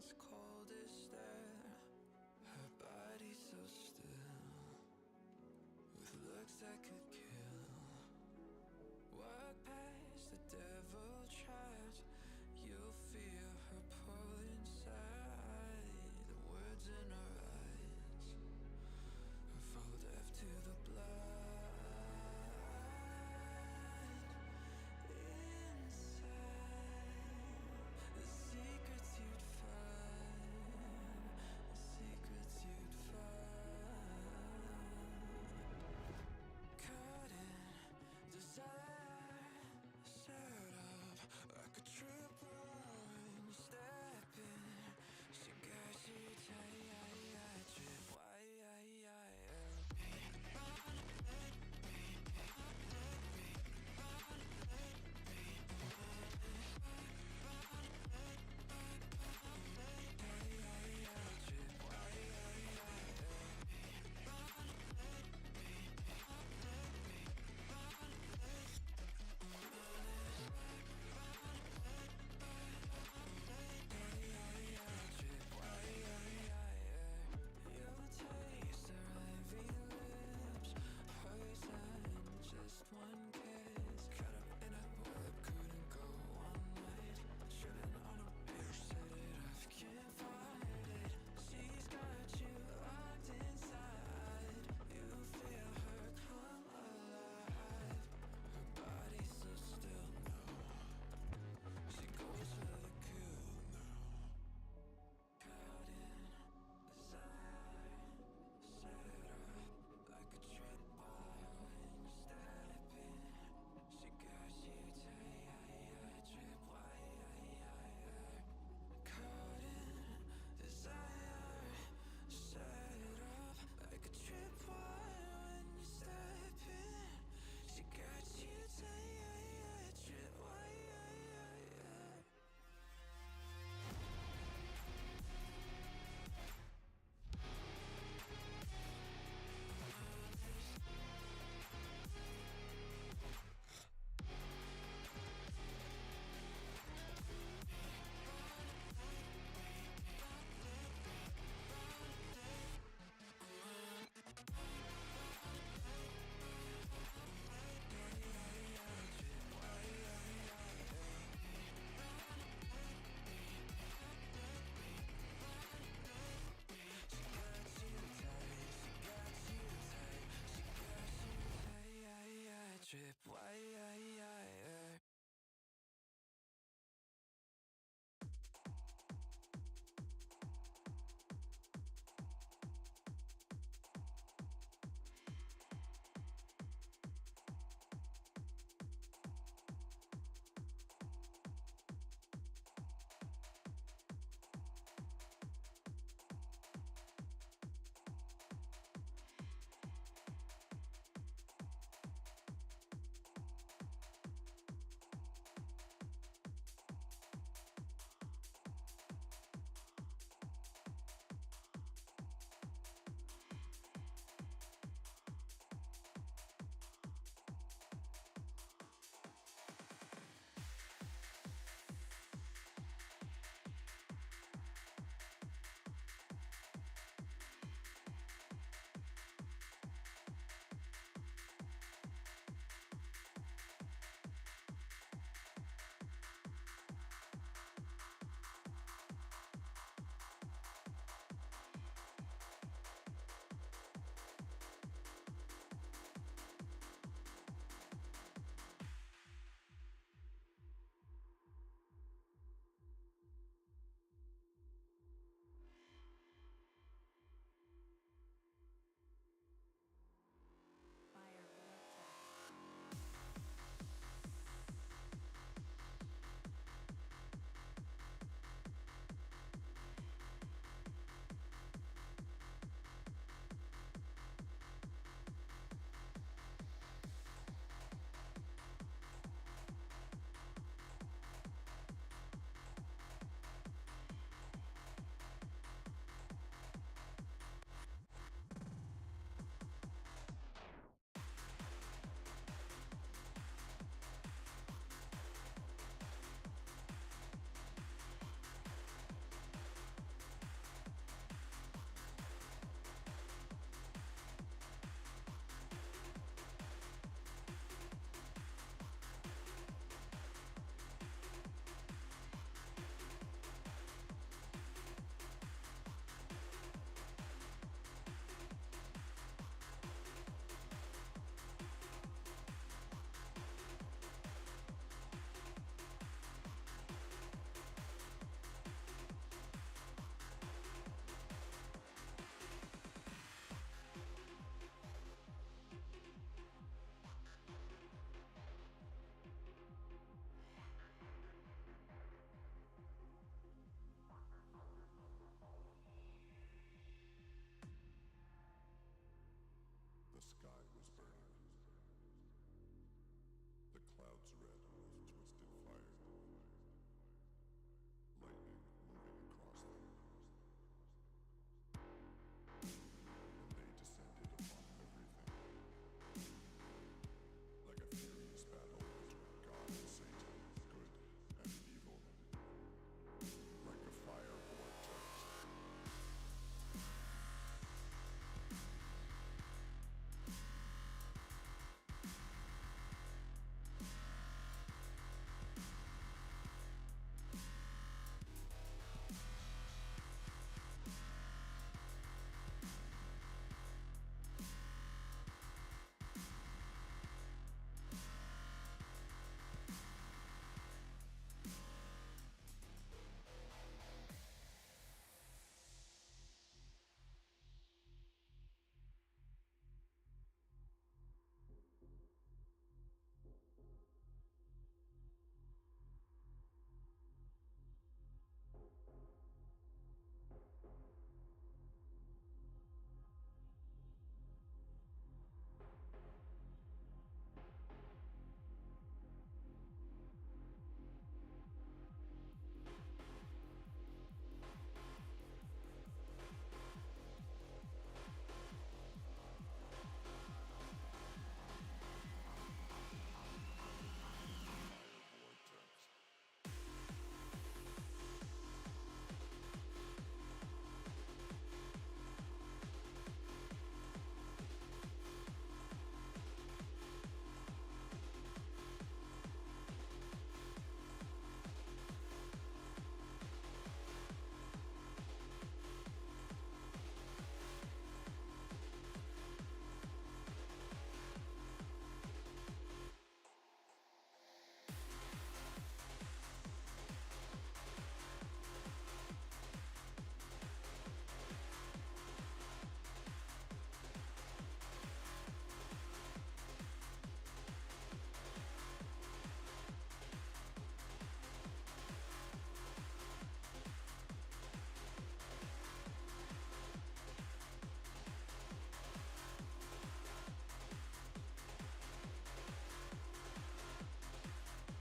as cold as there. Her body so still, with looks that could kill. Walk past the devil traps, you'll feel her pull inside. The words in her eyes fall deaf to the blood. Inside, the secrets you'd find, the secrets you'd find. Caught in desire, set up like a tripwire. Step in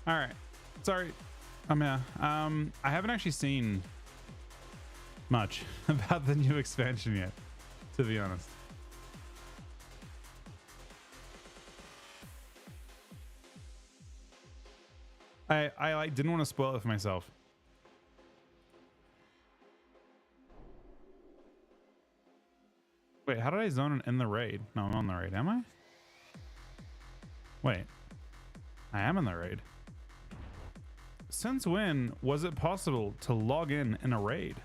All right. Sorry. Yeah. I haven't actually seen much about the new expansion yet, to be honest. I like didn't want to spoil it for myself. Wait, how did I zone in the raid? No, I'm on the raid. Am I? Wait, I am in the raid. Since when was it possible to log in a raid?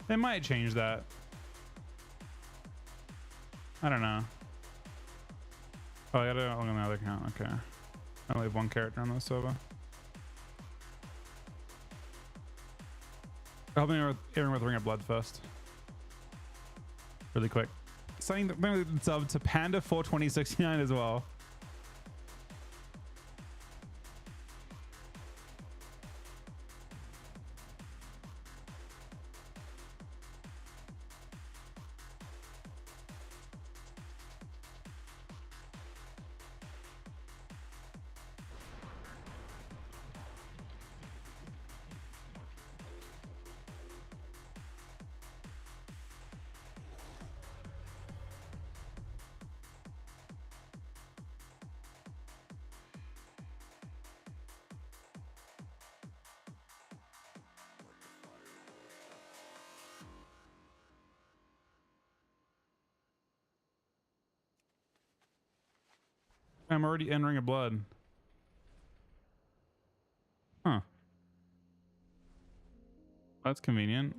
They might change that. I don't know. Oh, I gotta log on the other account. Okay. I only have one character on this server. Help me with Ring of Blood first. Really quick. Saying that sub to Panda 42069 as well. I'm already in Ring of Blood. Huh. That's convenient.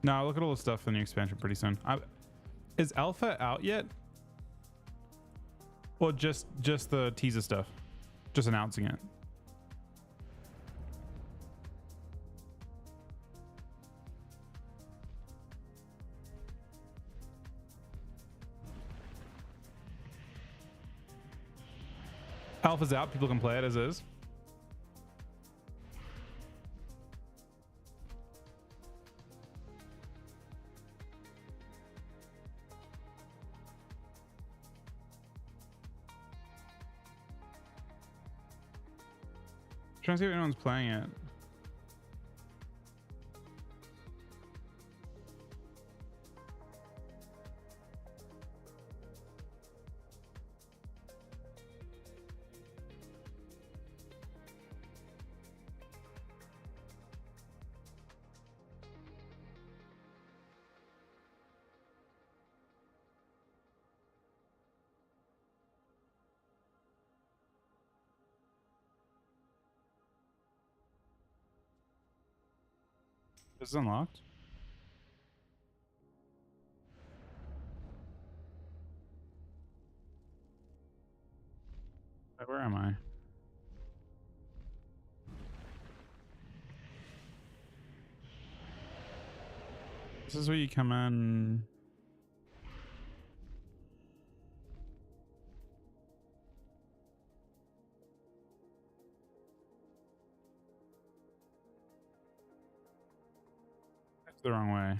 No, I'll look at all the stuff in the expansion pretty soon. Is Alpha out yet? Or just the teaser stuff? Just announcing it? Alpha's out, people can play it as is. Trying to see if anyone's playing it. This is unlocked. Where am I? This is where you come in. That's the wrong way.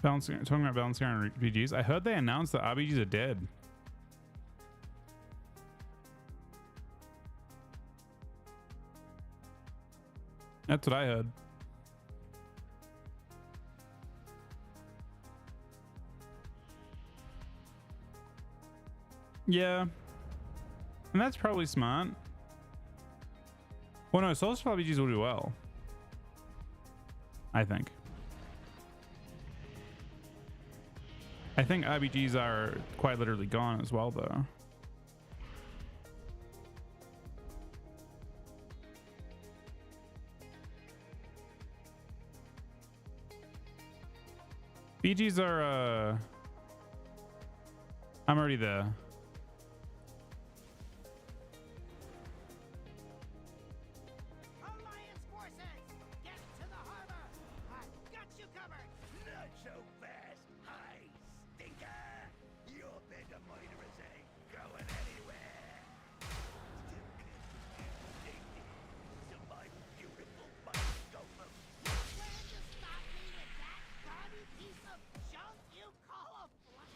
Talking about balancing on RPGs. I heard they announced that RPGs are dead. That's what I heard. Yeah. And that's probably smart. Well, no, social RPGs will do well, I think. I think RPGs are quite literally gone as well, though. Fijis are I'm already there. Alliance forces, get to the harbor. I've got you covered. Not so fast, hi, stinker! Your band of murderers ain't going anywhere! So my beautiful microscope. You plan to stop me with that gaudy piece of junk you call a flag?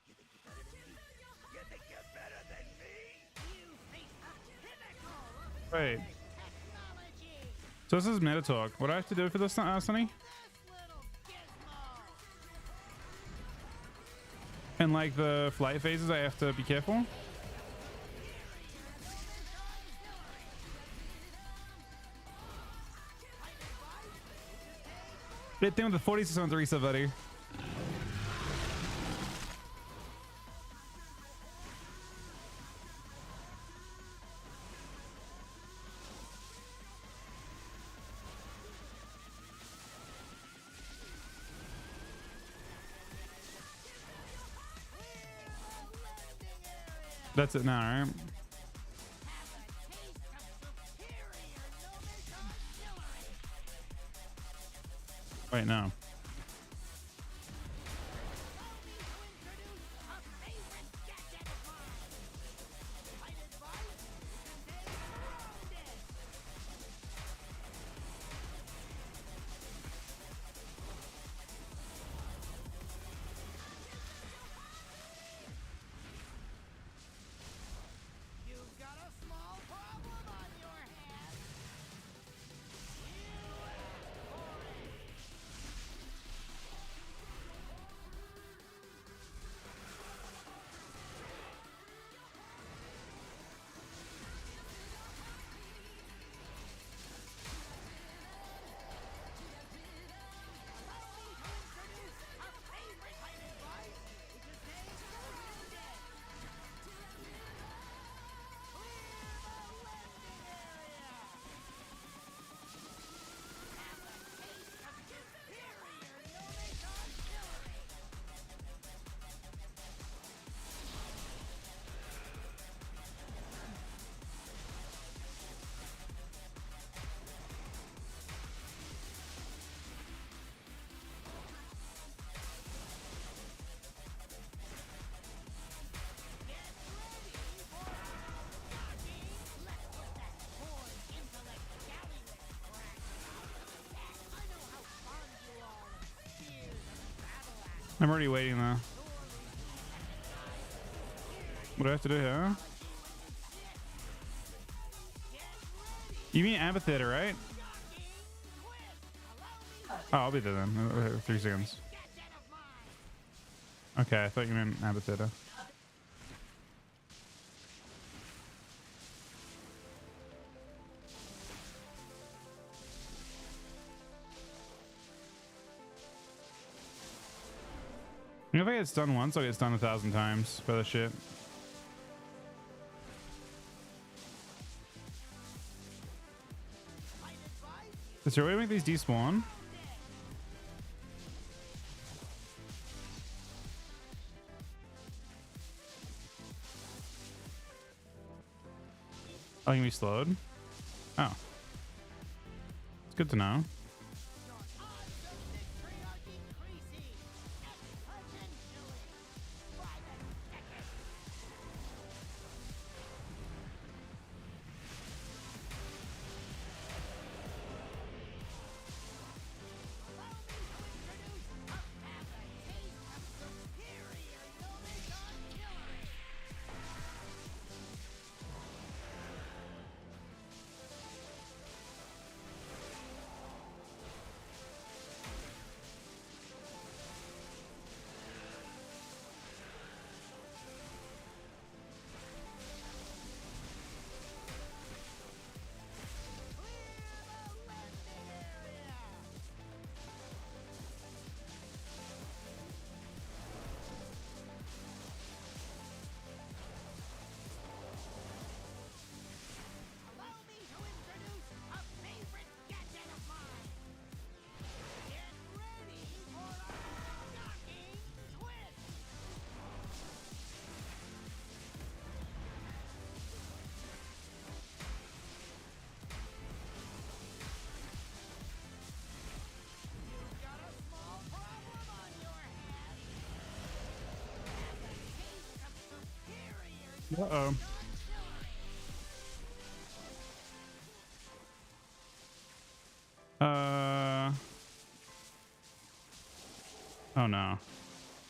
You think you're better than me? You think you're better than me? You face a pinnacle of Wait. technology. So this is meta talk. What do I have to do for this, Sunny? This little gizmo. And like the flight phases, I have to be careful. Bit down with the 46 on the reset, buddy. That's it now, right? Wait, no. You've got a small problem on your hands. You asked for it. Allow me to introduce our favorite height advice, which is stay grounded. Clear the landing area. Have a taste of superior gnomic artillery. Get ready for docking. Let's put that bored intellect scallywag crap out. I know how fond you all of spears and battle axes. I'm already waiting though. What do I have to do here? You mean amphitheater, right? Oh, I'll be there then. 3 seconds. Okay, I thought you meant amphitheater. You know, if I get stunned once, I'll get stunned 1,000 times by this shit. Is there a way to make these despawn? Oh, you can be slowed? Oh. It's good to know. Uh-oh. Oh no.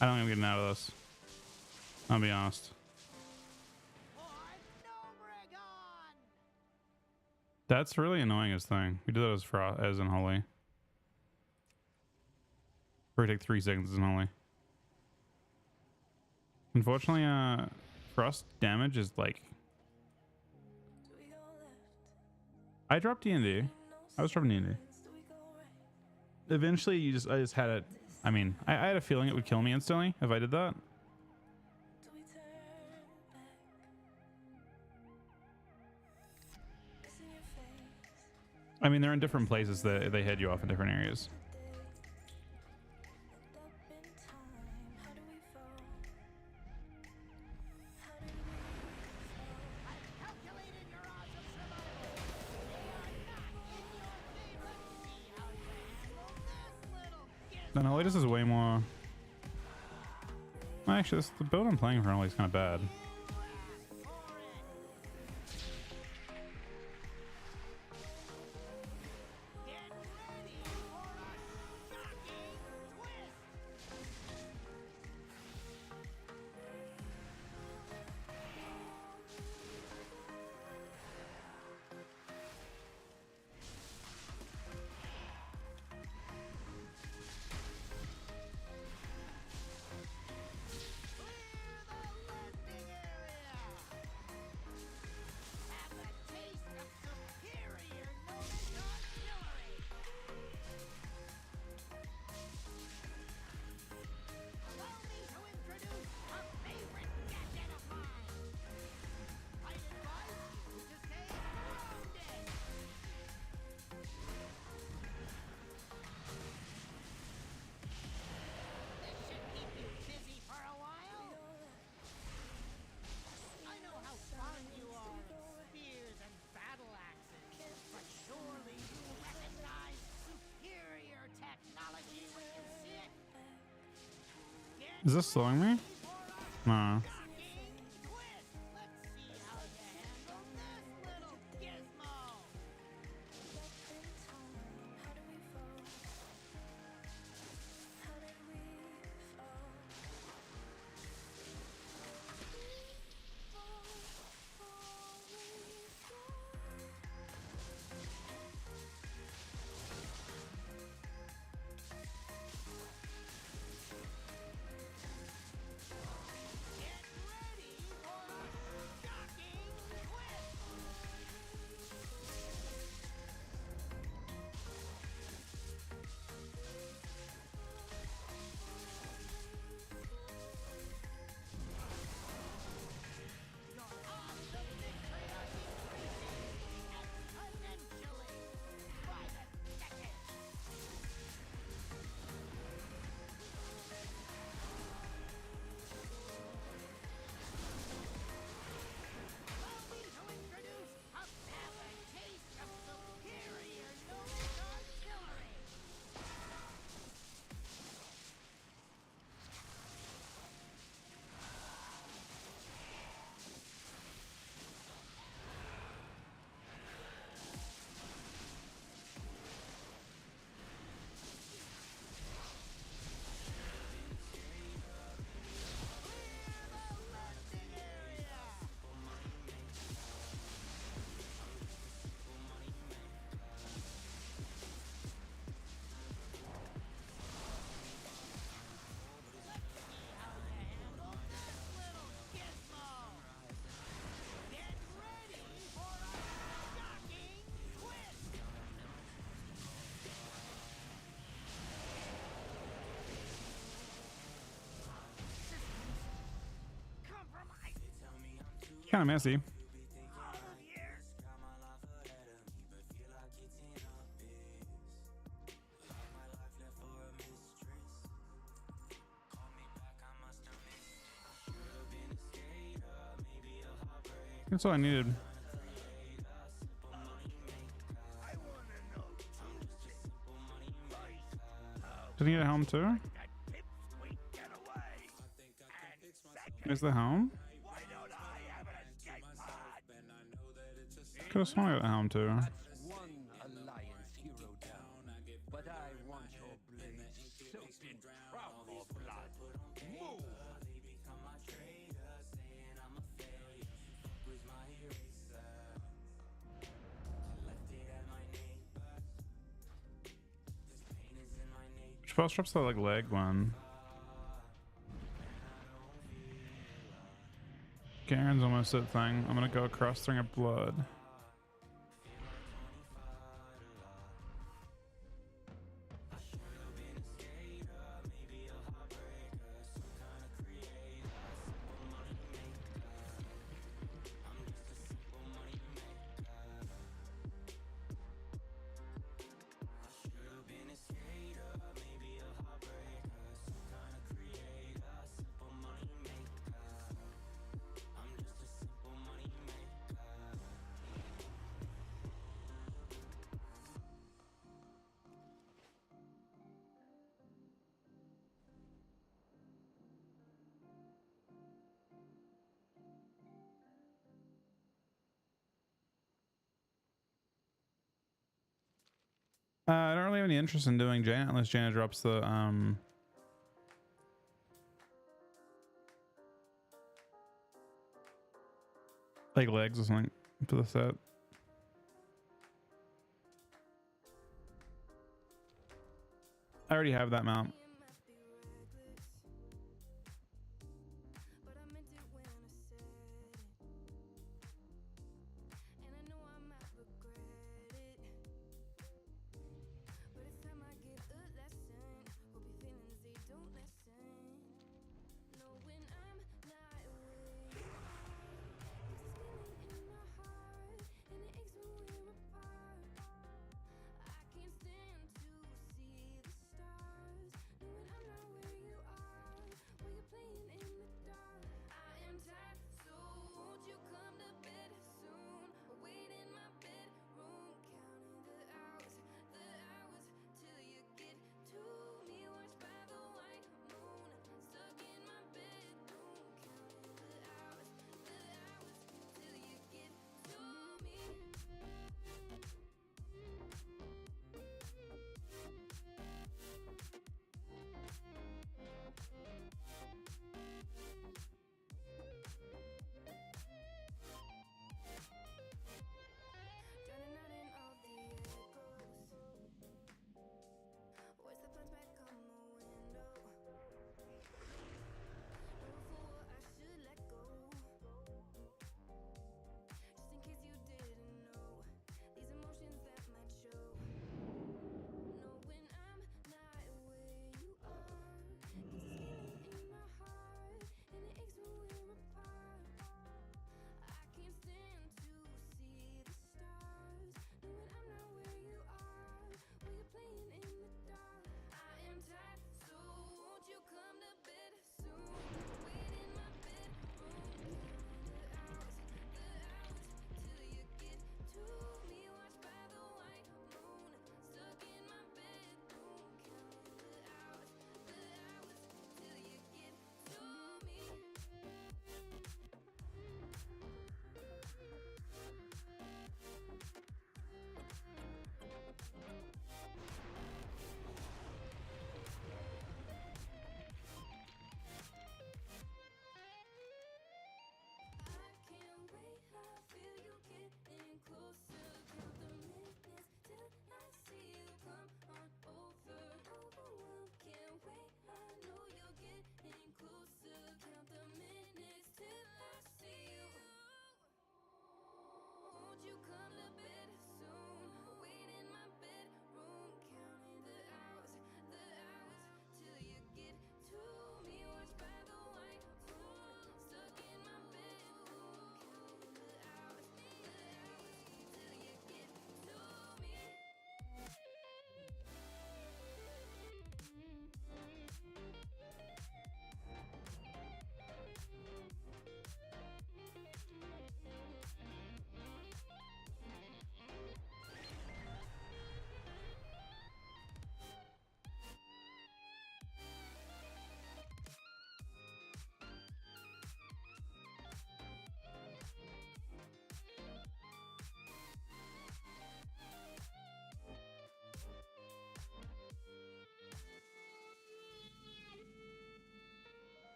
I don't think I'm getting out of this. I'll be honest. That's really annoying as thing. We did that as Unholy. Probably take 3 seconds as Unholy. Unfortunately, frost damage is like... I dropped D&D. I was dropping D&D. Eventually, I just had it. I mean, I had a feeling it would kill me instantly if I did that. I mean, they're in different places. They head you off in different areas. Then this is way more... Actually, the build I'm playing for is kind of bad. Is this slowing me? No. Kind of messy. That's all I needed. Did he get a helm too? Is the helm? Why don't I have Could have swung at helm too. That's one alliance hero down. But I want your blades soaked in Proudmore blood. Move! First drops the like leg one. Garen's almost at thing. I'm gonna go across Ring of Blood. I don't really have any interest in doing Jaina unless Jaina drops the like legs or something for the set. I already have that mount.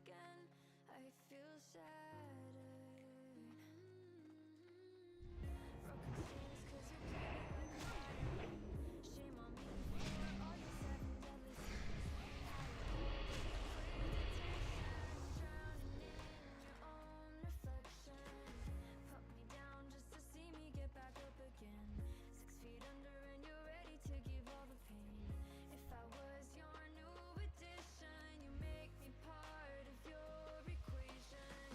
again. I feel shattered. Broken chains 'cause you played it like a violin. Shame on me for all your seven deadly sins. Drowning in your own reflection. Put me down just to see me get back up again. 6 feet under and you're ready to give all the pain. If I was your new addition, you make me part of your equation.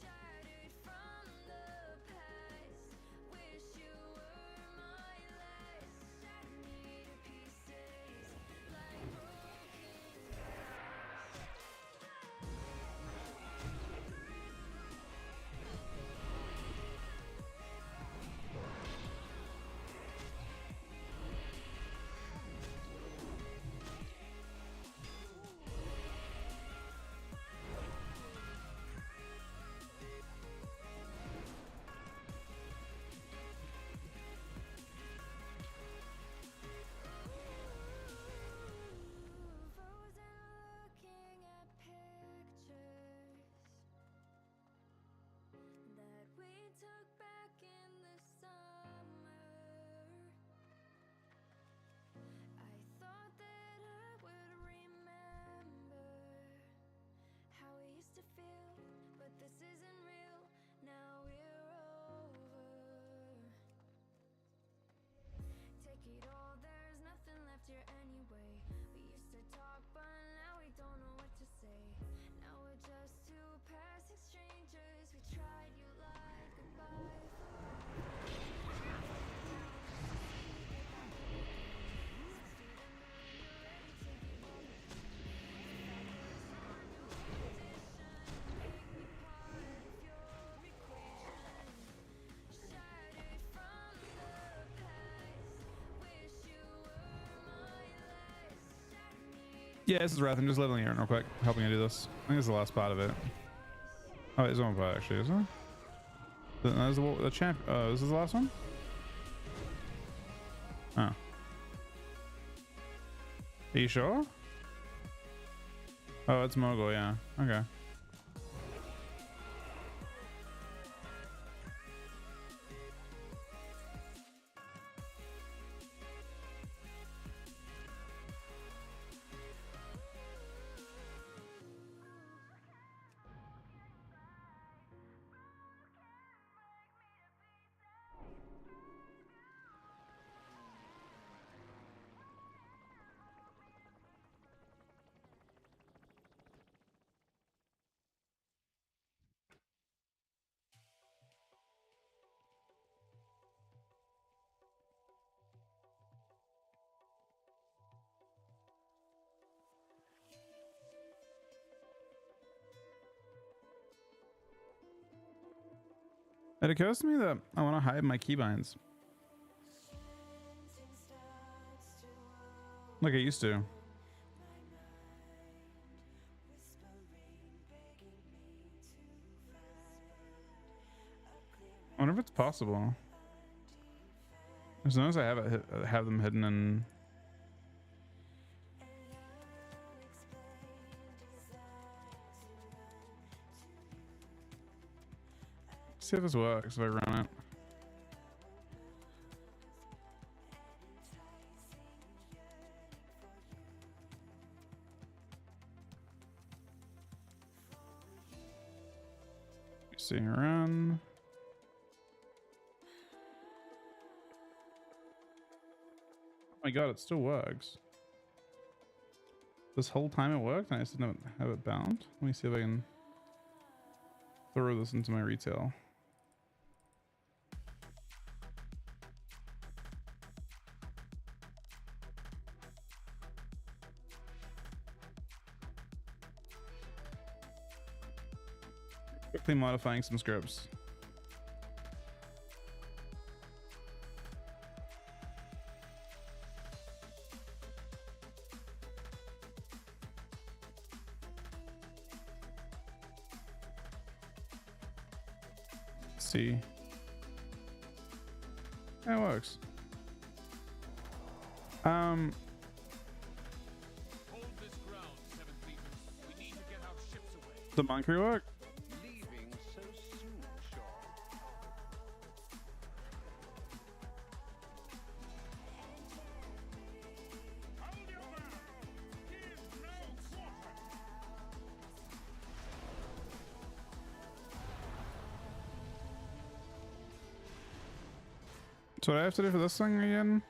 Shattered from the past, wish you were my last. Shatter me to pieces like broken glass. Frozen looking at pictures that we took back in the summer. I thought that I would remember how we used to feel, but this isn't real. Now we're over. Take it all, there's nothing left here anyway. We used to talk, but now we don't know what to say. Now we're just two passing strangers. We tried, you lied, goodbye forever. Shattered from the past, wish you were my last. Shatter me to Yeah, this is Wrath. I'm just leveling here real quick, helping you do this. I think this is the last part of it. Oh, wait, there's one part actually, isn't there? There's the champ. Oh, this is the last one? Oh. Are you sure? Oh, it's Mogul, yeah. Okay. It occurs to me that I want to hide my keybinds. Like I used to. I wonder if it's possible. As long as I have them hidden in. See if this works if I run it. See run. Oh my god, it still works. This whole time it worked and I just didn't have it bound. Let me see if I can throw this into my retail. Quickly modifying some scripts. Let's see. That works. Hold this ground, Seventh Legion. We need to get our ship The monk rework? Leaving so soon, Sean. Hold your ground. Give no quarter. So what I have to do for this thing again?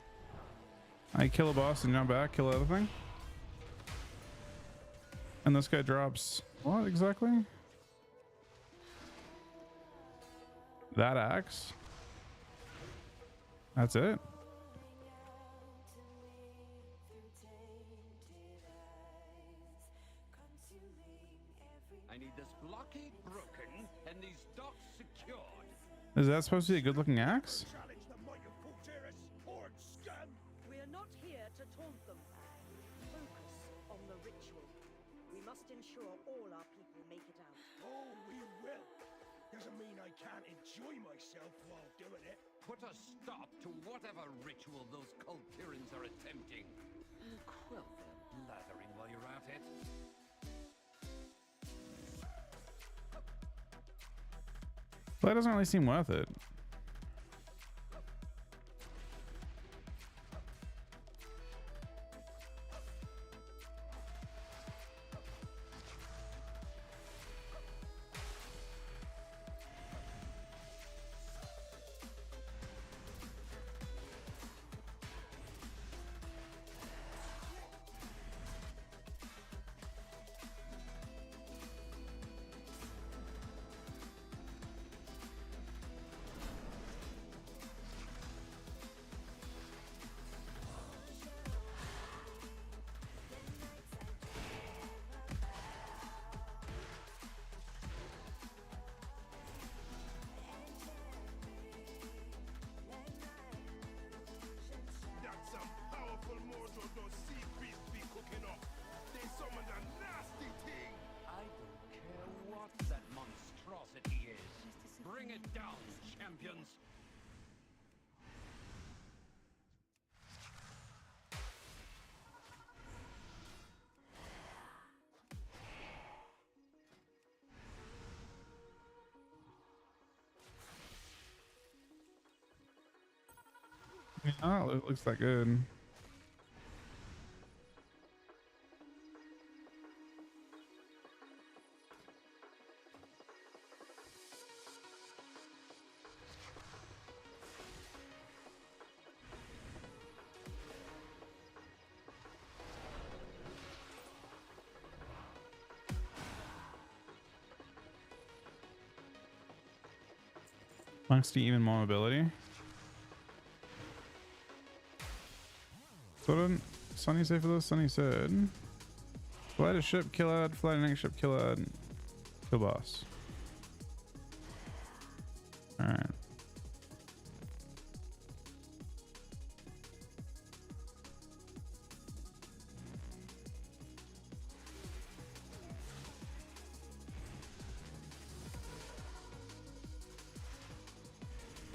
I kill a boss and jump back, kill the other thing. And this guy drops what exactly? That axe? That's it? I need this blockade broken and these docks secured. Is that supposed to be a good looking axe? Challenge the might of Forterra's horde scum. We're not here to taunt them. Focus on the ritual. We must ensure all our people make it out. Oh, we will. Doesn't mean I can't enjoy myself while doing it. Put a stop to whatever ritual those Cultirans are attempting. Quell their blathering while you're at it. Well, that doesn't really seem worth it. That's some powerful mortals those sea beasts be cooking up. They summoned a nasty thing. I don't care what that monstrosity is. Bring it down, champions. Oh, it looks that good. Monks to even more mobility. So what did Sunny say for this? Sunny said, fly to ship, kill ad, fly to next ship, kill ad, kill boss. Alright.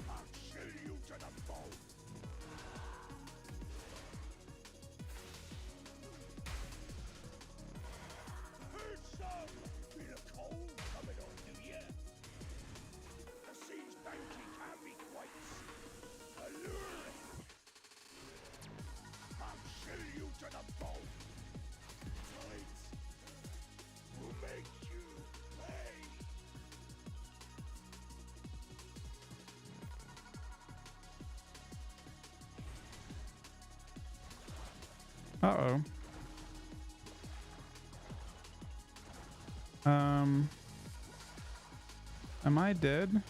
I'll chill you to the bone. Heard some? Feel a cold coming on, do ya? The siege banking can be quite alluring. I'll chill you to the bone. Tides will make you pay. Uh-oh. Am I dead?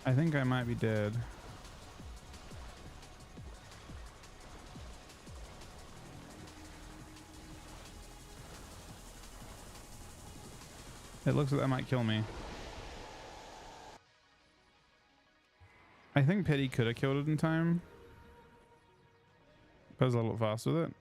I think I might be dead. It looks like that might kill me. I think Petty could have killed it in time. But I was a little fast with it.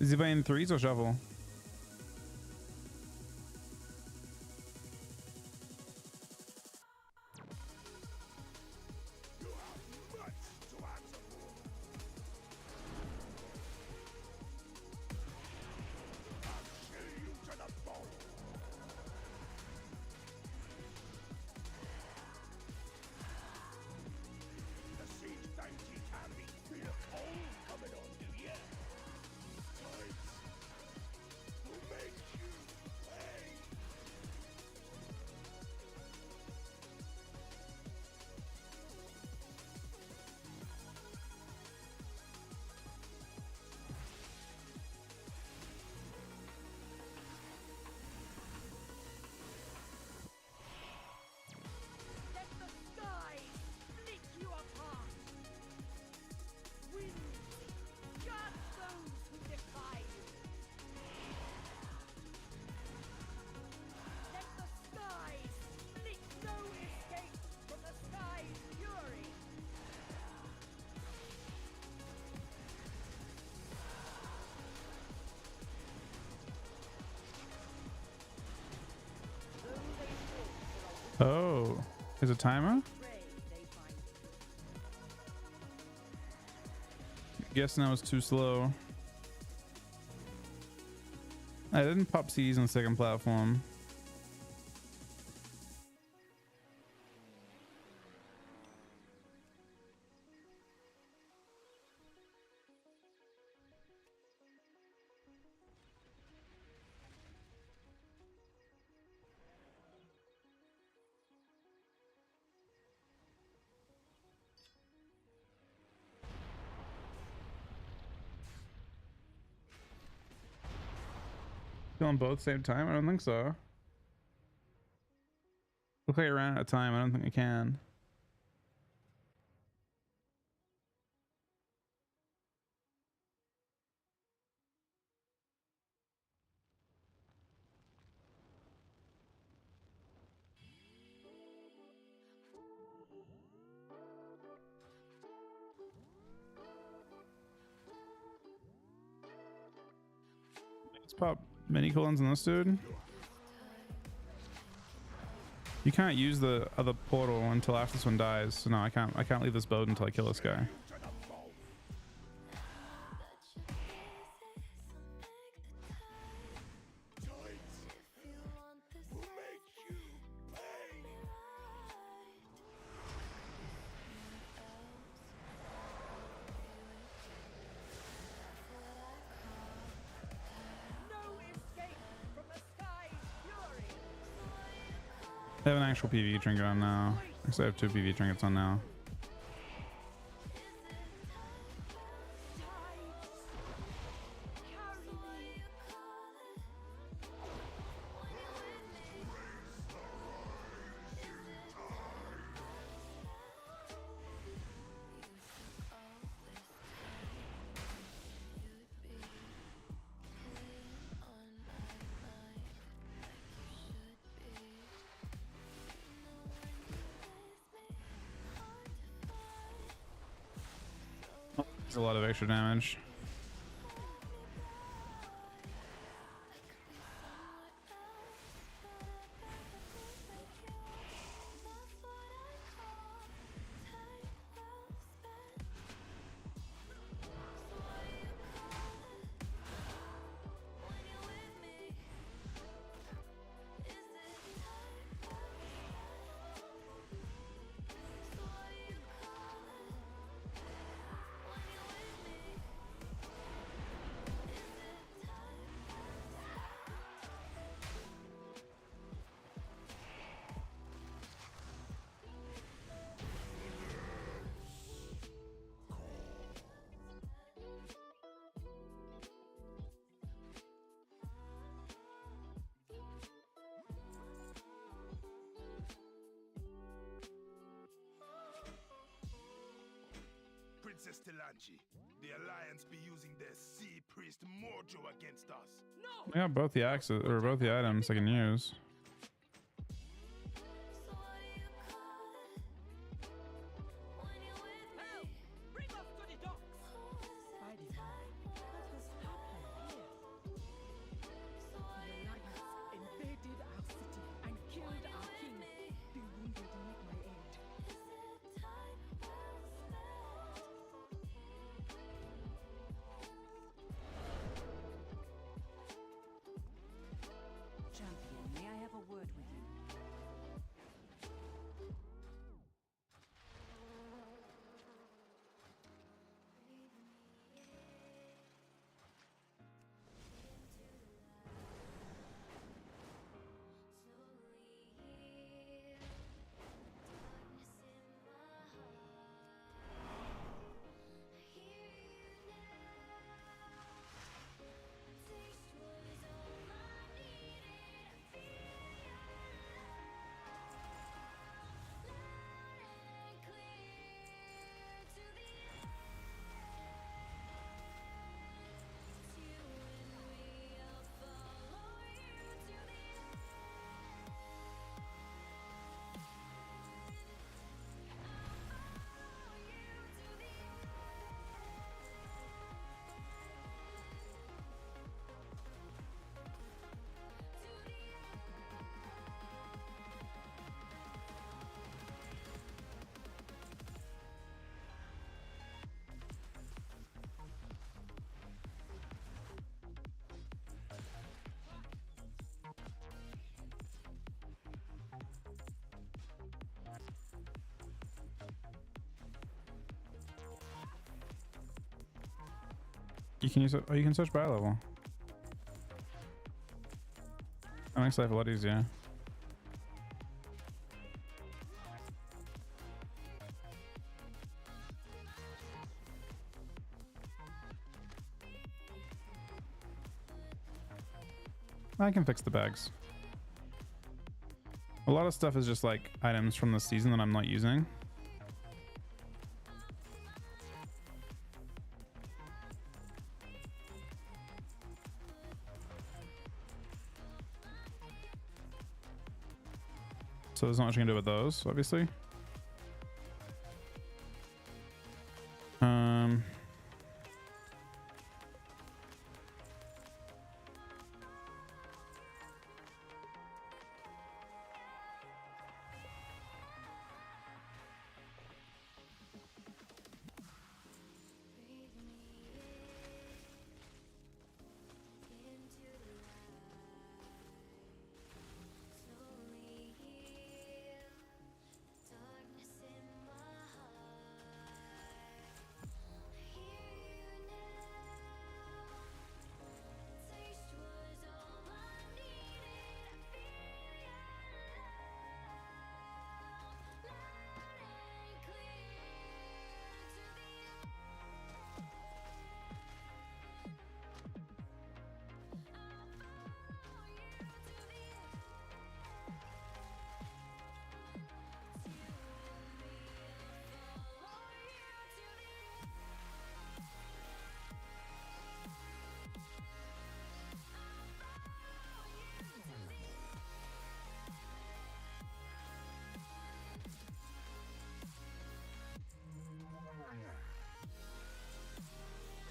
Is he playing threes or shuffle? Let the skies split you apart. Wind, guard those who defy you. Let the skies split no escape from the sky's fury. Though they walk for a Oh, is a timer? prey they find. Guessing I was too slow. I didn't pop C's on the second platform. Killing both same time? I don't think so. Look like I ran out of time. I don't think I can. Let's pop mini colons on this dude. You can't use the other portal until after this one dies. So no, I can't leave this boat until I kill this guy. No escape from the sky's fury. I have an actual PvE trinket on now. Actually, I have two PvE trinkets on now. There's a lot of extra damage. Princess Telanchi, the Alliance be using their Sea Priest Mojo against us. I got both the axes or both the items I can use. Help! Bring us to the docks. By design, that's what's happening here. You can use it. Oh, you can search by level. That makes life a lot easier. I can fix the bags. A lot of stuff is just like items from the season that I'm not using. So there's not much you can do with those, obviously.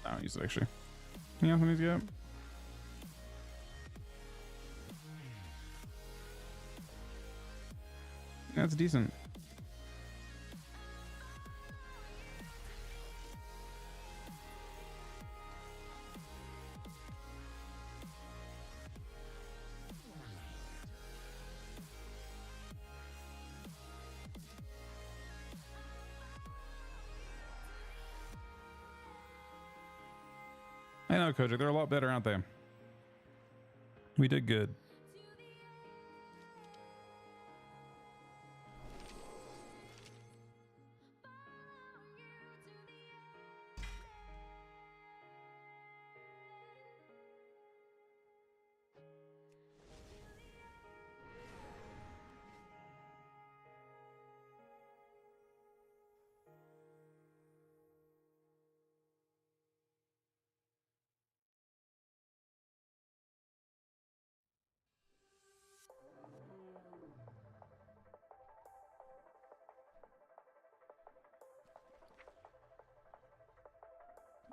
I don't use it actually. Anything else I need to get? That's decent. I know, Kojak. They're a lot better, aren't they? We did good.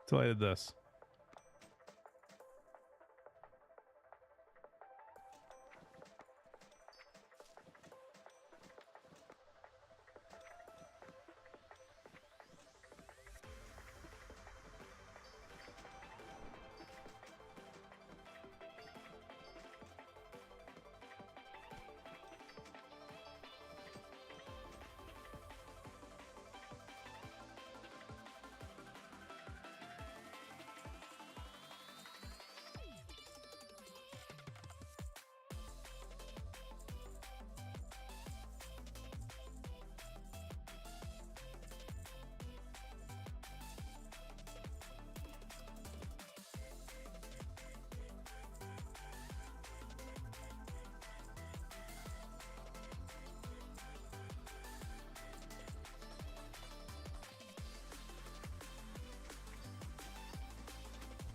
Till I did this.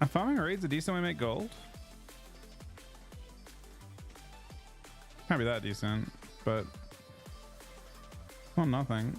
Are farming raids a decent way to make gold? Can't be that decent, but well, nothing.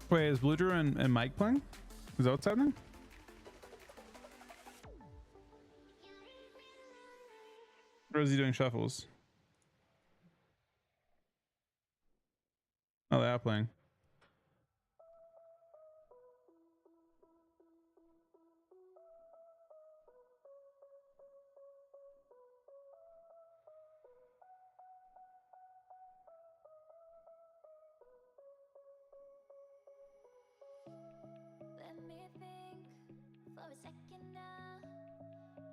Wait, is Blue Drew and Mike playing? Is that what's happening? Or is he doing shuffles? Oh, they are playing. Let me think for a second now.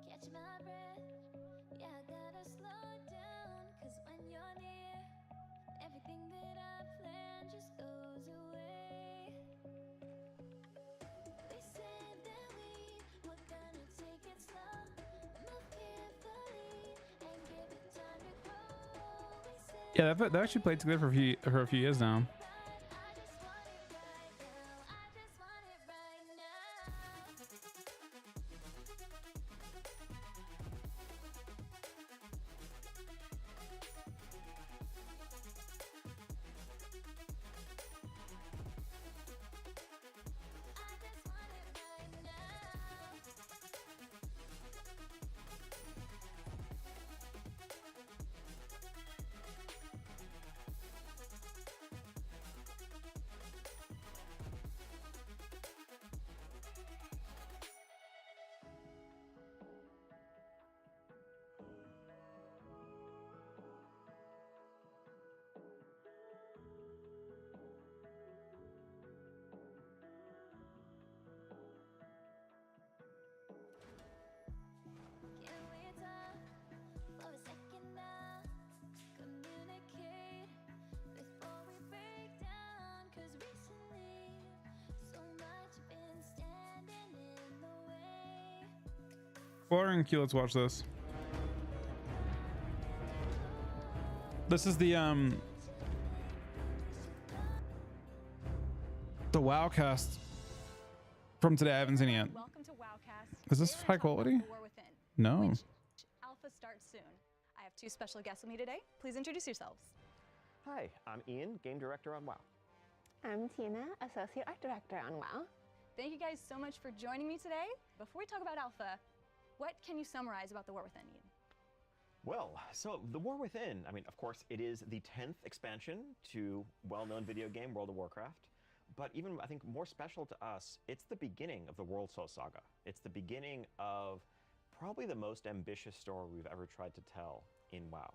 Catch my breath. Yeah, I gotta slow down. Cause when you're near, everything that I planned just goes away. They said that we were gonna take it slow. Move carefully and give it time to grow. We said Yeah, they actually played together for a few years now. Can we talk for a second now? Communicate before we break down. Cause recently, so much been standing in the way. Boring Q, let's watch this. This is the Wowcast from today. I haven't seen it yet. Welcome to Wowcast. Is this Today high we're talking about quality? The War Within, No. which alpha starts soon. I have two special guests with me today. Please introduce yourselves. Hi, I'm Ian, Game Director on WoW. I'm Tina, Associate Art Director on WoW. Thank you guys so much for joining me today. Before we talk about alpha, what can you summarize about The War Within, Ian? Well, so The War Within, I mean, of course, it is the 10th expansion to well-known video game World of Warcraft. But even, I think, more special to us, it's the beginning of the World Soul Saga. It's the beginning of probably the most ambitious story we've ever tried to tell in WoW.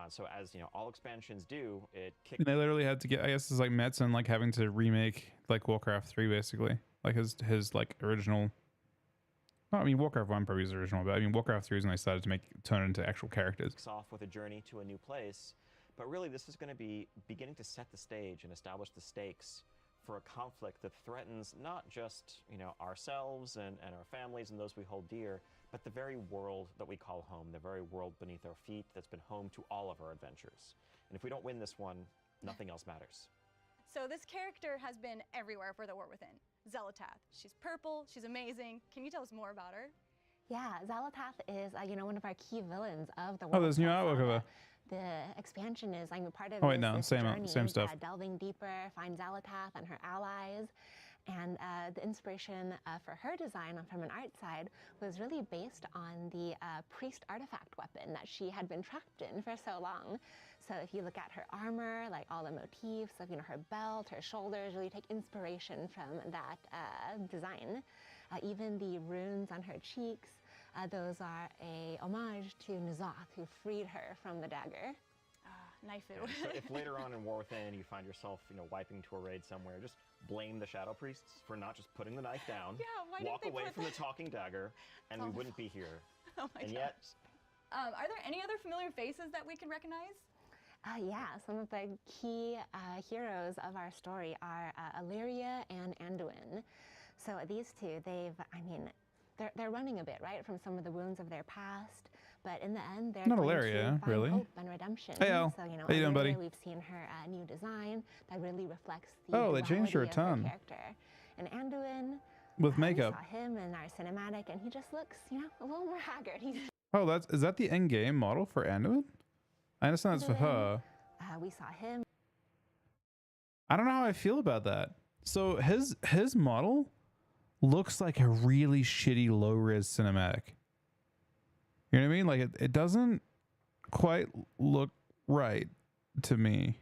So as, you know, all expansions do, it kicks... They literally had to get, I guess it's like Metzen like having to remake like Warcraft 3 basically. Like his like original, well, I mean Warcraft 1 probably is original, but I mean Warcraft 3 is when they started to turn it into actual characters. Off with a journey to a new place. But really this is going to be beginning to set the stage and establish the stakes for a conflict that threatens not just, you know, ourselves and our families and those we hold dear, but the very world that we call home, the very world beneath our feet that's been home to all of our adventures. And if we don't win this one, nothing else matters. So this character has been everywhere for The War Within. Xelatath. She's purple. She's amazing. Can you tell us more about her? Yeah, Xelatath is, you know, one of our key villains of the Oh, World there's new Soul artwork of Saga. her. The expansion is, I mean, part of Oh, wait, this, no, this same journey is, stuff. delving deeper, find Xelatath and her allies. And the inspiration for her design from an art side was really based on the priest artifact weapon that she had been trapped in for so long. So if you look at her armor, like all the motifs of, you know, her belt, her shoulders, really take inspiration from that design. Even the runes on her cheeks, those are a homage to N'Zoth, who freed her from the dagger. Naifu. Yeah, so if later on in War Within you find yourself, you know, wiping to a raid somewhere, just blame the Shadow Priests for not just putting the knife down, Yeah, why didn't walk they away put from the that- talking dagger, and we all wouldn't be here. Oh my And gosh. yet, Are there any other familiar faces that we can recognize? Yeah, some of the key heroes of our story are Illyria and Anduin. So these two, they're running a bit, right, from some of the wounds of their past, but in the end, they're Not going Illyria, to find really. hope and redemption. Hey, Al. So, you know, How you doing, Illyria, buddy? we've seen her new design that really reflects the Oh, they changed her a duality of ton. character. And Anduin, With makeup. we saw him in our cinematic, and he just looks, you know, a little more haggard. He's Oh, is that the end game model for Anduin? I understand it's for her. we saw him. I don't know how I feel about that. So his model looks like a really shitty low res cinematic. You know what I mean? Like it doesn't quite look right to me.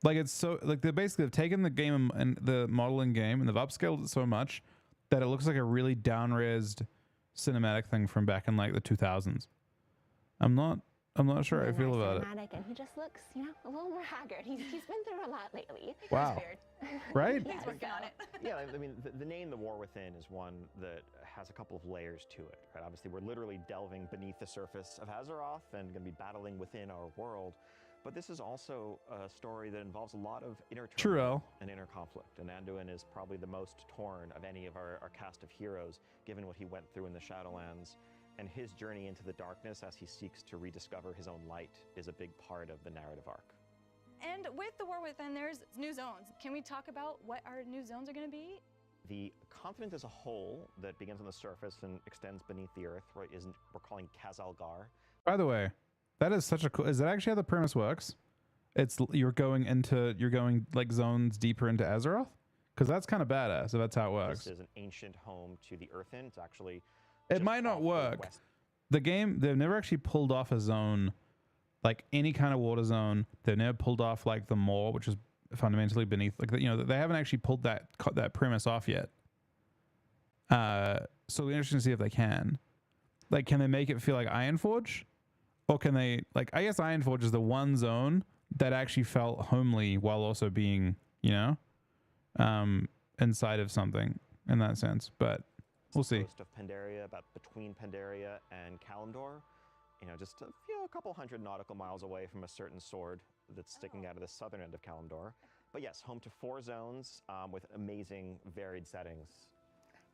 Like it's so like they basically have taken the game and the model in game and they've upscaled it so much that it looks like a really down-resed cinematic thing from back in like the 2000s. I'm not sure how I feel about it. And he just looks, you know, a little more haggard. He's been through a lot lately. Wow. Right? He's working on it. Yeah, I mean, the name The War Within is one that has a couple of layers to it, right? Obviously, we're literally delving beneath the surface of Azeroth and going to be battling within our world. But this is also a story that involves a lot of inner turmoil and inner conflict. And Anduin is probably the most torn of any of our cast of heroes, given what he went through in the Shadowlands. And his journey into the darkness as he seeks to rediscover his own light is a big part of the narrative arc. And with The War Within, there's new zones. Can we talk about what our new zones are going to be? The continent as a whole that begins on the surface and extends beneath the earth, right, we're calling Kazalgar. By the way, that is such a cool. Is that actually how the premise works? It's you're going like zones deeper into Azeroth? Because that's kind of badass. So that's how it works. This is an ancient home to the Earthen. It's actually. It might not work. The game, they've never actually pulled off a zone, like any kind of water zone. They've never pulled off like the Maw, which is fundamentally beneath. Like you know, they haven't actually pulled that premise off yet. So it'll be interesting to see if they can. Like, can they make it feel like Ironforge, or can they like? I guess Ironforge is the one zone that actually felt homely while also being, you know, inside of something in that sense. But we'll see. Coast of Pandaria, about between Pandaria and Kalimdor, you know, just a couple hundred nautical miles away from a certain sword that's sticking out of the southern end of Kalimdor. But yes, home to 4 zones with amazing, varied settings.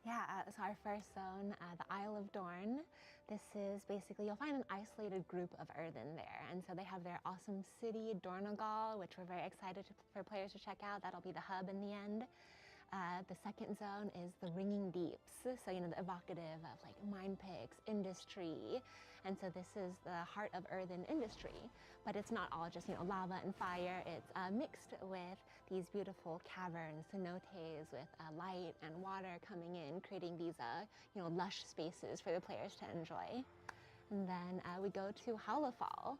Yeah, so our first zone, the Isle of Dorn. This is basically, you'll find an isolated group of Earthen there. And so they have their awesome city, Dornogal, which we're very excited for players to check out. That'll be the hub in the end. The second zone is the Ringing Deeps. So, you know, the evocative of like mine picks, industry. And so this is the heart of earthen industry. But it's not all just, you know, lava and fire. It's mixed with these beautiful caverns, cenotes with light and water coming in, creating these, you know, lush spaces for the players to enjoy. And then we go to Howlafall.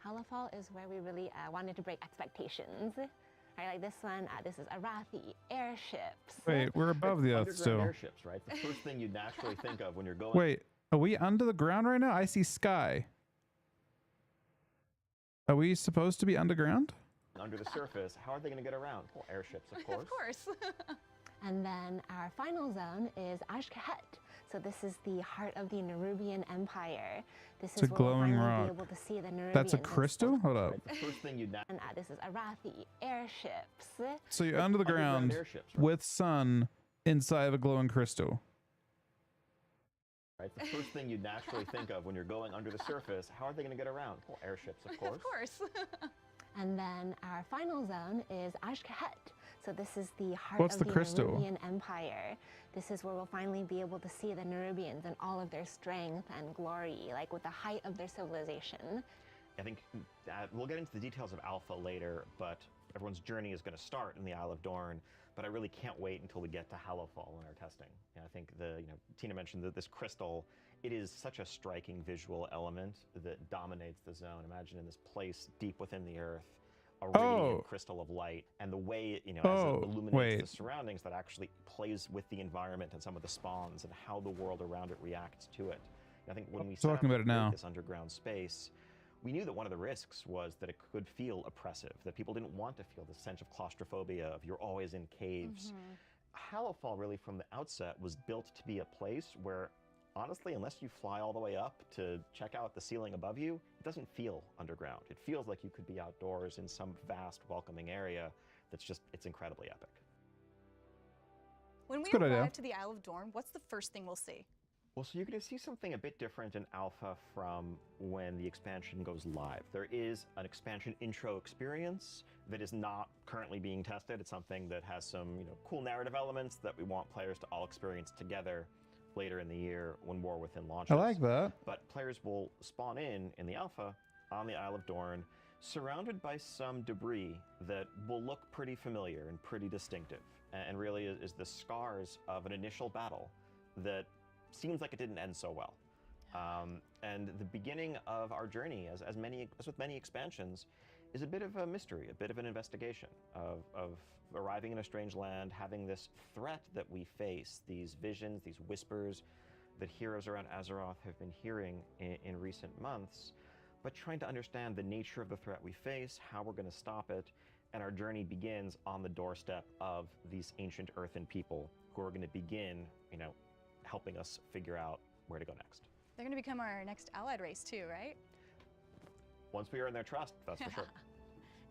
Howlafall is where we really wanted to break expectations. Right, like this one, this is Arathi, airships. Wait, we're above the earth still. Airships, right? The first thing you'd naturally think of when you're going. Wait, are we under the ground right now? I see sky. Are we supposed to be underground? Under the surface, how are they going to get around? Well, airships, of course. Of course. And then our final zone is Ashkahet. So this is the heart of the Nerubian Empire. This It's is a where we'll glowing finally rock. be able to see the Nerubians. That's a crystal? Hold up. Right, the first thing you'd And this is Arathi, airships. So you're under the Underground ground airships, right? with sun inside of a glowing crystal. Right, the first thing you'd naturally think of when you're going under the surface, how are they going to get around? Well, airships, of course. Of course. And then our final zone is Ashkahet. So this is the heart What's of the the crystal? Nerubian Empire. This is where we'll finally be able to see the Nerubians and all of their strength and glory, like with the height of their civilization. I think we'll get into the details of Alpha later, but everyone's journey is going to start in the Isle of Dorn. But I really can't wait until we get to Hallowfall in our testing. I think Tina mentioned that this crystal, it is such a striking visual element that dominates the zone. Imagine in this place deep within the earth, a radiant crystal of light, and the way as it illuminates the surroundings, that actually plays with the environment and some of the spawns and how the world around it reacts to it. I think when we set Talking out about to it now. create this underground space, we knew that one of the risks was that it could feel oppressive, that people didn't want to feel the sense of claustrophobia, of you're always in caves. Hallowfall really from the outset was built to be a place where, honestly, unless you fly all the way up to check out the ceiling above you, it doesn't feel underground. It feels like you could be outdoors in some vast, welcoming area that's just, it's incredibly epic. When we Good idea. arrive to the Isle of Dorn, what's the first thing we'll see? Well, so you're going to see something a bit different in Alpha from when the expansion goes live. There is an expansion intro experience that is not currently being tested. It's something that has some, cool narrative elements that we want players to all experience together later in the year when War Within launches. I like that. But players will spawn in the Alpha on the Isle of Dorn, surrounded by some debris that will look pretty familiar and pretty distinctive, and really is the scars of an initial battle that seems like it didn't end so well. And the beginning of our journey, as with many expansions, is a bit of a mystery, a bit of an investigation of arriving in a strange land, having this threat that we face, these visions, these whispers that heroes around Azeroth have been hearing in recent months, but trying to understand the nature of the threat we face, how we're going to stop it, and our journey begins on the doorstep of these ancient earthen people who are going to begin, helping us figure out where to go next. They're going to become our next allied race too, right? Once we earn their trust, that's for sure.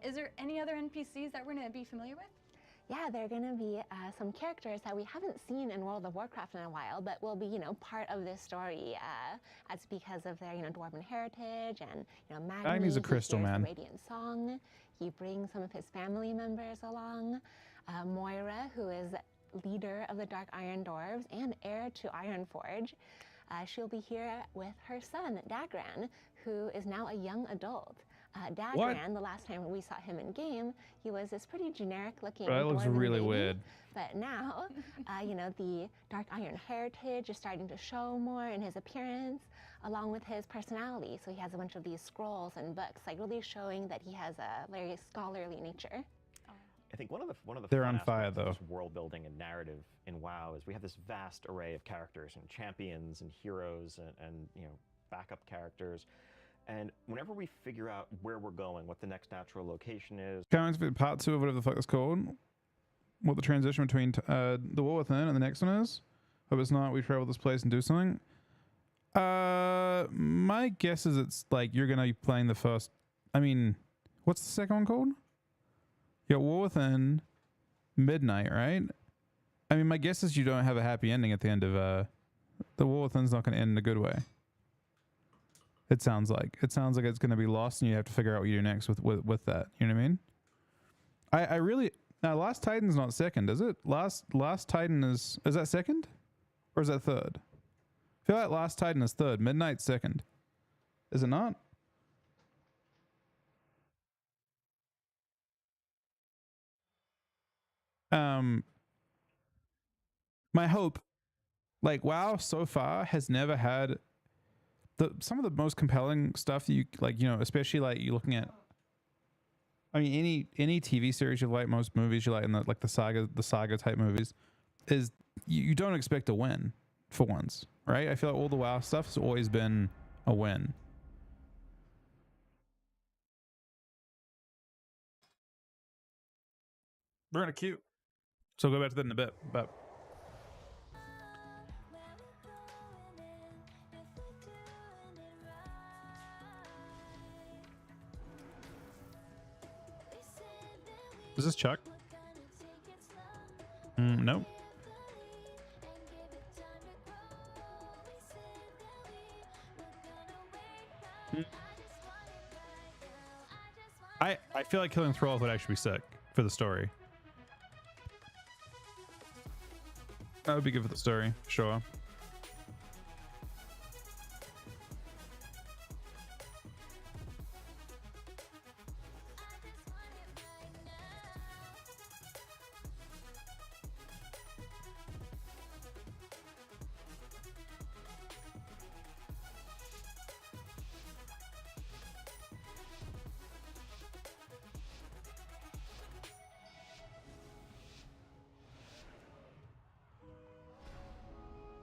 Is there any other NPCs that we're going to be familiar with? Yeah, there are going to be some characters that we haven't seen in World of Warcraft in a while, but will be, part of this story. That's because of their, dwarven heritage, and Magni. I need a crystal, he hears man. the Radiant Song. He brings some of his family members along. Moira, who is leader of the Dark Iron Dwarves and heir to Ironforge. She'll be here with her son, Dagran, who is now a young adult. Dagran, the last time we saw him in game, he was this pretty generic-looking That looks dwarven really baby. weird. But now, the Dark Iron heritage is starting to show more in his appearance, along with his personality. So he has a bunch of these scrolls and books, really showing that he has a very scholarly nature. I think one of the They're fun on fire, aspects of though. this world building and narrative in WoW is we have this vast array of characters and champions and heroes and backup characters. And whenever we figure out where we're going, what the next natural location is, Coming to part 2 of whatever the fuck it's called. What the transition between the War Within and the next one is. If it's not, we travel this place and do something. My guess is it's like you're gonna be playing the first. I mean, what's the second one called? You got War Within, Midnight, right? I mean, my guess is you don't have a happy ending at the end of the War Within's not going to end in a good way. It sounds like it's going to be lost, and you have to figure out what you do next with that. You know what I mean? I really now Last Titan's not second, is it? Last Titan is that second, or is that third? I feel like Last Titan is third. Midnight's second. Is it not? My hope, like WoW so far has never had some of the most compelling stuff that you especially like you looking at. I mean, any TV series you like, most movies you like, in the saga type movies, is you don't expect to win for once, right? I feel like all the WoW stuff has always been a win. We're gonna queue, so we'll go back to that in a bit, but. Is this Chuck? Nope. I feel like killing Thrall would actually be sick for the story. That would be good for the story, sure.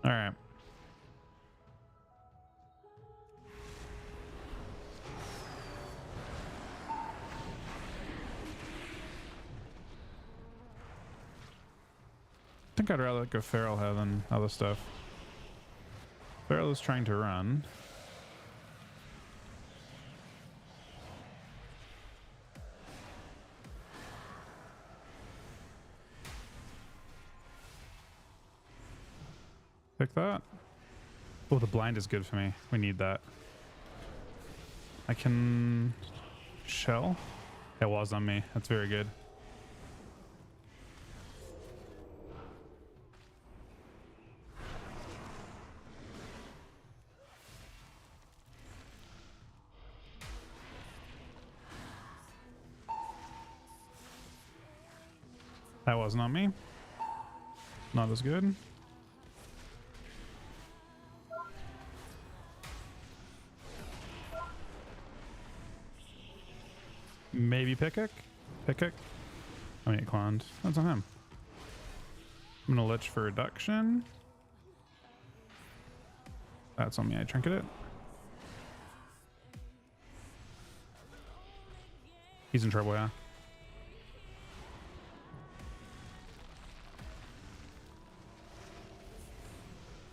All right. I think I'd rather go Feral here than other stuff. Feral is trying to run. Pick that. Oh, the blind is good for me. We need that. I can shell. It was on me. That's very good. That was not me. Not as good. Maybe Pickik? Pickik? I mean, it cloned. That's on him. I'm gonna lich for reduction. That's on me. I trinket it. He's in trouble, yeah.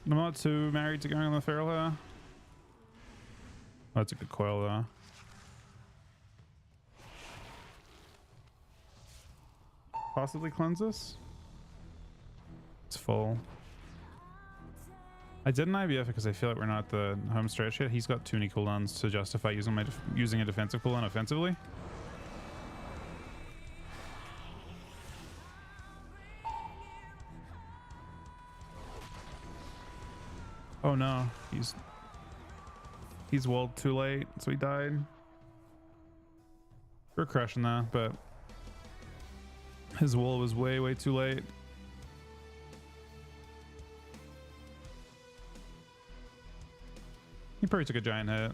I'm not too married to going on the feral here. Oh, that's a good coil though. Possibly cleanse this. It's full. I did an IBF because I feel like we're not at the home stretch yet. He's got too many cooldowns to justify using a defensive cooldown offensively. Oh no, he's walled too late, so he died. We're crushing that, but his wall was way too late. He probably took a giant hit.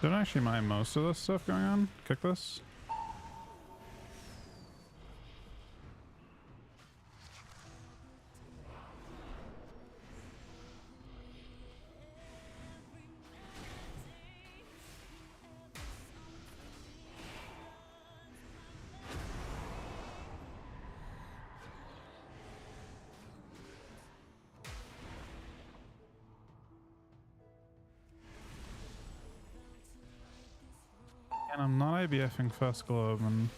Don't actually mind most of this stuff going on. Kick this. And I'm not IBFing first globe and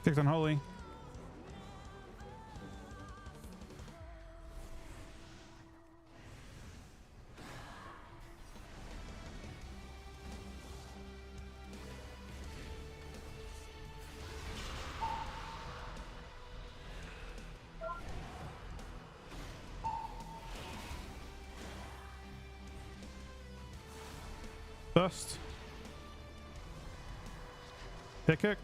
kicked unholy. Dust. Hit kick.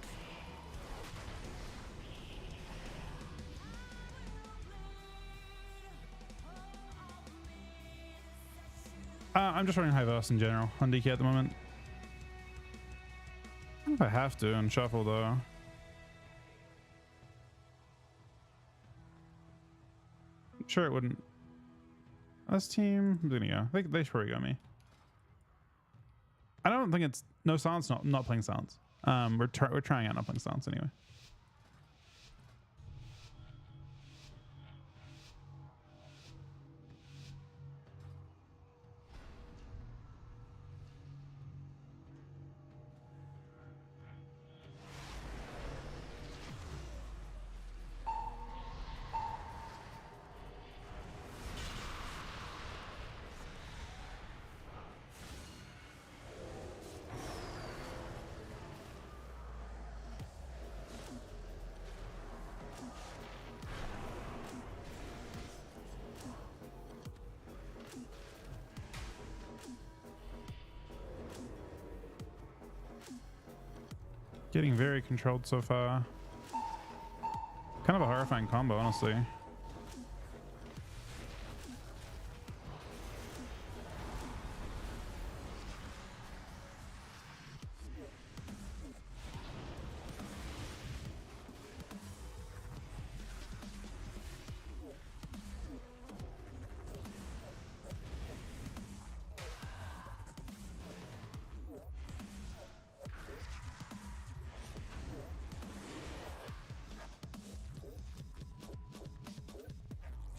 I'm just running high verse in general on DK at the moment. I don't know if I have to and shuffle though. I'm sure it wouldn't. This team, I'm gonna go. They should probably go me. I don't think it's no silence. Not playing silence. We're trying out not playing silence anyway. Getting very controlled so far. Kind of a horrifying combo, honestly.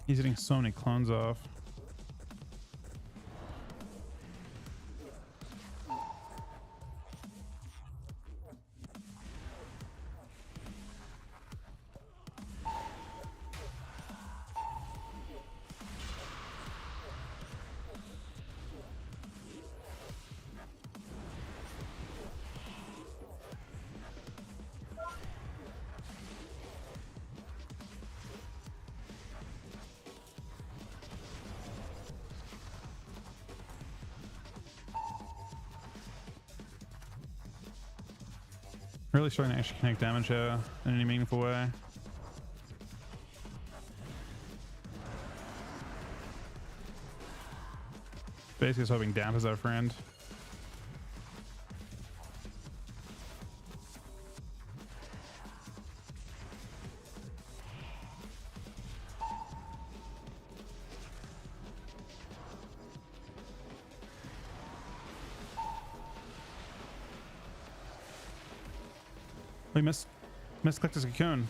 He's hitting so many clones off. Really starting to actually connect damage here in any meaningful way. Basically just hoping Damp is our friend. We misclicked his cocoon.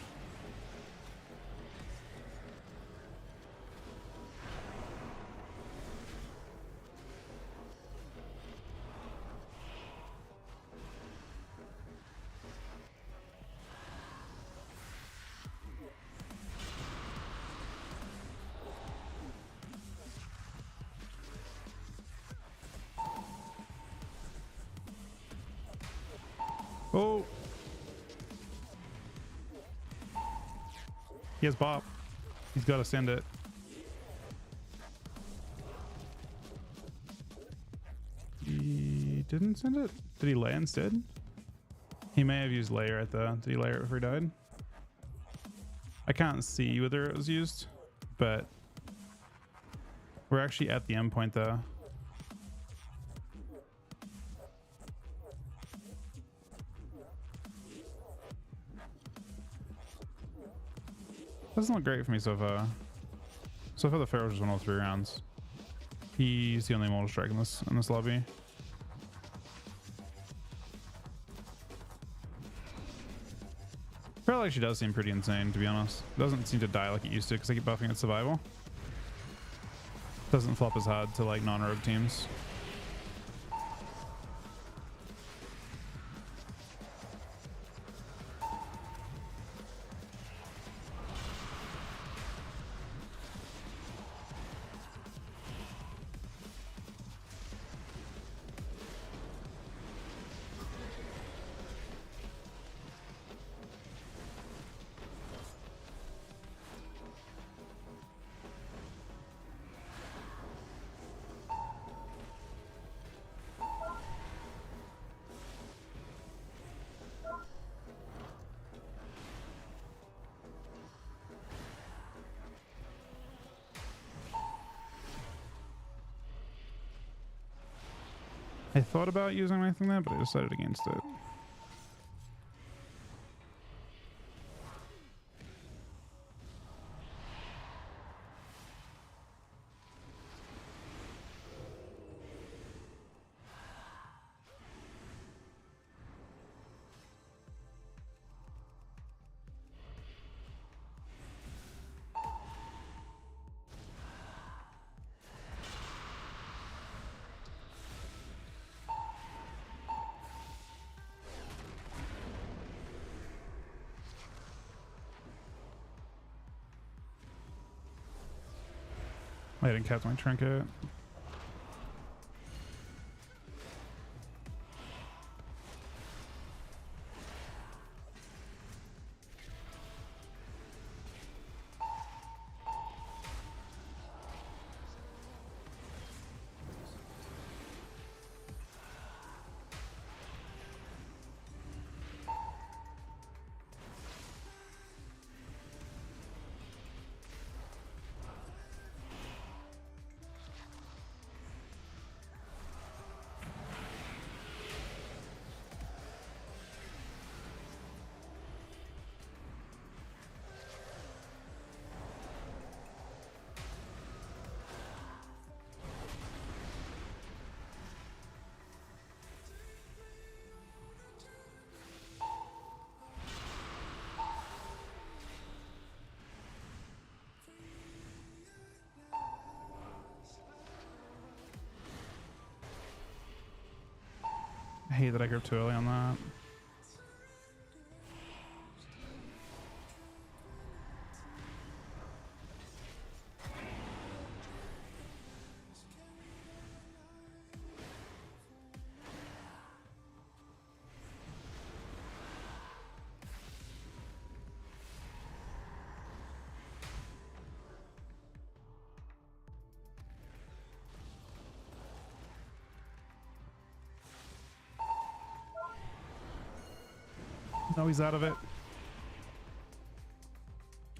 Oh. He has Bop. He's got to send it. He didn't send it? Did he lay instead? He may have used layer at the... Did he layer it before he died? I can't see whether it was used, but we're actually at the endpoint though. Doesn't look great for me so far. So far the Pharaoh just won all 3 rounds. He's the only Mortal Strike in this lobby. Pharaoh actually does seem pretty insane, to be honest. Doesn't seem to die like it used to because I keep buffing its survival. Doesn't flop as hard to like non-rogue teams. I thought about using my thing there, but I decided against it. I didn't catch my trinket. hate that I gripped too early on that. No, he's out of it.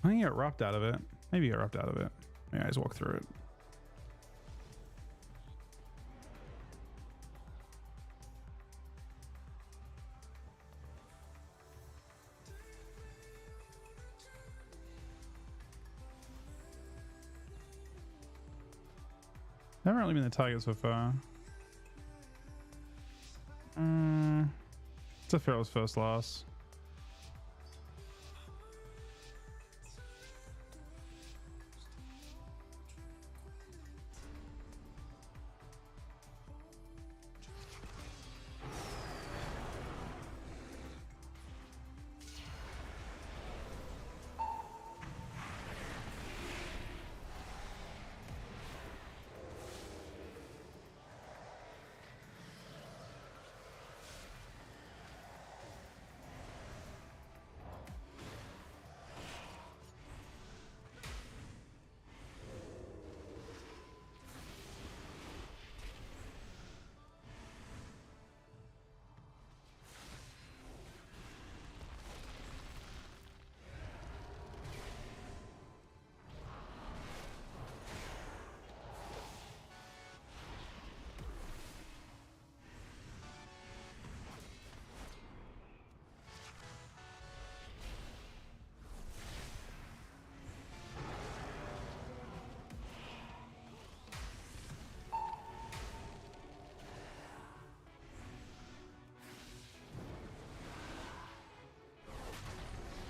I think he got rocked out of it. Maybe he got rocked out of it. Maybe I just walk through it. I haven't really been the target so far. It's a Pharaoh's first loss.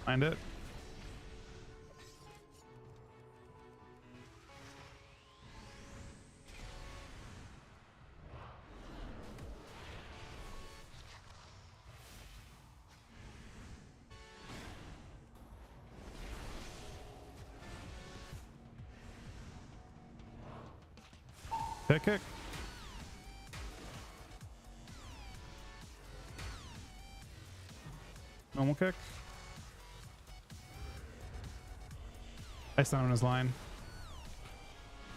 Find it. Hit kick. Normal kick. I stun on his line.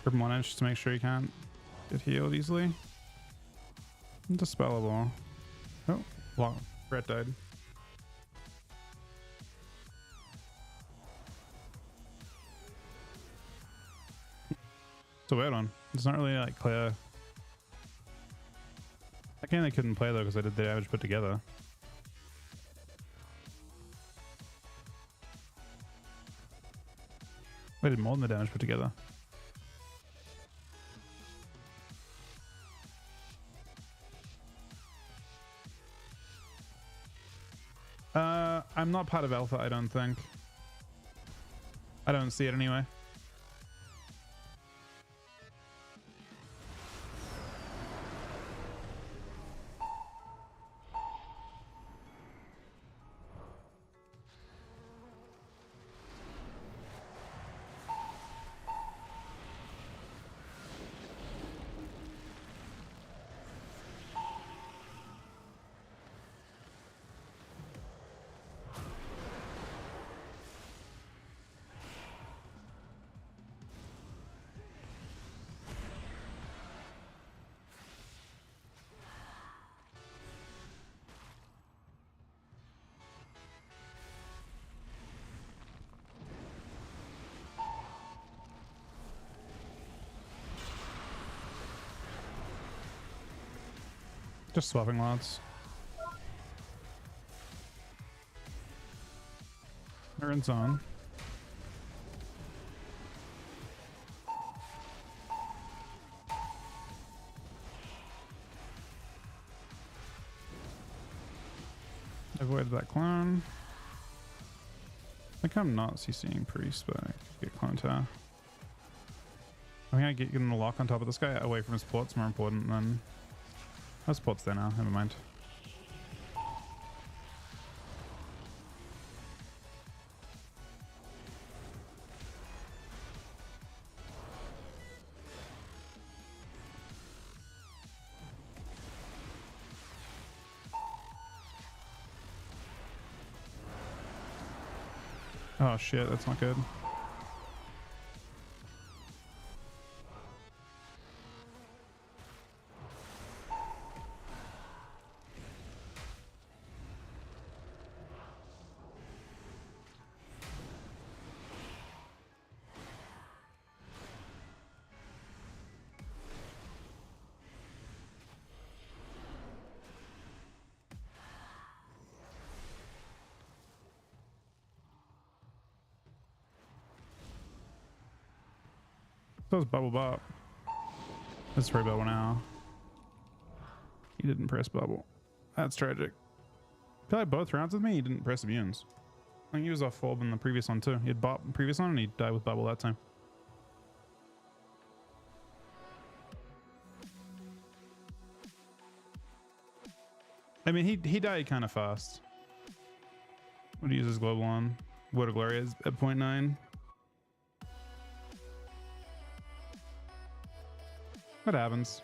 Grip him 1 inch to make sure he can't get healed easily. Dispellable. Oh, well, Brett died. It's a weird one. It's not really like clear. I can't. They couldn't play though because I did the damage put together. I did more than the damage put together. I'm not part of Alpha, I don't think. I don't see it anyway. Just swapping lots. Erin's on. Avoid that clone. I think I'm not CCing Priest, but I could get clone tower. I think I get getting the lock on top of this guy away from his port's more important than... His port's there now, never mind. Oh shit, that's not good. That was bubble bop. Let's free bubble now. He didn't press bubble. That's tragic. I feel like both rounds with me, he didn't press immunes. I think he was off Forb in the previous one too. He had bop in the previous one and he died with bubble that time. I mean, he died kind of fast. Would he use his global on? Wood of Glory is at 0.9. What happens?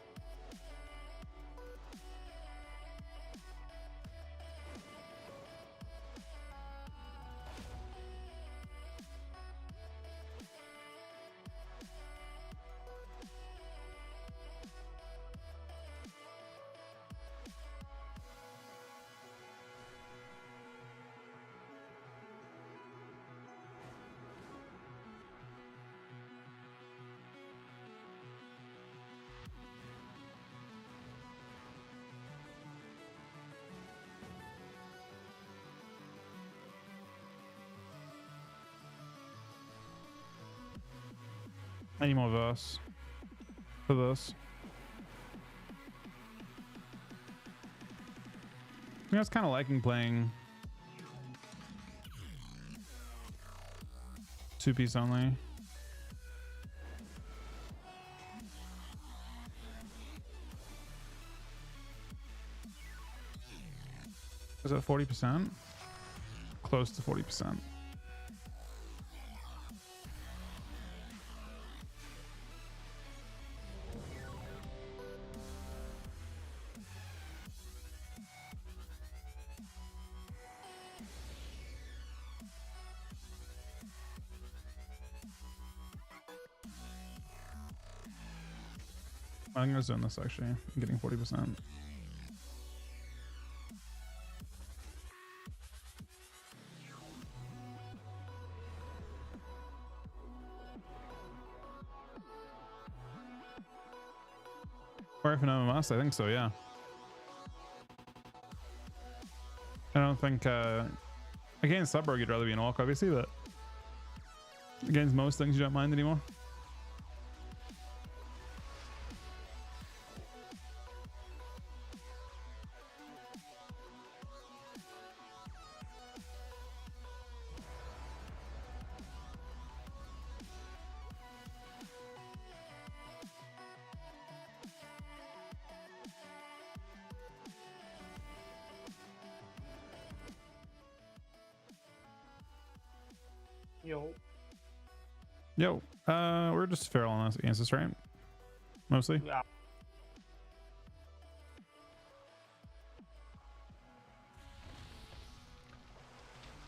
Any more verse for this? I was kind of liking playing 2-piece only. Is it 40%? Close to 40%. I'm gonna zone this actually. I'm getting 40%. Or if an MMS, I think so, yeah. I don't think against Suburg you'd rather be an Orc, obviously, but against most things you don't mind anymore. Yo, we're just feral on this against this, right? Mostly. Yeah.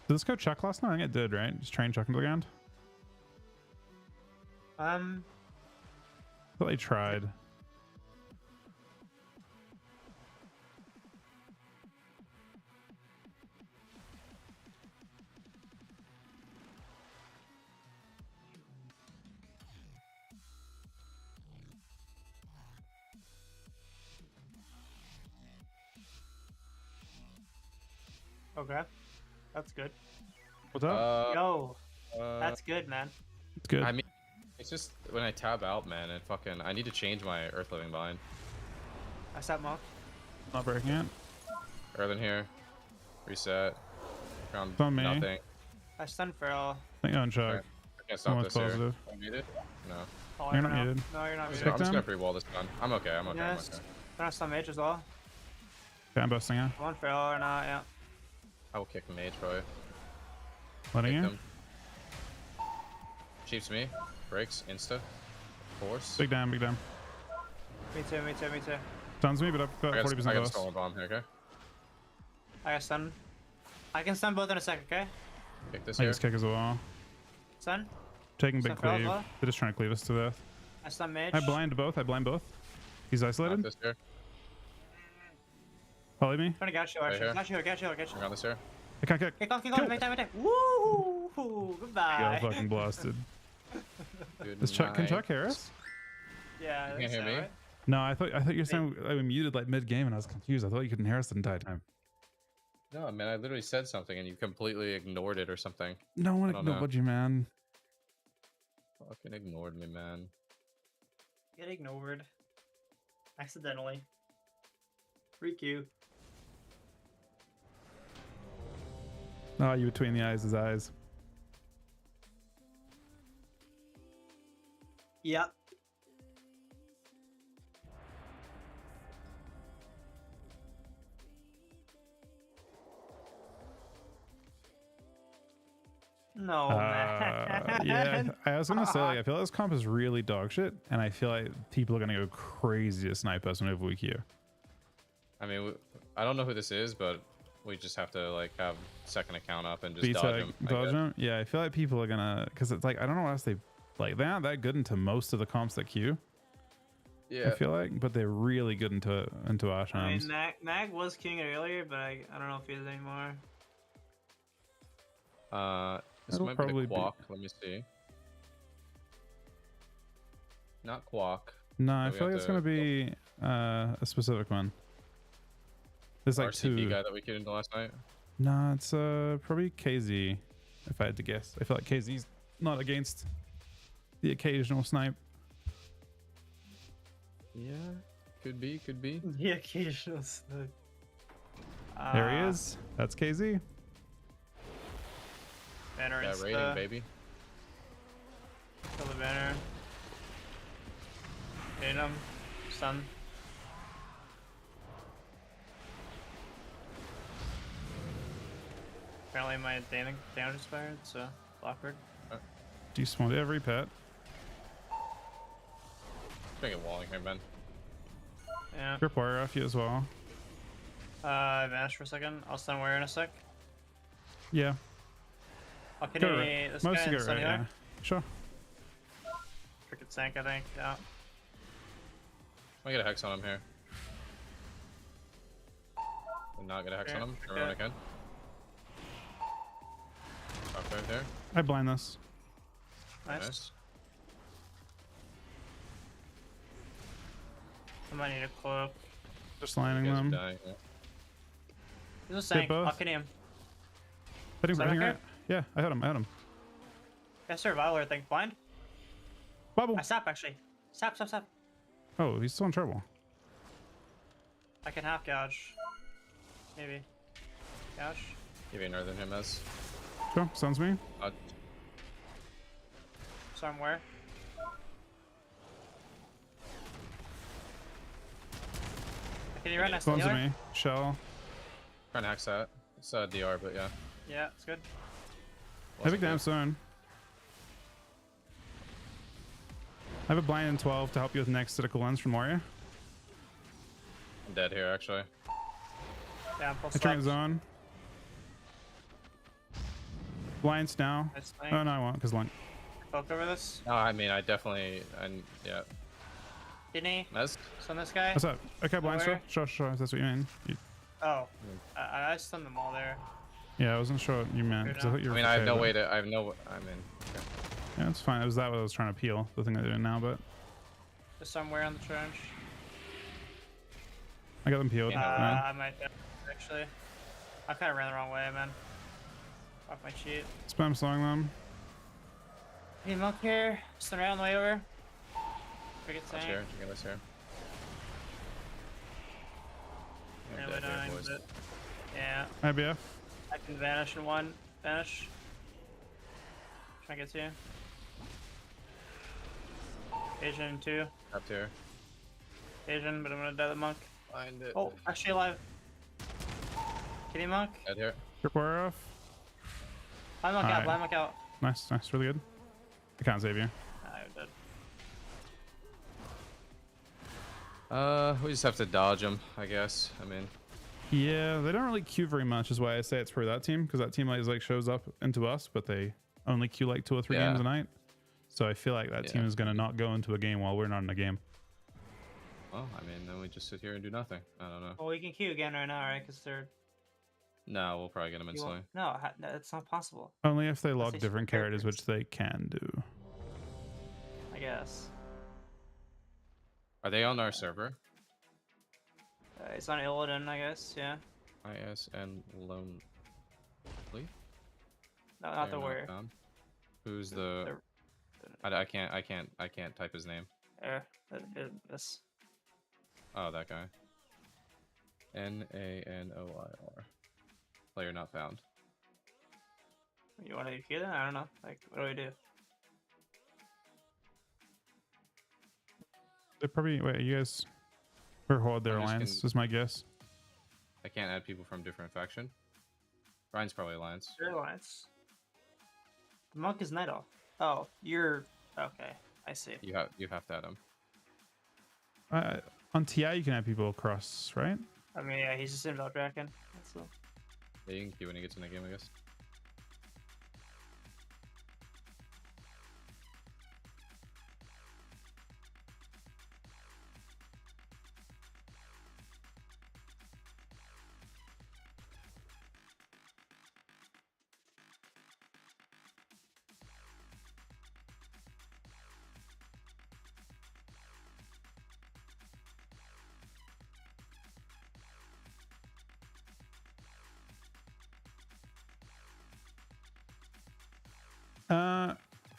Did this go chuck last night? I think it did, right? Just train chuck into the ground. I thought they tried. Okay, that's good. What's up? Yo, that's good, man. It's good. I mean, it's just when I tab out, man, and fucking, I need to change my Earth Living Bind. I sat Mark. Not breaking it. Earth in here. Reset. Found It's on me. nothing. I stunned Feral. I think on chuck. Okay. I can't stop Almost this positive. here. I'm muted? No. Oh, You're not now. muted. No, you're not I'm muted. just Picked him? gonna pre-wall this gun. I'm okay, I'm okay, Yes. I'm okay. Gonna stun Mage as well. Okay, I'm busting it. One Feral right now, yeah. I will kick the mage, probably. Letting Kick you. them. Cheats me. Breaks. Insta. Force. Big damn, big damn. Me too, me too, me too. Stuns me, but I've got I 40% got a burst. stolen bomb here, okay? I got stun. I can stun both in a sec, okay? Kick this I here. just kick as well. Stun. Taking Stun big for all as cleave. well. They're just trying to cleave us to death. I stun mage. I blind both. I blind both. He's Knock isolated. this here. Poly me. Trying to catch you, Right actually. here. Catch you. Bring on this here. I can't kick. Kick off, Kill. make time. Woo! Goodbye. Yo, fucking blasted. Good Can night. Chuck hear us? Yeah, You can't hear me? right? No, I thought you were saying I was muted like mid game, and I was confused. I thought you couldn't hear us the entire time. No, man, I literally said something and you completely ignored it or something. No one I don't know. ignored you, man. Fucking ignored me, man. Get ignored. Accidentally. Freak you. Oh, you between the eyes, his eyes. Yep. No, man. Yeah, I was gonna say, like, I feel like this comp is really dog shit, and I feel like people are gonna go crazy to snipe us whenever we queue. I mean, I don't know who this is, but we just have to like have second account up and just Beat dodge him. dodge him. Yeah, I feel like people are gonna, because it's like I don't know what else they like. They're not that good into most of the comps that queue. Yeah. I feel like, but they're really good into I Ashrams. mean, Mag was king earlier, but I don't know if he is anymore. This That'll might be probably the be- Quack. Let me see. Not Quack. No, I we feel like have it's to gonna be a specific one. There's like RCP two. guy that we killed into last night. No, it's probably KZ. If I had to guess, I feel like KZ's not against the occasional snipe. Yeah, could be. The occasional snipe. There he is. That's KZ. Banner Yeah, insta. rating, baby. Kill the banner. Hit him. Stun. Apparently my damage expired, so awkward. Despawned every pet. Bring it walling here, man. Yeah. Grip wire off you as well. I vanished for a second. I'll stun warrior in a sec. Yeah. I'll can Go he right. this Mostly guy go and stun right. healer? Yeah. Sure. Cricket sank, I think. Yeah. I get a hex on him here. I'm not gonna hex Sure, on him. okay. Everyone I can. Up right there. I blind this. Nice. I might need a cloak. Just lining You guys are them. dying, yeah. There's a sank. both. I'll can him. Hitting, Is that hitting okay? right. Yeah, I had him. Yeah, survival, I think. Blind? Bubble. I sap actually. Sap. Oh, he's still in trouble. I can half gouge. Maybe. Gouge. Give you than him as. Sure, sounds me. Somewhere. Can you run next to Sounds healer? me. Shell. Trying to hex that. It's DR, but yeah. Yeah, it's good. Have a Wasn't damn good. soon. I have a blind in 12 to help you with next critical lens from Warrior. I'm dead here, actually. Yeah, I'm full I turn slept. zone. Blinds now. Nice Oh thing. no, I won't because line. Poke over this. No, I mean, I definitely, yeah. Kidney. Mez? Stun this guy. What's up? Okay, blind. Where? Sure. If that's what you mean. Oh. I stunned them all there. Yeah, I wasn't sure what you meant. Good 'Cause I thought you I were mean, I have no okay, way but- to, I mean, okay. Yeah, it's fine. It was that what I was trying to peel. The thing they're doing now, but Just somewhere on the trench. I got them peeled. Yeah. I might actually. I kind of ran the wrong way, man. Off my cheat. Spam slowing them. Hey, monk here. Stun around the way over. Cricket Watch sank. here, you get this here. Yeah, I'm we're dead here, dying, boys. but yeah. IBF. I can vanish in one. Vanish. Try to get to you. Asian in two. Up here. Asian, but I'm gonna die the monk. Find it. Oh, actually alive. Kitty monk. Dead here. Grip wire off. Blind monk out. Alright. Blind monk out. Nice. Really good. I can't save you. I'm dead. We just have to dodge him, I guess. I mean, Yeah, they don't really queue very much, is why I say it's for that team, because that team like shows up into us, but they only queue like 2 or 3 games a night. So I feel like that team is gonna not go into a game while we're not in a game. Well, I mean, then we just sit here and do nothing. I don't know. Well, we can queue again right now, right? Because they're. No, we'll probably get them instantly. No, that's not possible. Only if they log they different switch characters, which they can do. I guess. Are they on our server? It's on Illidan, I guess. Yeah. ISN Lonely? No, not They the are warrior. found. Who's the? I can't type his name. This. Oh, that guy. NANOIR. Player not found. You want to queue that? I don't know. Like, what do we do? They probably wait. You guys, or hold their I'm just alliance. gonna- Is my guess. I can't add people from different faction. Ryan's probably alliance. Your alliance. The monk is night elf. Oh, you're okay. I see. You have to add him. On TI, you can have people across, right? I mean, yeah, he's just in Valdraken. That's the... Yeah, you can queue when he gets in the game, I guess.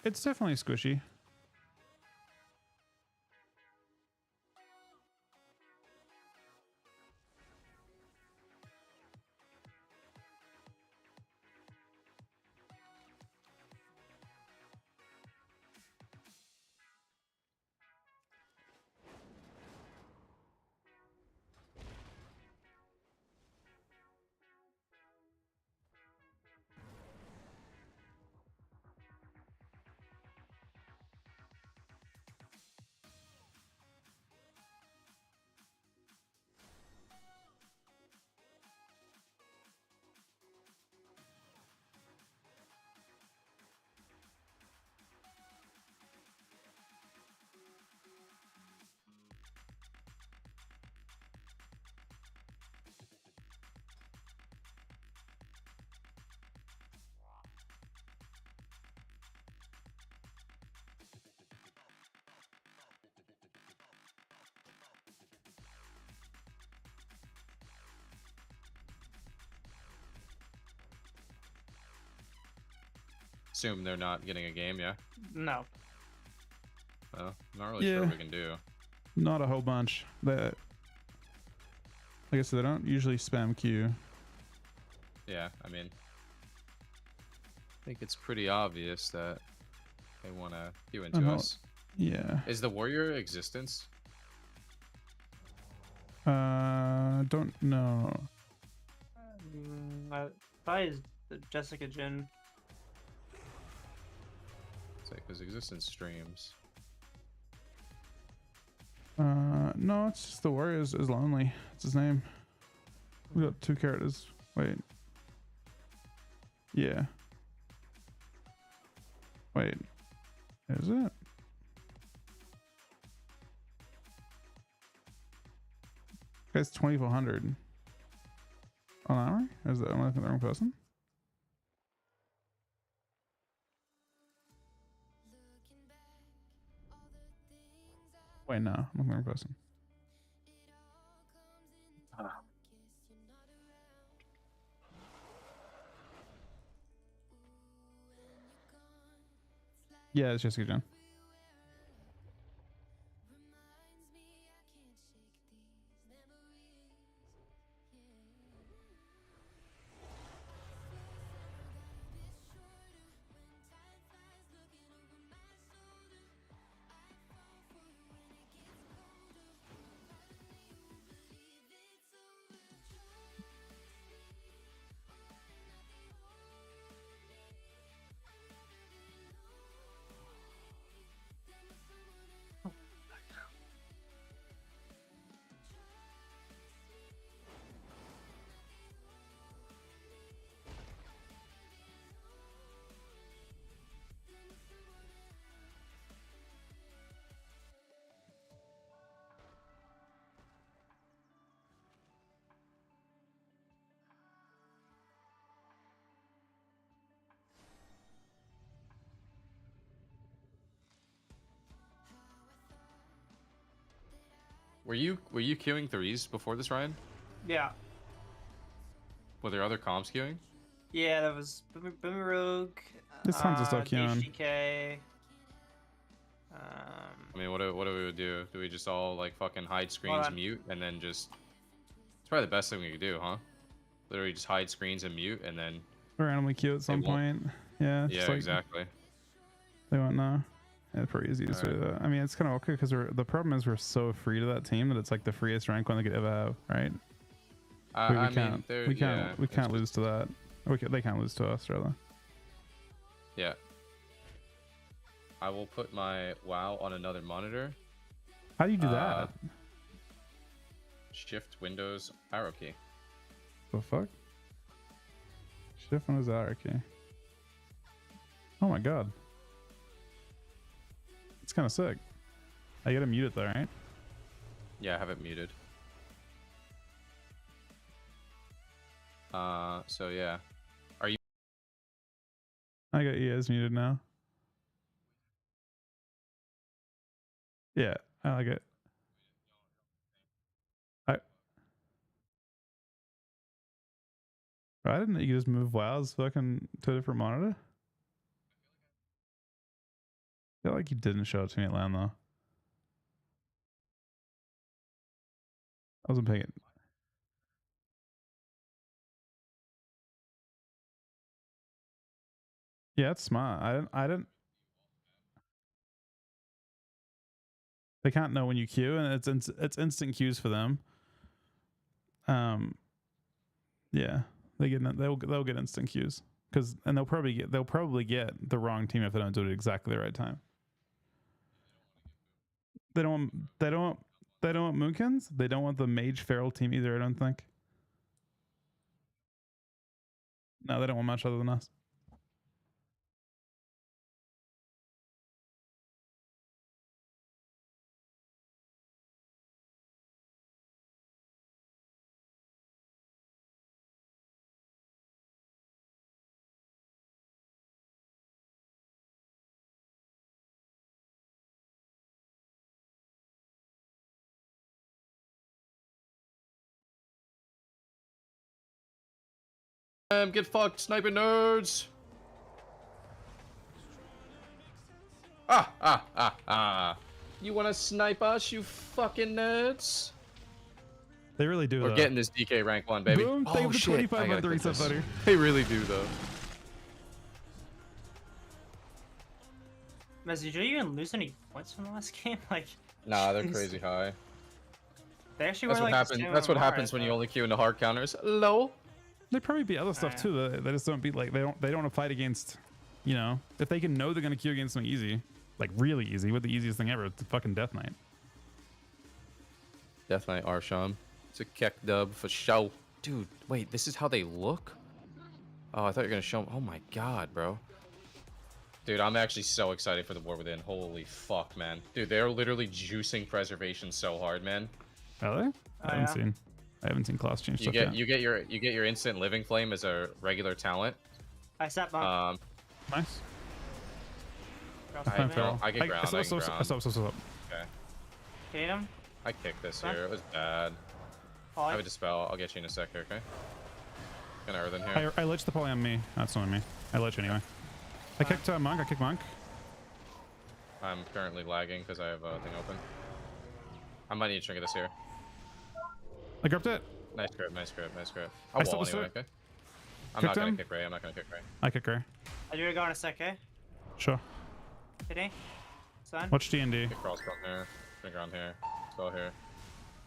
It's definitely squishy. Assume they're not getting a game, yeah? No. Well, I'm not really sure what we can do. Not a whole bunch. That, like I said, they don't usually spam queue. Yeah, I mean, I think it's pretty obvious that they want to queue into us. Yeah. Is the warrior existence? Don't know. Probably is Jessica Jin. It's like his existence streams. No, it's just the warrior is lonely. It's his name. We got 2 characters. Wait. Yeah. Wait. Is it? Guy's 2,400 on armor? Is that, am I looking at the wrong person? Wait, no, I'm looking at the wrong person. Yeah, it's Jessica John. Were you queuing threes before this, Ryan? Yeah. Were there other comps queuing? Yeah, that was Boomy Rogue. There's tons of stuff queuing. HGK. I mean, what do we do? Do we just all like fucking hide screens, on. mute, and then just? It's probably the best thing we could do, huh? Literally just hide screens and mute, and then Randomly queue at some point. Yeah. yeah, like, exactly. They won't know. Yeah, it's pretty easy to do that. I mean, it's kind of okay because the problem is we're so free to that team that it's like the freest rank one they could ever have, right? We can't lose to that. They can't lose to us, rather. Yeah. I will put my WoW on another monitor. How do you do that? Shift Windows arrow key. The fuck? Shift Windows arrow key. Oh my god. It's kind of sick. I gotta mute it though, right? Yeah, I have it muted. So yeah. Are you? I got EAs muted now. Yeah, I like it. I didn't know you could just move WoWs fucking to a different monitor. I feel like you didn't show it to me at LAN though. I wasn't paying it. Yeah, it's smart. I didn't. They can't know when you queue, and it's instant queues for them. Yeah, they'll get instant queues and they'll probably get the wrong team if they don't do it exactly the right time. They don't want Moonkins. They don't want the Mage Feral team either. I don't think. No, they don't want much other than us. Get fucked, sniper nerds! You wanna snipe us, you fucking nerds? They really do. We're getting this DK rank 1, baby. Boom! Thank you for 25 month reset, buddy. They really do, though. Mez, did you even lose any points from the last game? Like, nah, they're crazy high. They actually That's were what like happens. That's what happens when you only queue into hard counters. Low. They probably beat other stuff too. They just don't beat like they don't want to fight against. You know, if they can know they're gonna queue against something easy, like really easy, with the easiest thing ever, it's the fucking Death Knight. Death Knight Arsham. It's a keck dub for show. Dude, wait, this is how they look? Oh, I thought you were gonna show them. Oh my god, bro. Dude, I'm actually so excited for the War Within. Holy fuck, man. Dude, they're literally juicing preservation so hard, man. Are they? I haven't seen class change stuff yet. You get your instant living flame as a regular talent. I sat back. Nice. I get ground. Stop. Okay. Hit him. I kicked this here. It was bad. I have a dispel. I'll get you in a sec here, okay? Gonna earthen here. I liched the poly on me. That's not on me. I lich anyway. I kicked Monk. I kicked Monk. I'm currently lagging because I have a thing open. I might need to trinket this here. I gripped it. Nice grip. I'll wall anyway, okay? I'm not gonna kick Ray. I kick Ray. I do go in a sec, eh? Sure. Hitting. Son. Watch D&D. Kick cross from here. Trigger on here. Spell here.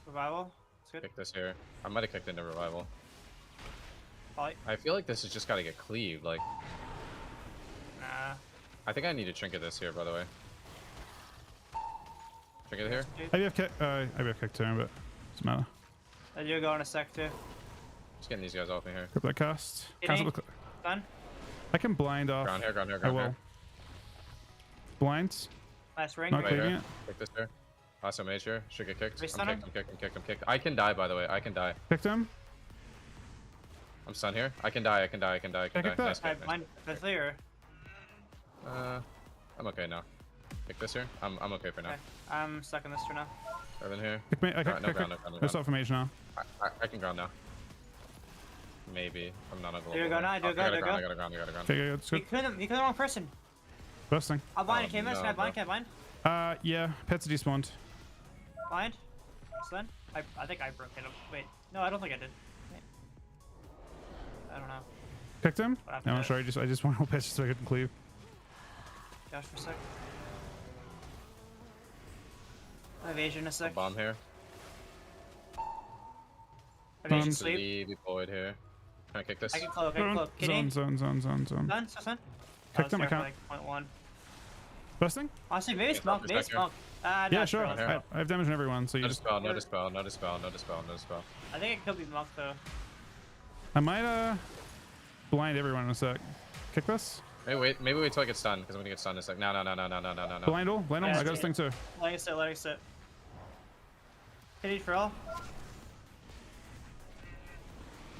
Revival. It's good. Kick this here. I might have kicked into revival. Poly. I feel like this has just got to get cleaved. Like. Nah. I think I need to trinket this here, by the way. Trinket here. IBF kick turn, but doesn't matter. I do go in a sec too. Just getting these guys off me here. Grip that cast. Done. I can blind off. Ground here. I will. Blind. Nice ring. Not cleaving it. Kick this here. Lasso mage here. Should get kicked. I'm kicked. I can die, by the way. I can die. Kicked him. I'm stunned here. I can die. Nice. That's clear. I'm okay now. Kick this here. I'm okay for now. Okay. I'm stuck in this for now. Earthen here. Kick me. Alright, no ground, no ground, no No ground. stop formation now. I can ground now. Maybe. I'm not on global. There you go, now, there you go, I there you got go. a ground, I got a ground. Okay, it's You good. couldn't, you killed the wrong person. Busting. I'll blind, Oh, can I no, can I blind, bro. can I blind? Yeah. Pets despawned. Blind? Slen? I think I broke it. Wait, no, I don't think I did. Wait. I don't know. Kicked him? What happened No, I'm to- sorry. I just want to pitch so I couldn't cleave. Josh for a sec. Evasion a sec. Bomb here. Evasion Bombs. sleep. Leave deployed here. Can I kick this? I can cloak, I can cloak. Zone, Kitty. zone, zone, zone, zone. Done, so done. Kicked him, I I can't. like 0.1. Busting? Honestly, maybe Yeah, smoke, Dr. maybe Spectre. smoke. Yeah, Not sure. sure. I have damage on everyone, so you No just. dispel, no dispel, no dispel, no dispel, no dispel. I think it could be monk though. I might blind everyone in a sec. Kick this. Maybe wait till I get stunned, because I'm gonna get stunned in a sec. No. Blind all. Blind all. Yeah, I got this thing too. Letting it sit, letting it sit. Kitty for all.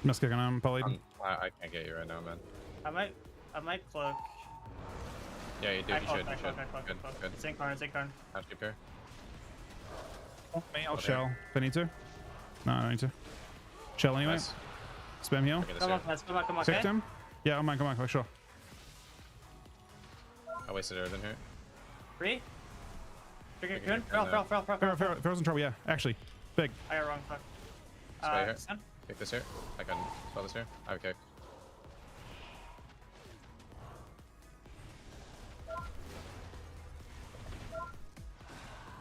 Miss kicking him, probably. I can't get you right now, man. I might cloak. Yeah, you do. I You cloak, should. I You cloak, should. I cloak, I Good, cloak. good. It's in corner, it's in corner. I'll keep here. Me, I'll Okay. shell. If I need to. No, I don't need to. Shell anyway. Nice. Spam heal. Okay, this Come here. on, let's come on, come on. Kicked Okay? him. Yeah, come on, sure. I wasted Earthen here. Free? Trigger, Okay, good. and Pharaoh's in trouble, yeah. Actually. Big. I got wrong, fuck. Spray here. Stun? Kick this here. I can spell this here. I have a kick.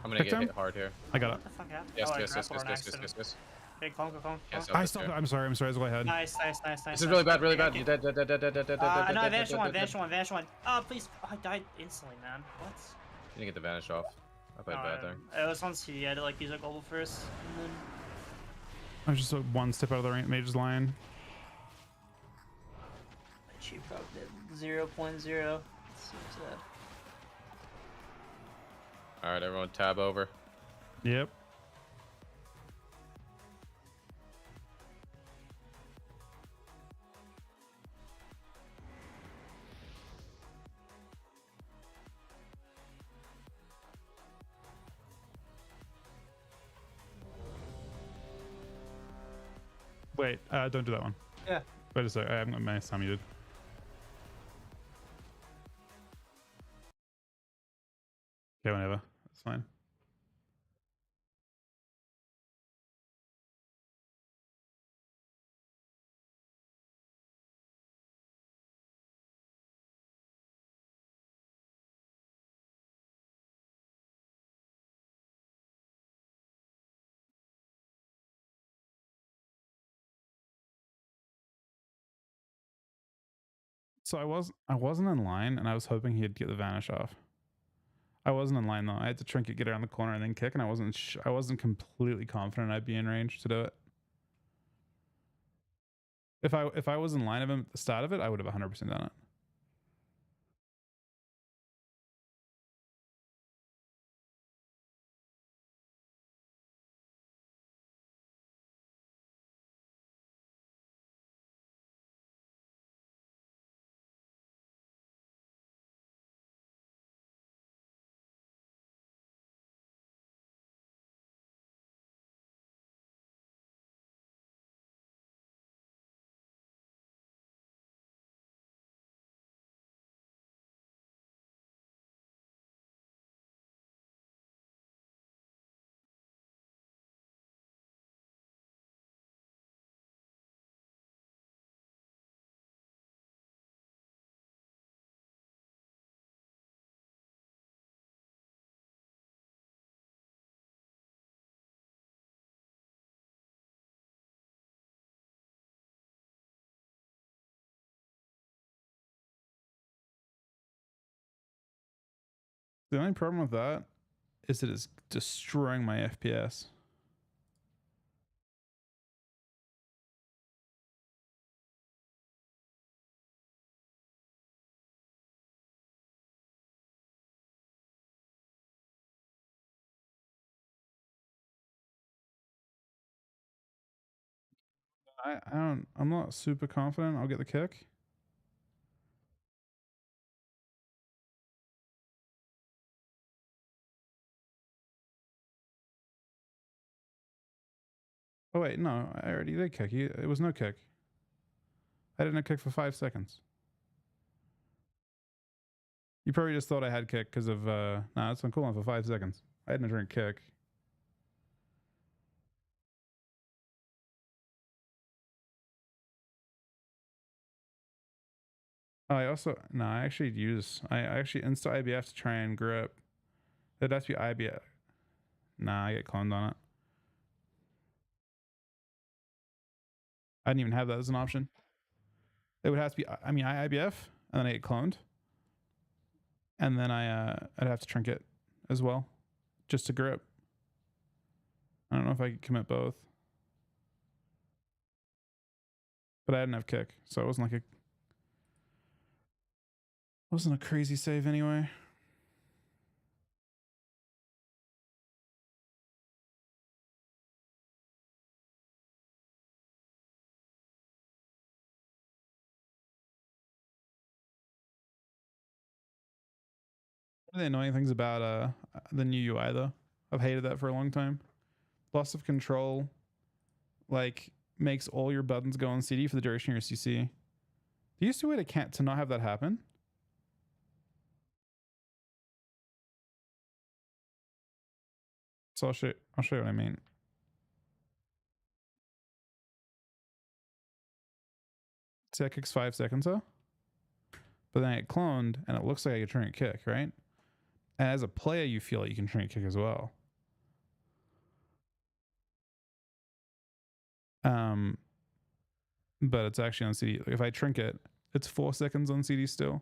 I'm gonna Kicked get him? hit hard here. I got it. What the fuck happened? Yes, Oh, I yes, yes, grappled on yes, yes, accident. yes, yes. Okay, calm, calm. Yes, calm. I stopped. I'm sorry. Let's go ahead. Nice, nice, nice, nice. This is really bad, really Okay, bad. okay. You're dead, dead, dead, dead, dead, dead, dead, No, dead, vanish dead, one, dead, vanish dead. one, vanish one. Oh, please. Oh, I died instantly, man. What? You didn't get the vanish off. I played bad there. It was once he had to like use a global first, and then I was just one step out of the mage's line. she probably did 0.0. Seems sad. All right, everyone, tab over. Yep. Wait, don't do that one. Yeah. Wait a sec. I'm gonna my sound muted. Okay, whenever. That's fine. So I wasn't in line, and I was hoping he'd get the vanish off. I wasn't in line though. I had to trinket, get around the corner, and then kick, and I wasn't completely confident I'd be in range to do it. If I was in line of him at the start of it, I would have 100% done it. The only problem with that is it is destroying my FPS. I'm not super confident I'll get the kick. Oh wait, no, I already did kick. It was no kick. I didn't kick for 5 seconds. You probably just thought I had kick because of nah, it's been cool on for 5 seconds. I hadn't drink kick. Oh, I actually insta IBF to try and grip. It has to be IBF. Nah, I get cloned on it. I didn't even have that as an option. It would have to be, I IBF, and then I get cloned. And then I'd have to trinket as well, just to grip. I don't know if I could commit both. But I didn't have kick, so it wasn't a crazy save anyway. One of the annoying things about the new UI though, I've hated that for a long time. Loss of control, like, makes all your buttons go on CD for the duration of your CC. There used to be a way to not have that happen. So I'll show you what I mean. See, that kicks 5 seconds though. But then I get cloned and it looks like I can trinket kick, right? And as a player, you feel like you can trinket kick as well. But it's actually on CD. Like, if I trinket, it's 4 seconds on CD still.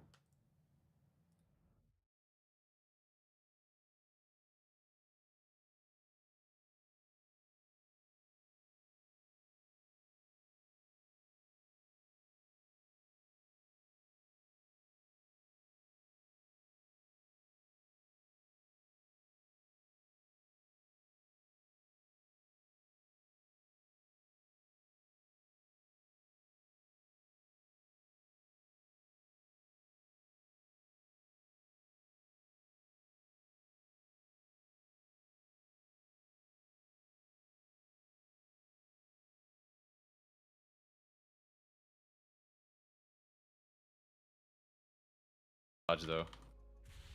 Though.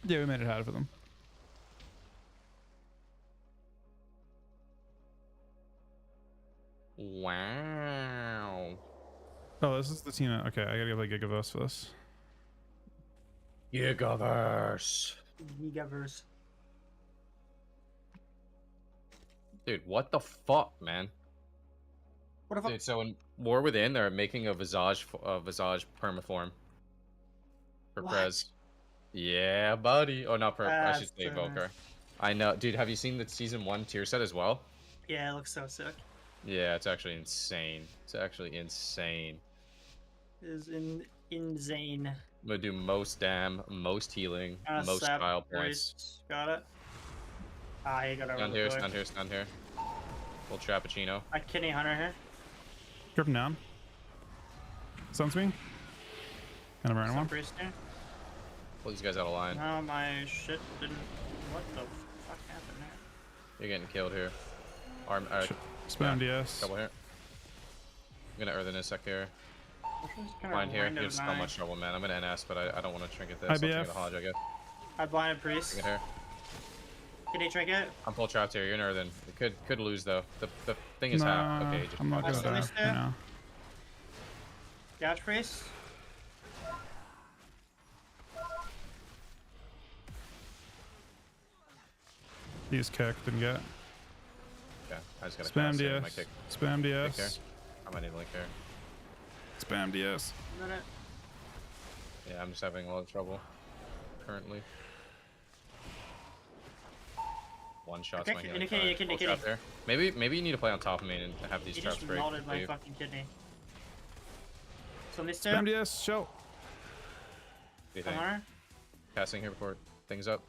Yeah, we made it hard for them. Wow. Oh, this is the team. Okay, I gotta give like Gigaverse for this. Gigaverse. Gigaverse. Dude, what the fuck, man? What the fuck? Dude, so in War Within, they're making a Visage permaform for What? Prez. Yeah, buddy. Oh, not I should say That's Volker. I know, dude. Have you seen the season 1 tier set as well? Yeah, it looks so sick. Yeah, it's actually insane. It's actually insane. It is insane. I'm gonna do most dam, most healing, most Sap style points. Priest. Got it. Ah, you got Stand here, stand here, stand here. Full Trappuccino. A Kidney Hunter here. Grip him down. Stuns me. And I'm running one. Priest here. Pull these guys out of line. No, my shit didn't. What the fuck happened there? You're getting killed here. Arm. Spam DS. Couple here. I'm gonna Earth in a sec here. Kinda Blind here. random You're so knife. much trouble, man. I'm gonna NS, but I don't want to trinket this. I'll IBF. trinket a Hodge, I guess. I blinded Priest. Trinket here. Kidney Trinket. I'm full trapped here. You're in Earthen. You could lose though. The thing is Nah, half. Okay, just I'm not focus gonna on Nice die. there. I know. Gash Priest. He's kicked, didn't get. Okay, I just gotta Spam cast in my DS. kick. Spam Kick here. DS. I might need to link here. Spam DS. Minute. Yeah, I'm just having a lot of trouble currently. One shot's my Okay, healing kidney, card. kidney, Full trap kidney. there. Maybe you need to play on top of me and have these You traps just break. melted my Leave. fucking kidney. So this two. Spam DS. Show. What do you think? Hunter. Casting here before things up.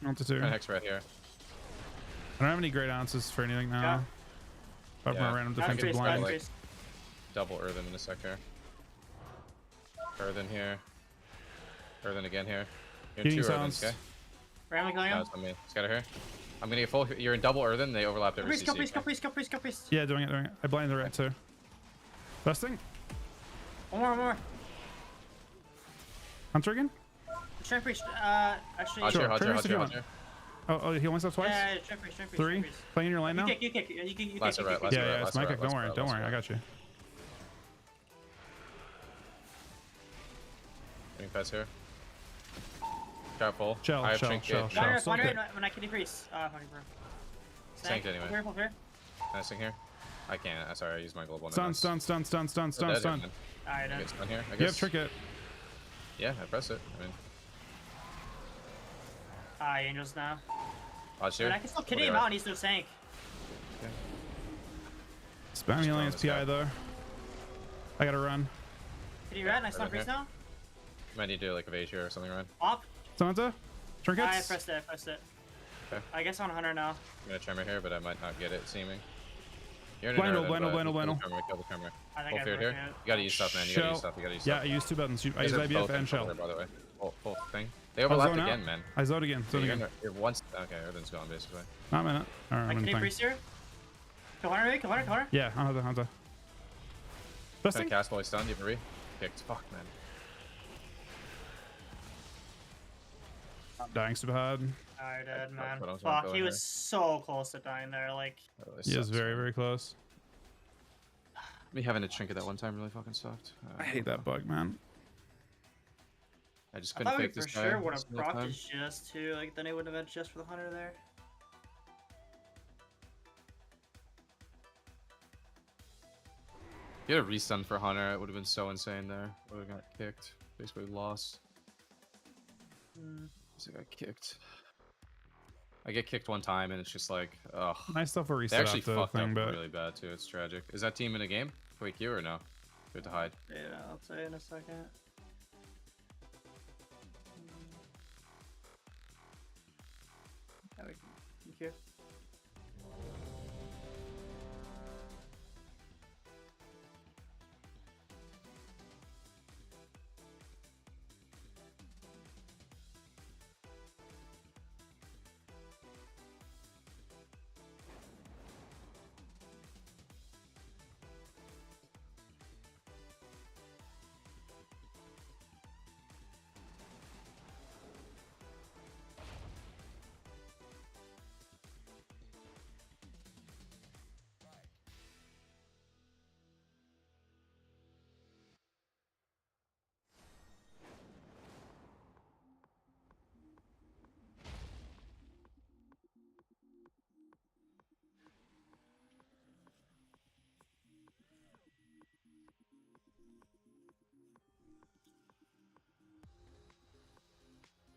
Not to two. Trying to hex right here. I don't have any great answers for anything now. Yeah. Apart from Yeah. a random Gash defensive Priest, blind. Gash like- Priest. Double Earthen in a sec here. Earthen here. Earthen again here. You're in Getting 2 Earthens, silenced. okay? Ramley killing No, him. it's on me. Scatter here. I'm gonna get full. You're in double earthen. They overlap every Priest, CC. go priest, go okay? priest, go priest, go priest. Yeah, doing it. I blinded the rat too. Busting. One more. Hunter again? Try priest. Actually. Hodger, Sure, Travis, if you want. Hodger. Oh, heal myself twice? Yeah, try priest, try priest. 3. Playing in your lane now? You kick. You Last kick. rat, last Yeah, rat, yeah, it's last my rat, kick. Don't last worry, rat, don't last worry. I rat. got you. Getting pets here. Got full. Shell, I have shell, trinket. shell, shell. Wander Okay. when I kill priest. Fucking bro. Sanked anyway. Full here. Can I sing here? I can't. Sorry, I used my global. Stun. Alright, Alright, I done. get stun here. I You guess. have trinket. Yeah, I press it. I mean, Angels now. watch here. And I can still What kitty do him you out and he's still sank. Spam healing his this guy. PI though. I gotta run. Kitty rat, nice Right stun priest here. now. Might need to do like evade here or something, Ryan. Op. Samantha? Trinkets? I pressed it. Okay. I guess on 100 now. I'm gonna tremor here, but I might not get it, seeming. You're in Blindle, an blindle, earthen, blindle, but blindle. Kill the tremor. I think Full I feared broke here. it. You gotta use stuff, man. You gotta use Shell. stuff. You gotta use Yeah, stuff. I used 2 buttons. I These used are IBF both in and shell. color, by the way. Full thing. They I overlapped zone out. again, man. I zoned again. Zoned again. You're once. Okay, everything's gone basically. Not a minute. Alright, I I'm kitty gonna priest here. Kill Hunter. Yeah, Hunter. Gonna Busting? cast while he's stunned. You have a re. Kicked. Fuck, man. Dying super hard. Alright, dead, I man. put on some Fuck, filler he here. was so close to dying there. Like, That really He is sucks, very, man. very close. Me having to trinket that one time really fucking sucked. I hate that bug, man. I just I couldn't thought we fake for this guy. sure would a have single procced time. his just too. Like, then he would have had just for the Hunter there. If you had a restun for Hunter, it would have been so insane there. Would have got kicked. Basically lost. So I got kicked. I get kicked one time and it's just like, ugh. Nice stuff for They reset actually after fucked thing, up but really bad too. It's tragic. Is that team in a game? Quake you or no? Good to hide. Yeah, I'll tell you in a second. Yeah, thank you.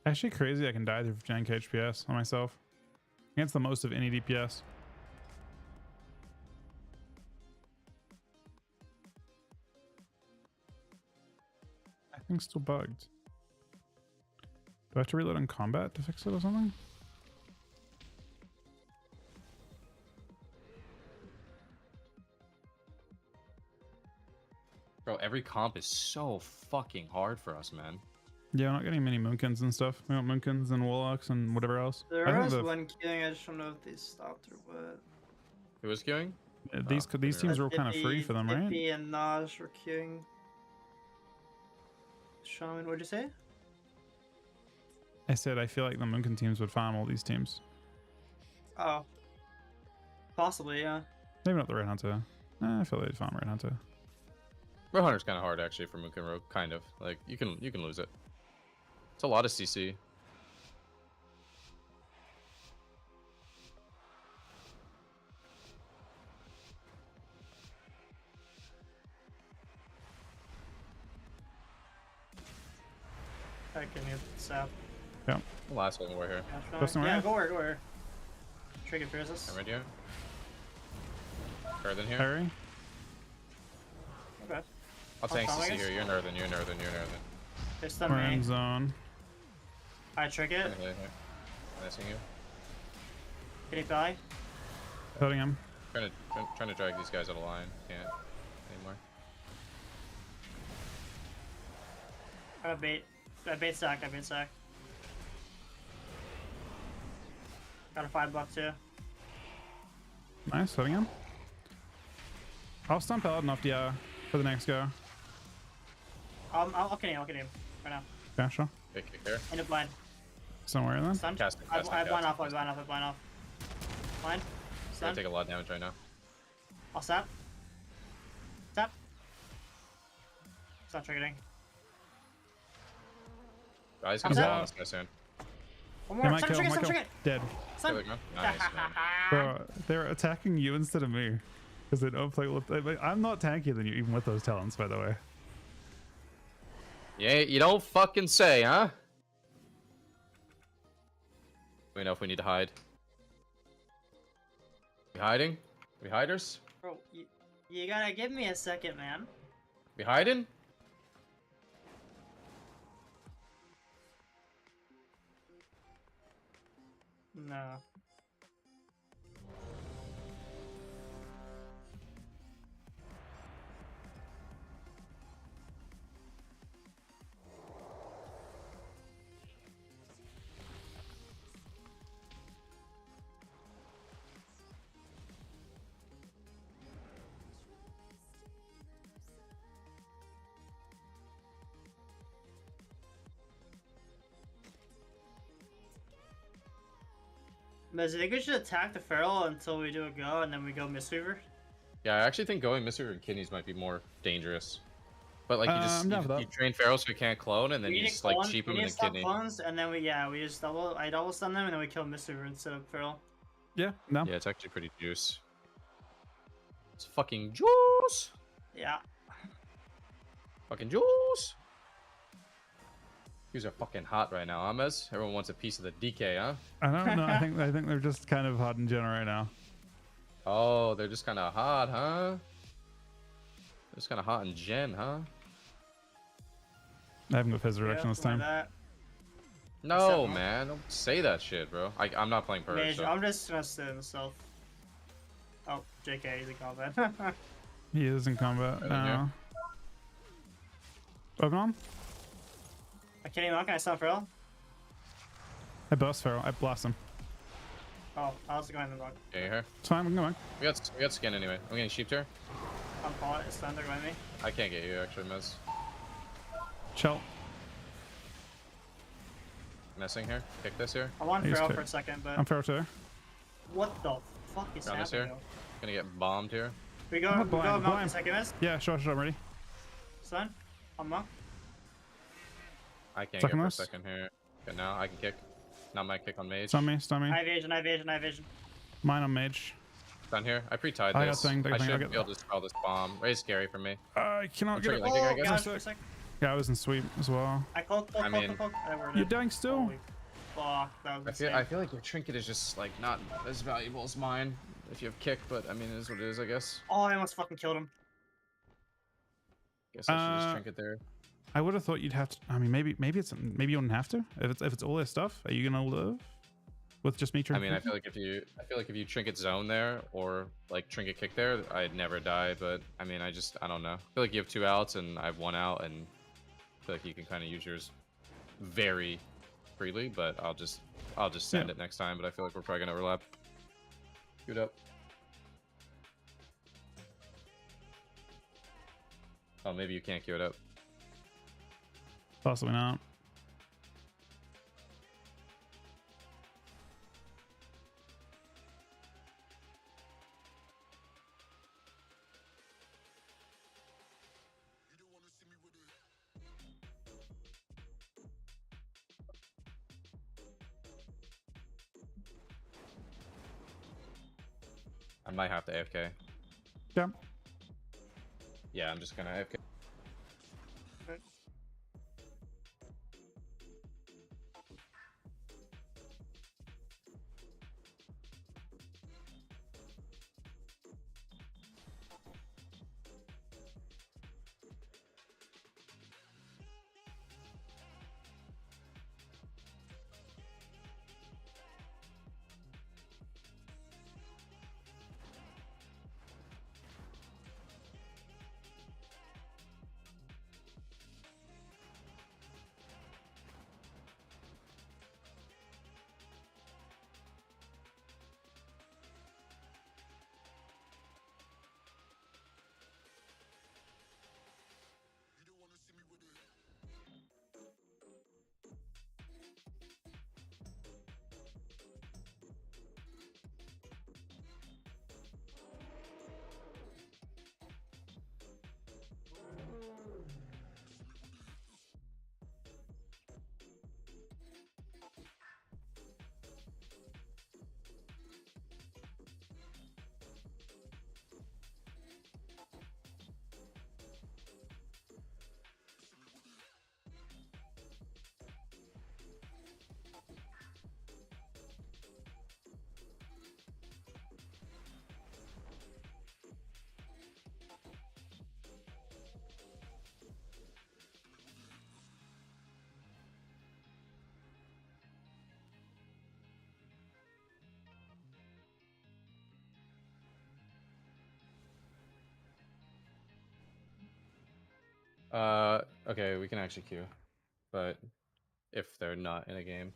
actually crazy I can die through jank HPS on myself. Against the most of any DPS. I think still bugged. Do I have to reload in combat to fix it or something? Bro, every comp is so fucking hard for us, man. Yeah, we're not getting many Moonkins and stuff. We want Moonkins and Warlocks and whatever else. I There think was the- one queuing, I just don't know if they stopped or what. Who was queuing? these teams were kind of free for them, right? Dippy and Naj were queuing. Shaman, what'd you say? I said I feel like the Moonkin teams would farm all these teams. Oh. Possibly, yeah. Maybe not the Red Hunter. I feel they'd farm Red Hunter. Red Hunter's kind of hard actually for Moonkin Rogue, kind of. Like you can lose it. It's a lot of CC. I can hit sap. Yeah. The last one we're here. Busting Yeah, away? go where? Trigger Peerless. I'm ready here. Earthen here. Harry? Okay. I'll tank Tom, I CC guess? here. You're an Earthen. You're an Earthen. You're an Earthen. They stun We're in me. zone. I trick it. Here. Missing you. Can he die? Cutting him. Trying to drag these guys out of line. Can't anymore. I bait. I bait sack. Got a $5 too. Nice, hitting him. I'll stun Paladin off the for the next go. I'll get him right now. Yeah, sure. Okay, kick there. In a blind. Somewhere then. Stun. Cast it, I cast it, blind cast off. it. I blind off. I blind off. Blind. I Stun. take a lot of damage right now. I'll sap. Sap. Stop triggering. Guys, I'm gonna set. fall on this guy soon. One They more. might Stun kill, trigger. might Stun kill. trigger. Dead. Stun. There we go. Nice, man. Bro, they're attacking you instead of me. Because they don't play with... I'm not tankier than you, even with those talents, by the way. Yeah, you don't fucking say, huh? We know if we need to hide. We hiding? We hiders? Bro, you gotta give me a second, man. We hiding? No. But I think we should attack the feral until we do a go, and then we go Mistweaver. Yeah, I actually think going Mr. and Kidneys might be more dangerous. But like you train Pharaoh so you can't clone, and then you just like cheap him in the kidney. Clones, and then we just double stun them, and then we kill Mistweaver instead of feral. Yeah, no. Yeah, it's actually pretty juice. It's fucking juice. Yeah. Fucking juice. These are fucking hot right now, Amez. Everyone wants a piece of the DK, huh? I don't know. I think they're just kind of hot in general right now. Oh, they're just kind of hot, huh? Just kind of hot in gen, huh? I haven't got Fizz Reduction this time. No, man. Don't say that shit, bro. I'm not playing Purge. Mage, So. I'm just gonna sit in stealth. Oh, JK, he's in combat. He is in combat now. Pokemon? I can't even. Can I stun feral? I burst Feral. I blast him. Oh, I was going in the wrong. Yeah, you here? It's fine. I'm going. We got skin anyway. I'm getting sheep here. I'm calling it. Stun. They're going me. I can't get you actually, Mez. Chill. Messing here. Kick this here. I'm on He's feral too. for a second, but I'm Feral too. what the fuck is Ground this happening? here. Gonna get bombed here. We go. I'm We go. blind, Mount blind. for second miss. Yeah, sure, I'm ready. Stun. I'm monk. I can't Second get for a miss. second here. Okay, now I can kick. Not my kick on mage. Stun me, stun me. I evasion. I evasion. I evasion. Mine on mage. Done here. I pre-tied I got this. thing, I thing, I should get be able to spell this bomb. Very scary for me. I cannot get it. Like, I guess. gosh, for a sec. Yeah, I was in sweep as well. I cloak. I mean, You're dying still? Holy fuck, that was insane. I feel like your trinket is just like not as valuable as mine if you have kick, but I mean it is what it is, I guess. Oh, I almost fucking killed him. Guess I should just trinket there. I would have thought you'd have to. I mean, maybe you wouldn't have to. If it's all their stuff, are you gonna live with just me I trinket? mean, I feel like if you trinket zone there or like trinket kick there, I'd never die. But I mean, I don't know. I feel like you have 2 outs and I have 1 out, and I feel like you can kind of use yours very freely. But I'll just send it next time. But I feel like we're probably gonna overlap. Queued up. Oh, maybe you can't queue it up. Possibly not. I might have to AFK. Yeah. Yeah, I'm just gonna AFK. Okay, we can actually queue, but if they're not in a game.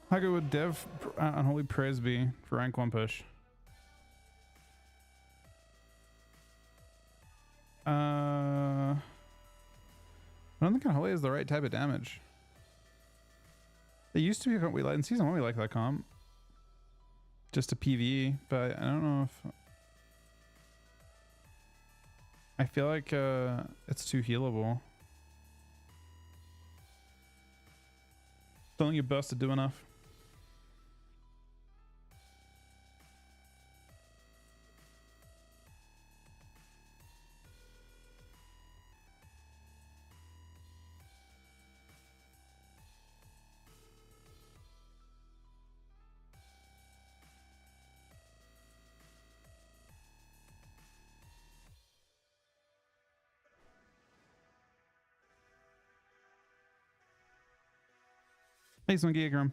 How good would Dev Unholy Praise be for rank 1 push? I don't think Unholy is the right type of damage. It used to be a comp we liked in season 1. We liked that comp. Just a PvE, but I don't know if. I feel like it's too healable. Don't think you burst to do enough. Hey, some Gigagram.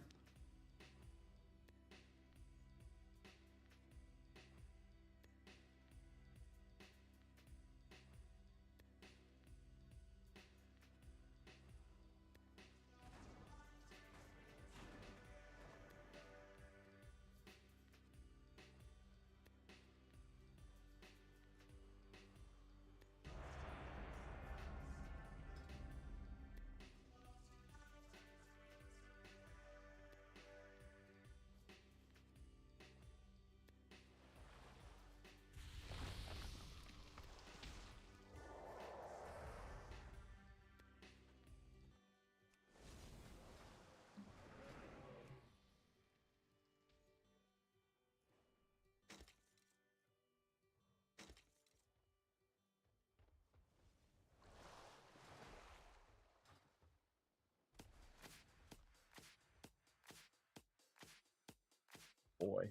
Boy.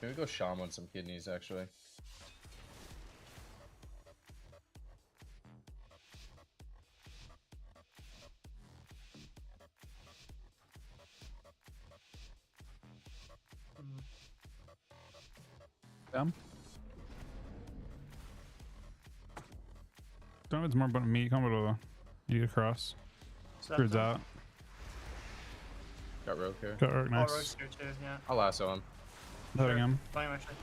Maybe go Sham on some kidneys, actually. Don't know if it's more about me combo to eat across. Screws out. Got Rogue here. Got Rogue, nice. Rogue's here too, yeah. I'll lasso him. Loading him. Volume actually.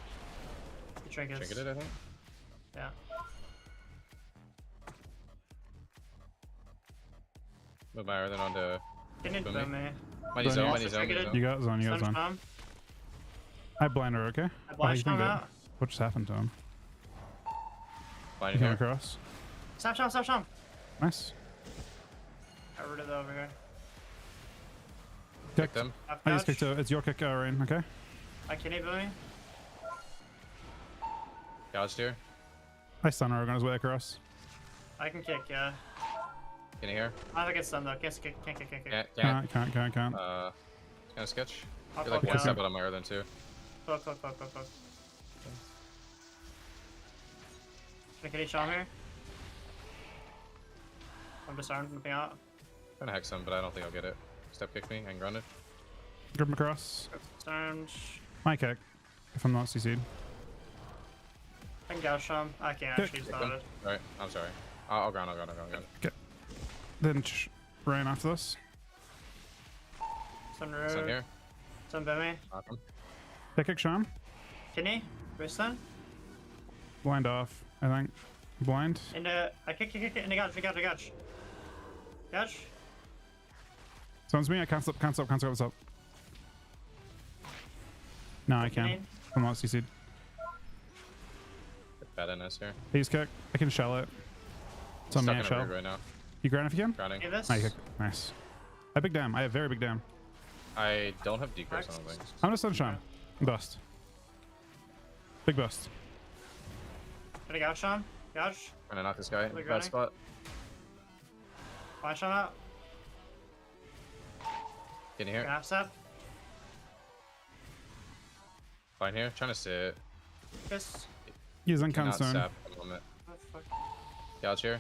The trinkets. Trinketed, I think. Yeah. Move my Earthen onto. Can you Boom boom me. me? Mighty Zone, zone, yeah. mighty zone, mighty zone. You got zone, you got Stun zone. Sham. I blind her, okay? I How blind you think Sham that? out. What just happened to him? Blind He came here. across. Stop Sham, stop Sham. Nice. Got rid of that over here. Kick Kicked. them. Half I just couch. kicked it's your kick, Rain, okay? Can you boom me? Gouged here. I stun Rogue on his way across. I can kick, yeah. Can you hear? I think it's stunned though. Can't kick, can't kick, can't kick. Can't. Can't. Kind of sketch. I'll You're like poke one out. step, but I'm higher than two. Poke. Can you Sham here? I'm disarmed, moving out. Trying to hex him, but I don't think I'll get it. Step kick me and grounded. Grab him across. Disarmed. My kick. If I'm not CC'd. I can gouge Sham. I can't Kick. actually, he's Kick them. dotted. Alright, I'm sorry. I'll ground. Then Rain after this. Stun Stun road. here. Stun boom me. Knock him. Kick Sham. Can he? Wrist stun? Blind off, I think. Blind. And I kick, and I gouge. Gouge? Sounds me, I can't stop. What's up? No, I can. I'm not CC'd. Bad NS here. He's kick. I can shell it. It's on me, Stuck I in a shell. rig right now. You ground if you can? Grounding. Give this. I kick. Nice. I big dam. I have very big dam. I don't have decrease on the things. I'm gonna stun Sham. Bust. Big bust. Can I gouge Sham? Gouge? Trying to knock this guy in a Like bad running? spot. Blind Sham out. Can you hear? Half step. Fine here. Trying to sit. Kiss. He's in Cannot count soon. sap at the moment. Oh, fuck. Gouge here.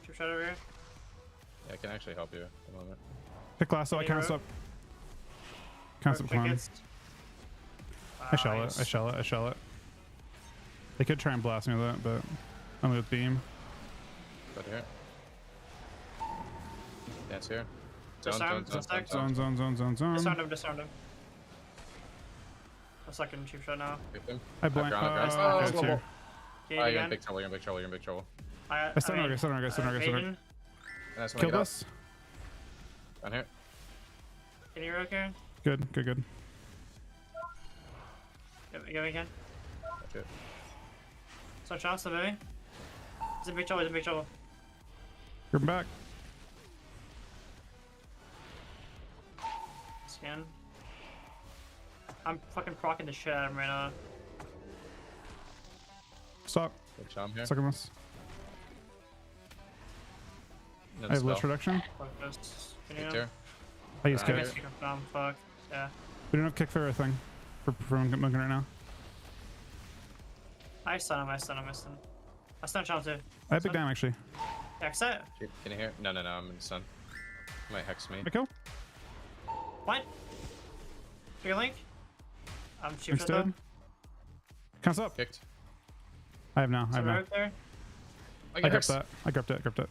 Chip shot over here. Yeah, I can actually help you at the moment. Pick lasso. I Any can't rope? stop. Can't stop climb. Tickets. I shell it. They could try and blast me with it, but I'm with beam. Go here. Dance here. Disarm, disarm. Zone. Disarmed him. I'm stuck in cheap shot now. Kick him. I blind. Ground. Okay, Oh, it's slow here. mo. Can Oh, you you're in again? big trouble. You're in big trouble. I stun Rogue. Maiden. And that's when Kill I get this. up. Down here. Can you rogue here? Good. Give me again. That's it. Some shots, the movie. He's in big trouble. Grab him back. Scan. I'm fucking procking the shit out of him right now. Stop. Big Sham here. Suck on this. No I have lit spell. reduction. Fuck this. Can Kicked you? here. I use I kick. guess you can bomb. Fuck. Yeah. We don't have kick for a thing. For Munkin right now. I stun him. I stun Sean too. I have big dam actually. Exit. Can you hear? No, I'm in the sun. Might hex me. I kill. What? Big link. I'm cheap Link's shot though. dead. Counts up. Kicked. I have now. Some rogue there. I I get gripped hex. that. I gripped it.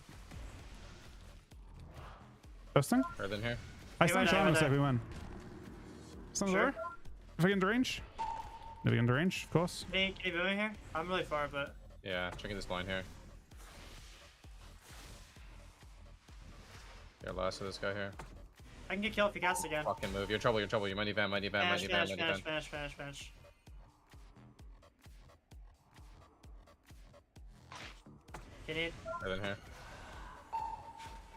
Busting? Further than here. I Hey, stun wait, Sean wait, if wait. we win. Stun the Sure. door. If I get into range. If I get into range, of course. Can you move me here? I'm really far, but Yeah, checking this line here. Yeah, last of this guy here. I can get killed if he casts again. Fucking move. You're in trouble. You might need van. Finish. Can you? Further than here.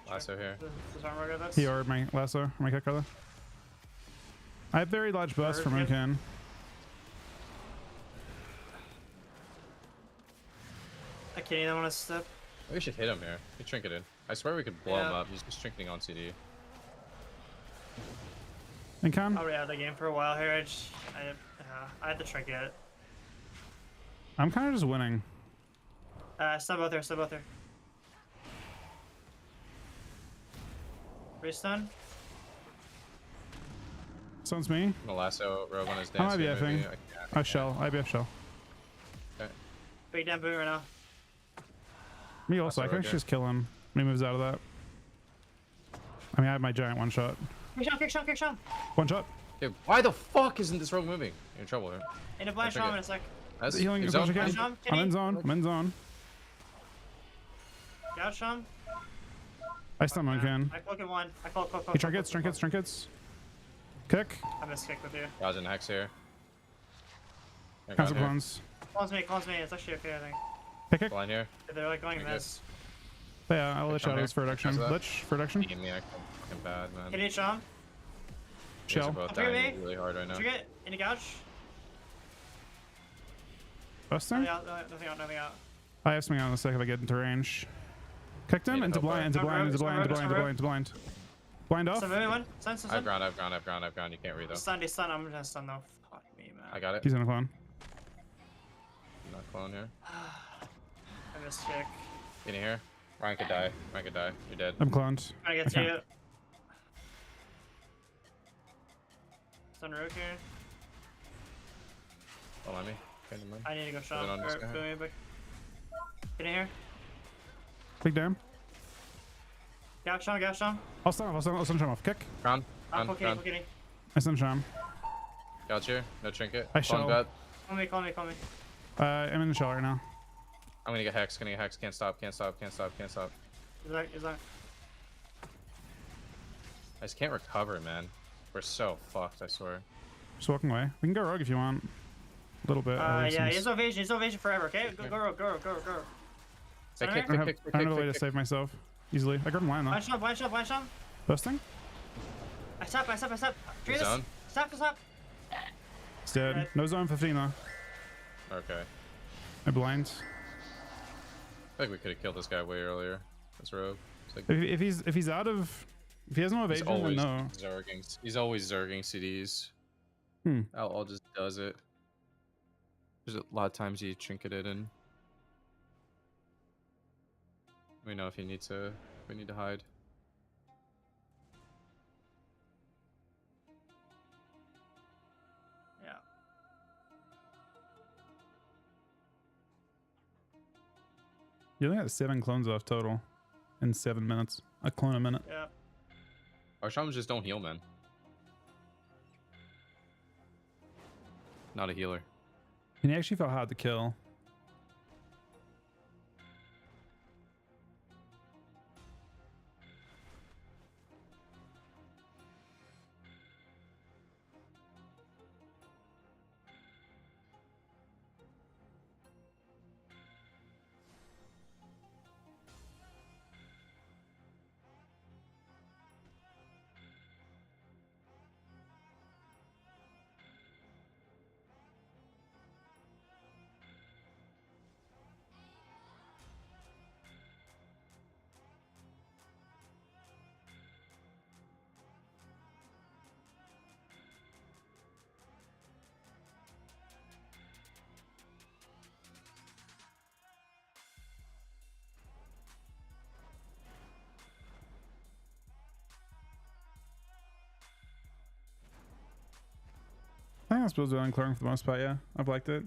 Lasso here. Does armor go this? He ordered my lasso, my kick rather. I have very large burst from Ordered Munkin. I can't even want to step. We should hit him here. He trinketed. I swear we could blow him Yeah. up. He's just trinketing on CD. And can. I already had the game for a while here. I had to trinket. I'm kind of just winning. Stun both there. Restun. Sounds me. I'm gonna lasso Rogue on his I'm dance. here, IBFing. maybe. I shell. IBF shell. Okay. Big damn boot right now. Me also. I Lasso can Rogue actually just kill him when he moves out of that. I mean, I have my giant one shot. Kick Sean. One shot. Dude, why the fuck isn't this rogue moving? You're in trouble here. In a blind Check Shaman it. in a sec. That's Healing as zone. much as I can. Sham, I'm in kitty. zone. I'm in zone. Gouge Sham. I stun one can. I cloak at one. I cloak. He trinkets. Kick. I missed kick with you. Dodging hex here. Cancel clones. Clones me. It's actually okay, I think. Kick. Blind here. They're like going You're good. miss. Yeah, I'll lich Come out of here. this for reduction. How's that? Lich for reduction. Beating me actually fucking bad, man. Kitty Sham. These are Chill. both Up here, dying me. really hard right now. Trigger it. In a gouge. Busting. Nothing out. I have something on the sec if I get into range. Kicked him Need to into help blind, into out. blind. Blind off. Stun me one. Stun. I've ground. You can't read though. Stun. I'm gonna stun though. Fuck me, man. I got it. He's gonna clone. Not clone here. I missed kick. Get in here. Ryan could die. You're dead. I'm cloned. Trying to get to you. Stun Rook here. Don't let me. Okay, never mind. I need to go Put it shot. on this guy. Get in here. Big damn. Gouge Sham. I'll stun Sham off. Kick. Ground. I'm Ground. kidding. Ground. I stun Sham. Got here. No trinket. I Clone shall. bad. Call me. I'm in the shell right now. I'm gonna get hex. Can't stop. Is that? I just can't recover, man. We're so fucked, I swear. Just walking away. We can go rogue if you want. A little bit. Yeah, he's no evasion forever, okay? Go. Hey, Center? kick. I don't have a way to save myself easily. I got him blind though. Blind shot. Busting. I stop. Trigger this. Zone? Stop. He's dead. Red. No zone 15 though. Okay. I blind. I think we could have killed this guy way earlier. This rogue. It's like, If he's out of, if he has no he's evasion, then always no. zerging. He's always zerging CDs. Hmm. Outlaw just does it. There's a lot of times he trinketed and we know if he needs to. We need to hide. Yeah. You only got 7 clones off total in 7 minutes. A clone a minute. Yeah. Our shamans just don't heal, man. Not a healer. And he actually felt hard to kill. I think I'm supposed to be unclearing for the most part, yeah. I've liked it.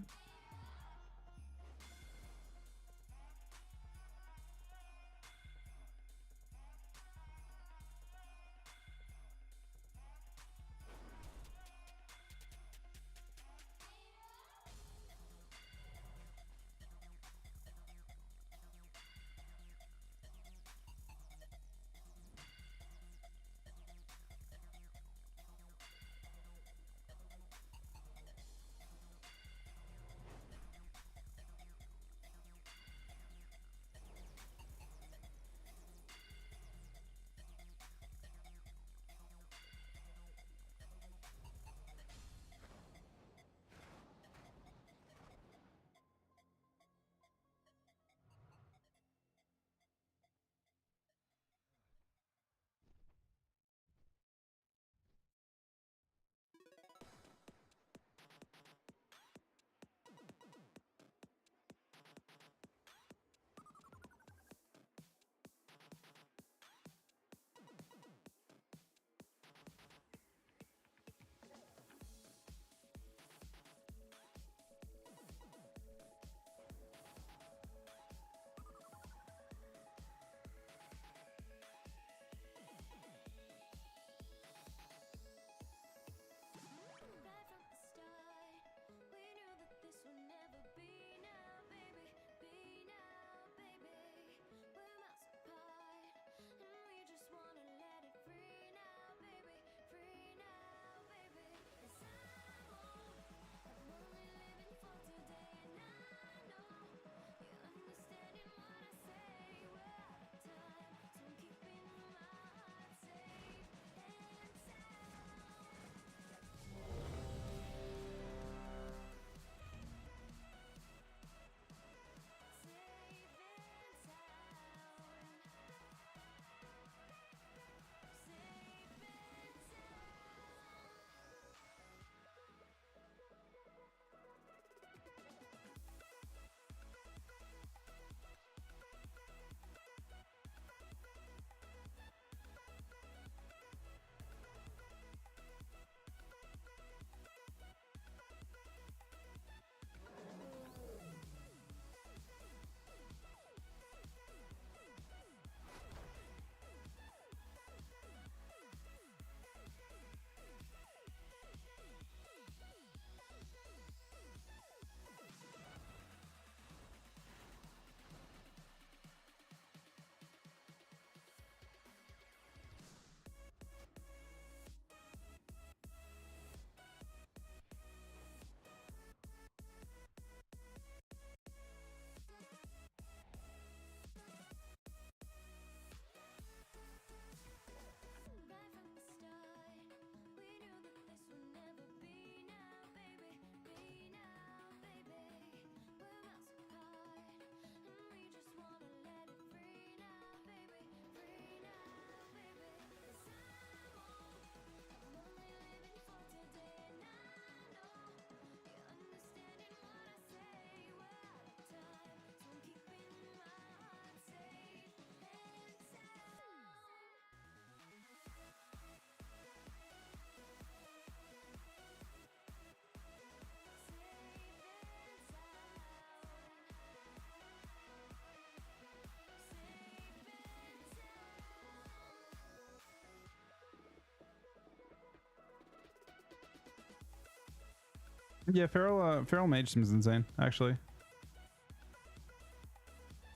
Yeah, Feral Mage seems insane, actually.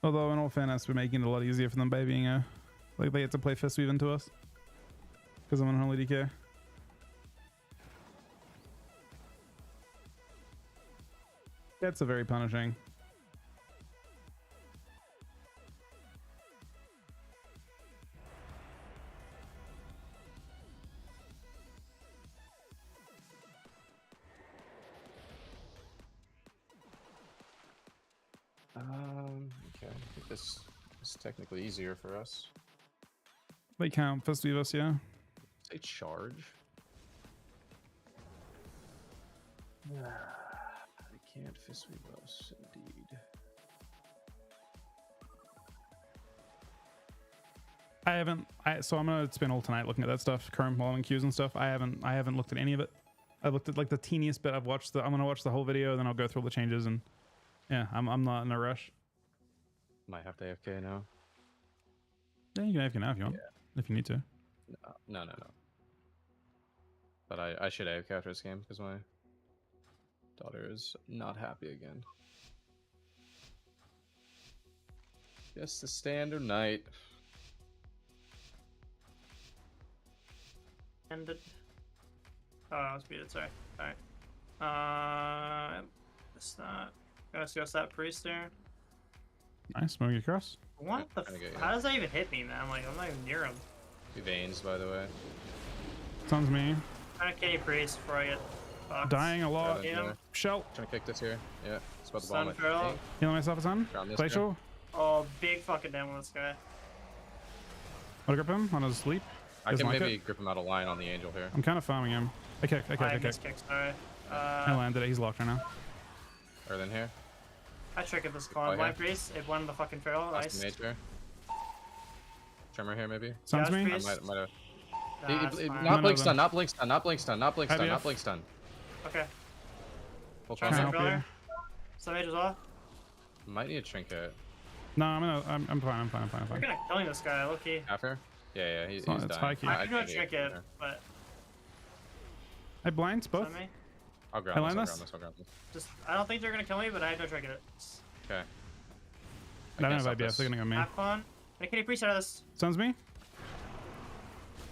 Although, in all fairness, we're making it a lot easier for them by being like they get to play Fistweave into us. Because I'm on Holy DK. That's a very punishing. Okay. I think this is technically easier for us. They count Fistweave us, yeah. Say charge. I can't Fistweave us, indeed. So I'm gonna spend all tonight looking at that stuff, current modeling queues and stuff. I haven't looked at any of it. I looked at like the teeniest bit. I'm gonna watch the whole video, then I'll go through all the changes, and yeah, I'm not in a rush. Might have to AFK now. Yeah, you can AFK now if you want. Yeah. If you need to. No. But I should AFK after this game because my daughter is not happy again. Just the standard night. Ended. Oh, I was muted. Sorry. All right. It's not. Let's go that priest there. Nice, moving across. What the? How does that even hit me, man? I'm not even near him. Two veins, by the way. Sounds me. Trying to kill priest before I get fucked. Dying a lot. Yeah. Shell. Trying to kick this here. Yeah. It's about to Sun vomit. Feral. Healing myself a ton. Glacial. Oh, big fucking down on this guy. I'll grip him on his sleep. I can maybe grip him out of line on the angel here. I'm kind of farming him. I kick. I kick, sorry. I landed it. He's locked right now. Or then here. I triggered this call. My priest. It won the fucking feral. Nice. Mage here. Tremor here maybe. Sounds me. I might have. Not blink stun. Not blink stun. Not blink stun. Not blink stun. Not blink stun. Okay. Full Try some feral. Some mage as well. Might need a trinket. No, I'm fine. We're gonna killing this guy, low key. After? Yeah, he's dying. High key. I can do a trinket, but. I blinds both. I'll ground this. Just, I don't think they're gonna kill me, but I have no trinket. Okay. I don't have IBS. They're gonna go me. Have fun. Can you priest out of this? Sounds me.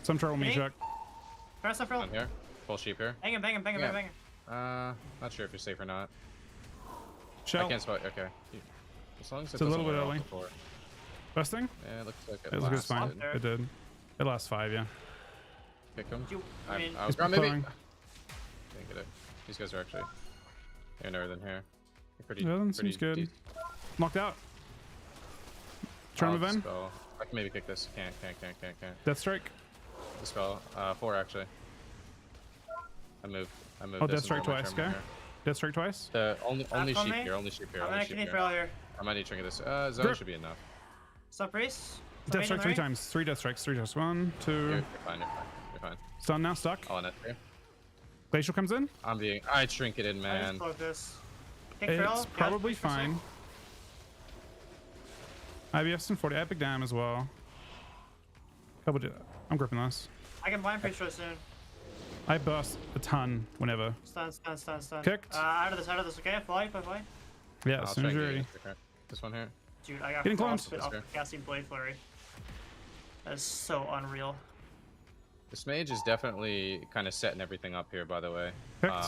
Some trouble me, Chuck. Press the frill. Here. Full sheep here. Bang him. Not sure if you're safe or not. Shell. I can't spot. Okay. As long as it's a little bit early. Busting? Yeah, it looks like it looks fine. It did. It lasts 5, yeah. Pick him. I was ground maybe. Didn't get it. These guys are actually narrower than here. Pretty seems good. Decent. Knocked out. Trying to move in. I can maybe kick this. Can't. Death strike. Dispel. 4 actually. I moved. Oh, death strike twice. Okay. Death strike twice. Only sheep here. Only sheep here. I'm gonna need feral here. I might need to trinket this. Zone should be enough. Stop priest. Death strike 3 times. 3 death strikes. 3 deaths. 1, 2. You're fine. Stun now. Stuck. I'll net here. Glacial comes in. I trinketed, man. It's probably fine. IBS and 40 epic dam as well. I'm gripping this. I can blind priest really soon. I burst a ton whenever. Stun. Kicked. Out of this, okay? Fly. Yeah, as soon as you're ready. This one here. Dude, I got getting close. Casting Blade Flurry. That is so unreal. This mage is definitely kind of setting everything up here, by the way.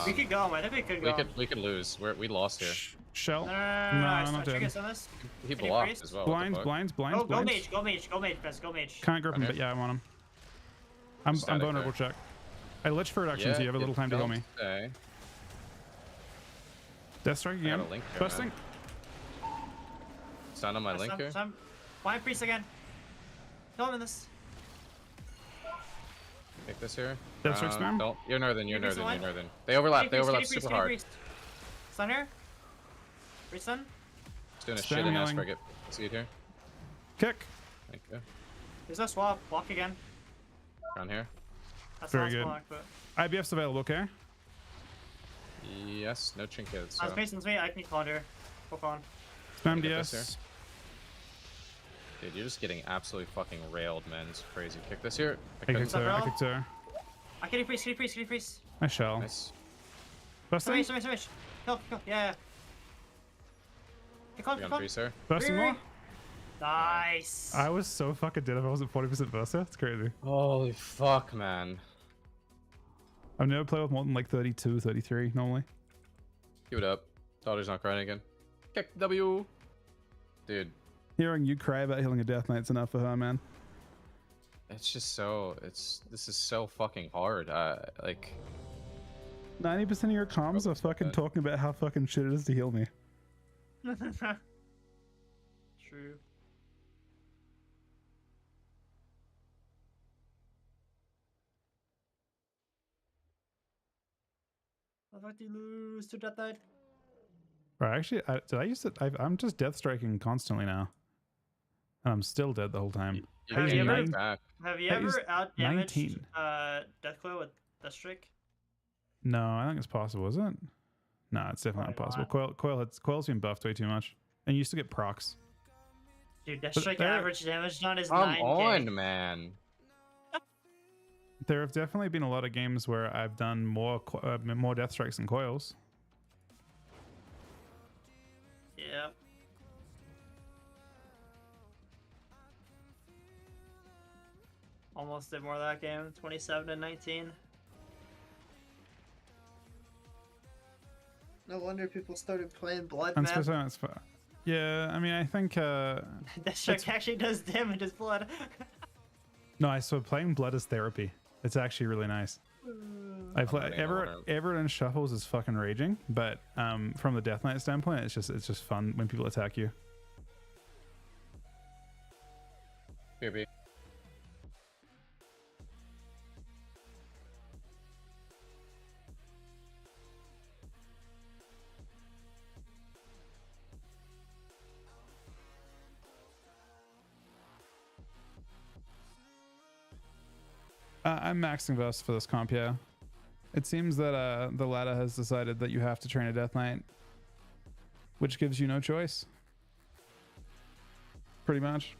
We could go. I think we could go. We could lose. We lost here. Shell. No, not dead. He blocked as well. Blinds. Go mage, best. Go mage. Can't grip him, but yeah, I want him. I'm vulnerable, check. I lich for reduction, so you have a little time to heal me. Death strike again. Busting. Stun on my link here. Blind priest again. Kill him in this. Take this here. Death strike spam. Don't. You're northern. They overlap. Super hard. Stun here. Priest stun. He's doing a shit in ass frigate. See it here. Kick. Thank you. There's no swap. Block again. Around here. That's very good. Block, but... IBF's available, okay? Yes, no trinkets. So. Patience me. I can conjure. Full on. Spam DS. Dude, you're just getting absolutely fucking railed, man. It's crazy. Kick this here. I kicked her. I can priest. I shall. Nice. Busting? Smash. Kill. Yeah. Kill, You on freeze, sir? Busting more? Nice. I was so fucking dead if I wasn't 40% burster. It's crazy. Holy fuck, man. I've never played with more than like 32, 33 normally. Give it up. Daughter's not crying again. Kick W. Dude. Hearing you cry about healing a Death Knight's enough for her, man. It's just so, this is so fucking hard. Like 90% of your comms are fucking talking about how fucking shit it is to heal me. True. How about you lose to Death Knight? Right, actually, I'm just death striking constantly now. And I'm still dead the whole time. Have you ever I used out 19. damaged Deathcoil with Deathstrike? No, I think it's possible, is it? No, it's definitely not possible. Coil's been buffed way too much. And you used to get procs. Dude, Deathstrike average damage on is Come 9k. on, man. There have definitely been a lot of games where I've done more death strikes than coils. Yeah. Almost did more of that game. 27 to 19. No wonder people started playing Blood And Map. yeah, I mean, I think Deathstrike actually does damage his blood. no, I saw playing Blood as therapy. It's actually really nice. I play Everett in shuffles is fucking raging, but from the Death Knight standpoint, it's just fun when people attack you. BB. I'm maxing Vust for this comp, yeah. It seems that the ladder has decided that you have to train a Death Knight, which gives you no choice. Pretty much.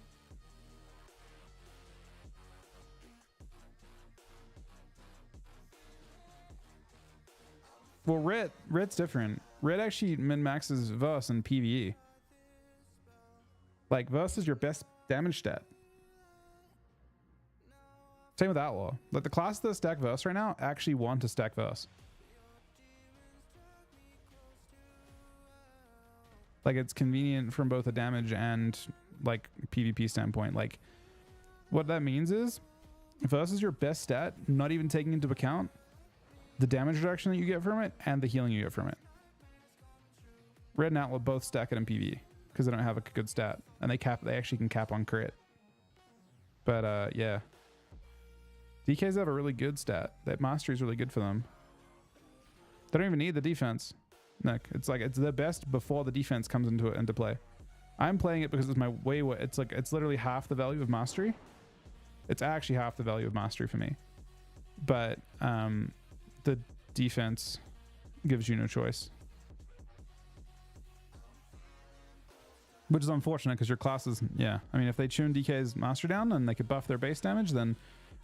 Well, Rit's different. Rit actually min-maxes Vust in PvE. Like, Vust is your best damage stat. Same with Outlaw. Like, the class that stack Vust right now actually want to stack Vust. Like, it's convenient from both a damage and, like, PvP standpoint. Like, what that means is, Vust is your best stat, not even taking into account the damage reduction that you get from it and the healing you get from it. Red and Outlaw both stack it in PvE because they don't have a good stat, and they actually can cap on crit. But yeah, DKs have a really good stat. That mastery is really good for them. They don't even need the defense. Nick, it's like it's the best before the defense comes into play. I'm playing it because it's my it's literally half the value of mastery. It's actually half the value of mastery for me. But the defense gives you no choice. Which is unfortunate because your classes, yeah. I mean, if they tune DK's master down and they could buff their base damage, then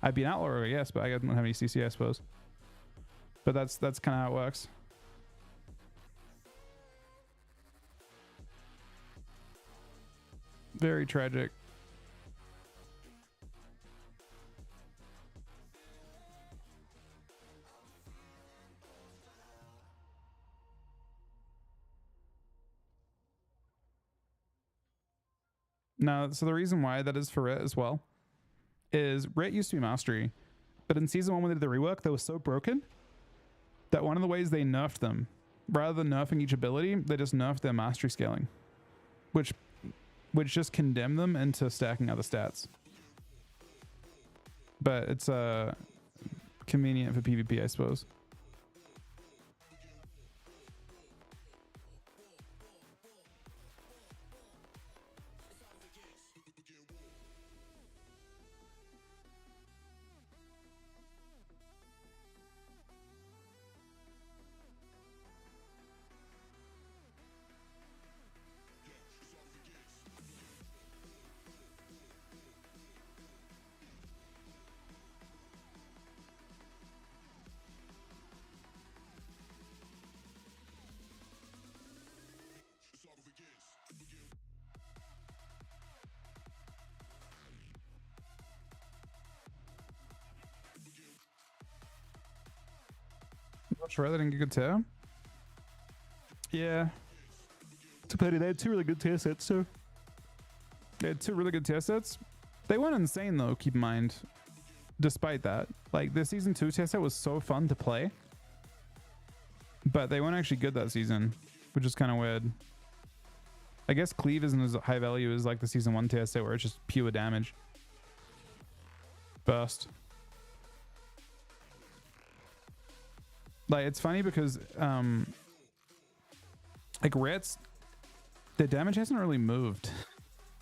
I'd be an outlaw, I guess, but I don't have any CC, I suppose. But that's kind of how it works. Very tragic. Now, so the reason why that is for Rit as well is Rit used to be mastery, but in season 1 when they did the rework, that was so broken that one of the ways they nerfed them, rather than nerfing each ability, they just nerfed their mastery scaling, which just condemned them into stacking other stats. But it's convenient for PvP, I suppose. Overwatch, right? They didn't get good tier. Yeah. To pity, they had 2 really good tier sets, so. They had 2 really good tier sets. They weren't insane though, keep in mind. Despite that. Like the season 2 tier set was so fun to play. But they weren't actually good that season, which is kind of weird. I guess Cleave isn't as high value as like the season 1 tier set where it's just pure damage. Burst. Like it's funny because like Rats, their damage hasn't really moved,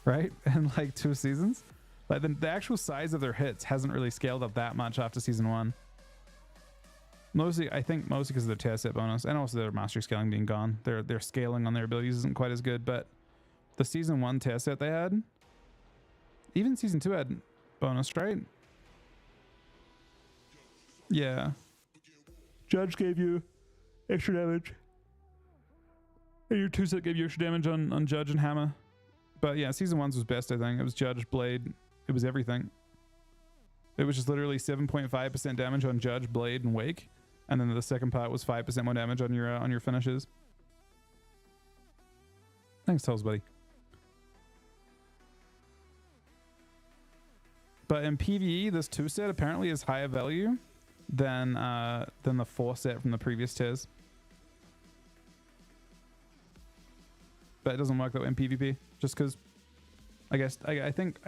right? In like 2 seasons. Like the actual size of their hits hasn't really scaled up that much after season 1. Mostly, I think mostly because of their tier set bonus and also their mastery scaling being gone. Their scaling on their abilities isn't quite as good, but the season 1 tier set they had, even season 2 had bonus, right? Yeah. Judge gave you extra damage. And your 2 set gave you extra damage on Judge and Hammer. But yeah, season 1's was best, I think. It was Judge, Blade, it was everything. It was just literally 7.5% damage on Judge, Blade, and Wake. And then the second part was 5% more damage on your finishes. Thanks, Tells, buddy. But in PvE, this 2 set apparently is higher value than the 4 set from the previous tiers. But it doesn't work that way in PvP, just because I guess I think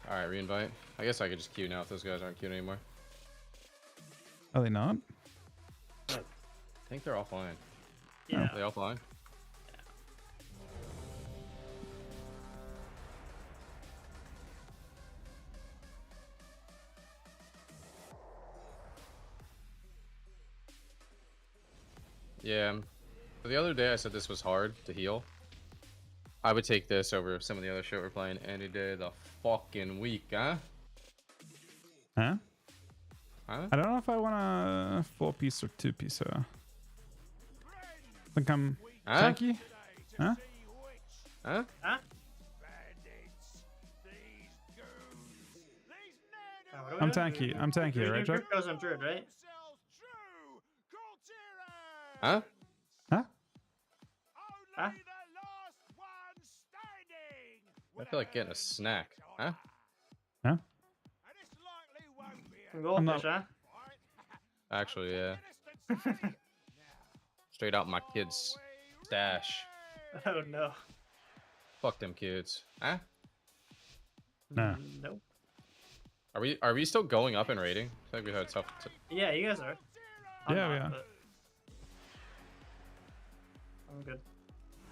Alright, reinvite. I guess I could just queue now if those guys aren't queuing anymore. Are they not? I think they're offline. Yeah. Are they offline? Yeah. So the other day I said this was hard to heal. I would take this over some of the other shit we're playing any day of the fucking week, huh? Huh? Huh? I don't know if I want a 4-piece or 2-piece. I think I'm tanky. Huh? Huh? Huh? I'm tanky. I'm tanky, right, Jack? Goes on Druid, right? Huh? Huh? Huh? I feel like getting a snack. Huh? Huh? Some goldfish, huh? Actually, yeah. Straight out my kid's stash. Oh no. Fuck them kids. Huh? Nah. Nope. Are we still going up in rating? I feel like we had tough. Yeah, you guys are. I'm Yeah, not, we are. but I'm good.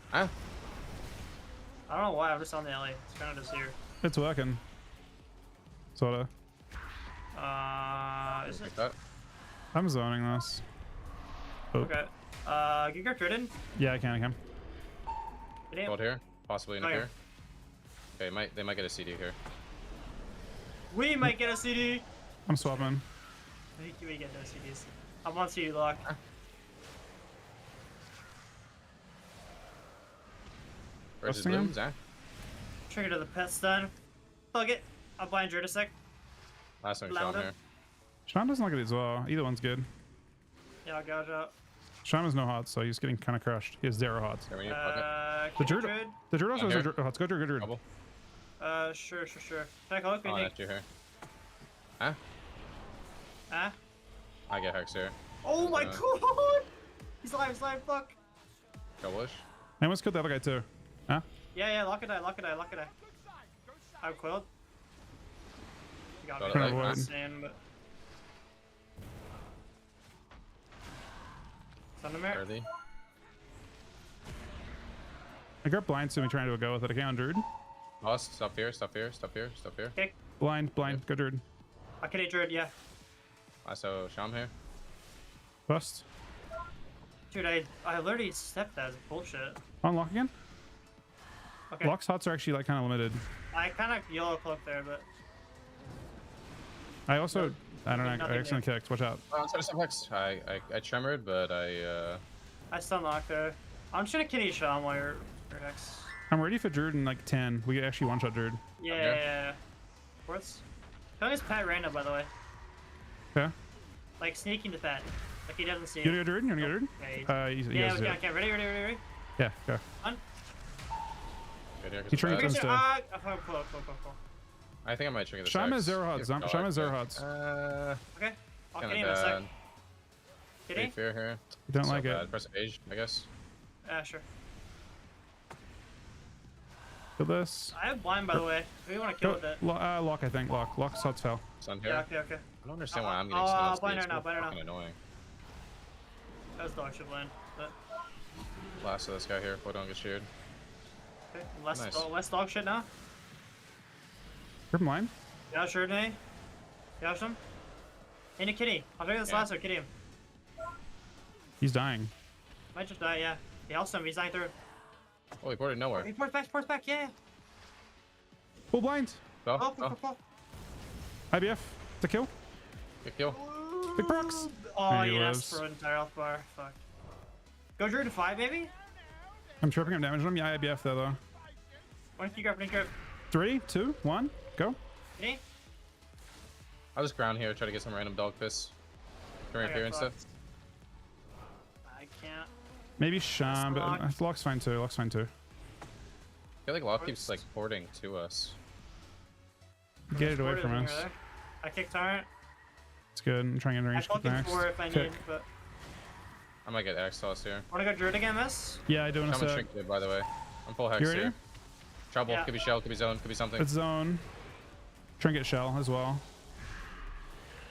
Huh? I don't know why, I'm just on the alley. It's kind of just here. It's working. Sorta. Is it? Like that? I'm zoning this. Oh. Okay. Can you grab Druid? Yeah, I can. Get in. Hold here. Possibly in Okay. here. Okay, they might get a CD here. We might get a CD. I'm swapping. I think we get no CDs. I'm on CD lock. Where's his Busting him? looms, huh? Trigger to the pet stun. Fuck it. I'll blind Druid a sec. Last one, show him Louder. here. Sean doesn't look at it as well. Either one's good. Yeah, I'll gouge out. Sean has no hots, so he's getting kind of crushed. He has 0 hots. Here, we need to fuck it. The Druid. Druid, the Druid also I'm has here. 0 hots. Go Druid, go Druid. Trouble. Sure. Can I call it? Oh, that's you here. Huh? Huh? I get Hex here. Oh my god! He's alive, fuck. Go Wish. I almost killed the other guy too. Huh? Yeah, lock it eye. I'm coiled. You got Got me. it, Trying like, to huh? avoid. Insane, but... Thundermare? Worthy. I got blind, so I'm trying to go with it. I can't on Druid. Lost. Stop here. Okay. Blind. Go Druid. I can hit Druid, yeah. I saw Sham here. Bust. Dude, I literally stepped that as bullshit. Unlock again. Okay. Lock's hots are actually like kind of limited. I kind of yellow cloak there, but... I also, I don't know, I Nothing accidentally kicked. Watch out. Oh, I'm trying to step Hex. I tremored, but I I stun lock there. I'm just gonna kitty Sham while you're Vertex. I'm ready for Druid in like 10. We could actually one-shot Druid. Yeah. Quartz. Tony's pet random, by the way. Yeah. Like sneaking to pet. Like he doesn't see You it. wanna go Druid? You wanna go Druid? Yeah, okay. Ready. Yeah, go. On. He trinkets us to. Cool. I think I might trigger the Shaman sex. zero hots. Shaman zero hots. Okay. I'll Kinda get him in a sec. bad. Kitty? Fear here. You don't So like bad. it. Press age, I guess. Sure. Kill this. I have blind, by the way. Who do you want to kill with it? Lock, I think. Lock. Lock shots fell. Sun here. Yeah, okay. I don't understand why I'm getting stunned. blind her It's now, so blind her now. fucking annoying. That was dog shit blind. But, Last of this guy here. Boy, don't get sheared. okay. Nice. Less dog shit now. Grip him line. Yeah, sure, Nate. Yeah, some. In a kitty. I'll take this last one, kitty him. He's dying. Might just die, yeah. He also him, he's dying through. Oh, he ported nowhere. He ports back, yeah. Full blind. Oh. IBF. To kill. Good kill. Big procs. Oh, And he yes, lives. for an entire health bar. Fuck. Go Druid to 5, maybe? I'm tripping him damage on him. Yeah, IBF there though. One key grab. 3, 2, 1, go. Kitty? I'll just ground here, try to get some random dog piss. Come Okay, here and stuff. fuck. I can't. Maybe Sham, Lock. but Lock's fine too. Lock's fine too. I feel like Lock keeps like porting to us. Get it away Ported from in us. here, there. I kick Tyrant. It's good. I'm trying to get I range kick fucking next. 4 if I Kick. need, but. I might get Axe Toss here. Wanna go Druid again, miss? Yeah, I do in a Shaman sec. Trinket, by the way. I'm full hex You ready? here. Trouble, Yeah. could be shell, could be zone, could be something. It's zone. Trinket shell as well.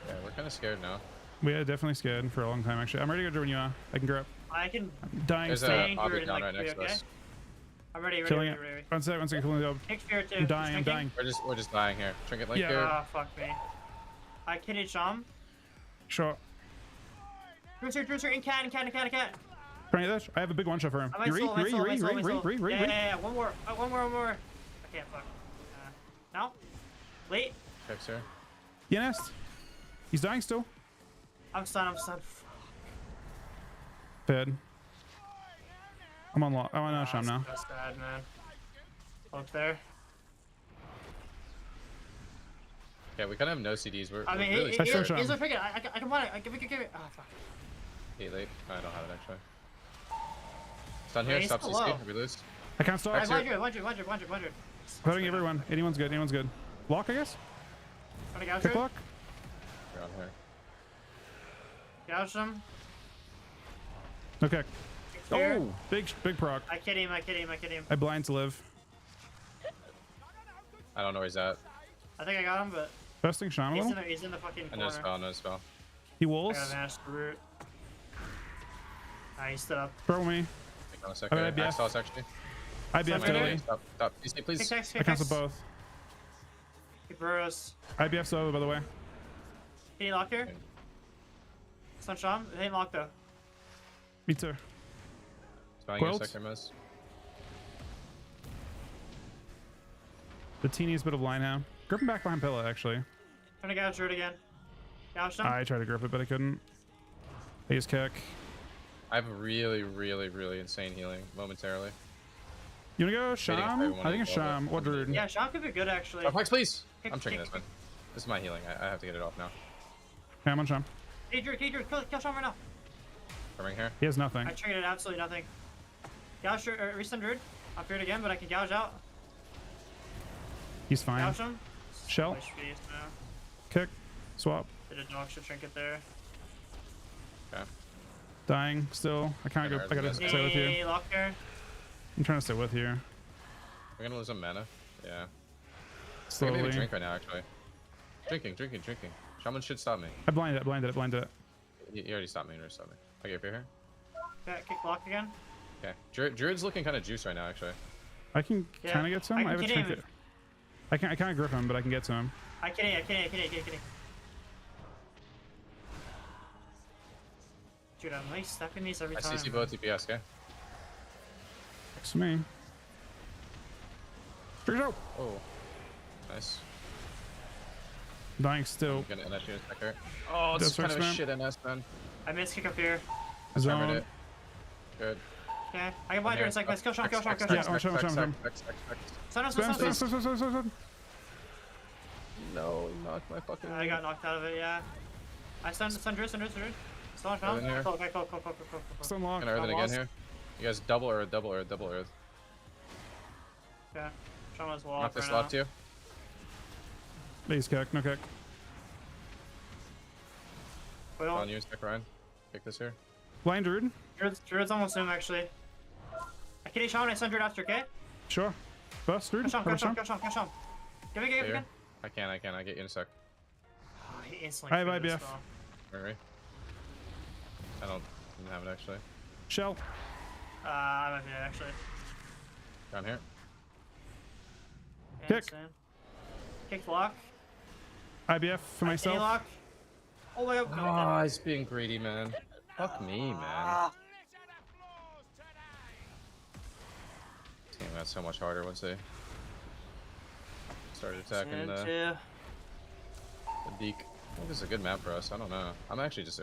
Yeah, we're kind of scared now. We are definitely scared for a long time actually. I'm ready to go Druid when you are. I can grip. I can. I'm dying There's still. a Druid obby in, down like, right next to 3, okay? us. I'm ready. Killing it. One second, cooling the job. Kick Spear too. I'm dying, I'm dying. We're just dying here. Trinket link Yeah. here. Ah, fuck me. I kitted Sham. Sure. Druid's here, in cat. Trying to get this. I have a big one shot for him. I You read? Yeah, one more. I can't, fuck. Now? Late? Hex here. Yenest. He's dying still. I'm stunned. Fed. I'm on lock. I'm on Sham now. That's bad, man. Up there. Yeah, we kind of have no CDs. We're I mean, really he's scared. a freaking. I can want it. Give it. Ah, fuck. Hey, late. I don't have it actually. Stun here. He's Stop still CC. low. We lose. I can't stop. 100. Voting everyone. Anyone's good. Lock, I guess. Wanna gouge Kick her? lock. We're on here. Gouge him. Okay. Kick Spear. Oh, big proc. I kid him. I blind to live. I don't know where he's at. I think I got him, but Besting Sham a little. he's in the fucking And no corner. spell, no spell. He I wolves. gotta mash the root. He stood up. Throw me. Take on a second. Okay, IBF. Axe Toss actually. IBF Somebody- early. Stop. CC, please. Kick I cancel both. Kick Burrows. IBF's over, by the way. Can you lock here? Stun Sham. It ain't locked though. Me too. Spelling your Quilt? second miss. The teeniest bit of line now. Grip him back behind pillar, actually. Trying to gouge Druid again. Gouge him. I tried to grip it, but I couldn't. I use kick. I have really insane healing momentarily. You wanna go Waiting for Sham? everyone I think to it's go, but Sham. What I'm gonna Druid? do Yeah, Sham could be good actually. Oh, Hex, please! Kick, I'm triggering kick, this, man. This is my healing. I have to get it off now. Yeah, I'm on Sham. Hey Druid, kill Sham right now. Coming here. He has nothing. I triggered absolutely nothing. Gouge restun Druid. I'm feared again, but I can gouge out. He's fine. Gouge him. Shell. Push face now. Kick. Swap. Did a dog shit trinket there. Okay. Dying still. I can't go. I gotta stay with you. Hey, lock there. I'm trying to stay with you. We're gonna lose some mana. Yeah. I Slowly. can maybe drink right now, actually. Drinking. Shaman should stop me. I blinded it. You already stopped me. Okay, if you're here. Okay, kick lock again. Okay. Druid's looking kind of juiced right now, actually. I can Yeah. kind of get to him. I I have a can get him. trinket. I can't grip him, but I can get to him. I can't. Dude, I'm like stepping these every I time. CC both DPS, okay? Next to me. Trigger out. Oh. Nice. Dying still. I'm gonna NS you in a second. Oh, this is That's kind of a man. shit NS, man. I missed kick up here. Remembered Zone. it. Good. Okay. I can blind her in a second. Kill Sean, kill Sean, kill Yeah, Sean. Sean. Stun him, stun him, stun him. No, he knocked my fucking. I got knocked out of it, yeah. I stun Drew. Still on Sean. in here. Cool. Stun lock. Can I earth it again here? You guys double earth. Okay. Sean was wall Knock for this now. left too. Base kick, no kick. Quill. On you, stick Ryan. Kick this here. Blind Druid. Druid's almost him, actually. I can eat Sean, I stun Druid after, okay? Sure. First Druid. Kill Sean. Give me. Here. I can. I get you in a sec. Oh, he instantly I have triggered IBF. the spell. Where I don't have it actually. Shell. I might be actually. Down here. Kick. Insane. Kick block. IBF for Any myself. lock. Oh my god. Ah, he's being greedy, man. Fuck me, man. Team got so much harder once they started attacking the Deek. I think this is a good map for us. I don't know. I'm actually just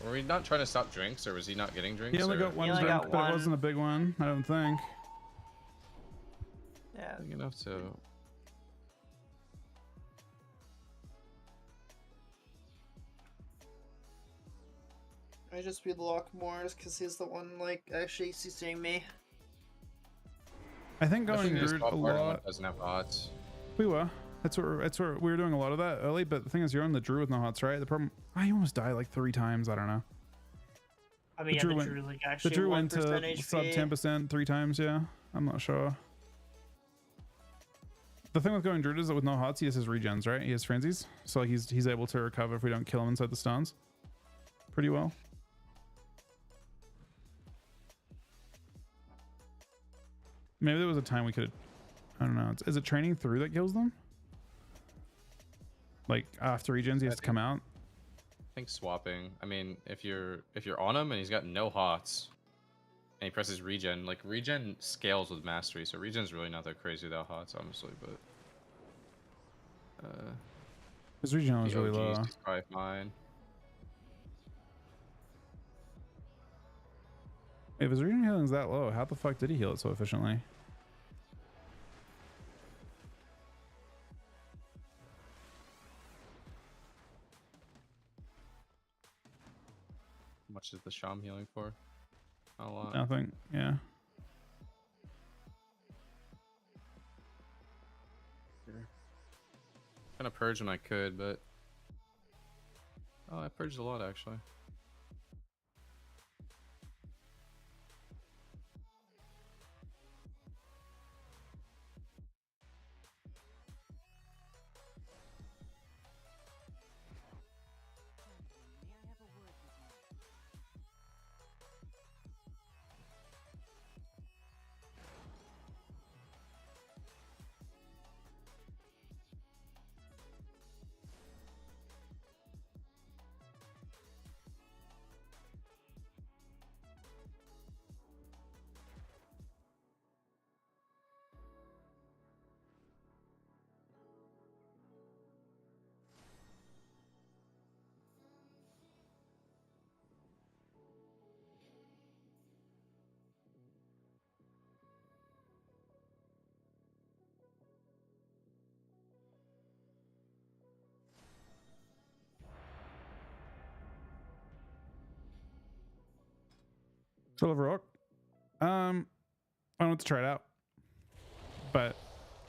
were we not trying to stop drinks, or was he not getting drinks? He only got one drink, but it wasn't a big one, I don't think. Yeah. Big enough to. I just read Lockmore's because he's the one like actually CCing me. I think going Druid a lot. Doesn't have odds. We were. That's what we were doing a lot of that early. But the thing is, you're on the Druid with no hots, right? The problem, I almost died like 3 times. I don't know. I mean, the Druid went to sub 10% 3 times. Yeah, I'm not sure. The thing with going Druid is that with no hots, he just has regens, right? He has frenzies, so like he's able to recover if we don't kill him inside the stuns pretty well. Maybe there was a time we could. I don't know. Is it training through that kills them? Like after regens, he has to come out. I think swapping. I mean, if you're on him and he's got no hots, and he presses regen, like regen scales with mastery, so regen's really not that crazy without hots, honestly. But his regen was really low. He's probably fine. If his regen healing is that low, how the fuck did he heal it so efficiently? How much is the Sham healing for? Not a lot. Nothing. Yeah. Kind of purge when I could, but I purged a lot actually. Silver Rock. I want to try it out, but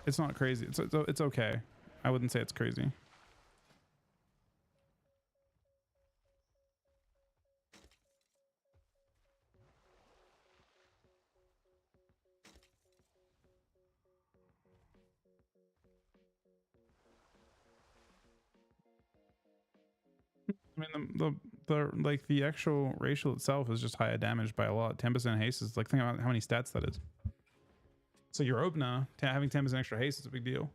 it's not crazy. It's okay. I wouldn't say it's crazy. I mean, the actual racial itself is just higher damage by a lot. 10% haste is like, think about how many stats that is. So your opener having 10% extra haste is a big deal.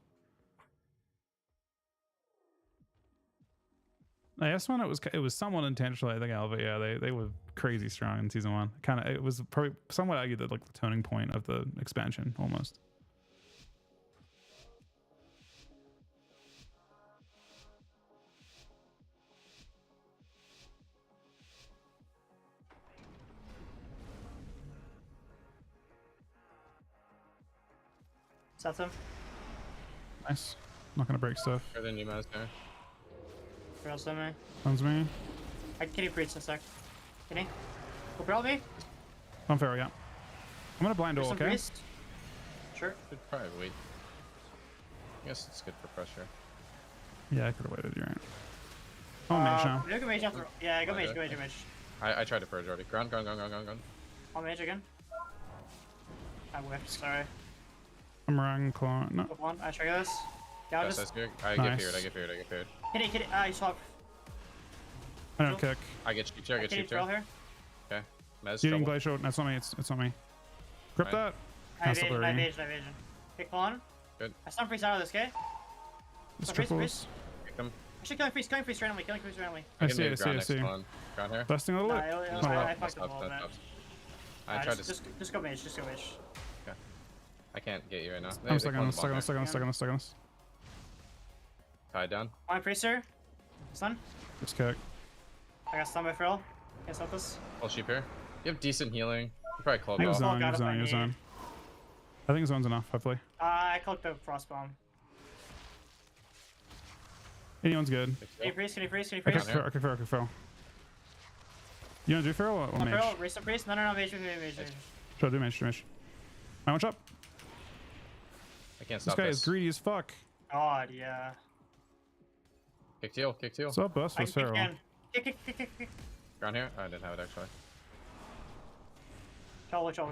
I guess when it was somewhat intentional, I think, but yeah, they were crazy strong in season 1. It was probably somewhat argued that like the turning point of the expansion almost. Set them. Nice. Not gonna break stuff. Better than you, Master. Real send me. Sounds me. I can kitty priest in a sec. Kitty. Go brawl me. On Pharaoh, yeah. I'm gonna blind There's duel, some okay? priest. Sure. Should probably wait. I guess it's good for pressure. Yeah, I could have waited. You're right. Oh, mage now. You go mage after. Yeah, go mage, Okay. go mage, go mage. I tried to purge already. Ground. I'll mage again. I whiffed, sorry. I'm wrong, clone. No. Flip one. I trigger this. Yeah, I'll Yes, just. I Nice. get feared. Kitty. Ah, you swap. I don't kick. I get cheap here, Kitty drill here. Okay. Mez, Eating trouble. glacial. That's not me. It's not me. Grip Right. that. I Cancel evasion, I blurring. evasion. Kick on. Good. I stun priest out of this, okay? It's Priest, triples. Kick them. Actually, killing priest randomly, I can see, move I see, ground I next see. one. Ground here. Busting a little bit. Nah, Not a lot. I fucked up a little bit. I tried to. Just go mage, just go mage. I can't get you right now. I'm stuck on this. Tied down. My priest here. Stun. Just kick. I got stun by Frill. Can't stop this. Full sheep here. You have decent healing. You probably club He was off. zone, he got was if I zone, he was need. zone. I think zone's enough, hopefully. I clicked the frost bomb. Anyone's good. Can you freeze? I kick Pharaoh. You wanna do Pharaoh or Oh, mage? Frill, raise the priest? No, mage. Sure, do mage. My one shot. I can't This stop guy this. is greedy as fuck. God, yeah. Kick teal. What's up, boss? I What's can Pharaoh? kick again. Kick. Ground here. Oh, I didn't have it actually. Shoulder.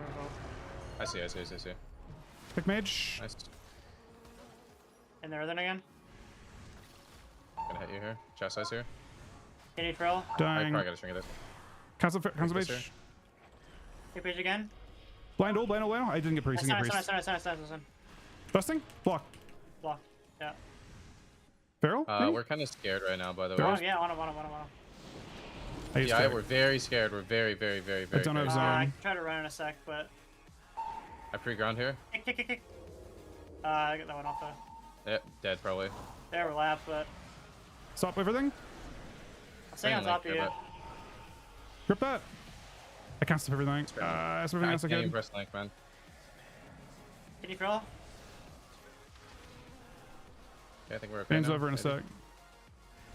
I see. Pick mage. Nice. And there then again. Gonna hit you here. Chest ice here. You need Frill. I Dying. probably gotta string of this. Cancel this mage. here. Kick page again. Blind ult. I didn't get priest. Stun. Busting. Block. Block. Yeah. Pharaoh? maybe? We're kind of scared right now, by the Pharaoh? way. Yeah, on him. I used Yeah, to. we're very scared. We're very, very, very, very. don't have very zone. I can try to run in a sec, but. I pre-ground here. Kick. I got that one off the. Yeah, dead probably. There, we're lap, but. Stop everything. I'll stay on top of you. Grip that. I can't stop everything. Stop everything I else I can't even can. press link, man. Can you Frill? Yeah, I think we're okay Game's now, over in a maybe. sec.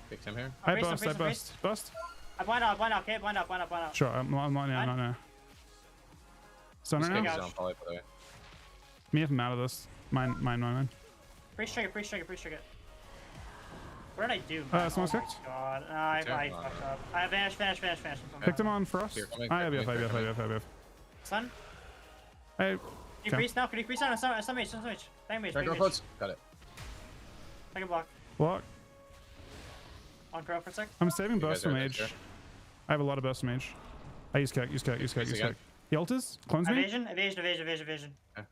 Fix him here. I priest, bust. Bust. I blind out, okay? Blind out. Sure, I'm not now. Stunner Just kick now? his own poly, by the way. Me if I'm out of this. Mine. Priest trigger. What did I do? Someone's oh kicked? my god. I Turn. fucked up. I vanish. Picked him on for us. Here, coming, I have coming, IBF. Stun? Hey, Can you Okay. freeze now? Can you freeze now? Stun mage. Bang mage. Go close. Got it. Second block. block. On Crow for a sec. I'm saving You burst guys for are mage. next, I have a lot of burst mage. I use kick. again. He ultis? Clones me? Evasion. Okay.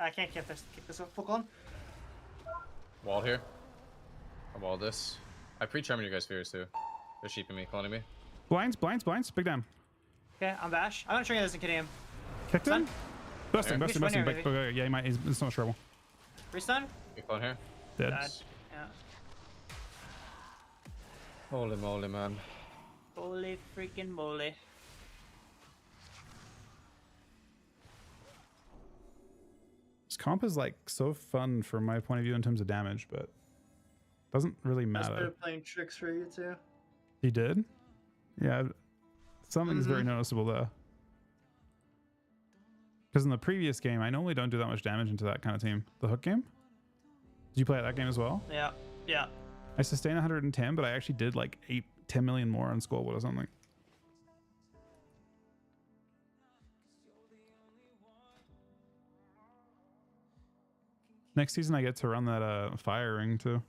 I can't kick this up. Full clone. Wall here. I walled this. I pre-charmed you guys fears too. They're sheeping me, cloning me. Blinds. Big damn. Okay, I'm bash. I'm gonna trigger this and kidding him. Kicked him? Busting. Which one here, Big, yeah, he might. It's not trouble. Restun? You clone here. Dead. Dead. Yeah. Holy moly, man. Holy freaking moly. This comp is like so fun from my point of view in terms of damage, but doesn't really I matter. started playing tricks for you too. He did? Yeah. Something's very noticeable there. Because in the previous game, I normally don't do that much damage into that kind of team. The hook game? Did you play that game as well? Yeah. I sustained 110, but I actually did like 10 million more on scoreboard or something. Next season, I get to run that fire ring too.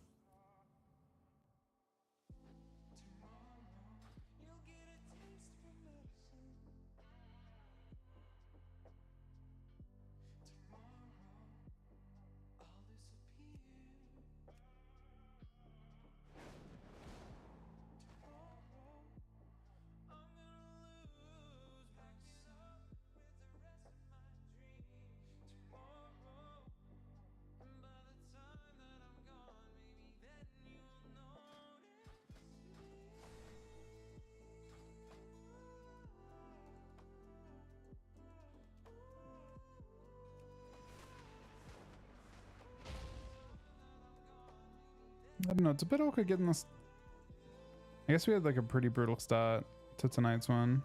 I don't know. It's a bit awkward getting this. I guess we had like a pretty brutal start to tonight's one.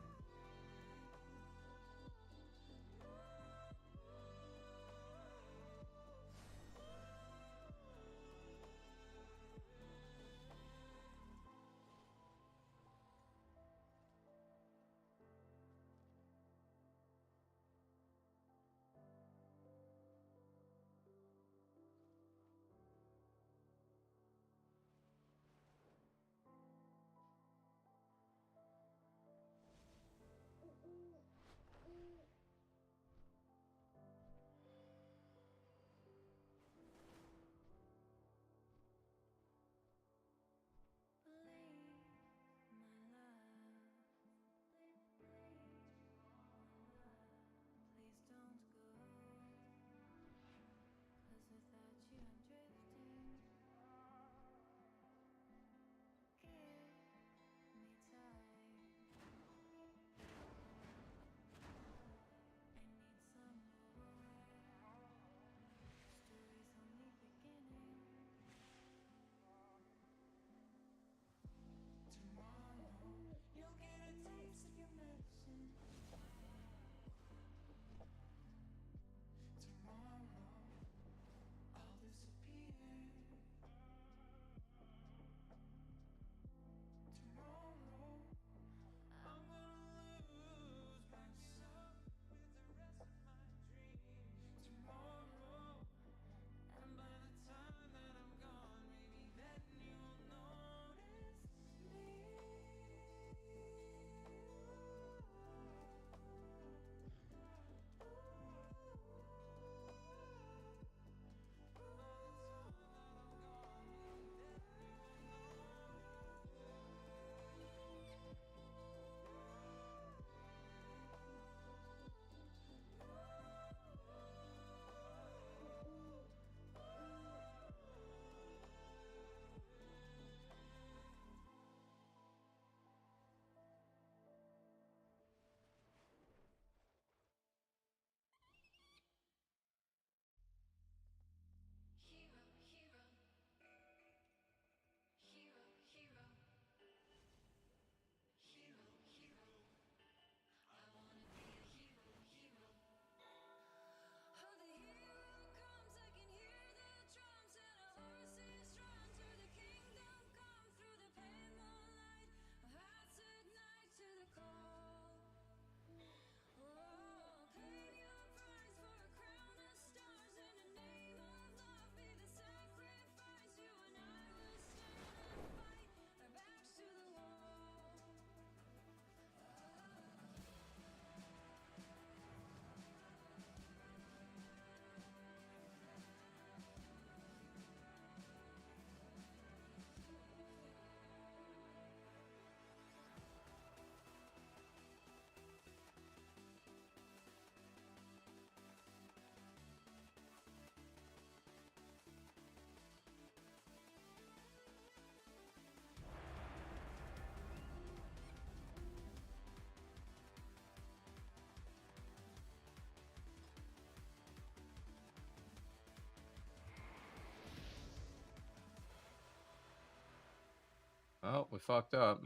Oh, we fucked up.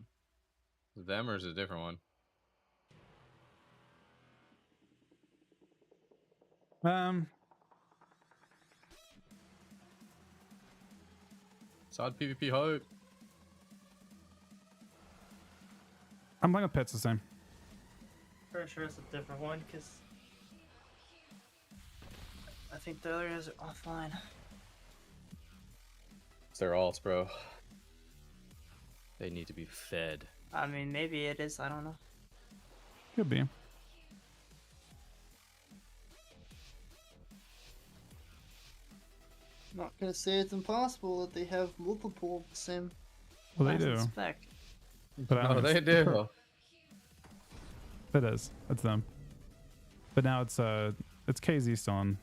Them or is it a different one? Sod PvP hype. I'm playing with pets the same. Pretty sure it's a different one because I think the other is offline. It's their alts, bro. They need to be fed. I mean, maybe it is. I don't know. Could be. Not gonna say it's impossible that they have multiple of the same. Well, they do. Spec. But I Oh, don't they do. It is. It's them. But now it's KZ still on.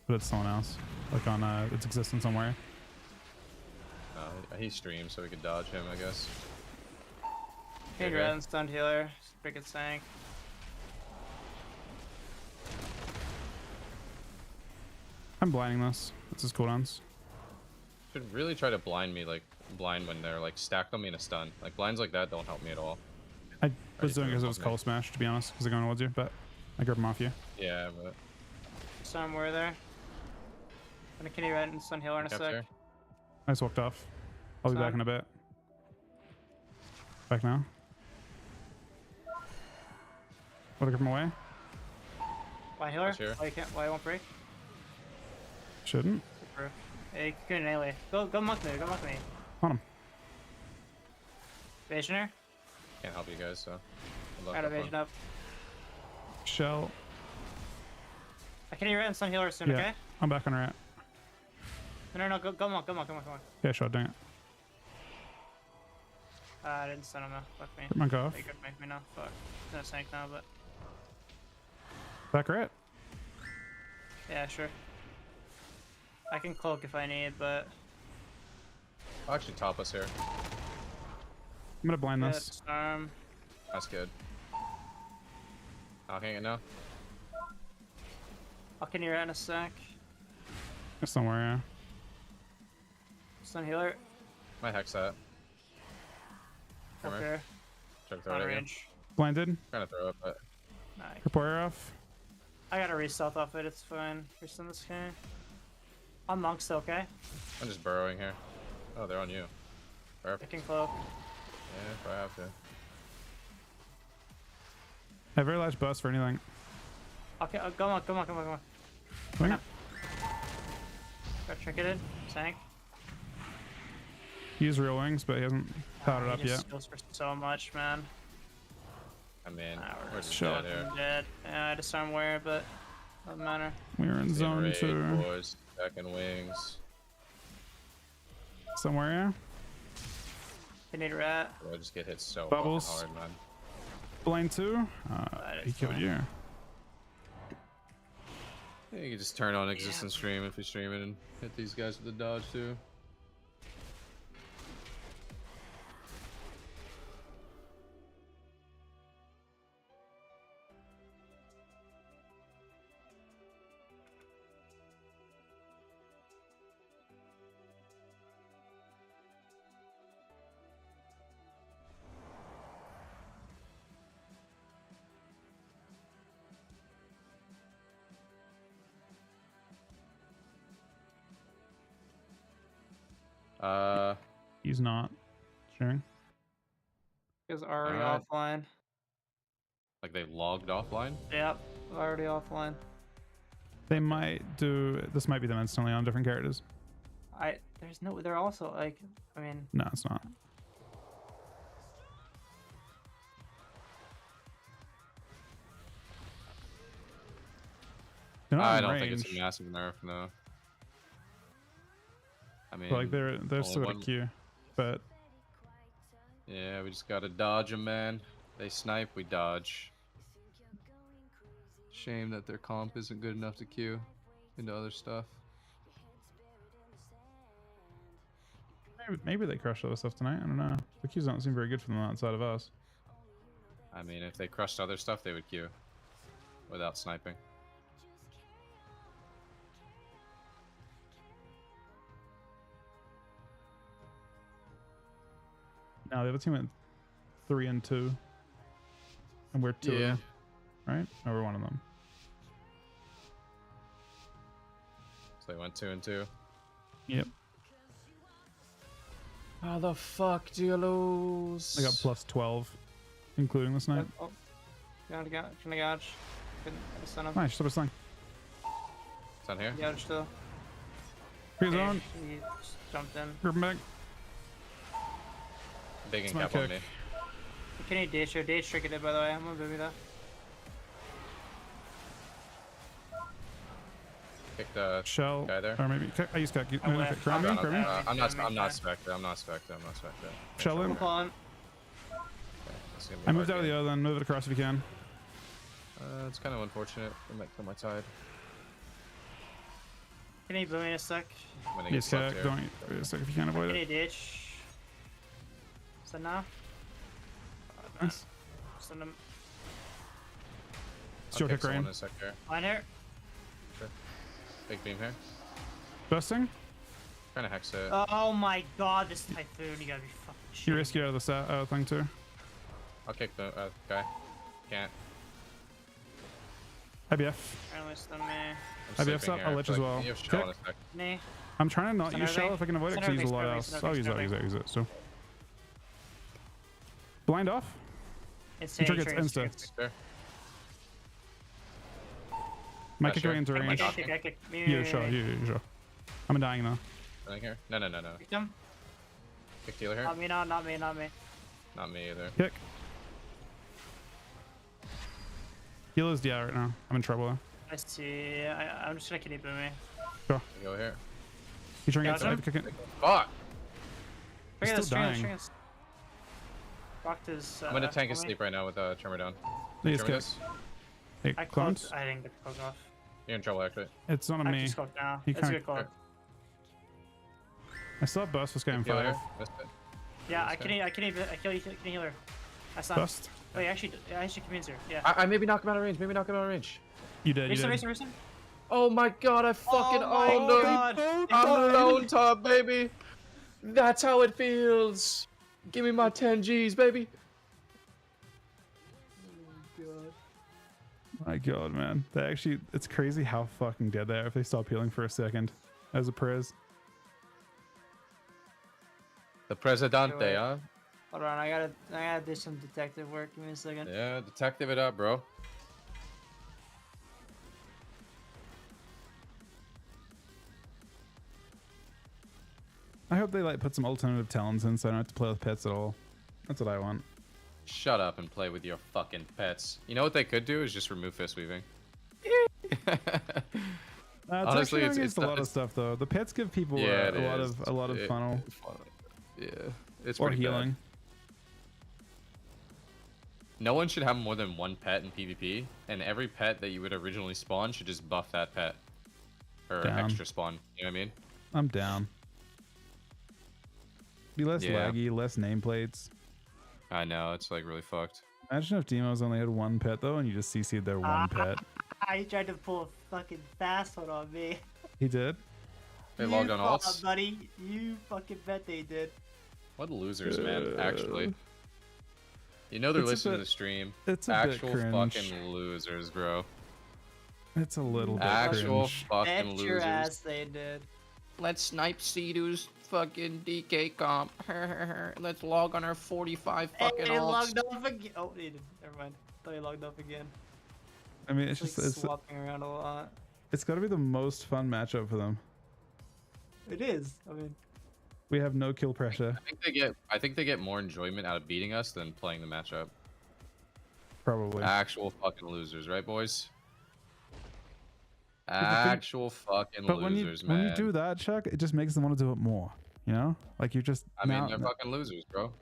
But it's someone else. Like on it's existing somewhere. He streams, so we could dodge him, I guess. Hey, Okay. Red, stunned healer. Freaking sank. I'm blinding this. It's his cooldowns. Should really try to blind me, like blind when they're like stacked on me in a stun. Like blinds like that don't help me at all. I was threw doing it because him it was off me. Cold Smash, to be honest, because they're going towards you, but I grabbed him off you. Yeah, but Somewhere there. Gonna kitty red and stun healer in a Cap sec. here. I just walked off. I'll be back Son. in a bit. Back now. Want to grab him away? Why healer? That's here. Why you can't? Why it won't break? Shouldn't. Super. Hey, you can anyway. Go monk me. Go monk me. On him. Evasioner. Can't help you guys, so. good luck, Got have fun. evasion up. Shell. I can red and stun healer soon. Yeah. Okay. I'm back on rat. No. Go monk. Yeah, sure. Dang it. I didn't stun him though. Fuck me. Monk off. You could make me now. Fuck. I'm gonna sank now, but Back rat. yeah, sure. I can cloak if I need, but I'll actually top us here. I'm gonna blind this. Storm. That's good. I'll hang it now. I'll can red in a sec. It's somewhere, yeah. Stun healer. Might hex that. Come here. Okay. Try to throw On it again. range. Blinded. Trying to throw it, but Nice. Reporter off. I got a re-stealth off it. It's fine. Restun this guy. I'm monk still, okay? I'm just burrowing here. Oh, they're on you. I Perfect. can cloak. Yeah, if I have to. I have very large burst for anything. Okay, go on. Swing it. Got trinketed. Sank. He used real wings, but he hasn't powered up He just yet. skills for so much, man. I mean, We're we're just Sure. dead here. fucking dead. Yeah, I disarm where, but doesn't matter. We're in zone Raid, 2. boys. Back in wings. Somewhere, yeah. You need rat. I just get hit so Bubbles. fucking hard, man. Blind 2. That He is killed fine. you. Yeah, you can just turn on existence stream if you're streaming and hit these guys with the dodge too. He's not sharing. He's already Alright. offline. Like they logged offline? Yep, already offline. They might do. This might be them instantly on different characters. There's no. They're also like. I mean. No, it's not. They're not I in don't think it's range, a massive nerf, no. I mean, but, like they're only still at a one- queue, but Yeah, we just gotta dodge them, man. They snipe, we dodge. Shame that their comp isn't good enough to queue into other stuff. maybe they crushed other stuff tonight. I don't know. The queues don't seem very good for them outside of us. I mean, if they crushed other stuff, they would queue without sniping. No, the other team went 3 and 2, and we're 2. Yeah. Right? No, we're one of them. So they went 2 and 2. Yep. How the fuck do you lose? They got plus 12, including the snipe. Oh, can I gouge? Couldn't stun him. Nice, stop his thing. It's on here? Gouge still. He's on. He just jumped in. Grab him back. Big and my cap on kick. me. Can he dash your dash triggered it by the way? I'm gonna baby that. Kick the Shell. guy there. Or maybe. I used to I went- grab me. I'm Grab me. I'm not Okay. Spectre. I'm not Spectre. Shell him. Hold on. It's gonna be I a moved hard out of the game. other then. Move it across if you can. It's kind of unfortunate. It might kill my tide. Can he boom in a sec? I'm gonna get Yes, slept here. don't. A sec if you can avoid Can he it. ditch? So now? Nice. Send him. Steel I'll kick kick someone rain. in a sec here. Line here. Sure. Big beam here. Bursting. Trying to hex it. Oh my god, this Typhoon, you gotta be fucking shit. You risk you out of the thing too. I'll kick the guy. Can't. IBF. Analyst on me. I'm IBF's sleeping up. I'll let you as well. You have shell in a Kick. sec. Me. I'm trying to not Center use shell vein. if I can avoid it, Center because I use a vein, lot center else. vein, I'll use center it, vein. use it. So. Blind off. It's He gets insta. There. Might Not kick sure. away into I range. kick. Yeah, sure. Yeah. I'm dying now. Running here? No. Kick him. Kick dealer here? Not me, not me. Not me either. Kick. Healer's DI right now. I'm in trouble. I see. I'm just gonna keep booming. Sure. Go here. You trying to get Got him? side kick it? Fuck! He's Look at still this, dying. Rocked his. I'm gonna tank his sleep right now with Tremor down. He's Tremor kick. this. Hey, I clones. closed. I think the close off. You're in trouble actually. It's not on I me. just scoped now. He It's a can't- good call. I still have burst for game Kick dealer 5. here. Missed it. Yeah, I can kill you, can heal her. That's not. Burst. Wait, actually convince her. Yeah. I maybe knock him out of range. Maybe knock him out of range. You did. You Race did. him. Oh my god, I fucking owned Oh him. god. I'm the own top, baby. That's how it feels. Give me my 10 G's, baby. My god, man. They actually, it's crazy how fucking dead they are if they stop healing for a second as a prez. The Presidente, Wait. huh? Hold on, I gotta do some detective work. Give me a second. Yeah, detective it up, bro. I hope they like put some alternative talents in so I don't have to play with pets at all. That's what I want. Shut up and play with your fucking pets. You know what they could do is just remove fist weaving. Honestly, it's against a lot of stuff though. The pets give people Yeah, it a is. lot of funnel Yeah, it's or pretty healing. bad. No one should have more than one pet in PvP, and every pet that you would originally spawn should just buff that pet. Or Down. extra spawn, you know what I mean? I'm down. Be less Yeah. laggy, less nameplates. I know, it's like really fucked. Imagine if Demos only had one pet though, and you just CC'd their one pet. He tried to pull a fucking fast one on me. He did. They logged on thought, alts. buddy. You fucking bet they did. What losers, man, actually. You know they're It's a listening to bit- the stream. it's a bit Actual cringe. fucking losers, bro. It's a little bit Actual cringe. fucking Bet your losers. ass they did. Let's snipe Cedu's fucking DK comp. Let's log on our 45 fucking Hey, alts. logged off again. Oh, he didn't. Never mind. Thought he logged off again. I mean, it's Like just swapping around a lot. it's got to be the most fun matchup for them. It is. I mean, We have no kill pressure, I think they get more enjoyment out of beating us than playing the matchup. probably. Actual fucking losers, right, boys? the thing- Actual fucking But losers, when man. you do that, Chuck, it just makes them want to do it more. You know, like you're just. I mean, now- they're fucking losers, bro.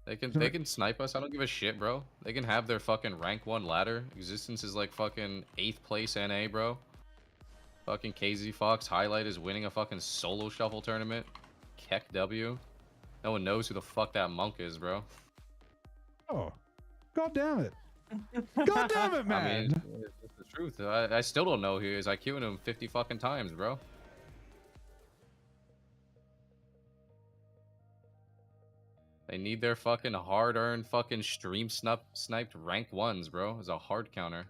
They can snipe us. I don't give a shit, bro. They can have their fucking rank 1 ladder. Existence is like fucking 8th place NA, bro. Fucking KZ Fox highlight is winning a fucking solo shuffle tournament. Keck W. No one knows who the fuck that monk is, bro. Oh, god damn it! God damn it, man! I mean, it's the truth. I still don't know who he is. I queued him 50 fucking times, bro. They need their fucking hard-earned fucking stream sniped rank 1s, bro. It's a hard counter.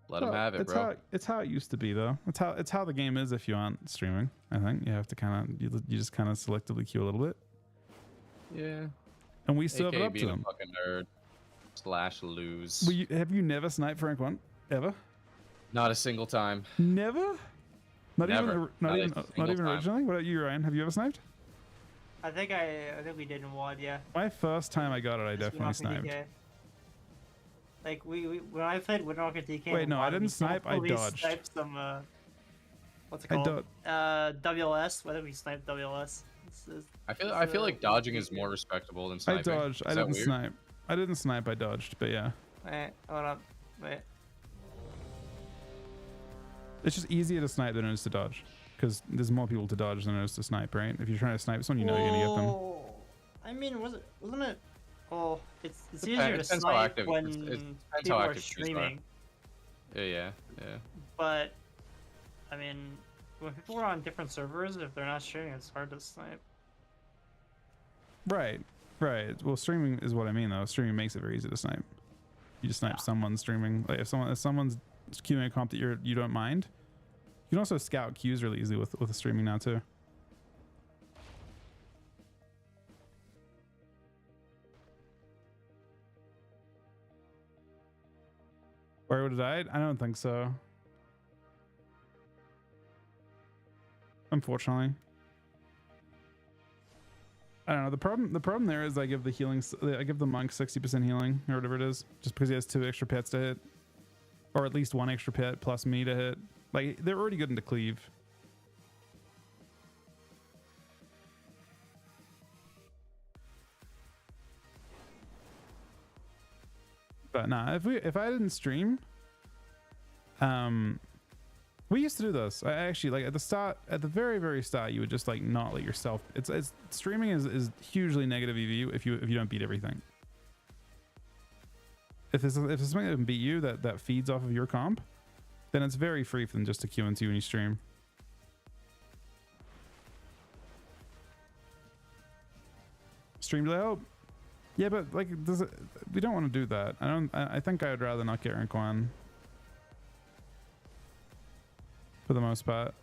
Let them have it, bro. It's how it used to be, though. It's how the game is if you aren't streaming. I think you have to kind of you just kind of selectively queue a little bit, Yeah. and we serve it AKA up to being a them. fucking nerd. / lose. Have you never sniped for rank 1 ever? Not a single time. Never. Not Never. even Not a not single even time. originally. What about you, Ryan? Have you ever sniped? I think we did in WOD, yeah. My first time I got it, I Just definitely Winnock and sniped. DK. Like when I played Winnock and DK. Wait, in no, I WOD, didn't we snipe, I totally dodged. Sniped some what's it I called? WLS. Whether we sniped WLS. I feel like dodging is more respectable than I sniping. dodged. I Is that didn't weird? snipe. I didn't snipe. I dodged. But yeah, Wait, hold up. Wait. it's just easier to snipe than it is to dodge, because there's more people to dodge than it is to snipe, right? If you're trying to snipe someone, you know you're gonna get them. Oh, I mean, wasn't it? Oh, it's Depends- easier to depends how snipe active- when it depends people how are active queues are. streaming. Yeah. But I mean, when people are on different servers, if they're not streaming, it's hard to snipe. Right. Well, streaming is what I mean though. Streaming makes it very easy to snipe. You just snipe someone streaming. Like if someone's queuing a comp that you don't mind, you can also scout queues really easily with the streaming now too. Or would have died? I don't think so. Unfortunately. I don't know. The problem there is I give the monk 60% healing or whatever it is, just because he has 2 extra pits to hit, or at least 1 extra pit plus me to hit. Like they're already good into cleave. But nah, if I didn't stream, we used to do this. I actually, like, at the very start, you would just like not let yourself. It's streaming is hugely negative EV if you don't beat everything. If there's something that can beat you that feeds off of your comp, then it's very free for them just to queue into you when you stream. Stream to help. Yeah, but like, we don't want to do that. I think I would rather not get rank 1 for the most part.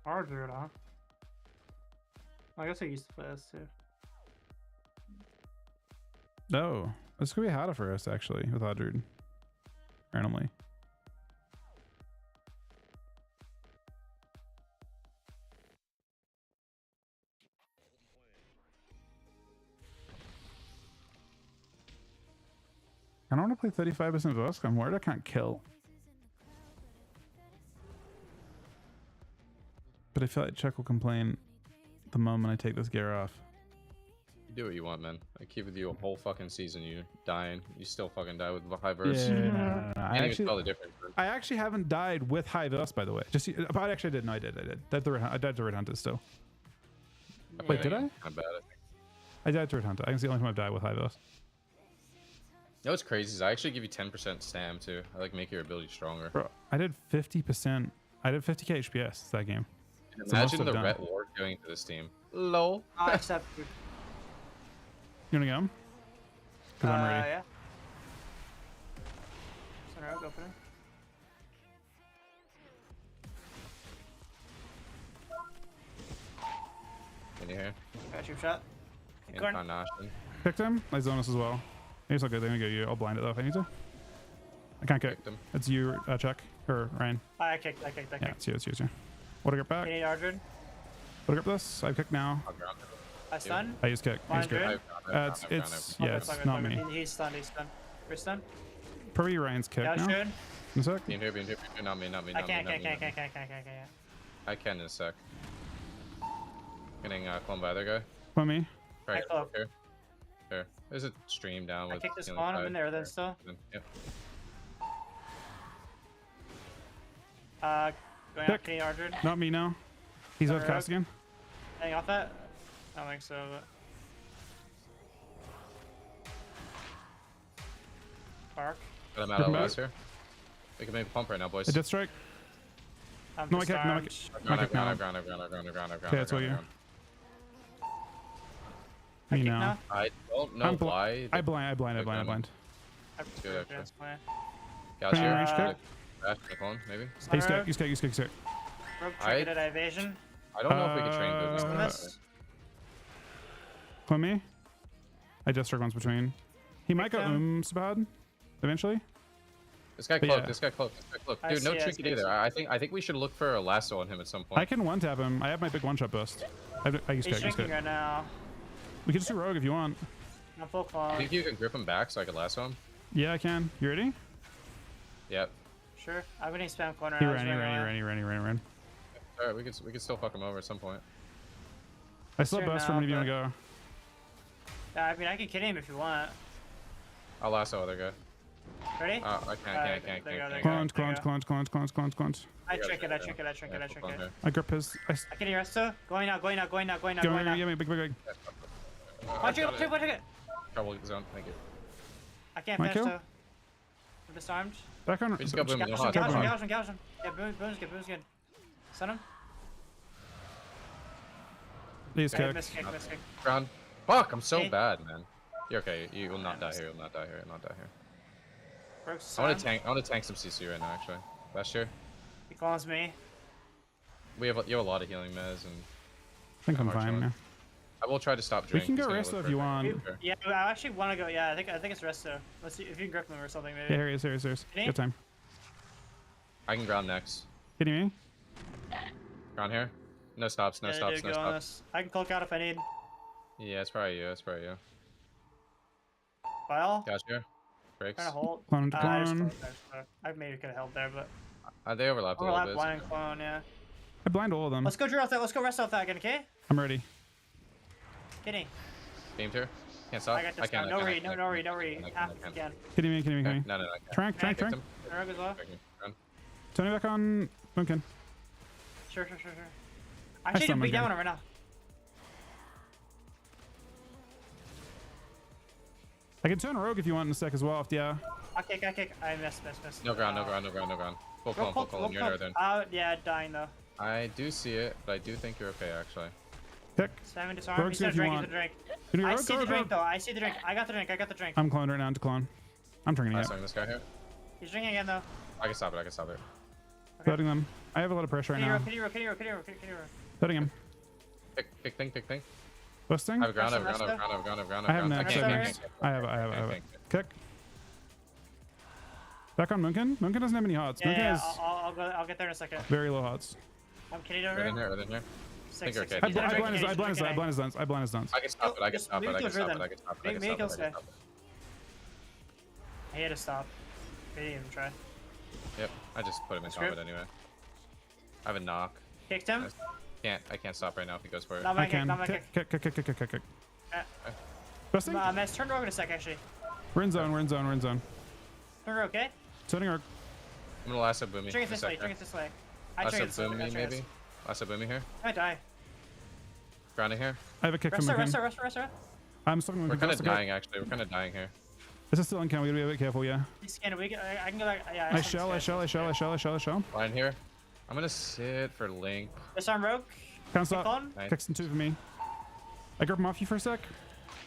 Harder, huh? I guess I used to play this too. No, this could be harder for us actually with Odrid. Randomly. I don't want to play 35% Vosk. I'm worried I can't kill. But I feel like Chuck will complain the moment I take this gear off. You do what you want, man. I keep with you a whole fucking season. You're dying. You still fucking die with high verse. Yeah, no. Tell the difference, man. I actually haven't died with high verse, by the way. But actually I did. No, I did. I died to Red Hunter still. Wait, did I? Not bad, I think. I died to Red Hunter. I think it's the only time I've died with high verse. You know what's crazy is I actually give you 10% stam too. I like make your ability stronger. Bro, I did 50%. I did 50k HPS that game. Imagine the ret ward going into this team. Lol. I accept you. You wanna go? Because I'm ready. Yeah. Center out, go for it. Can you hear? Got your shot. Incarnation. Picked him. I zone us as well. It's okay. They're gonna go you. I'll blind it though if I need to. I can't kick. It's you, Chuck or Ryan. I kicked. Yeah, it's you. What to get back? You need Ardred. What to get this? I kick now. I stun. I use kick. Ardred. It's not me. He's stunned. You're stunned. Probably Ryan's kick now. Should. In a sec. Be in here. Not me. I can't. I can in a sec. Getting cloned by other guy. What me? Right, here. There's a stream down with. I kicked this spawn. I'm in there then still. Yep. Going out Kenny Ardred. Not me now. He's off cast again. Hang off that? I don't think so, but... Park. But I'm out of last here. We can make a pump right now, boys. A death strike. No, I kick. I've ground. Okay, that's what you. Me now. I don't know why. I blind. Good, actually. Got you. Range kick. Bash the clone, maybe. Use kick. Rope check it at evasion. I don't know if we can train this. Clone me. I just struck once between. He might go Sabad eventually. This guy cloaked. This guy cloaked. Dude, no trinket either. I think we should look for a lasso on him at some point. I can one tap him. I have my big one shot burst. I use He's kick. shrinking right now. We can just do rogue if you want. I'm full clone. Think you can grip him back so I can lasso him? Yeah, I can. You ready? Yep. Sure. I'm gonna spam corner. He ran. Alright, we could still fuck him over at some point. I still have burst from when you want to go. Yeah, I mean, I can kid him if you want. I'll lasso other guy. Ready? I can't. There you go, there you go, Clones, there you clones, go. clons, clones, clones, clones. I trick it, I trick it, I trick it, I trick it. I grip his. I can hear us too. Going now, going now, going now, going now, Go, going now. yeah, big. Watch it, watch it, watch it. Trouble zone. Thank you. I can't My finish kill? though. I'm disarmed. Back on. We just got boom. No Gouge hot. him, gouge him, gouge him. Yeah, boom's good, boom's good. Stun him. He's Okay, kicked. miss kick. Ground. Fuck, I'm so Okay. bad, man. You're okay. You will not die here. You'll not die here. You'll not die here. Brooks, I want to tank some CC right now, actually. Last year, He calls me. you have a lot of healing mez, and I think I'm hard fine shot. now. I will try to stop We drink. can go He's gonna rest look if for you a want. character. Yeah, I actually want to go. Yeah, I think it's Resto. Let's see if you can grip him or something maybe. Yeah, here he is. Any? Good time. I can ground next. Hitting me? Ground here. No stops. No Yeah, stops. dude, No go on stops. this. I can cloak out if I need. Yeah, it's probably you. It's probably you. File. Gotcha. Breaks. Trying to hold. Clone to I just clone. closed. I maybe could have held there, but They overlapped a little overlap bit. blind clone. Yeah. I blind all of them. Let's go drill off that. Let's go rest off that again, okay? I'm ready. Kidding. Beamed here. Can't stop. I got this. can. No read. No read. No read. I can. Half again. Hitting me. Okay, No, I can't. Trank. Kicked him. Rogue as well. Kicked him. Run. Tony back on Munkin. Sure. I should stunned beat him down again. on him right now. I can turn rogue if you want in a sec as well. Yeah. I kick. I missed. No ground. Full clone. You're northern. Yeah, dying though. I do see it, but I do think you're okay, actually. Kick. Simon disarm. Rogue's He's good gonna if you drink. He's want. gonna drink. Can you I rogue? see Go, the go. drink though. I see the drink. I got the drink. I'm cloned right now to clone. I'm drinking I'm it. starting this guy here. He's drinking again though. I can stop it. Loading them. I have a lot of pressure right now. Can you roll? Loading him. Pick thing. Busting. I have a ground. I have next. I I can't. have. Kick. Back on Munkin. Munkin doesn't have any hots. Munkin Yeah, has I'll get there in a second. very low hots. I'm kidding Right over in here. here. Six. okay. I He's blind his dance. I blind his dance. I can stop it. I can Just stop it. move I to can his stop it. rhythm. I can stop it. I Make can he'll stop it. I stay. can stop it. He had to stop. He didn't even try. Yep. I just put him in Script. combat anyway. I have a knock. Kicked him. I can't stop right now if he goes for it. Not my I kick. can. Not my kick. Kick. Uh, Busting. Let's turn rogue in a sec actually. We're in zone. Turn rogue, okay? Turning our. I'm gonna last up boomy. Drink it this way. Drink it this way. I Last drink up it this way. boomy maybe. Last up boomy here. I might die. Grounding here. I have a kick from Rest. Munkin. I'm stopping We're Munkin. kind of dying actually. We're kind of dying here. This is still in count. We gotta be a bit careful. Yeah. He's scanning. I can go back. Yeah. I shell. Line here. I'm gonna sit for Link. Disarm rogue. Can't Kick stop. on. Nice. Kicks in two for me. I grip him off you for a sec.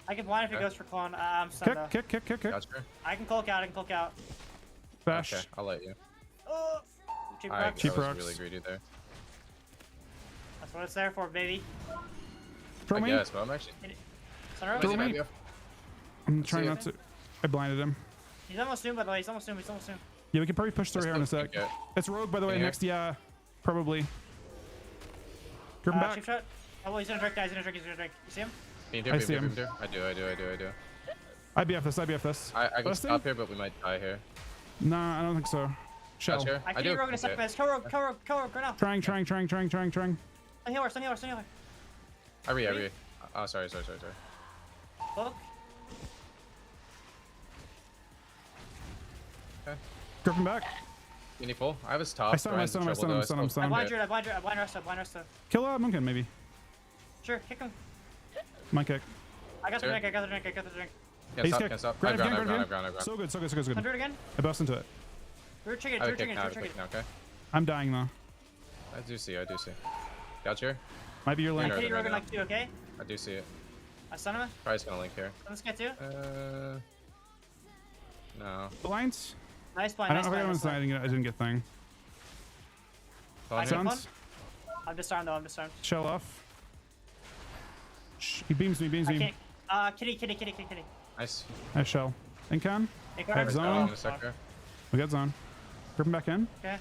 I can blind if he Okay. goes for clone. I'm stunned though. Kick. Gotcha. I can cloak out. Bash. Okay, I'll let you. Oh, cheap I rock. Cheap was rocks. really greedy there. That's what it's there for, baby. Throw I me. guess, but I'm actually. Sun rogue. Throw Might me. be off. I'm trying see not to. I blinded him. He's almost doomed, by the way. He's almost doomed. Yeah, we can probably push through Just here in a don't sec. think It's rogue, by the way. Here. Next, yeah, probably. Grip him back. Cheap shot. Oh, he's gonna drink. He's gonna drink. You see him? I see him. I do. IBF this. I can Busting? stop here, but we might die here. Nah, I don't think so. Shell. Gotcha. I I can do. do rogue in a second, man. Kill rogue, go now. Trying. Stun healer. I re. Oh, sorry. Look. Okay. Grip him back. Any full? I have his top. I stun him. I blind rest. Kill Munkin, maybe. Sure, kick him. My kick. I got the Sure. drink. Can't He's stop. kicked. Can't stop. Grab I again, grab ground. again. So good. 100 again. I bust into it. We're triggered. I have a kick now. Okay. I'm dying though. I do see. Gotcha. Might be your I link. Right kitty rogue in now. like 2, okay? I do see it. I stun him. Probably just gonna link here. Stun this guy too. No. Blinds. Nice I blind. don't Nice know if I blind. I didn't get thing. Clone see here. him. Suns. I'm disarmed though. I'm disarmed. Shell off. He beams me. I can't. Kitty. Nice. I shell. Incan. Hey, Have Carter. zone. In a sec here. We got zone. Grip him back in. Okay.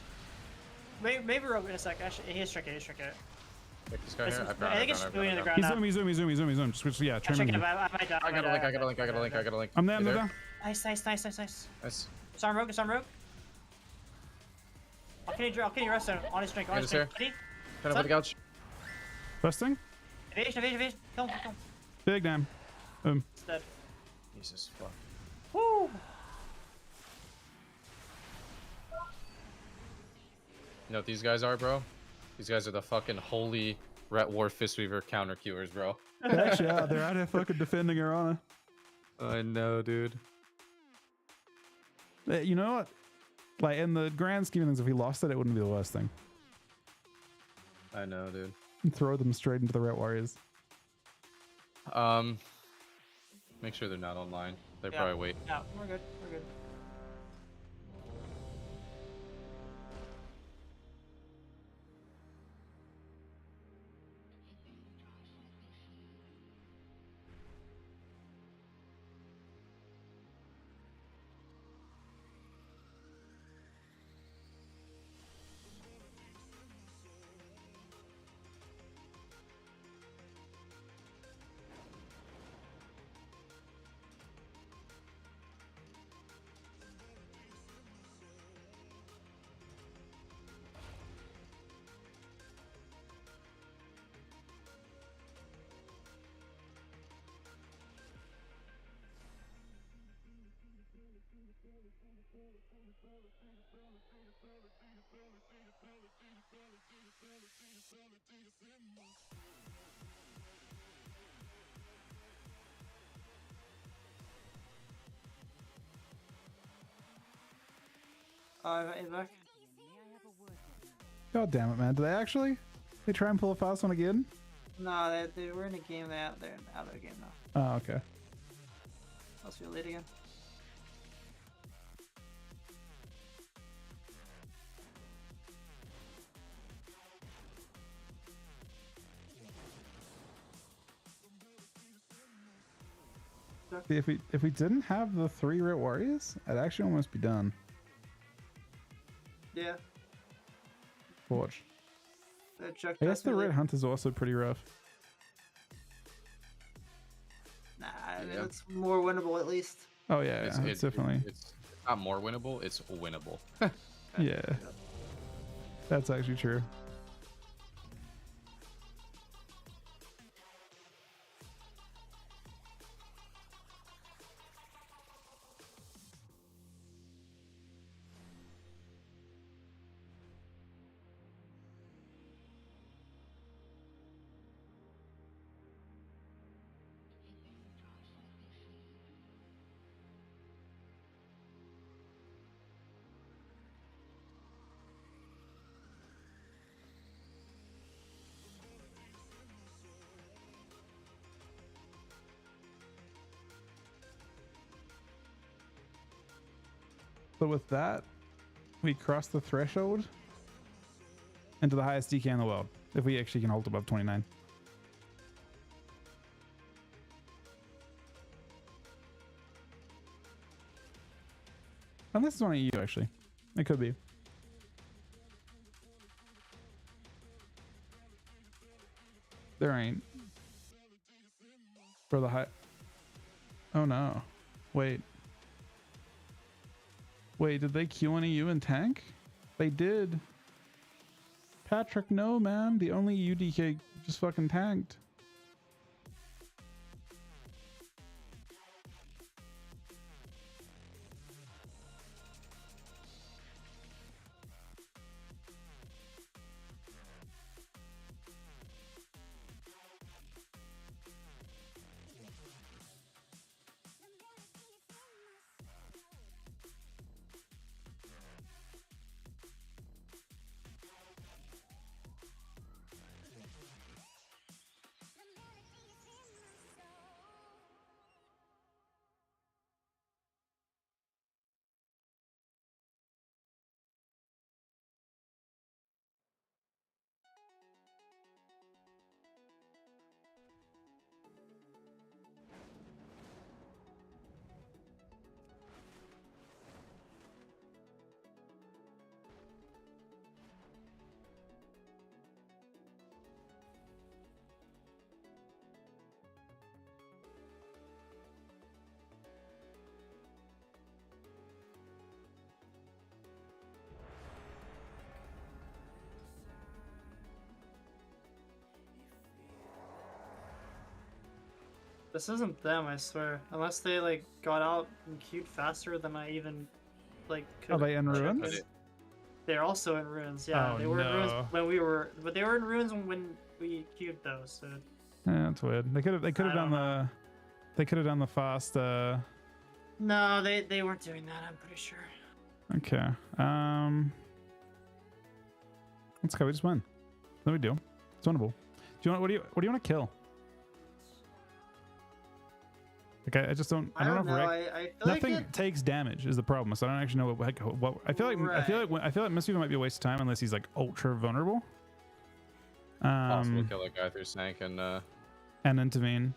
Maybe rogue in a sec. Actually, he's tricky. Pick this guy This here. is- I've ground. I think it's moving in the ground He's now. zoom. Just yeah, I'm trim checking him. it. I might die. I got a link. I'm You there. Nice. Nice. Disarm rogue. I'll kitty rest on his drink. Get us here. Kitty. Turn over the couch. Busting. Evasion. Kill him. Big damn. Boom. He's dead. Jesus fuck. Woo! know what these guys are, bro? These guys are the fucking holy Ret War Fistweaver counter queuers, bro. They actually are. They're out here fucking defending her honor. I know, dude. You know what? Like, in the grand scheme of things, if we lost it, it wouldn't be the worst thing. I know, dude. Throw them straight into the Ret Warriors. Make sure they're not online. They Yeah. probably wait. Yeah, we're good. We're good. Hey, back. God damn it, man. Did they actually? They try and pull a fast one again? No, they were in a game. They're out of the game now. Oh, okay. I'll see you late again. See, if we didn't have the 3 Ret Warriors, I'd actually almost be done. Yeah. Watch. Chuck I guess the Red Hunter's also pretty rough. Nah, I mean, Yeah. it's more winnable at least. Oh yeah, it's definitely. It's not more winnable. It's winnable. Yeah. That's actually true. So with that, we cross the threshold into the highest DK in the world. If we actually can hold above 29. Unless it's on EU, actually. It could be. There ain't. For the high... Oh no. Wait. Wait, did they Q on EU and tank? They did. Patrick, no, man. The only EU DK just fucking tanked. This isn't them, I swear. Unless they like got out and queued faster than I even like could. Are they in ruins? They're also in ruins. Yeah, Oh, they were in ruins no. when we were, but they were in ruins when we queued those. So Yeah, that's weird. They could have I done don't know. they could have done the fast. no, they weren't doing that. I'm pretty sure. Okay. Let's go. We just win. No big deal. It's winnable. Do you want? What do you want to kill? Okay, I just don't. I don't know. If I feel nothing like it, takes damage is the problem. So I don't actually know what I feel like. I feel like Mistweaver might be a waste of time unless he's like ultra vulnerable. Possible to kill that guy through Snake and intervene.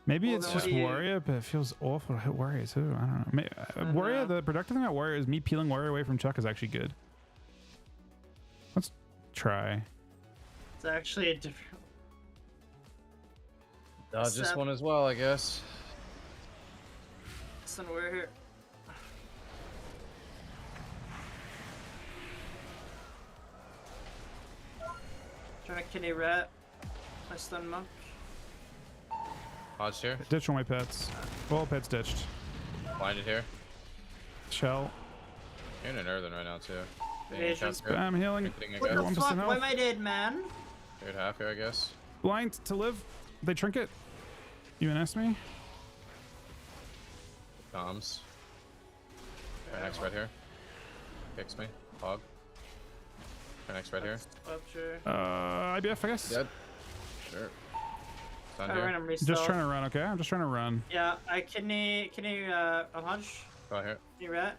Maybe Well, it's then just what do you- Warrior, but it feels awful to hit Warrior too. I don't know. Warrior. know. The productive thing about Warrior is me peeling Warrior away from Chuck is actually good. Let's try. it's actually a different. dodge this one as well, I guess. Listen, we're here. Trying to kidney rat. My stun monk. Dodge here. Ditch all my pets. All pets ditched. Blinded here. Shell. You're in an earthen right now too. Evasion. I'm healing. What the 1% fuck? health. Why am I dead, man? You're at half here, I guess. Blind to live. They trinket. UNS me. Comms. Next right here. Kicks me. Hog. Next right here. IBF, I guess. Dead. Sure. Stun I here. ran him Just reself. trying to run, okay? I'm just trying to run. Yeah, I kidney a hunch. Go here. Kidney rat.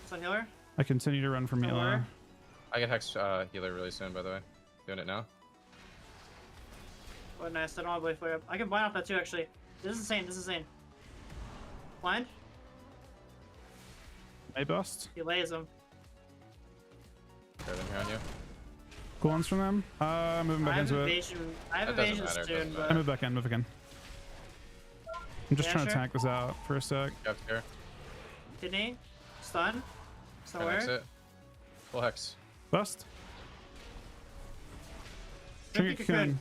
Stun healer. I continue to run from Don't Mila. worry. I get Hex healer really soon, by the way. Doing it now. Oh, nice. I don't want to blade flare up. I can blind off that too, actually. This is insane. This is insane. Blind. A bust. He lays him. Better than here on you. Coolants from them. Moving back I have into it. evasion. I have That doesn't evasion matter, it soon, doesn't but I move back in, move again. I'm just Yeah, trying to sure. tank this out for a sec. Kept here. kidney. Stun. Can Hex Somewhere. it. Full Hex. Bust. Trinket Trinket cocoon. cocoon.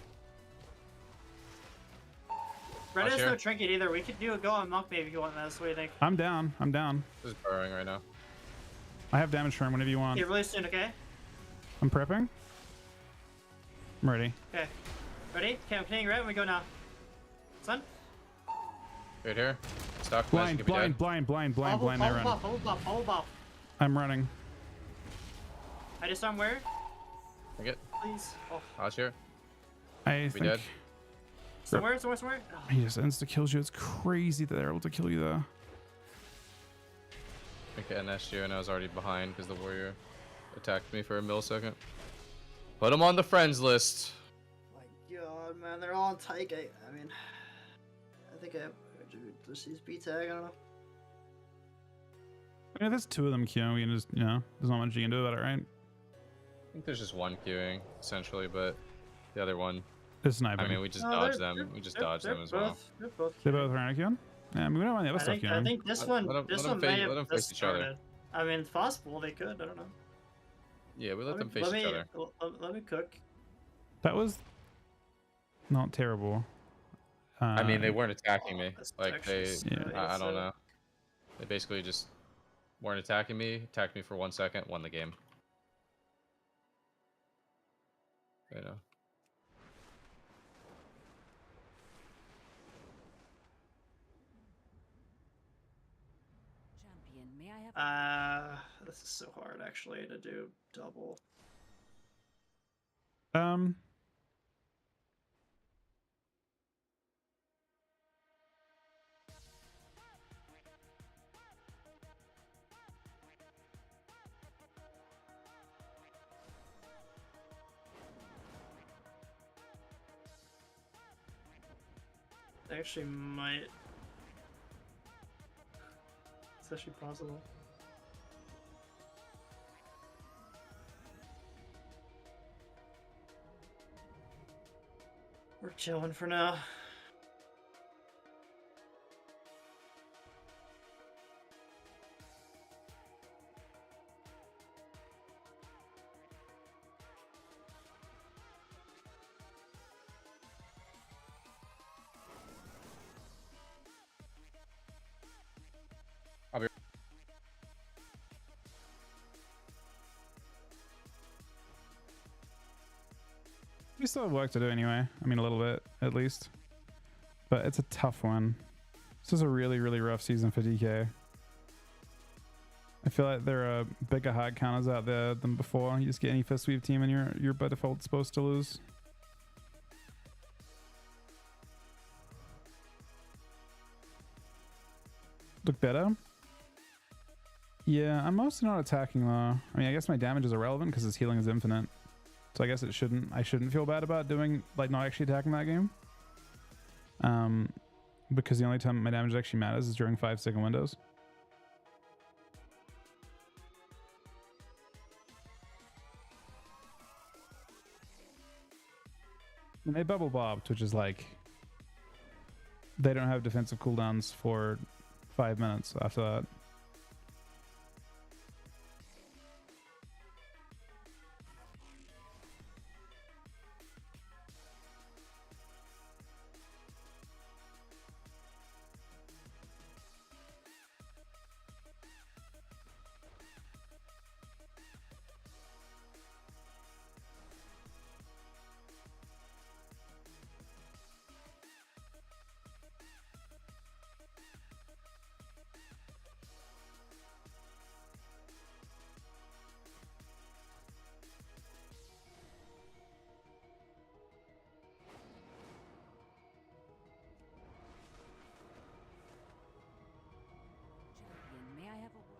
Red Watch has here. no trinket either. We could do a go on monk maybe if you want that. That's what you think. I'm down. I'm down. This is burrowing right now. I have damage turn whenever you want. Okay, really soon, okay? I'm prepping. I'm ready. Okay. Ready? Okay, I'm hitting red and we go now. Stun. Right here. Stuck. Blind, Nice, you could be blind, dead. blind, blind, blind, blind. I run. Bubble buff. I'm running. I just saw him where? Take it. Please. Oh. Dodge here. I Be think dead. Somewhere. Oh. he just insta kills you. It's crazy that they're able to kill you though. I think I NS'd you and I was already behind because the warrior attacked me for a millisecond. Put him on the friends list. My god, man, they're all on Tyke. I mean, I think I have just use B tag. I don't know. I mean, if there's two of them queuing, we can just, there's not much you can do about it, right? I think there's just one queuing essentially, but the other one. It's sniping. I mean, we just No, dodge they're- them. We just they're- dodge they're them as well. both- They're both. They both ran queuing? Yeah, I mean, we don't mind the other I stuff think, queuing. I think this Let- one. let 'em- This let 'em one face- may have let 'em face just each other. started. I mean, it's possible they could. I don't know. Yeah, we let them face each other. Let me cook. That was not terrible. I mean, they weren't attacking me. That's Like actually they, so- I don't so- know. They basically just weren't attacking me. Attacked me for 1 second, won the game. You know. Champion, may I have This is so hard actually to do double. They actually might. It's actually possible. We're chilling for now. We still have work to do anyway. I mean, a little bit at least, but it's a tough one. This is a really, really rough season for DK. I feel like there are bigger hard counters out there than before. You just get any fist weave team and you're by default supposed to lose. Look better? Yeah, I'm mostly not attacking though. I mean, I guess my damage is irrelevant because his healing is infinite. So I guess I shouldn't feel bad about doing, like, not actually attacking that game. Because the only time my damage actually matters is during 5-second windows. And they bubble bobbed, which is like, they don't have defensive cooldowns for 5 minutes after that. May I have a word?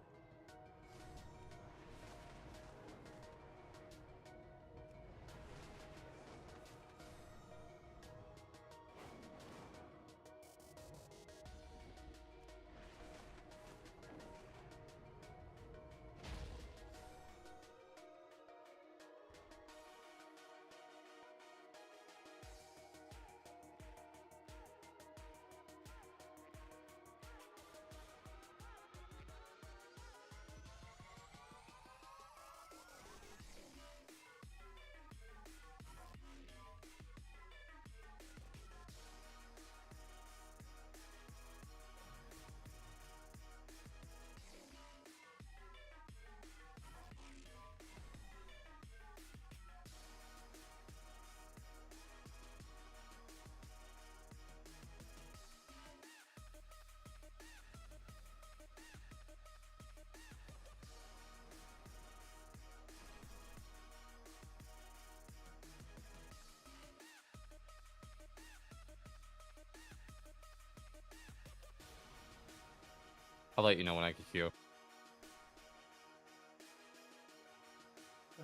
I'll let you know when I can queue.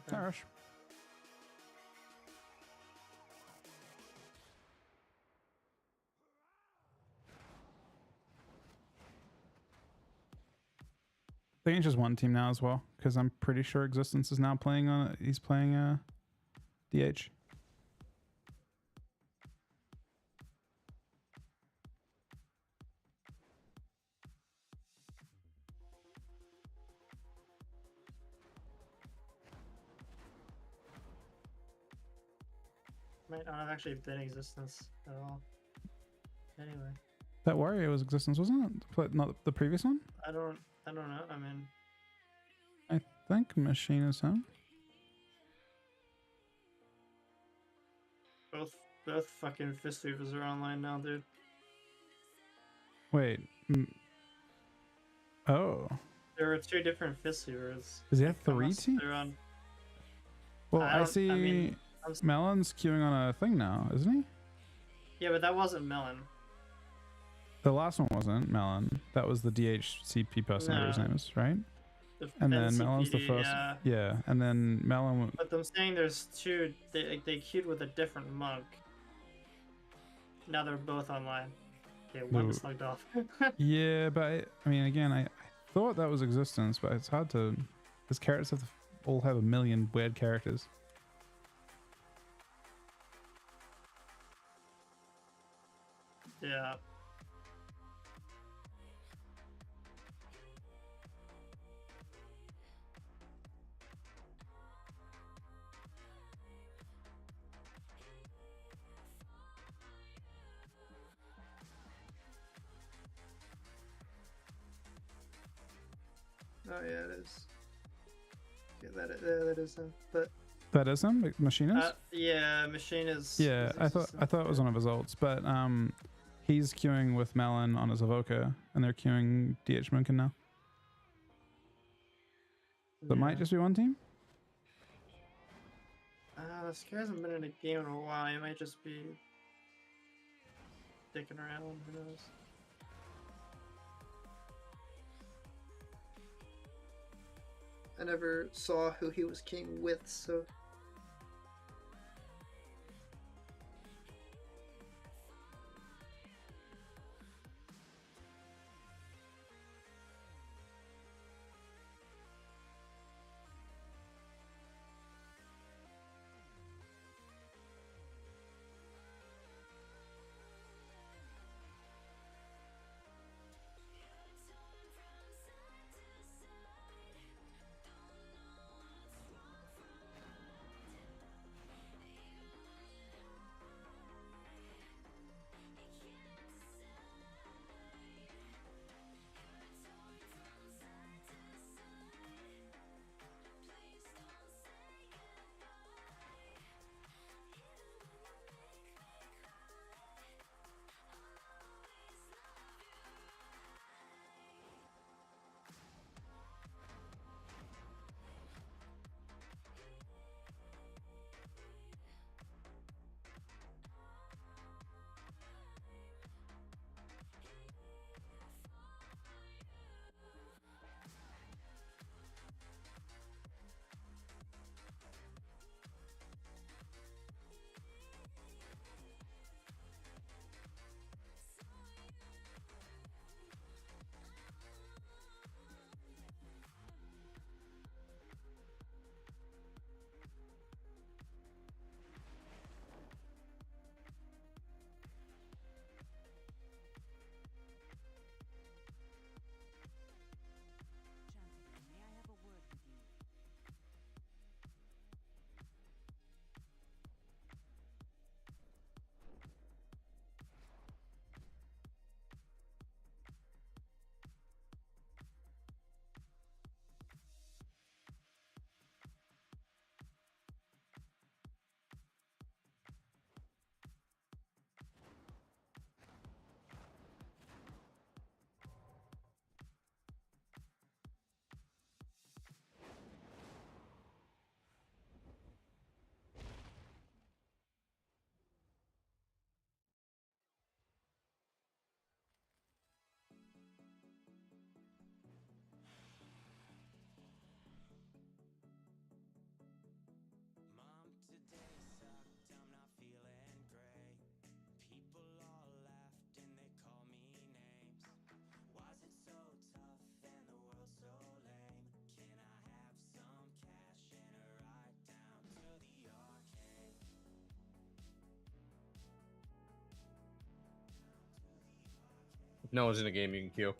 Okay. No rush. I think it's just one team now as well, because I'm pretty sure Existence is now playing on. He's playing DH. Might not have actually been Existence at all. Anyway, That Warrior was Existence, wasn't it? But not the previous one. I don't know. I mean, I think Machine is him. both fucking Fist Weavers are online now, dude. Wait. Oh. There were 2 different Fist Weavers. Does he have 3 Unless teams? they're on. Well, I don't- see mean, Melon's queuing on a thing now, isn't he? yeah, but that wasn't Melon. The last one wasn't Melon. That was the DHCP person, whatever his No. name is, right? The And then NCPD, Melon's the first. Yeah, and then Melon. But I'm saying there's 2. They queued with a different monk. Now they're both online. Okay, one is logged off. Yeah, but I mean, again, I thought that was Existence, but it's hard to. His characters have all have a million weird characters. Yeah. Oh yeah, it is. Yeah, that is him. But That is him, Machinist. Yeah, Machine is. Yeah, I thought it was one of his ults, but he's queuing with Melon on his Evoker, and they're queuing DH Munkin now. So it might just be one team. This guy hasn't been in a game in a while. He might just be dicking around. Who knows? I never saw who he was king with, so. If no one's in the game, you can queue.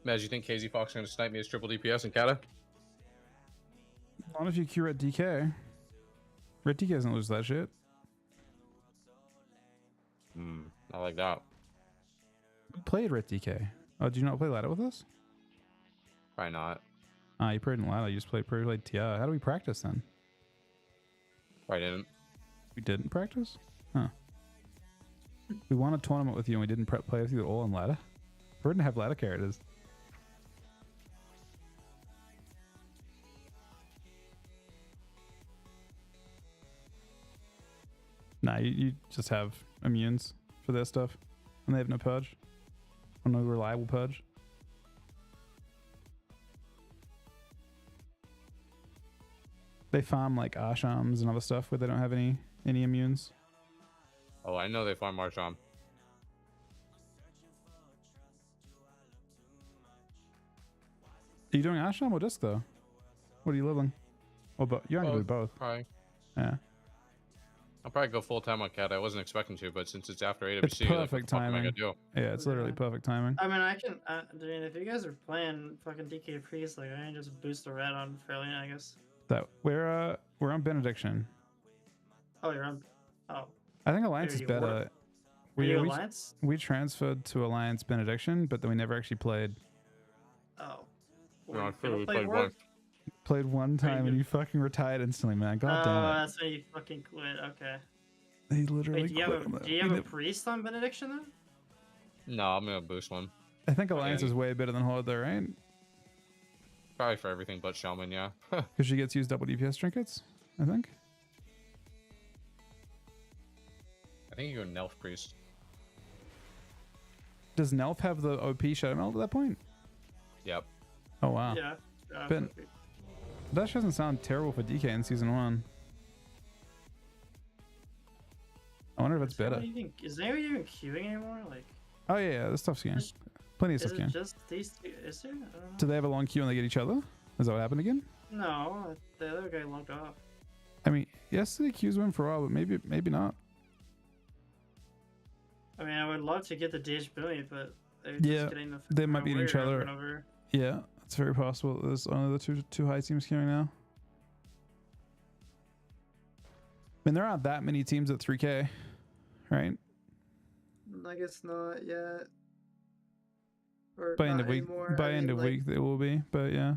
Maz, you think KZ Fox is going to snipe me as triple DPS and Kata? Not if you queue Red DK. Red DK doesn't lose that shit. I like that. We played Red DK. Oh, did you not play ladder with us? Probably not. You played in ladder. You just played TI. How do we practice then? Probably didn't. We didn't practice? Huh. We won a tournament with you and we didn't play with you at all on ladder? We didn't have ladder characters. Nah, you just have immunes for their stuff. And they have no purge. Or no reliable purge. They farm like Arshams and other stuff where they don't have any immunes. Oh, I know they farm Marsham. Are you doing Arsham or Disc though? What are you leveling? Well, but you're gonna do both. Probably. Yeah. I'll probably go full time on Cat. I wasn't expecting to, but since it's after AWC, It's perfect timing. do? Yeah, it's literally perfect timing. I mean, I mean, if you guys are playing fucking DK Priest, like, I can just boost the red on fairly, I guess. That we're on Benediction. Oh, you're on. Oh. I think Alliance is you better. Are you Alliance? We transferred to Alliance Benediction, but then we never actually played. Oh. No, I Gonna we play played War? once. Played one time and you fucking retired instantly, man. God damn it. That's when you fucking quit. Okay. He literally Wait, do you quit. have do you have a priest on benediction then? No, I'm gonna boost one. I think Alliance is way better than Horde though, right? Probably for everything but Shaman, yeah. Because she gets used double DPS trinkets, I think. I think you go Nelf Priest. Does Nelf have the OP Shadow Meld at that point? Yep. Oh wow. Yeah. But Dash doesn't sound terrible for DK in season 1. I wonder if it's better. Is anybody even queuing anymore? Like. Oh yeah, this stuff's queuing. Plenty of stuff Is it queuing. just these two? Is there? I don't know. Do they have a long queue and they get each other? Is that what happened again? No, the other guy logged off. I mean, yesterday queues went for a while, but maybe not. I mean, I would love to get the DH but they're Yeah, just getting the they might be in each warrior other. over. Yeah, it's very possible. There's only the two high teams queuing now. I mean, there aren't that many teams at 3K, right? I guess not yet. Or By end not of week, anymore. by I end mean, of like, week, they will be. But yeah,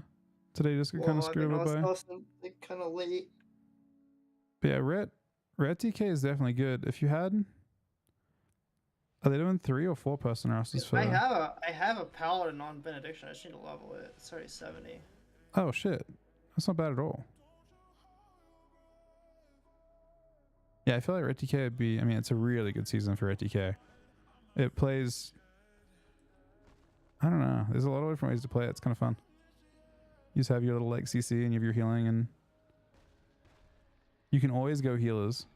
today just got kind of screwed up by. Also, like, kind of late. But yeah, Red TK is definitely good. If you had, are they doing 3 or 4 person rosters for? I have a paladin on benediction. I just need to level it. It's already 70. Oh shit, that's not bad at all. Yeah, I feel like Red TK would be. I mean, it's a really good season for Red TK. It plays. I don't know. There's a lot of different ways to play it. It's kind of fun. You just have your little like CC and you have your healing, and you can always go healers.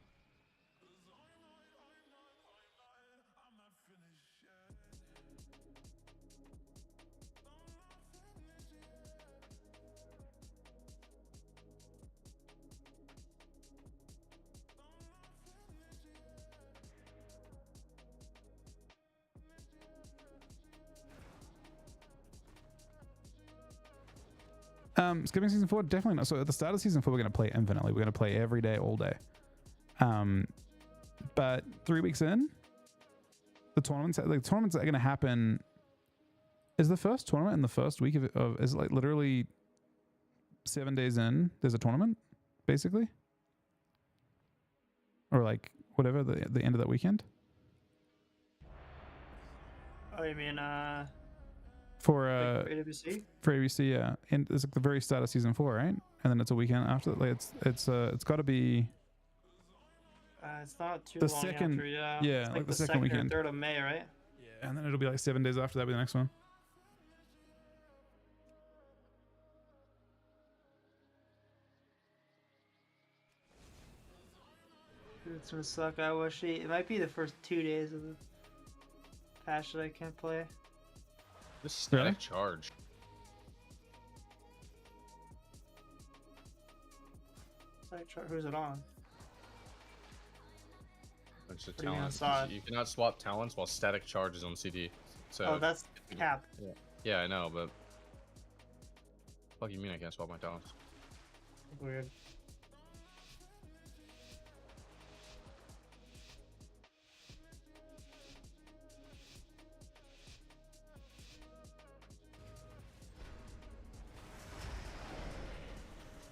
Skipping season 4, definitely not. So at the start of season 4, we're going to play infinitely. We're going to play every day, all day. But 3 weeks in, the tournaments are going to happen. Is the first tournament in the first week of is it like literally 7 days in? There's a tournament, basically, or like whatever the end of that weekend. Oh, you mean For like ABC? For ABC, yeah, and it's like the very start of season 4, right? And then it's a weekend after. Like it's got to be. It's not too the long second, after, yeah. yeah, It's like the the second weekend. or 3rd of May, right? Yeah, and then it'll be like 7 days after that be the next one. It's gonna suck. I wish it might be the first 2 days of the patch that I can't play. This static Really? charge. Who's it on? Bunch of What do you mean talents. outside? You cannot swap talents while static charge is on CD. So Oh, that's cap. yeah, I know, but fuck you mean I can't swap my talents? Weird.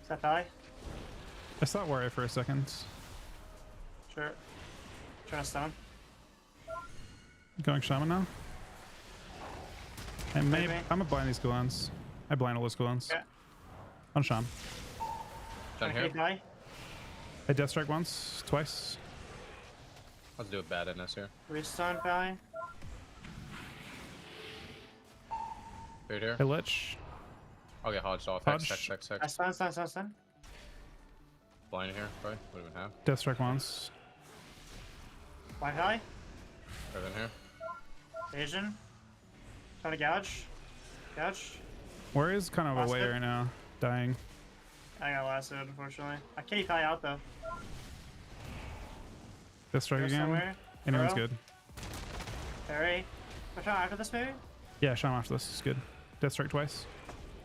Is that Pally? I saw Warrior for a second. Sure. Trying to stun. Going Shaman now. And maybe Maybe. I'm gonna blind these Gulans. I blind all those Gulans. Yeah. On Shaman. Down here. Okay, Pally. I death strike once, twice. Let's do a bad NS here. Restun, Pally. Right here. I lich. I'll get hodged off. Hodge. Hex. I stun. Blind here, probably. What do we have? Death strike once. Blind Pally. Right in here. Asian. Trying to gouge. Gouge. Warrior's kind of away Lasted. right now, dying. I got lasted, unfortunately. I can't Pally out though. Death strike Go again. somewhere. Anyone's Throw. good. Parry. Push on after this, maybe? Yeah, Shaman after this is good. Death strike twice.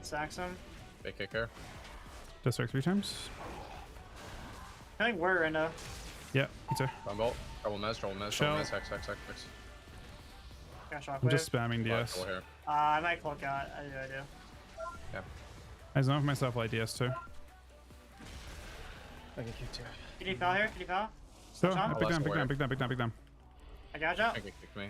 Sacks him. Big kick here. Death strike 3 times. I think we're in a. Yeah, me too. Run bolt. Trouble mez. Shell. Hex. Got shockwave. I'm just spamming DS. Here. I might cloak out. I do. Yeah. I zoned for myself like DS too. I get kicked too. Did he fall here? Did he fall? So, Tom? big down, big down, big down, big down, big down. I got you. I get kicked me.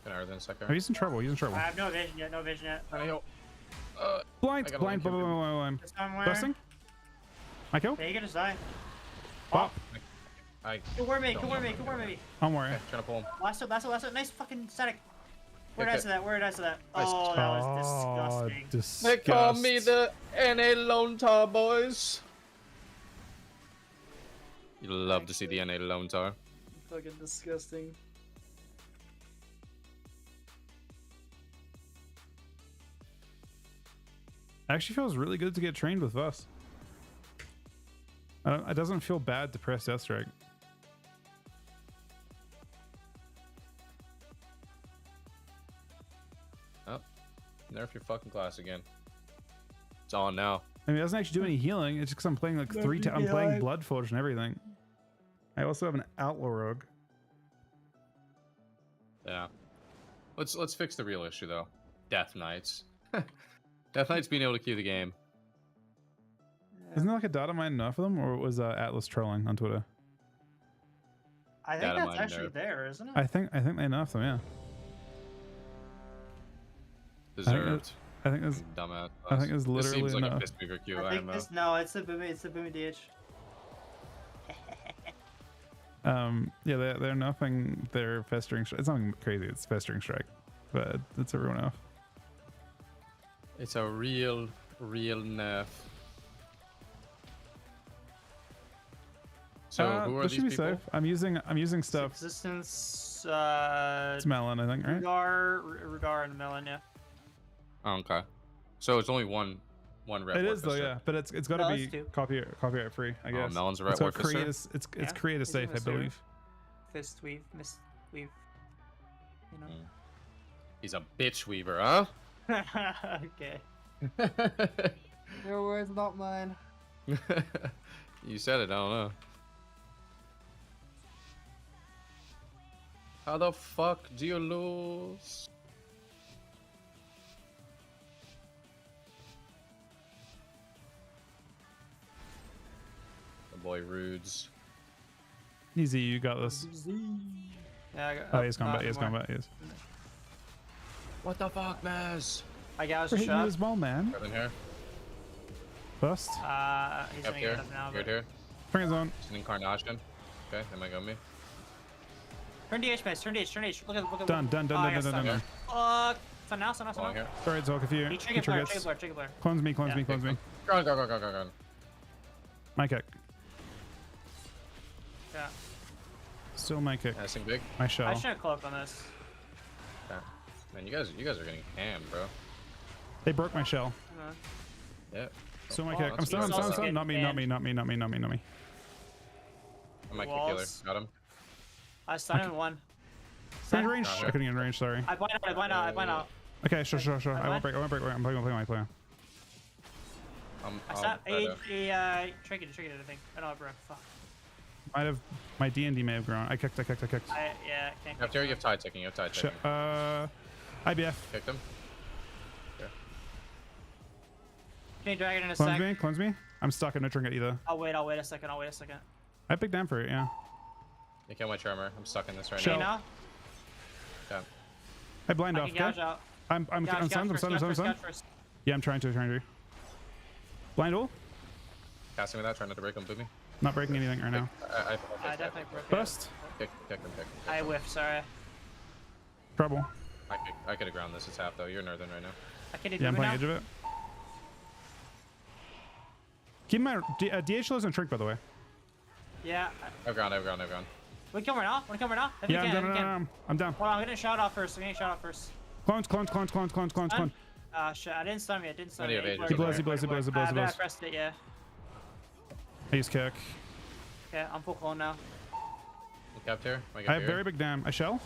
Can I earth in a second? Oh, he's in trouble. He's in trouble. I have no vision yet. No vision yet. Blind, I got a blind, link blind, here. blind. Somewhere. Busting. My kill. Yeah, you can just die. Pop. I Good word me. don't Good word know. me. Good word me. Don't worry. Okay, trying to pull him. Last up. Last up. Last up. Nice fucking static. Where Okay. did I say that? Where did I say that? Nice. Oh, that was disgusting. They call me the NA Lone Tar boys. You love to see the NA Lone Tar. Fucking disgusting. Actually feels really good to get trained with us. It doesn't feel bad to press Death Strike. Oh, nerf your fucking class again. It's on now. I mean, it doesn't actually do any healing. It's just because I'm playing like I'm playing Bloodforge and everything. I also have an Outlaw Rogue. Yeah. Let's fix the real issue though. Death Knights. Death Knights being able to queue the game. Isn't there like a data mine enough of them, or was Atlas trolling on Twitter? I think Data that's mine actually nerf. there, isn't it? I think they enough them. Yeah. Deserved. I think there's. Dumbass. I think there's This literally seems like enough. a fist weaver queue. I think this, no, it's the Boomy. It's the Boomy DH. Yeah, they're nothing. They're festering. It's nothing crazy. It's festering strike, but it's everyone else. It's a real nerf. So who are this these should be people? safe. I'm using stuff. Existence. It's Melon, I think, right? Rudar, and Melon. Yeah. Oh, okay. So it's only one red. It War is though, fister. yeah. But it's got to No, be it's two. copyright free, I guess. Oh, Melon's a It's red got war fister? it's Yeah, created he's a safe, I fister. believe. Fist weave, mist weave. You know. He's a bitch weaver, huh? Okay. Your words, not mine. You said it, I don't know. How the fuck do you lose? The boy Rudes. Easy, you got this. Yeah, I got, Oh, he's not combat. He's anymore. combat. He is. What the fuck, Maz? I got us We're a hitting you shot. as well, man. Right in here. Bust. He's Up gonna here. get up now. Right But... here. Bring his own. It's an incarnation. Okay, they might go me. Turn DH, Mace. Turn DH. Turn DH. Look at. Done. Fuck. So now. Along here. Sorry, Zolk, if you He he trigger player. triggers. Trigger player. Clones me, clones Yeah. me, clones me. Go on. My kick. Yeah. Still my kick. Anything big? My I shell. should have cloaked on this. Okay. Man, you guys are getting hammed, bro. They broke my shell. Yeah. Still my Oh, kick. I'm that's stunned, I'm good. stunned, I'm Also stunned. Not me, getting not me, not me, not me, not me, not me. I might kick killer. Walls. Got him. I stunned him one. Range, range. Got I it. couldn't get in range, sorry. I blind out. Okay, sure. I won't break, I'm playing my player. I stopped. He triggered it, I think. I know I broke. Fuck. Might have, my D&D may have grown. I kicked. Yeah, can't. After you have tide ticking, Shit, IBF. Kicked him. Can you drag it in a Cleanse sec? me, I'm stuck, I'm not trying to get either. I'll wait a second. I picked down for it, yeah. You kill my charmer. I'm stuck in this right Okay, Shell. now. now? Okay. I blind I off, can gouge okay? out. I'm Gouge stunned. first. Yeah, I'm trying to. Blind all? Casting with that, trying not to break him, boot me. Not breaking anything right now. I definitely broke it. Bust. Kick him. I whiffed, sorry. Trouble. I could have ground this. It's half though. You're northern right now. I can do Yeah, I'm playing now. edge of it. Keep my DH doesn't shrink, by the way. Yeah. I've ground. We come right now? If Yeah, you can, I'm down. Hold on, I'm getting a shout out first. Clones. Stun? Shit, I didn't stun me. Plenty of ages He over blows. I pressed it, yeah. I use kick. Okay, I'm full clone now. You capped here. I have very big dam. I shell.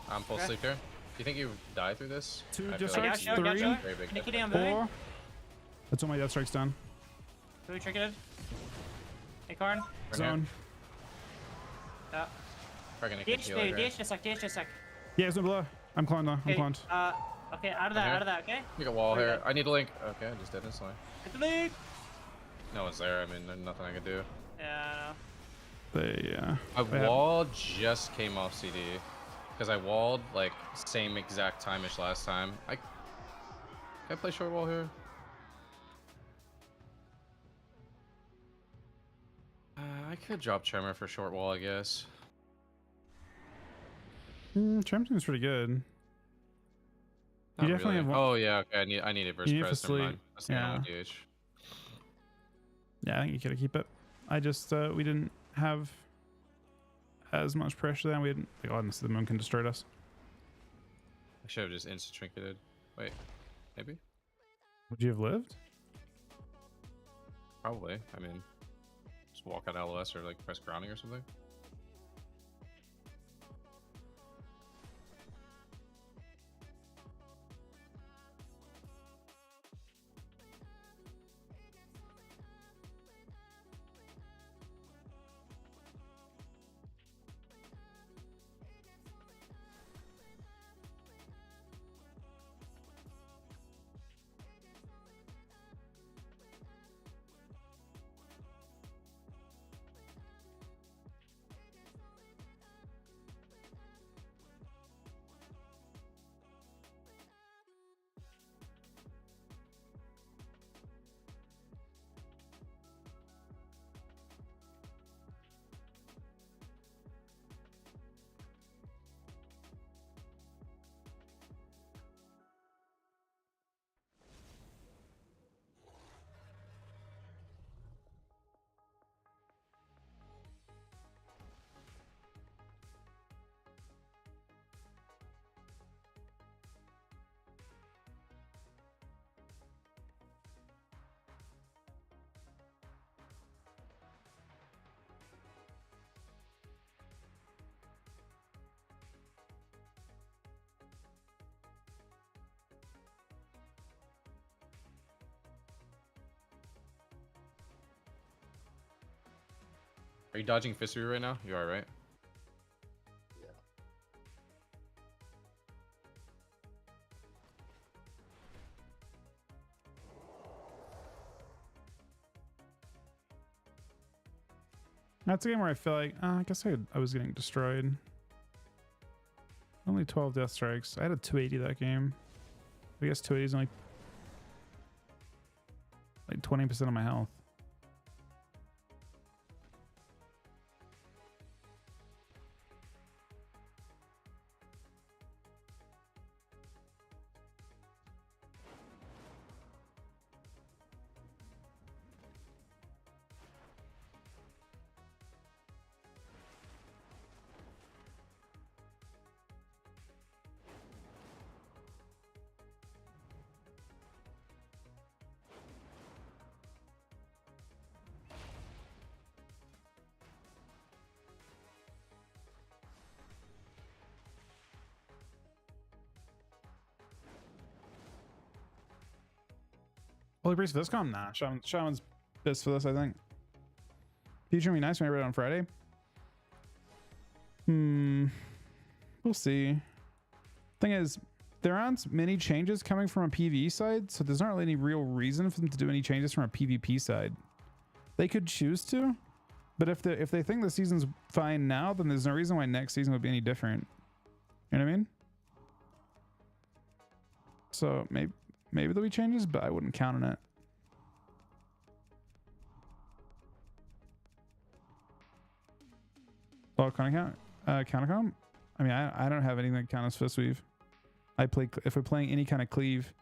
I'm full Okay. sleep here. Do you think you die through this? Two I just feel strikes. Gotcha, Three. gotcha. Very big Can you death get him by- moving? 4. That's all my death strikes done. Who triggered? Hey, Karn. Zone. Yeah. Probably gonna DH, kill it, right? DH a sec, DH a sec. Yeah, it's below. I'm cloned though. I'm Okay, cloned. okay, out of that, okay? You got wall Okay. here. I need a link. Okay, I just did instantly. Hit the link! No one's there. I mean, there's nothing I can do. Yeah, They My wall just came off CD because I walled like same exact time-ish last time. Can I play short wall here? I could drop Tremor for short wall, I guess. Trem seems pretty good. Not You definitely really. have one. Oh yeah, okay. I need it versus You need press. for Never mind. sleep. That's the Yeah. only DH. Yeah, I think you gotta keep it. I just we didn't have as much pressure then. We didn't. Like, oh, the moon can destroy us. I should have just instant trinketed. Wait, maybe? Would you have lived? Probably. I mean, just walk out LOS or like press grounding or something. Are you dodging Fishery right now? You are, right? Yeah. That's a game where I feel like I guess I was getting destroyed. Only 12 death strikes. I had a 280 that game. I guess 280 is only like 20% of my health. Holy Priest Viscom? Nah, Shaman's pissed for this, I think. Future would be nice when I read it on Friday. We'll see. Thing is, there aren't many changes coming from a PvE side, so there's not really any real reason for them to do any changes from a PvP side. They could choose to, but if they think the season's fine now, then there's no reason why next season would be any different. You know what I mean? So maybe there'll be changes, but I wouldn't count on it. Oh, Countercom? I mean, I don't have anything that counts as Fist Weave. If we're playing any kind of cleave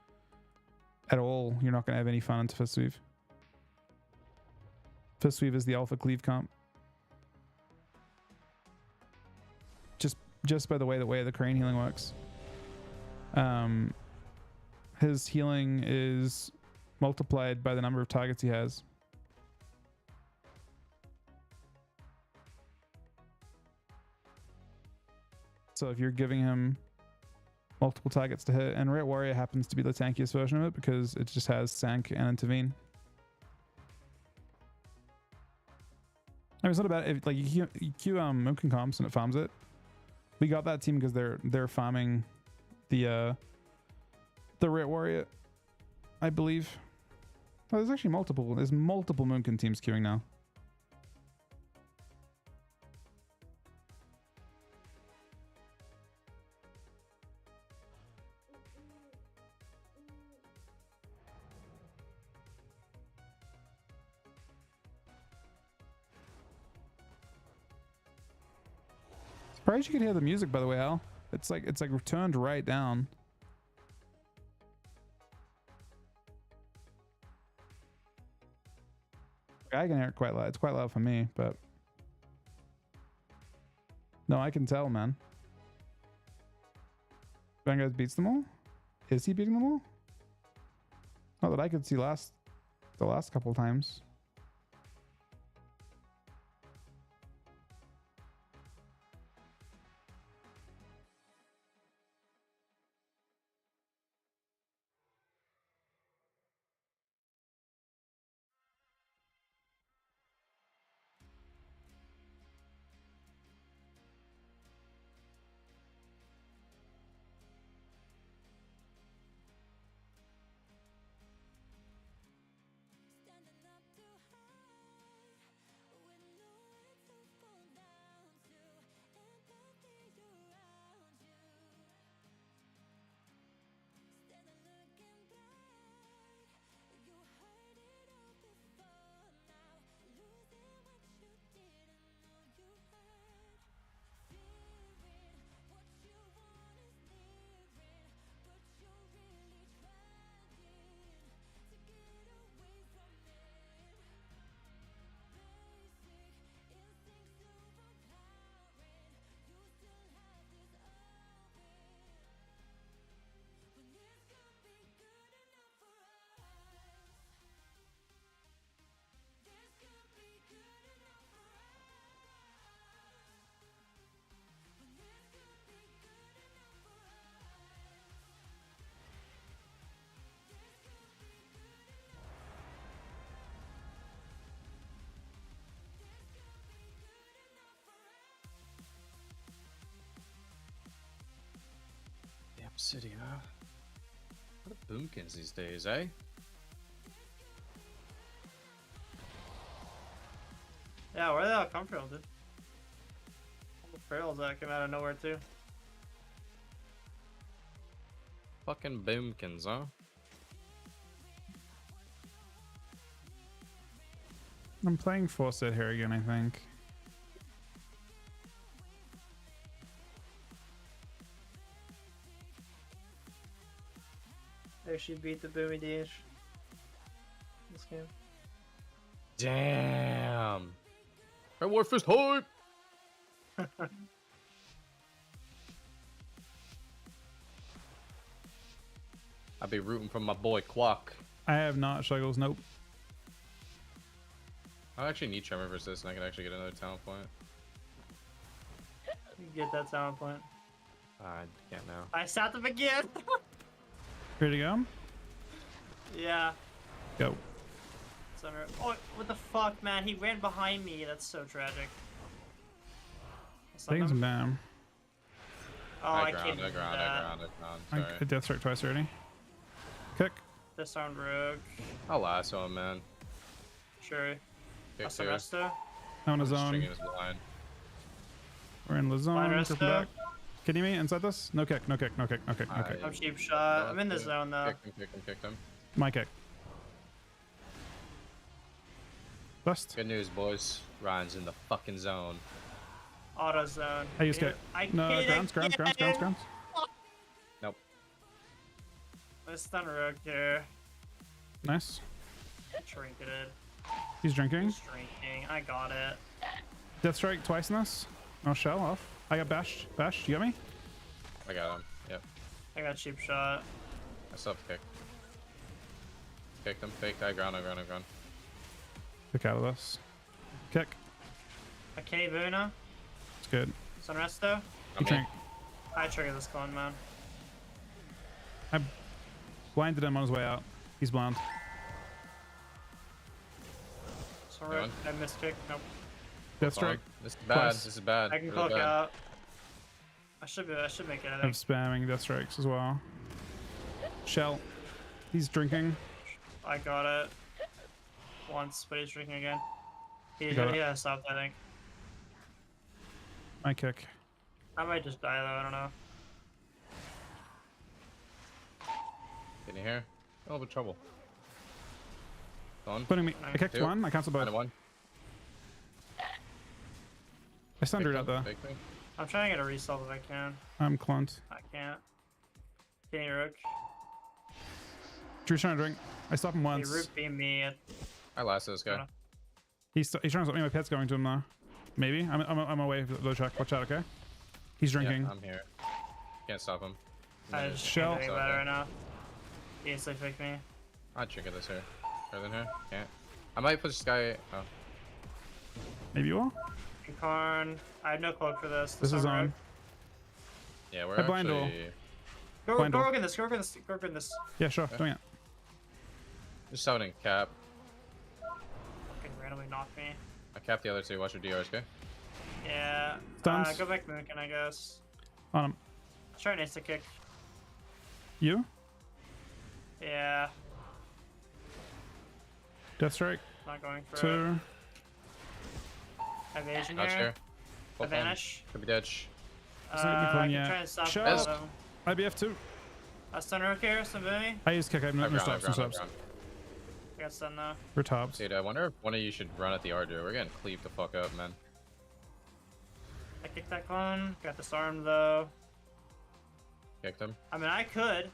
at all, you're not going to have any fun into Fist Weave. Fist Weave is the alpha cleave comp. Just by the way the crane healing works. His healing is multiplied by the number of targets he has. So if you're giving him multiple targets to hit, and Ret Warrior happens to be the tankiest version of it because it just has Sank and Intervene. I it's not about if like you queue Moonkin comps and it farms it. We got that team because they're farming the Red Warrior, I believe. Oh, there's actually multiple. There's multiple Moonkin teams queuing now. Surprised you could hear the music, by the way, Al. It's like turned right down. I can hear it quite loud. It's quite loud for me, but no, I can tell, man. Vanguard beats them all? Is he beating them all? Not that I could see the last couple times. City, huh? What are boomkins these days, eh? Yeah, where did that come from, dude? All the trails that came out of nowhere, too. Fucking boomkins, huh? I'm playing Fawcett here again, I think. She beat the Boomy Dish this game. Damn! I wore fist hype! I'd be rooting for my boy Clock. I have not struggles, nope. I actually need Tremor versus this, and I can actually get another talent point. You get that talent point. I can't now. I sat them again! Ready to go? Yeah. Go. Summer. Oh, what the fuck, man? He ran behind me. That's so tragic. Taking some down. Oh, I can't do that. Sorry. I death strike twice already. Kick. Disarmed Rogue. I'll lasso him, man. Sure. Kick Awesome resto. On a zone. Stringing his line. We're in the zone. Line Triple resto. back. Kidding me? Inside this? No kick, no kick, no kick, no kick, no kick. I'm cheap shot. I'm in the zone, though. Kick him. My kick. Bust. Good news, boys. Ryan's in the fucking zone. Auto zone. I use kick. No, grounds. Nope. Let's stun Rogue here. Nice. Trinketed. He's drinking. He's drinking. I got it. Death strike twice in this. Oh, shell off. I got bashed. Bash, you got me? I got him. Yep. I got cheap shot. I still have kick. Kicked him. Faked. I ground. Kick out of this. Kick. Okay, Buna. It's good. Sunresto. You drink. I trigger this clone, man. I blinded him on his way out. He's blind. Sorry, I missed kick. Nope. Death strike. This is bad. Plus. This is bad. I can really cloak bad. out. I should make it, I I'm think. spamming death strikes as well. Shell. He's drinking. I got it. Once, but he's drinking again. He Got it. yeah, stopped, I think. My kick. I might just die though, I don't know. Can you hear? A little bit of trouble. Gone. Putting me. I kicked Two. one. I canceled both. Minus one. I stundered out there. Big thing. I'm trying to get a resolve if I can. I'm clumped. I can't. Can you rook? Drew's trying to drink. I stopped him He once. rook beam me. I lasted this guy. He's trying to stop me. My pet's going to him though. Maybe. I'm away. Low check. Watch out. Okay. He's drinking. Yeah, I'm here. Can't stop him. I just Shell. can't do better right now. He instantly picked me. I'd trigger this here. Better than here. Can't. I might push this guy. Oh. Maybe you will. Karn. I have no cloak for this. This is on. Yeah, we're I blind actually... roll. Go Blind roll. rook in this. Go rook in this. Go rook in this. Yeah, sure. Okay. Doing it. Just summoning cap. Fucking randomly knocked me. I cap the other two. Watch your DRs, okay? Yeah. Stuns. Go back Moonkin, I guess. On him. Let's try an insta kick. You? Yeah. Death strike. Not going for it. 2. Evasion Not here. sure. I vanish. Could be dead. Doesn't get me I clone can yet. try and stop Shell. both of them. IBF 2. A stun rook here, stun me. I use kick. I have no stops. No stops. I got stun now. We're tops. Dude, I wonder if one of you should run at the Ardu. We're getting cleaved the fuck up, man. I kicked that clone. Got disarmed though. Kicked him. I mean, I could.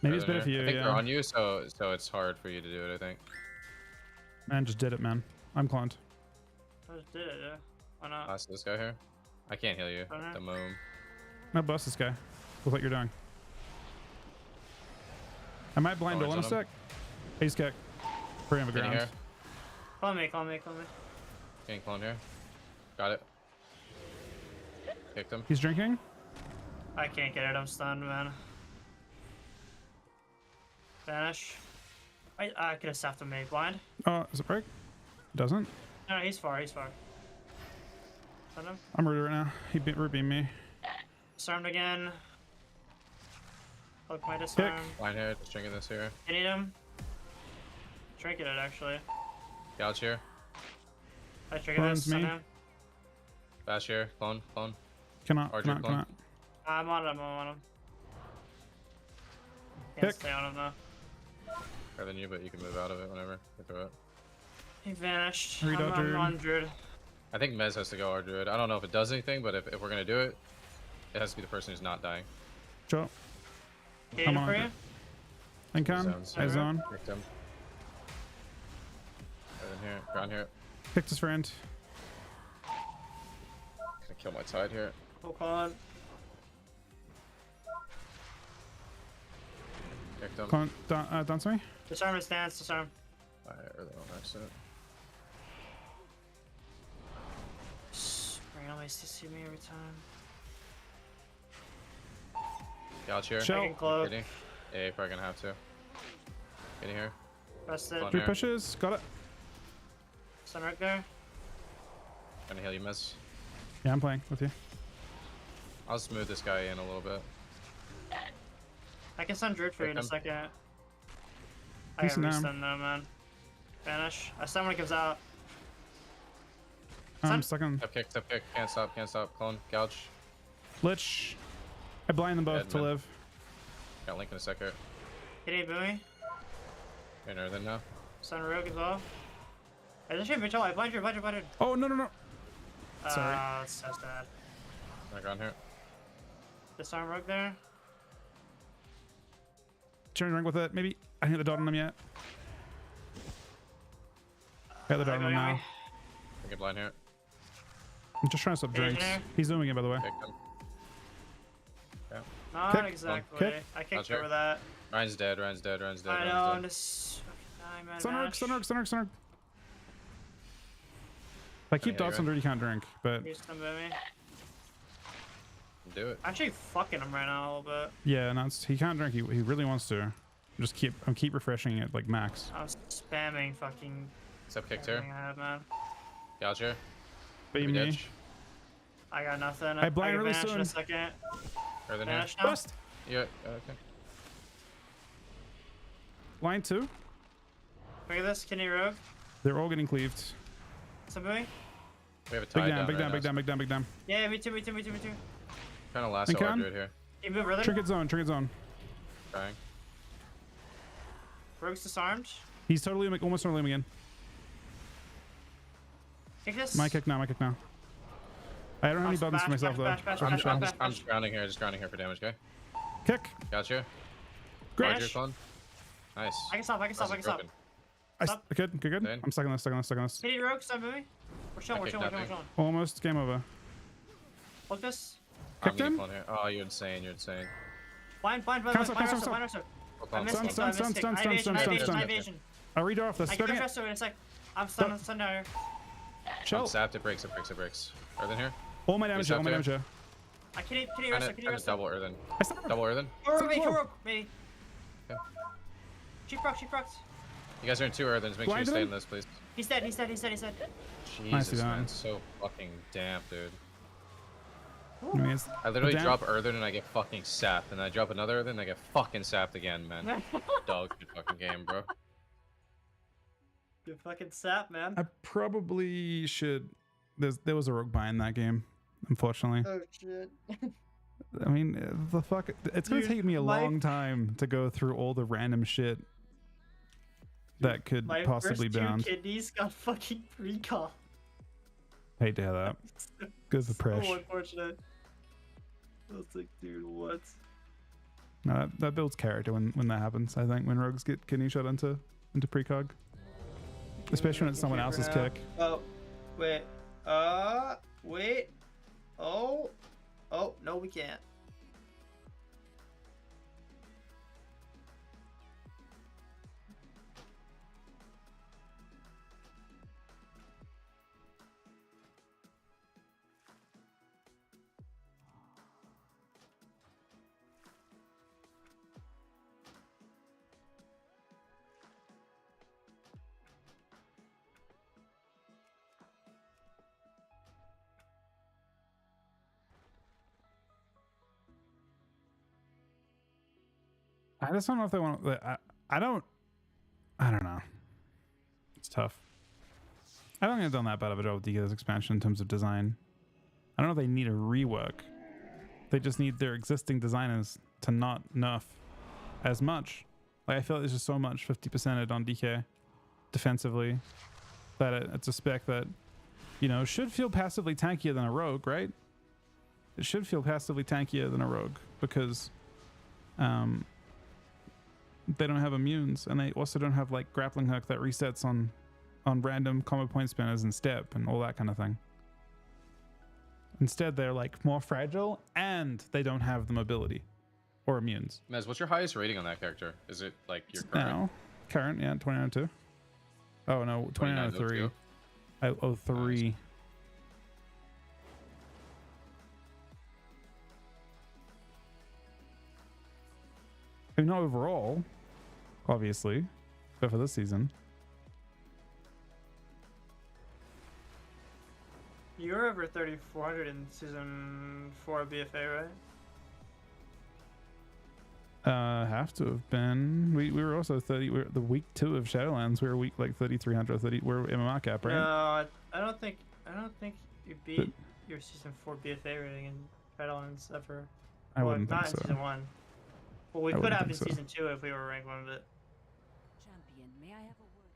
Maybe it's better for I you. think Yeah. they're on you, so it's hard for you to do it, I think. Man, just did it, man. I'm cloned. I just did it, yeah. Why not? Last this guy here. I can't heal you. Okay. The moon. No, bust this guy with what you're doing. I might blind Thorns Dolan a on him. sec. Ace kick. Bring him a Can you ground. hear? Clone me, clone me, clone me. Getting clone here. Got it. Kicked him. He's drinking. I can't get it, I'm stunned, man. Vanish. I could have stopped him, maybe blind. Oh, does it break? Doesn't. No, he's far, he's far. Stun him. I'm rooted right now. He root beamed me. Disarmed again. Look, my disarm. Blind here. Just drinking this here. You need him. Trinket it, actually. Gouge here. I trigger Clone's this, stun me. him. Bash here. Clone. Clone. Cannot. Archer Cannot. clone. Cannot. I'm on him, I'm on him. Can't Pick. stay on him though. Better than you, but you can move out of it whenever you throw it. He vanished. Read I'm out, dude. 100. I think Mez has to go our druid. I don't know if it does anything, but if we're gonna do it, it has to be the person who's not dying. Sure. Gated I'm on for it. you? Incon. Zones. I zone. Kicked him. Right in here. Ground here. Picked his friend. Gonna kill my tide here. Full con. Kicked him. Clone. Dance me. Disarm his stance, disarm. I really don't accident. Bring always CC me every time. Gouge here. Shell. I can cloak. Getting. Yeah, you're probably gonna have to. Get in here. Press it. Clone 3 here. pushes. Got it. Stun right there. Gonna heal you, Mez. Yeah, I'm playing with you. I'll smooth this guy in a little bit. I can stun Druid for you in a Pick him. second. I got Decent arm. restun though, man. Vanish. I stun when it comes out. I'm Stun. stuck on Step kick, step kick. Can't stop, can't stop. Clone. Gouge. Lich. I blind them both Dead, to man. live. Got Link in a second. Hit boomy. You're nervous now. Stun Rogue as well. Hey, this shit, Mitchell. I blind you, blind you, blind you. Oh, no, no, no. Sorry. It's so sad. I ground here. Disarm Rogue there. Trying to drink with it. Maybe. I hit the dot on him yet. Got the dot on him now. I get blind here. I'm just trying to stop drinks. Engineer. He's zooming in, by the way. Kicked him. Yeah. Not Kick. exactly. Kick. I kicked Gotcha. over that. Ryan's dead, Ryan's dead, Ryan's dead. I know, Ryan's I'm dead. just fucking dying, man. Sunark, Vanish. Sunark, Sunark, Sunark. If I keep Yeah, dots you're under, you can't drink, but He's stun boomy. Do it. I'm actually fucking him right now a little bit. yeah, no, he can't drink. He really wants to. I'm keep refreshing it like max. I was spamming fucking Step kicked here. everything I have, man. Gouge here. Beam We me. ditch. I got nothing. I blind can really vanish in soon. a second. Earthen here. Vanish now. Bust. Yeah. Okay. Line 2. Look at this, Kidney Rogue. They're all getting cleaved. Somebody? We have a Big tie down, down. big right down, now, big down, big down, big down. Yeah, me too. Trying to lasso our Incon? druid here. Can you move Earthen? Trinket zone, trinket zone. Trying. Rogue's disarmed. He's totally, almost totally again. Take this. My kick now, my kick now. I don't have any buttons for myself though. I'm just grounding here. Just grounding here for damage, okay? Kick. Gotcha. Great. Roger, clone. Nice. I can stop. Broken. Stop. Good, good, good. Then. I'm stuck on this, stuck on this, stuck on this. Kidney Rogue, stop moving. We're chilling. I kicked nothing. Almost game over. Hold this. I'm Kicked getting him. clone here. Oh, you're insane. You're insane. Blind. Cancel, cancel, cancel. I missed Stun, it. stun, stun, stun, stun, stun, stun, stun. Evasion. I'll redraw off this. I Spinning can it. resto in a sec. I'm stunned down here. Chill. I'm sapped. It breaks. It breaks. It breaks. Earthen here. All my damage, all my damage. I can't Trying resto. to double Earthen. I stopped. Double Earthen. Rogue, maybe. Okay. Cheap rock. You guys are in 2 Earthens. Make sure you Blinded stay him? in this, please. He's dead. Jesus, done. man. So fucking damp, dude. I mean, it's I literally damp. drop Earthen and I get fucking sapped. And I drop another Earthen and I get fucking sapped again, man. Dog shit fucking game, bro. You fucking sap, man. I probably should. There was a rogue buy in that game, unfortunately. Oh shit. I mean, the fuck. It's gonna Dude, take me a my- long time to go through all the random shit that could My possibly first 2 bound. kidneys got fucking recall. Hate to hear that. Good for So Presh. unfortunate. I was like, dude, what? No, that builds character when that happens. I think when rogues get kidney shot into precog, especially when it's someone else's kick. Oh, wait. Wait. Oh, no, we can't. I just don't know if they want. I don't know. It's tough. I don't think they've done that bad of a job with DK's expansion in terms of design. I don't know if they need a rework. They just need their existing designers to not nerf as much. Like I feel like there's just so much 50%ed on DK defensively that it's a spec that, you know, should feel passively tankier than a rogue, right? It should feel passively tankier than a rogue because they don't have immunes, and they also don't have like grappling hook that resets on random combo point spinners and step and all that kind of thing. Instead, they're like more fragile, and they don't have the mobility or immunes. Mez, what's your highest rating on that character? Is it like your current? Now, current, yeah, 2902. Oh no, 2903. 03. Nice. I mean, not overall, obviously, but for this season. You were over 3,400 in season 4 of BFA, right? Have to have been. We were also 30. We were the week 2 of Shadowlands. We were week like 3,300. 30. We're MMR cap, right? No, I don't think you beat your season 4 BFA rating in Shadowlands ever. I wouldn't not think in so. season 1. Well, we I could wouldn't have in think so. season 2 if we were ranked 1 of it. Champion, may I have a word?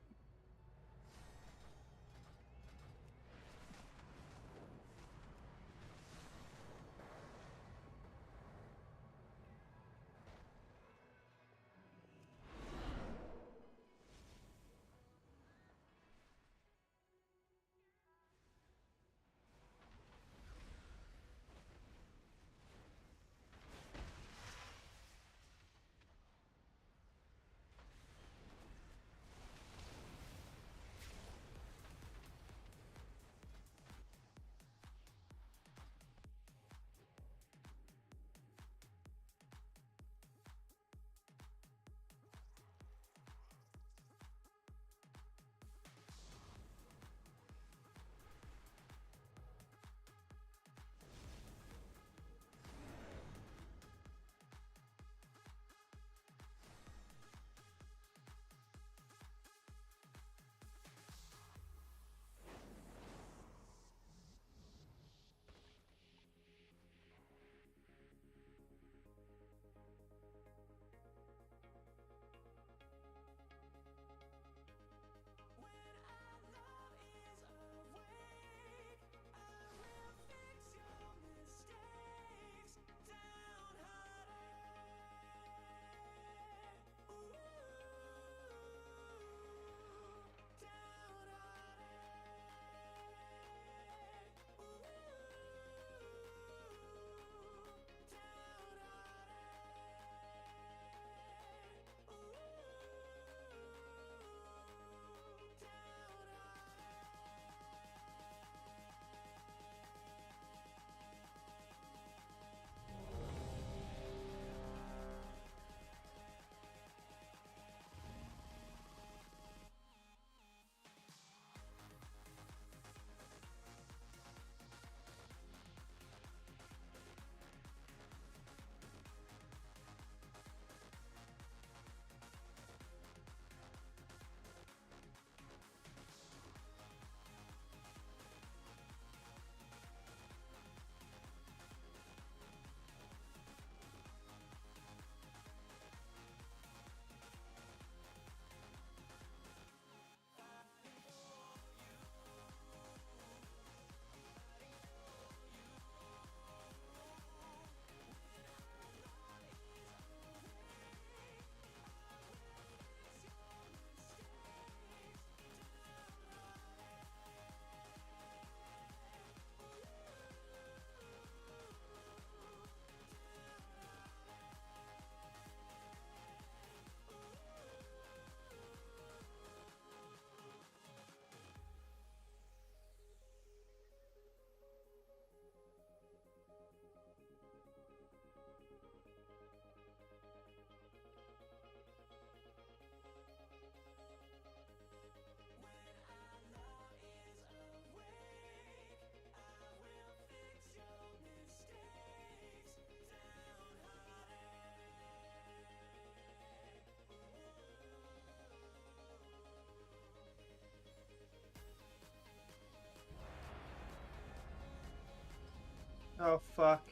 Oh fuck.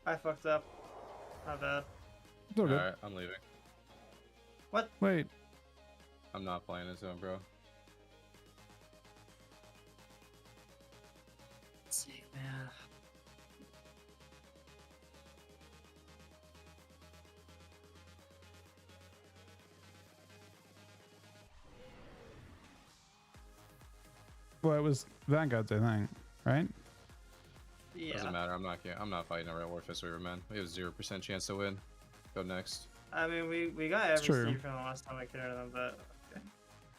I fucked up. My bad. It's all good. Alright, I'm leaving. What? Wait. I'm not playing this one, bro. Sick, man. Well, it was Vanguard's, I think, right? Yeah. Doesn't matter. I'm not fighting a Red Warfist Weaver, man. We have 0% chance to win. Go next. I mean, we got It's every true. Steve from the last time I carried them, but okay.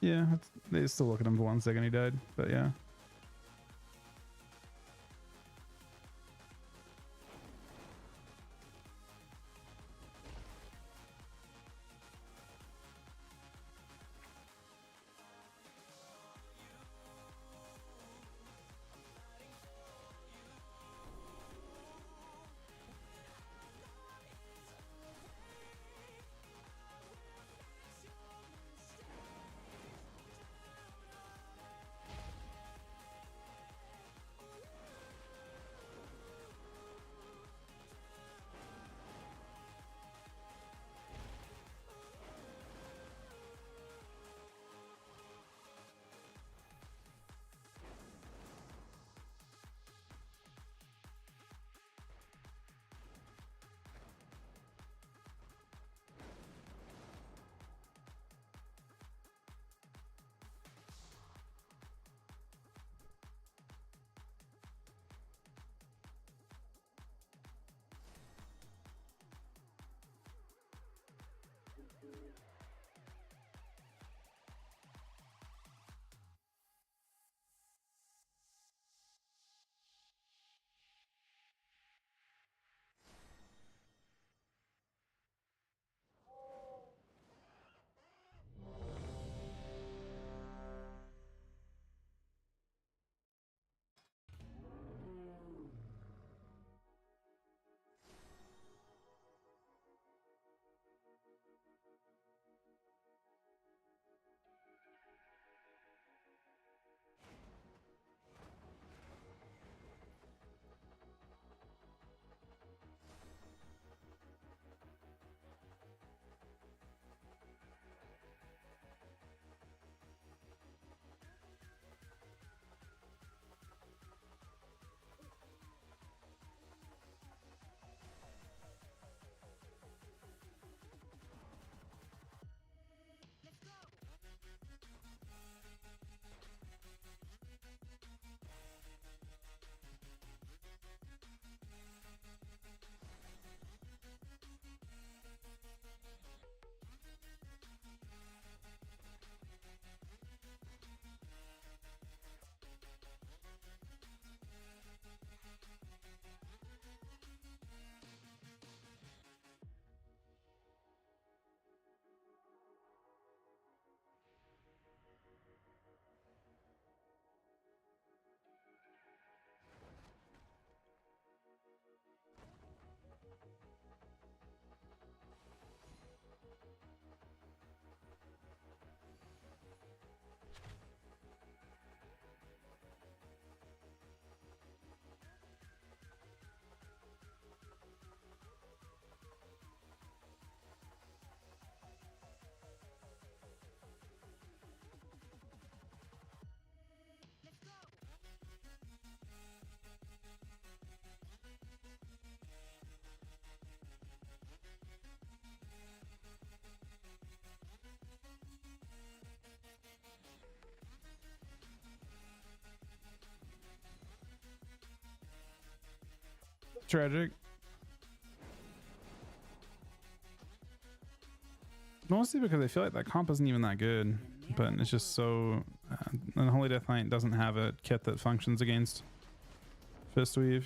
Yeah, they still look at him for 1 second he died, but yeah. Tragic. Mostly because I feel like that comp isn't even that good, but it's just so... and Holy Death Knight doesn't have a kit that functions against Fistweave.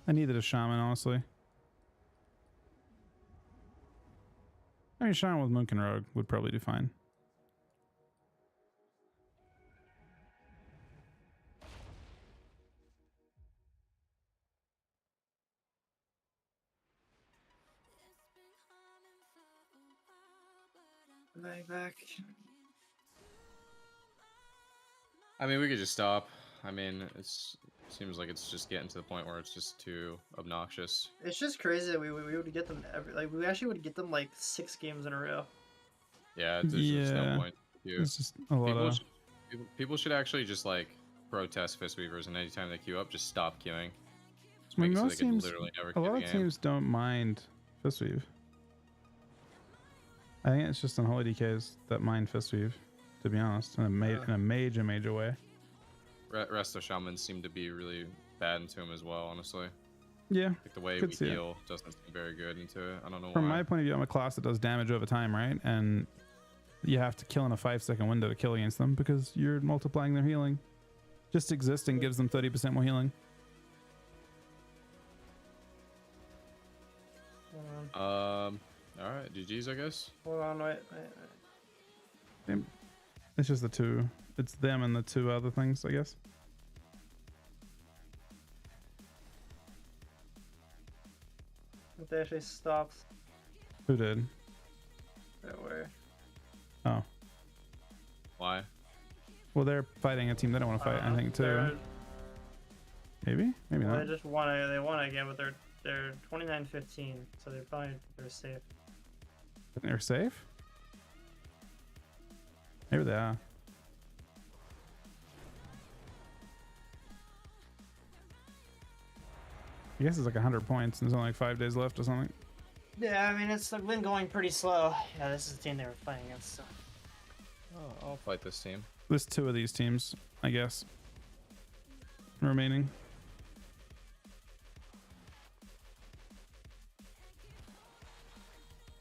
I needed a Shaman, honestly. I mean, Shaman with Monk and Rogue would probably do fine. Going back. I mean, we could just stop. I mean, seems like it's just getting to the point where it's just too obnoxious. It's just crazy that we would get them we actually would get them like 6 games in a row. Yeah, there's just no point. It's just a lot of... People should actually just like protest Fistweavers, and anytime they queue up, just stop queuing. Just I mean, make it so most they can teams, literally never a queue lot the of game. teams don't mind Fistweave. I think it's just Unholy DKs that mind Fistweave, to be honest, in a major way. Resto Shamans seem to be really bad into him as well, honestly. Yeah, like the way we heal doesn't seem very good into it. I don't know why. From my point of view, I'm a class that does damage over time, right? And you have to kill in a 5-second window to kill against them because you're multiplying their healing. Just existing gives them 30% more healing. All right, GG's, I guess. Hold on, wait. It's just the two. It's them and the 2 other things, I guess. If they actually stopped. Who did? Don't worry. Oh. Why? Well, they're fighting a team they don't want to fight, I think, too. Maybe? Maybe Well, not. they just won. They won again, but they're 29-15, so they're safe. They're safe? Maybe they are. I guess it's like 100 points and there's only like 5 days left or something. Yeah, I mean, it's been going pretty slow. Yeah, this is the team they were fighting against. So. Oh, I'll fight this team. There's 2 of these teams, I guess, remaining.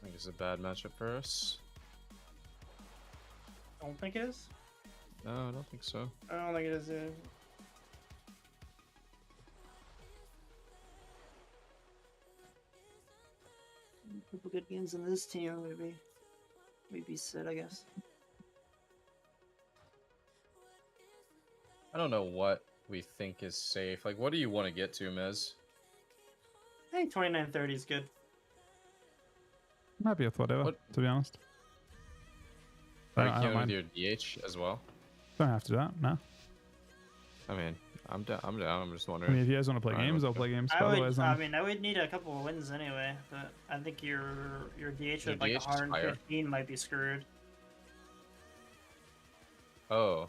I think it's a bad matchup for us. Don't think it is? No, I don't think so. I don't think it is either. A couple good games in this team, maybe Sid, I guess. I don't know what we think is safe. Like, what do you want to get to, Mez? I think 29-30 is good. Might be a whatever, to be honest. Are I you don't queuing with mind. your DH as well? Don't have to do that, no. I mean, I'm down. I'm just I wondering. mean, if you guys want to play games, I'll play games. But otherwise, I mean, I would need a couple of wins anyway, but I think your DH with like DH is higher. 115 might be screwed. Oh.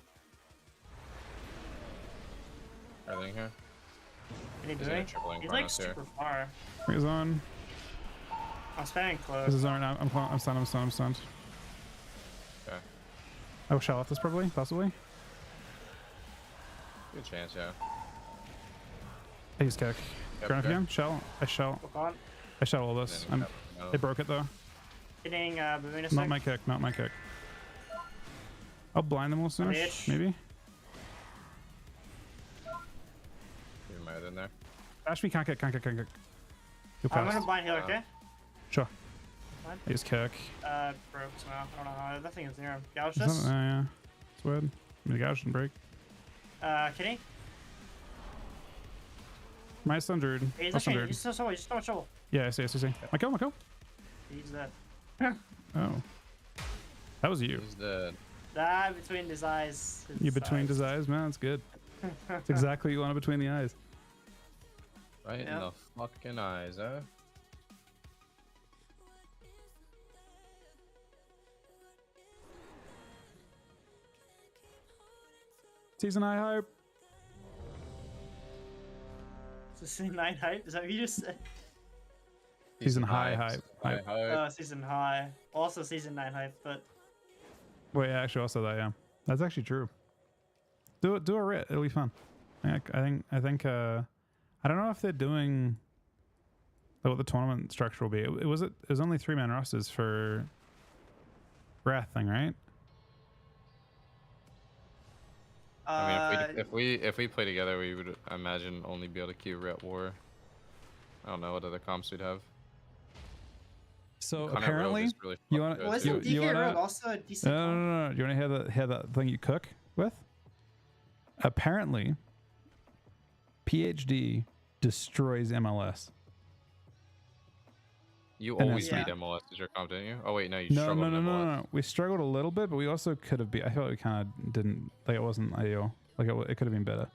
Everything here? Can he do He's in a it? triple He's like Infernos here. super far. he's on. I'm spamming close. This is on. I'm stunned. Okay. I will shell off this probably, possibly. Good chance, yeah. I use kick. Yep, Ground okay. again. Shell. I shell. I shell all this. Then no. It broke it though. Hitting Bavina Not my kick. Not my kick. I'll blind them all soonish. Bitch. Maybe. You might have in there. Bash me. Can't kick. You'll I'm pass. gonna blind healer, okay? Sure. What? I use kick. Broke somehow. I don't know. Nothing is near him. Gouge Is this. that- yeah. It's weird. I mean, the gouge didn't break. Kitty? My stun druid. He's I'll okay. stun druid. He's so much trouble. Yeah, I see. My kill. He's dead. Oh. That was you. He's dead. Between his eyes. You between his eyes, man. That's good. That's exactly what you want between the eyes. Right in the fucking eyes, huh? Season high hype. Season 9 hype? Is that what you just said? Season high hype. Season high. Also season 9 hype, but Wait, actually, also that, yeah. That's actually true. Do a writ. It'll be fun. I think. I don't know if they're doing what the tournament structure will be. It was only 3-man rosters for Wrath thing, right? I mean, if we play together, we would imagine only be able to queue Ret War. I don't know what other comps we'd have. So Connor apparently, Rogue is really you fucking want good, wasn't too. DK Rogue also a decent no. Do you want to hear that thing you cook with? Apparently, PhD destroys MLS. You And always then- beat MLS as your comp, didn't you? Oh wait, no, you No, struggled no, in no, MLS. no, no. We struggled a little bit, but we also could have beat. I felt we kind of didn't like it wasn't ideal. Like it could have been better.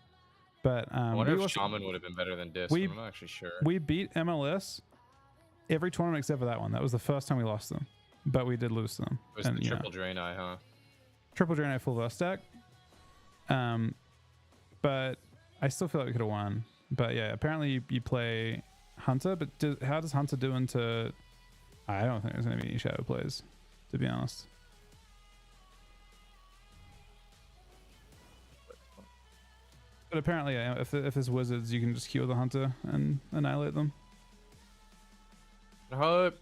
But I wonder we if also, Shaman would have been better than Disc. we- I'm not actually sure. we beat MLS every tournament except for that one. That was the first time we lost them, but we did lose to them. It was And, the you know, triple drain eye, huh? triple drain at full verse stack. But I still feel like we could have won. But yeah, apparently you play Hunter, but how does Hunter do into? I don't think there's gonna be any shadow plays, to be honest. But apparently, yeah, if there's wizards, you can just heal the Hunter and annihilate them. Hope.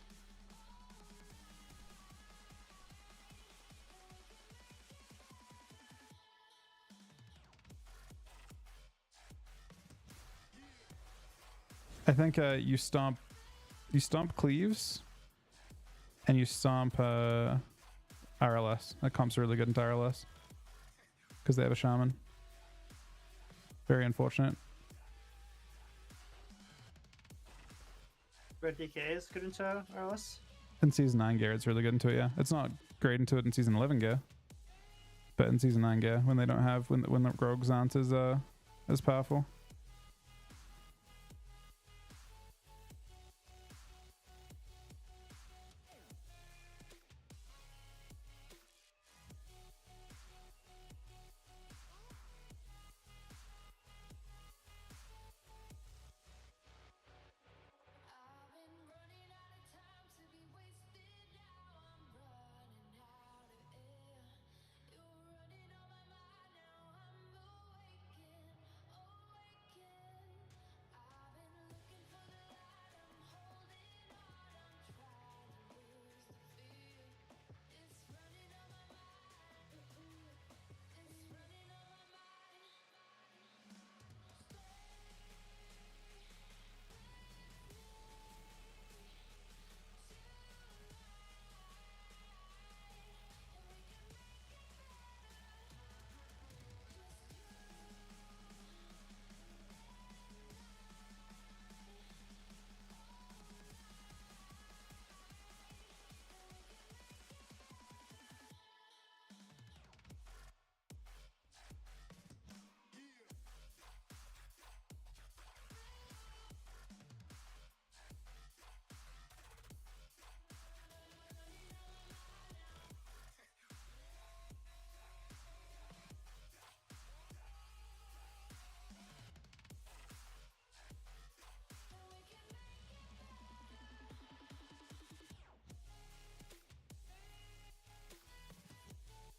I think you stomp Cleaves, and you stomp RLS. That comp's really good into RLS because they have a shaman. Very unfortunate. Red DK is good into RLS. In season 9 gear, it's really good into it. Yeah, it's not great into it in season 11 gear, but in season 9 gear, when they don't have when the rogues aren't as powerful.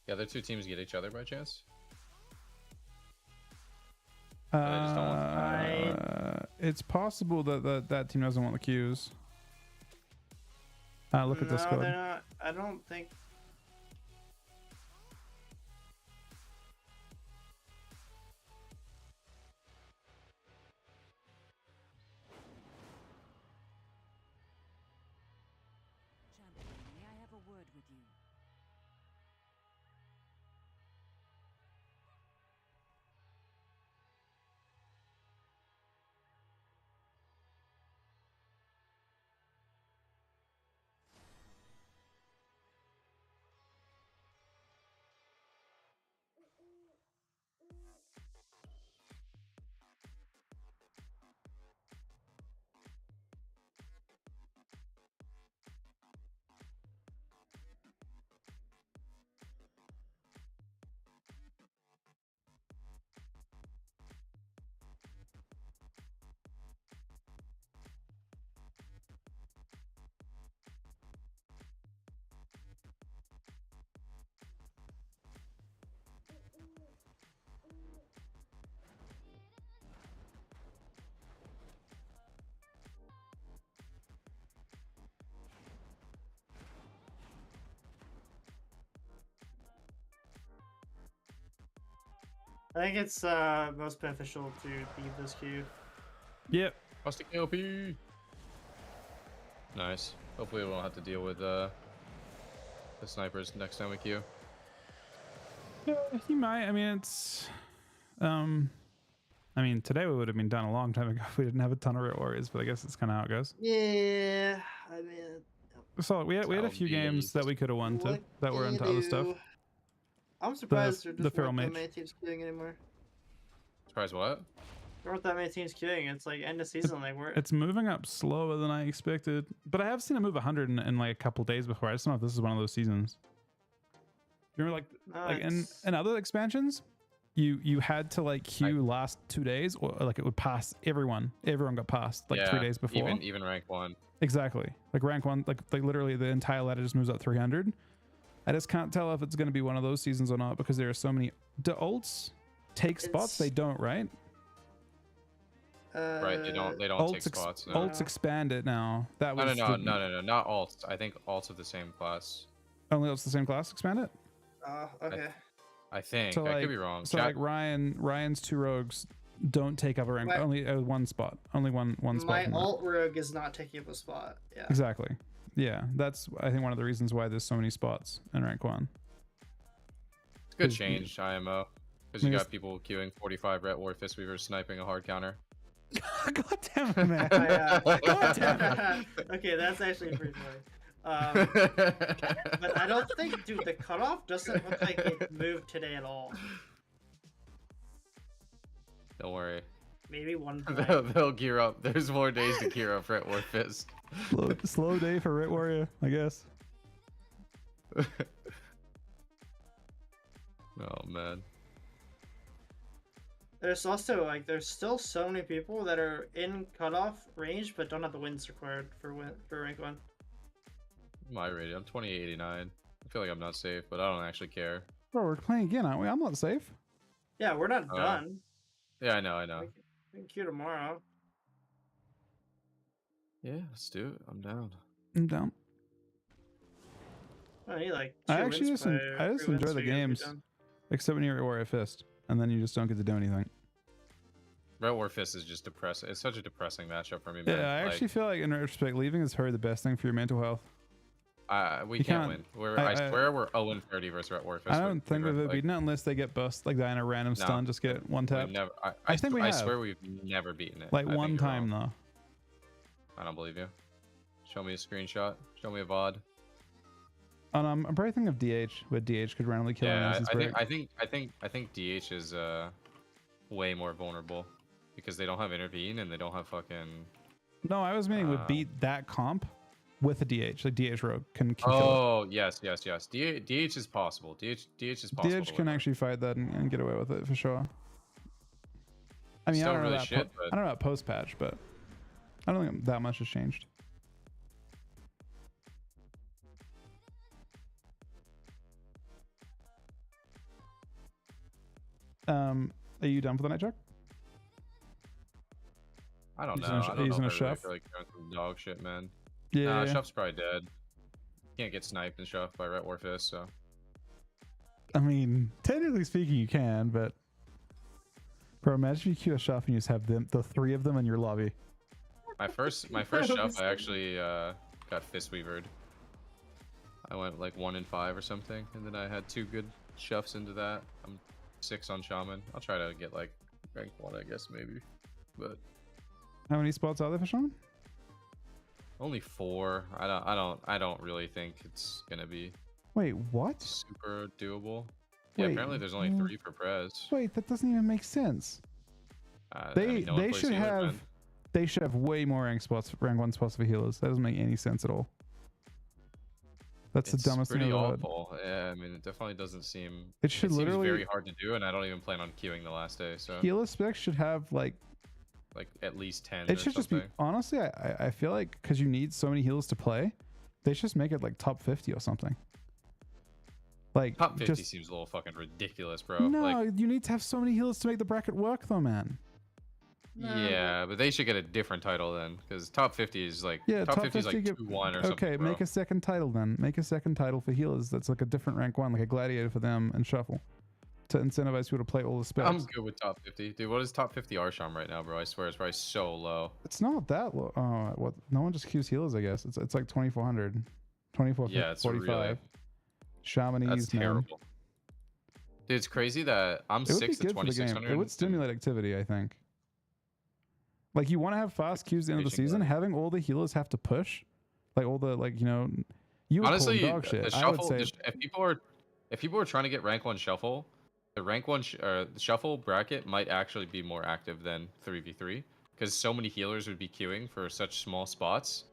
The other two teams get each other by chance? Or they just don't want It's possible that team doesn't want the queues. Look at No, Discord. they're not. I don't think. Champion, may I have a word with you? I think it's most beneficial to leave this queue. Yep. Rustic LP. Nice. Hopefully we won't have to deal with the snipers next time we queue. Yeah, you might. I mean, it's. I mean, today we would have been done a long time ago if we didn't have a ton of Rit Warriors, but I guess it's kind of how it goes. Yeah, I mean, So we had a Tell few me. games that we could have won to what that were can into you other stuff. do? I'm surprised there the just Feral weren't that Mage. many teams queuing anymore. Surprise what? There weren't that many teams queuing. It's like end of season. Like we're It's moving up slower than I expected, but I have seen it move 100 in like a couple days before. I just don't know if this is one of those seasons. You remember like in other expansions, you had to like queue last 2 days, or like it would pass everyone. Everyone got passed like 3 days before. Even rank 1. Exactly. Like rank 1, like literally the entire ladder just moves up 300. I just can't tell if it's going to be one of those seasons or not because there are so many. Do ults take spots? They don't, right? Right, they don't take spots. No. Ults expand it now. That was No, not alts. I think alts of the same class. Only ults the same class expand it? Okay. I think. So I could be wrong. So like Ryan's 2 rogues don't take up a rank. Only one spot. Only one spot. My alt rogue is not taking up a spot. Yeah. Exactly. Yeah, that's I think one of the reasons why there's so many spots in rank 1. It's good change, IMO. Because you got people queuing 45 Ret War Fistweavers sniping a hard counter. God damn it, man. God damn it. Okay, that's actually pretty funny. But I don't think, dude, the cutoff doesn't look like it moved today at all. Don't worry. Maybe one. They'll gear up. There's more days to gear up Ret War Fist. Slow day for Ret Warrior, I guess. Oh man. There's also like there's still so many people that are in cutoff range but don't have the wins required for rank 1. My rating, I'm 2089. I feel like I'm not safe, but I don't actually care. Bro, we're playing again, aren't we? I'm not safe. Yeah, we're not done. Yeah, I know. We can queue tomorrow. Yeah, let's do it. I'm down. I'm down. I need like I actually just enjoy the games, except when you're at Warrior Fist, and then you just don't get to do anything. Ret War Fist is just depressing. It's such a depressing matchup for me, man. Yeah, I actually feel like in retrospect, leaving is probably the best thing for your mental health. We can't win. I swear we're 0-30 versus Ret War Fist. I don't think we've beaten it unless they get bust, like dying a random stun, just get one tap. I think we have. I swear we've never beaten it. Like one time though. I don't believe you. Show me a screenshot. Show me a VOD. I'm probably thinking of DH, but DH could randomly kill him. I think DH is way more vulnerable because they don't have intervene and they don't have fucking. No, I was meaning would beat that comp with a DH. Like DH rogue can kill it. Oh yes. DH is possible. DH is possible. DH can actually fight that and get away with it for sure. I mean, I don't know about post patch, but I don't think that much has changed. Are you done for the night, Chuck? I don't know. Are you gonna Chef? Like some dog shit, man. Yeah. Nah, Chef's probably dead. Can't get sniped and Chef by Ret War Fist, so. I mean, technically speaking, you can, but bro, imagine if you queue a Chef and you just have the 3 of them in your lobby. My first Chef, I actually got Fistweavered. I went like 1 in 5 or something, and then I had 2 good Chefs into that. I'm 6 on Shaman. I'll try to get like rank 1, I guess maybe, but. How many spots are there for Shaman? Only 4. I don't really think it's gonna be. Wait, what? Super doable. Yeah, apparently there's only 3 for Prez. Wait, that doesn't even make sense. They should have way more rank 1 spots for healers. That doesn't make any sense at all. That's the dumbest thing I've ever heard. Yeah, I mean, it definitely doesn't seem. It should literally seems very hard to do, and I don't even plan on queuing the last day. So healer specs should have like at least 10. It should just be honestly. I feel like because you need so many healers to play, they should just make it like top 50 or something. Like top 50 seems a little fucking ridiculous, bro. No, like, you need to have so many healers to make the bracket work, though, man. Yeah, but they should get a different title then, because top 50 is like top 50 is like 2-1 or something. Okay, bro. make a second title then. Make a second title for healers that's like a different rank 1, like a gladiator for them and shuffle, to incentivize people to play all the spells. I'm good with top 50, dude. What is top 50 Arsham right now, bro? I swear it's probably so low. It's not that low. What? No one just queues healers, I guess. It's like 2,400, 24, yeah, it's 45. really, Shamanese, that's terrible. Dude, it's crazy that I'm 6 to 2,600. It would stimulate activity, I think. Like, you want to have fast queues at the end of the season, having all the healers have to push, Like all the like, you know, you would Honestly, call dog shit. the I would shuffle. say If people are trying to get rank 1 shuffle, the rank 1 the shuffle bracket might actually be more active than 3v3 because so many healers would be queuing for such small spots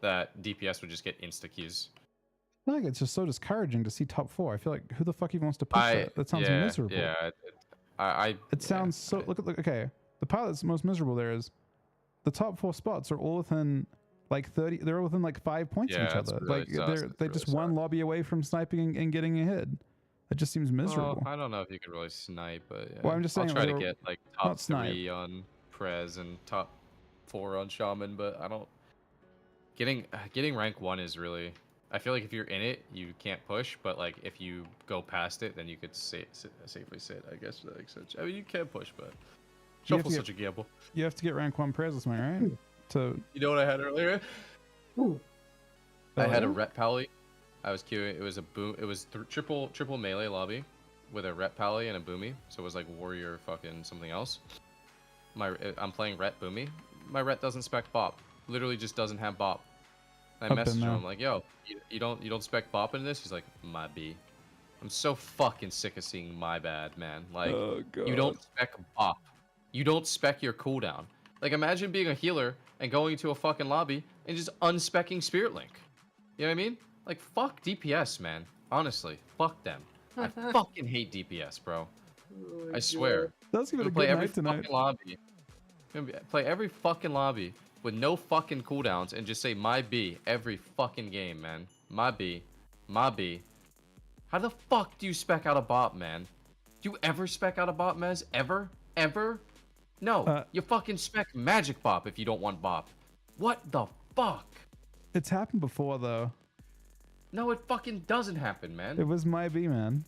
that DPS would just get insta queues. I feel like it's just so discouraging to see top 4. I feel like who the fuck even wants to push that? That sounds miserable. Yeah, It sounds so. Look. Okay, the part that's most miserable there is the top 4 spots are all within like 30. They're all within like 5 points of each other. Really Like they're just one lobby away from sniping and getting ahead. It just seems miserable. Well, I don't know if you can really snipe, but yeah. Well, I'm just saying, I'll try like, to get like not top snipe. 3 on Prez and top 4 on Shaman, but I don't. Getting rank 1 is really. I feel like if you're in it, you can't push, but like if you go past it, then you could safely sit. I guess that makes sense. I mean, you can push, but shuffle's such a gamble. You have to get rank 1 Prez this morning, right? So you know what I had earlier? Ooh. I had a Ret Pally. I was queuing. It was a boom. It was triple melee lobby with a Ret Pally and a Boomy. So it was like warrior fucking something else. I'm playing Ret Boomy. My Ret doesn't spec bop. Literally just doesn't have bop. I messaged him. I'm like, yo, you don't spec bop in this? He's like, my B. I'm so fucking sick of seeing my bad, man. Like, you don't spec bop. You don't spec your cooldown. Like, imagine being a healer and going to a fucking lobby and just unspecking Spirit Link. You know what I mean? Like, fuck DPS, man. Honestly, fuck them. I fucking hate DPS, bro. I swear. Let's give it a play good every night tonight. fucking lobby. Play every fucking lobby with no fucking cooldowns and just say my B every fucking game, man. My B. My B. How the fuck do you spec out a bot, man? Do you ever spec out a bot, Mez? Ever? Ever? No. You fucking spec magic bop if you don't want bop. What the fuck? It's happened before, though. No, it fucking doesn't happen, man. It was my B, man.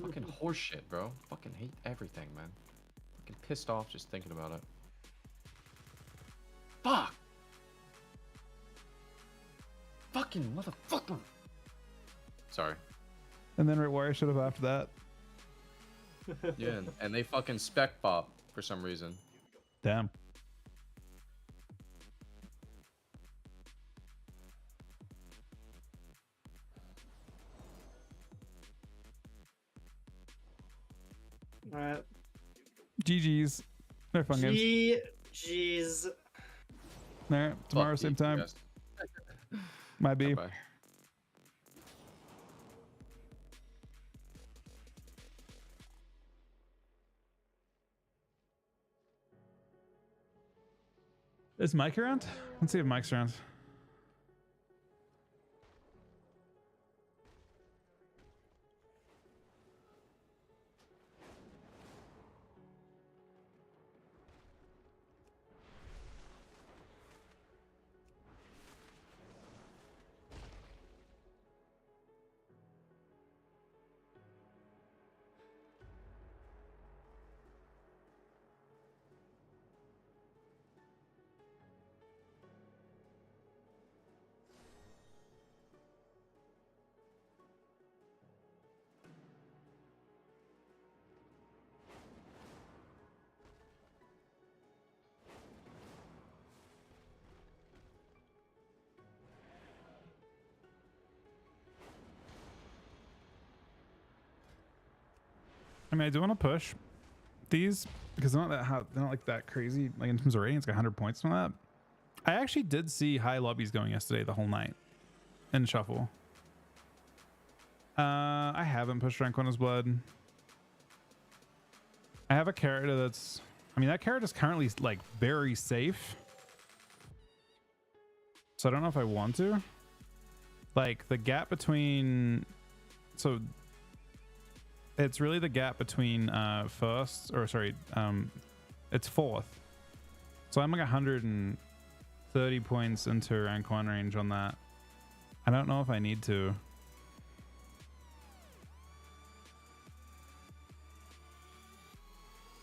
Fucking horseshit, bro. Fucking hate everything, man. Fucking pissed off just thinking about it. Fuck! Fucking motherfucker! Sorry. And then Warrior showed up after that. Yeah, and they fucking spec bop for some reason. Damn. Alright. GG's. They're fun games. GG's. Alright, tomorrow, same time. My B. Bye. Is Mike around? Let's see if Mike's around. I mean, I do want to push these because they're not like that crazy. Like in terms of rating, it's got 100 points from that. I actually did see high lobbies going yesterday the whole night in shuffle. I haven't pushed rank 1 as blood. I have a character that's. I mean, that character is currently like very safe. So I don't know if I want to. Like the gap between. So. It's really the gap between first, or sorry, it's fourth. So I'm like 130 points into rank 1 range on that. I don't know if I need to.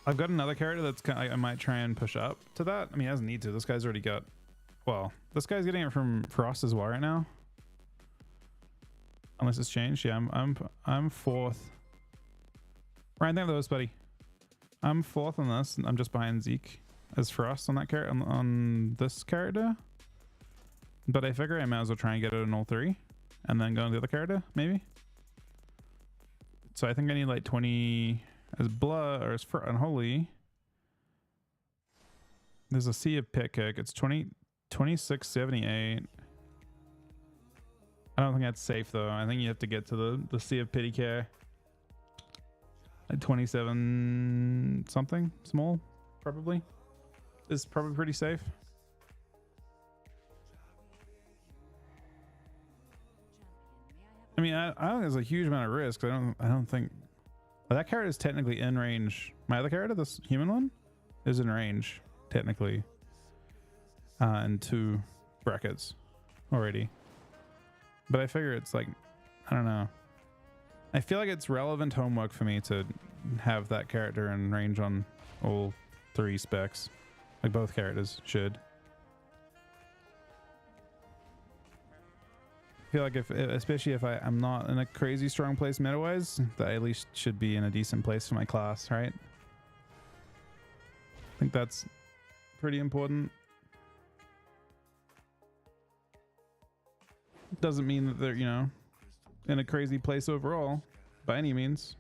I've got another character that's kind of, I might try and push up to that. I mean, he doesn't need to. This guy's already got, well, this guy's getting it from Frost as well right now. Unless it's changed. Yeah, I'm fourth. Ryan, thank you for those, buddy. I'm fourth on this. I'm just behind Zeke as Frost on that character on this character. But I figure I might as well try and get it in all three, and then go on the other character, maybe. So I think I need like 20 as blood or as unholy. There's a sea of pit kick. It's 2678. I don't think that's safe though. I think you have to get to the sea of pity care. Like 27 something small, probably. Is probably pretty safe. I mean, I don't think there's a huge amount of risk. I don't think. Well, that character is technically in range. My other character, this human one, is in range technically. In 2 brackets already. But I figure it's like, I don't know. I feel like it's relevant homework for me to have that character in range on all 3 specs. Like both characters should. I feel like especially if I'm not in a crazy strong place meta-wise, that I at least should be in a decent place for my class, right? I think that's pretty important. Doesn't mean that they're, you know, in a crazy place overall, by any means.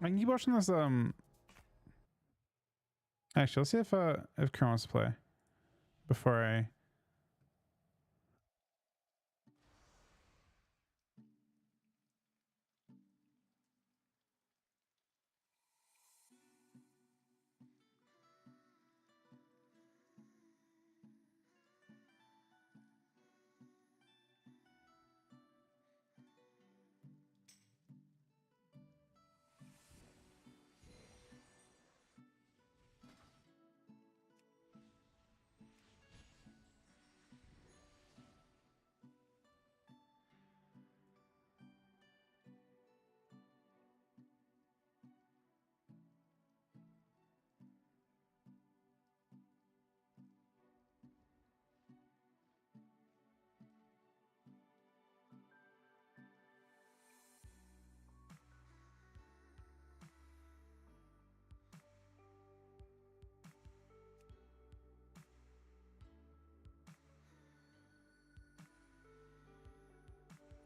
I can keep watching this. Actually, let's see if Karen wants to play before I.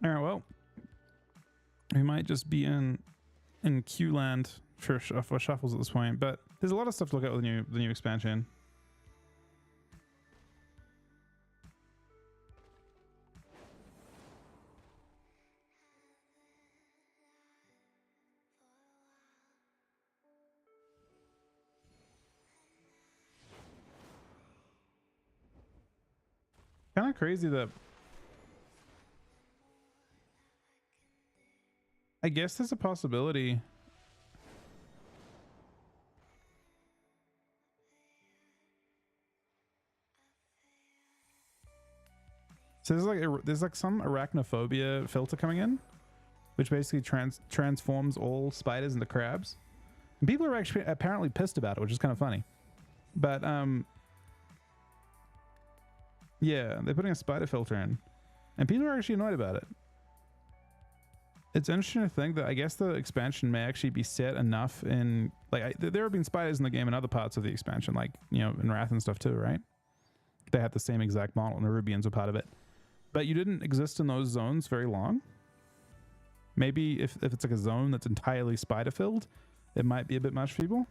All right, well, we might just be in Q land for shuffles at this point, but there's a lot of stuff to look at with the new expansion. Kind of crazy that I guess there's a possibility. So there's like some arachnophobia filter coming in, which basically transforms all spiders into crabs. And people are actually apparently pissed about it, which is kind of funny. But yeah, they're putting a spider filter in, and people are actually annoyed about it. It's interesting to think that I guess the expansion may actually be set enough in like there have been spiders in the game in other parts of the expansion, like in Wrath and stuff too, right? They had the same exact model, and the Rubians were part of it. But you didn't exist in those zones very long. Maybe if it's like a zone that's entirely spider filled, it might be a bit much for people.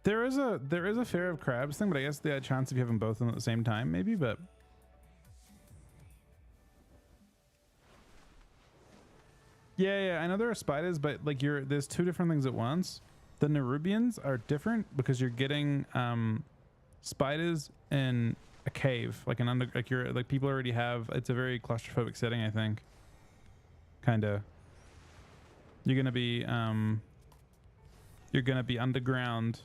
There is a fear of crabs thing, but I guess the chance of you having both of them at the same time, maybe. But yeah, I know there are spiders, but like there's two different things at once. The Nerubians are different because you're getting spiders in a cave, like people already have. It's a very claustrophobic setting, I think. Kinda. You're gonna be underground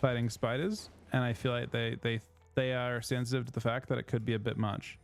fighting spiders, and I feel like they are sensitive to the fact that it could be a bit much.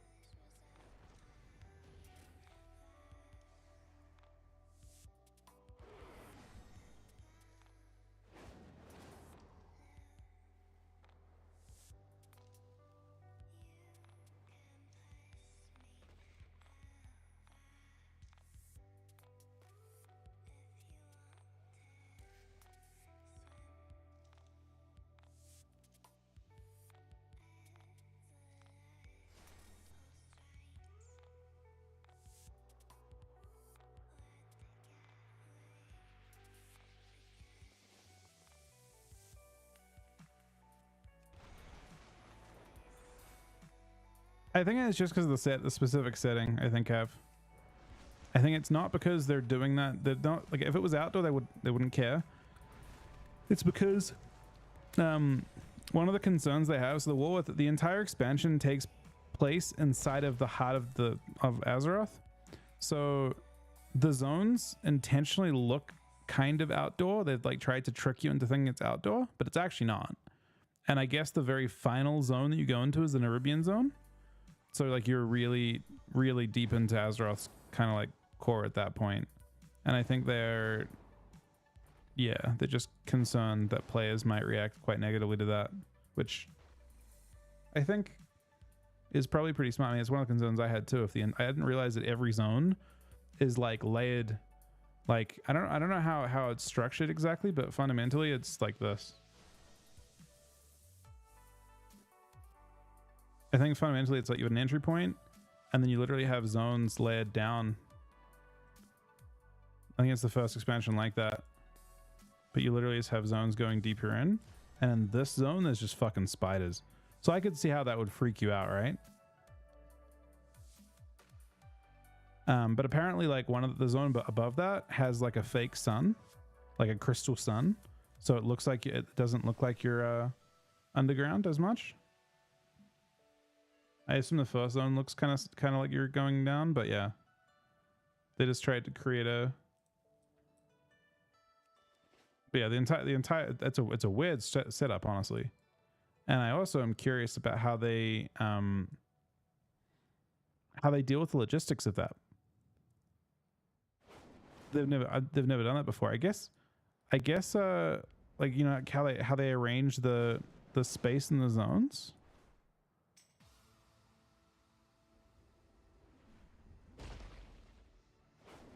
I think it's just because of the specific setting. I think it's not because they're doing that. They're not like if it was outdoor, they wouldn't care. It's because one of the concerns they have is the war with the entire expansion takes place inside of the heart of Azeroth. So the zones intentionally look kind of outdoor. They've like tried to trick you into thinking it's outdoor, but it's actually not. And I guess the very final zone that you go into is the Nerubian zone. So like you're really, really deep into Azeroth's kind of like core at that point. And I think they're just concerned that players might react quite negatively to that, which I think is probably pretty smart. I mean, it's one of the concerns I had too. I hadn't realized that every zone is like layered. Like I don't know how it's structured exactly, but fundamentally it's like this. I think fundamentally it's like you have an entry point and then you literally have zones layered down. I think it's the first expansion like that. But you literally just have zones going deeper in. And in this zone, there's just fucking spiders. So I could see how that would freak you out, right? But apparently like one of the zone above that has like a fake sun, like a crystal sun. So it looks like it doesn't look like you're underground as much. I assume the first zone looks kind of like you're going down, but yeah. They just tried to create a But yeah, the entire it's a weird setup, honestly. And I also am curious about how they deal with the logistics of that. They've never done that before. I guess like, you know, how they arrange the space in the zones.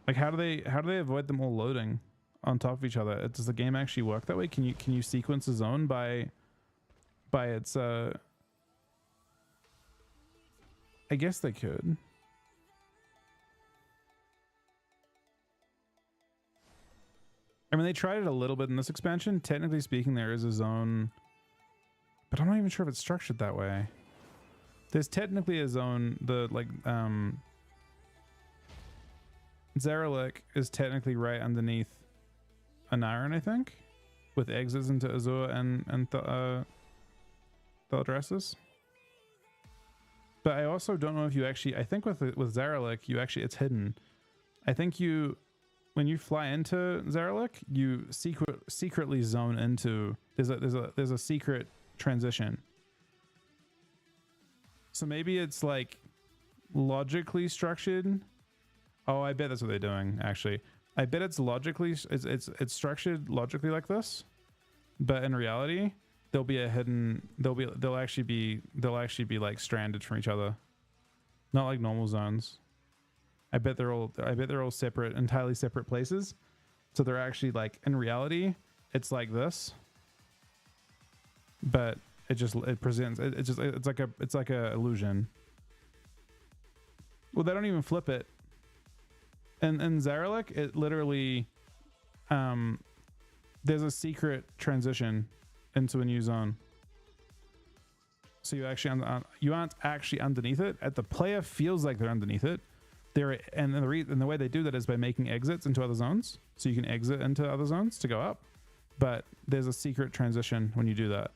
Like how do they avoid them all loading on top of each other? Does the game actually work that way? Can you sequence a zone by its I guess they could. I mean, they tried it a little bit in this expansion. Technically speaking, there is a zone, but I'm not even sure if it's structured that way. There's technically a zone, Zaralik is technically right underneath Anaran, I think, with exits into Azure and Thaldressus. But I also don't know if you actually, I think with Zaralik, it's hidden. I think when you fly into Zaralik, you secretly zone into, there's a secret transition. So maybe it's like logically structured. Oh, I bet that's what they're doing, actually. I bet it's structured logically like this, but in reality, there'll be a hidden, they'll actually be like stranded from each other. Not like normal zones. I bet they're all separate, entirely separate places. So they're actually like, in reality, it's like this. But it's like a illusion. Well, they don't even flip it. And in Zaralik, it literally, there's a secret transition into a new zone. So you aren't actually underneath it. The player feels like they're underneath it. And the way they do that is by making exits into other zones. So you can exit into other zones to go up, but there's a secret transition when you do that.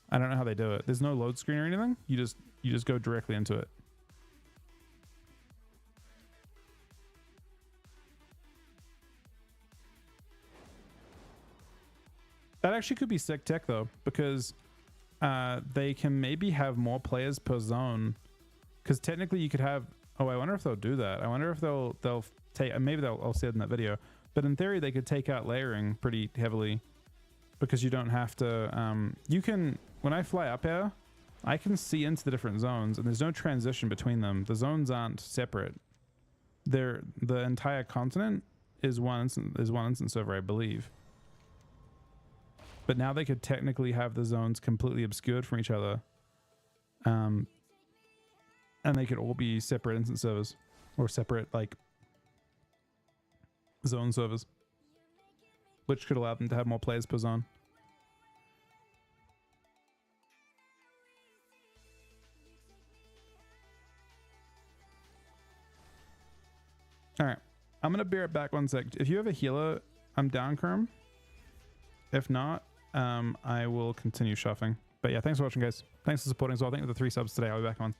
I don't know how they do it. There's no load screen or anything. You just go directly into it. That actually could be sick tech though, because they can maybe have more players per zone. Because technically you could have. Oh, I wonder if they'll do that. I wonder if they'll take. Maybe I'll say it in that video. But in theory, they could take out layering pretty heavily, because you don't have to. You can. When I fly up here, I can see into the different zones, and there's no transition between them. The zones aren't separate. The entire continent is one instance server, I believe. But now they could technically have the zones completely obscured from each other. And they could all be separate instance servers, or separate like zone servers, which could allow them to have more players per zone. All right, I'm gonna bear it back 1 sec. If you have a healer, I'm down, Kerm. If not, I will continue shuffling. But yeah, thanks for watching, guys. Thanks for supporting as well. Thank you for the 3 subs today. I'll be back on.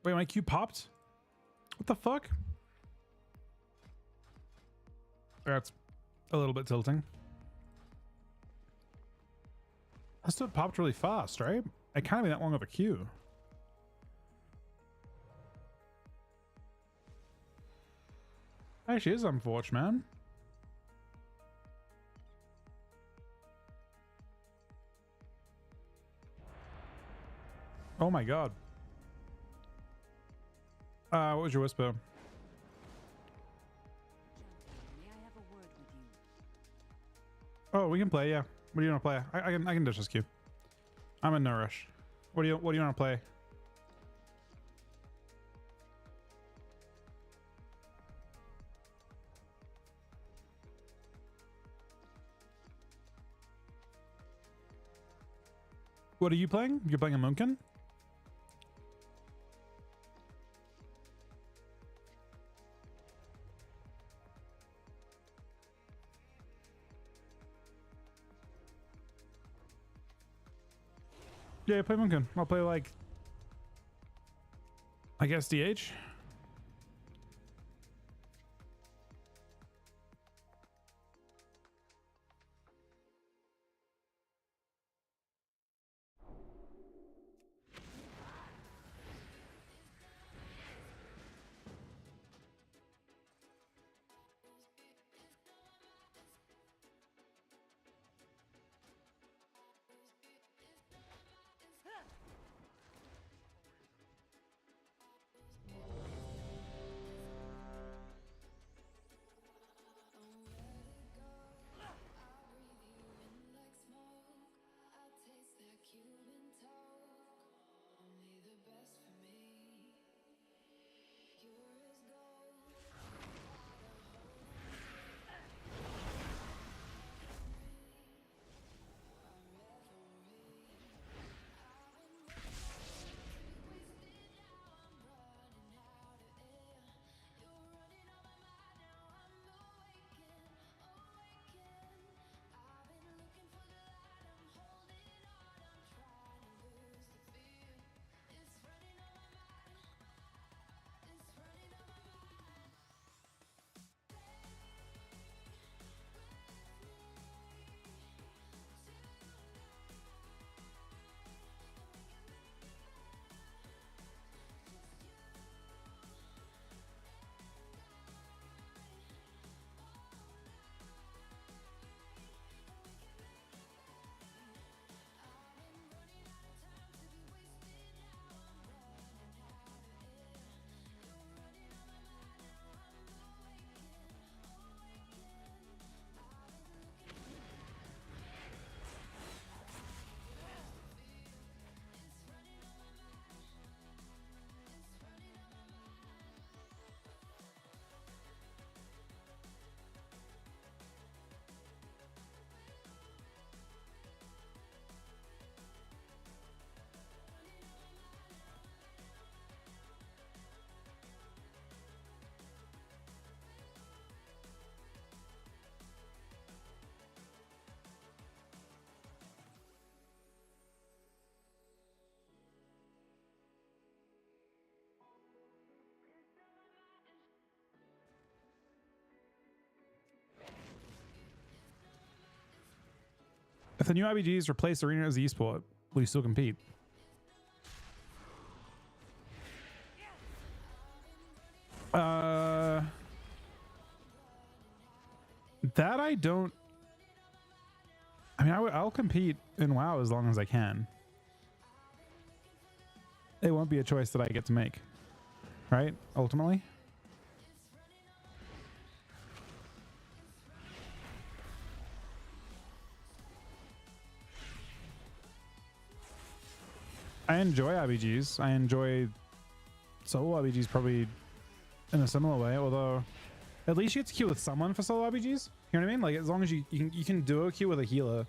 Wait, my Q popped? What the fuck? That's a little bit tilting. That still popped really fast, right? It can't be that long of a queue. Actually is unfortunate, man. Oh my god. What was your whisper? Oh, we can play, yeah. What do you want to play? I can dish this queue. I'm in no rush. What do you want to play? What are you playing? You're playing a Munkin? Yeah, play Munkin. I'll play like, I guess DH. If the new IBGs replace Arena as the esport, will you still compete? That I don't. I mean, I'll compete in WoW as long as I can. It won't be a choice that I get to make, right? Ultimately. I enjoy RPGs. I enjoy solo RPGs probably in a similar way, although at least you get to queue with someone for solo RPGs. You know what I mean? Like, as long as you can duo queue with a healer.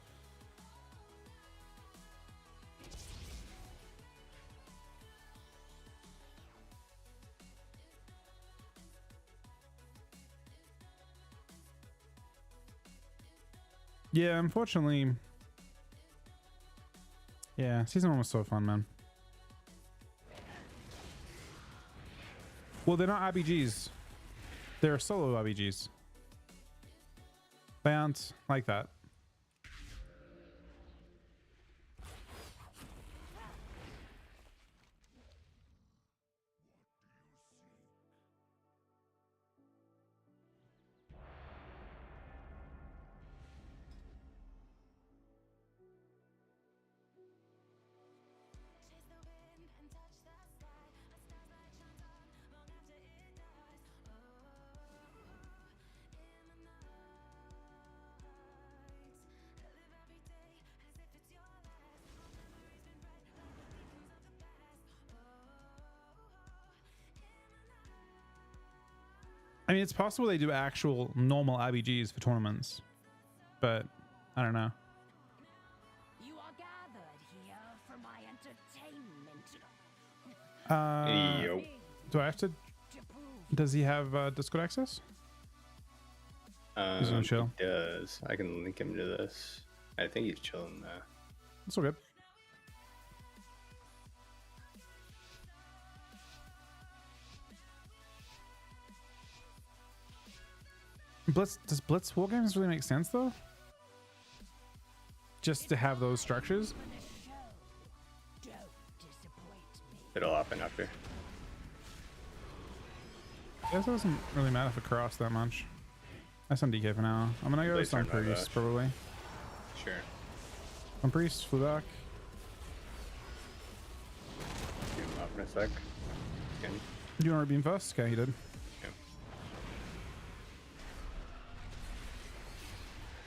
Yeah, unfortunately. Yeah, season 1 was so fun, man. Well, they're not RPGs. They're solo RPGs. They aren't like that. I mean, it's possible they do actual normal RPGs for tournaments, but I don't know. You are gathered here for my entertainment. Yo. Do I have to? Does he have Discord access? He's gonna chill. He does. I can link him to this. I think he's chilling now. That's all good. Does Blitz War Games really make sense though? Just to have those structures? It'll happen after. I guess it doesn't really matter for cross that much. That's on DK for now. I'm gonna go Blitz some or no priest rush. probably. Sure. Some priest, flew back. Get him up in a sec. Skin. Do you want to beam first? Okay, he did. Yeah.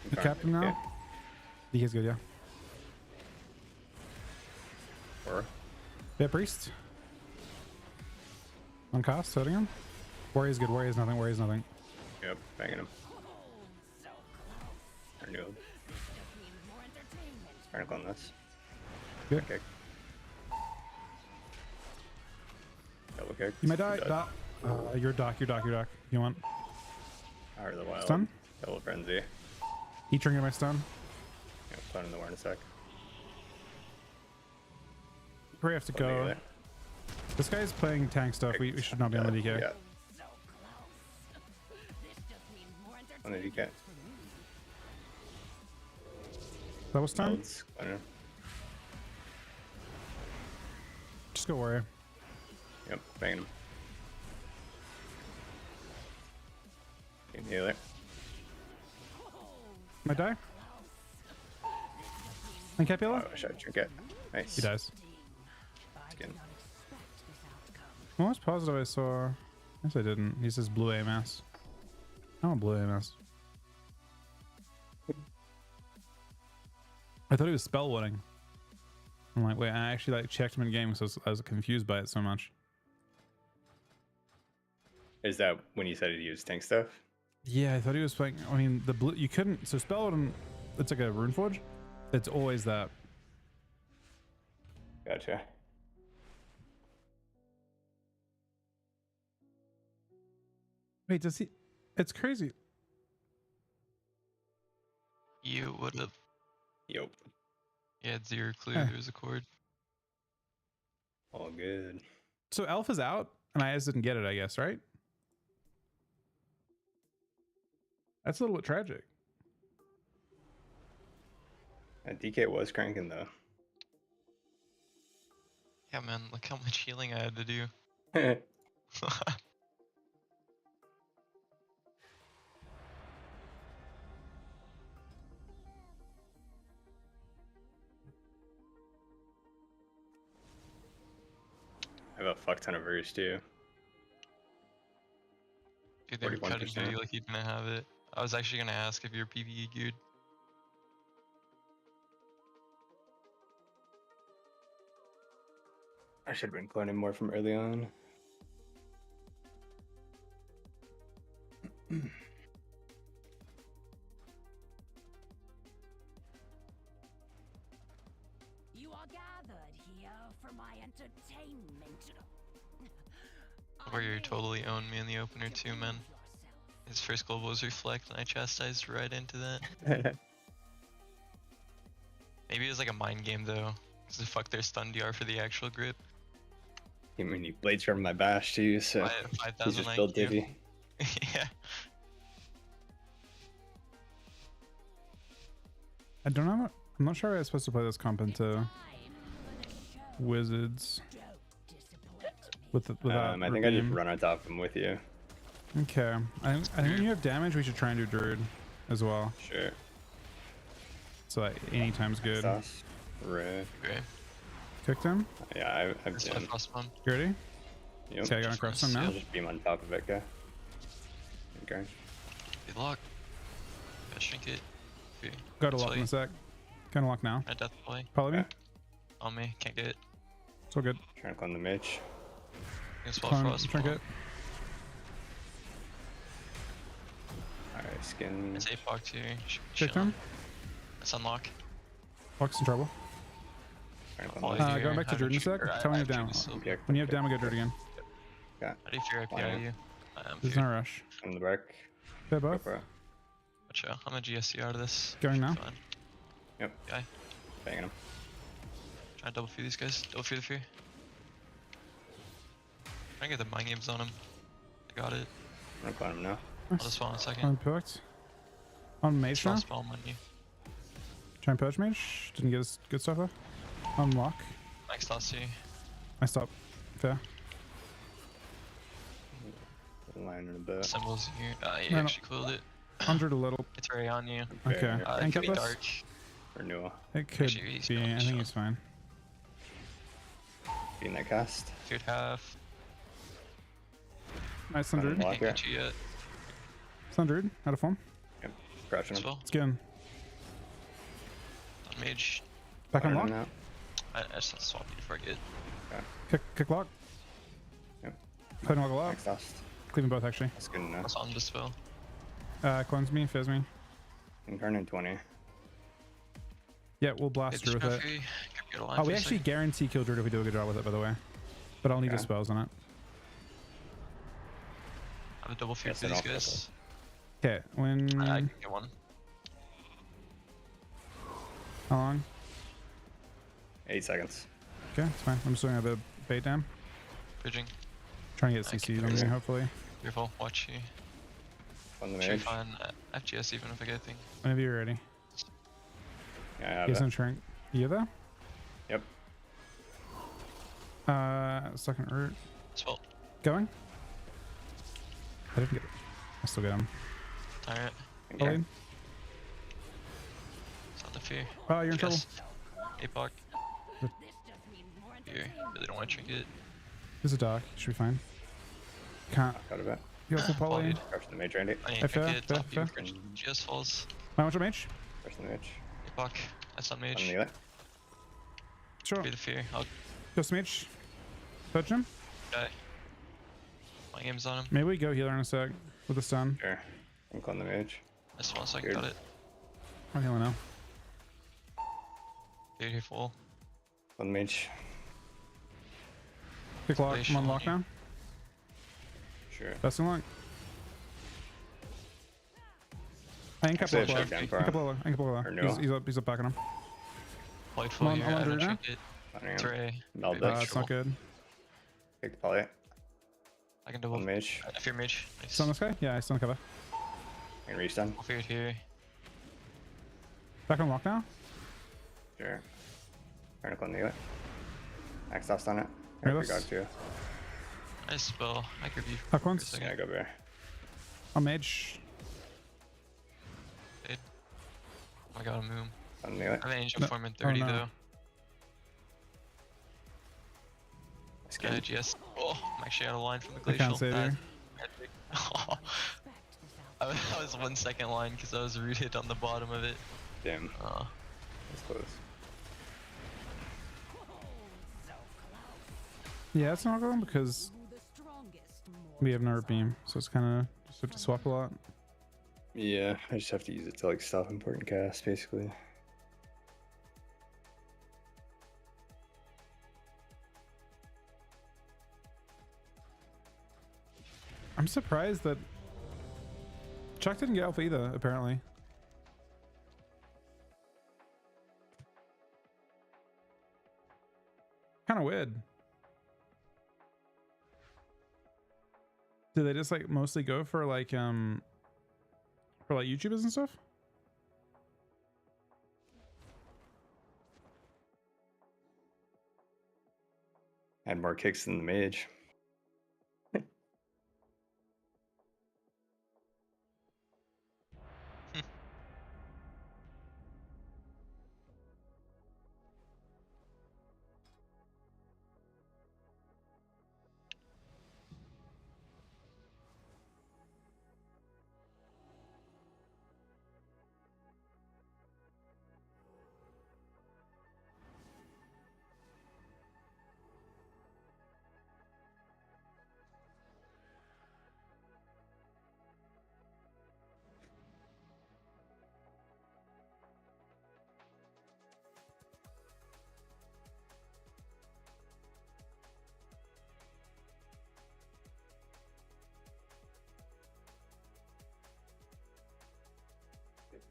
The captain now? DK's good, yeah. Or Yeah, priest. On cast, hurting him. Warrior's good, warrior's nothing, warrior's nothing. yep, banging him. Or noob. Article on this. Good. Kick. Double kick. You might die. You're doc. You want? Heart of the Wild. Stun? Double frenzy. He triggered my stun. Yeah, put in the war in a sec. Probably have to Put me go. there. This guy's playing tank stuff. We should not be on the DK. Yeah. On the DK. That was stun? Melds. I don't know. Just go warrior. Yep, banging him. Can heal it. Might die. And Capilla? Oh, I wish I had trinket. Nice. He dies. Skin. I'm almost positive I saw. Yes, I didn't. He says blue AMS. I want blue AMS. I thought he was spell warding. I'm like, wait, I actually like checked him in game because I was confused by it so much. Is that when you said he used tank stuff? Yeah, I thought he was playing. I mean, the blue, you couldn't. So spell warding, it's like a rune forge. It's always that. Gotcha. Wait, does he? It's crazy. You would have. Yep. You had zero clue Eh. there was a chord. All good. So Alpha's out, and I just didn't get it. I guess, right? That's a little bit tragic. DK was cranking though. Yeah, man, look how much healing I had to do. I have a fuck ton of verse too. Dude, they were cutting 41%. you like you didn't have it. I was actually gonna ask if you're PvE geared. I should have been cloning more from early on. You are gathered here for my entertainment. Warrior totally owned me in the opener too, man. His first global was Reflect, and I chastised right into that. Maybe it was like a mind game though, because fuck their stun DR for the actual grip. I mean, you blades from my bash too, so he's 5,000 just built IQ. divvy. Yeah. I don't know. I'm not sure how I'm supposed to play this comp into wizards. Without I think I just Redeem. run on top of him with you. Okay. I think when you have damage, we should try and do Druid as well. Sure. So like, any time's good. Sauce. Red. Okay. Cooked him. Yeah, I've That's my done. first one. You ready? Yep. Okay, I gotta cross him now. I'll just beam on top of that guy. Okay. Good luck. Gotta shrink it. Okay. Got to lock in a sec. Gonna lock now. I death play. Follow me. On me. Can't get it. It's all good. Trying to climb the mage. Can swap Climb, frost. trinket. Alright, skin. It's Apoc here. Kicked him. Let's unlock. Lock's in trouble. Going back to Druid in a sec. Tell me you have down. When you have down, we go Druid again. Yeah. How do you figure IP out of you? There's no rush. On the back. They're both. Gotcha. I'm a GSC out of this. Going now. Fine. Yep. Guy. Banging him. Try to double feed these guys. Double feed the fear. Try and get the mind games on him. I got it. I'm gonna climb him now. I'll just spawn in a second. Unperked. On mage now. Spawn on you. Try and purge mage. Didn't get his good stuff though. Unlock. Max toss you. I stop. Fair. Line in a bit. Symbols here. You No, no. actually cleared it. 100 a little. It's already on you. Okay. It Ain't could got be this? dark. Renewal. It could Actually, he's be. gonna I be think shot. he's fine. Being that cast. Feared half. Nice 100. Unlock Can't get you yet. It's 100 out of form. Yep. Crouching him. Spell. Let's get him. On mage. Back on Firing lock. him now. I just have to swap you before I get. Kick lock. Yep. Putting lock a lot. Next dust. Cleaving both actually. That's good enough. That's on dispel. Cleanse me, fizz me. Incarnate 20. Yeah, we'll blast through with it. Oh, we actually guarantee kill Druid if we do a good job with it, by the way. But I'll need the spells on it. I have a double feed Yes, for and these I'll guys. Okay, when... I can get one. How long? 8 seconds. Okay, it's fine. I'm just doing a bit of bait down. Bridging. Trying to get CC'd on me, hopefully. Careful. Watch you. On the Should be mage. fine. FGS even if I get a thing. Whenever you're ready. Yeah, I have He's that. in shrink. You there? Yep. Second root. Spell. Going? I didn't get it. I still get him. Tyrant. Okay. It's not the fear. Oh, you're in trouble. Apoc. Here. Really don't want to trinket. There's a dark. Should be fine. Can't. Got a bit. You got full poly. Volleyed. Crouch the mage, Randy. I Hey, ain't fair, trinket. fair, Top you. fair. GS falls. How much mage? Crouch the mage. Apoc. That's on On mage. the elite. Sure. Be the fear. I'll Go mage. Touch him. die. My game's on him. Maybe we go healer in a sec with the stun. Sure. I'm calling the mage. I just want a second. Weird. Got it. I'm healing now. Dude, here full. On the mage. Kick lock. They I'm on show lock you. now. Sure. Best in luck. I ain't Actually, I couple checked down for of him. He's up back on him. White full I'm here. on I don't Druid now. trinket. Planning It's him. Ray. Meld Ray it. It's not good. Take the poly. I can double. On the mage. I fear mage. Nice. Stun this guy? Yeah, I stun cover. I can restun. I'll fear it here. Back on lock now. Sure. Trying to clone the elite. Axe dust on it. Here, Free let's- dog too. Nice spell. I could be. Huck once. Yeah, go bear. On mage. Oh my god, a moon. On the elite. I have an angel No. form in 30 Oh, no. though. Skin. GS. Oh, I'm actually out of line from the I glacial. can't save you. I was 1 second line because I was rooted on the bottom of it. Damn. That's close. Yeah, it's not going because we have no beam, so it's kind of just have to swap a lot. Yeah, I just have to use it to like stop important casts, basically. I'm surprised that Chuck didn't get alpha either, apparently. Kind of weird. Do they just like mostly go for like YouTubers and stuff? Had more kicks than the mage.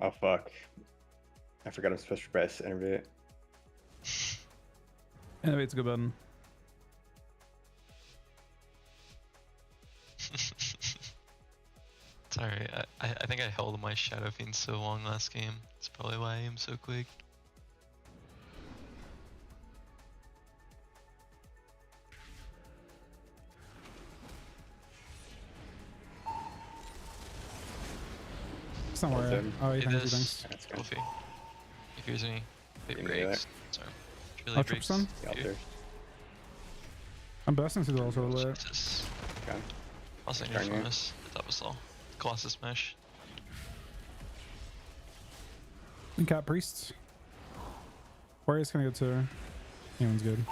Oh fuck. I forgot I'm supposed to press innovate. Innovate's a good button. Sorry, I think I held my Shadow Fiend so long last game. That's probably why I am so quick. Somewhere. Oh, he It thanks, he is thanks. Trophy. He hears me. It Give me that. breaks. Sorry. It really I'll breaks. trip some. The dude. altar. I'm bursting through the altar a little bit. Jesus. Okay. I'll send you Turn from here. this. That was all. Colossus Mesh. And cat priests. Warrior's gonna go to. Anyone's good.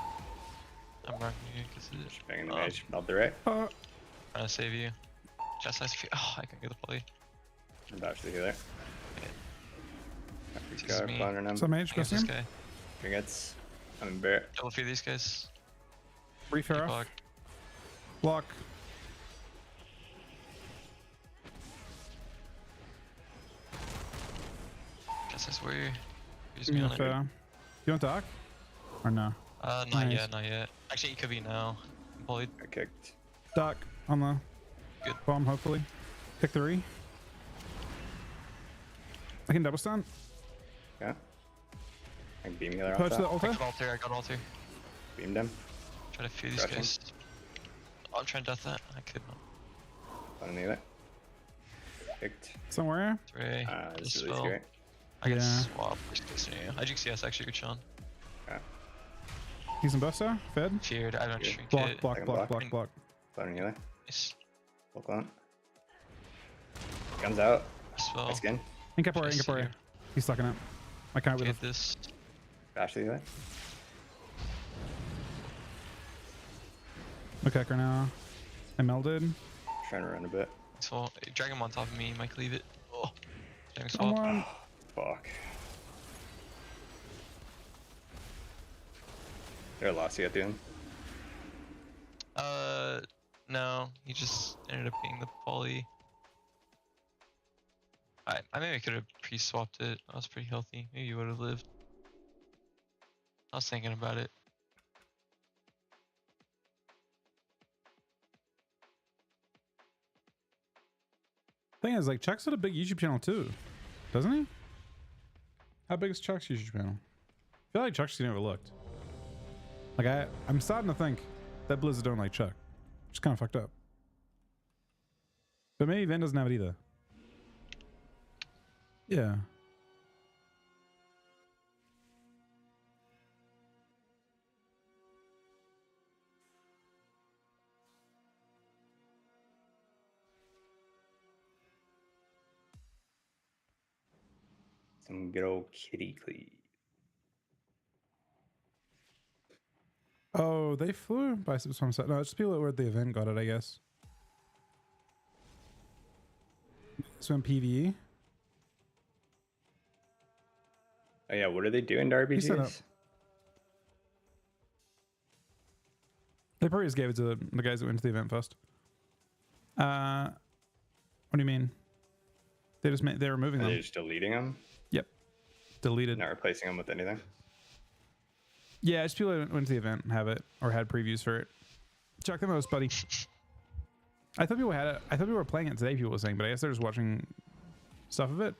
I'm marking you because it Just banging the mage. I'll do it. trying to save you. Chastise if you. Oh, I can get the poly. I'm about to healer. This Go, is me. clowning him. So mage, Against press this him. guy. Trinkets. I'm in bear. Double feed these guys. Brief Keep off. block. Block. Chastise warrior. Use me on it. You want dark? Or no? Not Nice. yet, not yet. Actually, it could be now. I'm polyed. I kicked. Dark on the Good. bomb, hopefully. Pick 3. I can double stun. Yeah. I can beam healer off Purge that. the I altar. got altar, I got altar. Beamed him. Try to feed these Crushing. guys. Oh, I'm trying to death that. I could not. On the healer. Kicked. Somewhere. Three. This is Dispel. really scary. I can Yeah. swap. Worst case scenario. I GCS actually, good Sean. Yeah. He's in buster. Fed. Feared. I don't Good. shrink Block, it. block, Second block, block. block, block. Clowning healer. Nice. Full clown. Guns out. Spell. Nice skin. Incap warrior, Just incap warrior. He's stuck in it. I can't with Get this. Bash the healer. Okay, now. I melded. Trying to run a bit. So drag him on top of me. Might cleave it. Oh. Dragon swap. Someone. Fuck. They're lost at the end. No. He just ended up being the poly. I maybe could have pre-swapped it. I was pretty healthy. Maybe you would have lived. I was thinking about it. Thing is, like, Chuck's got a big YouTube channel too, doesn't he? How big is Chuck's YouTube channel? I feel like Chuck's getting overlooked. Like, I'm starting to think that Blizzard don't like Chuck. Just kind of fucked up. But maybe Ven doesn't have it either. Yeah. Some good old kitty cleave. Oh, they flew by some side. No, it's just people that were at the event got it, I guess. Swim PvE. Oh yeah, what are they doing to He set up. RPGs? They probably just gave it to the guys that went to the event first. What do you mean? They just they're removing Are them. they just deleting them? Yep. Deleted. Not replacing them with anything? Yeah, just people that went to the event have it or had previews for it. Check the most, buddy. I thought people had it. I thought people were playing it today. People were saying, but I guess they're just watching stuff of it.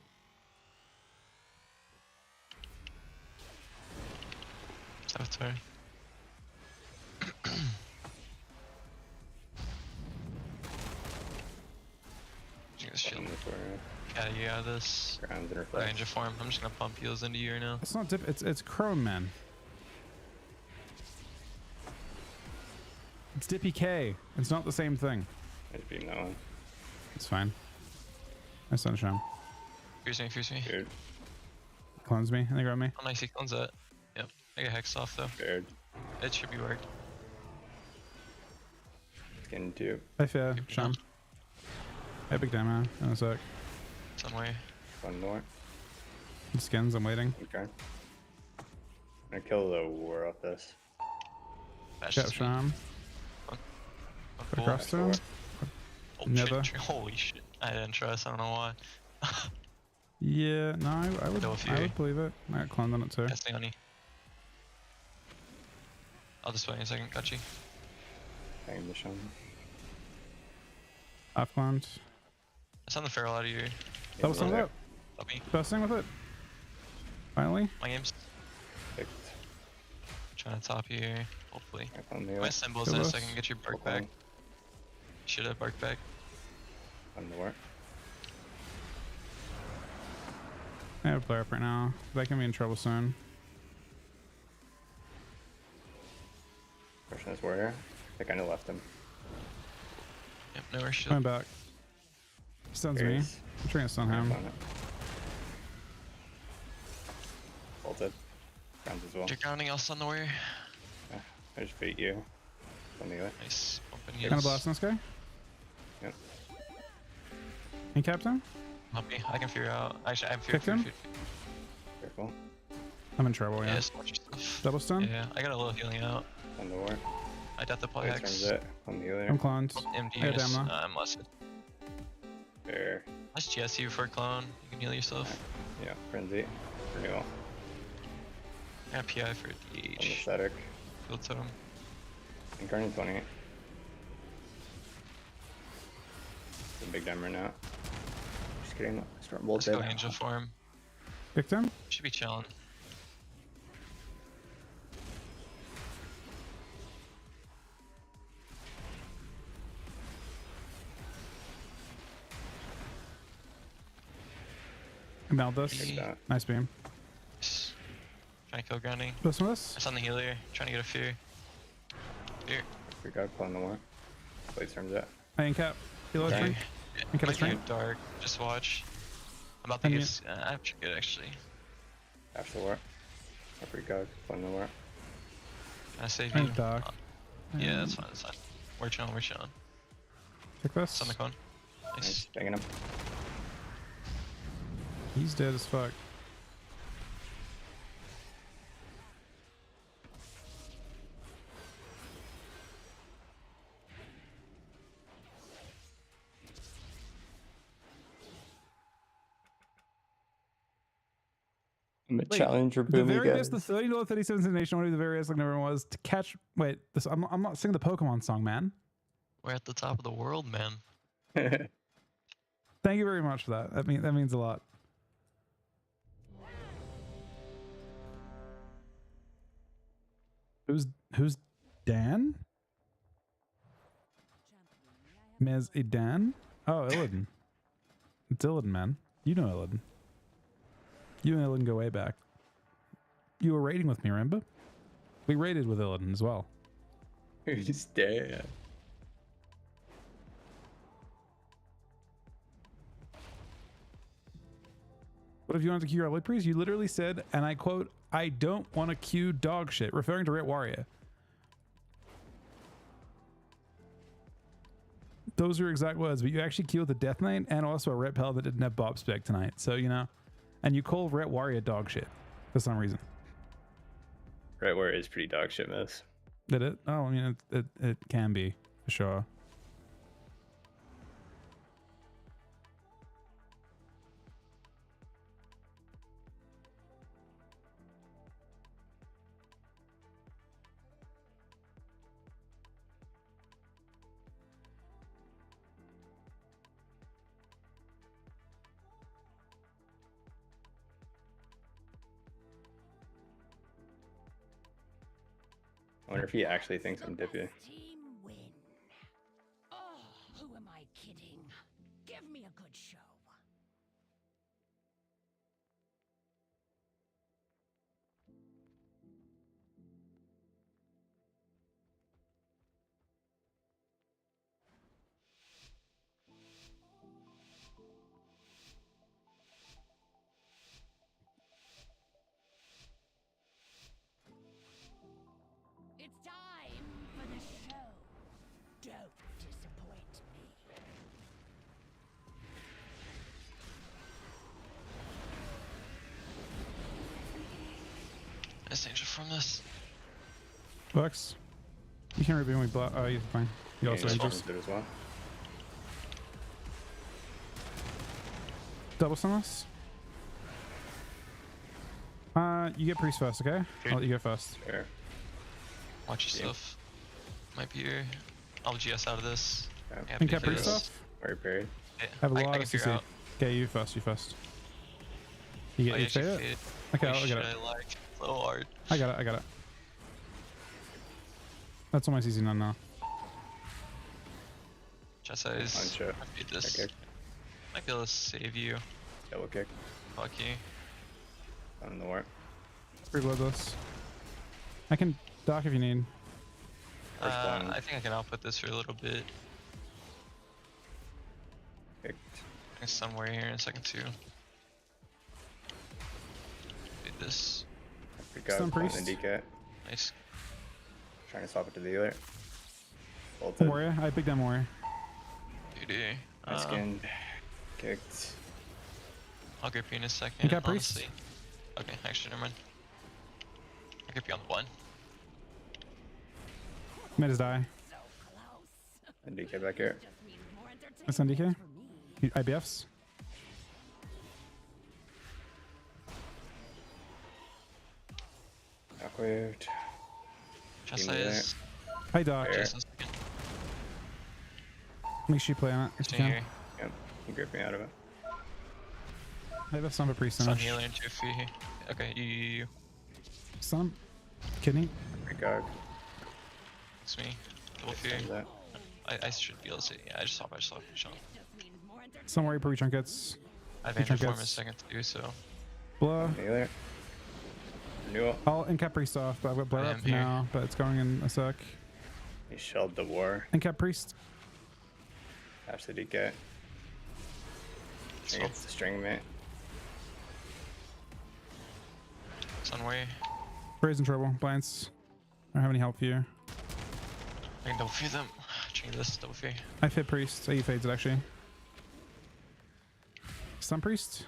Avatar. Shield. Yeah, you got this. Ranger form. I'm just gonna pump heals into you right now. It's not dip. It's Chrome, man. It's Dippy K. It's not the same thing. I just beam that one. It's fine. My sunshine. Fierce me. Dude. Clones me. And they grab me. Oh, nice. He clones that. Yep. I get hexed off though. Scared. It should be worked. Skin too. I fear. Sham. Epic demo. In a sec. Somewhere. One more. Skins. I'm waiting. Okay. I'm gonna kill the war off this. Got Sham. Cool. Across to him. Oh, Never. shit. Holy shit. I didn't trust. I don't know why. Yeah, no, I would believe it. I got cloned on it too. Casting on you. I'll just wait in a second. Got you. Hang the shun. I've cloned. I sent the feral out of you. That was some of it. Help me. Bursting with it. Finally. My game's Picked. trying to top you here. Hopefully. My My symbols in a second. Get your bark back. Should have bark back. On the war. I have a player up right now. That can be in trouble soon. Pushing this warrior. I think I left him. Yep, nowhere shield. Coming back. Stuns me. I'm trying to stun him. Bolted. Grounds as well. You're grounding, I'll stun the warrior. Yeah, I just beat you. On the other. Nice. Open Kind of blasting this guy. Yep. Hey, Captain. Help me. I can figure out. Actually, I'm Kick him. Careful. I'm in trouble, yeah. just watch your stuff. Double stun? Yeah, I got a little healing out. On the war. I death deploy hex. It. On the other. I'm cloned. MD, I got yes. Damla. I'm less. Fair. Let's GS you for clone. You can heal yourself. Yeah, frenzy. Renewal. I got PI for On the DH. static. Field totem. Incarnate 20. It's a big dimer now. Just kidding. Start Let's bolted. go angel form. Picked him. Should be chilling. Meld this. Nice beam. Trying to kill grounding. Listen to this. It's on the healer. Trying to get a fear. Fear. We got pulling the war. Blade turns it. I ain't cap. Heal us, Okay. And can I Might strength? get dark. Just watch. I'm about to get. I'm pretty good actually. After the war. I free god. Pulling the war. Can I save I'm you? dark. Yeah, that's fine. That's fine. We're chilling. We're chilling. Take this. It's on the cone. Nice. Banging him. He's dead as fuck. I'm a Wait, challenger The boom very again. best, the $30 37 cent nation, the very best like number one was to catch. Wait, this I'm not singing the Pokemon song, man. We're at the top of the world, man. Thank you very much for that. That means a lot. Who's Dan? Mez Dan? Oh, Illidan. It's Illidan, man. You know Illidan. You and Illidan go way back. You were raiding with me, remember? We raided with Illidan as well. Who's dead? What if you wanted to queue our Elite Priest? You literally said, and I quote, "I don't want to queue dog shit," referring to Ret Warrior. Those are exact words, but you actually queued the Death Knight and also a Ret Pal that didn't have Bob spec tonight. So, you know, and you call Ret Warrior dog shit for some reason. Right where it is pretty dog shit, miss. Did it? Oh, I mean, it can be, for sure. I wonder if he actually thinks I'm dippy. Team win. Oh, who am I kidding? Give me a good show. It's time for the show. Don't disappoint me. There's danger from this. Bucks. You can't reveal me block. Oh, you're fine. You also he's just good as well. double stun us. You get priest first, okay? I'll let you go first. Sure. Watch your stuff. Might be here. I'll GS out of this. Yeah. Yeah, Think I priest because- off? Very parried. Yeah, I have a I lot can of figure CC. out. Okay, you first. You first. You get Oh, you yeah, fade she it? faded. Okay, Holy I'll get shit, it. I like so hard. I got it. I got it. That's on my CC none now. Chest size. Punch it. Might be this. Kick. Might be able to save you. Double kick. Fuck you. On the warp. Free blood this. I can dock if you need. First one. I think I can output this for a little bit. Kicked. I can somewhere here in a second too. Do this. Freak out. Stun On the priest. DK. Nice. Trying to swap it to the healer. I'm Bolted. warrior. I picked them warrior. GD. I skinned. Kicked. I'll grip you in a second. You got priest? honestly. Okay, actually, never mind. I'll grip you on the one. Mid is die. And DK back here. That's on DK. IBFs. Awkward. Chest Team there. size. I dock. Fair. Just a second. Make sure you play on it if you Stay can. here. Yep. You grip me out of it. I have a stun for priest Sun finish. healer into your feet. Okay, you. Stun him. Kidney. Freak out. It's me. Double fear. That. I should be able to see. Yeah, I just saw. Sean. Stun warrior per trinkets. I have Feature Andrew for him in a gets- second too, so. Blow. Healer. Renewal. I'll incap priest off, but I've got blur I up am here. now, but it's going in a sec. He shelled the war. Incap priest. Taps the DK. So, Gets the string mate. Sun way. Bray's in trouble. Blinds. I don't have any help for you. I can double fear them. Change this, double fear. I fit priest. So he fades it actually. Stun priest.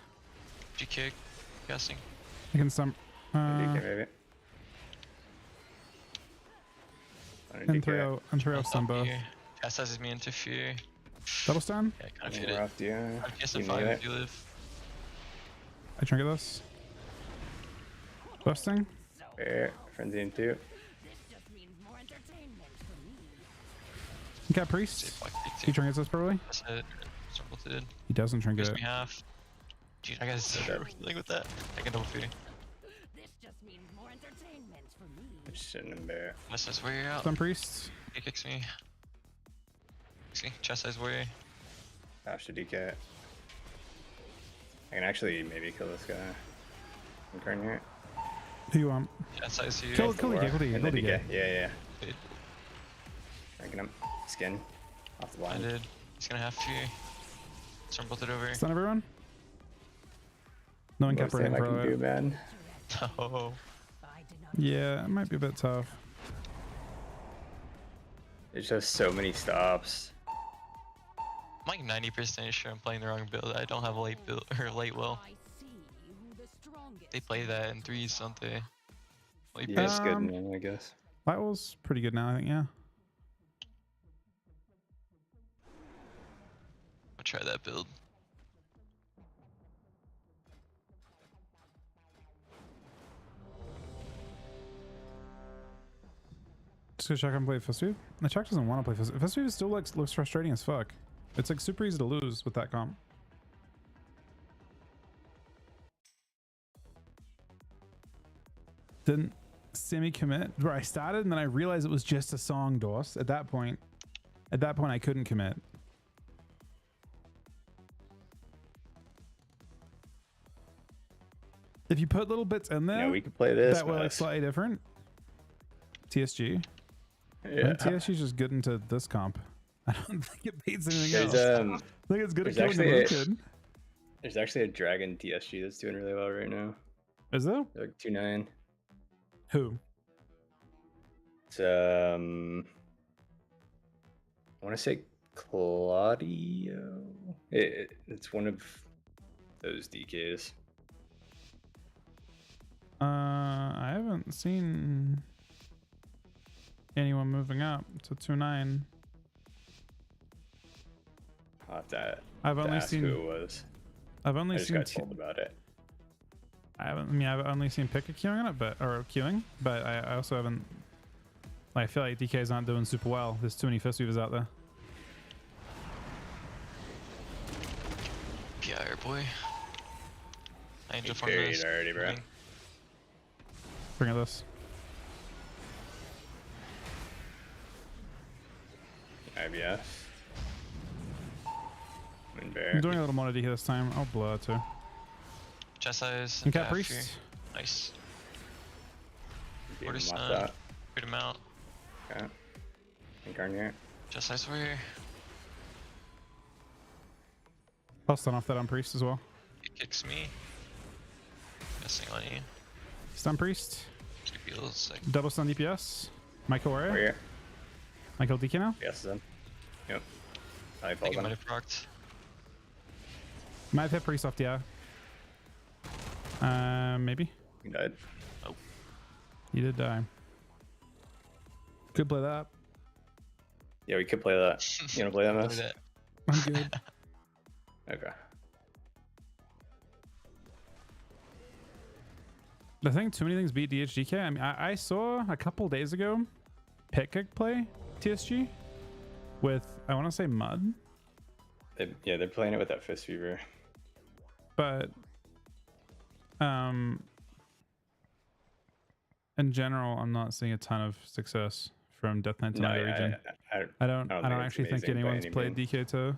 G kick. Guessing. I can stun. DK maybe. On a And DK. 3-0 stun both. Cast sizes me into fear. Double stun. Yeah, kind of Yeah, hit it. rough, yeah. I'd guess You if need I it. do live. I trinket this. Busting. Fair. Frenzy in 2. Incap priest. Fuck, He trinkets this probably. That's it. Circle did. He doesn't trinket Gives it. me half. Dude, I got zero healing with that. I can double fear. I shouldn't have bear. Unless that's where you're out. Stun priest. He kicks me. See, chest size warrior. Taps the DK. I can actually maybe kill this guy. I'm current here. Who you want? Chest size you. Kill the DK. Kill the And DK. the Kill DK. DK. Yeah, yeah. Dude, Ranking him. Skin. Off the I line. did. He's gonna have fear. So I'm bolted over. Stun everyone. No incap Most thing rating I for can do, it. man. Oh. Yeah, it might be a bit tough. There's just so many stops. I'm like 90% sure I'm playing the wrong build. I don't have a late build or late will. They play that in threes, don't they? Late Yeah, it's good, Um, man, I guess. Lightwell's pretty good now, I think, yeah. I'll try that build. Just go check and play Festu. The check doesn't want to play Festu. Festu still looks frustrating as fuck. It's like super easy to lose with that comp. Didn't semi-commit where I started and then I realized it was just a song, Dorse. At that point I couldn't commit. If you put little bits in there, we could play this that were like mess. slightly different. TSG. I think TSG's just good into this comp. I don't think it beats anything else. I think it's good at killing the kid. There's actually a Dragon TSG that's doing really well right now. Is there? They're like 2.9. Who? It's I want to say Claudio. It's one of those DKs. I haven't seen anyone moving up to 2.9. I'll have to I've only ask seen who it was. I've only I just seen got told about it. I've only seen Pika queuing on it, but I also haven't. I feel like DK's not doing super well. There's too many fist weavers out there. Yeah, boy. I need to farm Carried this. already, bro. Bring it this. IBS. Bear. I'm doing a little more DK this time. I'll blow it too. Chest size. And Cat Priest. Nice. Beat 40 him off stun. that. Put him out. Okay. Incarnate. Chest size warrior. I'll stun off that on Priest as well. It kicks me. Missing on you. Stun Priest. Feels like Double stun DPS. Michael Warrior. Warrior. Michael DK now. Yes, then. Yep. I think it might have procced. Might have hit Priest off the maybe. He died. Oh. He did die. Could play that. Yeah, we could play that. You wanna play that, Mess? I'm good. Okay. I think too many things beat DHDK. I mean, I saw a couple days ago Pitkick play TSG with, I want to say Mud. They're playing it with that Fist Fever. But in general, I'm not seeing a ton of success from Death Knight to my region. I don't actually think anyone's played DK to.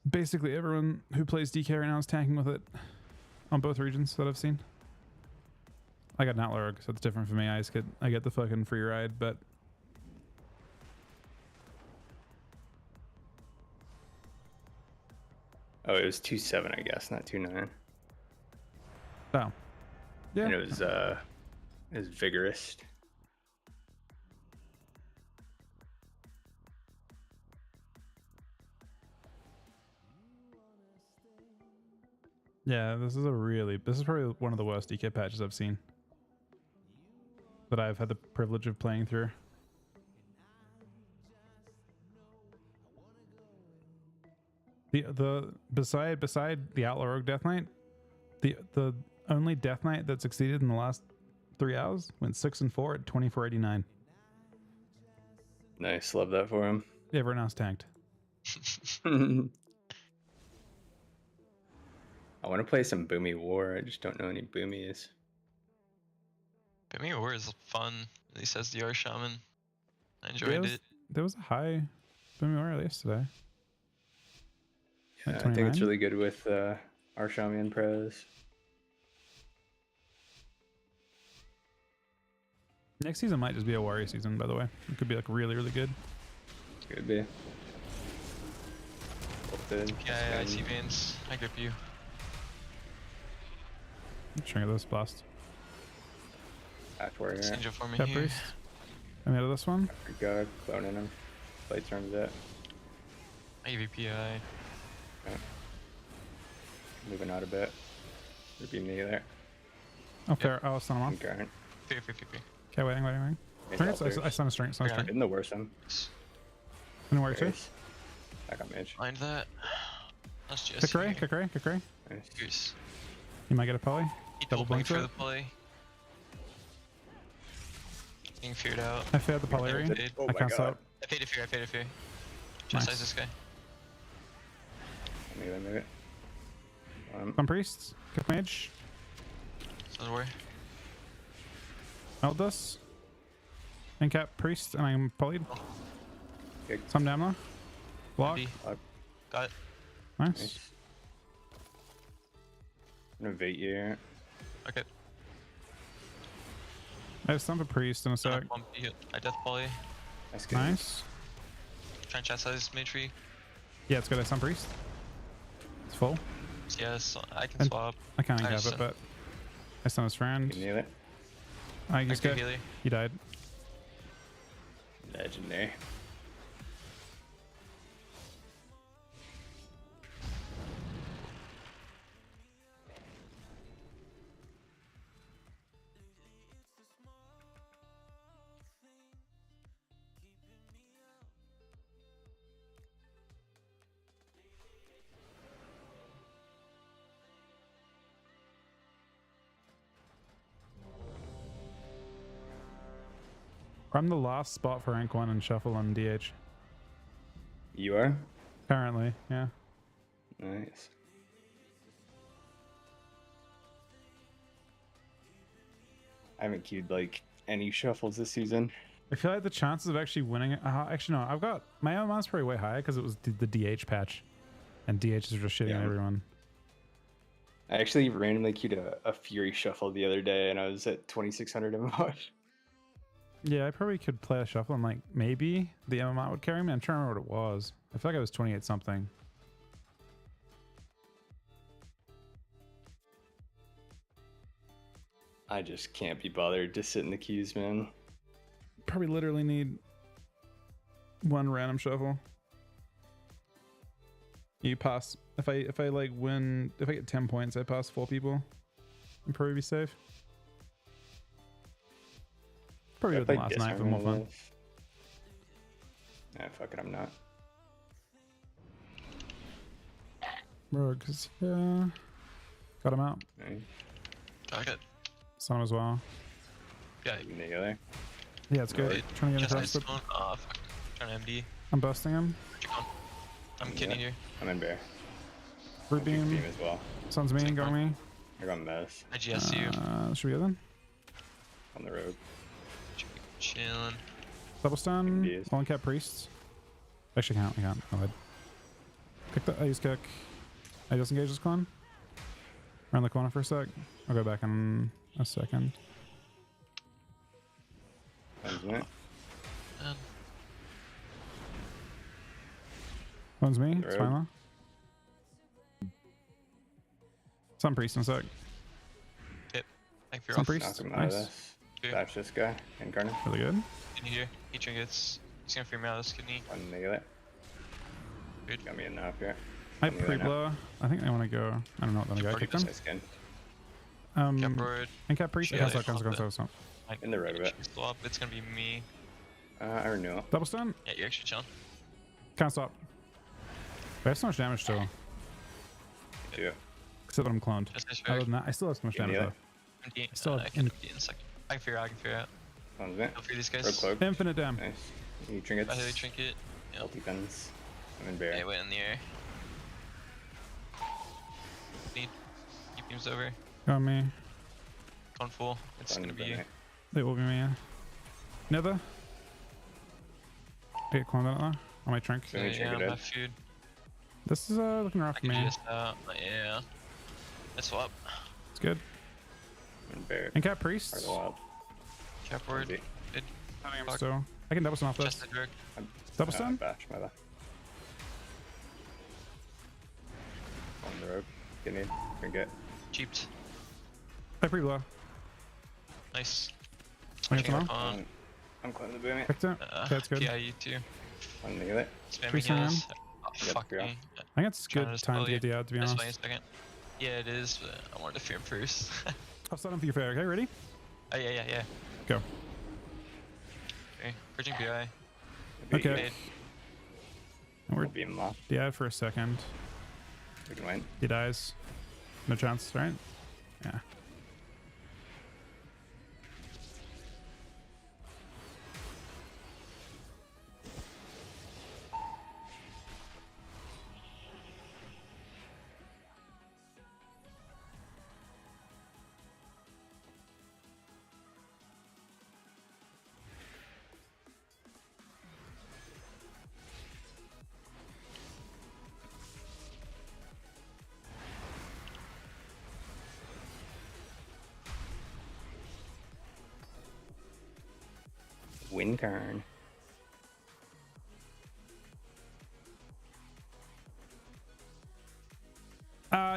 Basically, everyone who plays DK right now is tanking with it on both regions that I've seen. I got an Outlaw, so it's different for me. I get the fucking free ride, but Oh, it was 2.7, I guess, not 2.9. Oh. Yeah. And it was vigorous. Yeah, this is probably one of the worst DK patches I've seen that I've had the privilege of playing through. The beside the Outlaw Rogue Death Knight, the only Death Knight that succeeded in the last 3 hours went 6-4 at 2489. Nice, love that for him. Everyone else tanked. I want to play some Boomy War. I just don't know any Boomies. Boomy War is fun, at least as the R Shaman. I enjoyed it. There was a high Boomy War yesterday. Yeah, Like I think it's 29? really good with our Shaman pros. Next season might just be a warrior season, by the way. It could be like really, really good. Could be. Yeah, I see veins. I grip you. Trigger this blast. Patch Warrior. Angel for me Cat here. Priest. I'm out of this one. Got cloning him. Play turns it. I give you PI. Okay. Moving out a bit. There'd be me there. Oh, fair. I'll stun him off. Current. Fear. Okay, waiting. I stun a strength. In the worst one. In warrior too. Back on mage. Mind that. That's just. Kick Ray. Nice. Goose. You might get a poly. He Double double blink for to the it. poly. Getting feared out. I failed the poly. Oh I my can't God. stop. I paid a fear. Just Nice. size this guy. Move it. Some priests. Kick mage. Sounds worry. Held this. Incap priest, and I'm polyed. Okay. Some Damla. Block. MD. Got it. Nice. I'm gonna bait you. Okay. I have some for priest in a sec. I death poly. That's good. Nice. Try and chat size mid tree. Yeah, it's good. I have some priest. It's full. Yes, I can And swap. I can't I incap just- it, but I stun his friend. You nail it. I just could got. heal you. He died. Legendary. I'm the last spot for rank 1 and shuffle on DH. You are? Currently, yeah. Nice. I haven't queued like any shuffles this season. I feel like the chances of actually winning it. Actually, no. I've got my MMR's probably way higher because it was the DH patch, and DH is just shitting on everyone. I actually randomly queued a Fury shuffle the other day, and I was at 2600 MMR. Yeah, I probably could play a shuffle and like maybe the MMR would carry me. I'm trying to remember what it was. I feel like I was 28 something. I just can't be bothered to sit in the queues, man. Probably literally need one random shuffle. You pass. If I like win, if I get 10 points, I pass 4 people. I'd probably be safe. Probably with the last night for more fun. Nah, fuck it, I'm not. Rogues, yeah. Got him out. Nice. Got it. Stun him as well. Yeah. Nail there. Yeah, it's good. Trying to get across the... Fuck. Trying to MD. I'm busting him. I'm kidding you. I'm in bear. Root beam. Beam as well. Sun's me, got me. I got mess. I GS you. Should we go then? On the road. Chilling. Double stun. One cap priests. Actually, I can't. Go ahead. Kick the ice kick. I disengage this clone. Around the corner for a sec. I'll go back in a second. One's me. It's fine though. Some priest in a sec. Yep. Thank you. Some priest. Nice. Bash this guy. Incarnate. Really good. Kidney here. He trinkets. He's gonna free me out of this kidney. One negative. Good. Got me enough here. I pre-blow. I think they want to go. I don't know what the guy kicked him. And cap priest. Yeah, Cancel. In the road a bit. Swap. It's gonna be me. I renew. Double stun. Yeah, you're actually chilling. Can't stop. I have so much damage still. Yeah. Except that I'm cloned. Other than that, I still have so much damage though. I still have can MD in a second. I can figure out. One's it. Go for these guys. Infinite dam. Nice. You trinkets. I heavy trinket. Yep. Multi-guns. I'm in bear. Hey, wait in the air. Need. Keep beams over. Got me. Gone full. It's gonna be you. They will be me. Yeah. Nether. Get cloned out there. On my trink. Yeah, I'm half food. This is looking rough I for can me. GS out. Yeah. Let's swap. It's good. Bear. And cap priests. Cap word. Good. So I can double stun off this. Just the jerk. Double stun. Bash, my bad. On the road. Get in. Trinket. Jeeped. I pre-blow. Nice. I get some on. I'm climbing the boom. Picked it. That's good. Yeah, you too. One negative. Spamming heals. Oh, fuck me. I think it's good time to get the out, to be honest. Wait a second. Yeah, it is, but I wanted to fear him first. I'll start him for your fair. Okay, ready? Oh, yeah. Go. Okay, bridging PI. Okay. And we're beam locked. yeah for a second. We can win. He dies. No chance, right? Yeah. Wincarn.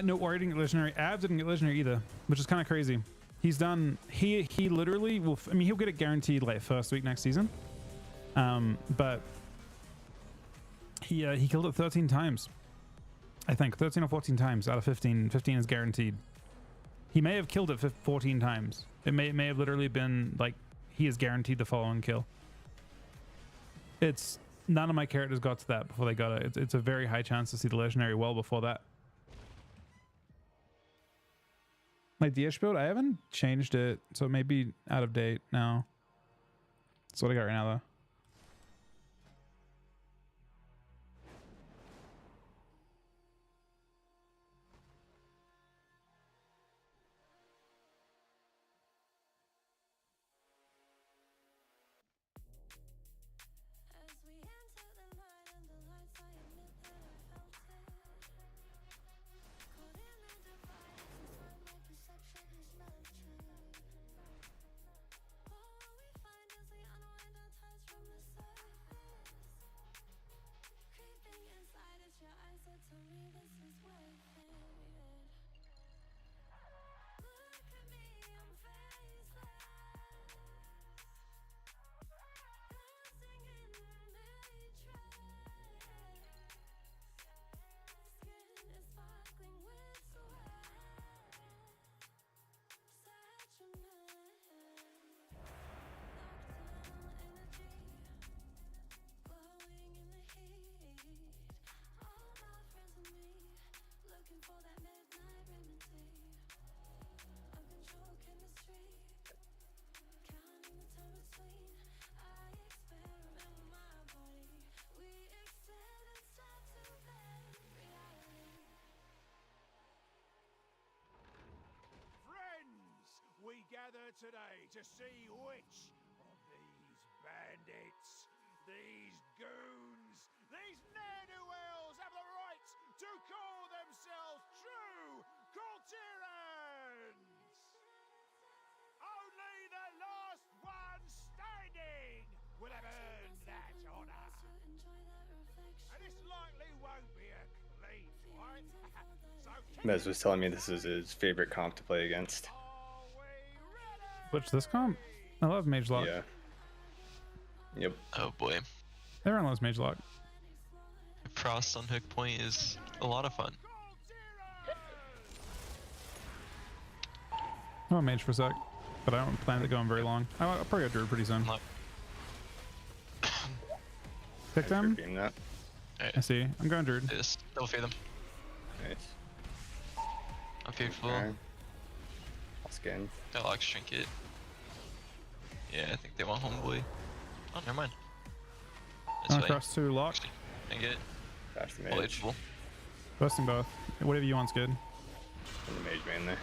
No, or he didn't get legendary. Abs didn't get legendary either, which is kind of crazy. He's done. He literally will. I mean, he'll get it guaranteed like first week next season. But he killed it 13 times. I think 13 or 14 times out of 15. 15 is guaranteed. He may have killed it 14 times. It may have literally been like he is guaranteed the following kill. It's none of my characters got to that before they got it. It's a very high chance to see the legendary well before that. My DH build, I haven't changed it, so it may be out of date now. That's what I got right now, though. We gather today to see which of these bandits, these goons, these ne'er-do-wells have the right to call themselves true Culturans! Only the last one standing will have earned that honor. And this likely won't be a clean fight. So Mez was telling me this is his favorite comp to play against. Which this comp? I love Mage Lock. Yeah. Yep. Oh boy. Everyone loves Mage Lock. Frost on hook point is a lot of fun. I want Mage for a sec, but I don't plan to go on very long. I'll probably go Druid pretty soon. Pick them. That. Right. I see. I'm going Druid. Just double fear them. Nice. I'm fearful. Okay. Skin. Got Locks Trinket. Yeah, I think they want Homeboy. Oh, never mind. That's Cross to Lock. Dang it. Crash the Well, mage. it's full. Busting both. Whatever you want's good. And the mage main there.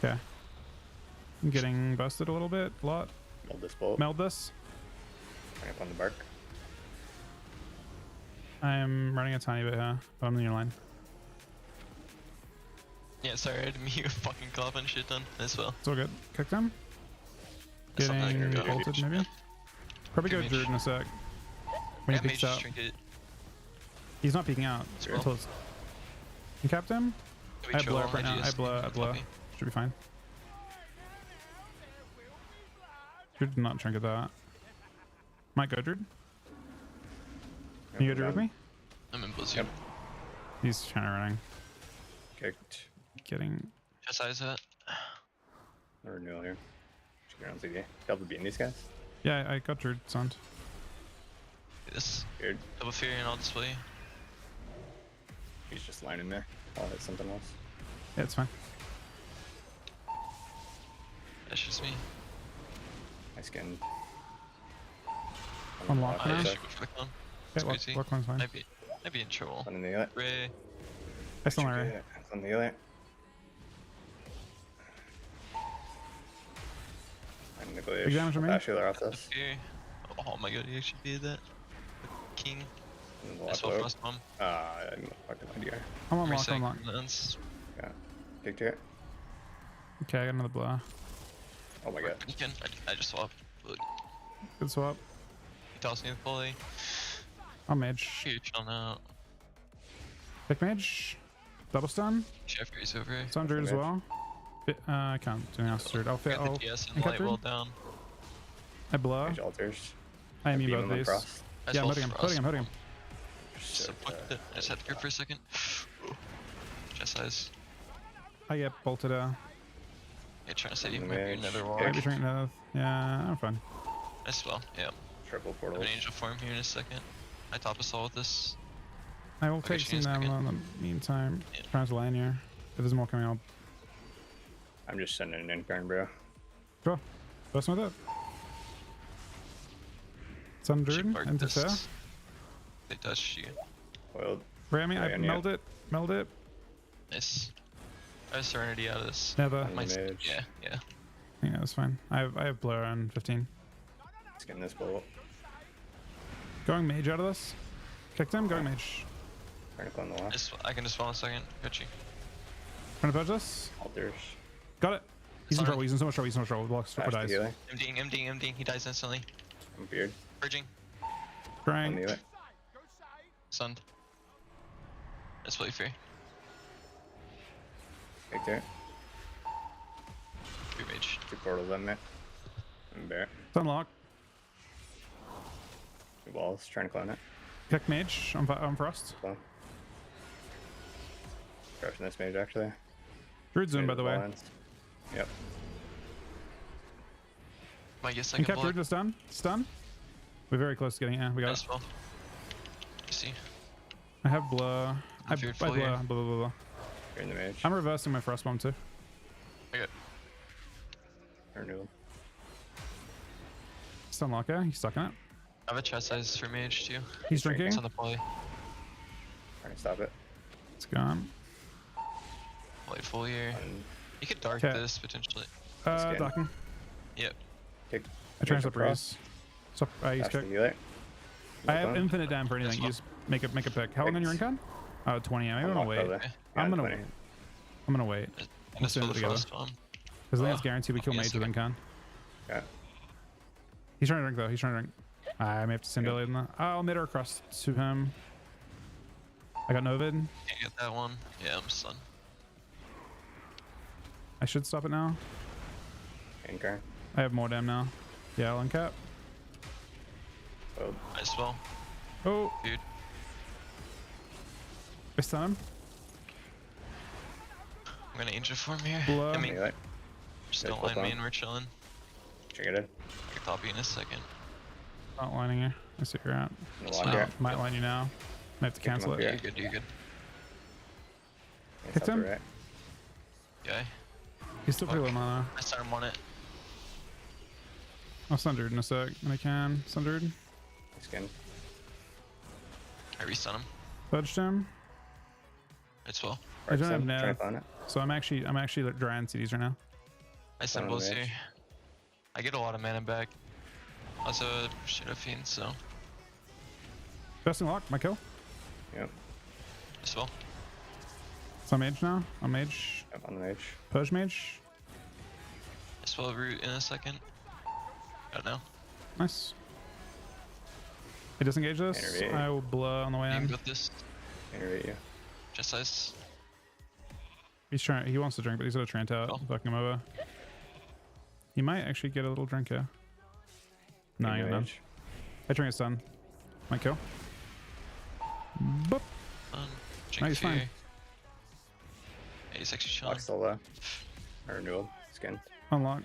Okay. I'm getting busted a little bit. A lot. Meld this bolt. Meld this. Bring up on the bark. I'm running a tiny bit here, but I'm in your line. Yeah, sorry, I didn't mean you fucking cop and shit done as well. It's all good. Kick them. That's Getting something I can do. ulted maybe. Probably go Mage. Druid in a sec. When he Yeah, peeks Mage out. Trinket. He's not peeking out Scroll. until it's... You capped him? We I chill blow on up right now. Regius. I blow. Copy. Should be fine. Druid did not trinket that. Might go Druid. Can you go Druid with me? I'm in Blizz. Yep. He's trying to running. Kicked. Getting... Just size that. No renewal here. Just get around CD. Double beating these guys. Yeah, I got Druid stunned. This. Weird. Double fear and I'll display. He's just lining there. I'll hit something else. Yeah, it's fine. That's just me. I skin. Unlock I now. should go for the clone. Okay, lock one's fine. Might be in trouble. One in the other. Ray. I still my Ray. On the other. I'm the Big damage on me? Bashular off this. Fear. Oh my god, he actually did that. King. And the I left saw low. Frost Bomb. I didn't fucking idea. I'm on lock, Reset I'm lock. lens. Yeah. Kicked here. Okay, I got another blow. Oh my god. You can. I just swapped. But Good swap. toss me the pulley. I'll mage. Huge on out. Pick mage. Double stun. Jeffrey's over. Stun druid as well. I can't do anything else. Druid. I'll fit. Get I'll the TS and incap light well druid. down. I blow. Mage altars. I Beam immune both him these. across. As Yeah, I'm well putting him. for Putting us. him. Putting him. So fucked it. I just had to grip for a second. Chest size. I get bolted. Yeah, trying to save you the from your mage. nether wall. Okay. Might be trying to. Yeah, I'm fine. As well, yeah. Triple I have portals. an angel form here in a second. I top us all with this. I will I'll take get you some in a down second. in the meantime. Yeah. Trying to land here. If there's more coming, I'll. I'm just sending an incarn, bro. Sure. First with it. Sun Should druid. mark Interfere. this. They touch you. Well, Ram me. I Ran, yeah. meld it. Meld it. Nice. I have Serenity out of this. Never. On the Mine's- mage. Yeah, yeah. Yeah, that's fine. I have blur on 15. Skin this bolt. Going mage out of this. Kicked him. Going mage. Trying to clone the left. I can just spawn a second. Got you. Trying to purge this. Altars. Got it. He's in Sorry. trouble. He's in so much trouble. He's in so much trouble. Blocks or Flash the dies. healer. MDing. He dies instantly. I'm beard. Purging. On Crying. the healer. Stunned. That's fully free. Take there. Free mage. 2 portals on me. I'm bear. It's unlocked. 2 walls. Trying to clone it. Kick mage. I'm frost. Clone. Crushing this mage actually. Druid zoom, by the way. Lines. Yep. Might get second Incap blood. druid is done. Stun. We're very close to getting it. Yeah, we got As it. well. You see. I have blur. I Feared blur. full here. Blah, blah, blah, blah. You're in the mage. I'm reversing my frost bomb too. Okay. Or new. Stun locker. He's stuck in it. I have a chest size for mage too. He's drinking. It's on the poly. Trying to stop it. It's gone. Light full here. You could dark Okay. this potentially. Skin. Docking. Yep. Kick. I try and stop Across. raise. Stop. I use Flash the kick. healer. I have Clone. infinite dam for anything. well. You just make a pick. How long on your incon? Oh, 20. I'm gonna Unlock wait. probably. I'm Yeah, gonna 20. wait. I'm gonna wait. And We'll just send for it the together. frost bomb. Because I think it's guaranteed we kill yes, mage with incon. Yeah. He's trying to drink though. He's trying to drink. I may have to send earlier than that. I'll mid her across to him. I got Novid. Can't get that one. Yeah, I'm stunned. I should stop it now. Incarn. I have more dam now. Yeah, I'll uncap. Oh, As well. Oh, Dude. I stun him. I'm gonna angel form here. Blow. I mean, healer. just Yeah, don't full line me clone. and we're chilling. Check it in. I can top you in a second. Not lining you. I see you're out. The It's wand not. here. Might line you now. Might have to Kick him cancel up it. here. You're good, you're good. It's Hit up to him. right. Okay. He's still pretty low mana. I start him on it. I'll stun Druid in a sec when I can. Stun Druid. Skin. I restun him. Fudged him. It's well. I don't have Trying to nav. clone it. So I'm actually like, drying CDs right now. I send Clone both mage. here. I get a lot of mana back. Also, Shadow Fiend, so. Besting lock, my kill. Yep. As well. So I'm mage now. I'm mage. Yep, on the mage. Purge mage. As well, root in a second. Got now. Nice. I disengage this. Enervate. I will blow on the way Aim in. with this. Innervate you. Chest size. He's trying. He wants to drink, but he's got a Trant out. Oh. Fucking him over. He might actually get a little drink here. No, In you're the not. mage. I drink a stun. My kill. Boop. Drink No, he's fine. fear. Yeah, he's actually chilling. Lock still low. Or renewal. Skin. Unlock.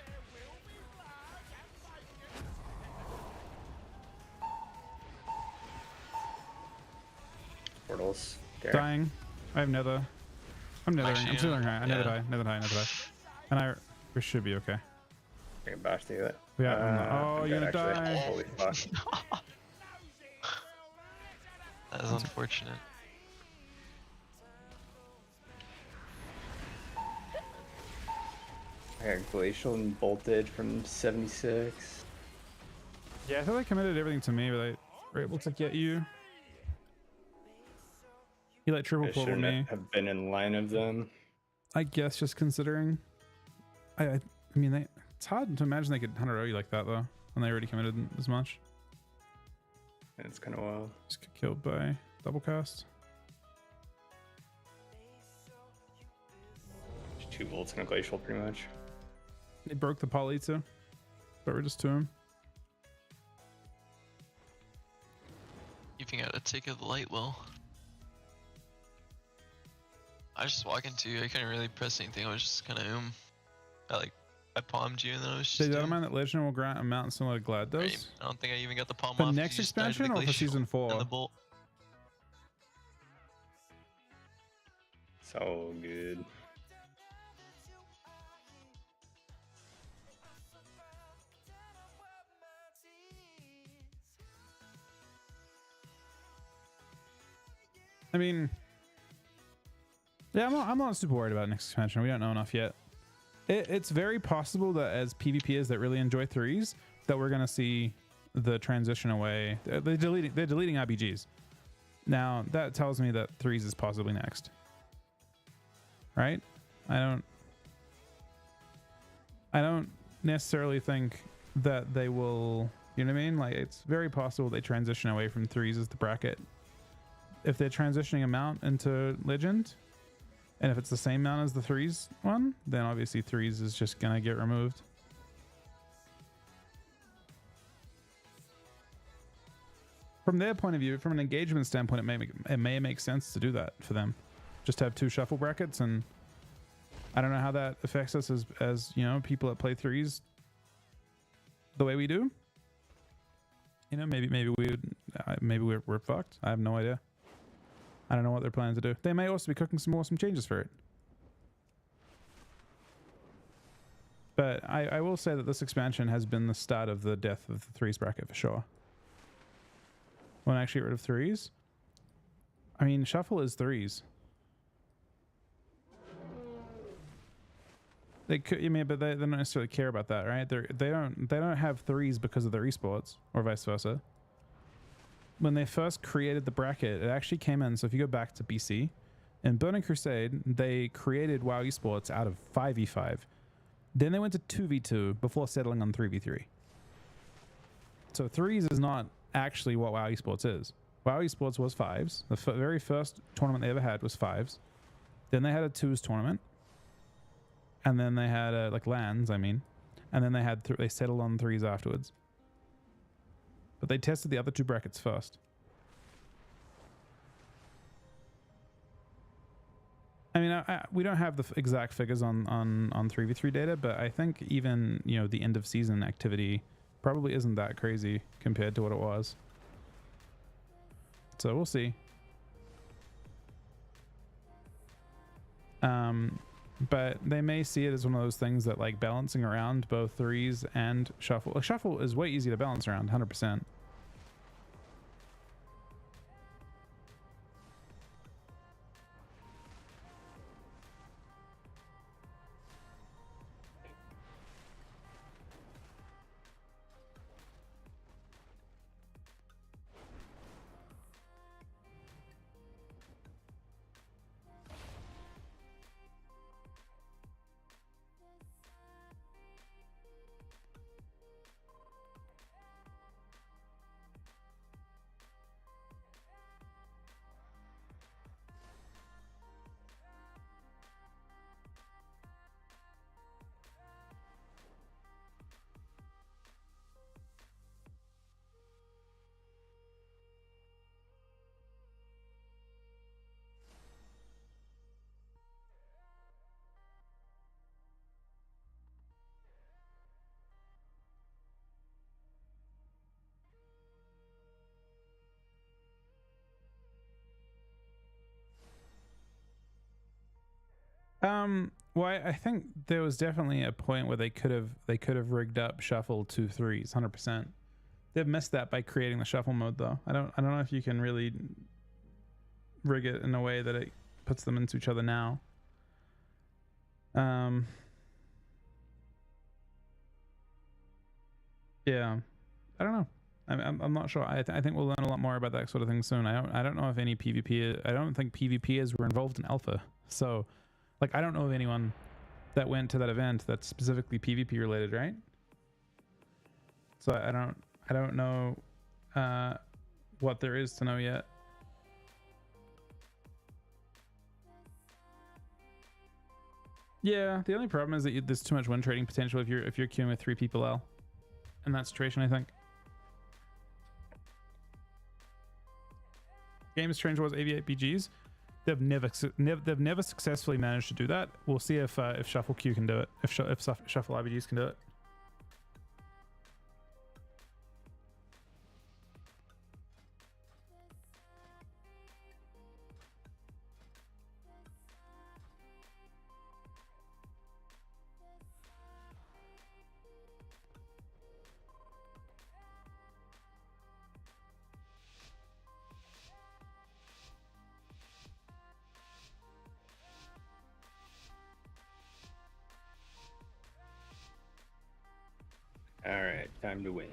Portals. There. Dying. I have nether. I'm nethering. Actually, I'm still high. I never yeah. die. Never die. Never die. And we should be okay. I can bash through it. Yeah. Oh, I'm you're dead, gonna actually. die. Holy fuck. That is unfortunate. I got glacial and bolted from 76. Yeah, I thought they committed everything to me, but they were able to get you. He like triple I pulled shouldn't me. have been in line of them. I guess just considering. I mean, it's hard to imagine they could 100 you like that though, when they already committed as much. It's kind of wild. Just get killed by double cast. Just 2 volts and a glacial, pretty much. He broke the poly too, but we're just to him. Keeping out a tick of the light well. I was just walking to you. I couldn't really press anything. I was just kind of I palmed you and then I was just. Did you mind that Legend will grant a mount similar to Glad does? Right. I don't think I even got the palm For off. next You just died to the expansion or for glacial season 4? and the bolt. So good. I mean, yeah, I'm not super worried about next expansion. We don't know enough yet. It's very possible that as PvPers that really enjoy threes, that we're gonna see the transition away. They're deleting RPGs. Now that tells me that threes is possibly next, right? I don't necessarily think that they will. You know what I mean? Like, it's very possible they transition away from threes as the bracket. If they're transitioning a mount into Legend, and if it's the same mount as the threes one, then obviously threes is just gonna get removed. From their point of view, from an engagement standpoint, it may make sense to do that for them. Just have 2 shuffle brackets, and I don't know how that affects us as you know, people that play threes the way we do. You know, maybe we're fucked. I have no idea. I don't know what they're planning to do. They may also be cooking some awesome changes for it. But I will say that this expansion has been the start of the death of the threes bracket for sure. When I actually get rid of threes, I mean, shuffle is threes. They could, I mean, but they don't necessarily care about that, right? They don't have threes because of their esports or vice versa. When they first created the bracket, it actually came in. So if you go back to BC, in Burning Crusade, they created WoW esports out of 5v5. Then they went to 2v2 before settling on 3v3. So threes is not actually what WoW esports is. WoW esports was fives. The very first tournament they ever had was fives. Then they had a twos tournament. And then they had like LANs, I mean. And then they had they settled on threes afterwards. But they tested the other 2 brackets first. I mean, we don't have the exact figures on 3v3 data, but I think even, you know, the end of season activity probably isn't that crazy compared to what it was. So we'll see. But they may see it as one of those things that, like, balancing around both threes and shuffle. Like, shuffle is way easier to balance around, 100%. Well, I think there was definitely a point where they could have rigged up shuffle to threes, 100%. They've missed that by creating the shuffle mode, though. I don't know if you can really rig it in a way that it puts them into each other now. Yeah, I don't know. I'm not sure. I think we'll learn a lot more about that sort of thing soon. I don't know if any PvP. I don't think PvPers were involved in alpha, so. Like, I don't know of anyone that went to that event that's specifically PvP related, right? So I don't know what there is to know yet. Yeah, the only problem is that there's too much win trading potential if you're queuing with 3 people L in that situation, I think. Games trend towards AV8 BGs. They've never successfully managed to do that. We'll see if Shuffle Q can do it. If Shuffle IBGs can do it. Alright, time to win.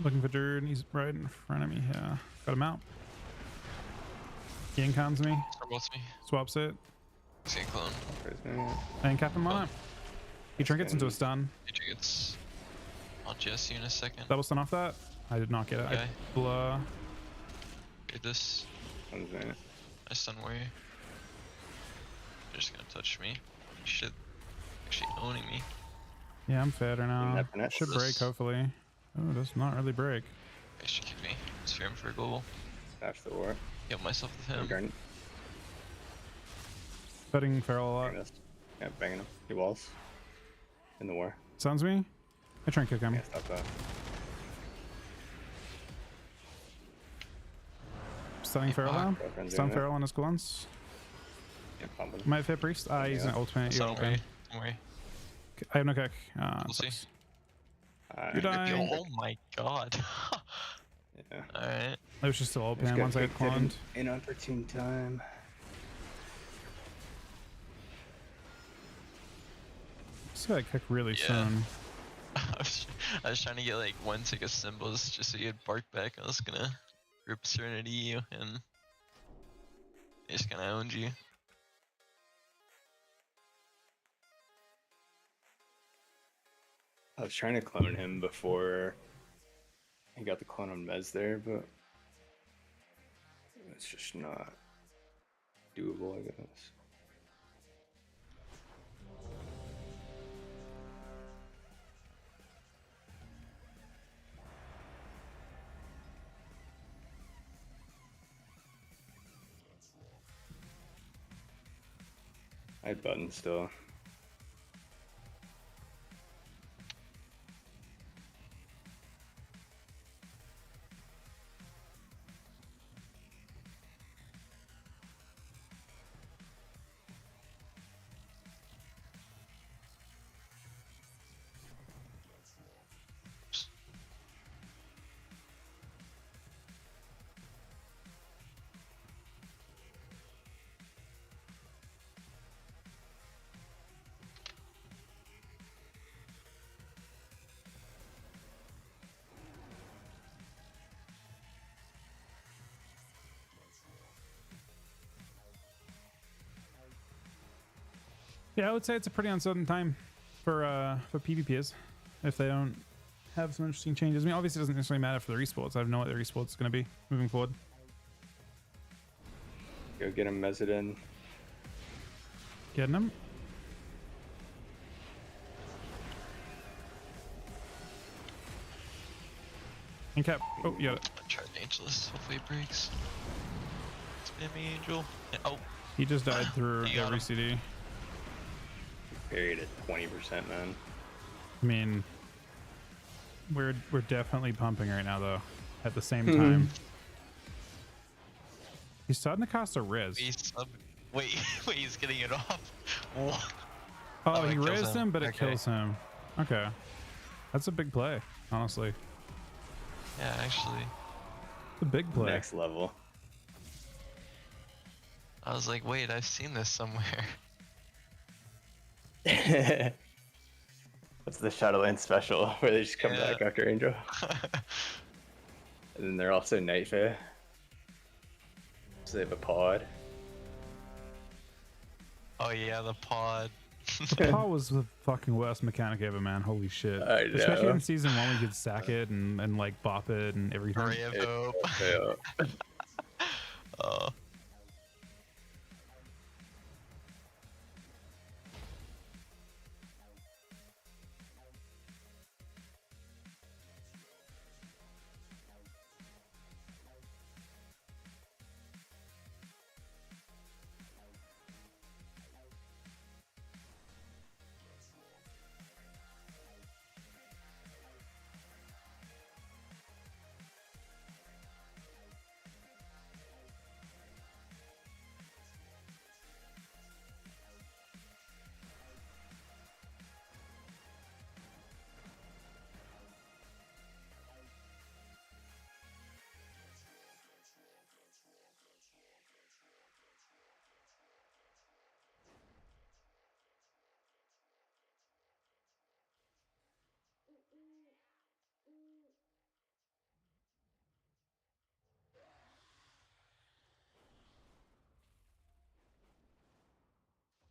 Looking for Dude, he's right in front of me here. Got him out. He incons me. Promotes me. Swaps it. Same clone. And cap him on it. He trinkets into a stun. He trinkets. I'll just you in a second. Double stun off that. I did not get it. Okay. I blur. Get this. I stun warrior. They're just gonna touch me. Shit. Actually owning me. Yeah, I'm fair now. Should This- break, hopefully. Oh, does not really break. They should kick me. It's fair for a global. That's the war. Get myself with him. Betting Feral a lot. Yeah, banging him. He walls. In the war. Sounds me. I try and kick him. Yeah, stop that. Stunning Feral now. Girlfriend's Stun doing it. Feral on his glance. Yeah, pump him. Might fit Priest. Ah, he's an ultimate. Don't worry. Don't worry. I have no kick. We'll see. You die. Oh my god. Yeah. Alright. I was just still open once I had cloned. Inopportune time. Just gotta kick really Yeah. soon. I was trying to get like 1 tick of symbols just so you'd bark back. I was gonna rip Serenity you and they just kinda owned you. I was trying to clone him before he got the clone on Mez there, but it's just not doable, I guess. I had buttons still. Yeah, I would say it's a pretty uncertain time for PvPs if they don't have some interesting changes. I mean, obviously it doesn't necessarily matter for the resports. I have no idea what the resports is going to be moving forward. Go get him Mezzadin. Getting him. And cap. Oh, you got it. I tried Angelus. Hopefully it breaks. Spam me, Angel. Oh. He just died through You got every him. CD. Buried at 20%, man. I mean, we're definitely pumping right now, though. At the same time, he's starting to cast a res. Wait, he's getting it off. Whoa. Oh, he it kills raised him, but it Okay. kills him. Okay, that's a big play, honestly. Yeah, actually. It's a big play. Next level. I was like, wait, I've seen this somewhere. What's the Shadowland special where they just come Yeah. back after Angel? And then they're also Night Fae. So they have a pod. Oh yeah, the pod. The paw was the fucking worst mechanic ever, man. Holy shit. I Especially know. in season 1 we could sack it and like bop it and everything. Ray of hope. Yeah. Oh.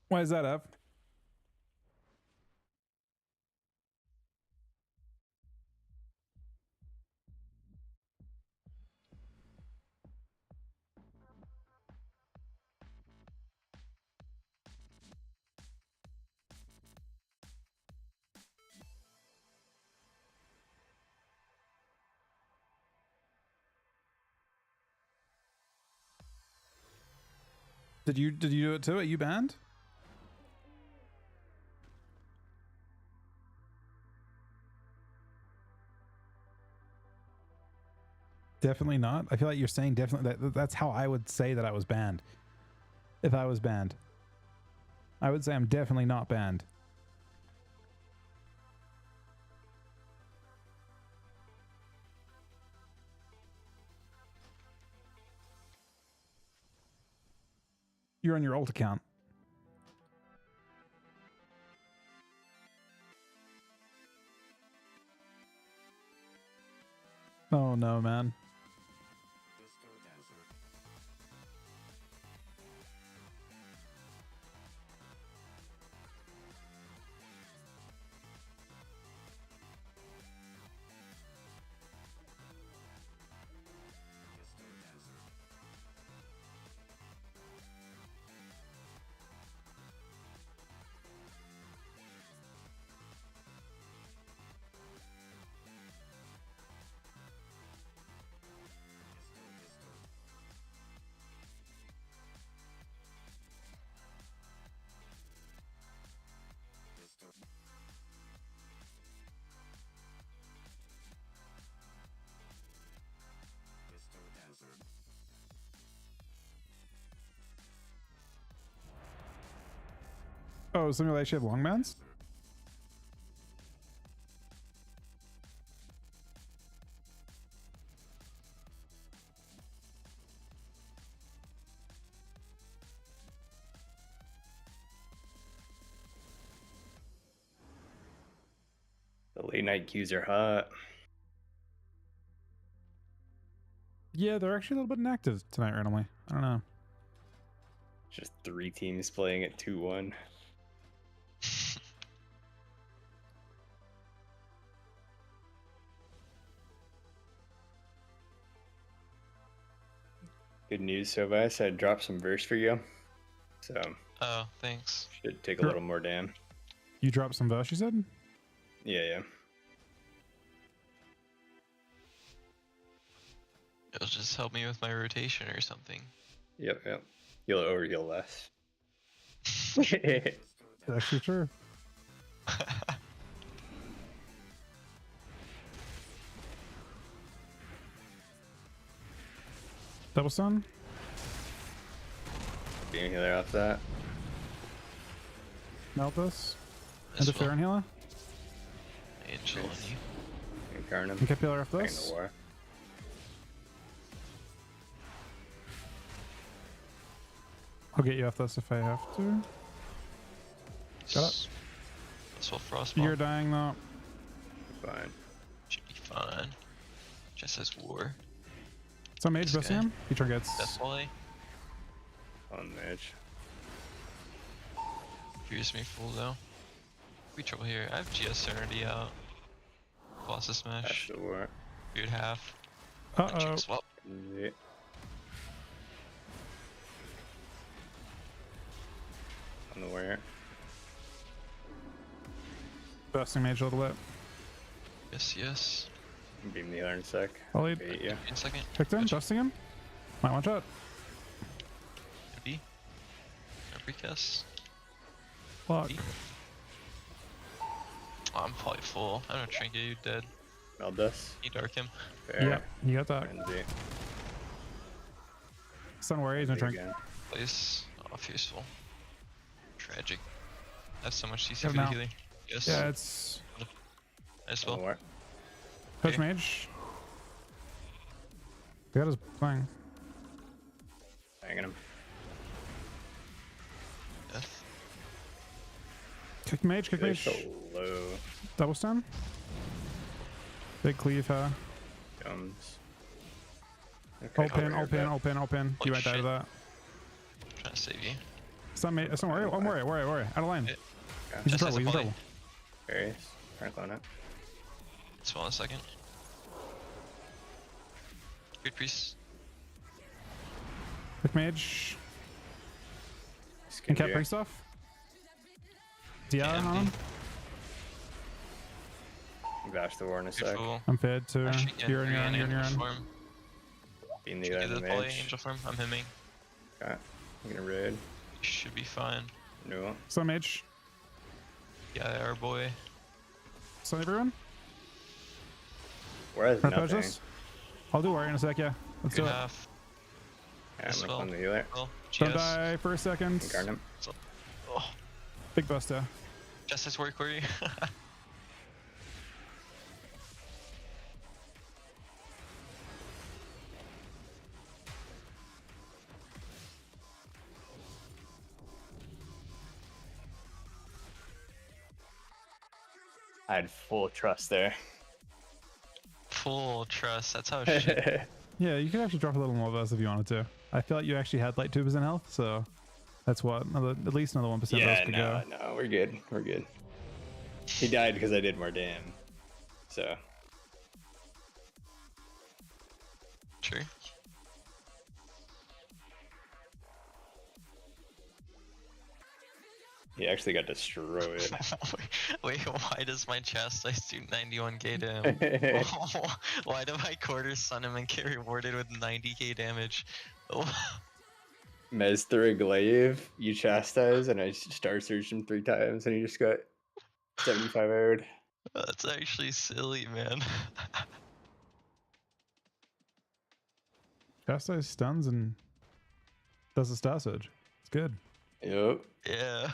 Why is that up? Did you do it too? Are you banned? Definitely not. I feel like you're saying definitely. That's how I would say that I was banned. If I was banned, I would say I'm definitely not banned. You're on your alt account. Oh no, man. Oh, something like she have longmans? The late night queues are hot. Yeah, they're actually a little bit inactive tonight randomly. I don't know. Just 3 teams playing at 2-1. Good news, Sovas. I dropped some verse for you. So. Oh, thanks. Should take a little more damn. You dropped some verse, you said? Yeah. It'll just help me with my rotation or something. Yep. You'll overheal less. That's actually true. Double stun? Beam healer off that. Melt this. This Interferon healer. Angel on you. Incarnate. Incapular off this. The war. I'll get you off this if I have to. Got it. This will frost You're dying though. Fine. Should be fine. Just as war. Some mage busting him. He targets. Death volley. On mage. Pierce me full though. We trouble here. I have GS Serenity out. Colossus Smash. That should work. Weird half. Uh-oh. Swap. Yeah. On the wire. Busting mage a little bit. Yes, yes. Beam the other in a sec. I'll lead. Bait you. In a second. Picked him, busting him. Might one shot. B. Precast. Block. B. Oh, I'm probably full. I don't trinket, you dead. Meld this. You dark him. Fair. Yep, you got that. Frenzy. Sun warrior, he's no drink. Again. Place. Oh, fearful. Tragic. I have so much CC Get for him the out. healing. Yes. Yeah, it's I just On the will. wire. push Okay. mage. He got his thing. Hanging him. Death. Kick mage, kick They're mage. so low. Double stun. Big cleave, Gums. Open, open, open, open. You Holy might die to shit. that. Trying to save you. Stun mage, stun warrior, one warrior. Out of line. It- He's in Just trouble, has a he's in poly. trouble. Various. Trying to clone it. Small in a second. Good priest. Kick mage. Skin And cap gear. priest off. Yeah, Yeah, on him. Bash the war in a Good sec. fool. I'm fed too. Actually, yeah, You're in your own, you're in your angel own. form. Beam the Should other do in the the poly mage. angel form. I'm hemming. Okay. I'm gonna raid. Should be fine. No. Stun mage. Yeah, our boy. Stun everyone. Where is Can I push nothing? this? I'll do warrior in a sec, yeah. Let's Good do it. half. Yeah, I'm This gonna will. clone the healer. Well, Don't GS. die for a second. Incarn him. Oh, Big buster. Justice work for you. I had full trust there. Full trust. That's how it should. Yeah, you could actually drop a little more burst if you wanted to. I feel like you actually had like 2% health, so that's what at least another 1% burst Yeah, could no, go. no, we're good. We're good. He died because I did more damn. So True. he actually got destroyed. Wait, why does my chastise do 91k damage? Why do my quarters stun him and get rewarded with 90k damage? Mez threw a glaive, you chastise, and I star searched him 3 times, and he just got 75 aired. That's actually silly, man. Chastise stuns and does a star surge. It's good. Yep. Yeah.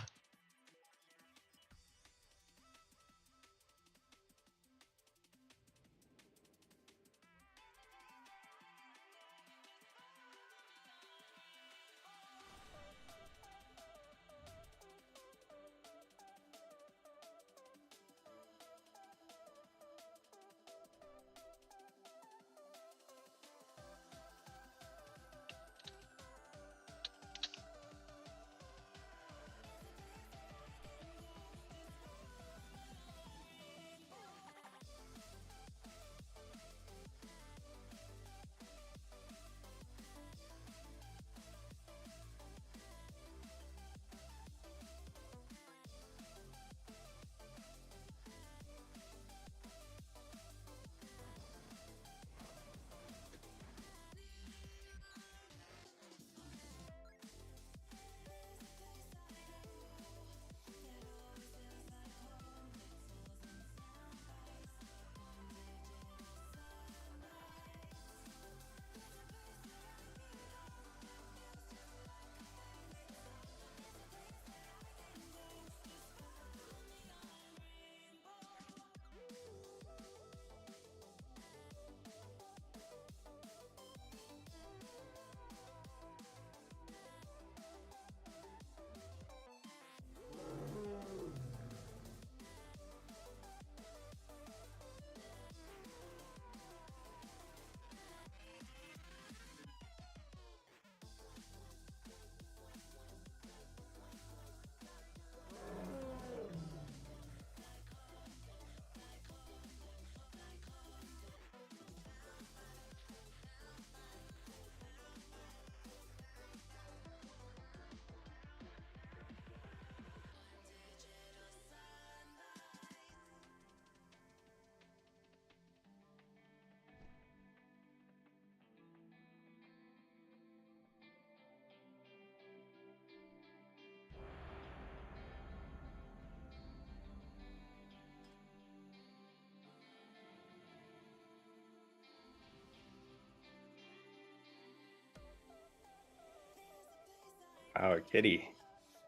Oh, kitty.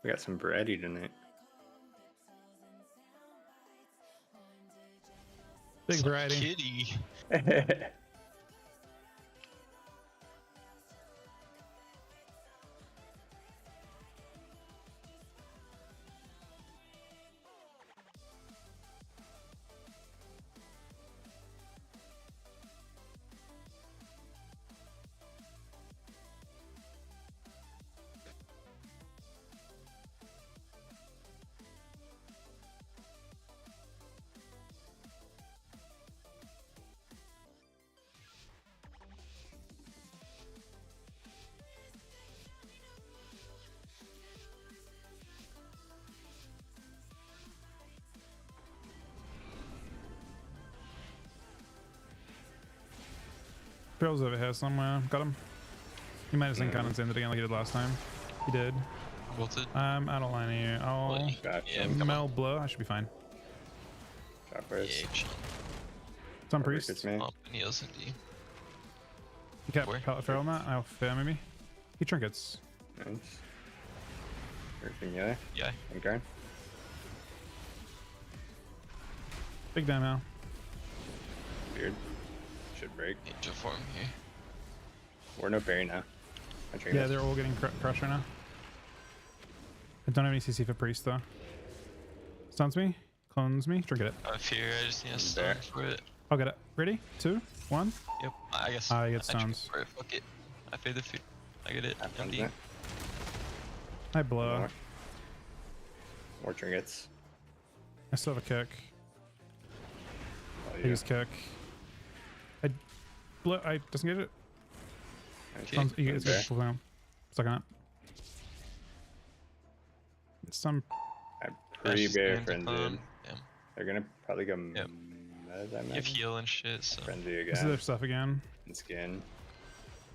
We got some variety tonight. Big Some variety. kitty. Bill's over here somewhere. Got him. He might have seen Cannon's ended again like he did last time. He did. Wilted. Out of line here. I'll Mel blow. I should be fine. Choppers. Some priest. It's me. He doesn't D. You can't pellet feral on that. I'll fair maybe. He trinkets. Nice. Everything, yeah? Yeah. Okay. Big damn now. Weird. Should break. Ninja form here. We're no parry now. Yeah, they're all getting crushed right now. I don't have any CC for priest though. Stuns me, clones me, trigger it. I fear I just need a stun for it. I'll get it. Ready? 2, 1. Yep. I guess. I get stuns. Fuck it. I fade the fear. I get it. MD. I blow. More trinkets. I still have a kick. Oh, I use kick. I blow. I disengage it. Stuns, you get it. Stuck on it. Some. I'm pretty bare frenzied. Damn. They're gonna probably go. Yep. You have heal and shit. So. Frenzy again. This is their stuff again. And skin.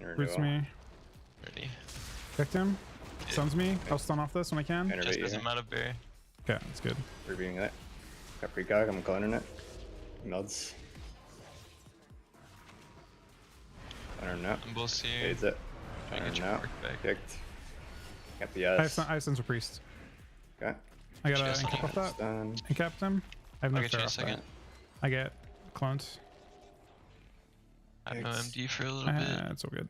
Roots me. Ready. Kicked him. Stuns me. I'll stun off this when I can. Just as I'm out of berry. Okay, that's good. Reviewing that. Got precog. I'm cloning it. Melds. I don't know. I'm both here. Fades it. I Trying to don't get your know. work back. Kicked. Got the I S. have stun for priest. Okay. I got Just a incap off that. Stun. Incapped him. I have no I'll get you fair in a off second. that. I get clones. I have no MD for a little bit. It's all good.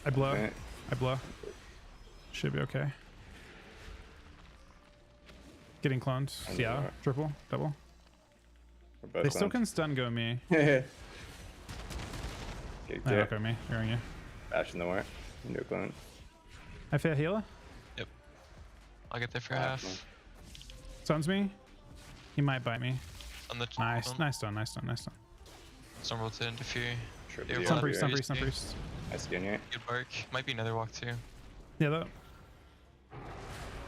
I blow. Okay. I blow. Should be okay. Getting cloned. I know Yeah. that. Triple. Double. We're both They still cloned. can stun go me. Kicked They it. not go me. Hearing you. Bash in the war. Into a clone. I fair healer. Yep. I'll get there for Half. half. Stuns me. He might bite me. On the Nice. Nice stun. Nice stun. Nice stun. Some roll to interfere. Triple They D. Stun were priest. Stun priest, priest. Stun too. priest. I skin you. Good bark. Might be another walk too. Yeah, that.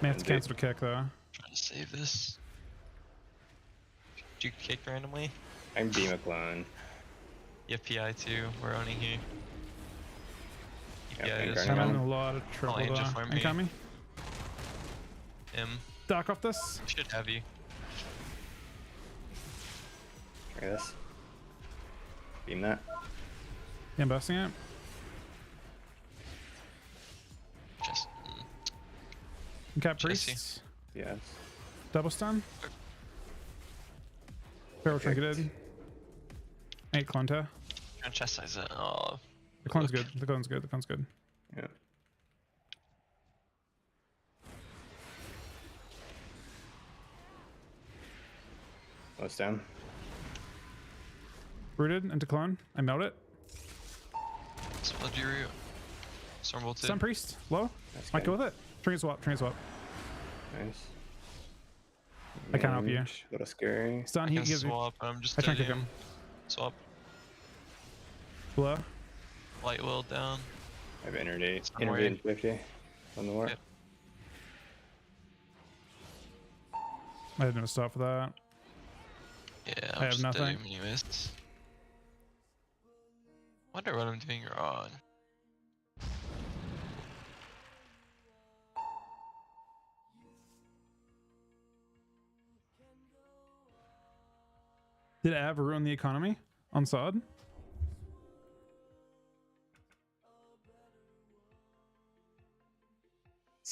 May have to Indeed. cancel the kick though. Trying to save this. Do you kick randomly? I'm beam a clone. You have PI too. We're owning here. Yeah, Yeah, think it is. I I'm know. in a lot of trouble Angel though. for me. Income me. Dark off this. Should have you. Try this. Beam that. Yeah, I'm busting it. Just. Incap Jesse. priest. Yes. Double stun. Feral trinketed. 8 clonta. Trying to chest size it. Oh. The clone's good. The clone's good. The clone's good. Yeah. Close down. Rooted into clone. I melt it. Spell Jiru. Storm bolted. Stun priest. Low. That's Might go good. with it. Trinket swap. Trinket swap. Nice. I can't help you. A little scary. Stun. I He can gives me. swap, but I'm just I try dead and kick here. him. Swap. Blow. Light will down. I have innervate. Some more Innervate 50 on the war. Yep. I didn't have a stop for that. Yeah, I I'm have just nothing. dead anyways. Wonder what I'm doing wrong. Did Av ruin the economy on Sod?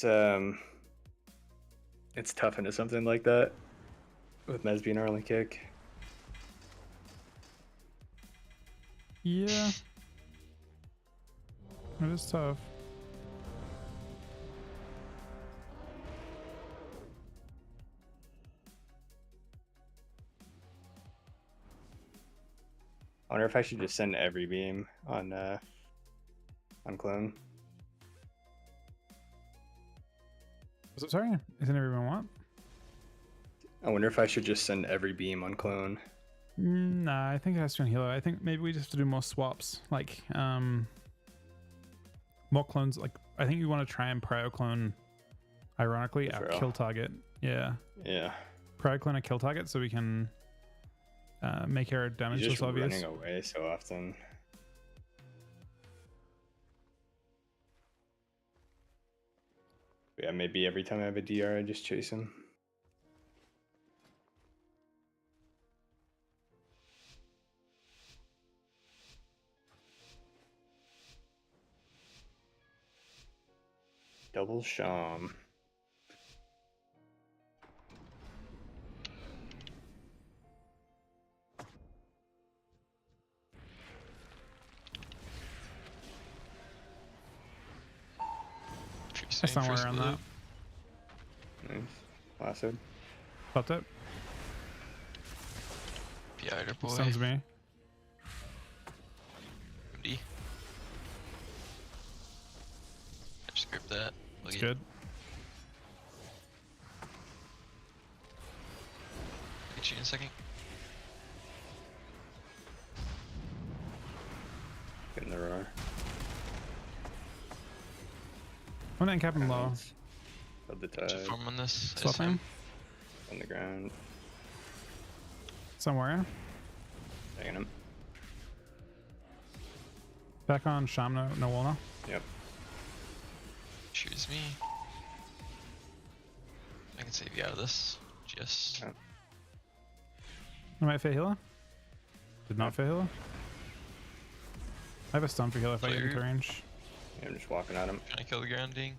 It's tough into something like that with Mez being our only kick. Yeah. It is tough. I wonder if I should just send every beam on clone. So sorry, isn't everyone want? I wonder if I should just send every beam on clone. Nah, I think it has to be on healer. I think maybe we just have to do more swaps, like more clones. Like I think you want to try and prio clone, ironically, our kill target. Yeah. Yeah. Prio clone a kill target so we can make our damage He's just less obvious. running away so often. Yeah, maybe every time I have a DR, I just chase him. Double Sham. That's not where on that. Nice. Placid. Popped it. Piater boy. Sends me. D. I just grip that. That's good. Get you in a second. Getting the roar. One and cap him low. Of the What's tide. your form on this? Swapping. On the ground. Somewhere. Taking him. Back on Sham, no wall now. Yep. Choose me. I can save you out of this. Just. Okay. I might fair healer. Did not fair healer. I have a stun for healer if I get into range. Yeah, I'm just walking at him. Trying to kill the grounding.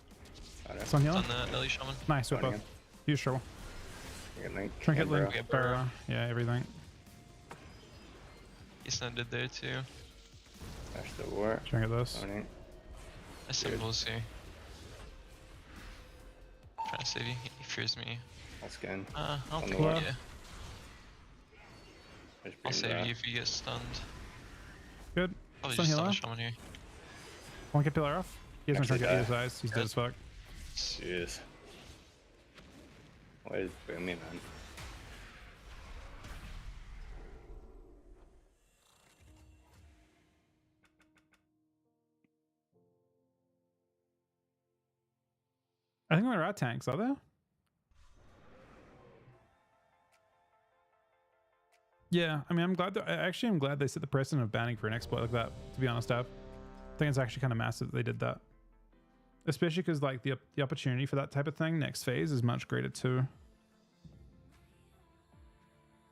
Stun healer. On the Ellie Shaman. Nice, whip up. Use shovel. Trinket link. Burrow. Yeah, everything. He's ended there too. Dash the war. Trinket this. I symbols here. Trying to save you. He fears me. I'll scan. I don't On think the yeah. wall. I'll save you if you get stunned. Good. Probably Stun just stun healer. the Shaman here. One get pillar off. He has no Actually trinket either die. size. He's dead as fuck. Jeez. What is booming, man? I think there are tanks, are there? Yeah, I mean, I'm glad that I'm glad they set the precedent of banning for an exploit like that. To be honest, Av, I think it's actually kind of massive that they did that, especially because like the opportunity for that type of thing next phase is much greater too.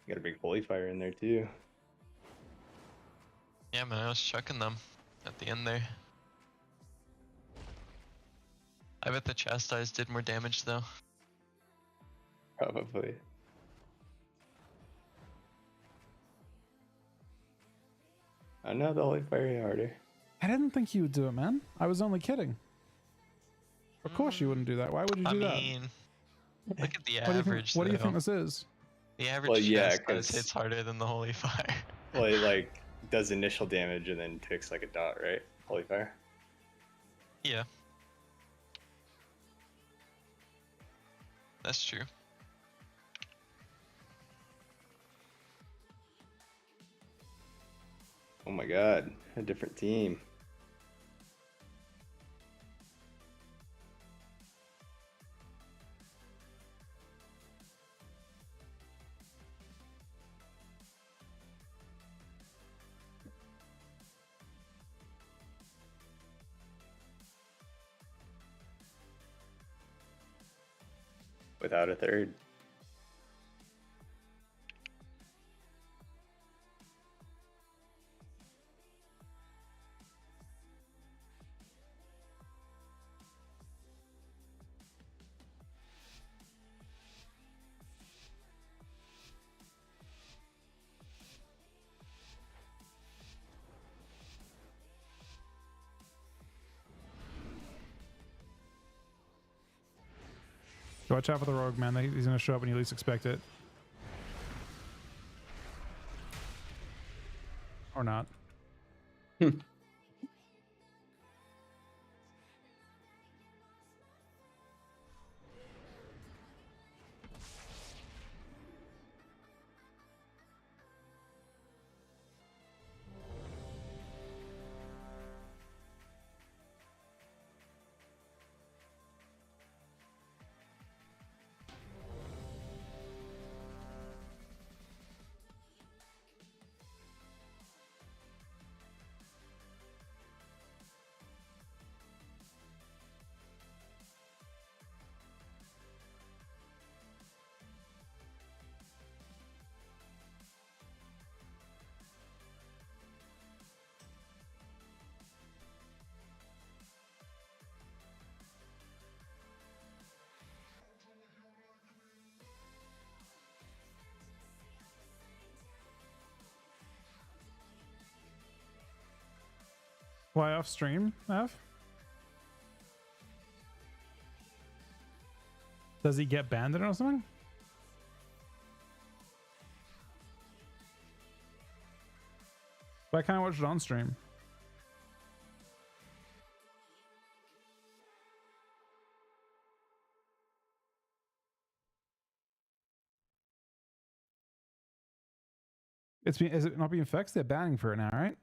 Got a big holy fire in there too. Yeah, man, I was checking them at the end there. I bet the Chastise did more damage though. Probably. I know the holy fire harder. I didn't think you would do it, man. I was only kidding. Of course you wouldn't do that. Why would you do that? I mean, look at the What do you think- average. what do you though. think this is? The average Well, yeah, Chastise 'cause- hits harder than the Holy Fire. Well, it like does initial damage and then takes like a dot, right? Holy fire. Yeah. That's true. Oh my god, a different team. Without a third. Watch out for the rogue, man. He's gonna show up when you least expect it. Or not. Why off stream, F? Does he get banned or something? Why can't I watch it on stream? Is it not being fixed? They're banning for it now, right?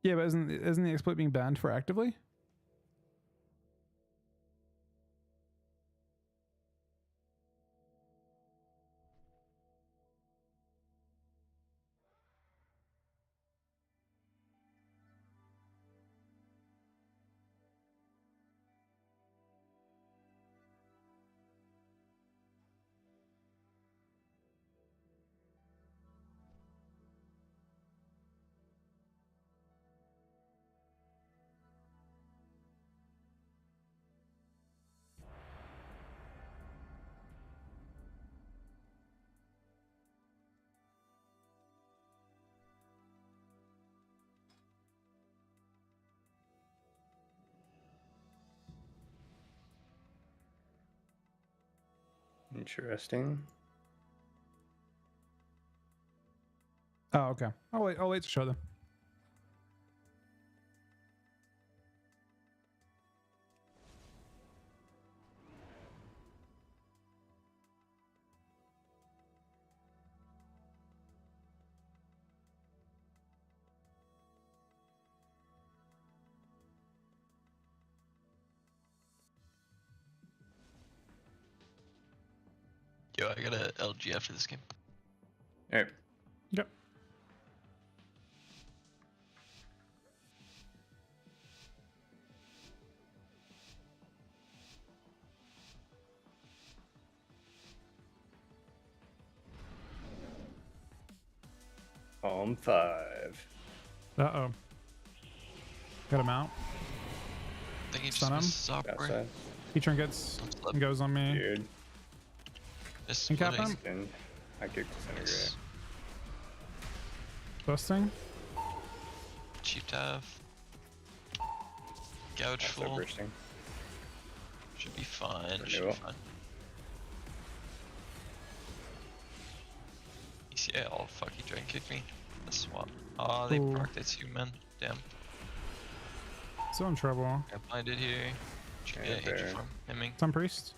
Yeah, but isn't the exploit being banned for actively? Interesting. Oh, okay. I'll wait to show them. Yo, I got a LG after this game. All right. Yep. Home 5. Uh-oh. Got him out. I think he Stun him. just Outside. He trinkets and goes on me. Dude. Just Incap him. And I could disintegrate. Busting. Cheap tav. Gouge Also full. bursting. Should be fine. Should be Renewal. fine. Yeah, oh fuck, he trying to kick me. Let's swap. Oh, they Ooh. procced it too, man. Damn. Still in trouble. Got blinded here. Should Yeah, get injured fair. from hemming. Some priest.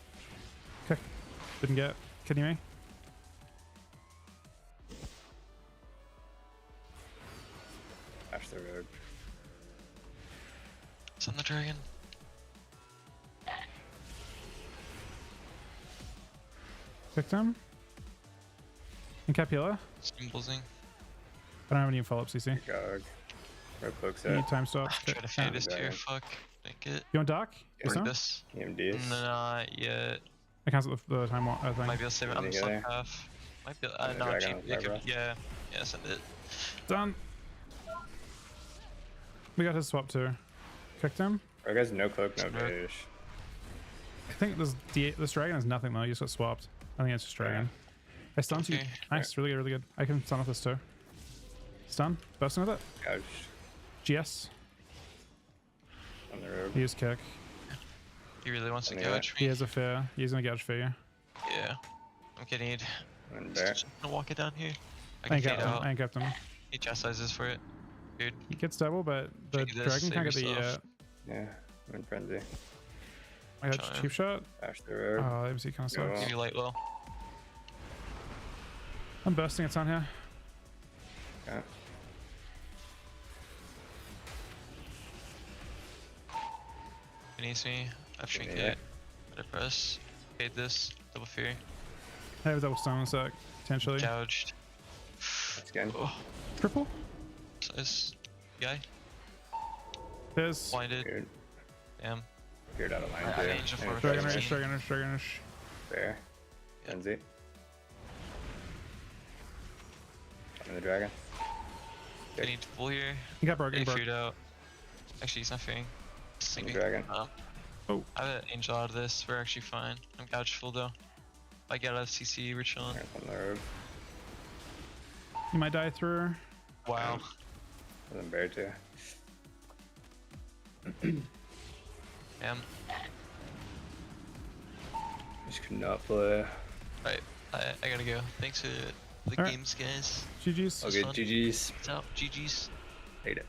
Okay. Didn't get. Kidding me? Flash the road. It's on the dragon. Picked him. Incapula. Symbolsing. I don't have any follow-up CC. Gog. Road cloaks Need out. time stop. Try to fade this Yeah. here. Fuck. Didn't get. You want Doc? Yeah. Yes, Bring no? this. EMDs. Not yet. I cancelled the time thing. Might be able to save it on the Any second other? half. Might be. the No, dragon cheap. on It could, Barbara? yeah. Yeah, send it. Done. We got his swap too. Kicked him. Rogue has no cloak, no Some rogue. beige. I think this dragon has nothing though. You just got swapped. I think it's just dragon. I stunned you. Okay. Nice. Really good. Really good. I can stun off this too. Stun. Busting with it. Gouged. GS. On the road. He is kick. He really wants to Yeah. gouge He me. has a fear. He's gonna gouge for you. Yeah. I'm getting it. And back. Just gonna walk it down here. I I can ain't fade got him. out. I ain't kept him. He chastises for it. Dude. He gets double, but the Drink this, dragon can't save get the. yourself. Yeah. I'm in frenzy. I got Try him. cheap shot. Dash the road. Oh, MC kind of Go. sucks. Give you light well. I'm bursting. It's on here. Yeah. Beneath me. I've shrink Yeah. it. Let it press. Fade this. Double fear. I have a double stun in a sec. Potentially. Gouged. That's good. Oh, Triple. this guy. Fizz. Blinded. Weird. Damn. Weird out of line I too. angel Yeah, for Dragon Frenzy. Rush. Dragon Rush. Dragon Rush. Fair. Frenzy. On the dragon. I need to pull here. He got broken. Getting Broke. feared out. Actually, he's not fearing. On the Sleeping. dragon. Oh. I have an angel out of this. We're actually fine. I'm gouged full though. If I get out of CC, we're chilling. Ramp on the road. You might die through. Wow. And then bear too. Damn. Just could not play. Right. I gotta go. Thanks for the Alright. games, guys. GG's. Okay, fun. GG's. What's up? GG's. Hate it.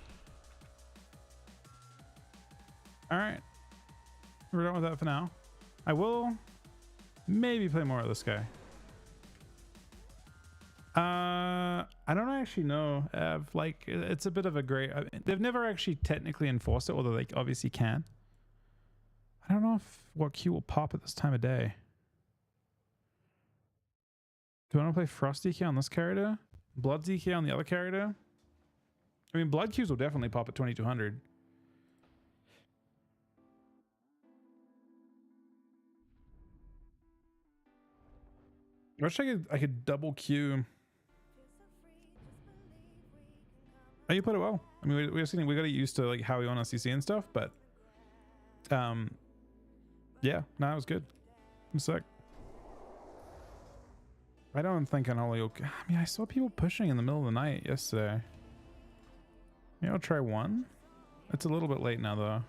All right. We're done with that for now. I will maybe play more of this guy. I don't actually know. Like, it's a bit of a gray. They've never actually technically enforced it, although they obviously can. I don't know if what Q will pop at this time of day. Do I want to play Frost DK on this character? Blood DK on the other character? I mean, Blood Qs will definitely pop at 2200. I wish I could double Q. Oh, you played it well. I mean, we got to get used to like how we want our CC and stuff, but yeah, no, it was good. It was sick. I don't think an Ollie. I mean, I saw people pushing in the middle of the night yesterday. Maybe I'll try one. It's a little bit late now, though.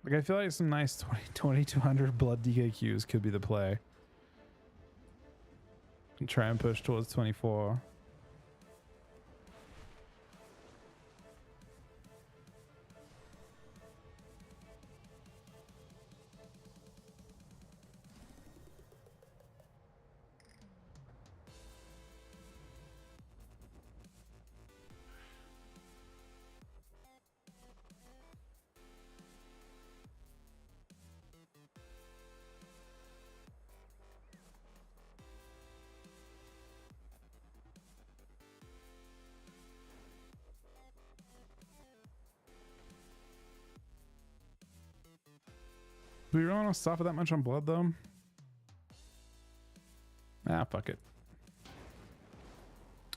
Like, I feel like some nice 2200 blood DKQs could be the play. And try and push towards 24. Do we really want to suffer that much on blood, though? Ah, fuck it.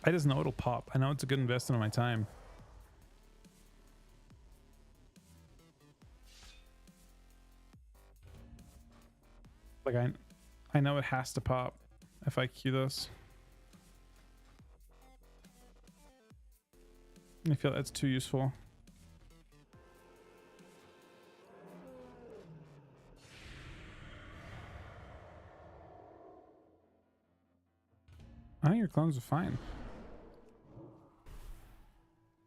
I just know it'll pop. I know it's a good investment of my time. Like, I know it has to pop if I queue this. I feel that's too useful. I think your clones are fine.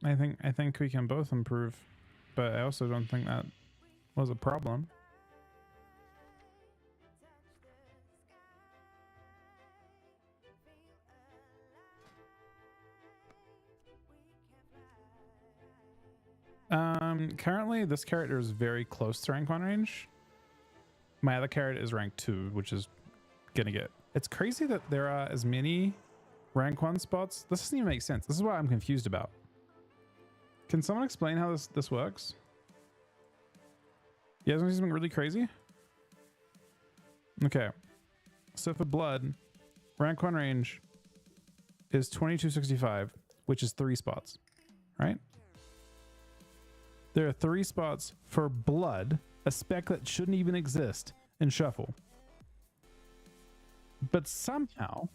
I think we can both improve, but I also don't think that was a problem. Currently this character is very close to rank 1 range. My other character is rank 2, which is gonna get... It's crazy that there are as many rank 1 spots. This doesn't even make sense. This is what I'm confused about. Can someone explain how this works? You guys want to see something really crazy? Okay. So for blood, rank 1 range is 2265, which is 3 spots, right? There are 3 spots for blood, a spec that shouldn't even exist in Shuffle. But somehow,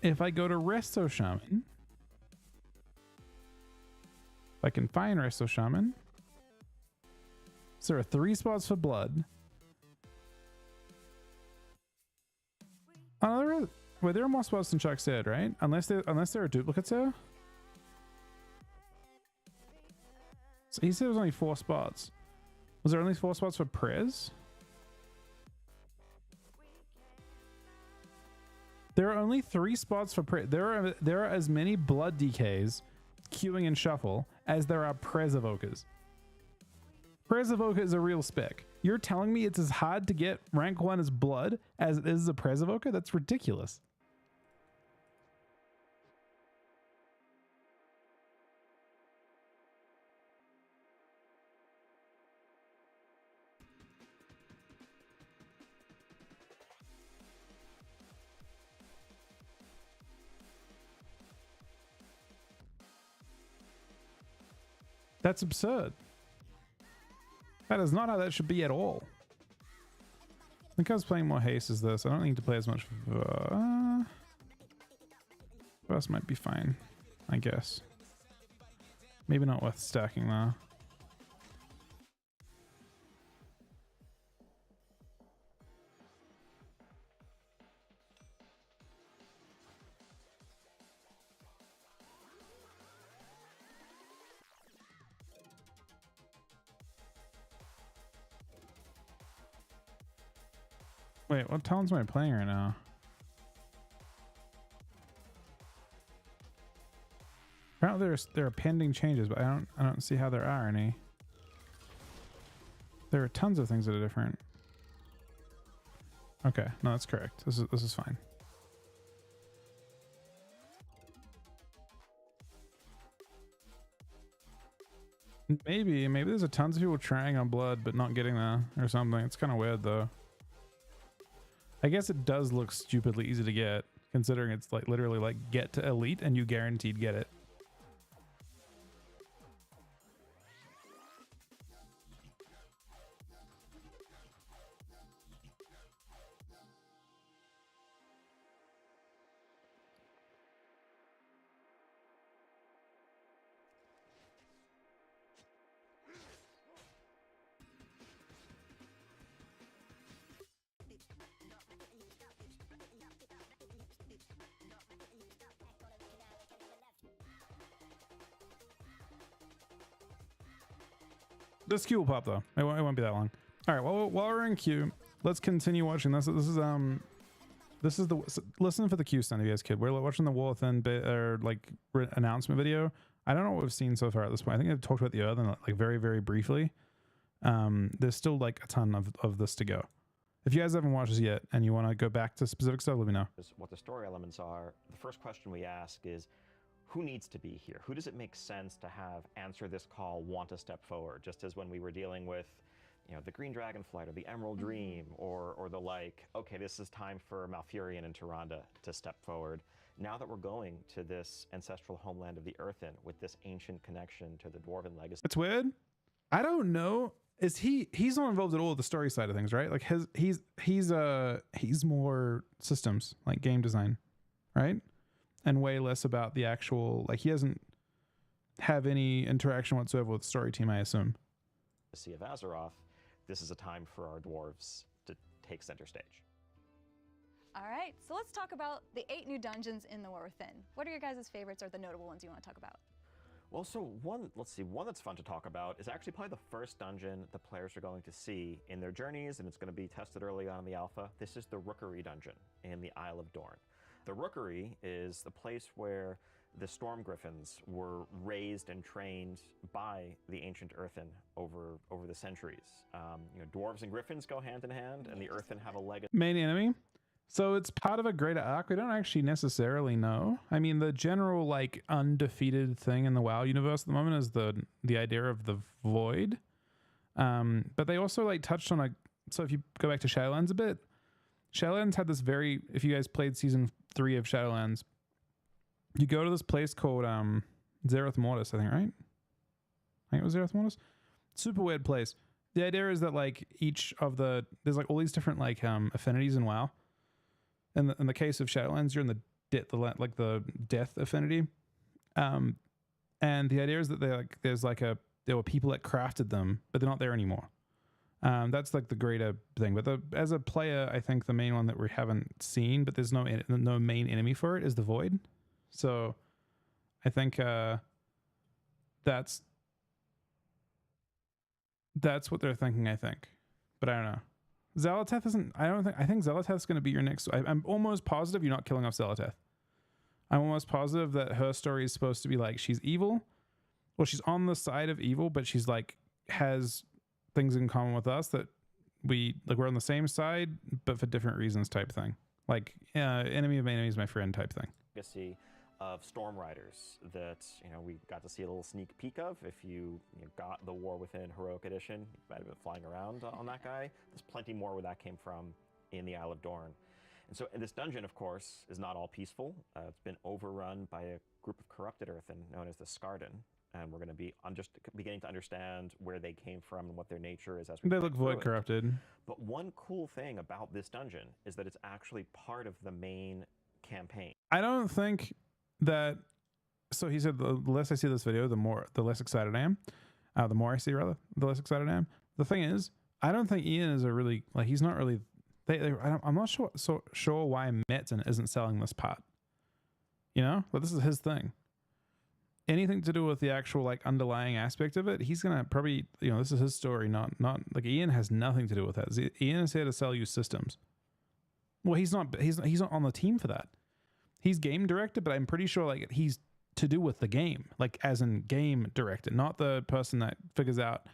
if I go to Resto Shaman, if I can find Resto Shaman, so there are 3 spots for blood. Oh, there are more spots than Chuck said, right? Unless there are duplicates there. So he said there was only 4 spots. Was there only 4 spots for Prez? There are only 3 spots for Prez. There are as many blood DKs queuing in Shuffle as there are Prez Evokers. Prez Evoker is a real spec. You're telling me it's as hard to get rank 1 as blood as it is a Prez Evoker? That's ridiculous. That's absurd. That is not how that should be at all. I think I was playing more haste as this. I don't need to play as much. Burst might be fine, I guess. Maybe not worth stacking though. Wait, what talents am I playing right now? Apparently there are pending changes, but I don't see how there are any. There are tons of things that are different. Okay, no, that's correct. This is fine. Maybe there's a tons of people trying on blood but not getting there or something. It's kind of weird though. I guess it does look stupidly easy to get, considering it's like literally like get to elite and you guaranteed get it. This queue will pop though. It won't be that long. All right. Well, while we're in queue, let's continue watching this. This is the listen for the queue stand if you guys could. We're watching the Wall Within bit or like announcement video. I don't know what we've seen so far at this point. I think I've talked about the other like very, very briefly. There's still like a ton of this to go. If you guys haven't watched this yet and you want to go back to specific stuff, let me know. What the story elements are. The first question we ask is, who needs to be here? Who does it make sense to have answer this call, want to step forward? Just as when we were dealing with, you know, the Green Dragonflight or the Emerald Dream or the like, okay, this is time for Malfurion and Tyrande to step forward. Now that we're going to this ancestral homeland of the Earthen with this ancient connection to the Dwarven legacy. It's weird. I don't know. Is he's not involved at all with the story side of things, right? Like he's more systems, like game design, right? And way less about the actual, like he doesn't have any interaction whatsoever with the story team, I assume. The Sea of Azeroth, this is a time for our dwarves to take center stage. All right, so let's talk about the 8 new dungeons in the War Within. What are your guys' favorites or the notable ones you want to talk about? Well, so one that's fun to talk about is actually probably the first dungeon the players are going to see in their journeys, and it's going to be tested early on in the alpha. This is the Rookery dungeon in the Isle of Dorn. The Rookery is the place where the Storm Griffins were raised and trained by the ancient Earthen over the centuries. You know, dwarves and griffins go hand in hand, and the Earthen have a legacy. Main enemy. So it's part of a greater arc. We don't actually necessarily know. I mean, the general like undefeated thing in the WoW universe at the moment is the idea of the Void. But they also like touched on so if you go back to Shadowlands a bit, Shadowlands had this if you guys played season 3 of Shadowlands, you go to this place called Zereth Mortis, I think, right? I think it was Zereth Mortis. Super weird place. The idea is that like each of there's like all these different like affinities in WoW. In the case of Shadowlands, you're in the death affinity. And the idea is that there were people that crafted them, but they're not there anymore. That's like the greater thing. But as a player, I think the main one that we haven't seen, but there's no main enemy for it, is the Void. So I think that's what they're thinking, I think. But I don't know. Xal'atath isn't... I think Xal'atath's going to be your next... I'm almost positive you're not killing off Xal'atath. I'm almost positive that her story is supposed to be like she's evil. Well, she's on the side of evil, but she's like has things in common with us that we're on the same side, but for different reasons type thing. Like enemy of my enemy is my friend type thing. Legacy of Storm Riders that we got to see a little sneak peek of. If you got the War Within Heroic Edition, you might have been flying around on that guy. There's plenty more where that came from in the Isle of Dorn. And so this dungeon, of course, is not all peaceful. It's been overrun by a group of corrupted earthen known as the Skarden. And we're going to be just beginning to understand where they came from and what their nature is as we They play look through void it. corrupted. But one cool thing about this dungeon is that it's actually part of the main campaign. I don't think that... So he said the less I see this video, the less excited I am. The more I see, rather, the less excited I am. The thing is, I don't think Ian is he's not really... I'm not sure why Metzen isn't selling this part. But this is his thing. Anything to do with the actual like underlying aspect of it, he's gonna probably this is his story, not like Ian has nothing to do with that. Ian is here to sell you systems. Well, he's not on the team for that. He's game director, but I'm pretty sure like he's to do with the game, like as in game director, not the person that figures out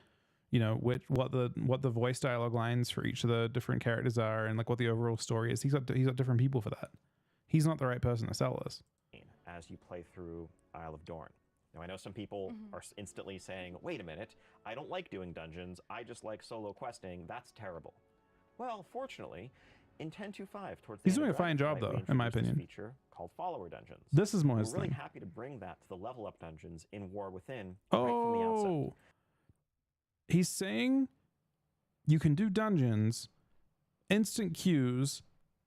what the voice dialogue lines for each of the different characters are and like what the overall story is. He's got different people for that. He's not the right person to sell this. As you play through Isle of Dorn. Now, I know some people are instantly saying, wait a minute, I don't like doing dungeons, I just like solo questing, that's terrible. Well, fortunately, in 10.2.5, towards the He's end doing of a fine job, Dragonflight, we though, in my introduced opinion. this feature called Follower Dungeons. This is more his We're really thing. happy to bring that to the level up dungeons in War Within right from the outset. Oh, he's saying you can do dungeons, instant queues,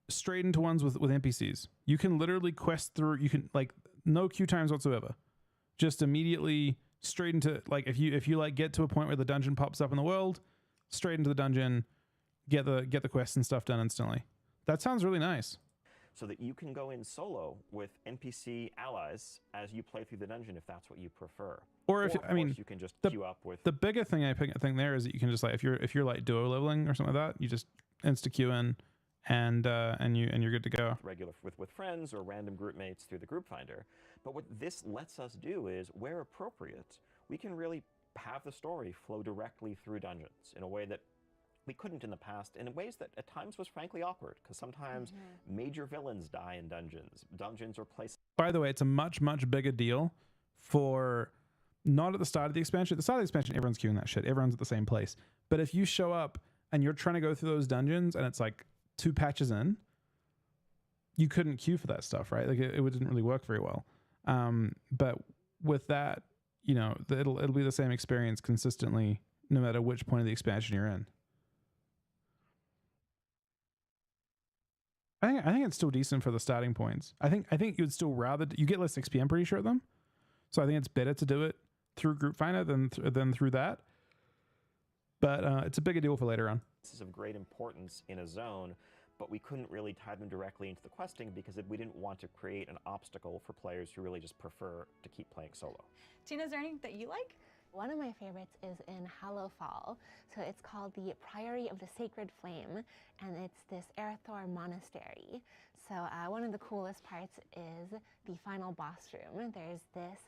straight into ones with NPCs. You can literally quest through. You can like no queue times whatsoever. Just immediately straight into like if you like get to a point where the dungeon pops up in the world, straight into the dungeon, get the quests and stuff done instantly. That sounds really nice. So that you can go in solo with NPC allies as you play through the dungeon if that's what you prefer. Or if of course, you can just queue up with the bigger thing I think there is that you can just like if you're like duo leveling or something like that, you just insta queue in and you're good to go. Regular with friends or random group mates through the group finder. But what this lets us do is, where appropriate, we can really have the story flow directly through dungeons in a way that we couldn't in the past, and in ways that at times was frankly awkward, because sometimes major villains die in dungeons. Dungeons are places. By the way, it's a much bigger deal for not at the start of the expansion. At the start of the expansion, everyone's queuing that shit. Everyone's at the same place. But if you show up and you're trying to go through those dungeons and it's like 2 patches in, you couldn't queue for that stuff, right? Like it didn't really work very well. But with that, it'll be the same experience consistently, no matter which point of the expansion you're in. I think it's still decent for the starting points. I think you'd still rather you get less XP. I'm pretty sure at them, so I think it's better to do it through Group Finder than through that. But it's a bigger deal for later on. This is of great importance in a zone, but we couldn't really tie them directly into the questing because we didn't want to create an obstacle for players who really just prefer to keep playing solo. Tina, is there anything that you like? One of my favorites is in Hallowfall. So it's called the Priory of the Sacred Flame, and it's this Earthor monastery. So one of the coolest parts is the final boss room. There's this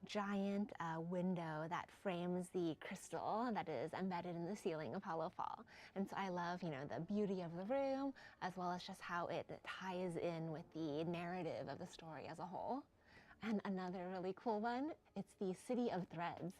giant window that frames the crystal that is embedded in the ceiling of Hallowfall. And so I love, the beauty of the room, as well as just how it ties in with the narrative of the story as a whole. And another really cool one, it's the City of Threads.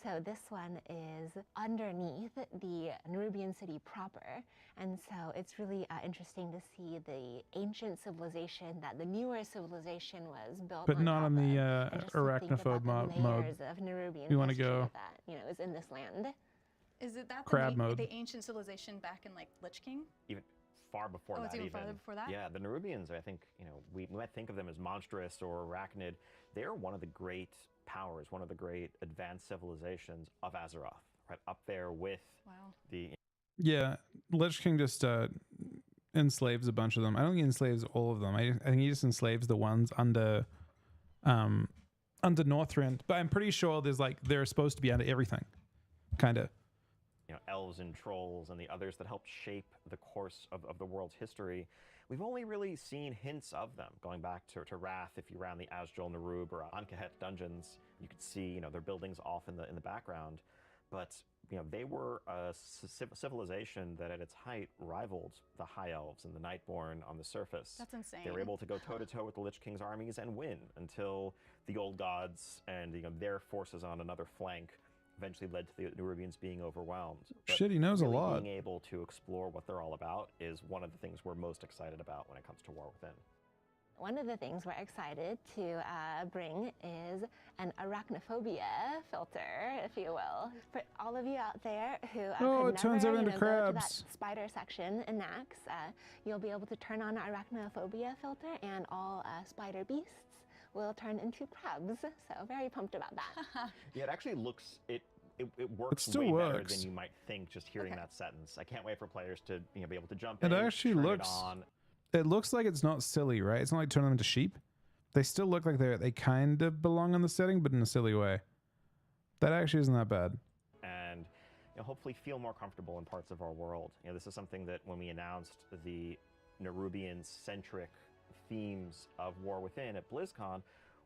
So this one is underneath the Nerubian city proper, and so it's really interesting to see the ancient civilization that the newer civilization was built But on not top on the of, and just to think arachnophobe about the mode. layers of Nerubian You want to history go that, you know, is in this land. Is it that crab mode. the ancient civilization back in like Lich King? Even far before Oh, that. it's even farther before that? Yeah, the Nerubians, I think, you know, we might think of them as monstrous or arachnid. They're one of the great powers, one of the great advanced civilizations of Azeroth, right up there with the. Yeah, Lich King just enslaves a bunch of them. I don't think he enslaves all of them. I think he just enslaves the ones under Northrend. But I'm pretty sure there's like they're supposed to be under everything, kind of. You know, elves and trolls and the others that helped shape the course of the world's history. We've only really seen hints of them going back to Wrath. If you ran the Azjol Nerub or Ankahet dungeons, you could see, you know, their buildings off in the background. But you know, they were a civilization that at its height rivaled the High Elves and the Nightborn on the surface. That's insane. They were able to go toe-to-toe with the Lich King's armies and win until the Old Gods and, you know, their forces on another flank eventually led to the Nerubians being overwhelmed. But Shit, he knows a really lot. Being able to explore what they're all about is one of the things we're most excited about when it comes to War Within. One of the things we're excited to bring is an arachnophobia filter, if you will. For all of you out there who Oh, could it turns never, everything to go to that crabs. spider section in Nax, you'll be able to turn on arachnophobia filter, and all spider beasts will turn into crabs. So very pumped about that. Yeah, it actually looks it works still way better works. than you might think just hearing Okay. that sentence. I can't wait for players to, you know, be able to jump It in, actually turn looks. it on. It looks like it's not silly, right? It's not like turning them into sheep. They still look like they kind of belong in the setting, but in a silly way. That actually isn't that bad. And you know, hopefully feel more comfortable in parts of our world. You know, this is something that when we announced the Nerubian-centric themes of War Within at BlizzCon,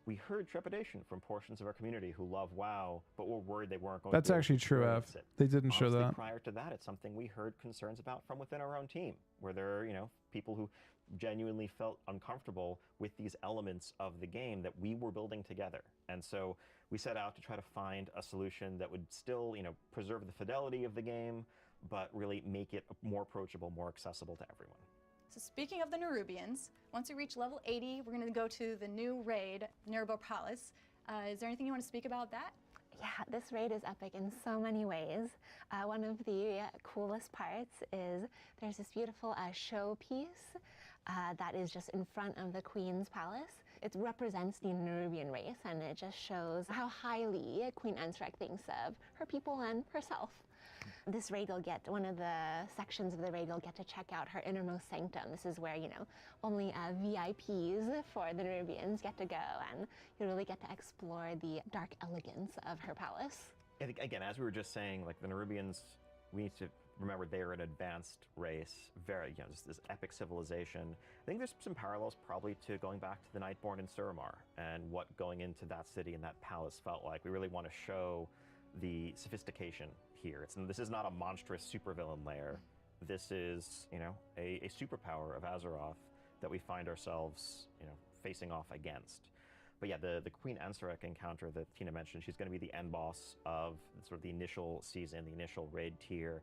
we heard trepidation from portions of our community who love WoW, but were worried they weren't going That's to be able actually to true, experience Ev. it. They didn't show Honestly, that. Prior to that, it's something we heard concerns about from within our own team, where there are, you know, people who genuinely felt uncomfortable with these elements of the game that we were building together. And so we set out to try to find a solution that would still, you know, preserve the fidelity of the game, but really make it more approachable, more accessible to everyone. So speaking of the Nerubians, once you reach level 80, we're going to go to the new raid, Nerbo Palace. Is there anything you want to speak about that? Yeah, this raid is epic in so many ways. One of the coolest parts is there's this beautiful showpiece that is just in front of the Queen's Palace. It represents the Nerubian race, and it just shows how highly Queen Ansrek thinks of her people and herself. This raid will get, one of the sections of the raid, you'll get to check out her innermost sanctum. This is where, you know, only VIPs for the Nerubians get to go, and you really get to explore the dark elegance of her palace. I think, again, as we were just saying, like the Nerubians, we need to remember they're an advanced race, very, you know, just this epic civilization. I think there's some parallels probably to going back to the Nightborn in Suramar and what going into that city and that palace felt like. We really want to show the sophistication here. This is not a monstrous supervillain lair. This is, you know, a superpower of Azeroth that we find ourselves, you know, facing off against. But yeah, the Queen Ansarek encounter that Tina mentioned, she's going to be the end boss of sort of the initial season, the initial raid tier.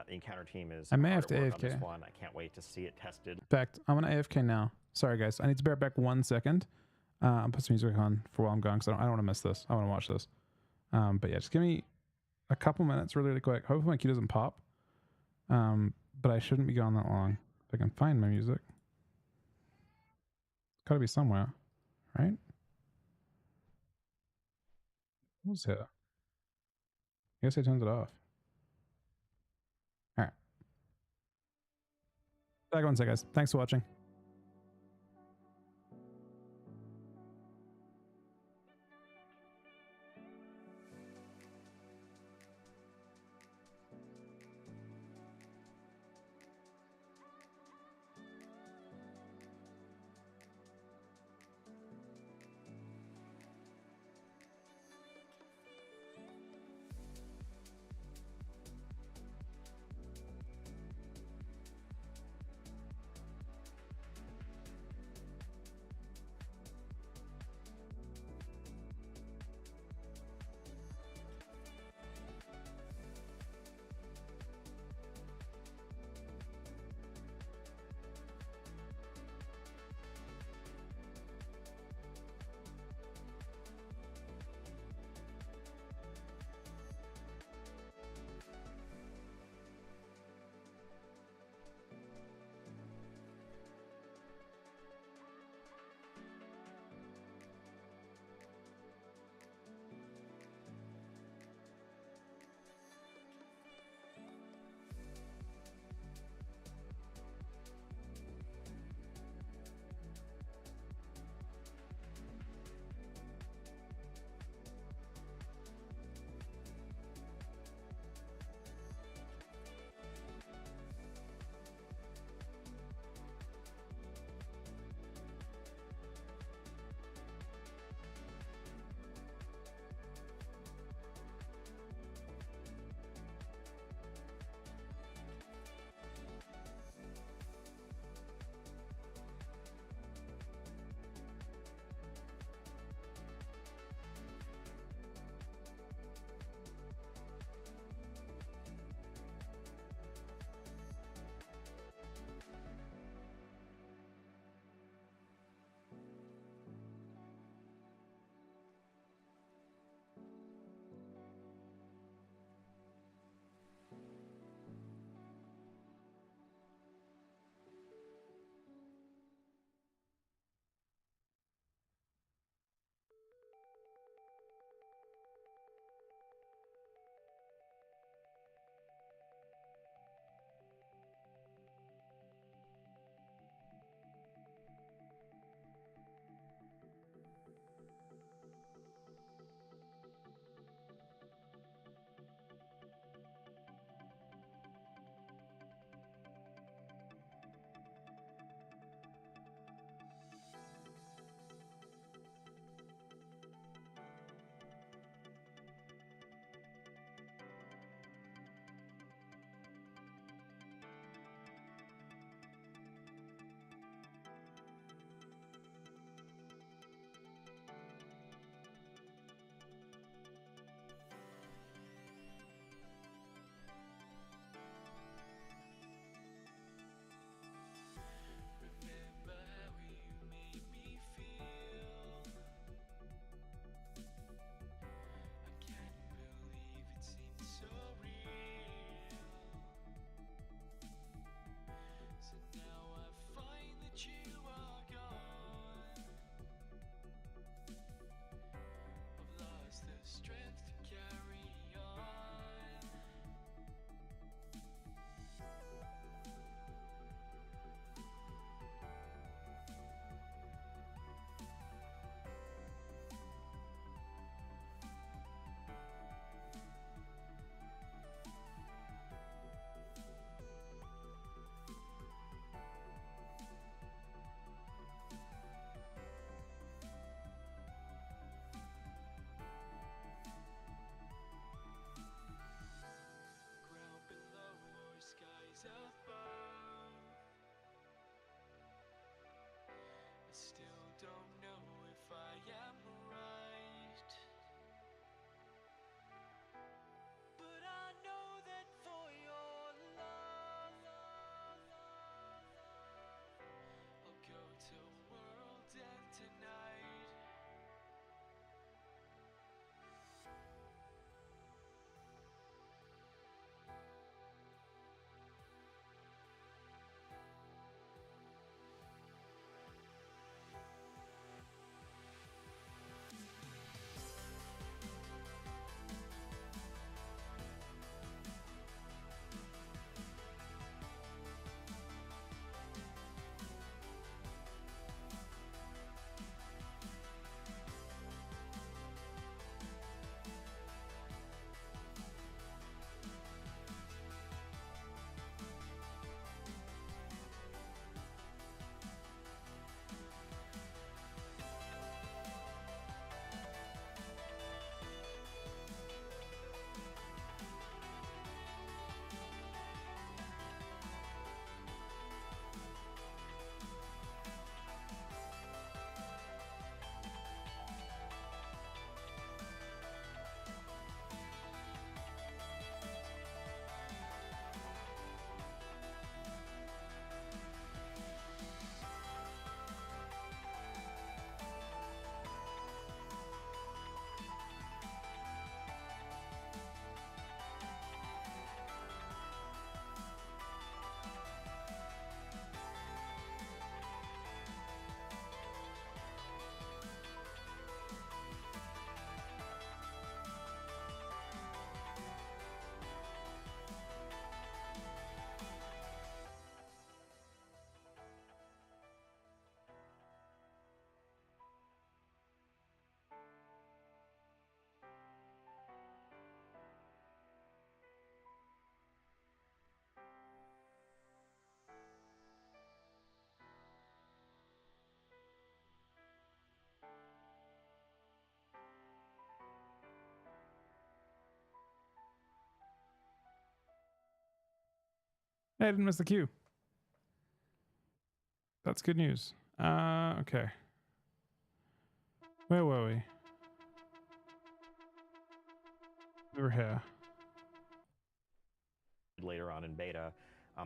The encounter team is I may hard have to at work on this AFK. one. I can't wait to see it tested. In fact, I'm gonna AFK now. Sorry, guys. I need to bear back 1 second. I'll put some music on for while I'm gone because I don't want to miss this. I want to watch this. But yeah, just give me a couple minutes really quick. Hopefully my key doesn't pop. But I shouldn't be gone that long. If I can find my music. It's gotta be somewhere, right? Who's here? I guess I turned it off. Alright. Back 1 sec, guys. Thanks for watching. Hey, I didn't miss the queue. That's good news. Okay. Where were we? We were here. Later on in beta,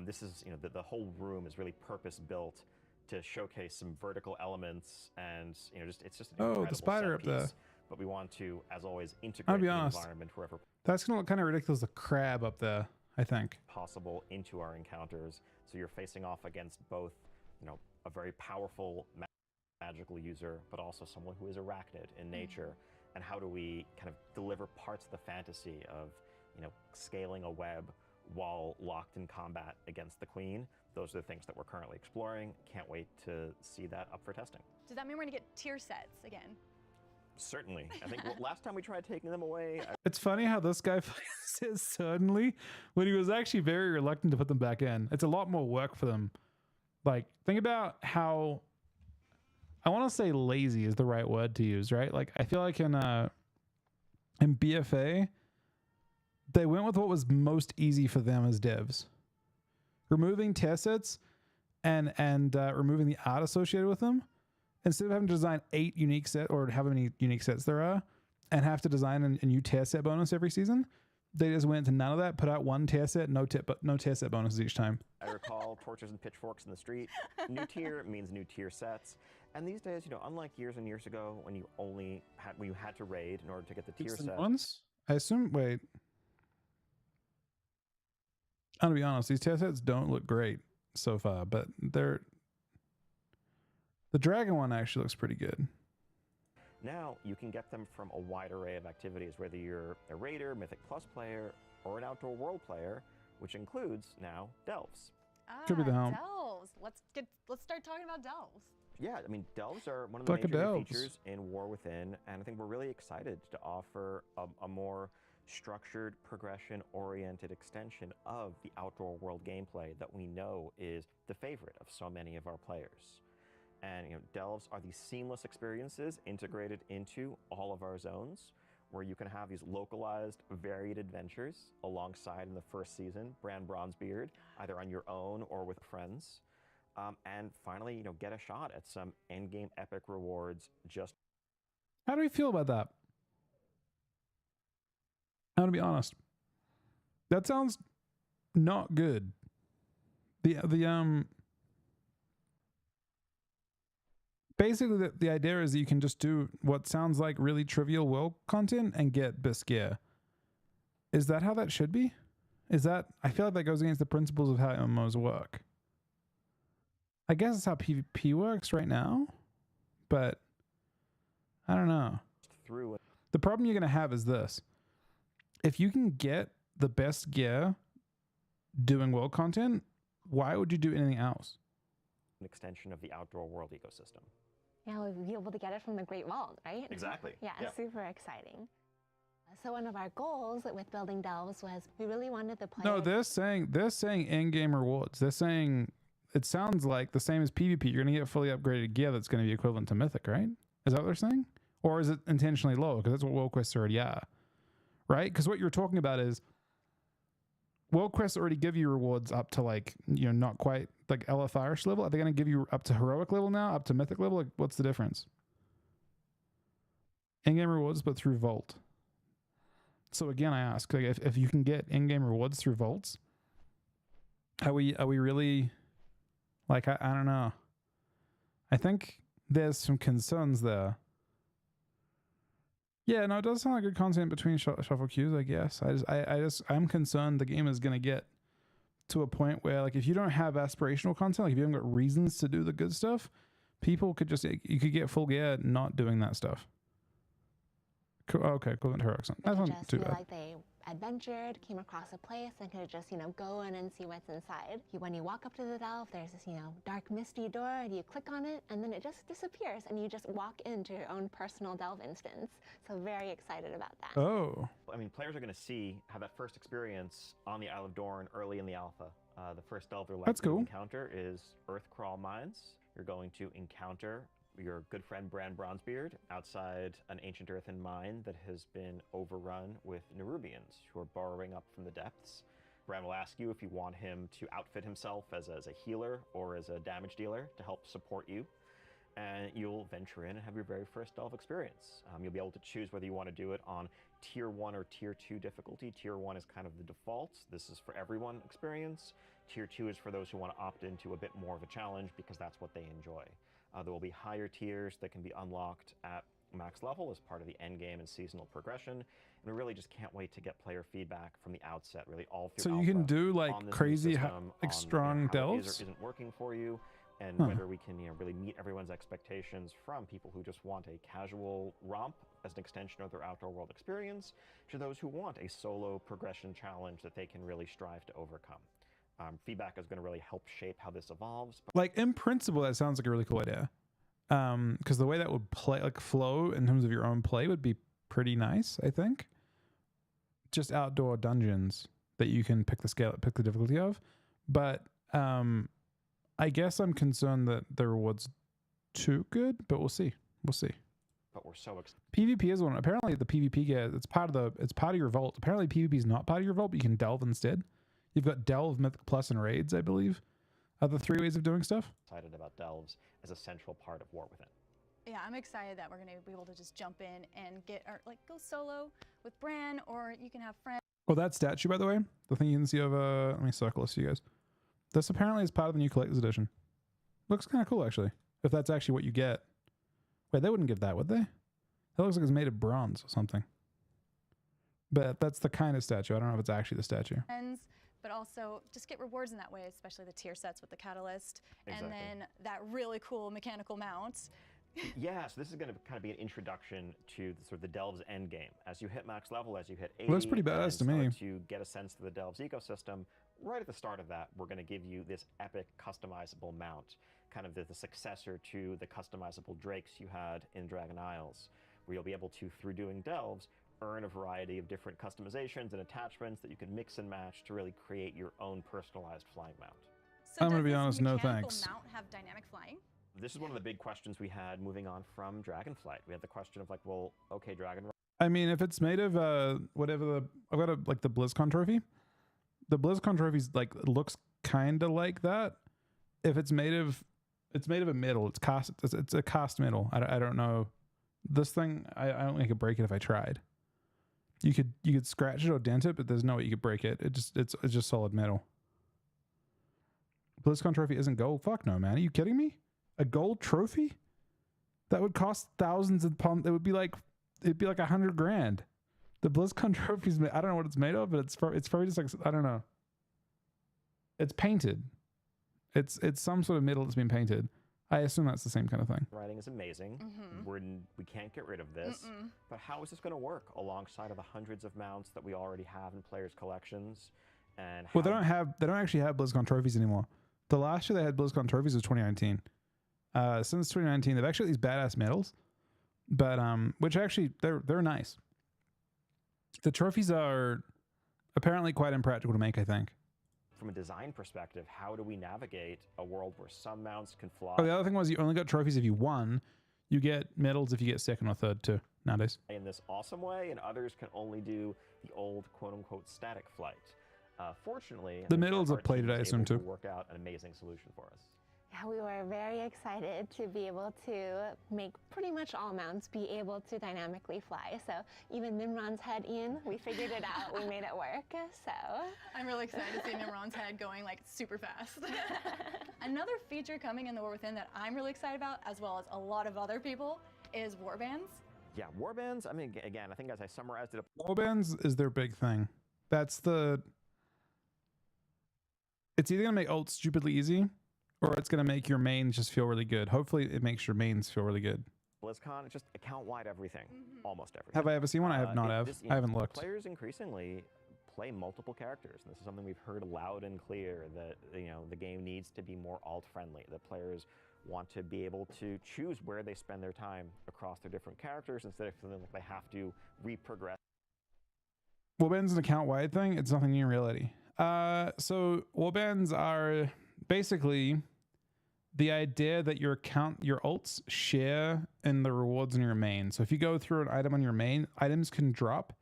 this is, you know, the whole room is really purpose built to showcase some vertical elements, and you know, it's just an Oh, incredible the spider set up there. piece. But we want to, as always, I'll integrate be the honest. environment wherever That's gonna look kind of ridiculous. The crab up there, I think. possible into our encounters. So you're facing off against both, you know, a very powerful magical user, but also someone who is arachnid in nature. And how do we kind of deliver parts of the fantasy of, you know, scaling a web while locked in combat against the queen? Those are the things that we're currently exploring. Can't wait to see that up for testing. Does that mean we're gonna get tier sets again? Certainly. I think last time we tried taking them away, It's funny how this guy says certainly when he was actually very reluctant to put them back in. It's a lot more work for them. Like, think about how, I want to say lazy is the right word to use, right? Like, I feel like in BFA, they went with what was most easy for them as devs. Removing test sets and removing the art associated with them. Instead of having to design 8 unique sets, or how many unique sets there are, and have to design a new tier set bonus every season, they just went to none of that, put out one tier set, no tier set bonuses each time. I recall torches and pitchforks in the street. New tier means new tier sets. And these days, you know, unlike years and years ago when you had to raid in order to get the tier set. Ones? I assume, wait. I'm gonna be honest, these tier sets don't look great so far, but the dragon one actually looks pretty good. Now you can get them from a wide array of activities, whether you're a raider, Mythic Plus player, or an outdoor world player, which includes now delves. Could be the helm. Delves. Let's start talking about delves. Yeah, I mean, delves are one of the Fucking major new delves. features in War Within, and I think we're really excited to offer a more structured, progression-oriented extension of the outdoor world gameplay that we know is the favorite of so many of our players. And you know, delves are these seamless experiences integrated into all of our zones, where you can have these localized, varied adventures alongside in the first season, Bran Bronzebeard, either on your own or with friends. And finally, you know, get a shot at some endgame epic rewards. Just How do we feel about that? I'm gonna be honest. That sounds not good. Basically the idea is that you can just do what sounds like really trivial world content and get best gear. Is that how that should be? I feel like that goes against the principles of how MMOs work. I guess it's how PvP works right now, but I don't know. The problem you're going to have is this. If you can get the best gear doing world content, why would you do anything else? an extension of the outdoor world ecosystem. Yeah, we'll be able to get it from the Great Vault, right? Exactly. Yeah, super exciting. So one of our goals with building delves was we really wanted the player. No, they're saying in-game rewards. They're saying it sounds like the same as PvP. You're going to get fully upgraded gear that's going to be equivalent to Mythic, right? Is that what they're saying? Or is it intentionally low? Because that's what world quests already are, right? Because what you're talking about is world quests already give you rewards up to like, you know, not quite like LFR-ish level. Are they going to give you up to heroic level now? Up to Mythic level? Like, what's the difference? In-game rewards, but through Vault. So again, I ask, like, if you can get in-game rewards through vaults, are we really, like, I don't know. I think there's some concerns there. Yeah, no, it does sound like good content between shuffle queues, I guess. I'm concerned the game is gonna get to a point where, like, if you don't have aspirational content, like if you haven't got reasons to do the good stuff, people could just, you could get full gear not doing that stuff. Okay, equivalent to heroics. That's not Just too feel bad. like they adventured, came across a place, and could just, you know, go in and see what's inside. When you walk up to the delve, there's this, you know, dark, misty door, and you click on it, and then it just disappears, and you just walk into your own personal delve instance. So very excited about that. Oh. I mean, players are going to have that first experience on the Isle of Dorn early in the alpha. The first delve they're likely That's cool. to encounter is Earthcrawl Mines. You're going to encounter your good friend Bran Bronzebeard outside an ancient earthen mine that has been overrun with Nerubians who are burrowing up from the depths. Bran will ask you if you want him to outfit himself as a healer or as a damage dealer to help support you. And you'll venture in and have your very first delve experience. You'll be able to choose whether you want to do it on tier 1 or tier 2 difficulty. Tier 1 is kind of the default. This is for everyone experience. Tier 2 is for those who want to opt into a bit more of a challenge because that's what they enjoy. There will be higher tiers that can be unlocked at max level as part of the end game and seasonal progression. And we really just can't wait to get player feedback from the outset, really all through So you can alpha do like on this new crazy, system, like on, strong how it is delves. or isn't working for you, and Huh. whether we can really meet everyone's expectations, from people who just want a casual romp as an extension of their outdoor world experience to those who want a solo progression challenge that they can really strive to overcome. Feedback is going to really help shape how this evolves. Like in principle, that sounds like a really cool idea. Because the way that would play, like flow in terms of your own play, would be pretty nice. I think. Just outdoor dungeons that you can pick the difficulty of, but I guess I'm concerned that the rewards too good, but we'll see. We'll see. But we're so PvP is one. Apparently, the PvP gear it's part of your vault. Apparently, PvP is not part of your vault, but you can delve instead. You've got delve, mythic plus, and raids. I believe are the 3 ways of doing stuff. excited about delves as a central part of War Within. Yeah, I'm excited that we're gonna be able to just jump in and get our go solo with Bran, or you can have friends. Well, that statue, by the way, the thing you can see over. Let me circle this for you guys. This apparently is part of the new collector's edition. Looks kind of cool, actually. If that's actually what you get. Wait, they wouldn't give that, would they? That looks like it's made of bronze or something. But that's the kind of statue. I don't know if it's actually the statue. Friends, but also just get rewards in that way, especially the tier sets with the catalyst, Exactly. and then that really cool mechanical mount. Yeah, so this is going to kind of be an introduction to the, sort of the Delves end game. As you hit max level, as you hit 80, Looks pretty badass to me. and start to get a sense of the Delves ecosystem, right at the start of that, we're going to give you this epic customizable mount, kind of the successor to the customizable drakes you had in Dragon Isles, where you'll be able to, through doing Delves, earn a variety of different customizations and attachments that you can mix and match to really create your own personalized flying mount. So I'm gonna does be this honest, no mechanical thanks. Mount have dynamic flying? This is one of the big questions we had moving on from Dragonflight. We had the question of like, well, okay, Dragon. I mean, if it's made of whatever I've got like the BlizzCon trophy. The BlizzCon trophy's like looks kind of like that. If it's made of a metal. It's cast. It's a cast metal. I don't know. This thing I don't think I could break it if I tried. You could scratch it or dent it, but there's no way you could break it. It's just solid metal. BlizzCon trophy isn't gold. Fuck no, man. Are you kidding me? A gold trophy? That would cost thousands of pounds. It'd be like $100,000. The BlizzCon trophy's I don't know what it's made of, but it's probably just like, I don't know. It's painted. It's some sort of metal that's been painted. I assume that's the same kind of thing. Writing is amazing. We can't get rid of this. But how is this going to work alongside of the hundreds of mounts that we already have in players' collections? And Well, they don't actually have BlizzCon trophies anymore. The last year they had BlizzCon trophies was 2019. Since 2019, they've actually these badass medals, but which actually they're nice. The trophies are apparently quite impractical to make, I think. From a design perspective, how do we navigate a world where some mounts can fly? Oh, the other thing was you only got trophies if you won. You get medals if you get second or third too nowadays. In this awesome way, and others can only do the old quote-unquote static flight. Fortunately, The I think medals our are plated, team I was assume, able to too. work out an amazing solution for us. Yeah, we were very excited to be able to make pretty much all mounts be able to dynamically fly. So even Nimron's head, Ian, we figured it out. We made it work. So I'm really excited to see Nimron's head going like super fast. Another feature coming in the War Within that I'm really excited about, as well as a lot of other people, is warbands. Yeah, warbands. I mean, again, I think as I summarized it, Warbands is their big thing. It's either gonna make ult stupidly easy, or it's gonna make your mains just feel really good. Hopefully, it makes your mains feel really good. BlizzCon, it's just account-wide everything, almost everything. Have I ever seen one? I have not. I haven't looked. Players increasingly play multiple characters, and this is something we've heard loud and clear, that the game needs to be more alt-friendly. That players want to be able to choose where they spend their time across their different characters instead of feeling like they have to re-progress. Warbands an account-wide thing. It's nothing new in reality. So warbands are basically the idea that your ults share in the rewards in your main. So if you go through an item on your main, items can drop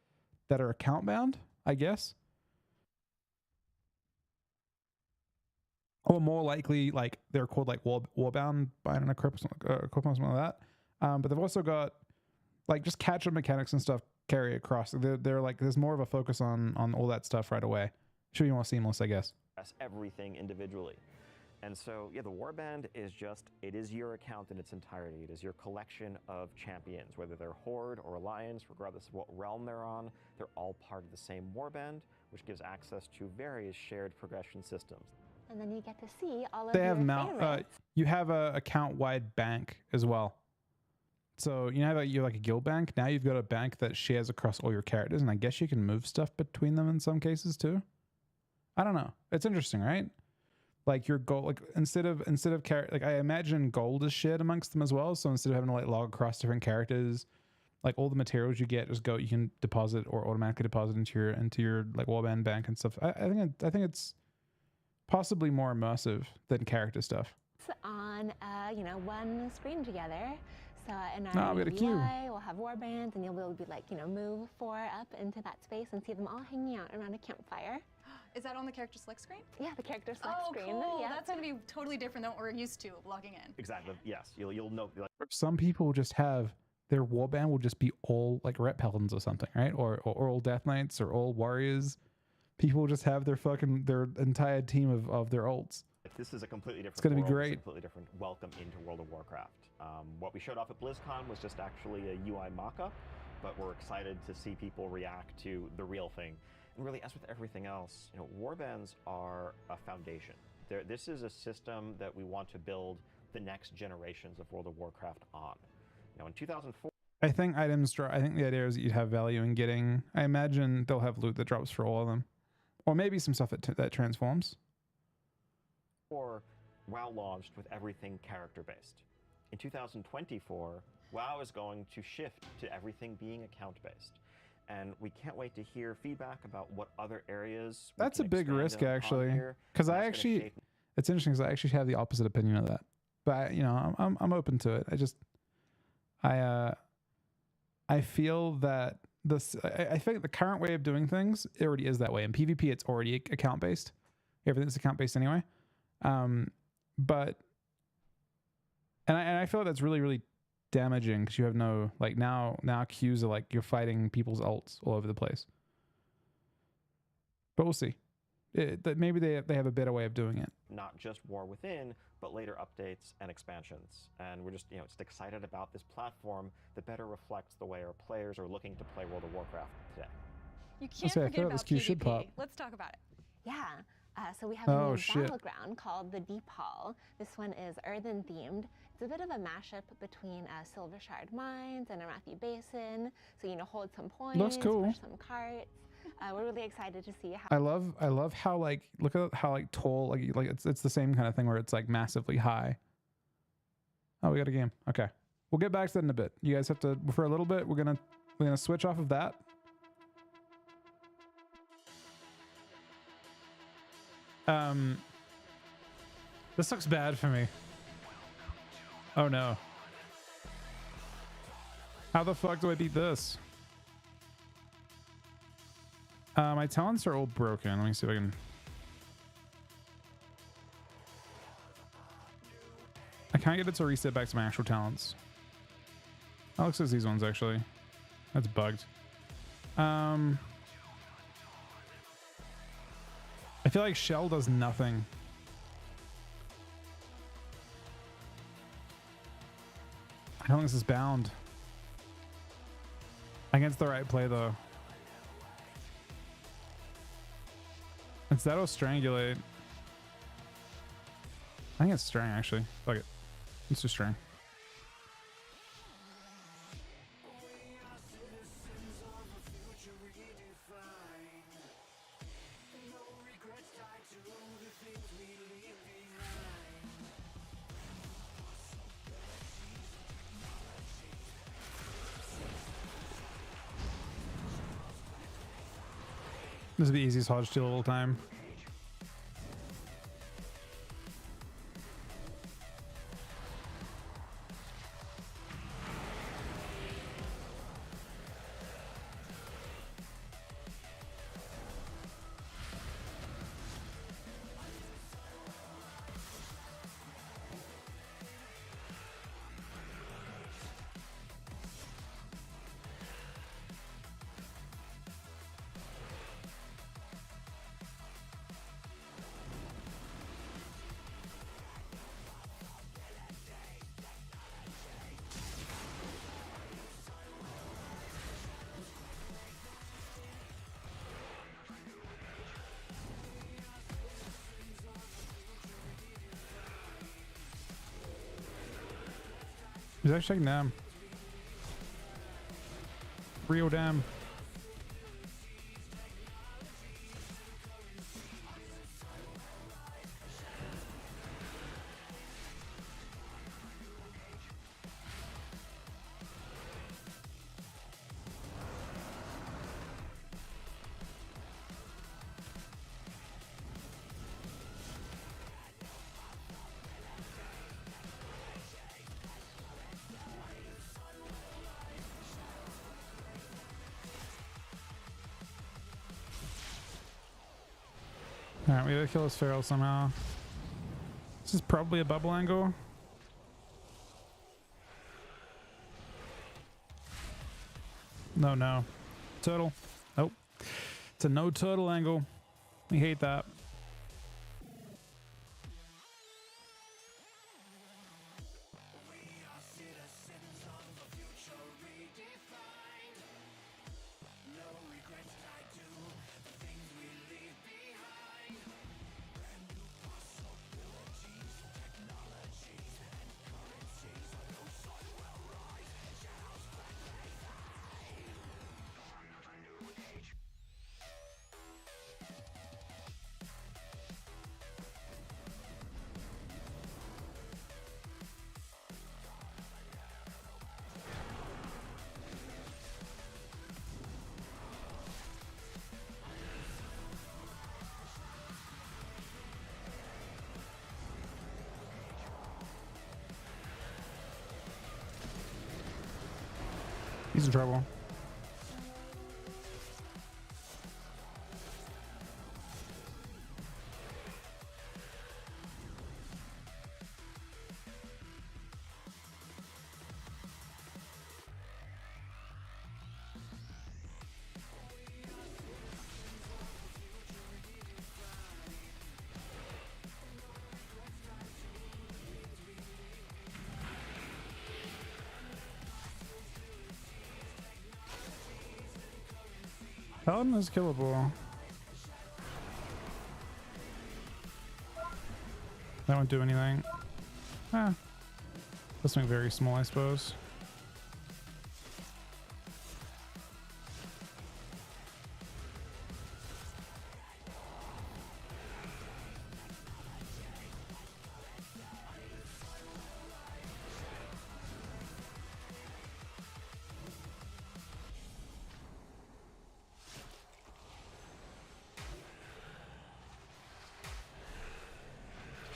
that are account bound, I guess. or more likely, like they're called like Warbound by an equipment or something like that. But they've also got like just catch-up mechanics and stuff carry across. They're like there's more of a focus on all that stuff right away. Should be more seamless, I guess. Everything individually. And so, yeah, the Warband is just, it is your account in its entirety. It is your collection of champions, whether they're Horde or Alliance, regardless of what realm they're on. They're all part of the same Warband, which gives access to various shared progression systems. And then you get to see all of They your have favorites. you have a account-wide bank as well. So you know how you're like a guild bank. Now you've got a bank that shares across all your characters, and I guess you can move stuff between them in some cases too. I don't know. It's interesting, right? Like your gold, like instead of like I imagine gold is shared amongst them as well. So instead of having to like log across different characters, like all the materials you get you can deposit or automatically deposit into your like Warband bank and stuff. I think it's possibly more immersive than character stuff. It's on one screen together. So in No, our we got a queue. UI, we'll have warbands, and you'll be able to be like move 4 up into that space and see them all hanging out around a campfire. Is that on the character select screen? Yeah, the character select Oh, screen. cool. Yeah. That's going to be totally different than what we're used to logging in. Exactly. Yes. You'll know. Like, Some people just have their warband will just be all like rep paladins or something, right? Or all death knights or all warriors. People just have their entire team of their ults. this is a completely different. It's gonna be world, great. It's a completely different welcome into World of Warcraft. What we showed off at BlizzCon was just actually a UI mock-up, but we're excited to see people react to the real thing. And really, as with everything else, warbands are a foundation. This is a system that we want to build the next generations of World of Warcraft on. In 2004. I think I think the idea is that you'd have value in getting. I imagine they'll have loot that drops for all of them, or maybe some stuff that transforms. Or WoW launched with everything character-based. In 2024, WoW is going to shift to everything being account-based. And we can't wait to hear feedback about what other areas. That's a big risk, actually, because it's interesting because I actually have the opposite opinion of that. But I'm open to it. I feel that I think the current way of doing things already is that way. In PvP, it's already account based. Everything's account based anyway. But I feel like that's really, really damaging because you have no now queues are like you're fighting people's ults all over the place. But we'll see. That maybe they have a better way of doing it. Not just War Within, but later updates and expansions. And we're just just excited about this platform that better reflects the way our players are looking to play World of Warcraft today. You can't forget about PvP. Let's talk about it. Yeah. So we have a new battleground called the Deep Hall. This one is earthen themed. It's a bit of a mashup between Silver Shard Mines and Arathi Basin. So hold some points, looks cool. push some carts. We're really excited to see how. I love how look at how tall like it's the same kind of thing where it's like massively high. Oh, we got a game. Okay, we'll get back to that in a bit. You guys have to for a little bit. We're gonna switch off of that. This looks bad for me. Oh no. How the fuck do I beat this? My talents are all broken. Let me see if I can. I can't get it to reset back to my actual talents. That looks like these ones actually. That's bugged. I feel like Shell does nothing. I don't think this is bound. Against the right play though. It's that or strangulate. I think it's strang actually. Fuck it. Let's do strang. This is the easiest hodge steal of all time. He's actually taking damn. Real damn. Alright, we gotta kill this feral somehow. This is probably a bubble angle. No. Turtle. Nope. It's a no turtle angle. We hate that. He's in trouble. Paladin is killable. That won't do anything. Ah. That's something very small, I suppose.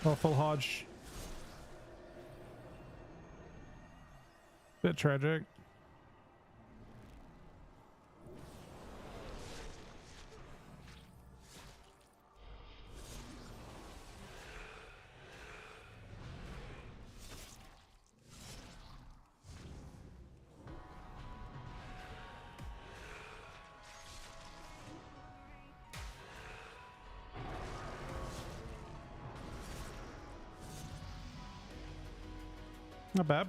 Oh, full Hodge. Bit tragic. Not bad.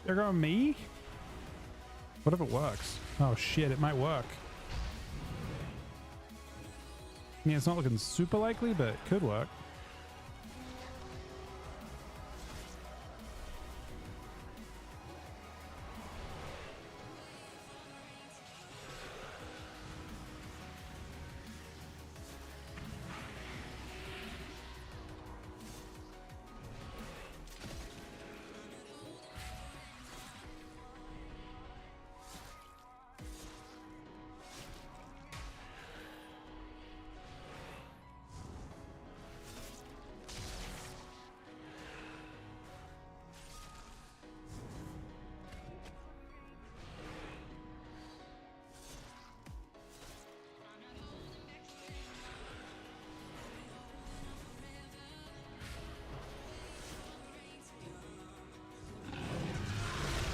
They're going me? What if it works? Oh shit, it might work. I mean, it's not looking super likely, but it could work.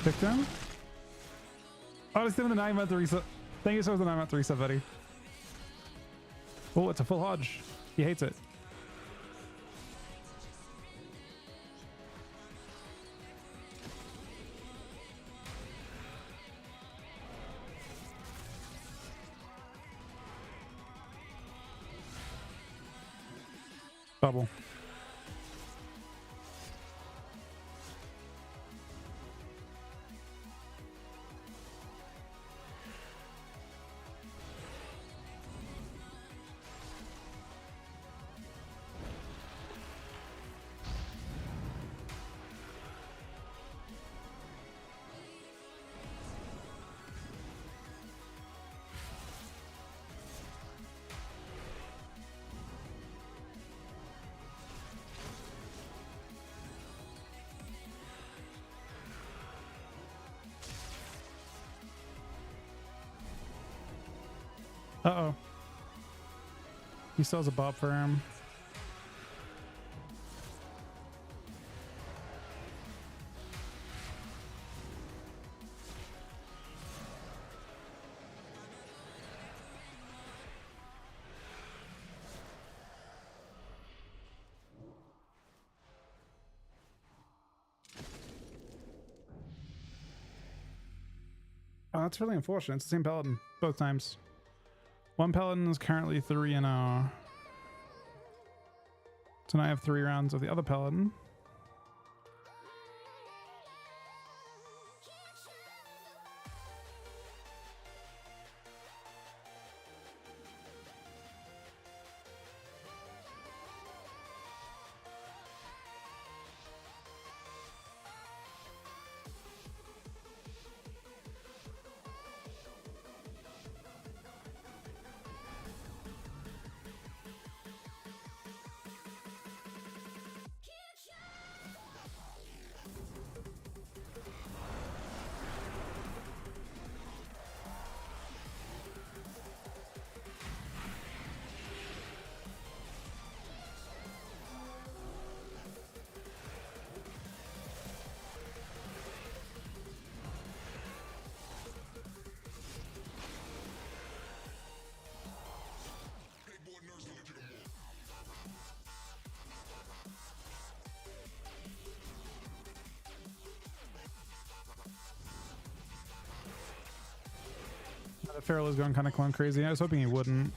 Victim? Oh, it's doing the 9-month reset. Thank you so much for the 9-month reset, buddy. Oh, it's a full Hodge. He hates it. Bubble. Uh-oh. He still has a bob for him. Oh, that's really unfortunate. It's the same paladin both times. One paladin is currently 3-0. So now I have 3 rounds of the other paladin. The Feral is going kind of clone crazy. I was hoping he wouldn't.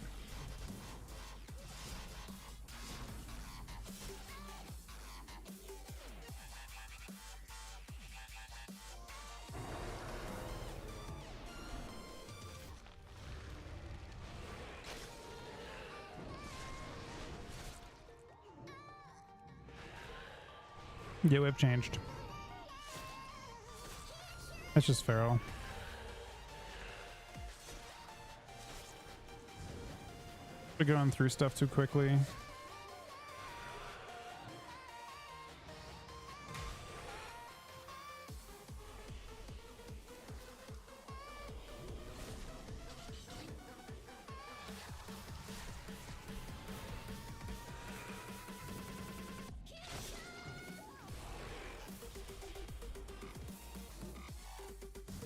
Yeah, we've changed. It's just Feral. We're going through stuff too quickly.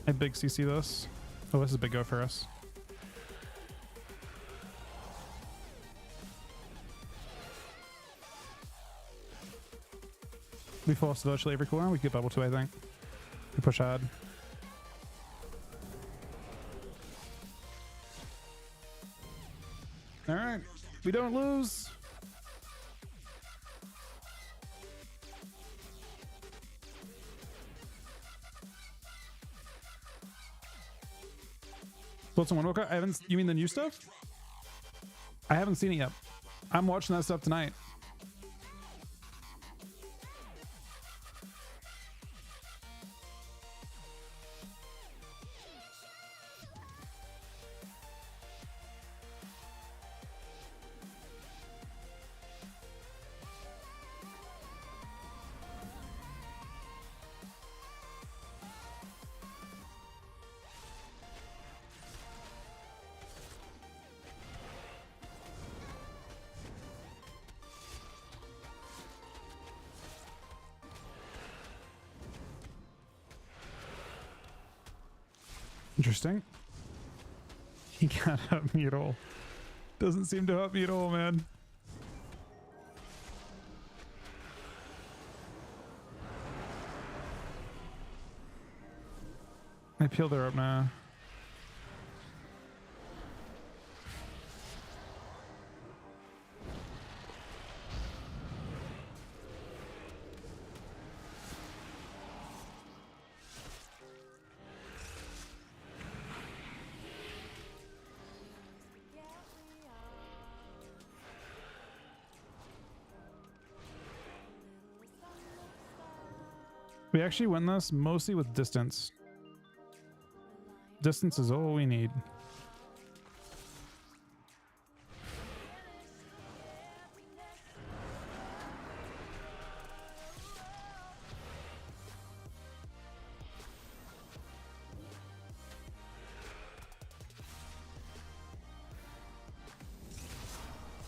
I big CC this. Oh, this is a big go for us. We force virtually every cooldown. We get bubble 2, I think. We push hard. All right, we don't lose. Thoughts on Warcraft? I haven't. You mean the new stuff? I haven't seen it yet. I'm watching that stuff tonight. Interesting. He can't help me at all. Doesn't seem to help me at all, man. I peeled her up now. We actually win this mostly with distance. Distance is all we need.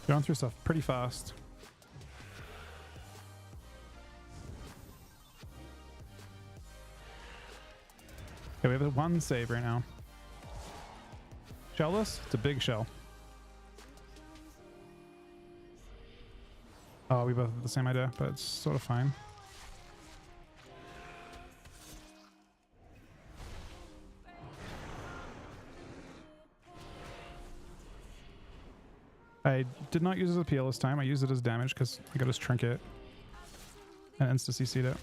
Going through stuff pretty fast. Okay, we have one save right now. Shellless? It's a big shell. Oh, we both have the same idea, but it's sort of fine. I did not use it as a peel this time. I used it as damage because I got his trinket and insta-CC'd it.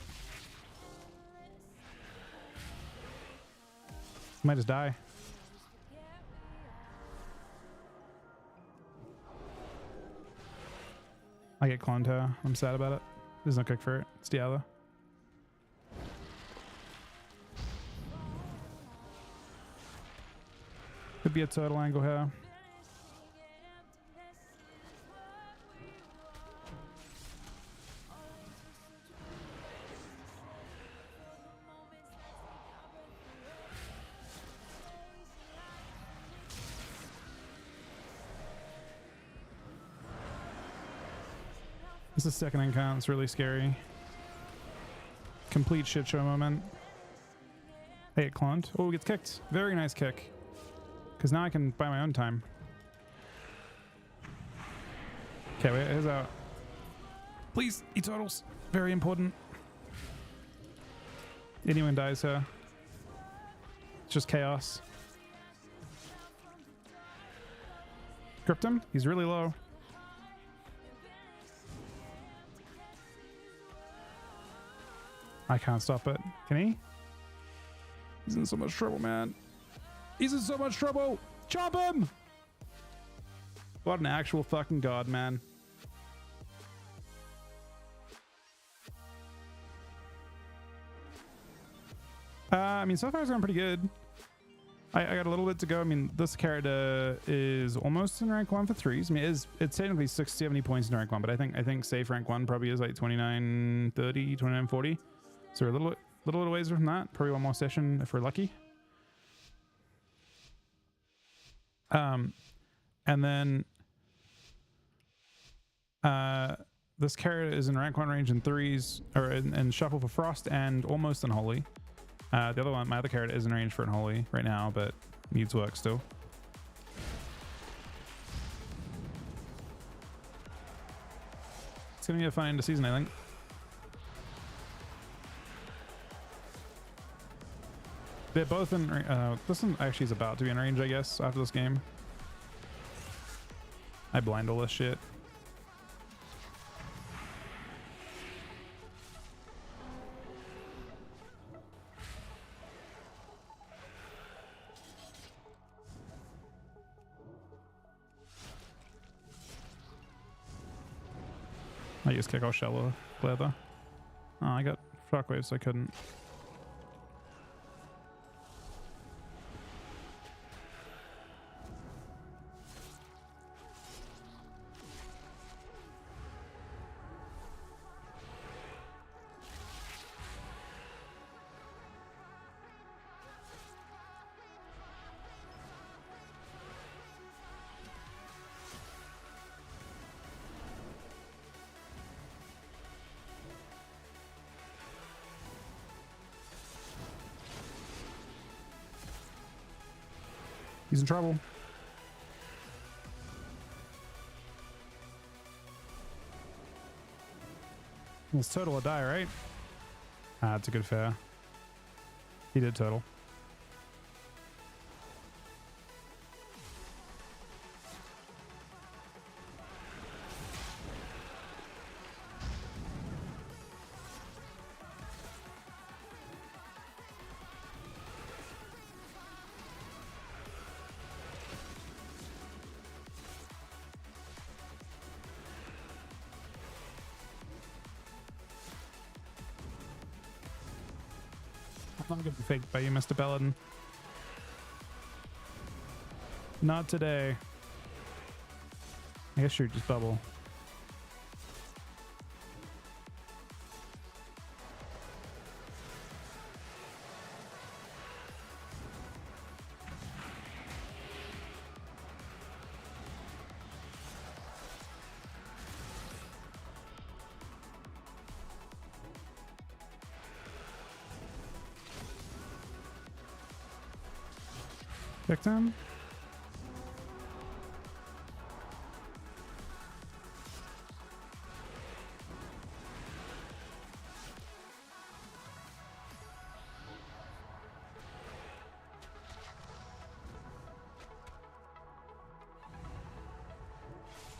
Might just die. I get cloned here. I'm sad about it. There's no kick for it. It's Diablo. Could be a turtle angle here. This is second encounter. It's really scary. Complete shit show moment. I get cloned. Oh, gets kicked. Very nice kick. Because now I can buy my own time. Okay, wait, here's out. Please, eat turtles. Very important. Anyone dies here. It's just chaos. Crypt him. He's really low. I can't stop it. Can he? He's in so much trouble, man. He's in so much trouble. Chop him! What an actual fucking god, man. I mean, so far it's going pretty good. I got a little bit to go. I mean, this character is almost in rank 1 for 3s. I mean, it's technically 70 points in rank 1, but I think safe rank 1 probably is like 29, 30, 29, 40. So we're a little ways from that. Probably one more session if we're lucky. And then this character is in rank 1 range in 3s, or in shuffle for frost and almost unholy. The other one, my other character is in range for unholy right now, but needs work still. It's gonna be a fun end of season, I think. They're both in. This one actually is about to be in range, I guess, after this game. I blind all this shit. I just kick off shell leather. Oh, I got shockwaves, so I couldn't. He's in trouble. It's total or die, right? Ah, it's a good fair. He did total. I'm gonna be faked by you, Mr. Paladin. Not today. I guess you're just bubble. Victim?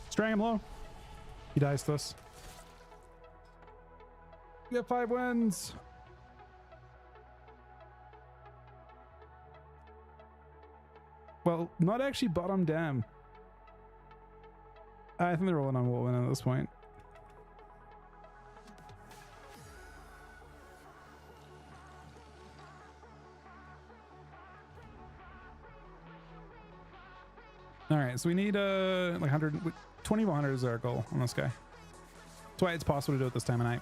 Strang him low. He dies to us. We have 5 wins. Well, not actually bottom down. I think they're rolling on Wolven at this point. All right, so we need like 2,100 is our goal on this guy. That's why it's possible to do it this time of night.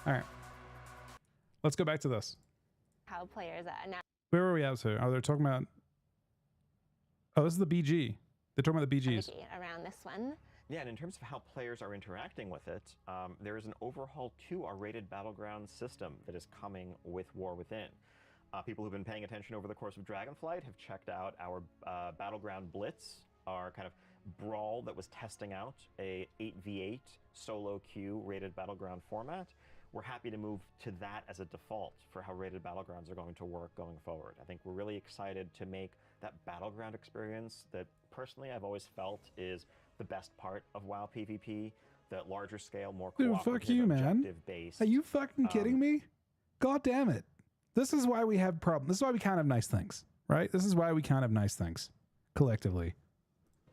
All right, let's go back to this. How players now. Where were we at to? Oh, they're talking about. Oh, this is the BG. They're talking about the BGs. Around this one. Yeah, and in terms of how players are interacting with it, there is an overhaul to our rated battleground system that is coming with War Within. People who've been paying attention over the course of Dragonflight have checked out our Battleground Blitz, our kind of brawl that was testing out a 8v8 solo queue rated battleground format. We're happy to move to that as a default for how rated battlegrounds are going to work going forward. I think we're really excited to make that battleground experience that personally I've always felt is the best part of WoW PvP, the larger scale, more cooperative, dude, fuck you, man. objective-based. Are you fucking kidding me? God damn it. This is why we have problems. This is why we can't have nice things, right? This is why we can't have nice things collectively.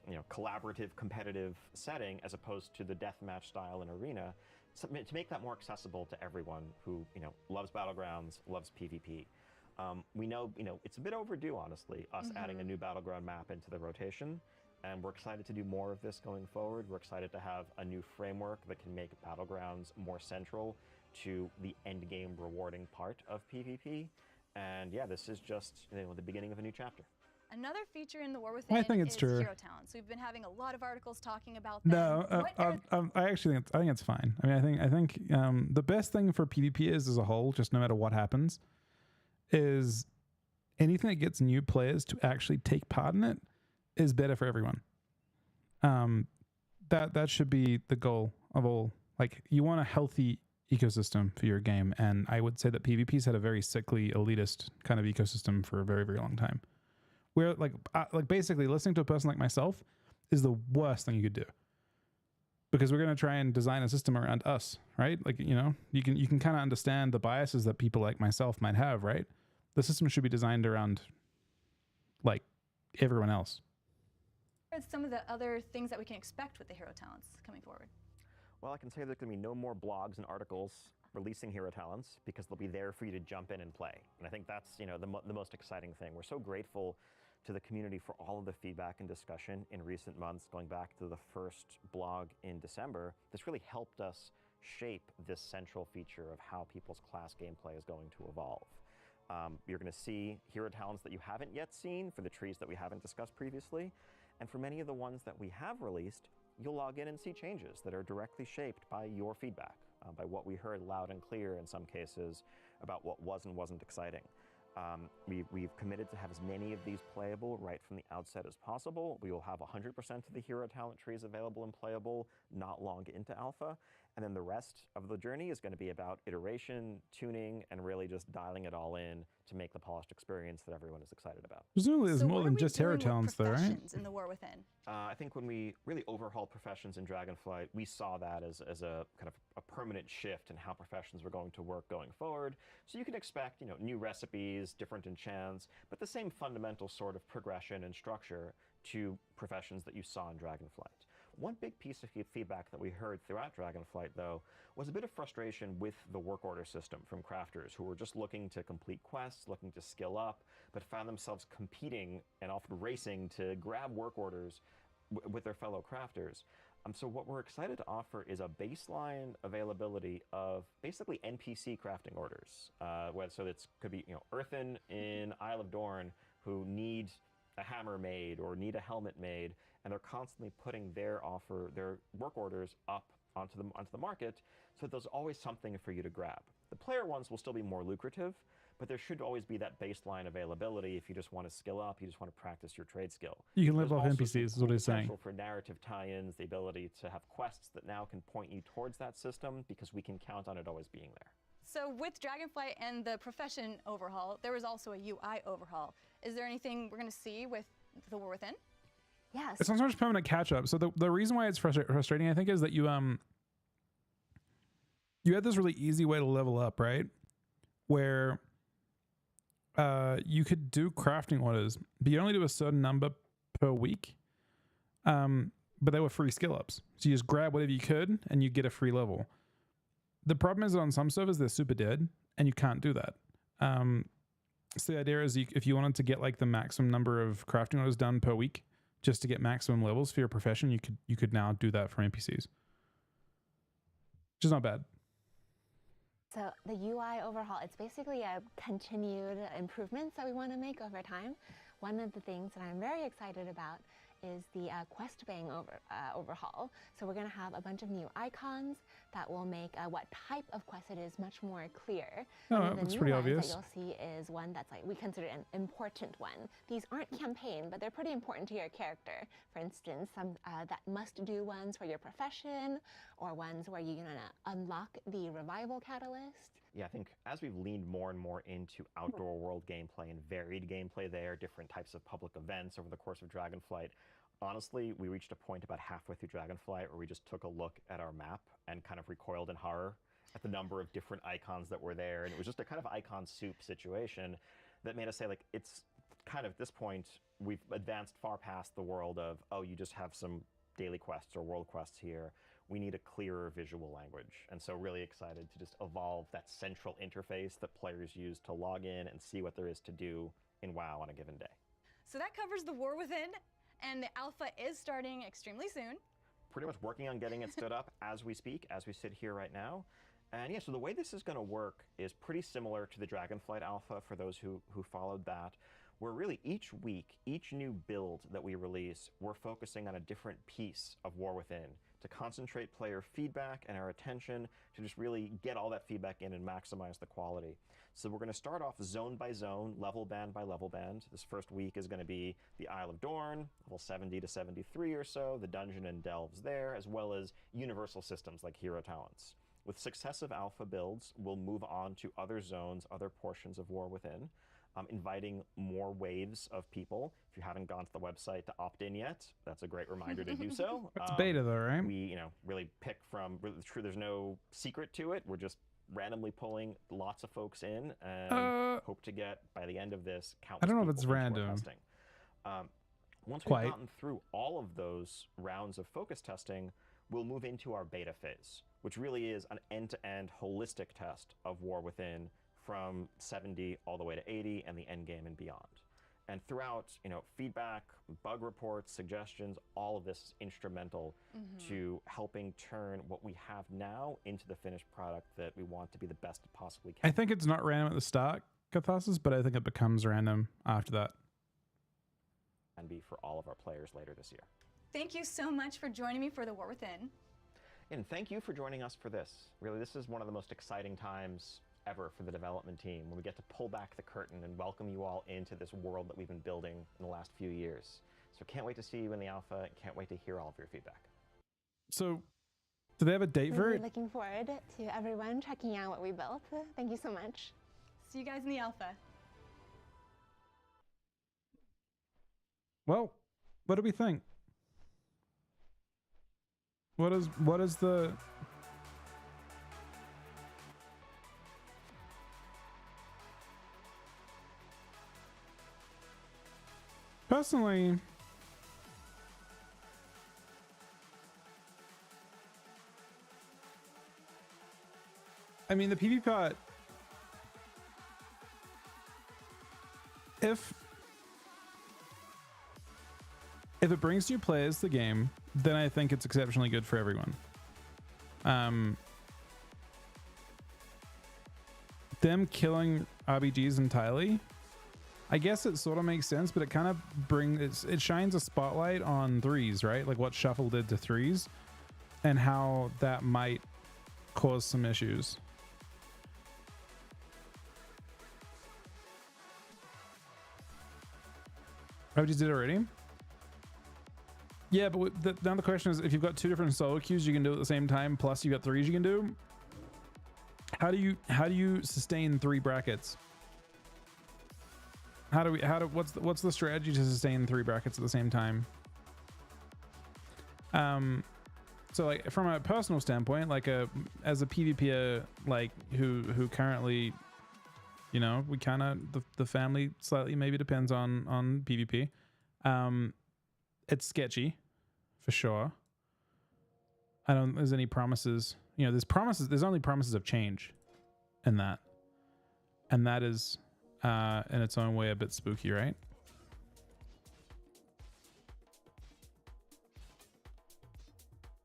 You know, collaborative, competitive setting as opposed to the deathmatch style in Arena, to make that more accessible to everyone who, you know, loves Battlegrounds, loves PvP. We know, you know, it's a bit overdue, honestly, us adding a new Battleground map into the rotation, and we're excited to do more of this going forward. We're excited to have a new framework that can make Battlegrounds more central to the end game rewarding part of PvP. And yeah, this is just, you know, the beginning of a new chapter. Another feature in the War Within is hero talents. We've been having a lot of articles talking about them. No, I actually think it's fine. I mean, I think the best thing for PvP is as a whole, just no matter what happens, is anything that gets new players to actually take part in it is better for everyone. That should be the goal of all. Like, you want a healthy ecosystem for your game, and I would say that PvP's had a very sickly, elitist kind of ecosystem for a very, very long time. Where like basically listening to a person like myself is the worst thing you could do, because we're going to try and design a system around us, right? Like, you know, you can kind of understand the biases that people like myself might have, right? The system should be designed around like everyone else. What are some of the other things that we can expect with the hero talents coming forward? Well, I can say there's going to be no more blogs and articles releasing hero talents, because they'll be there for you to jump in and play. And I think that's, you know, the most exciting thing. We're so grateful to the community for all of the feedback and discussion in recent months, going back to the first blog in December. This really helped us shape this central feature of how people's class gameplay is going to evolve. You're going to see hero talents that you haven't yet seen for the trees that we haven't discussed previously. And for many of the ones that we have released, you'll log in and see changes that are directly shaped by your feedback, by what we heard loud and clear in some cases about what was and wasn't exciting. We've committed to have as many of these playable right from the outset as possible. We will have 100% of the hero talent trees available and playable not long into alpha. And then the rest of the journey is going to be about iteration, tuning, and really just dialing it all in to make the polished experience that everyone is excited about. Presumably there's So more what are than we just hero doing with talents though, right? professions in the War Within? I think when we really overhauled professions in Dragonflight, we saw that as a kind of a permanent shift in how professions were going to work going forward. So you can expect, new recipes, different enchants, but the same fundamental sort of progression and structure to professions that you saw in Dragonflight. One big piece of feedback that we heard throughout Dragonflight, though, was a bit of frustration with the work order system from crafters who were just looking to complete quests, looking to skill up, but found themselves competing and often racing to grab work orders with their fellow crafters. So what we're excited to offer is a baseline availability of basically NPC crafting orders. So it could be Earthen in Isle of Dorn who need a hammer made or need a helmet made, and they're constantly putting their work orders up onto the market, so that there's always something for you to grab. The player ones will still be more lucrative, but there should always be that baseline availability if you just want to skill up, you just want to practice your trade skill. You can live There's off also NPCs, some is what he's saying. potential for narrative tie-ins, the ability to have quests that now can point you towards that system because we can count on it always being there. So with Dragonflight and the profession overhaul, there was also a UI overhaul. Is there anything we're going to see with the War Within? Yes. It's not so much permanent catch up. So the reason why it's frustrating, I think, is that you had this really easy way to level up, right? Where you could do crafting orders, but you only do a certain number per week. But they were free skill ups. So you just grab whatever you could and you get a free level. The problem is that on some servers they're super dead and you can't do that. So the idea is if you wanted to get like the maximum number of crafting orders done per week, just to get maximum levels for your profession, you could now do that for NPCs, which is not bad. So the UI overhaul, it's basically a continued improvements that we want to make over time. One of the things that I'm very excited about is the quest bank overhaul. So we're going to have a bunch of new icons that will make what type of quest it is much more clear. Oh, One of the that's new pretty ones obvious. that you'll see is one that's like we consider an important one. These aren't campaign, but they're pretty important to your character. For instance, some that must-do ones for your profession, or ones where you're going to unlock the revival catalyst. Yeah, I think as we've leaned more and more into outdoor world gameplay and varied gameplay there, different types of public events over the course of Dragonflight, honestly, we reached a point about halfway through Dragonflight where we just took a look at our map and kind of recoiled in horror at the number of different icons that were there. And it was just a kind of icon soup situation that made us say, like, it's kind of, at this point, we've advanced far past the world of, oh, you just have some daily quests or world quests here. We need a clearer visual language. And so really excited to just evolve that central interface that players use to log in and see what there is to do in WoW on a given day. So that covers the War Within, and the alpha is starting extremely soon. Pretty much working on getting it stood up as we speak, as we sit here right now. And yeah, so the way this is going to work is pretty similar to the Dragonflight alpha for those who followed that, where really each week, each new build that we release, we're focusing on a different piece of War Within to concentrate player feedback and our attention to just really get all that feedback in and maximize the quality. So we're going to start off zone by zone, level band by level band. This first week is going to be the Isle of Dorn, level 70 to 73 or so, the dungeon and delves there, as well as universal systems like hero talents. With successive alpha builds, we'll move on to other zones, other portions of War Within, inviting more waves of people. If you haven't gone to the website to opt in yet, that's a great reminder to do so. It's beta though, right? We, really pick from, there's no secret to it. We're just randomly pulling lots of folks in and hope to get, by the end of this, countless I don't know if people it's into our random. testing. Once Quite. we've gotten through all of those rounds of focus testing, we'll move into our beta phase, which really is an end-to-end holistic test of War Within from 70 all the way to 80 and the end game and beyond. And throughout, feedback, bug reports, suggestions, all of this is instrumental to helping turn what we have now into the finished product that we want to be the best it possibly can. I think it's not random at the start, Catharsis, but I think it becomes random after that. And be for all of our players later this year. Thank you so much for joining me for the War Within. And thank you for joining us for this. Really, this is one of the most exciting times ever for the development team when we get to pull back the curtain and welcome you all into this world that we've been building in the last few years. So can't wait to see you in the alpha. Can't wait to hear all of your feedback. So, do they have a date for Really it? looking forward to everyone checking out what we built. Thank you so much. See you guys in the alpha. Well, what do we think? What is the... Personally, I mean, the PvP part, if it brings new players to the game, then I think it's exceptionally good for everyone. Them killing RBGs entirely, I guess it sort of makes sense, but it kind of it shines a spotlight on threes, right? Like what Shuffle did to threes and how that might cause some issues. RBGs did already? Yeah, but now the question is, if you've got two different solo queues you can do at the same time, plus you got threes you can do, how do you sustain 3 brackets? What's the strategy to sustain 3 brackets at the same time? So like from a personal standpoint, like as a PvPer, like who currently, you know, we kind of the family slightly maybe depends on PvP. It's sketchy for sure. I don't there's any promises, you know, there's only promises of change in that. And that is in its own way a bit spooky, right?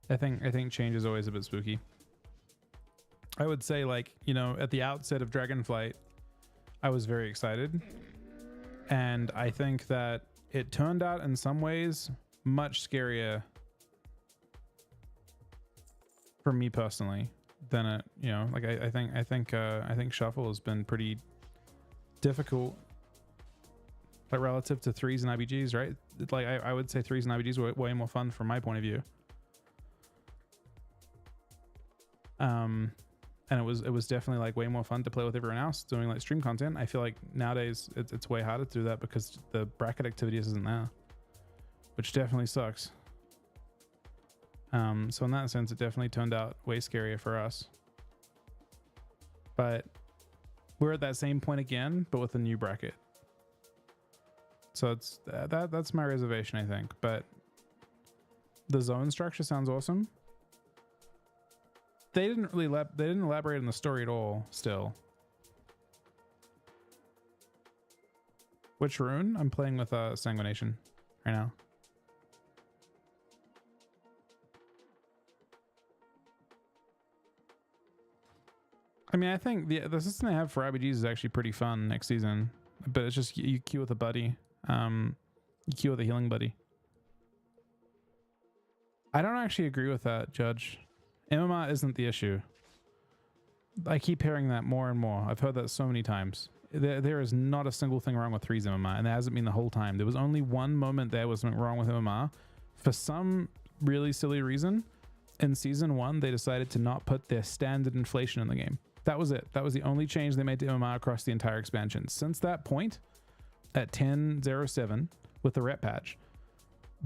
I think change is always a bit spooky. I would say, like, you know, at the outset of Dragonflight, I was very excited. And I think that it turned out in some ways much scarier for me personally than it, you know, like I think Shuffle has been pretty difficult, like relative to threes and IBGs, right? Like I would say threes and IBGs were way more fun from my point of view. And it was definitely like way more fun to play with everyone else doing like stream content. I feel like nowadays it's way harder to do that because the bracket activity isn't there, which definitely sucks. So in that sense, it definitely turned out way scarier for us. But we're at that same point again, but with a new bracket. So it's that's my reservation, I think. But the zone structure sounds awesome. They didn't elaborate on the story at all. Still, which rune? I'm playing with Sanguination right now. I mean, I think the system they have for IBGs is actually pretty fun next season, but it's just you queue with a buddy, you queue with a healing buddy. I don't actually agree with that, Judge. MMR isn't the issue. I keep hearing that more and more. I've heard that so many times. There is not a single thing wrong with threes MMR, and there hasn't been the whole time. There was only one moment there was something wrong with MMR. For some really silly reason, in season 1, they decided to not put their standard inflation in the game. That was it. That was the only change they made to MMR across the entire expansion. Since that point, at 10.07, with the rep patch,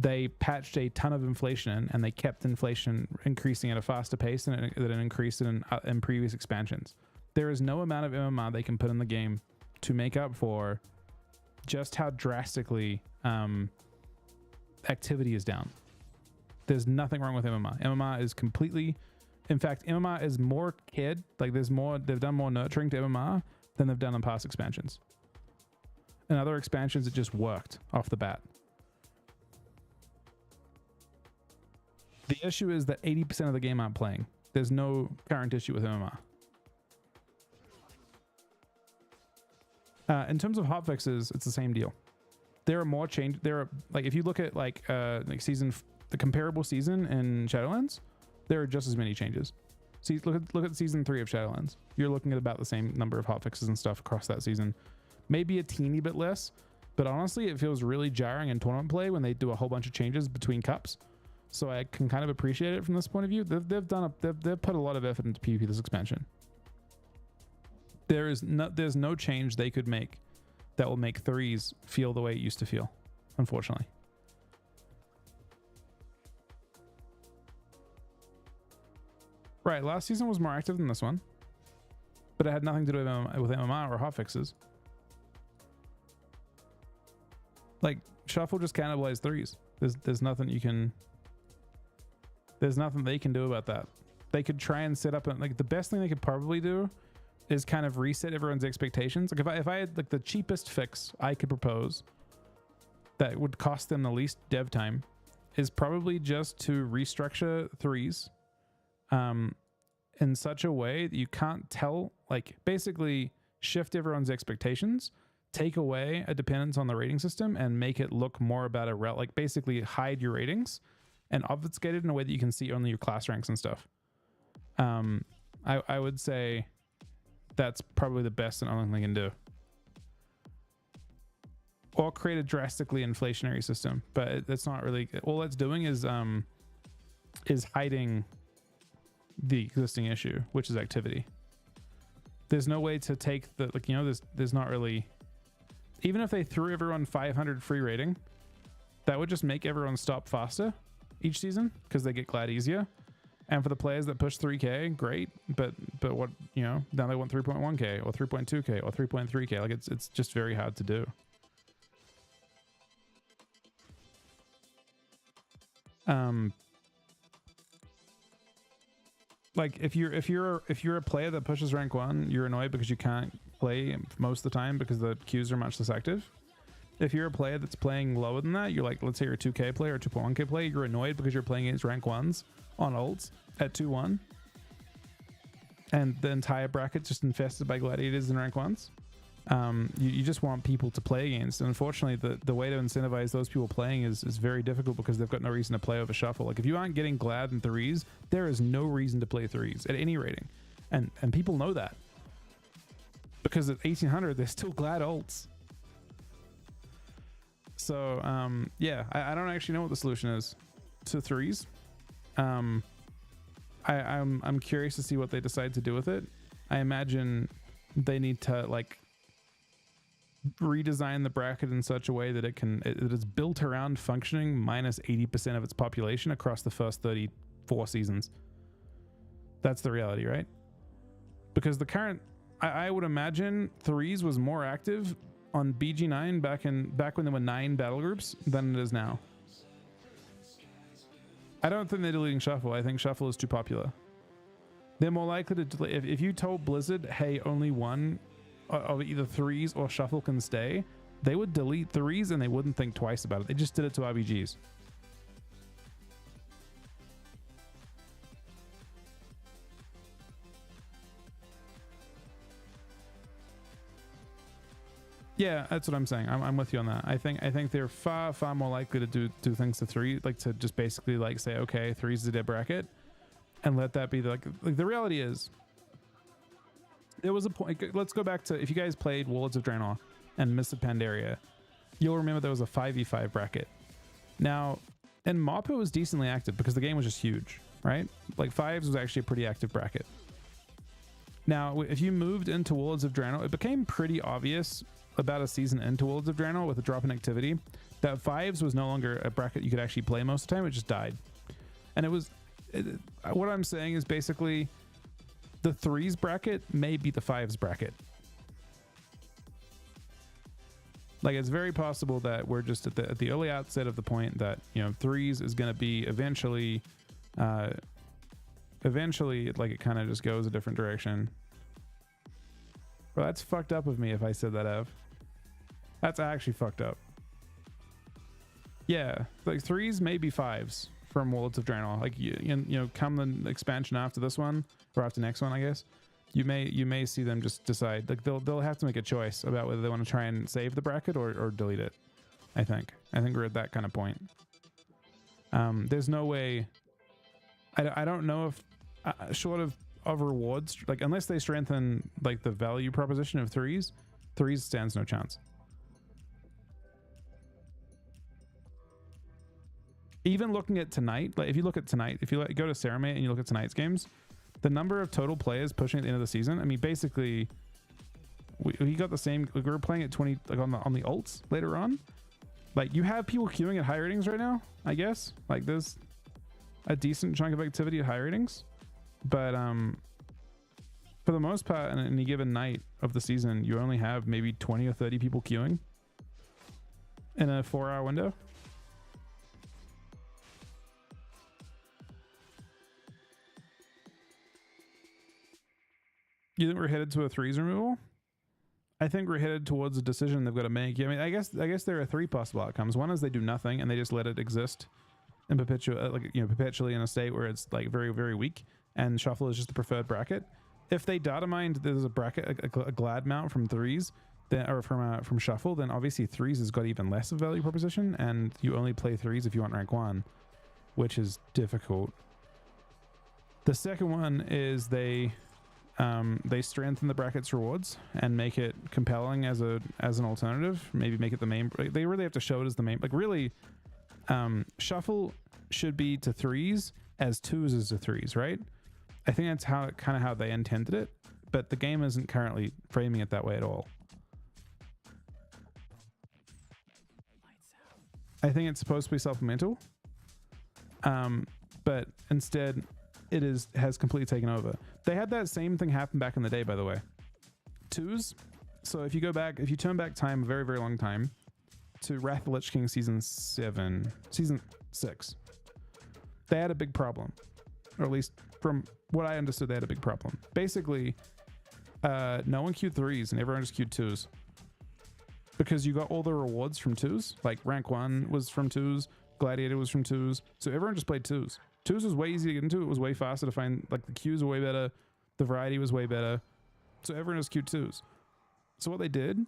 they patched a ton of inflation in, and they kept inflation increasing at a faster pace than it increased in previous expansions. There is no amount of MMR they can put in the game to make up for just how drastically activity is down. There's nothing wrong with MMR. MMR is completely, in fact, MMR is more cared, like they've done more nurturing to MMR than they've done in past expansions. In other expansions, it just worked off the bat. The issue is that 80% of the game aren't playing. There's no current issue with MMR. In terms of hotfixes, it's the same deal. There are more change. There are, like, if you look at like the comparable season in Shadowlands, there are just as many changes. See, look at season 3 of Shadowlands. You're looking at about the same number of hotfixes and stuff across that season. Maybe a teeny bit less, but honestly, it feels really jarring in tournament play when they do a whole bunch of changes between cups. So I can kind of appreciate it from this point of view. They've put a lot of effort into PvP this expansion. There's no change they could make that will make threes feel the way it used to feel, unfortunately. Right, last season was more active than this one, but it had nothing to do with MMR or hotfixes. Like, shuffle just cannibalized threes. There's nothing you can. There's nothing they can do about that. They could try and set up like the best thing they could probably do is kind of reset everyone's expectations. Like if I had like the cheapest fix I could propose that would cost them the least dev time is probably just to restructure threes in such a way that you can't tell, like basically shift everyone's expectations, take away a dependence on the rating system and make it look more about a route, like basically hide your ratings and obfuscate it in a way that you can see only your class ranks and stuff. I would say that's probably the best and only thing they can do. Or create a drastically inflationary system, but that's not really, all that's doing is hiding the existing issue, which is activity. There's no way to take the, like, you know, there's not really, even if they threw everyone 500 free rating, that would just make everyone stop faster each season because they get glad easier. And for the players that push 3K, great, but what, you know, now they want 3.1K or 3.2K or 3.3K. Like it's just very hard to do. Like if you're a player that pushes rank 1, you're annoyed because you can't play most of the time because the queues are much less active. If you're a player that's playing lower than that, you're like, let's say you're a 2K player or 2.1K player, you're annoyed because you're playing against rank 1s on ults at 2-1 and the entire bracket's just infested by gladiators and rank 1s. You just want people to play against, and unfortunately the way to incentivize those people playing is very difficult because they've got no reason to play over shuffle. Like if you aren't getting glad in threes, there is no reason to play threes at any rating, and people know that because at 1800 they're still glad ults. So yeah, I don't actually know what the solution is to threes. I'm curious to see what they decide to do with it. I imagine they need to like redesign the bracket in such a way that it is built around functioning minus 80% of its population across the first 34 seasons. That's the reality, right? Because the current, I would imagine threes was more active on BG9 back when there were 9 battle groups than it is now. I don't think they're deleting shuffle. I think shuffle is too popular. They're more likely to delete. If you told Blizzard, hey, only one of either threes or shuffle can stay, they would delete threes and they wouldn't think twice about it. They just did it to RBGs. Yeah, that's what I'm saying. I'm with you on that. I think they're far more likely to do things to three, like to just basically like say, okay, three's the dead bracket, and let that be like the reality is. There was a point. Let's go back to if you guys played Warlords of Draenor and Mists of Pandaria, you'll remember there was a 5v5 bracket. Now, in MOP it was decently active because the game was just huge, right? Like fives was actually a pretty active bracket. Now, if you moved into Warlords of Draenor, it became pretty obvious about a season into Warlords of Draenor with a drop in activity that fives was no longer a bracket you could actually play most of the time. It just died. And what I'm saying is basically the threes bracket may be the fives bracket. Like it's very possible that we're just at the early outset of the point that, you know, threes is going to be eventually like it kind of just goes a different direction. Well, that's fucked up of me if I said that, Ev. That's actually fucked up. Yeah, like threes may be fives from Warlords of Draenor. Like you know, come the expansion after this one or after next one, I guess. You may see them just decide like they'll have to make a choice about whether they want to try and save the bracket or delete it. I think we're at that kind of point. There's no way. I don't know if short of of rewards, like unless they strengthen like the value proposition of threes stands no chance. Even looking at tonight, like if you look at tonight, if you go to Ceramate and you look at tonight's games, the number of total players pushing at the end of the season, I mean, basically, we got the same. We were playing at 20, like on the ults later on. Like you have people queuing at high ratings right now, I guess. Like there's a decent chunk of activity at high ratings, but for the most part, in any given night of the season, you only have maybe 20 or 30 people queuing in a 4-hour window. You think we're headed to a threes removal? I think we're headed towards a decision they've got to make. I mean, I guess there are three possible outcomes. One is they do nothing and they just let it exist in perpetually in a state where it's like very, very weak, and shuffle is just the preferred bracket. If they data mined there's a bracket, a glad mount from threes, then, or from shuffle, then obviously threes has got even less of value proposition, and you only play threes if you want rank 1, which is difficult. The second one is they strengthen the bracket's rewards and make it compelling as an alternative. Maybe make it the main. They really have to show it as the main. Like really, shuffle should be to threes as twos is to threes, right? I think that's how they intended it, but the game isn't currently framing it that way at all. I think it's supposed to be supplemental, but instead it has completely taken over. They had that same thing happen back in the day, by the way. Twos. So if you turn back time a very, very long time to Wrath of the Lich King season 6, they had a big problem, or at least from what I understood, they had a big problem. Basically, no one queued threes and everyone just queued twos because you got all the rewards from twos. Like rank 1 was from twos, Gladiator was from twos, so everyone just played twos. Twos was way easy to get into. It was way faster to find. Like the queues were way better, the variety was way better, so everyone just queued twos. So what they did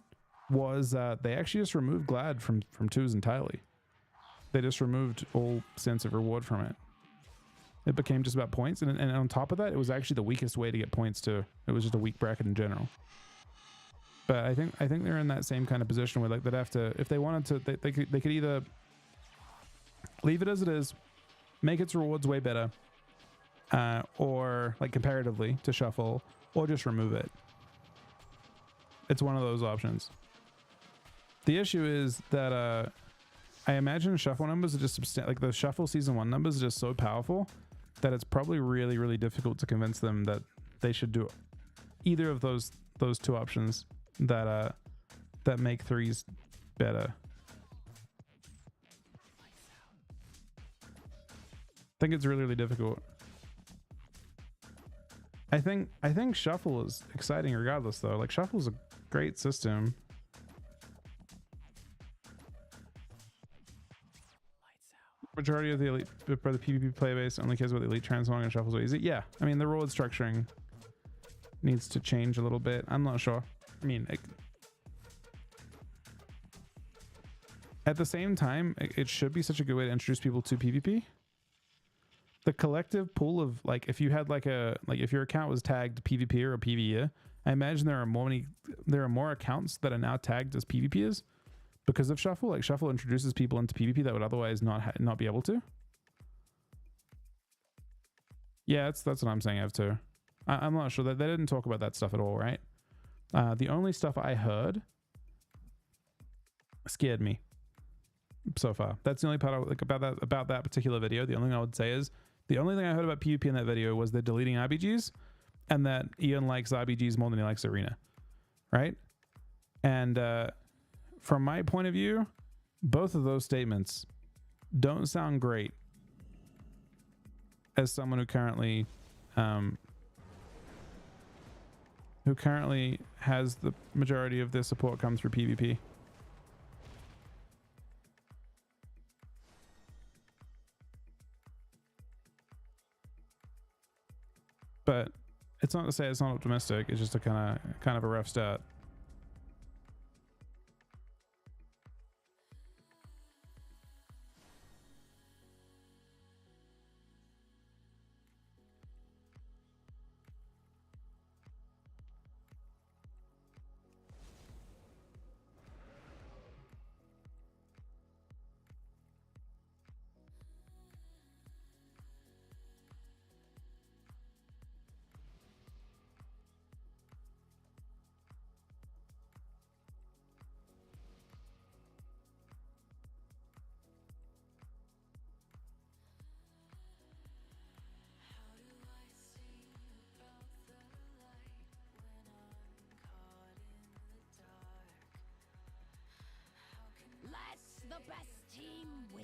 was they actually just removed Glad from twos entirely. They just removed all sense of reward from it. It became just about points, and on top of that, it was actually the weakest way to get points too. It was just a weak bracket in general. But I think they're in that same kind of position where like they'd have to, if they wanted to, they could either leave it as it is, make its rewards way better, or like comparatively to shuffle, or just remove it. It's one of those options. The issue is that I imagine shuffle numbers are just like the shuffle season 1 numbers are just so powerful that it's probably really, really difficult to convince them that they should do either of those two options that make threes better. I think it's really, really difficult. I think shuffle is exciting regardless though. Like shuffle's a great system. Majority of the elite for the PvP play base only cares about the elite transforming and shuffle's way easy. Yeah, I mean the reward structuring needs to change a little bit. I'm not sure. I mean, at the same time, it should be such a good way to introduce people to PvP. The collective pool of like, if you had if your account was tagged PvP or a PvE, I imagine there are more accounts that are now tagged as PvPers because of shuffle. Like shuffle introduces people into PvP that would otherwise not be able to. Yeah, that's what I'm saying. I have to. I'm not sure that they didn't talk about that stuff at all, right? The only stuff I heard scared me so far. That's the only part I like about that particular video. The only thing I would say is the only thing I heard about PvP in that video was they're deleting RBGs and that Ian likes RBGs more than he likes Arena, right? And from my point of view, both of those statements don't sound great as someone who currently has the majority of their support come through PvP. But it's not to say it's not optimistic. It's just a kind of a rough start. best team win.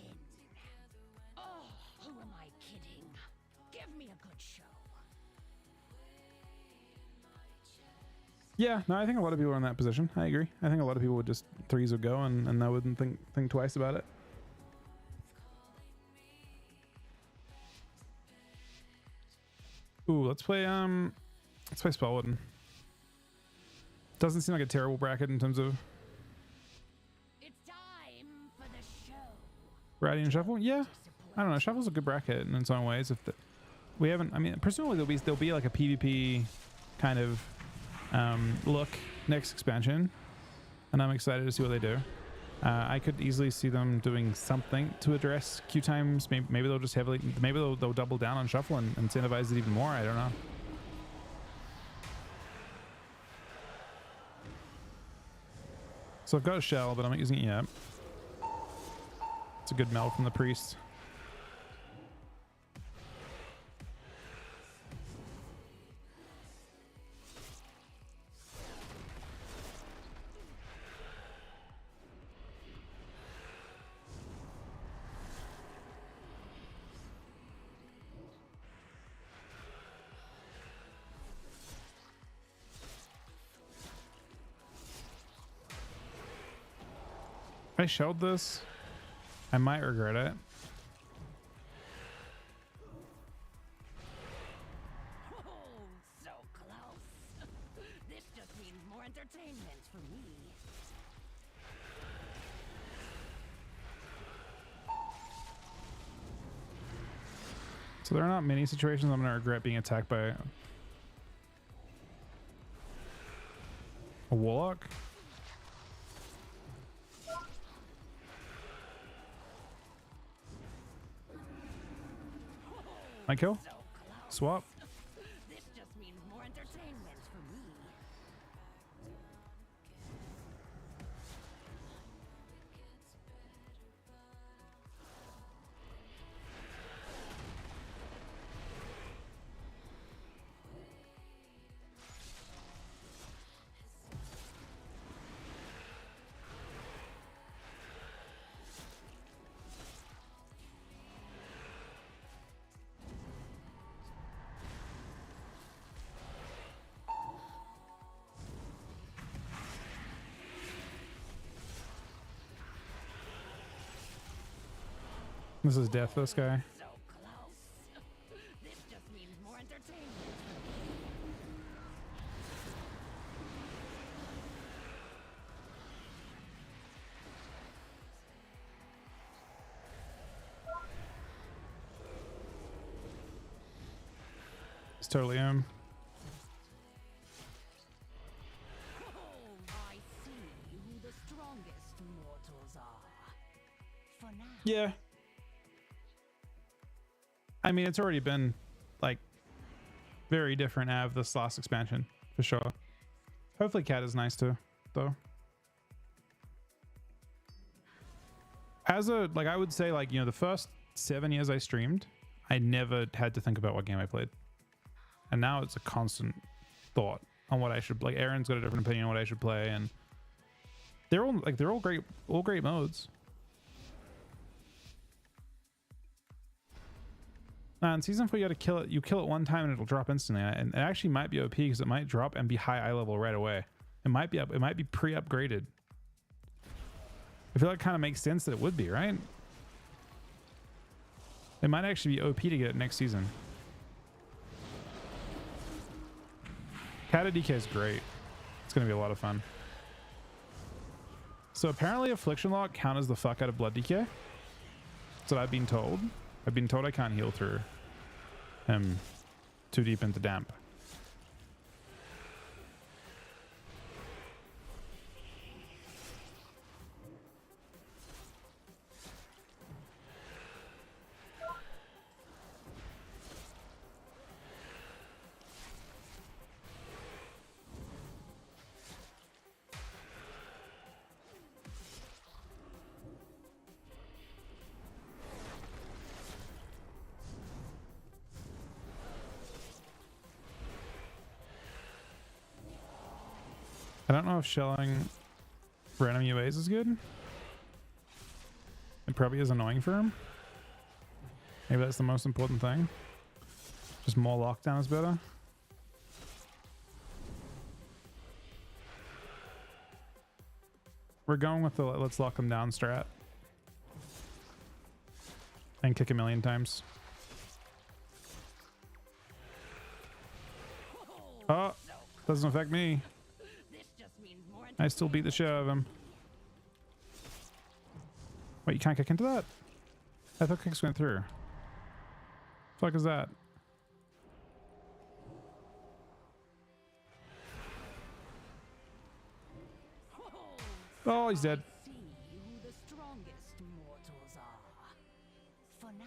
Oh, who am I kidding? Give me a good show. Yeah, no, I think a lot of people are in that position. I agree. I think a lot of people would just threes would go and I wouldn't think twice about it. Ooh, let's play Spellwooden. Doesn't seem like a terrible bracket in terms of It's time for the show. Variety and Shuffle. Yeah, I don't know. Shuffle's a good bracket in its own ways. If we haven't, I mean, presumably there'll be like a PvP kind of look next expansion, and I'm excited to see what they do. I could easily see them doing something to address queue times. Maybe they'll just maybe they'll double down on Shuffle and incentivize it even more. I don't know. So I've got a shell, but I'm not using it yet. It's a good meld from the priest. If I shelled this, I might regret it. Oh, so close. This just means more entertainment for me. So there are not many situations I'm going to regret being attacked by a warlock. My kill? Swap. This just means more entertainment for me. This is death, this guy. So close. This just means more entertainment for me. It's totally him. Oh, I see who the strongest mortals are. For now. Yeah. I mean, it's already been like very different out of this last expansion for sure. Hopefully Cat is nice too, though. As a, like, I would say, like, you know, the first 7 years I streamed, I never had to think about what game I played. And now it's a constant thought on what I should, like, Aaron's got a different opinion on what I should play, and they're all great modes. In season 4, you got to kill it. You kill it one time and it'll drop instantly, and it actually might be OP because it might drop and be high eye level right away. It might be pre-upgraded. I feel like it kind of makes sense that it would be, right? It might actually be OP to get it next season. Kata DK is great. It's gonna be a lot of fun. So apparently Affliction Lock counters the fuck out of Blood DK. That's what I've been told. I've been told I can't heal through him too deep into damp. I don't know if shelling random UAs is good. It probably is annoying for him. Maybe that's the most important thing. Just more lockdown is better. We're going with the let's lock him down strat. And kick a million times. Oh, doesn't affect me. I still beat the shit out of him. Wait, you can't kick into that? I thought kicks went through. Fuck is that? Oh, he's dead. See who the strongest mortals are. For now.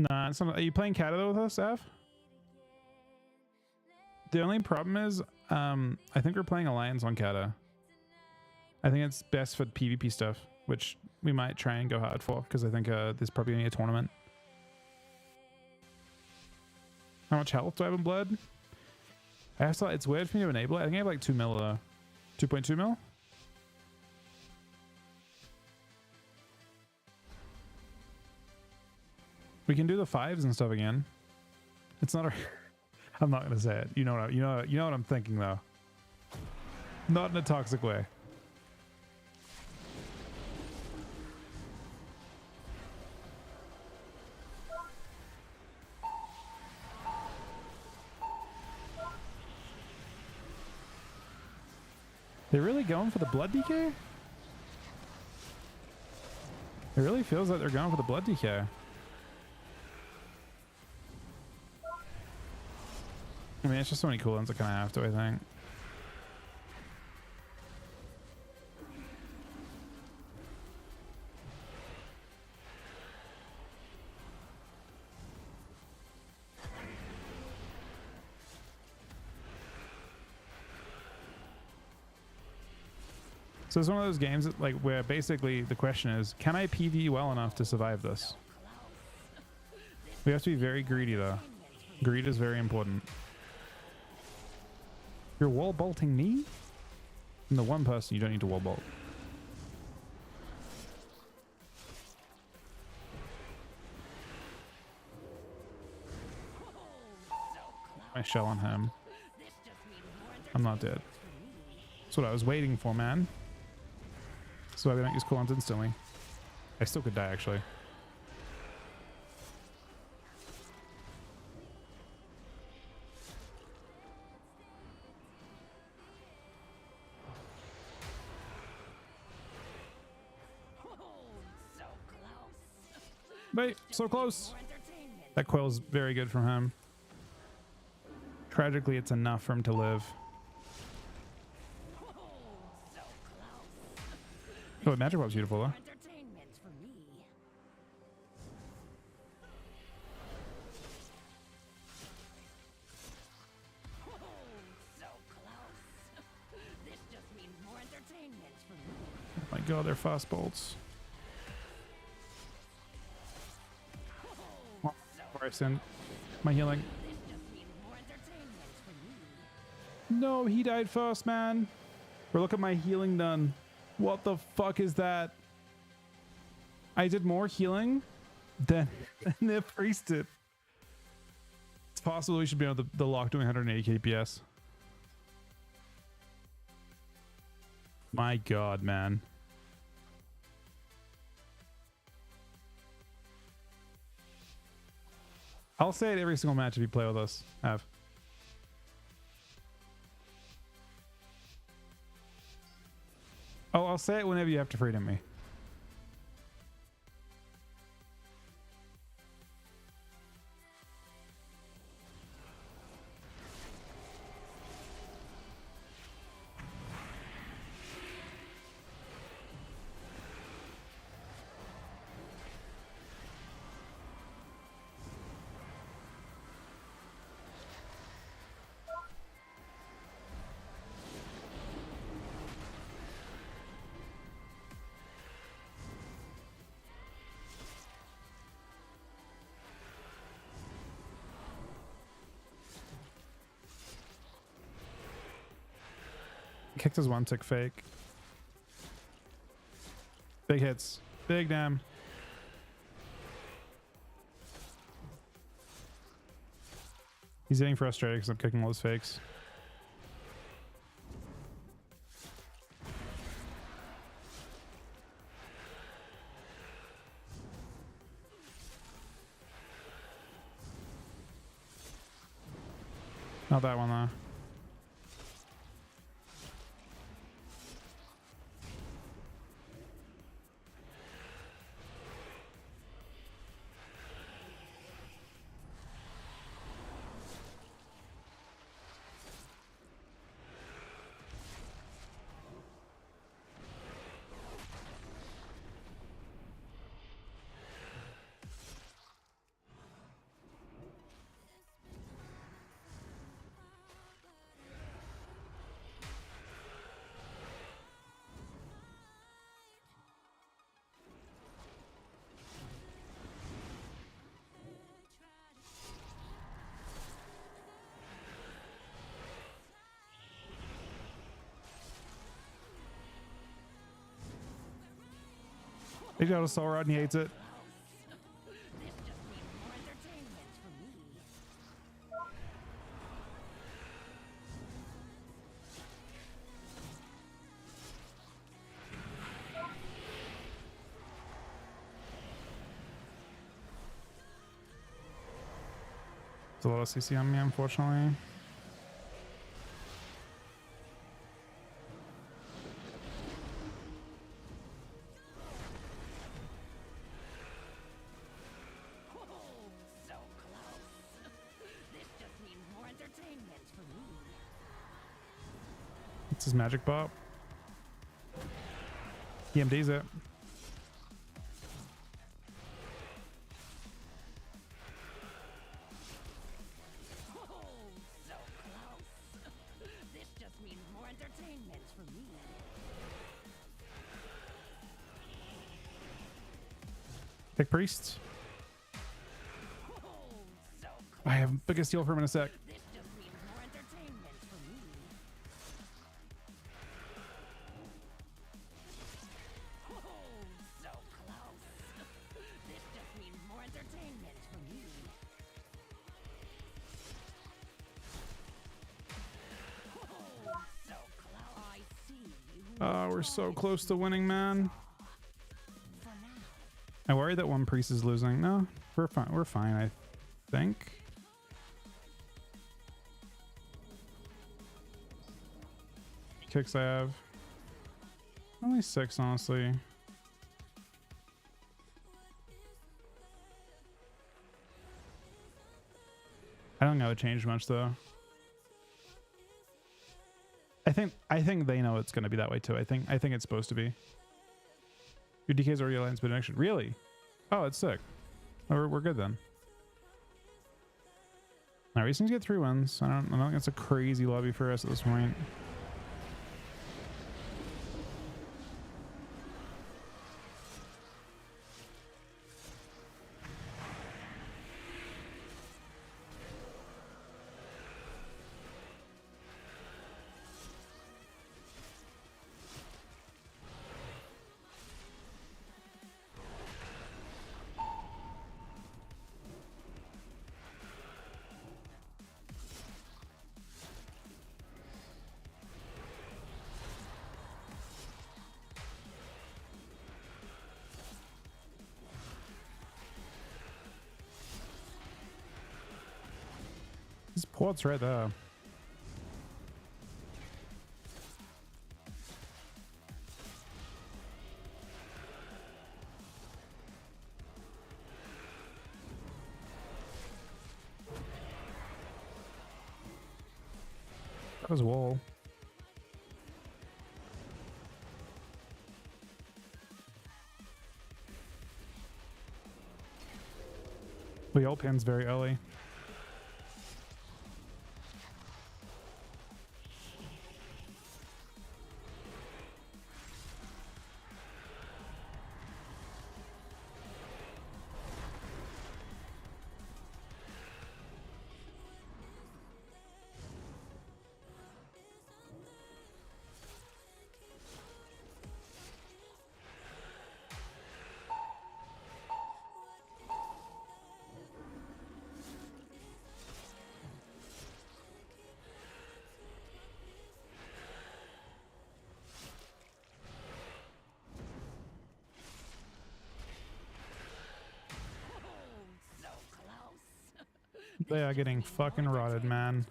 Nah, it's not. Are you playing Canada with us, Av? The only problem is, I think we're playing Alliance on Kata. I think it's best for PvP stuff, which we might try and go hard for, because I think there's probably only a tournament. How much health do I have in blood? I have to, it's weird for me to enable it. I think I have like 2 mil, 2.2 mil. We can do the 5s and stuff again. It's not a... I'm not gonna say it. You know what I'm thinking though. Not in a toxic way. They're really going for the blood DK? It really feels like they're going for the blood DK. I mean, it's just so many cooldowns I kind of have to, I think. So it's one of those games that, like, where basically the question is, can I PvE well enough to survive this? We have to be very greedy though. Greed is very important. You're wall bolting me? I'm the one person you don't need to wall bolt. My shell on him. I'm not dead. That's what I was waiting for, man. That's why we don't use cooldowns instantly. I still could die, actually. Wait, so close. That coil's very good from him. Tragically, it's enough for him to live. Oh, Magic Pop's beautiful though. Oh my god, they're fast bolts. Before I send my healing. No, he died first, man. Or look at my healing done. What the fuck is that? I did more healing than the priest did. It's possible we should be on the lock to 180 KPS. My god, man. I'll say it every single match if you play with us, Av. Oh, I'll say it whenever you have to freedom me. Kicked his one tick fake. Big hits. Big damn. He's getting frustrated because I'm kicking all those fakes. Not that one though. He got a soul rod and he hates it. There's a lot of CC on me, unfortunately. It's his magic bop. He MDs it. Take priest. I have biggest heal for him in a sec. We're so close to winning, man. I worry that one priest is losing. No, we're fine. We're fine, I think. Kicks I have. Only 6, honestly. I don't think I would change much though. I think they know it's gonna be that way too. I think it's supposed to be. Your DK's already alliance been action. Really? Oh, it's sick. Oh, we're good then. Now we just need to get 3 wins. I don't think it's a crazy lobby for us at this point. This port's right there. That was a wall. The ult pin's very early. They are getting fucking rotted, man.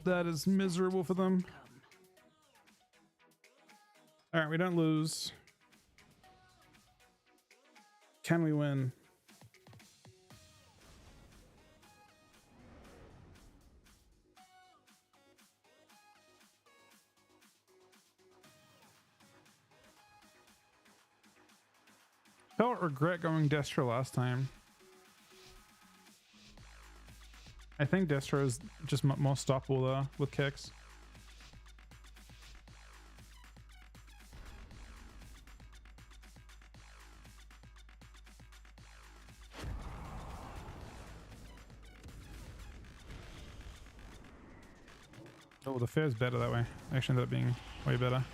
That is miserable for them. All right, we don't lose. Can we win? Felt regret going Destro last time. I think Destro is just more stoppable though with kicks. Oh, the fair's better that way. Actually ended up being way better.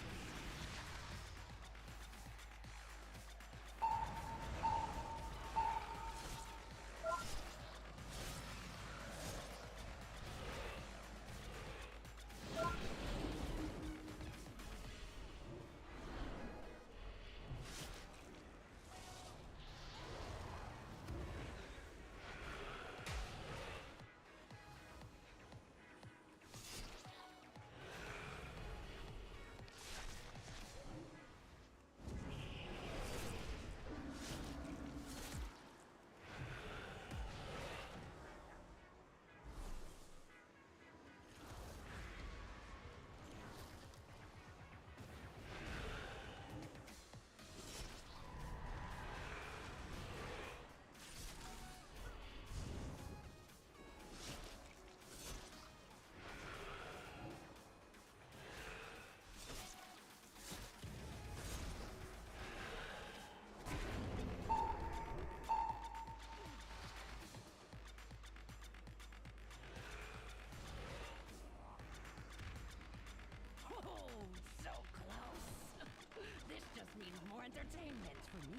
Entertainment for me.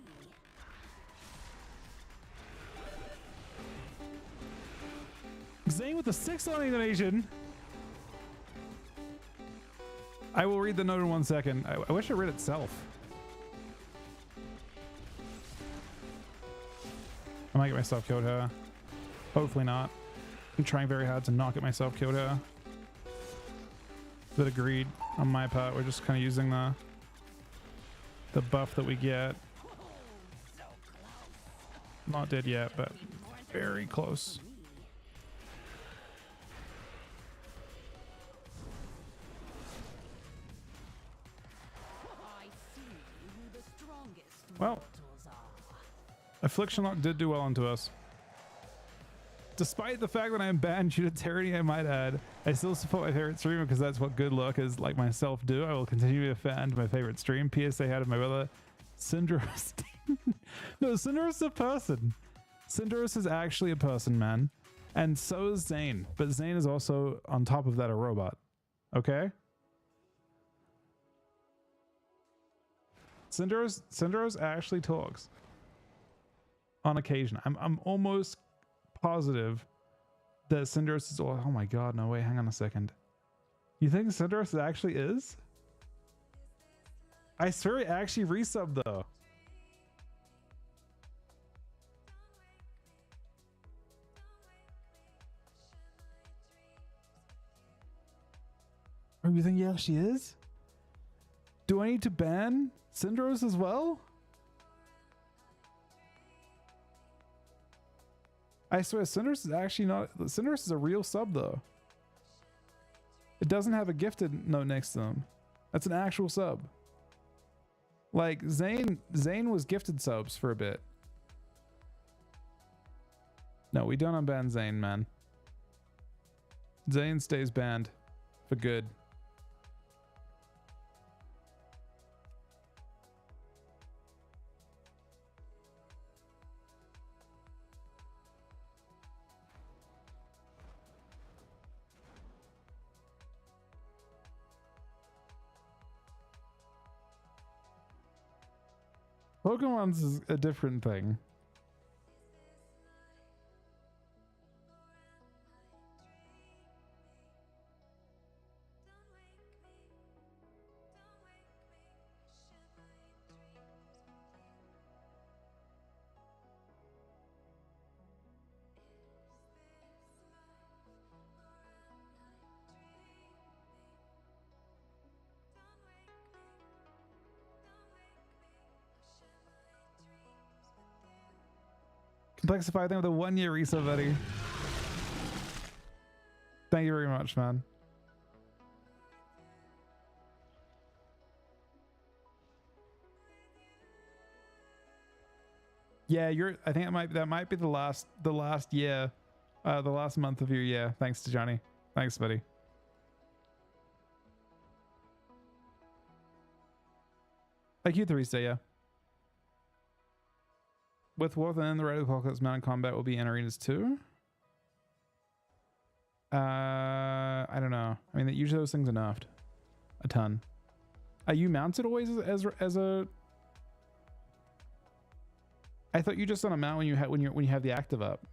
Zane with the 6 on animation. I will read the note in 1 second. I wish it read itself. I might get myself killed here. Hopefully not. I'm trying very hard to not get myself killed here. Bit of greed on my part. We're just kind of using the buff that we get. Not dead yet, but very close. Well, Affliction Lock did do well onto us. Despite the fact that I am banned due to tyranny, I might add, I still support my favorite streamer because that's what good lookers like myself do. I will continue to defend my favorite stream. PSA out of my brother, Syndaros. No, Syndaros is a person. Syndaros is actually a person, man. And so is Zane. But Zane is also, on top of that, a robot. Okay? Syndaros actually talks. On occasion. I'm almost positive that Syndaros is. Oh my god, no way, hang on a second. You think Syndaros actually is? I swear he actually resubbed though. Oh, you think he actually is? Do I need to ban Syndaros as well? I swear, Syndaros is actually not. Syndaros is a real sub though. It doesn't have a gifted note next to them. That's an actual sub. Like Zane was gifted subs for a bit. No, we don't unban Zane, man. Zane stays banned for good. Pokemon's a different thing. Complexify thing with a 1 year resub, buddy. Thank you very much, man. Yeah, I think that might be the last year, the last month of your year. Thanks to Johnny. Thanks, buddy. Thank you, Theresa. Yeah. With War Within, the Red Apocalypse mounted combat will be in arenas too. I don't know. I mean, usually those things are nerfed a ton. Are you mounted always as a? I thought you just on a mount when you have the active up.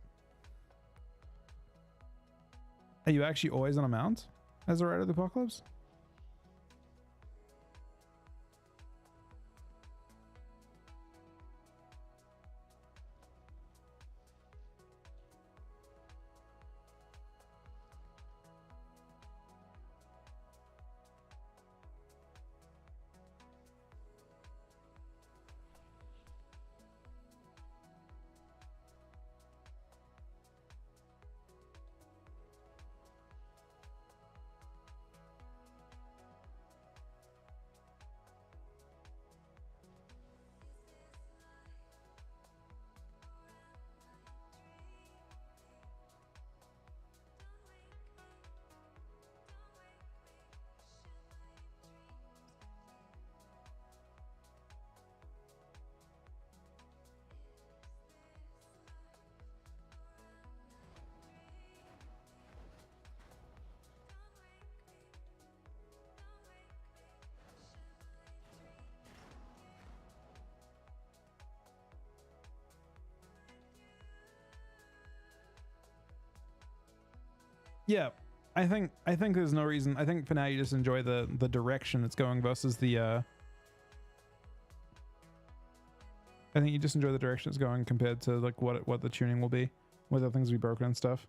Are you actually always on a mount as a Rider of the Apocalypse? Yeah, I think there's no reason. I think for now you just enjoy the direction it's going versus the. I think you just enjoy the direction it's going compared to like what the tuning will be, whether things will be broken and stuff.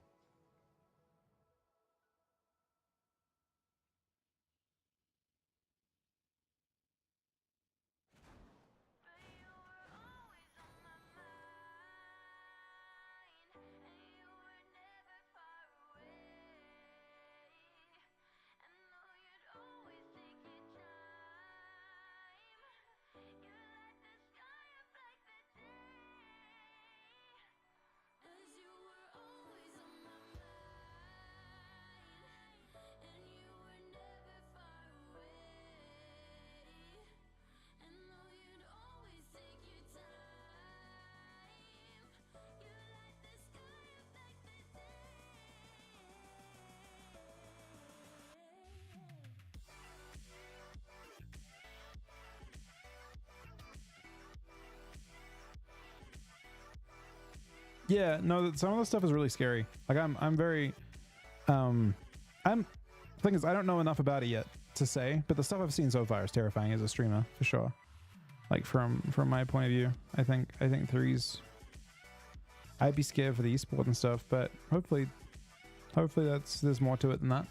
Yeah, no, some of the stuff is really scary. Like I'm very, thing is I don't know enough about it yet to say, but the stuff I've seen so far is terrifying as a streamer for sure. Like from my point of view, I think I'd be scared for the esport and stuff, but hopefully there's more to it than that.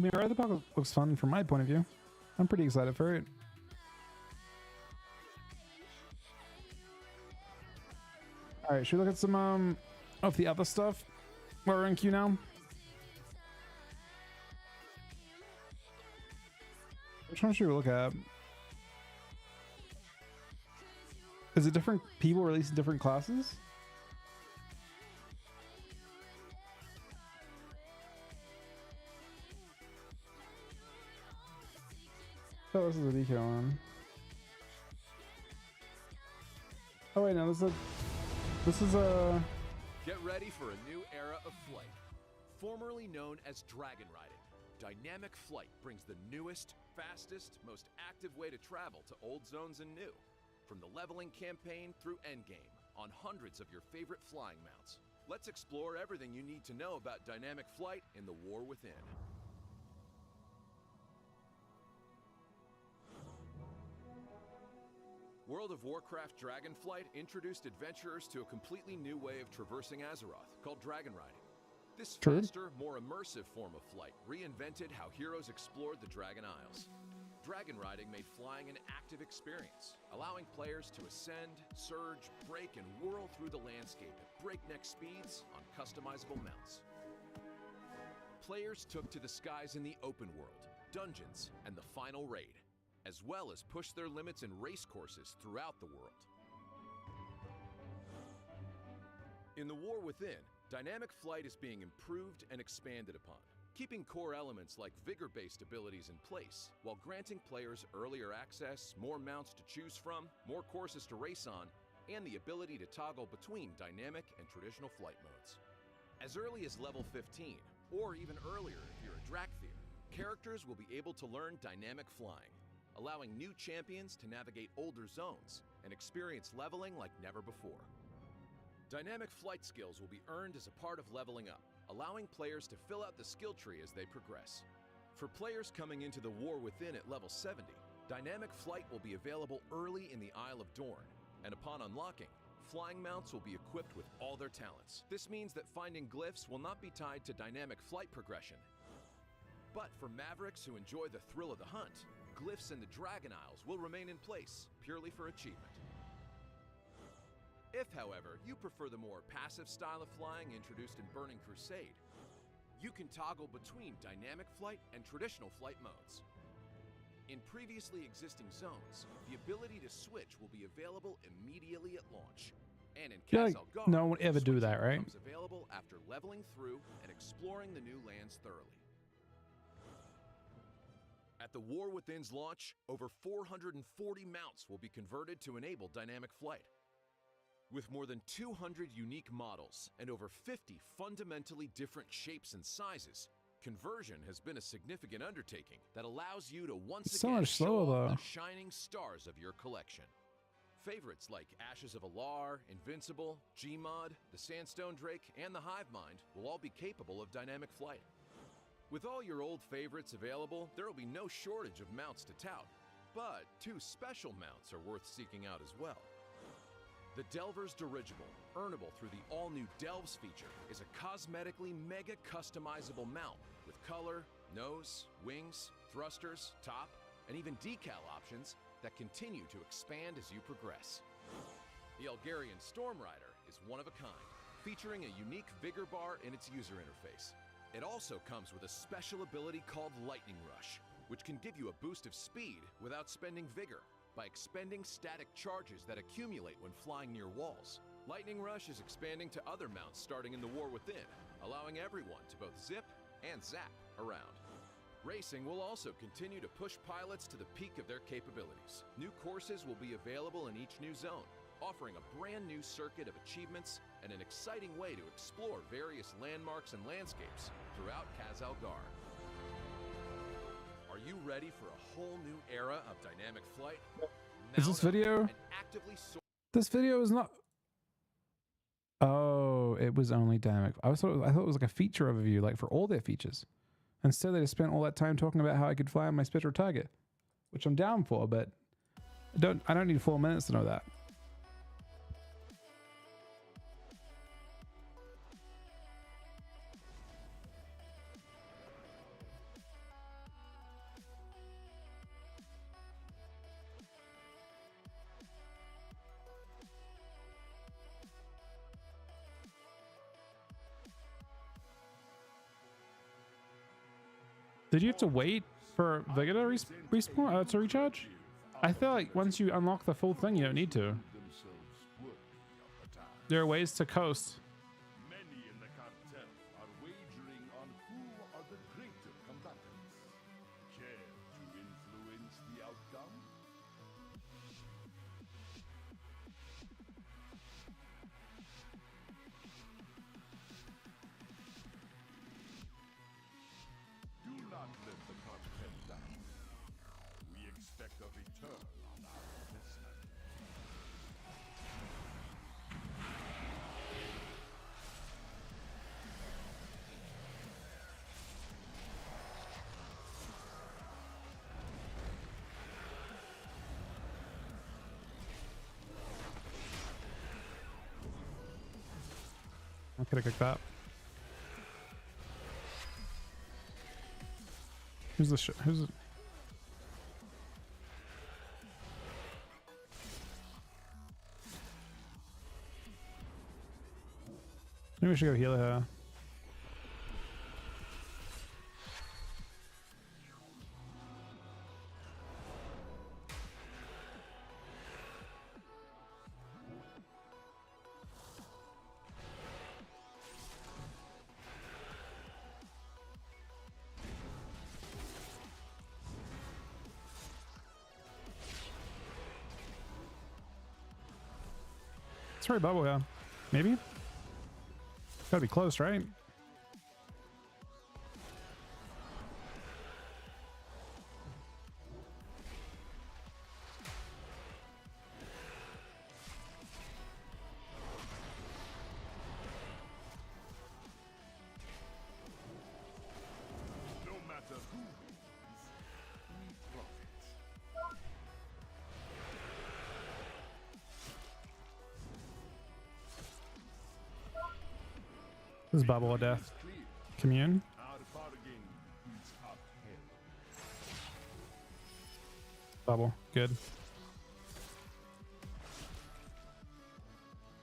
I mean, the park looks fun from my point of view. I'm pretty excited for it. All right, should we look at some of the other stuff? We're in queue now. Which one should we look at? Is it different people releasing different classes? Oh, this is a DK one. Oh wait, no, this is a. Get ready for a new era of flight, formerly known as dragon riding. Dynamic flight brings the newest, fastest, most active way to travel to old zones and new. From the leveling campaign through endgame, on hundreds of your favorite flying mounts. Let's explore everything you need to know about dynamic flight in the War Within. World of Warcraft Dragonflight introduced adventurers to a completely new way of traversing Azeroth, called dragon riding. This faster, more immersive form of flight reinvented how heroes explored the Dragon Isles. Dragon riding made flying an active experience, allowing players to ascend, surge, break, and whirl through the landscape at breakneck speeds on customizable mounts. Players took to the skies in the open world, dungeons, and the final raid, as well as pushed their limits in race courses throughout the world. In the War Within, dynamic flight is being improved and expanded upon, keeping core elements like vigor-based abilities in place, while granting players earlier access, more mounts to choose from, more courses to race on, and the ability to toggle between dynamic and traditional flight modes. As early as level 15, or even earlier if you're a Drakthir, characters will be able to learn dynamic flying, allowing new champions to navigate older zones and experience leveling like never before. Dynamic flight skills will be earned as a part of leveling up, allowing players to fill out the skill tree as they progress. For players coming into the War Within at level 70, dynamic flight will be available early in the Isle of Dorn, and upon unlocking, flying mounts will be equipped with all their talents. This means that finding glyphs will not be tied to dynamic flight progression. But for mavericks who enjoy the thrill of the hunt, glyphs in the Dragon Isles will remain in place, purely for achievement. If, however, you prefer the more passive style of flying introduced in Burning Crusade, you can toggle between dynamic flight and traditional flight modes. In previously existing zones, the ability to switch will be available immediately at launch. And in Khazal-Gar, no one would ever do that, right? becomes available after leveling through and exploring the new lands thoroughly. At the War Within's launch, over 440 mounts will be converted to enable dynamic flight. With more than 200 unique models and over 50 fundamentally different shapes and sizes, conversion has been a significant undertaking that allows you to once It's so again much show slower, off though. the shining stars of your collection. Favorites like Ashes of Alar, Invincible, Gmod, the Sandstone Drake, and the Hivemind will all be capable of dynamic flight. With all your old favorites available, there will be no shortage of mounts to tout, but 2 special mounts are worth seeking out as well. The Delver's Dirigible, earnable through the all-new Delves feature, is a cosmetically mega customizable mount with color, nose, wings, thrusters, top, and even decal options that continue to expand as you progress. The Elgarian Stormrider is one of a kind, featuring a unique vigor bar in its user interface. It also comes with a special ability called Lightning Rush, which can give you a boost of speed without spending vigor, by expending static charges that accumulate when flying near walls. Lightning Rush is expanding to other mounts starting in the War Within, allowing everyone to both zip and zap around. Racing will also continue to push pilots to the peak of their capabilities. New courses will be available in each new zone, offering a brand new circuit of achievements and an exciting way to explore various landmarks and landscapes throughout Khazal-Gar. Are you ready for a whole new era of dynamic flight? Is this video? This video is not. Oh, it was only dynamic. I thought it was like a feature overview, like for all their features. Instead, they just spent all that time talking about how I could fly on my special target, which I'm down for, but I don't need 4 minutes to know that. Did you have to wait for Vega to respawn to recharge? I feel like once you unlock the full thing, you don't need to. There are ways to coast. Many in the cartel are wagering on who are the greater combatants. Care to influence the outcome? Do not let the cartel down. We expect a return on our investment. I could have kicked that. Who's the who's the maybe we should go heal her. Sorry, bubble, yeah. Maybe? Gotta be close, right? No matter who wins, we profit. This is bubble of death. Commune. Our bargain is upheld. Bubble. Good.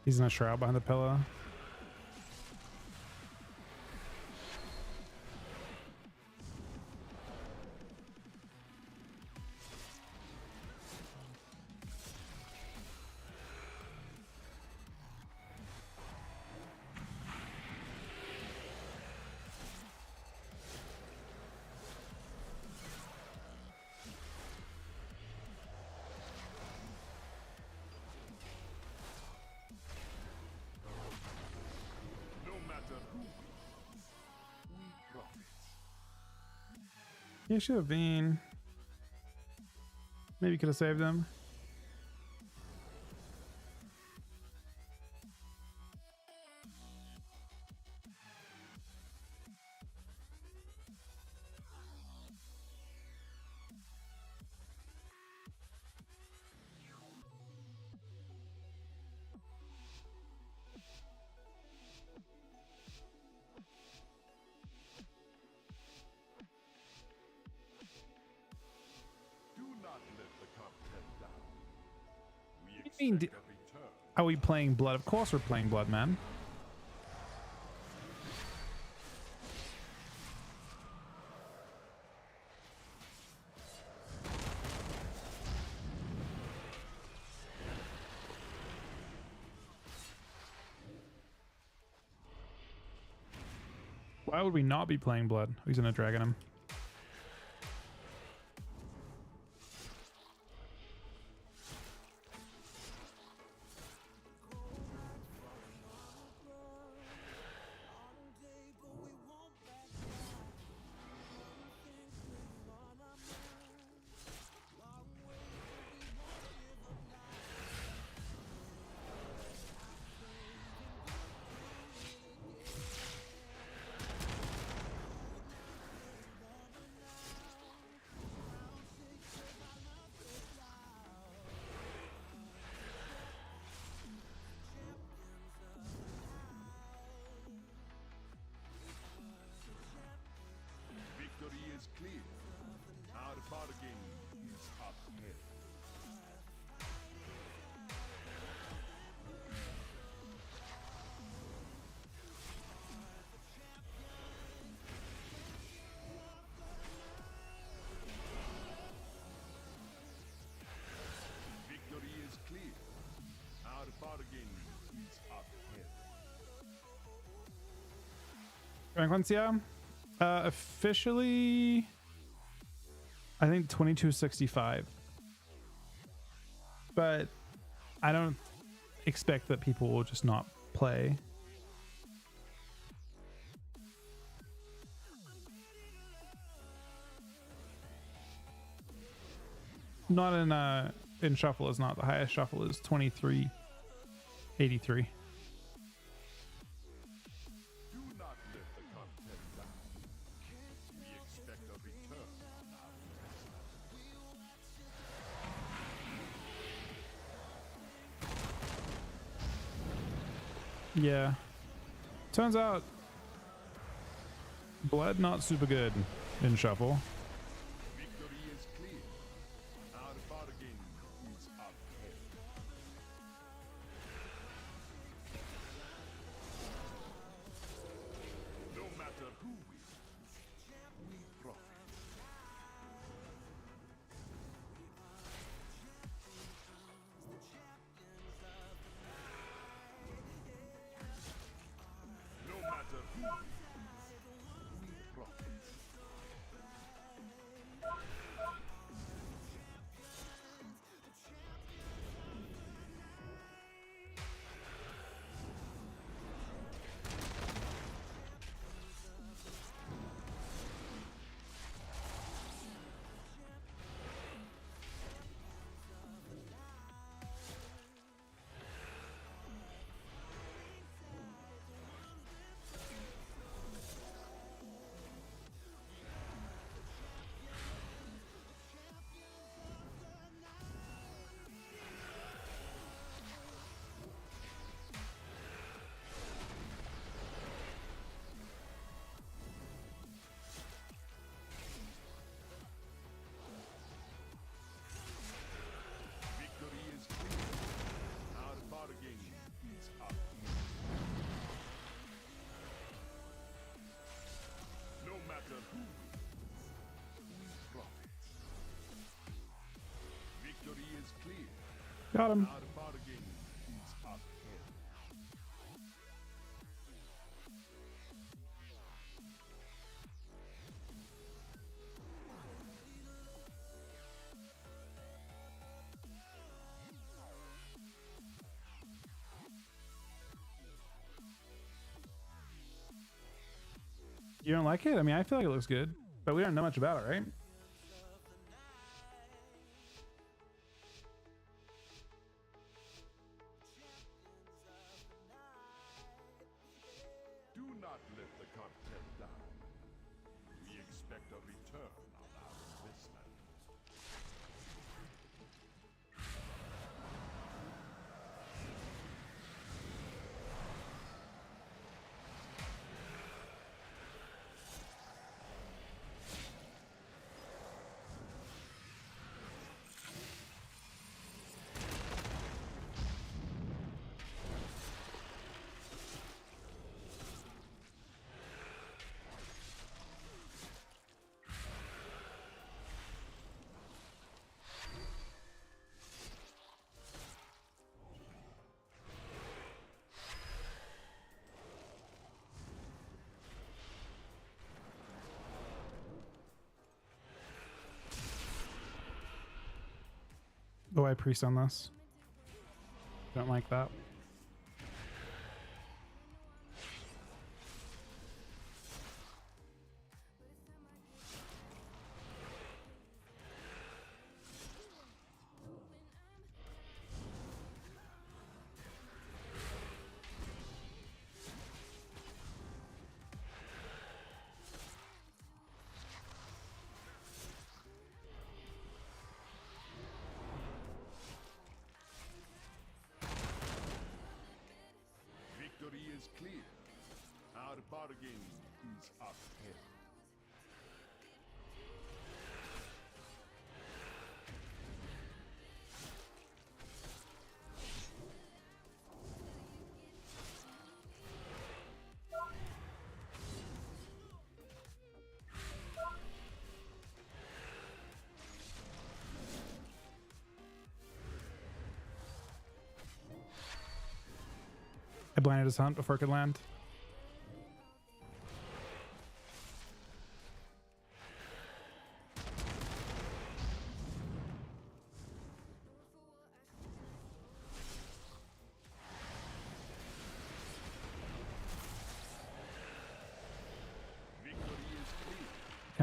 He's in a shroud behind the pillow. No matter who wins, we profit. Yeah, should have been. Maybe could have saved him. Do not let the cartel down. We I mean, expect a return. are we playing blood? Of course we're playing blood, man. Why would we not be playing blood? He's gonna dragon him. Rank ones, yeah. Officially, I think 2265. But I don't expect that people will just not play. Not in shuffle is not. The highest shuffle is 2383. Do not let the content down. We expect a return on our investment. Yeah. Turns out blood not super good in shuffle. Victory is clear. Our bargain is upheld. No matter who wins, we profit. No matter who wins, we profit. Victory is clear. Our bargain is upheld. No matter who wins, we profit. Victory is clear. Got him. Our bargain is upheld. You don't like it? I mean, I feel like it looks good, but we don't know much about it, right? Do not let the content down. We expect a return on our investment. Oh, I priest on this. Don't like that. Victory is clear. Our bargain is upheld. I blinded his hunt before it could land.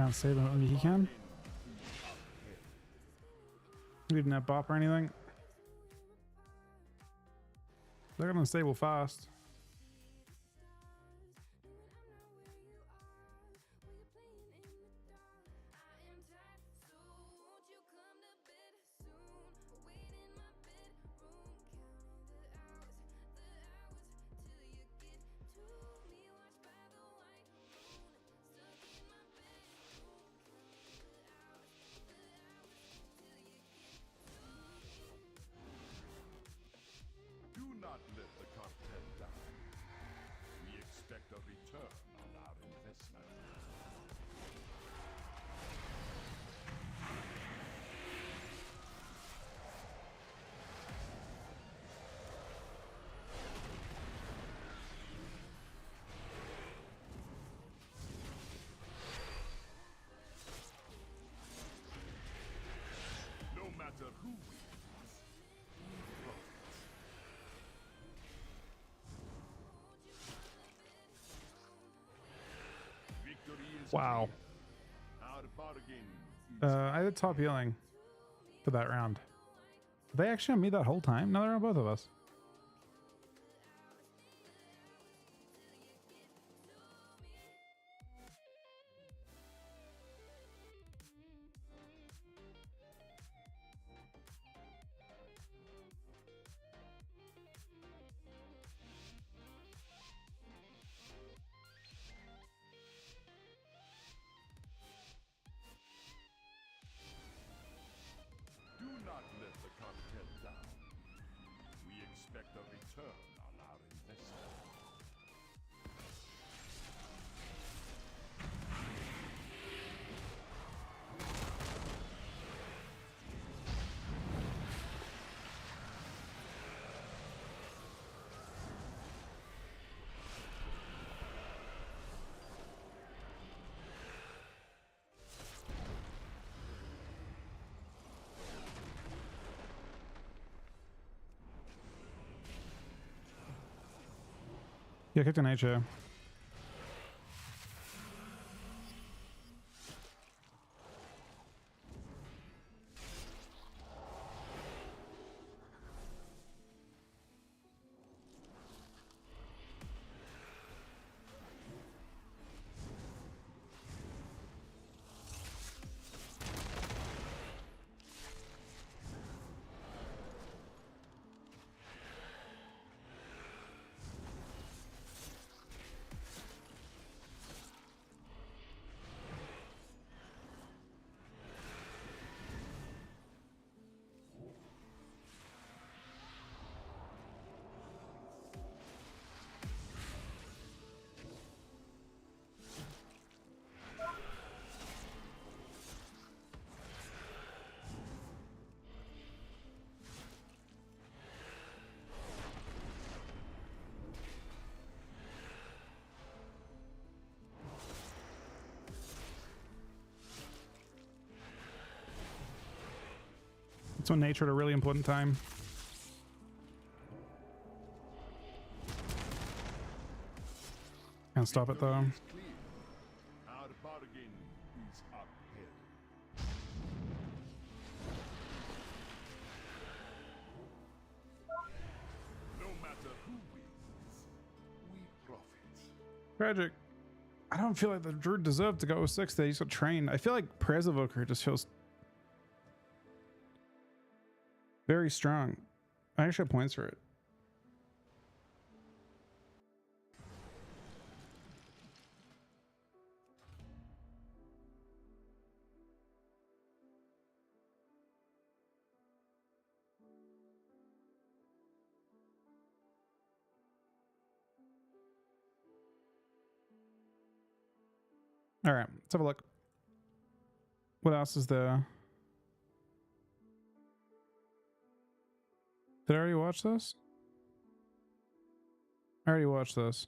Can't save him. I mean, he can. Leaving that bop or anything. They're gonna stable fast. Do not let the content die. We expect a return on our investment. No matter who wins, we profit. Victory is Wow. clear. Our bargain I had top healing for that round. Did they actually on me that whole time? No, they're on both of us. Do not let the content down. We expect a return on our investment. Yeah, kicked an HO. It's on nature at a really important time. Can't stop it though. Is clear. Our bargain is upheld. No matter who wins, we profit. Tragic. I don't feel like the Druid deserved to go 6 there. He's got trained. I feel like Prayers Evoker just feels very strong. I actually have points for it. All right, let's have a look. What else is there? Did I already watch this? I already watched this.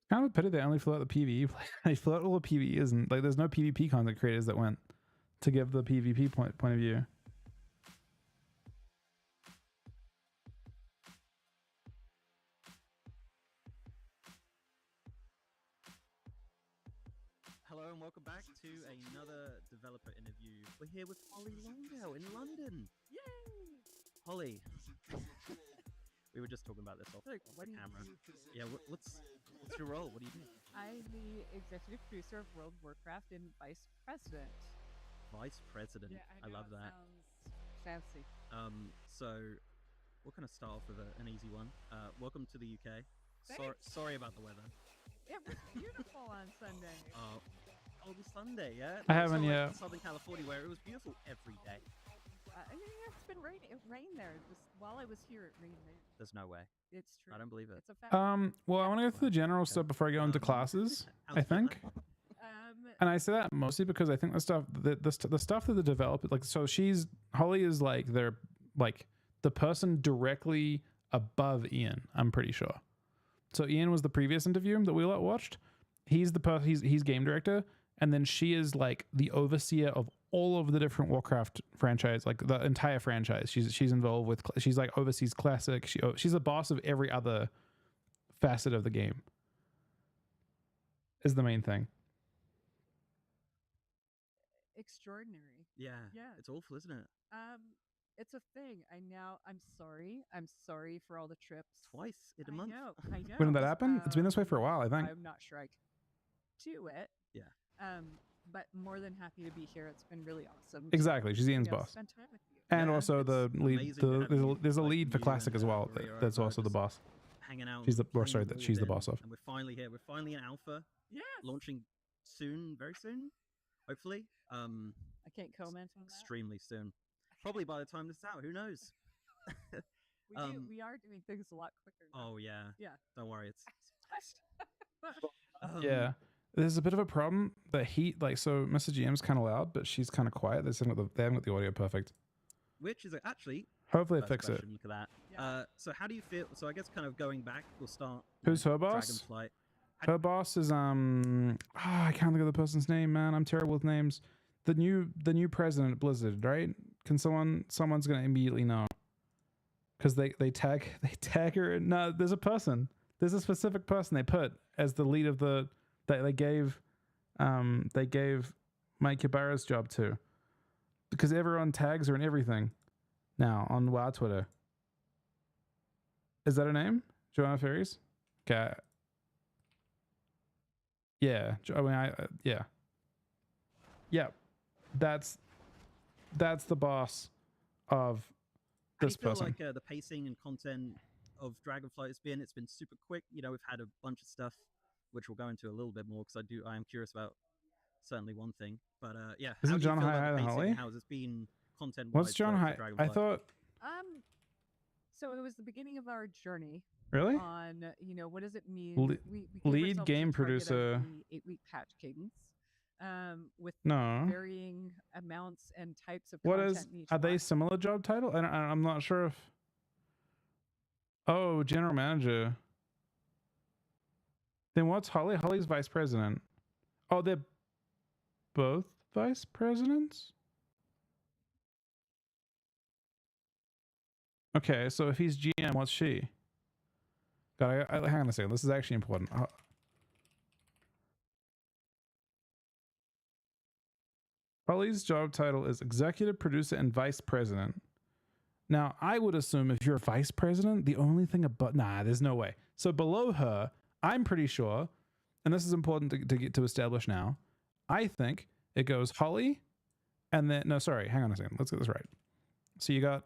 Kind of a pity they only fill out the PvE. They fill out all the PvE, and like there's no PvP content creators that went to give the PvP point of view. Hello and welcome back to another developer interview. We're here with Holly Longdale in London. Yay! Holly, we were just talking about this off the camera. Yeah, what's your role? What do you do? I'm the executive producer of World of Warcraft and vice president. Vice president. Yeah, I love that. Sounds fancy. So we're gonna start off with an easy one. Welcome to the UK. Sorry about the weather. It was beautiful on Sunday. Oh, the Sunday, yeah. I haven't It's not yet. like Southern California, where it was beautiful every day. It's been raining. It rained there. Just while I was here, it rained there. There's no way. It's true. I don't believe it. It's a fact. Well, I want to go through the general stuff before I go into classes. I think, and I say that mostly because I think the stuff the stuff that the developer so Holly is like the person directly above Ian. I'm pretty sure. So Ian was the previous interview that we watched. He's the person. He's game director, and then she is like the overseer of all of the different Warcraft franchise, like the entire franchise. She's involved with. She's like oversees classic. She's the boss of every other facet of the game. Is the main thing. Extraordinary. Yeah. Yeah. It's awful, isn't it? It's a thing. I'm sorry. I'm sorry for all the trips. Twice in a month. I know. When did that happen? It's been this way for a while, I think. I'm not sure I can do it. Yeah. But more than happy to be here. It's been really awesome. Exactly. She's Ian's boss. Spend time with you. And also the lead. amazing to have you, There's a like, lead for you classic and, as well. Maria That's over also the just boss. Hanging out. She's the playing that she's the Warden, boss of. And we're finally here. We're finally in alpha. Yes. Launching soon, very soon, hopefully. I can't comment on that. Extremely soon. Probably by the time this is out. Who knows? We are doing things a lot quicker now. Oh yeah. Yeah. Don't worry. It's Yeah. There's a bit of a problem that so Mr. GM's kind of loud, but she's kind of quiet. They haven't got the audio perfect. Which is actually. Hopefully they first fix it. question, look at that. So how do you feel? So I guess kind of going back, we'll start. Who's her boss? Dragonflight. Her boss is I can't think of the person's name, man. I'm terrible with names. The new president at Blizzard, right? Can someone's gonna immediately know? Because they tag her. No, there's a person. There's a specific person they put as the lead of the that they gave Mike Ybarra's job to. Because everyone tags her and everything now on WoW Twitter. Is that her name? Joanna Ferries? Okay. Yeah. I mean, yeah. Yeah. That's the boss of this How do you person. feel like the pacing and content of Dragonflight has been? It's been super quick. You know, we've had a bunch of stuff, which we'll go into a little bit more because I am curious about certainly one thing. But yeah, Isn't John how higher than Holly? How has it been content? What's John High? I thought. So it was the beginning of our journey. Really? On what does it mean? We gave lead ourselves game the target of producer. the 8-week patch cadence. With No. varying amounts and types of What content is? in each Are they month. similar job title? I'm not sure if. Oh, general manager. Then what's Holly? Holly's vice president. Oh, they're both vice presidents? Okay, so if he's GM, what's she? God, hang on a second. This is actually important. Holly's job title is executive producer and vice president. Now, I would assume if you're a vice president, the only thing above... Nah, there's no way. So below her, I'm pretty sure, and this is important to get to establish now, I think it goes Holly, and then... No, sorry, hang on a second. Let's get this right. So you got...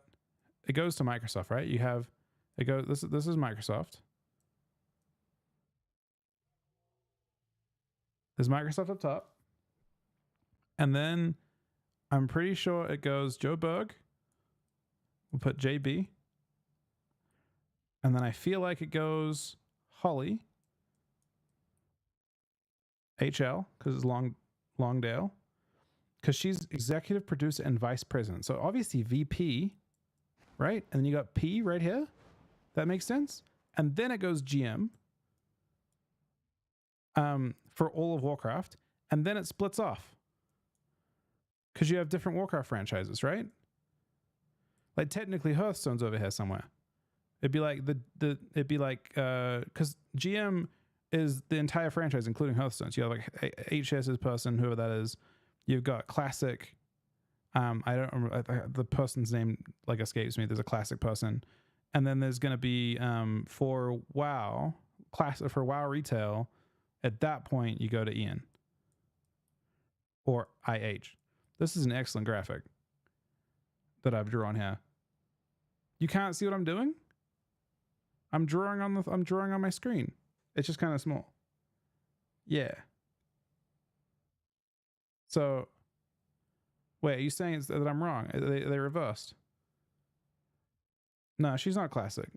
It goes to Microsoft, right? You have... It goes... This is Microsoft. There's Microsoft up top. And then I'm pretty sure it goes Joe Berg. We'll put JB. And then I feel like it goes Holly. HL, because it's Longdale. Because she's executive producer and vice president. So obviously VP, right? And then you got P right here. That makes sense. And then it goes GM for all of Warcraft. And then it splits off. Because you have different Warcraft franchises, right? Like technically Hearthstone's over here somewhere. It'd be like it'd be like because GM is the entire franchise, including Hearthstone. So you have like HS's person, whoever that is. You've got Classic. I don't remember the person's name, like escapes me. There's a Classic person, and then there's going to be for WoW Classic, for WoW retail. At that point, you go to Ian or IH. This is an excellent graphic that I've drawn here. You can't see what I'm doing? I'm drawing on my screen. It's just kind of small. Yeah. So, wait, are you saying that I'm wrong? They reversed? No, she's not Classic.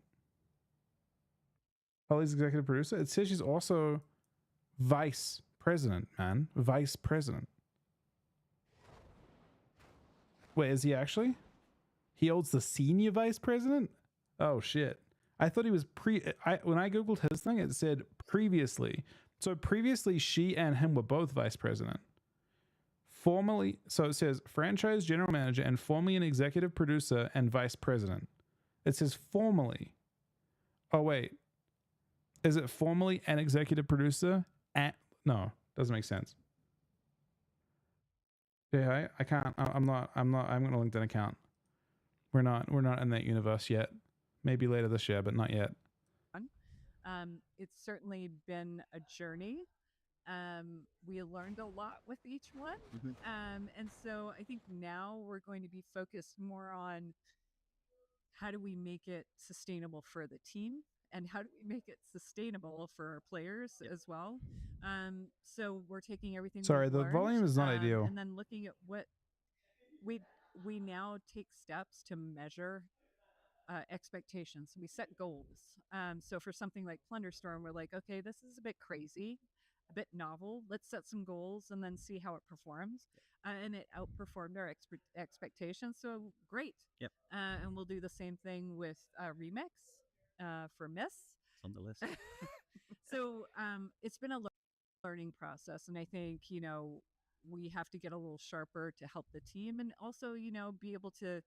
Holly's executive producer. It says she's also vice president, man. Vice president. Wait, is he actually? He holds the senior vice president? Oh, shit. I thought he was when I Googled his thing, it said previously. So previously, she and him were both vice president. Formerly, so it says franchise general manager and formerly an executive producer and vice president. It says formerly. Oh, wait. Is it formerly an executive producer? No, doesn't make sense. Yeah, I can't. I'm not. I haven't got a LinkedIn account. We're not in that universe yet. Maybe later this year, but not yet. It's certainly been a journey. We learned a lot with each one. And so I think now we're going to be focused more on how do we make it sustainable for the team and how do we make it sustainable for our players as well. So we're taking everything. Sorry, we've the learned, volume is not ideal. and then looking at what we now take steps to measure expectations. We set goals. So for something like Plunderstorm, we're like, okay, this is a bit crazy, a bit novel. Let's set some goals and then see how it performs. And it outperformed our expectations. So great. Yep. And we'll do the same thing with Remix for Miss. It's on the list. So it's been a learning process. And I think, we have to get a little sharper to help the team and also, be able to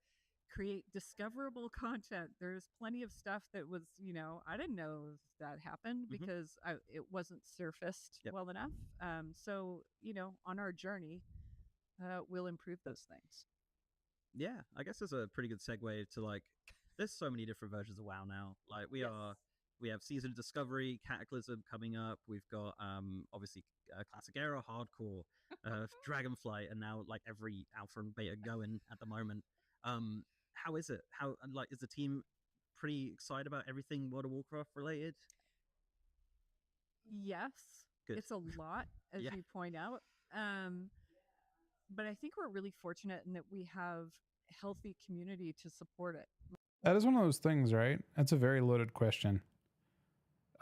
create discoverable content. There's plenty of stuff that was, I didn't know that happened because it wasn't surfaced well enough. So, on our journey, we'll improve those things. Yeah, I guess there's a pretty good segue to like, there's so many different versions of WoW now. Like we have Season of Discovery, Cataclysm coming up. We've got obviously Classic Era, Hardcore, Dragonflight, and now like every alpha and beta going at the moment. How is it? How is the team pretty excited about everything World of Warcraft related? Yes, Good. It's a lot, as you point out. But I think we're really fortunate in that we have a healthy community to support it. That is one of those things, right? That's a very loaded question.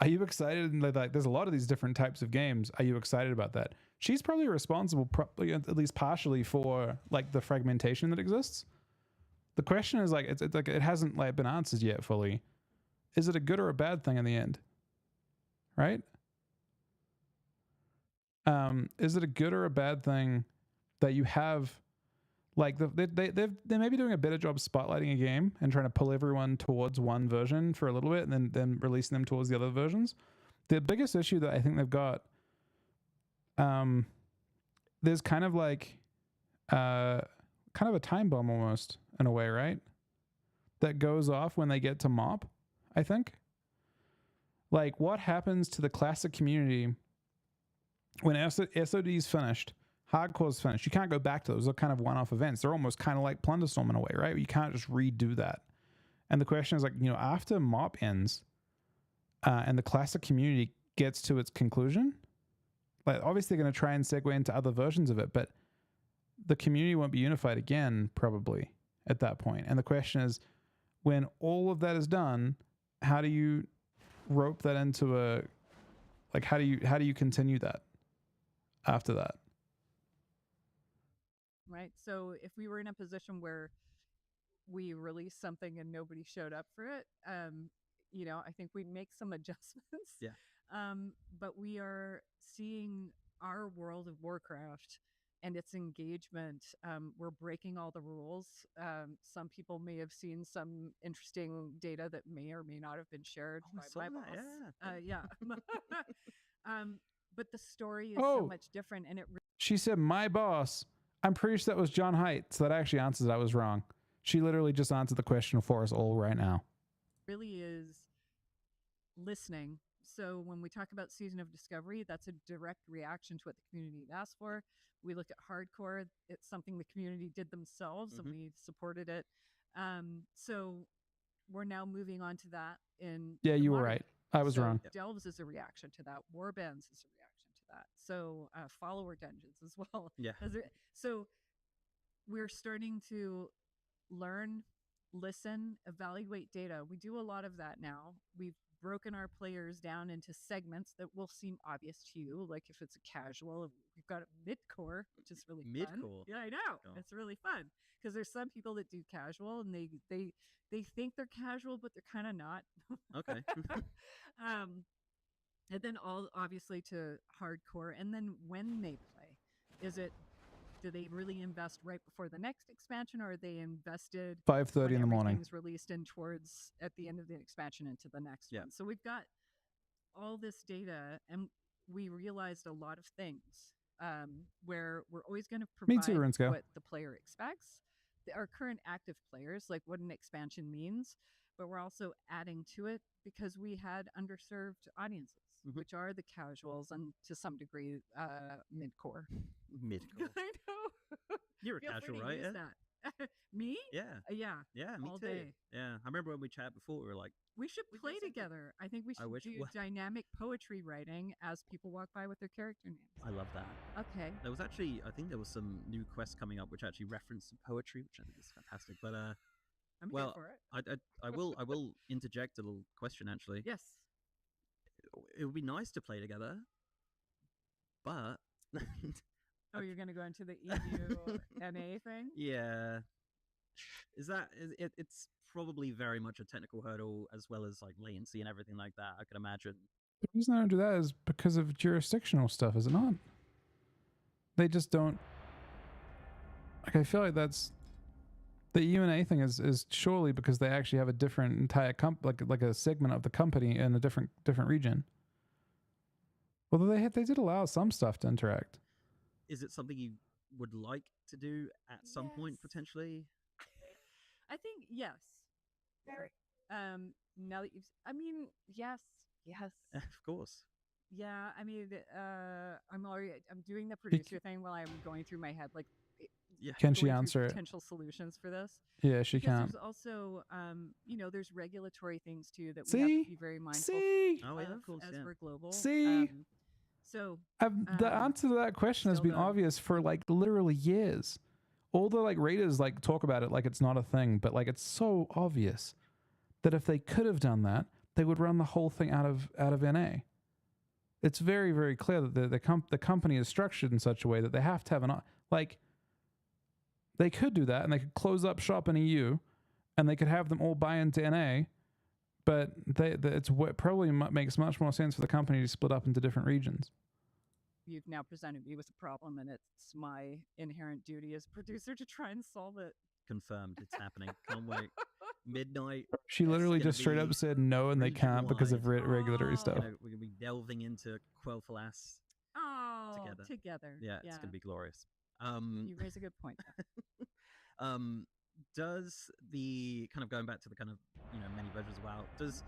Are you excited? Like, there's a lot of these different types of games. Are you excited about that? She's probably responsible, at least partially, for like the fragmentation that exists. The question is like, it's like it hasn't like been answered yet fully. Is it a good or a bad thing in the end? Right? Is it a good or a bad thing that you have like they may be doing a better job spotlighting a game and trying to pull everyone towards one version for a little bit and then releasing them towards the other versions? The biggest issue that I think they've got, there's kind of like kind of a time bomb almost in a way, right? That goes off when they get to MOP, I think. Like, what happens to the classic community when SOD's finished, Hardcore's finished? You can't go back to those. They're kind of one-off events. They're almost kind of like Plunderstorm in a way, right? You can't just redo that. And the question is like, after MOP ends and the classic community gets to its conclusion, like obviously they're going to try and segue into other versions of it, but the community won't be unified again probably at that point. And the question is, when all of that is done, how do you rope that into a, like, how do you continue that after that? Right. So if we were in a position where we released something and nobody showed up for it, I think we'd make some adjustments. Yeah. But we are seeing our World of Warcraft and its engagement. We're breaking all the rules. Some people may have seen some interesting data that may or may not have been shared by my boss. Yeah. But the story is Oh. so much different, and it She said, my boss. I'm pretty sure that was John Haidt, so that actually answers I was wrong. She literally just answered the question for us all right now. really is listening. So when we talk about Season of Discovery, that's a direct reaction to what the community asked for. We look at hardcore, it's something the community did themselves, and we supported it. So we're now moving on to that in Yeah, the you were modern right. day. I was So wrong. Delves is a reaction to that. Warbands is a reaction to that. So follower dungeons as well. Yeah. So we're starting to learn, listen, evaluate data. We do a lot of that now. We've broken our players down into segments that will seem obvious to you. Like if it's a casual, we've got a mid-core, which is really fun. Mid-core? Yeah, I know. Oh. It's really fun because there's some people that do casual and they think they're casual, but they're kind of not. Okay. And then all obviously to hardcore. And then when they play, do they really invest right before the next expansion, or are they invested 5:30 when in the morning. everything's released and towards at the end of the expansion into the next one? So we've got all this data, and we realized a lot of things where we're always going to Me provide too, Rinsko. what the player expects, our current active players, like what an expansion means, but we're also adding to it because we had underserved audiences, which are the casuals and to some degree mid-core. Mid-core. I know. You're a Feel free casual, to right? use Yeah. that. Me? Yeah. Yeah. Yeah, me all too. day. Yeah, I remember when we chatted before. We were like, We should play together. I think we I should wish- do well- dynamic poetry writing as people walk by with their character names. I love that. Okay. There was actually, I think there was some new quests coming up which actually reference some poetry, which I think is fantastic. But I'm well, here for it. I will interject a little question actually. Yes. It would be nice to play together, but Oh, you're going to go into the EU NA thing? yeah, it's probably very much a technical hurdle as well as like latency and everything like that. I could imagine. The reason I don't do that is because of jurisdictional stuff, is it not? They just don't. Like, I feel like that's the UNA thing is surely because they actually have a different entire like a segment of the company in a different region. Although they did allow some stuff to interact. Is it something you would like to do at some point potentially? I think yes. Very. Now that you've, I mean, yes. Of course. Yeah, I mean, I'm doing the producer thing while I'm going through my head, like, Can she going through answer it? potential solutions for this? Yeah, she Because can't. There's also, there's regulatory things too that we See? have to be very mindful Oh, yeah, of of course, as yeah. we're global. See? So The answer to that question has still been don't- obvious for like literally years. All the like raiders like talk about it like it's not a thing, but like it's so obvious that if they could have done that, they would run the whole thing out of NA. It's very, very clear that the company is structured in such a way that they have to have like they could do that and they could close up shop in EU and they could have them all buy into NA, but it's what probably makes much more sense for the company to split up into different regions. you've now presented me with a problem, and it's my inherent duty as producer to try and solve it. Confirmed, it's happening. Can't wait. Midnight. She literally just straight up said no, and they can't because of regulatory stuff. We're gonna be delving into Quel'Thalas Oh, together. Yeah, it's gonna be glorious. You raise a good point. Does the kind of going back to the kind of many versions of WoW, does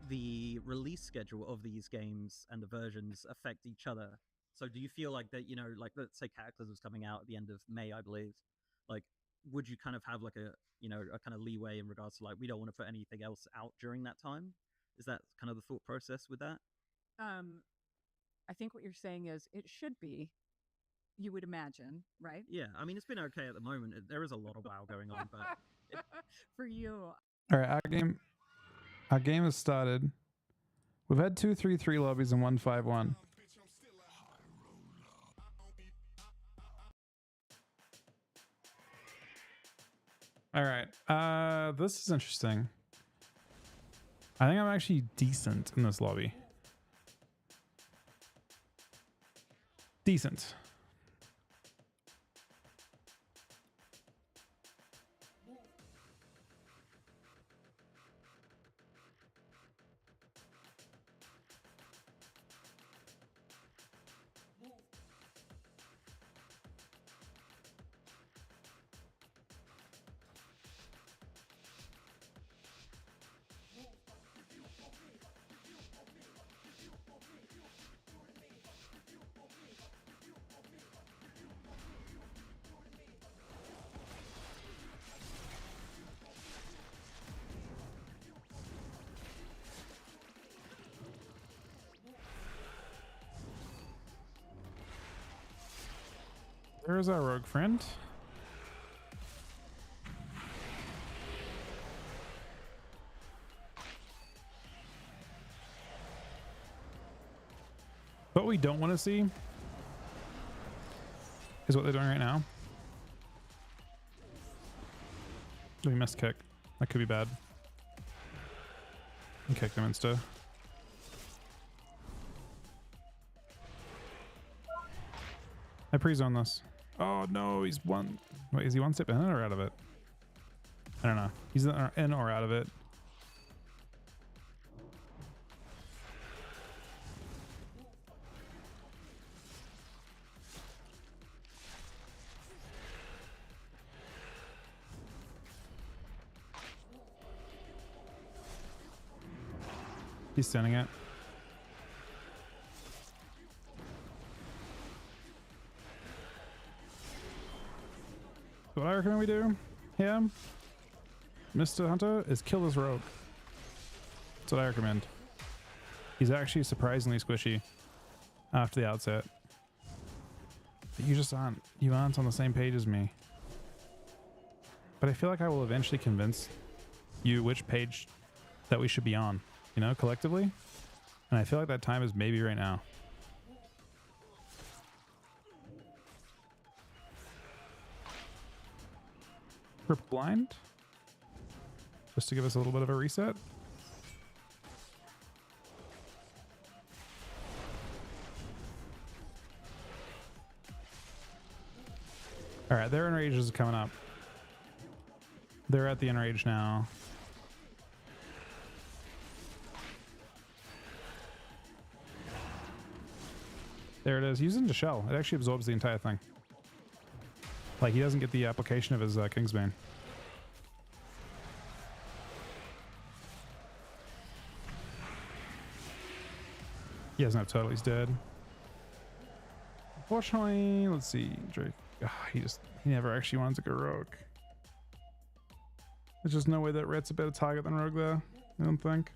the release schedule of these games and the versions affect each other? So do you feel like that, like let's say Cataclysm was coming out at the end of May, I believe, like would you kind of have like a kind of leeway in regards to like we don't want to put anything else out during that time? Is that kind of the thought process with that? I think what you're saying is it should be, you would imagine, right? Yeah, I mean it's been okay at the moment. There is a lot of WoW going on, but for you. All right, our game has started. We've had 2 3-3 lobbies and 1 5-1. All right, this is interesting. I think I'm actually decent in this lobby. Decent. Where's our rogue friend? What we don't want to see is what they're doing right now. We missed kick. That could be bad. And kick them insta. I pre-zone this. Oh no, he's one. Wait, is he one step in or out of it? I don't know. He's in or out of it. He's sending it. What I recommend we do here, Mr. Hunter, is kill this rogue. That's what I recommend. He's actually surprisingly squishy after the outset. But you just aren't. You aren't on the same page as me. But I feel like I will eventually convince you which page that we should be on, you know, collectively. And I feel like that time is maybe right now. We're blind, just to give us a little bit of a reset. All right, their enrage is coming up. They're at the enrage now. There it is. Use it into shell. It actually absorbs the entire thing. Like, he doesn't get the application of his Kingsbane. He doesn't have total. He's dead. Unfortunately, let's see. Drake. He never actually wanted to go rogue. There's just no way that Ret's a better target than rogue there. I don't think.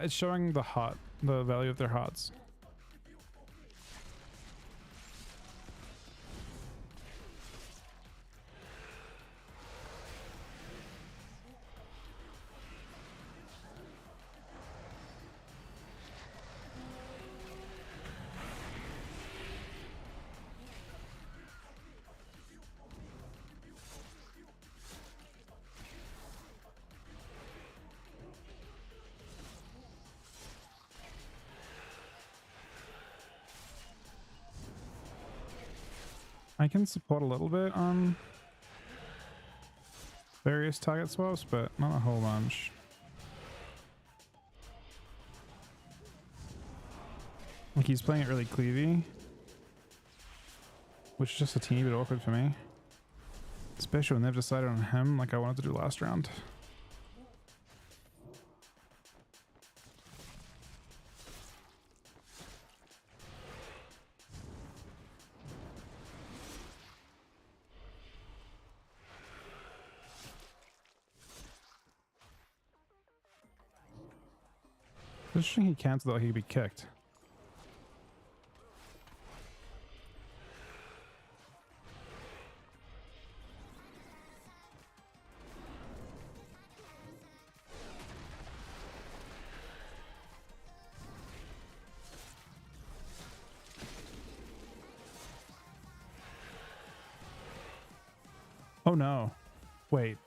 It's showing the value of their hots. I can support a little bit on various target swaps, but not a whole bunch. Like, he's playing it really cleavy, which is just a teeny bit awkward for me. Especially when they've decided on him like I wanted to do last round. Interesting, he cancelled though, he could be kicked. Oh no. Wait.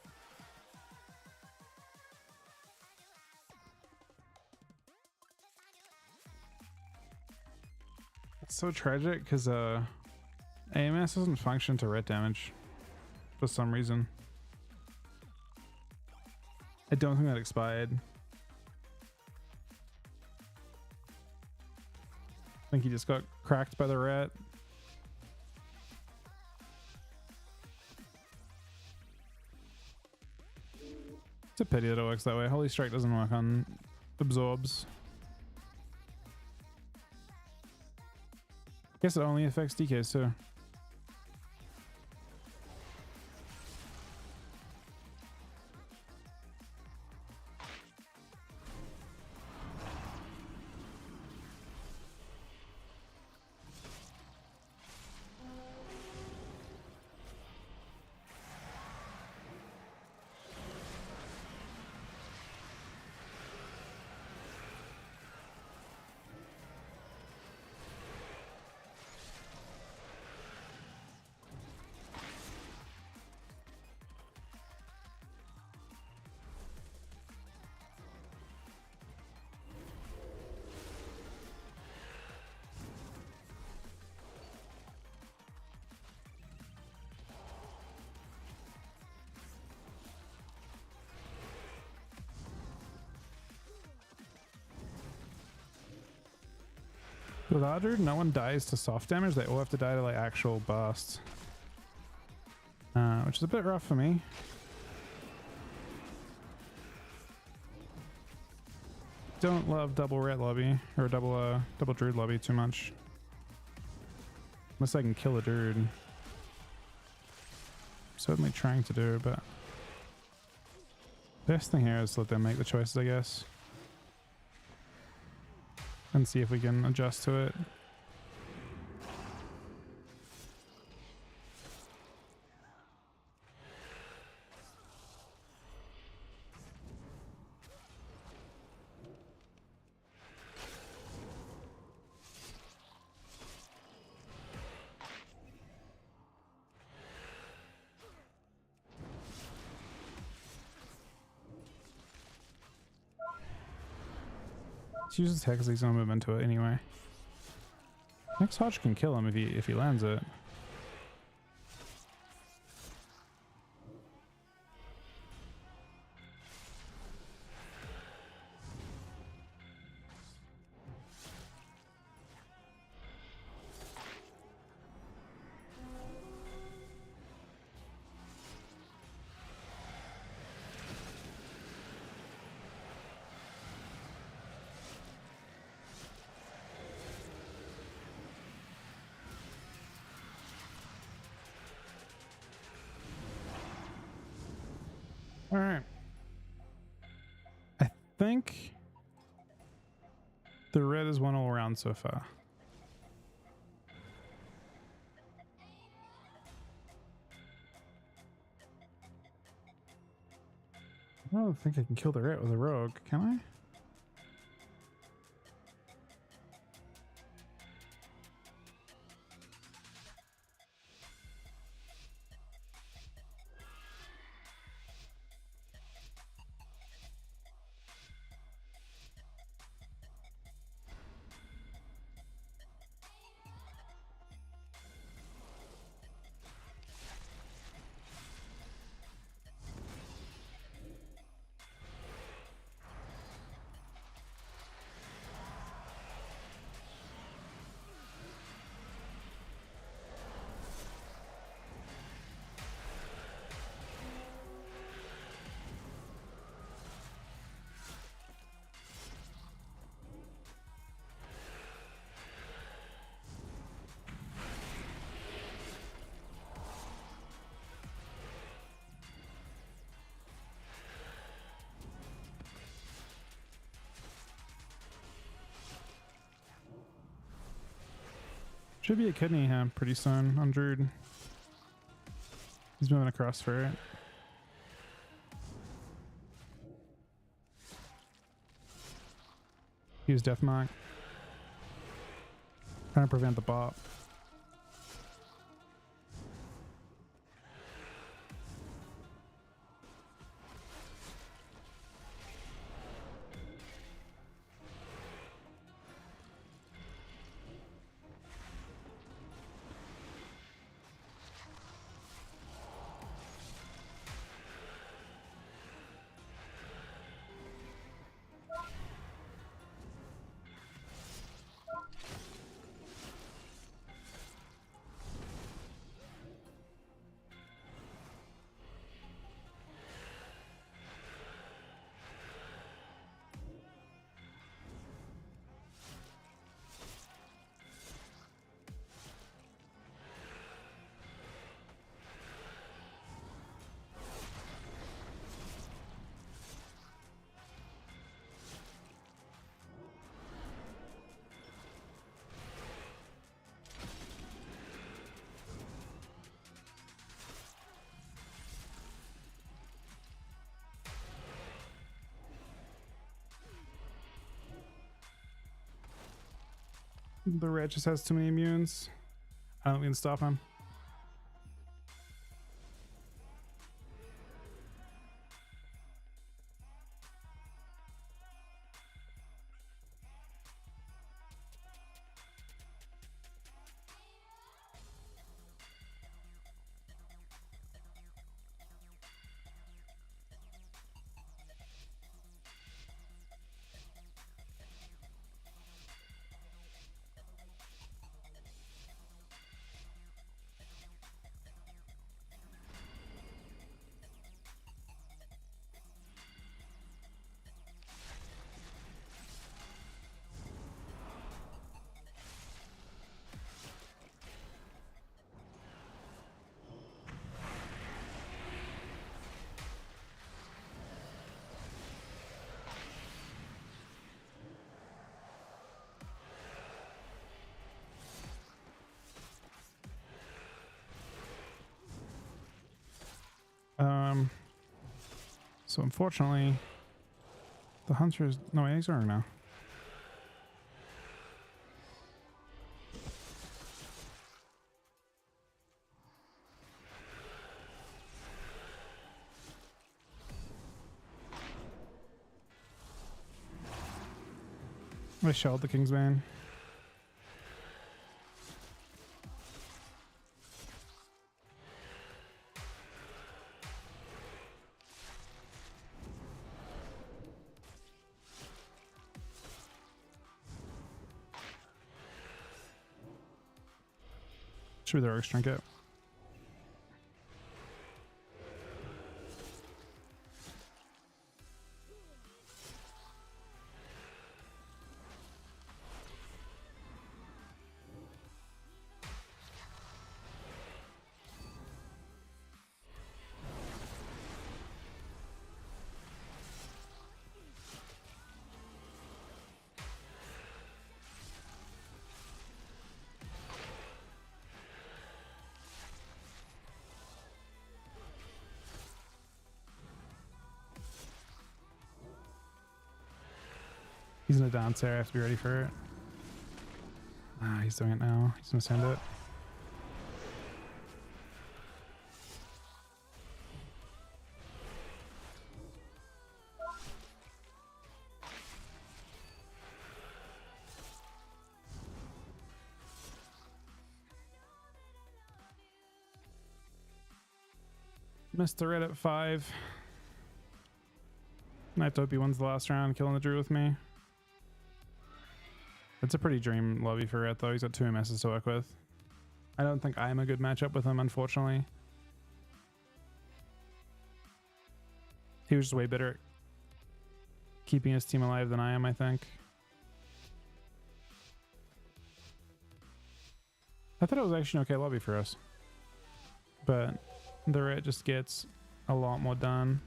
It's so tragic because AMS doesn't function to ret damage for some reason. I don't think that expired. I think he just got cracked by the ret. It's a pity that it works that way. Holy Strike doesn't work on absorbs. Guess it only affects DKs too. With Ardred, no one dies to soft damage. They all have to die to like actual bursts. Which is a bit rough for me. Don't love double ret lobby or double druid lobby too much. Unless I can kill a druid. I'm certainly trying to do, but best thing here is to let them make the choices, I guess. And see if we can adjust to it. Let's use his hex because he's gonna move into it anyway. Next Hodge can kill him if he lands it. All right. I think the red is won all around so far. I don't think I can kill the red with a rogue, can I? Should be a kidney pretty soon on Druid. He's moving across for it. Use Deathmark. Trying to prevent the bot. The red just has too many immunes. I don't think we can stop him. So unfortunately, the hunter is no eggs are now. I shelled the Kingsbane. Should be the Arc Trinket. He's in a dance there. I have to be ready for it. Ah, he's doing it now. He's gonna send it. Missed the red at 5. I have to hope he wins the last round, killing the Druid with me. It's a pretty dream lobby for Red though. He's got 2 MSs to work with. I don't think I'm a good matchup with him, unfortunately. He was just way better at keeping his team alive than I am, I think. I thought it was actually an okay lobby for us. But the Red just gets a lot more done.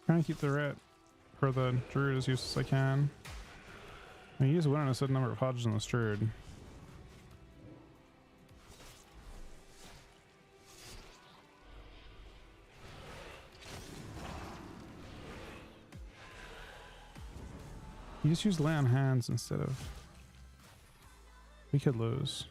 Trying to keep the ret for the druid as useless as I can. I mean, you just win on a certain number of hodges on this druid. You just use lay on hands instead of... We could lose.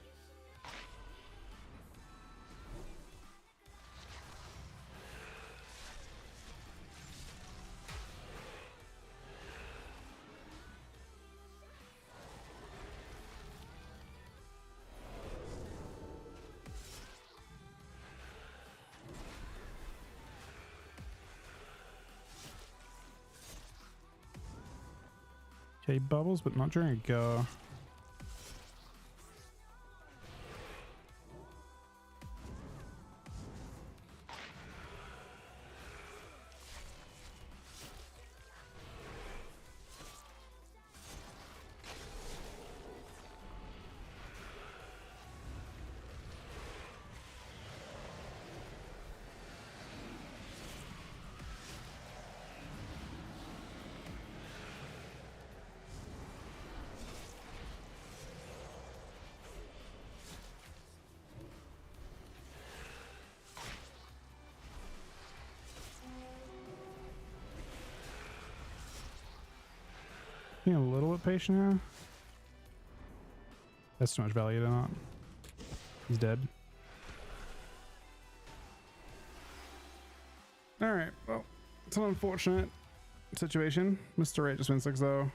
Okay, bubbles, but not during a go. Being a little bit patient here. That's too much value to not. He's dead. Alright, well, it's an unfortunate situation. Mr. Right just wins 6-0.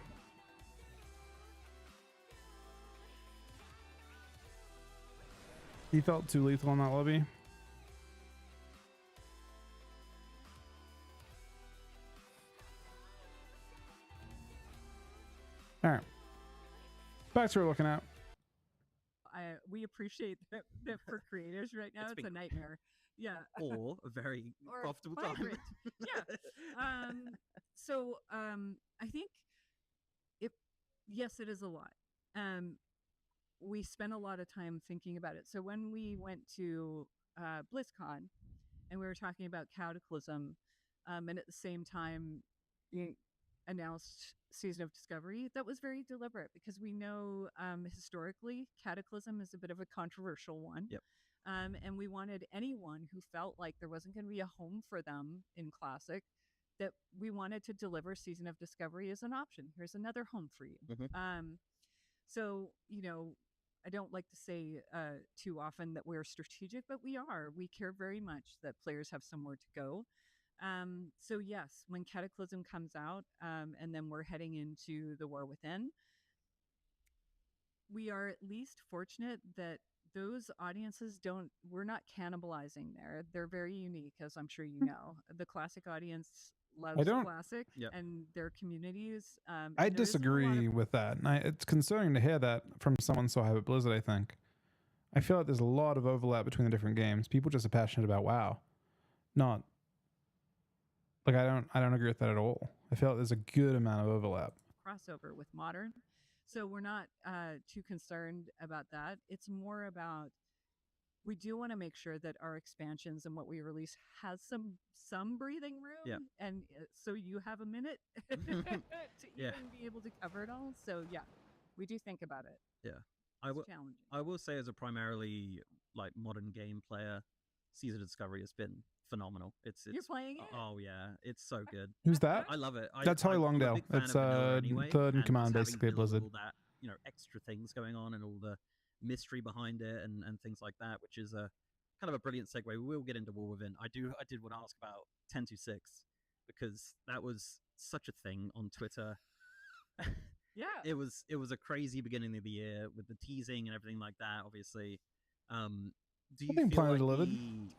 He felt too lethal in that lobby. Alright. Back to what we're looking at. We appreciate that for creators right now. It's a nightmare. Yeah. Or a very Or profitable time. vibrant. Yeah. I think yes, it is a lot. We spent a lot of time thinking about it. So when we went to BlizzCon and we were talking about Cataclysm, and at the same time announced Season of Discovery, that was very deliberate because we know historically Cataclysm is a bit of a controversial one. Yep. And we wanted anyone who felt like there wasn't going to be a home for them in Classic, that we wanted to deliver Season of Discovery as an option. Here's another home for you. So, I don't like to say too often that we're strategic, but we are. We care very much that players have somewhere to go. So yes, when Cataclysm comes out, and then we're heading into the War Within, we are at least fortunate that those audiences we're not cannibalizing there. They're very unique, as I'm sure you know. The Classic audience loves Classic and their communities. I disagree with that. And it's concerning to hear that from someone so high at Blizzard, I think. I feel like there's a lot of overlap between the different games. People just are passionate about WoW. Not like I don't agree with that at all. I feel like there's a good amount of overlap. Crossover with modern. So we're not too concerned about that. It's more about we do want to make sure that our expansions and what we release has some breathing room. Yeah. And so you have a minute to even be able to cover it all. So yeah, we do think about it. Yeah. It's challenging. I will say as a primarily like modern game player, Season of Discovery has been phenomenal. It's You're playing it? Oh yeah, it's so good. Who's that? I love it. That's Holly I'm a Longdale. big fan It's of vanilla anyway, third in and command just basically at having Blizzard. all that, extra things going on and all the mystery behind it and things like that, which is a kind of a brilliant segue. We will get into War Within. I did want to ask about 10.2.6 because that was such a thing on Twitter. Yeah. It was a crazy beginning of the year with the teasing and everything like that, obviously. Do you feel like the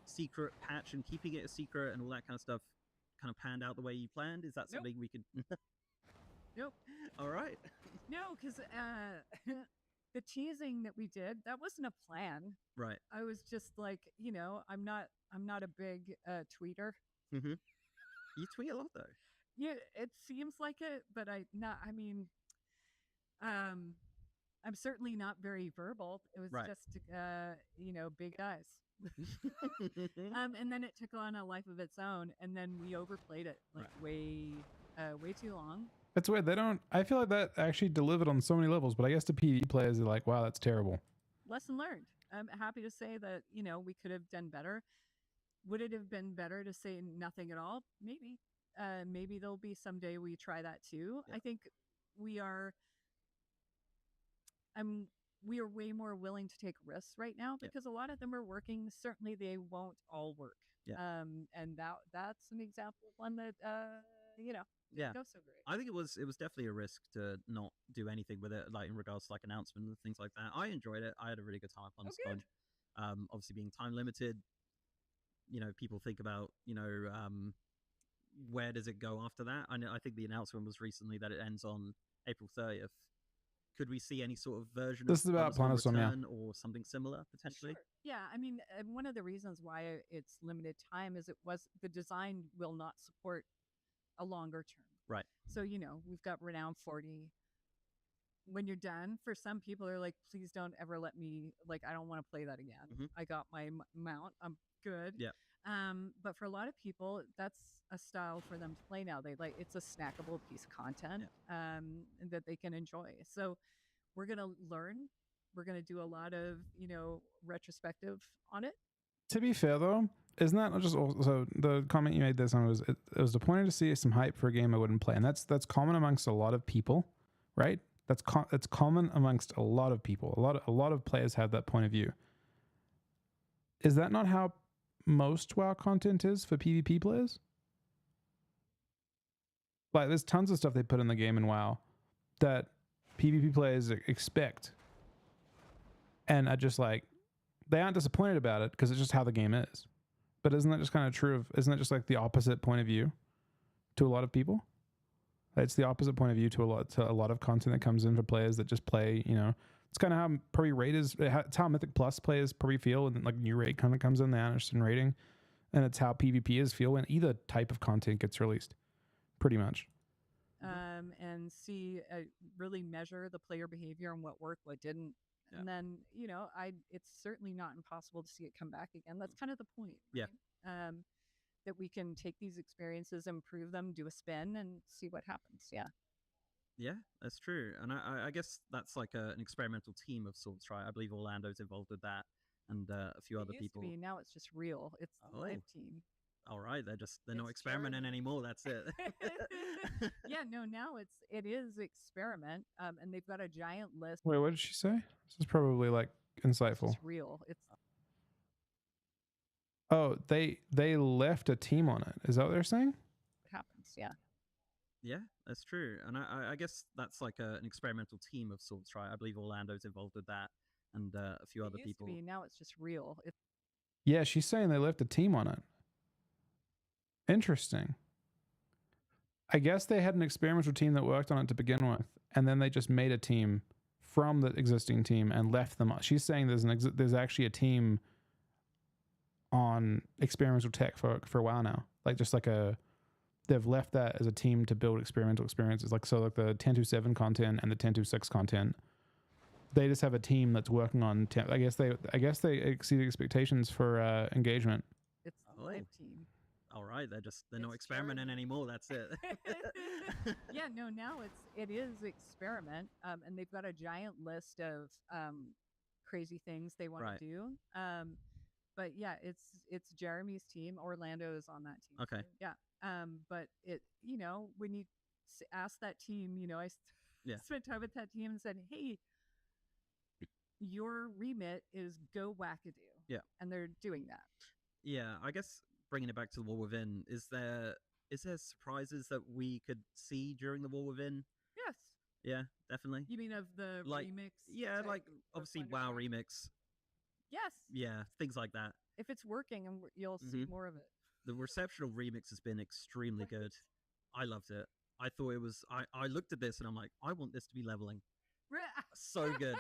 secret patch and keeping it a secret and all that kind of stuff kind of panned out the way you planned? Is that something we could... Nope. All right. No, because the teasing that we did, that wasn't a plan. Right. I was just like, I'm not a big tweeter. Mm-hmm. You tweet a lot though. Yeah, it seems like it, but I'm certainly not very verbal. It was just, big eyes. And then it took on a life of its own, and then we overplayed it way too long. That's weird. I feel like that actually delivered on so many levels, but I guess the PvE players are like, wow, that's terrible. Lesson learned. I'm happy to say that, we could have done better. Would it have been better to say nothing at all? Maybe. Maybe there'll be someday we try that too. Yeah. I think we are way more willing to take risks right now because a lot of them are working. Certainly they won't all work. Yeah. And that's an example of one that didn't go so great. I think it was definitely a risk to not do anything with it, like in regards to like announcements and things like that. I enjoyed it. I had a really good time on Sponge. Obviously being time limited, people think about, where does it go after that? I think the announcement was recently that it ends on April 30th. Could we see any sort of version This of is about Planet Storm Planetstorm, yeah. Return or something similar potentially? Yeah, I mean, one of the reasons why it's limited time is the design will not support a longer term. Right. So, we've got Renown 40. When you're done, for some people, they're like, please don't ever let me, like, I don't want to play that again. Mhm. I got my mount. I'm good. Yeah. But for a lot of people, that's a style for them to play now. It's a snackable piece of content that they can enjoy. So we're going to learn. We're going to do a lot of, retrospective on it. To be fair though, isn't that not just also the comment you made there? Son, was it was disappointing to see some hype for a game I wouldn't play, and that's common amongst a lot of people, right? That's common amongst a lot of people. A lot of players have that point of view. Is that not how most WoW content is for PvP players? Like, there's tons of stuff they put in the game in WoW that PvP players expect, and are just like, they aren't disappointed about it because it's just how the game is. But isn't that just kind of true of? Isn't that just like the opposite point of view to a lot of people? It's the opposite point of view to a lot of content that comes in for players that just play. It's kind of how probably raiders. It's how Mythic Plus players probably feel when like new raid kind of comes in. They're interested in raiding, and it's how PvPers feel when either type of content gets released. Pretty much. And see, really measure the player behavior and what worked, what didn't. Yeah. And then, it's certainly not impossible to see it come back again. That's kind of the point. Yeah. Right? That we can take these experiences, improve them, do a spin, and see what happens. Yeah. Yeah, that's true. And I guess that's like an experimental team of sorts, right? I believe Orlando's involved with that, and a few other It used people. to be, now it's just real. It's the live team. All right, they're not experimenting anymore. That's it. Yeah, no, now it is experiment, and they've got a giant list. Wait, what did she say? This is probably like insightful. It's real. It's Oh, they left a team on it. Is that what they're saying? what happens. Yeah. Yeah, that's true. And I guess that's like an experimental team of sorts, right? I believe Orlando's involved with that, and a few other It used people. to be, now it's just real. It's Yeah, she's saying they left a team on it. Interesting. I guess they had an experimental team that worked on it to begin with, and then they just made a team from the existing team and left them. She's saying there's actually a team on experimental tech for WoW now. Like just like they've left that as a team to build experimental experiences. Like the 10.2.7 content and the 10.2.6 content. They just have a team that's working on. I guess they exceeded expectations for engagement. the live team. All right, they're not experimenting anymore. That's it. Yeah, no, now it is experiment, and they've got a giant list of crazy things they want Right. to do. But yeah, it's Jeremy's team. Orlando is on that team. Okay. too. Yeah. But when you ask that team, I Yeah. spent time with that team and said, hey, your remit is go wackadoo. Yeah. And they're doing that. Yeah, I guess bringing it back to the War Within, is there surprises that we could see during the War Within? Yes. Yeah, definitely. You mean of the Like, remix? yeah, type like of obviously WoW Thunderstorm? remix. Yes. Yeah, things like that. If it's working, and you'll see Mhm. more of it. The reception of remix has been extremely good. I loved it. I thought it was. I looked at this and I'm like, I want this to be leveling. So good.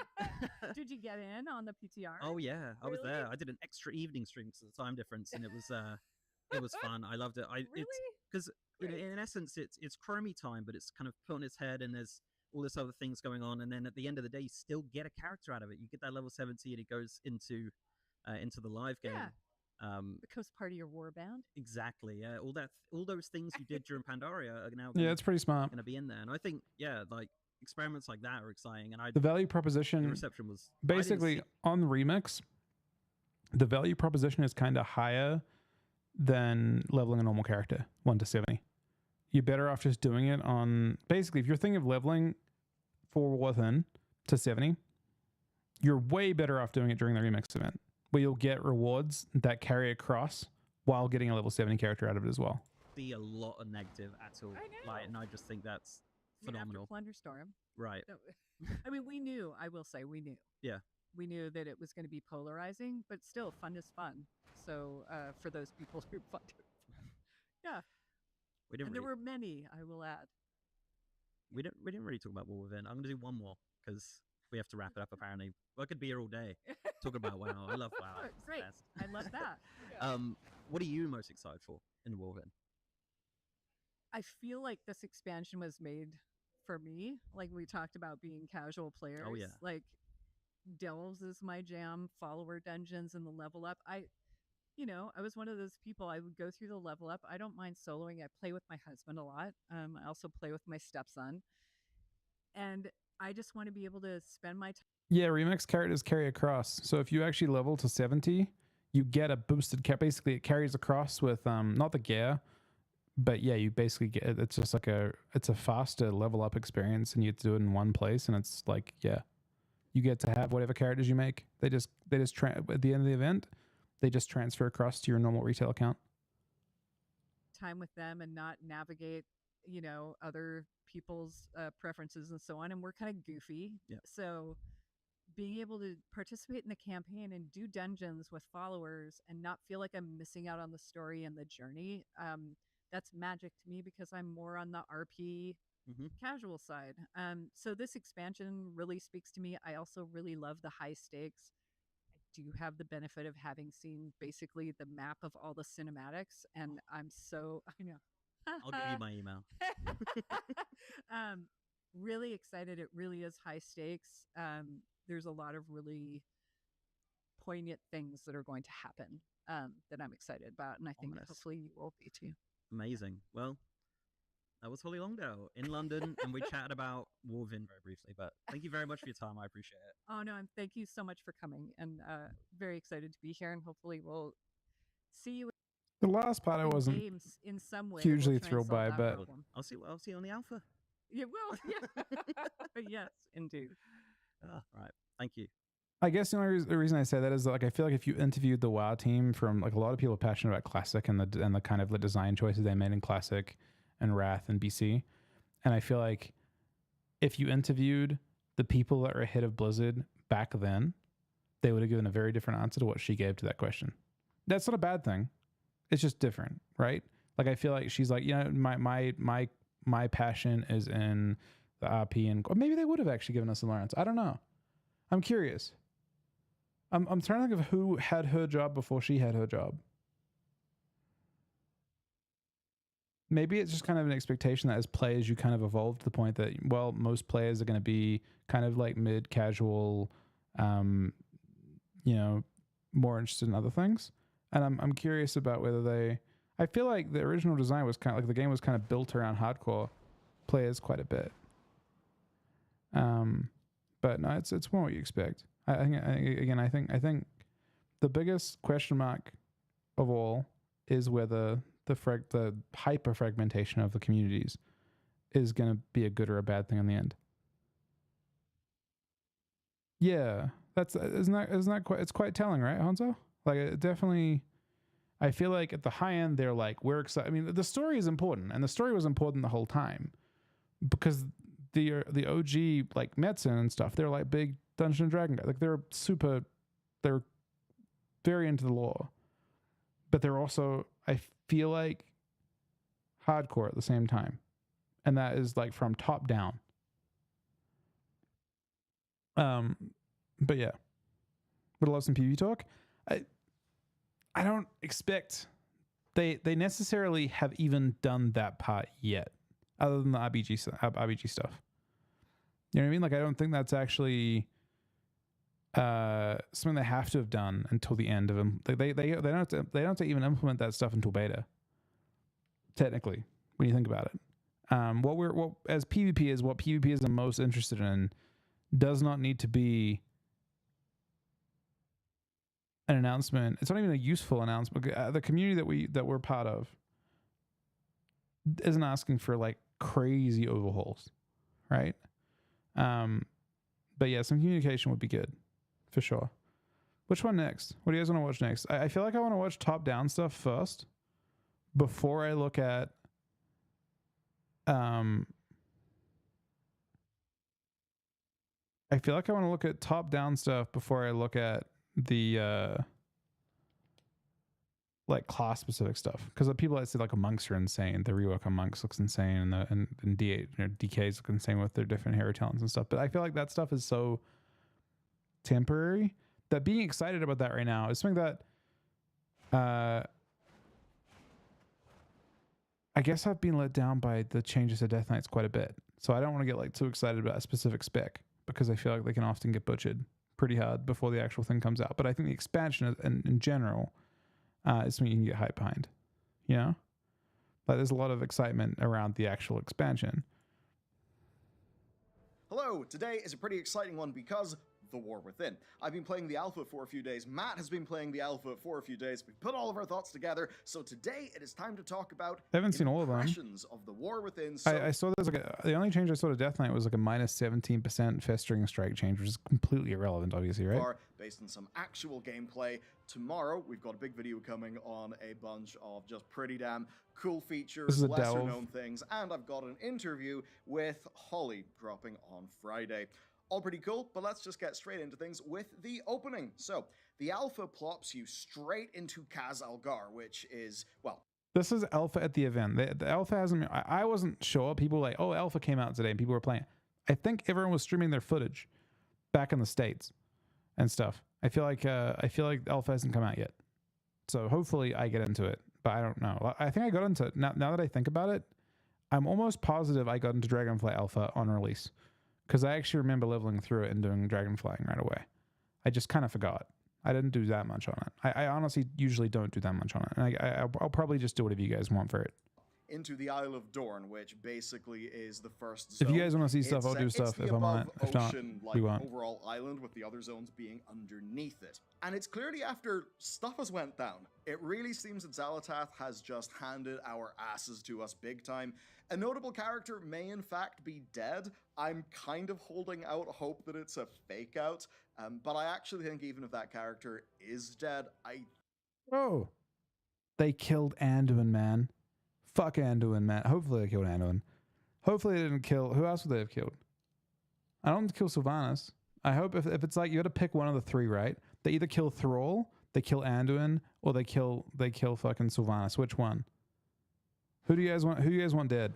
Did you get in on the PTR? Oh yeah, I was Really? there. I did an extra evening stream because of the time difference, and it was fun. I loved it. It's because in essence it's Chromie time, but it's kind of put on its head, and there's all this other things going on, and then at the end of the day, you still get a character out of it. You get that level 70, and it goes into the live game. Yeah. Becomes part of your warband. Exactly. Yeah. All those things you did during Pandaria are now. Yeah, it's pretty smart. Going to be in there, and I think like experiments like that are exciting. And The value proposition, the reception was basically on the remix. The value proposition is kind of higher than leveling a normal character 1 to 70. You're better off just doing it on basically if you're thinking of leveling for Within to 70, you're way better off doing it during the remix event, where you'll get rewards that carry across while getting a level 70 character out of it as well. See a lot of negative at all. Like, and I just think that's phenomenal. I mean, after Plunderstorm. Right. I mean, we knew. I will say, we knew. Yeah. We knew that it was going to be polarizing, but still, fun is fun. So for those people who fun, yeah. We didn't And there really- were many, I will add. we didn't really talk about War Within. I'm gonna do one more because we have to wrap it up. Apparently, I could be here all day talking about WoW. I love WoW. It's the Great. best. I love that. What are you most excited for in War Within? I feel like this expansion was made for me. Like we talked about being casual players. Oh, yeah. Like Delves is my jam, follower dungeons and the level up. I was one of those people. I would go through the level up. I don't mind soloing. I play with my husband a lot. I also play with my stepson. And I just want to be able to spend my time. Yeah, remix characters carry across. So if you actually level to 70, you get a boosted cap. Basically, it carries across with not the gear, but yeah, you basically get it's just like it's a faster level up experience, and you get to do it in one place, and it's like you get to have whatever characters you make. They just at the end of the event, they just transfer across to your normal retail account. Time with them and not navigate other people's preferences and so on, and we're kind of goofy. So being able to participate in the campaign and do dungeons with followers and not feel like I'm missing out on the story and the journey, that's magic to me because I'm more on the RP casual side. So this expansion really speaks to me. I also really love the high stakes. Do have the benefit of having seen basically the map of all the cinematics, and I know. I'll give you my email. Really excited. It really is high stakes. There's a lot of really poignant things that are going to happen that I'm excited about, and I think hopefully you will be too. Amazing. Well, that was Holly Longdale in London, and we chatted about War Within very briefly. But thank you very much for your time. I appreciate it. Oh no, and thank you so much for coming, and very excited to be here, and hopefully we'll see you. The last part I wasn't games in some way. hugely thrilled by, but I'll see you on the alpha. You will. Yeah. Yes, indeed. All right. Thank you. I guess the only reason I say that is like I feel like if you interviewed the WoW team, from like a lot of people are passionate about Classic and the kind of the design choices they made in Classic and Wrath and BC, and I feel like if you interviewed the people that were ahead of Blizzard back then, they would have given a very different answer to what she gave to that question. That's not a bad thing. It's just different, right? Like I feel like she's like, my passion is in the RP, and or maybe they would have actually given us a answer. I don't know. I'm curious. I'm trying to think of who had her job before she had her job. Maybe it's just kind of an expectation that as players you kind of evolve to the point that, well, most players are going to be kind of like mid-casual, more interested in other things. And I'm curious about whether I feel like the original design was kind of like the game was kind of built around hardcore players quite a bit. But no, it's more what you expect. I think the biggest question mark of all is whether the hyper fragmentation of the communities is going to be a good or a bad thing in the end. Yeah, isn't that quite, it's quite telling, right, Hanzo? Like it definitely, I feel like at the high end they're like, we're excited. I mean, the story is important, and the story was important the whole time because the OG like Metzen and stuff, they're like big Dungeon and Dragon guys. Like they're very into the lore, but they're also, I feel like, hardcore at the same time, and that is like from top down. But yeah, would love some PvP talk. I don't expect they necessarily have even done that part yet, other than the RBG stuff. You know what I mean? Like I don't think that's actually something they have to have done until the end of them. They don't have to even implement that stuff until beta. Technically, when you think about it, what PvP is the most interested in does not need to be an announcement. It's not even a useful announcement. The community that we're part of isn't asking for like crazy overhauls, right? But yeah, some communication would be good for sure. Which one next? What do you guys want to watch next? I feel like I want to watch top-down stuff first before I look at I feel like I want to look at top-down stuff before I look at the like class specific stuff, because people that say like monks are insane, the rework on monks looks insane, and and D8, DKs look insane with their different hero talents and stuff. But I feel like that stuff is so temporary that being excited about that right now is something that I guess I've been let down by the changes to Death Knights quite a bit. So I don't want to get like too excited about a specific spec, because I feel like they can often get butchered pretty hard before the actual thing comes out. But I think the expansion in general is something you can get hype behind, you know? Like there's a lot of excitement around the actual expansion. Hello, today is a pretty exciting one because The War Within. I've been playing the alpha for a few days, Matt has been playing the alpha for a few days, we put all of our thoughts together, so today it is time to talk about I haven't seen all of them. impressions of The War Within. So I saw there's like the only change I saw to Death Knight was like a minus 17% festering strike change, which is completely irrelevant, obviously, right? far, based on some actual gameplay. Tomorrow, we've got a big video coming on a bunch of just pretty damn cool This features, is a lesser delve. known things, and I've got an interview with Holly dropping on Friday. All pretty cool, but let's just get straight into things with the opening. So, the alpha plops you straight into Kaz Algar, which is, well, This is alpha at the event. The alpha hasn't. I wasn't sure. People were like, oh, alpha came out today, and people were playing. I think everyone was streaming their footage back in the States and stuff. I feel like alpha hasn't come out yet, so hopefully I get into it. But I don't know. I think I got into it now. Now that I think about it, I'm almost positive I got into Dragonfly Alpha on release, because I actually remember leveling through it and doing Dragonflying right away. I just kind of forgot. I didn't do that much on it. I honestly usually don't do that much on it. And I'll probably just do whatever you guys want for it. into the Isle of Dorn, which basically is the first If zone. you guys wanna see stuff, I'll do It's stuff the if I'm on it. above If not, ocean, we like, won't. overall island with the other zones being underneath it. And it's clearly after stuff has went down. It really seems that Xalatath has just handed our asses to us big time. A notable character may in fact be dead. I'm kind of holding out hope that it's a fake out, but I actually think even if that character is dead, Oh, they killed Anduin, man. Fuck Anduin, man. Hopefully they killed Anduin. Hopefully they didn't kill. Who else would they have killed? I don't want to kill Sylvanas. I hope if it's like you got to pick one of the three, right? They either kill Thrall, they kill Anduin, or they kill fucking Sylvanas. Which one? Who do you guys want? Who do you guys want dead?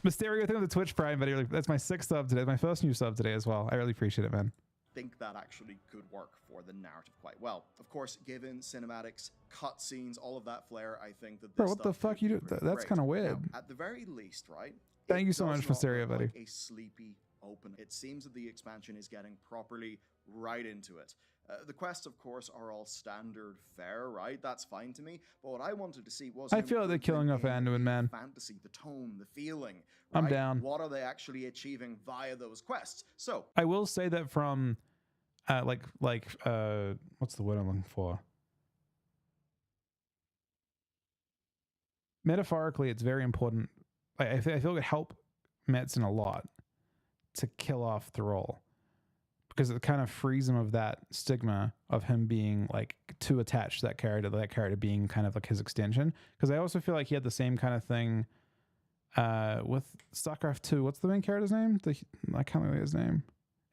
Mysterio, I think with the Twitch Prime video. That's my 6th sub today. My first new sub today as well. I really appreciate it, man. think that actually could work for the narrative quite well. Of course, given cinematics, cutscenes, all of that flair, I think that this Bro, what the stuff fuck could you be do? pretty That's great. kind of weird. Now, at the very least, right? Thank it you so does much for not Stereo, look buddy. like a sleepy open. It seems that the expansion is getting properly right into it. The quests, of course, are all standard fare, right? That's fine to me. But what I wanted to see was I an feel like they're killing off improvement in Anduin, man. the fantasy, the tone, the feeling. I'm right? down. What are they actually achieving via those quests? So I will say that from, what's the word I'm looking for? Metaphorically, it's very important. I feel it would help Metzen a lot to kill off Thrall, because it kind of frees him of that stigma of him being like too attached to that character being kind of like his extension. Because I also feel like he had the same kind of thing with StarCraft 2. What's the main character's name? I can't remember his name.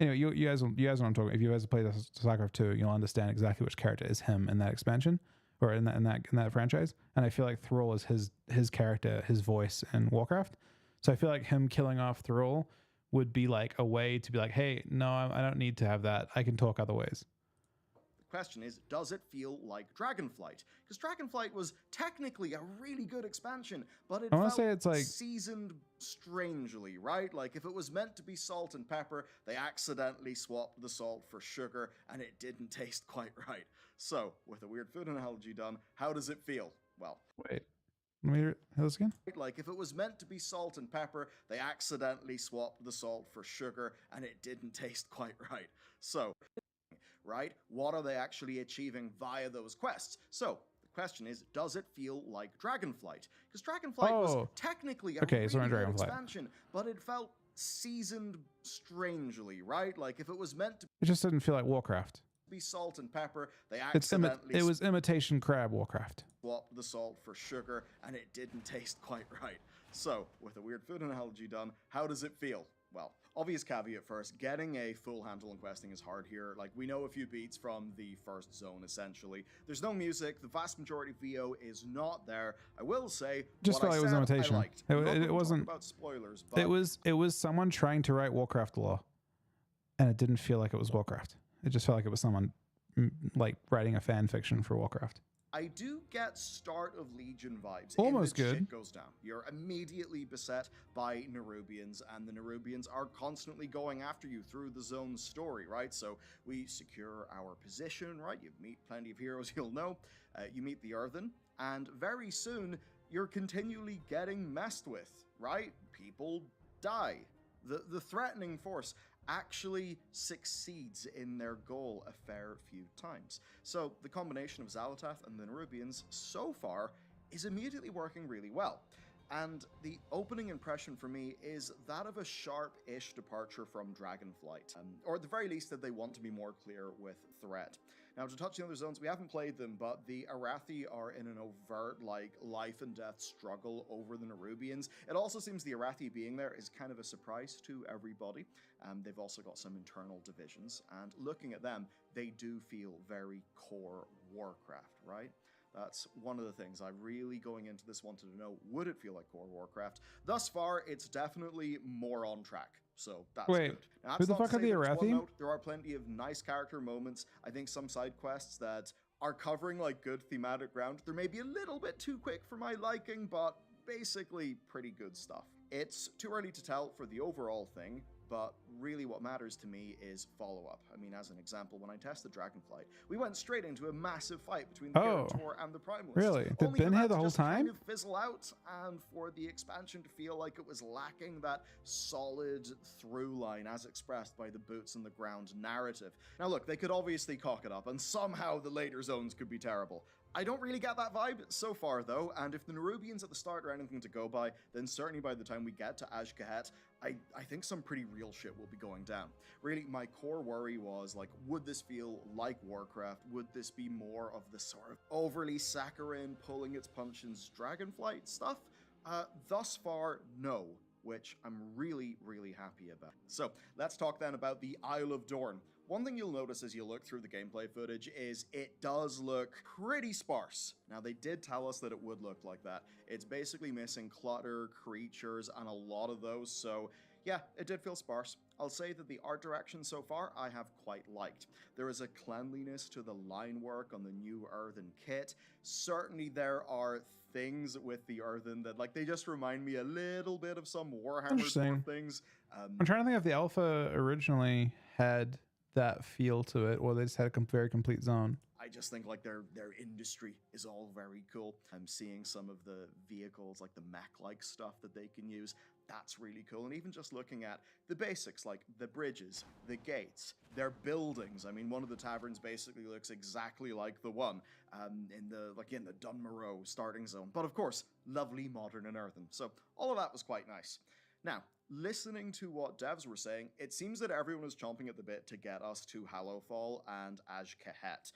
Anyway, you guys know what I'm talking. If you guys have played StarCraft 2, you'll understand exactly which character is him in that expansion or in that franchise. And I feel like Thrall is his character, his voice in Warcraft. So I feel like him killing off Thrall would be like a way to be like, hey, no, I don't need to have that. I can talk other ways. the question is, does it feel like Dragonflight? Because Dragonflight was technically a really good expansion, but it I wanna felt say it's like- seasoned strangely, right? Like if it was meant to be salt and pepper, they accidentally swapped the salt for sugar, and it didn't taste quite right. So, with a weird food analogy done, how does it feel? Well, Wait, let me hear this again. like if it was meant to be salt and pepper, they accidentally swapped the salt for sugar, and it didn't taste quite right. So, right, what are they actually achieving via those quests? So, the question is, does it feel like Dragonflight? Because Dragonflight was technically a okay, so really good Dragonflight. expansion, but it felt seasoned strangely, right? Like if it was meant to It just didn't feel like Warcraft. be salt and pepper, they It accidentally was imitation crab Warcraft. swapped the salt for sugar, and it didn't taste quite right. So, with a weird food analogy done, how does it feel? well, obvious caveat first, getting a full handle on questing is hard here. Like, we know a few beats from the first zone, essentially. There's no music, the vast majority of VO is not there. I will say, Just felt like it was an imitation. I liked. It wasn't about spoilers, but it was someone trying to write Warcraft lore, and it didn't feel like it was Warcraft. It just felt like it was someone like writing a fan fiction for Warcraft. I do get start of Legion vibes. Almost in that good. Shit goes down. You're immediately beset by Nerubians, and the Nerubians are constantly going after you through the zone's story, right? So we secure our position, right? You meet plenty of heroes you'll know. You meet the Earthen, and very soon you're continually getting messed with, right? People die. The threatening force actually succeeds in their goal a fair few times. So the combination of Xal'atath and the Nerubians so far is immediately working really well. And the opening impression for me is that of a sharp-ish departure from Dragonflight, or at the very least that they want to be more clear with threat. Now, to touch the other zones, we haven't played them, but the Arathi are in an overt, like, life and death struggle over the Nerubians. It also seems the Arathi being there is kind of a surprise to everybody. They've also got some internal divisions, and looking at them, they do feel very core Warcraft, right? That's one of the things I really, going into this, wanted to know, would it feel like core Warcraft? Thus far, it's definitely more on track, so that's good. Now, who that's the not to fuck are say the that it's one Arathi? note. There are plenty of nice character moments. I think some side quests that are covering like good thematic ground. There may be a little bit too quick for my liking, but basically pretty good stuff. It's too early to tell for the overall thing, but really what matters to me is follow-up. I mean, as an example, when I tested Dragonflight, we went straight into a massive fight between the Kirator and the Primalists. Really? They've Only for been that here the to whole just kind time? of fizzle out, and for the expansion to feel like it was lacking that solid through line as expressed by the boots on the ground narrative. Now look, they could obviously cock it up, and somehow the later zones could be terrible. I don't really get that vibe so far, though, and if the Nerubians at the start are anything to go by, then certainly by the time we get to Azj-Kahet, I think some pretty real shit will be going down. Really, my core worry was, like, would this feel like Warcraft? Would this be more of the sort of overly saccharine, pulling its punches Dragonflight stuff? Thus far, no, which I'm really, really happy about. So, let's talk then about the Isle of Dorn. One thing you'll notice as you look through the gameplay footage is it does look pretty sparse. Now, they did tell us that it would look like that. It's basically missing clutter, creatures, and a lot of those, so yeah, it did feel sparse. I'll say that the art direction so far I have quite liked. There is a cleanliness to the line work on the new Earthen kit. Certainly there are things with the Earthen that, like, they just remind me a little bit of some Warhammer sort of things. I'm trying to think if the alpha originally had that feel to it, or they just had a very complete zone. I just think like their industry is all very cool. I'm seeing some of the vehicles, like the mech-like stuff that they can use. That's really cool. And even just looking at the basics, like the bridges, the gates, their buildings. I mean, one of the taverns basically looks exactly like the one in the Dunmorrow starting zone. But of course, lovely, modern, and earthen. So all of that was quite nice. Now, listening to what devs were saying, it seems that everyone is chomping at the bit to get us to Hallowfall and Azj-Kahet.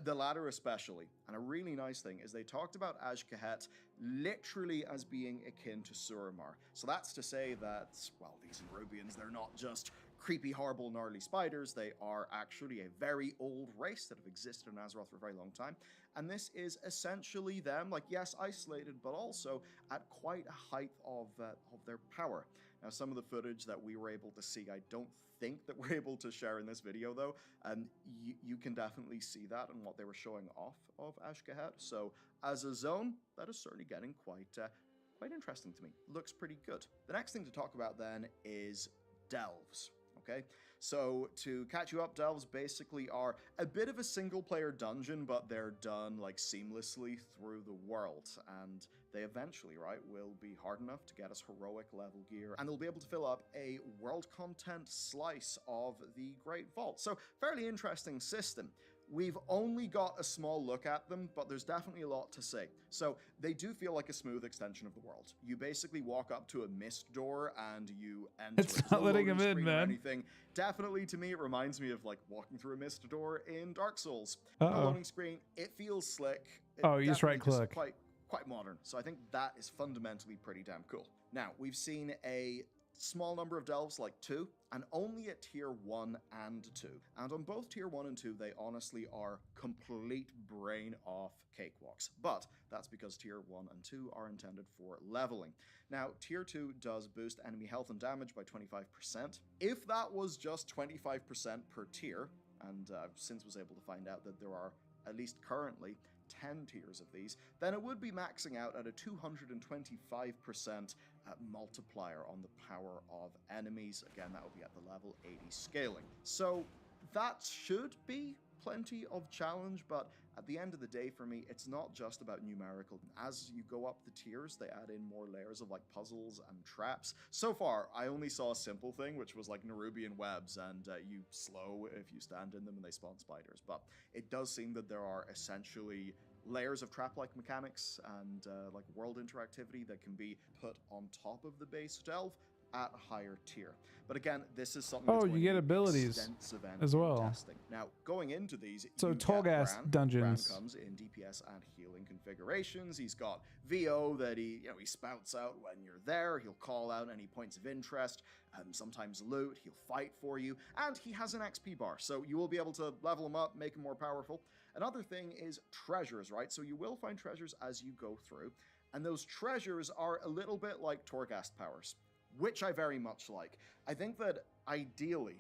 The latter especially. And a really nice thing is they talked about Azj-Kahet literally as being akin to Suramar. So that's to say that, well, these Nerubians, they're not just creepy, horrible, gnarly spiders. They are actually a very old race that have existed in Azeroth for a very long time. And this is essentially them, like, yes, isolated, but also at quite a height of their power. Now, some of the footage that we were able to see, I don't think that we're able to share in this video, though. You can definitely see that in what they were showing off of Azj-Kahet. So, as a zone, that is certainly getting quite interesting to me. Looks pretty good. The next thing to talk about then is delves. Okay, so to catch you up, delves basically are a bit of a single-player dungeon, but they're done like seamlessly through the world, and they eventually, right, will be hard enough to get us heroic level gear, and they'll be able to fill up a world content slice of the Great Vault. So, fairly interesting system. We've only got a small look at them, but there's definitely a lot to say. So they do feel like a smooth extension of the world. You basically walk up to a mist door and you enter. It's not letting him in, man. Anything. Definitely, to me, it reminds me of like walking through a mist door in Dark Souls. Uh-oh. The loading screen, it feels slick. You just right-click. Quite modern. So I think that is fundamentally pretty damn cool. Now, we've seen a small number of delves like 2, and only at tier 1 and 2. And on both tier 1 and 2, they honestly are complete brain off cakewalks. But that's because tier 1 and 2 are intended for leveling. Now, tier 2 does boost enemy health and damage by 25%. If that was just 25% per tier, and I've since was able to find out that there are, at least currently, 10 tiers of these, then it would be maxing out at a 225% multiplier on the power of enemies. Again, that would be at the level 80 scaling. So that should be plenty of challenge, but at the end of the day, for me, it's not just about numerical. As you go up the tiers, they add in more layers of like puzzles and traps. So far, I only saw a simple thing, which was like Nerubian webs, and you slow if you stand in them and they spawn spiders. But it does seem that there are essentially layers of trap-like mechanics and like world interactivity that can be put on top of the base delve at a higher tier. But again, this is something that's Oh, going you to get be abilities extensive as enemy well. testing. Now, going into these, So you get Torghast Bran. dungeons. Bran comes in DPS and healing configurations. He's got VO that he spouts out when you're there. He'll call out any points of interest, sometimes loot. He'll fight for you, and he has an XP bar, so you will be able to level him up, make him more powerful. Another thing is treasures, right? So you will find treasures as you go through, and those treasures are a little bit like Torghast powers, which I very much like. I think that ideally,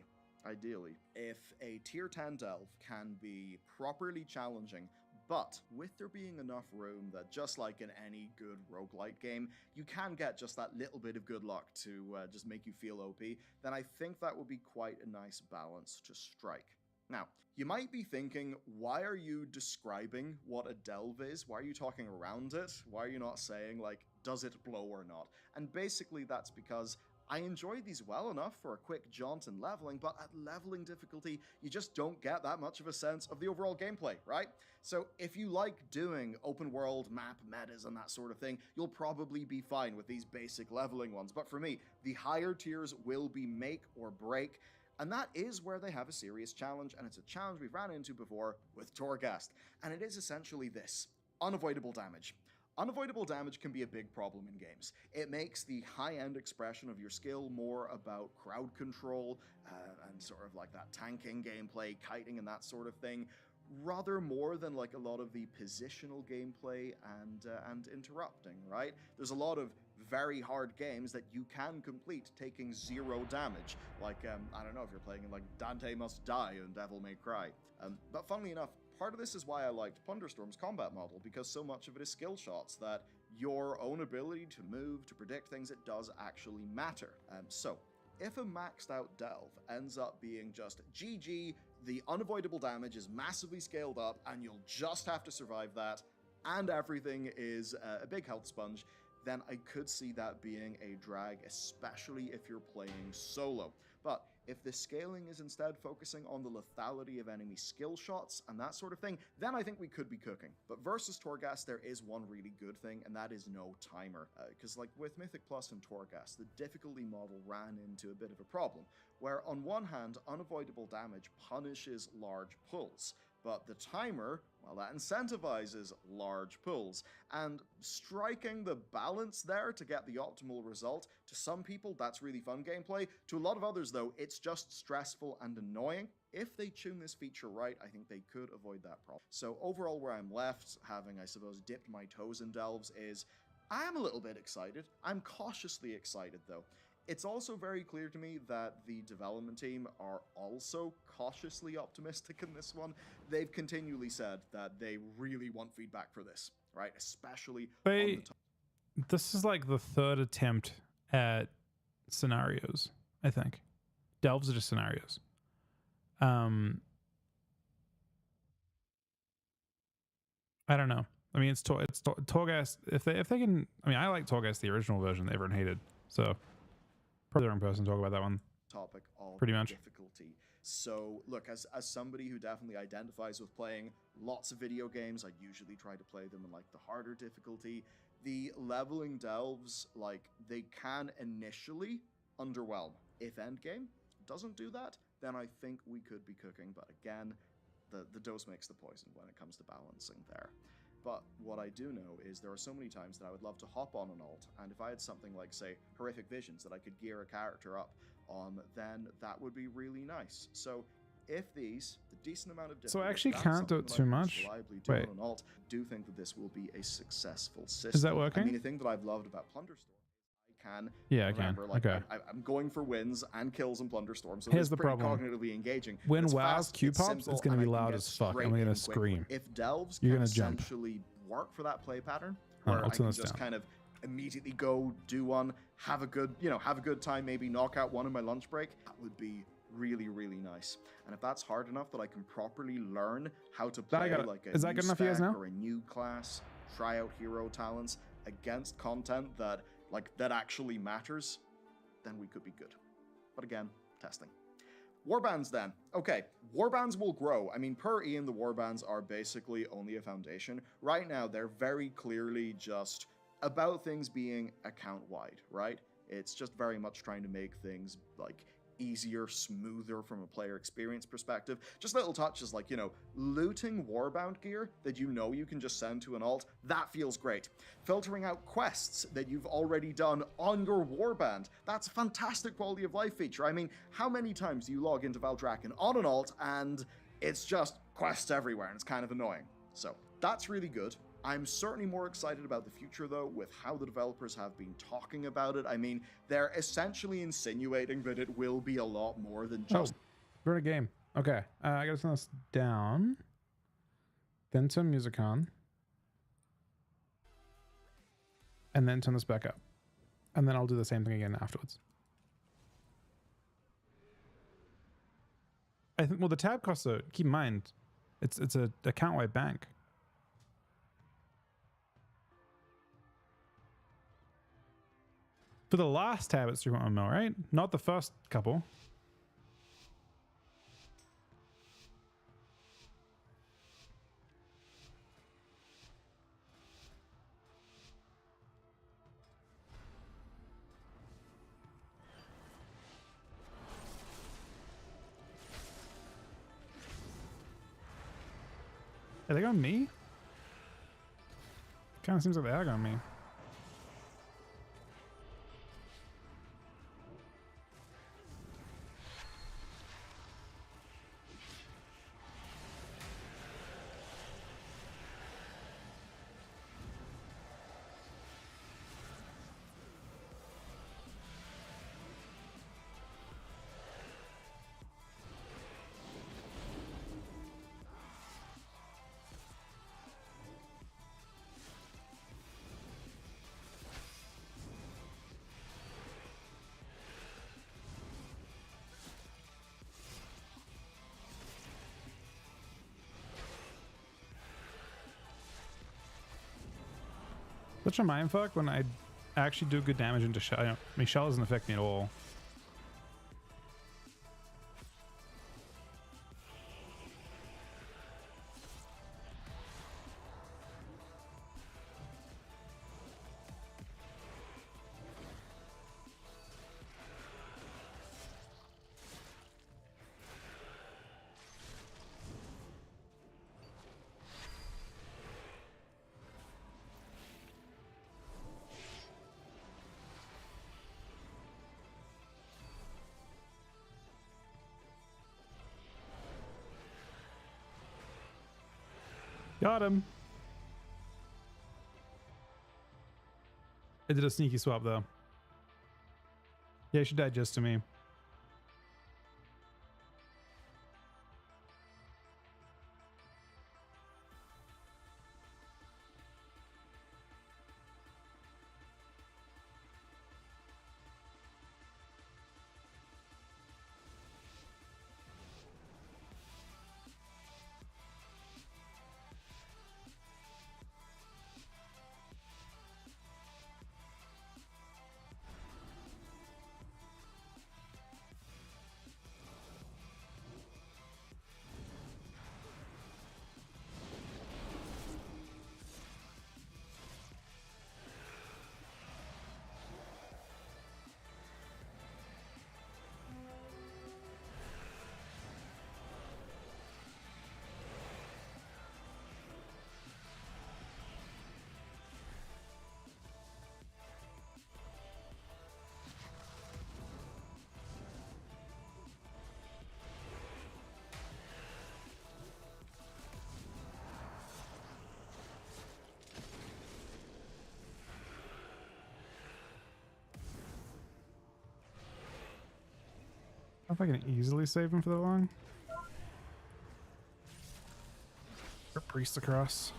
if a tier 10 delve can be properly challenging, but with there being enough room that just like in any good roguelike game, you can get just that little bit of good luck to just make you feel OP, then I think that would be quite a nice balance to strike. Now, you might be thinking, why are you describing what a delve is? Why are you talking around it? Why are you not saying, like, does it blow or not? And basically that's because I enjoy these well enough for a quick jaunt and leveling, but at leveling difficulty, you just don't get that much of a sense of the overall gameplay, right? So if you like doing open world map metas and that sort of thing, you'll probably be fine with these basic leveling ones. But for me, the higher tiers will be make or break, and that is where they have a serious challenge, and it's a challenge we've ran into before with Torghast, and it is essentially this: unavoidable damage. Unavoidable damage can be a big problem in games. It makes the high-end expression of your skill more about crowd control and sort of like that tanking gameplay, kiting and that sort of thing, rather more than like a lot of the positional gameplay and interrupting, right? There's a lot of very hard games that you can complete taking 0 damage, like, I don't know if you're playing in like Dante Must Die and Devil May Cry. But funnily enough, part of this is why I liked Plunderstorm's combat model, because so much of it is skill shots, that your own ability to move, to predict things, it does actually matter. So, if a maxed out delve ends up being just GG, the unavoidable damage is massively scaled up, and you'll just have to survive that, and everything is a big health sponge, then I could see that being a drag, especially if you're playing solo. But if the scaling is instead focusing on the lethality of enemy skill shots and that sort of thing, then I think we could be cooking. But versus Torghast, there is one really good thing, and that is no timer. Because like with Mythic Plus and Torghast, the difficulty model ran into a bit of a problem, where on one hand, unavoidable damage punishes large pulls, but the timer, well, that incentivizes large pulls. And striking the balance there to get the optimal result, to some people, that's really fun gameplay. To a lot of others, though, it's just stressful and annoying. If they tune this feature right, I think they could avoid that problem. So overall, where I'm left, having, I suppose, dipped my toes in delves, is I am a little bit excited. I'm cautiously excited, though. It's also very clear to me that the development team are also cautiously optimistic in this one. They've continually said that they really want feedback for this, right? Especially on the top. This is like the 3rd attempt at scenarios, I think. Delves are just scenarios. I don't know. I mean, it's Torghast. If they can, I mean, I like Torghast, the original version that everyone hated. So probably the wrong person to talk about that one. Topic of pretty much difficulty. So look, as somebody who definitely identifies with playing lots of video games, I usually try to play them in like the harder difficulty. The leveling delves, like, they can initially underwhelm. If endgame doesn't do that, then I think we could be cooking. But again, the dose makes the poison when it comes to balancing there. But what I do know is there are so many times that I would love to hop on an alt, and if I had something like, say, Horrific Visions that I could gear a character up, then that would be really nice. So if these, the decent amount of So I difficulty, actually that's can't do something it that I too can much. reliably do Wait. on an alt, I do think that this will be a successful system. Is that working? I mean, the thing that I've loved about Plunderstorm is I can Yeah, I can. remember, like, Okay. I'm going for wins and kills in Plunderstorm, so Here's it's the pretty problem. cognitively engaging. When It's WoW's fast, Q it's pops, simple, it's gonna and be I can loud get as fuck. straight I'm gonna in quickly. scream. If delves You're can gonna jump. essentially work for that play pattern, Hold on, where I'll I turn can this just down. kind of immediately go do one, have a good time, maybe knock out one in my lunch break, that would be really, really nice. And if that's hard enough that I can properly learn how to play like a Is that new good enough for you guys spec now? or a new class, try out hero talents against content that actually matters, then we could be good. But again, testing. Warbands then. Okay, warbands will grow. I mean, per Ian, the warbands are basically only a foundation. Right now, they're very clearly just about things being account-wide, right? It's just very much trying to make things, like, easier, smoother from a player experience perspective. Just little touches like, looting warband gear that you can just send to an alt, that feels great. Filtering out quests that you've already done on your warband, that's a fantastic quality of life feature. I mean, how many times do you log into Valdrakken on an alt and it's just quests everywhere and it's kind of annoying? So that's really good. I'm certainly more excited about the future, though, with how the developers have been talking about it. I mean, they're essentially insinuating that it will be a lot more than just... We're in a game. Okay. I gotta turn this down. Then turn music on. And then turn this back up. And then I'll do the same thing again afterwards. I think, well, the tab costs keep in mind, it's a account-wide bank. For the last tab, it's 3.1 mil, right? Not the first couple. Are they on me? Kind of seems like they are on me. Such a mindfuck when I actually do good damage into shell. I mean, shell doesn't affect me at all. Got him. I did a sneaky swap though. Yeah, she died just to me. If I can easily save him for the long. Or priest across.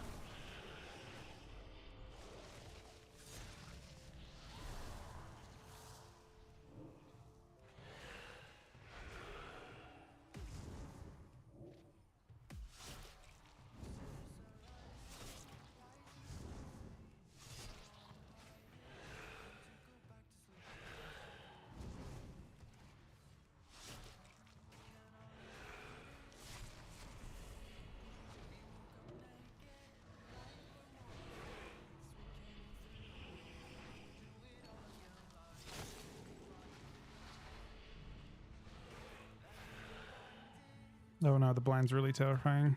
Oh no, the blind's really terrifying.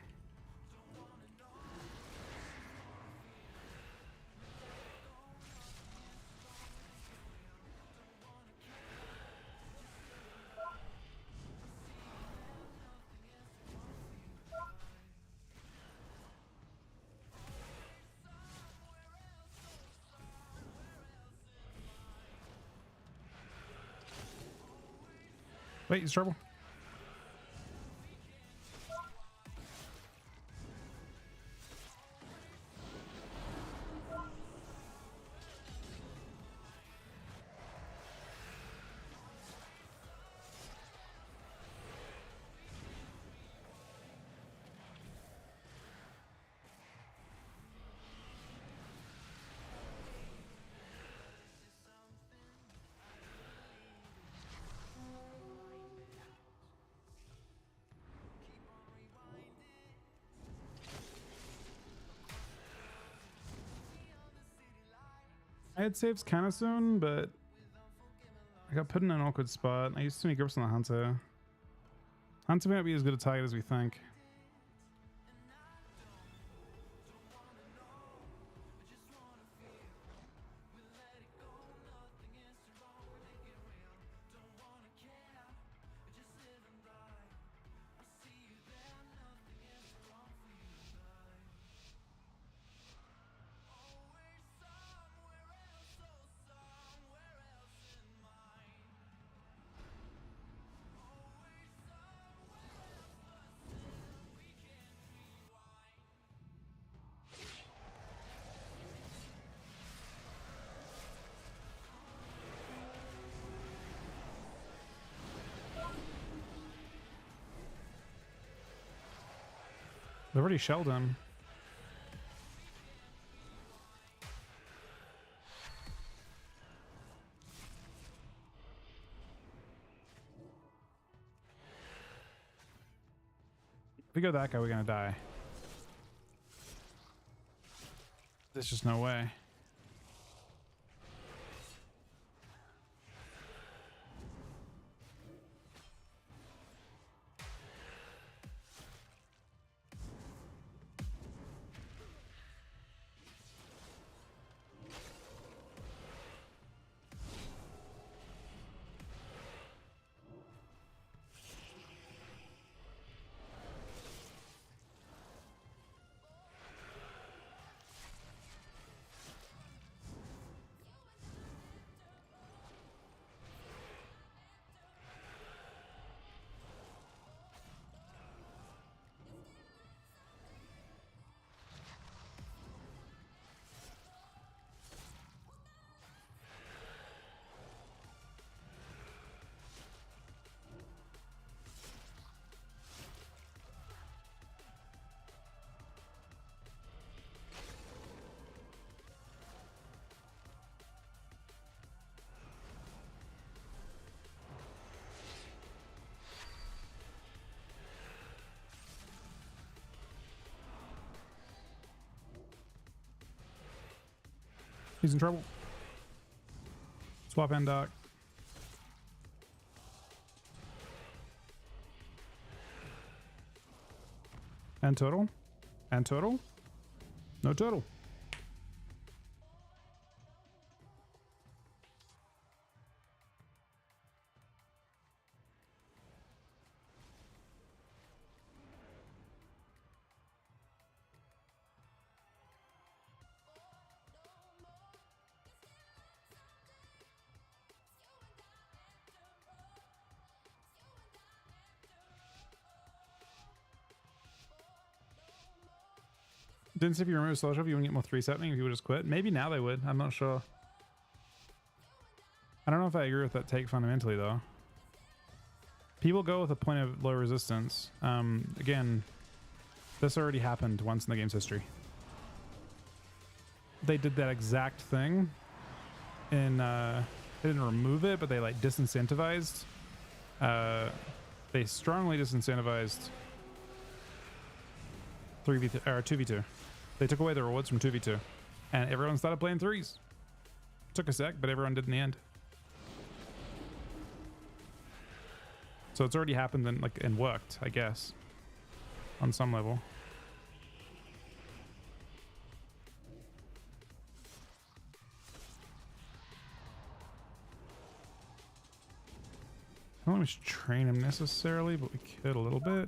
Wait, he's trouble. I had saves kind of soon, but I got put in an awkward spot. I used too many grips on the Hunter. Hunter may not be as good a target as we think. They've already shelled him. If we go that guy, we're gonna die. There's just no way. He's in trouble. Swap and dock. And turtle. And turtle. No turtle. Didn't say if you remove social, if you wouldn't get more 3s happening, if you would just quit. Maybe now they would. I'm not sure. I don't know if I agree with that take fundamentally, though. People go with a point of low resistance. Again, this already happened once in the game's history. They did that exact thing. And they didn't remove it, but they like disincentivized. They strongly disincentivized 3v2 or 2v2. They took away the rewards from 2v2, and everyone started playing 3s. Took a sec, but everyone did in the end. So it's already happened and worked, I guess, on some level. I don't want to train him necessarily, but we could a little bit.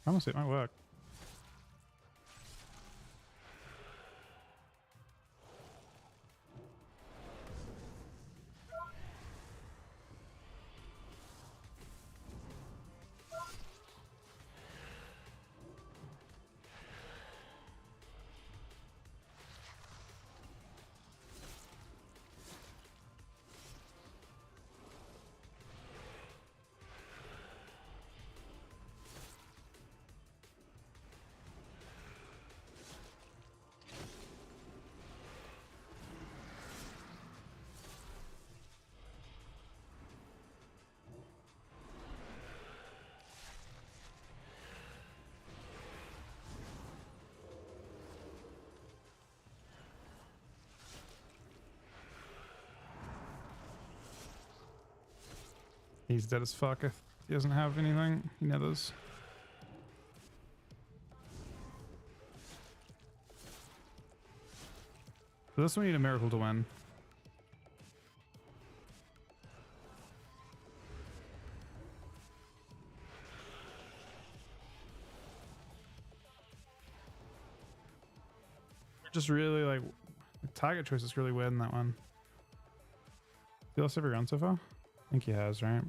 Honestly, it might work. He's dead as fuck if he doesn't have anything. He nethers. So this one need a miracle to win. Just really like the target choice is really weird in that one. He lost every round so far? I think he has, right?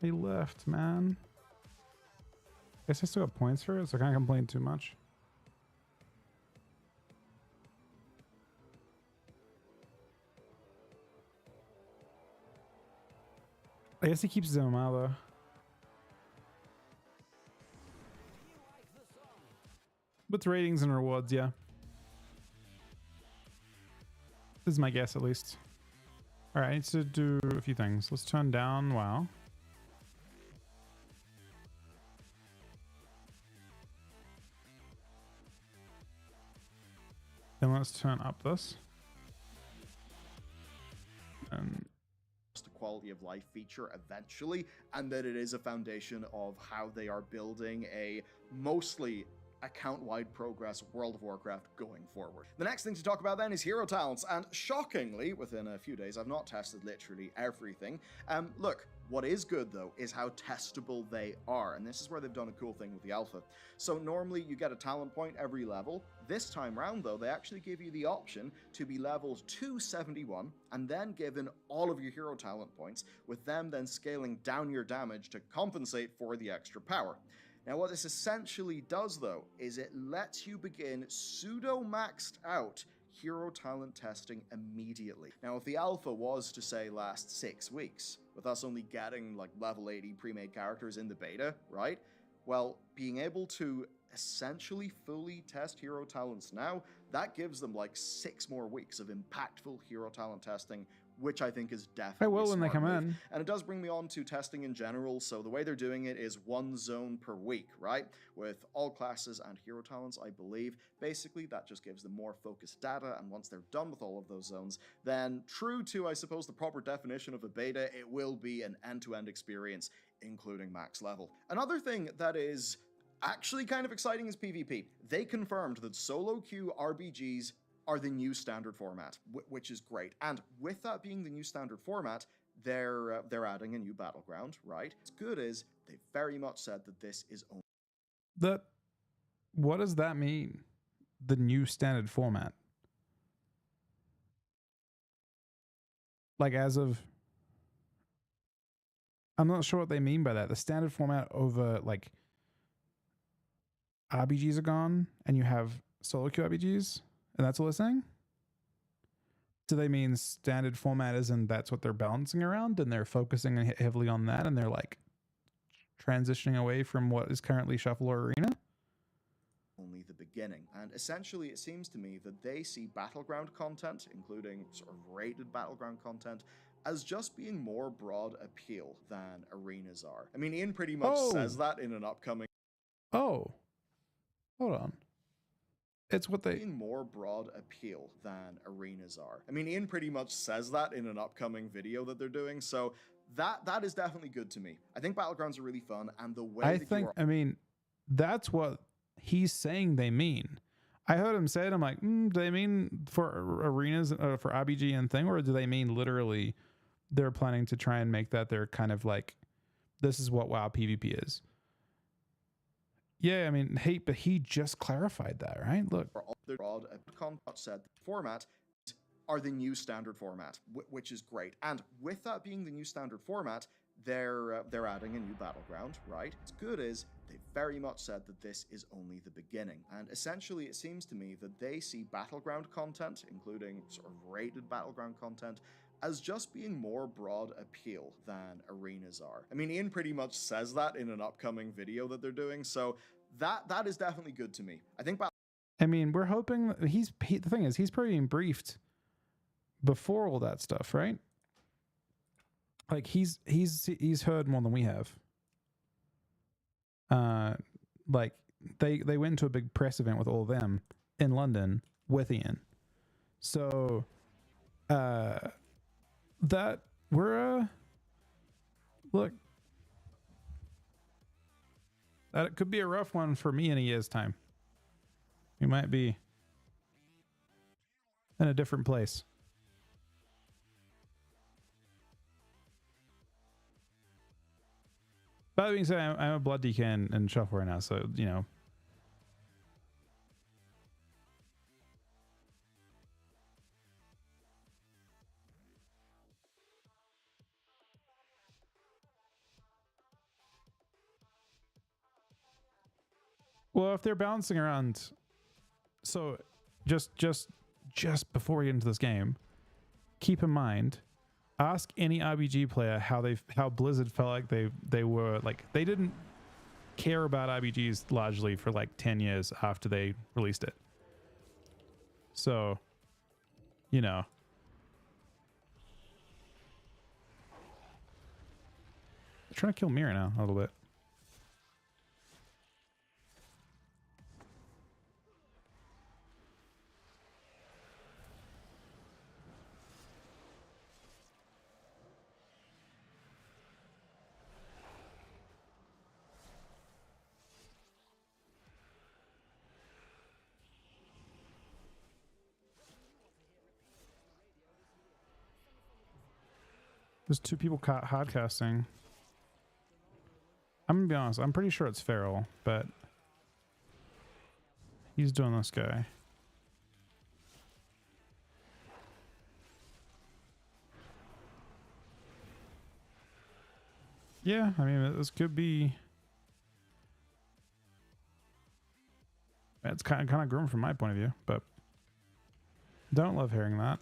He left, man. Guess I still got points for it, so I can't complain too much. I guess he keeps his MMR though. With ratings and rewards, yeah. This is my guess, at least. Alright, I need to do a few things. Let's turn down WoW. Then let's turn up this. And just a quality of life feature eventually, and that it is a foundation of how they are building a mostly account-wide progress World of Warcraft going forward. The next thing to talk about then is hero talents, and shockingly, within a few days, I've not tested literally everything. Look, what is good though is how testable they are, and this is where they've done a cool thing with the alpha. So normally you get a talent point every level. This time round though, they actually give you the option to be leveled to 71 and then given all of your hero talent points, with them then scaling down your damage to compensate for the extra power. Now what this essentially does though is it lets you begin pseudo-maxed out hero talent testing immediately. Now if the alpha was to say last 6 weeks, with us only getting like level 80 pre-made characters in the beta, right? Well, being able to essentially fully test hero talents now, that gives them like 6 more weeks of impactful hero talent testing, which I think is definitely I will when they smart come move. in. And it does bring me on to testing in general. So the way they're doing it is 1 zone per week, right? With all classes and hero talents, I believe. Basically, that just gives them more focused data. And once they're done with all of those zones, then true to, I suppose, the proper definition of a beta, it will be an end-to-end experience, including max level. Another thing that is actually kind of exciting is PvP. They confirmed that solo queue RBGs are the new standard format, which is great. And with that being the new standard format, they're adding a new battleground, right? What's good is they very much said that this is only... What does that mean? The new standard format? Like as of I'm not sure what they mean by that. The standard format over like RBGs are gone, and you have solo queue RBGs, and that's all they're saying. Do they mean standard format is and that's what they're balancing around, and they're focusing heavily on that, and they're like transitioning away from what is currently Shuffle or Arena? Only the beginning. And essentially, it seems to me that they see Battleground content, including sort of rated Battleground content, as just being more broad appeal than arenas are. I mean, Ian pretty much says that in an upcoming... Oh. Hold on. It's what they... being more broad appeal than arenas are. I mean, Ian pretty much says that in an upcoming video that they're doing, so that is definitely good to me. I think Battlegrounds are really fun, and the way I mean, that's what he's saying they mean. I heard him say it, I'm like, do they mean for arenas, for RBG and thing, or do they mean literally they're planning to try and make that their kind of like, this is what WoW PvP is? Yeah, I mean, but he just clarified that, right? Look. The broad content said the format are the new standard format, which is great. And with that being the new standard format, they're adding a new battleground, right? What's good is they very much said that this is only the beginning. And essentially, it seems to me that they see battleground content, including sort of rated battleground content, as just being more broad appeal than arenas are. I mean, Ian pretty much says that in an upcoming video that they're doing, so that is definitely good to me. I think I mean, we're hoping the thing is, he's probably been briefed before all that stuff, right? Like he's heard more than we have. Like they went to a big press event with all of them in London with Ian. So that we're look, that it could be a rough one for me in a year's time. We might be in a different place. But that being said, I'm a blood DK in Shuffle right now, so you know. Well, if they're bouncing around, so just before we get into this game, keep in mind, ask any RBG player how Blizzard felt like they were like they didn't care about RBGs largely for like 10 years after they released it. So, you know. They're trying to kill Mira now a little bit. There's two people hardcasting. I'm gonna be honest, I'm pretty sure it's Feral, but he's doing this guy. Yeah, I mean, this could be... It's kind of grim from my point of view, but don't love hearing that.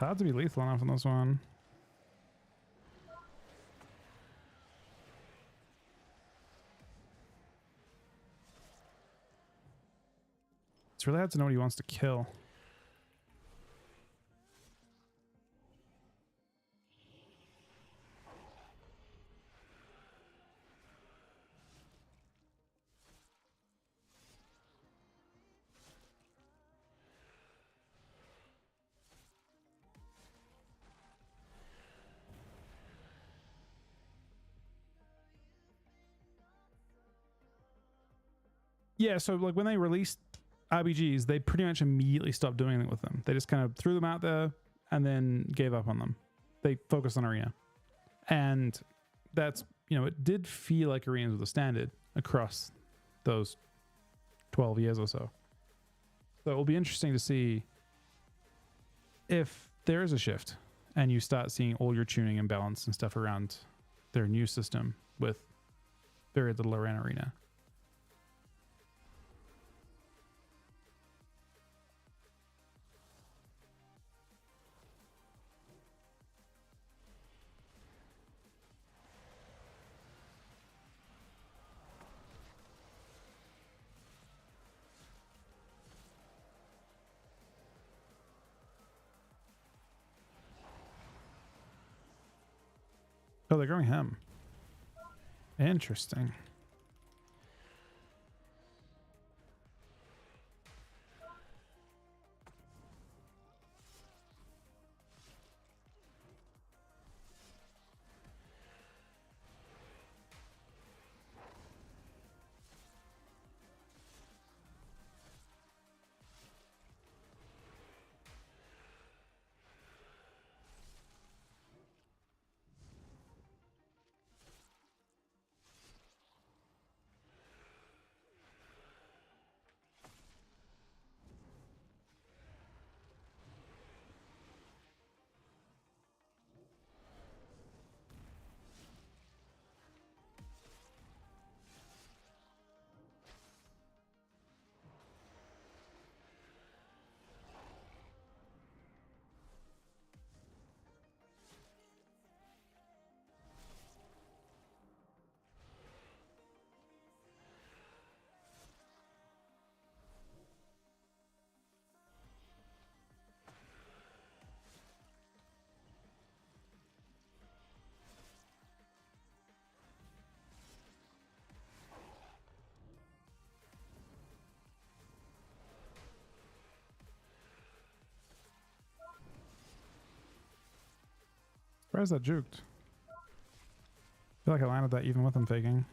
hard to be lethal enough on this one. It's really hard to know what he wants to kill. Yeah, so like when they released RBGs, they pretty much immediately stopped doing anything with them. They just kind of threw them out there and then gave up on them. They focused on Arena. And that's, you know, it did feel like Arenas was the standard across those 12 years or so. So it will be interesting to see if there is a shift and you start seeing all your tuning and balance and stuff around their new system with very little around Arena. Oh, they're going him. Interesting. Where's that juked? I feel like I landed that even with him faking.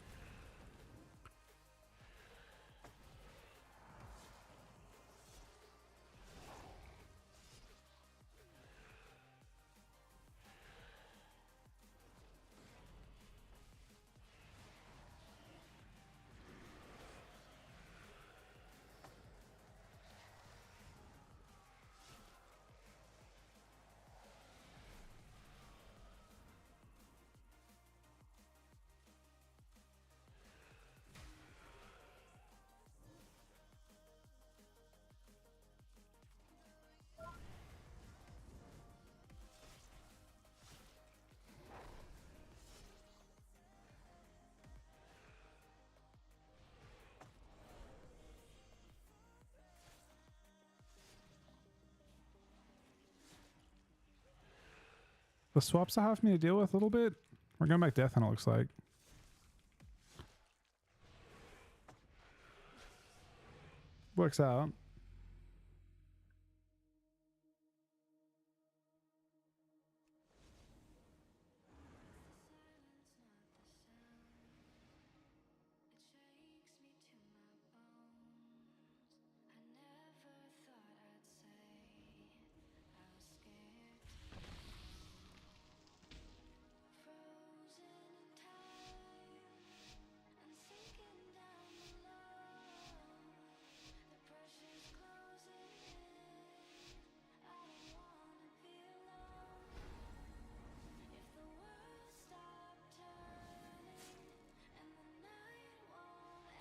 The swaps are half me to deal with a little bit. We're going back death and it looks like. Works out.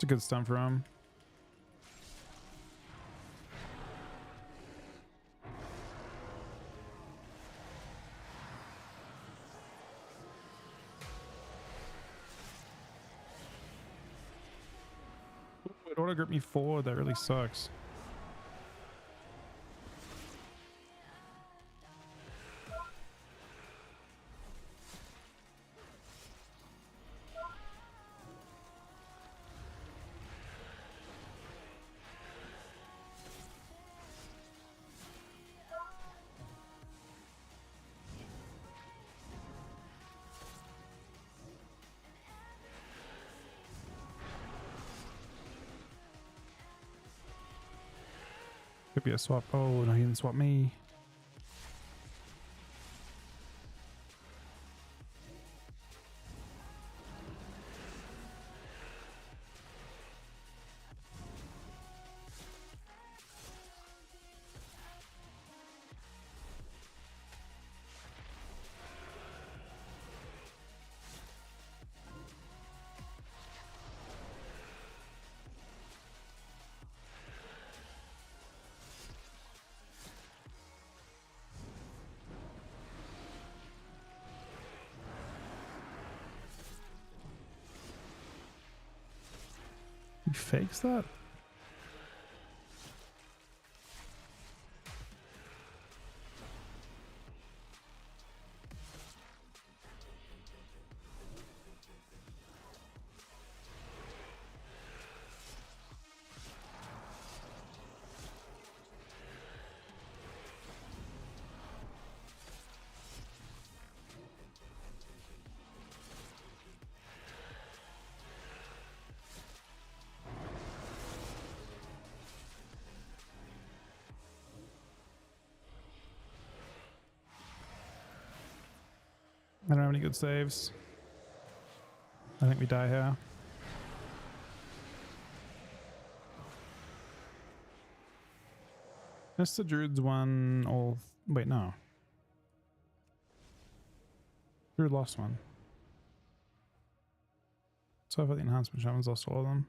It's a good stun for him. auto grip me forward. That really sucks. Could be a swap. Oh, no, he didn't swap me. He fakes that? I don't have any good saves. I think we die here. Mr. Druid's won all... Wait, no. Druid lost one. So I thought the enhancement shamans lost all of them.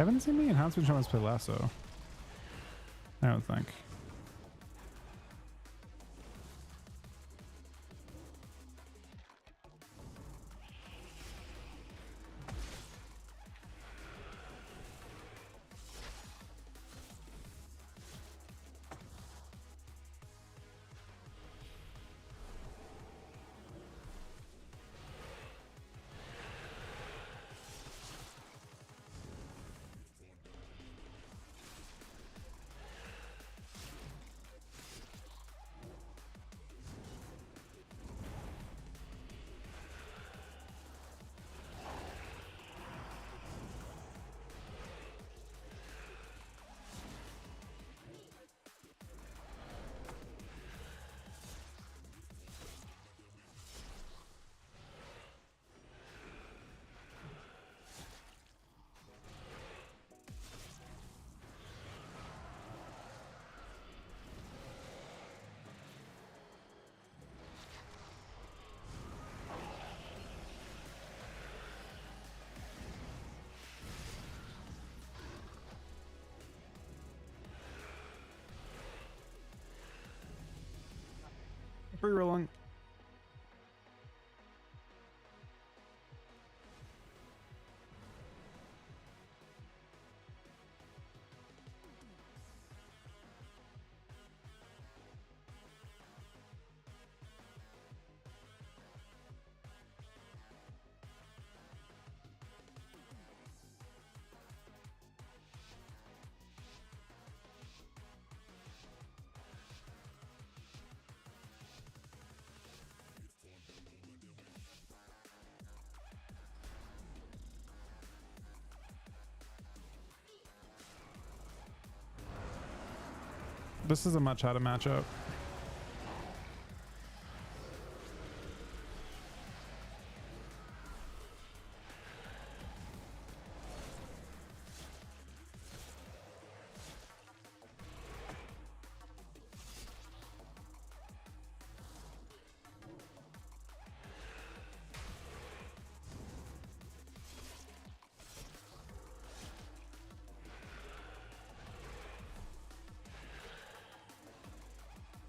I haven't seen the enhancement shamans play lasso. I don't think. rerolling. This is a much harder matchup.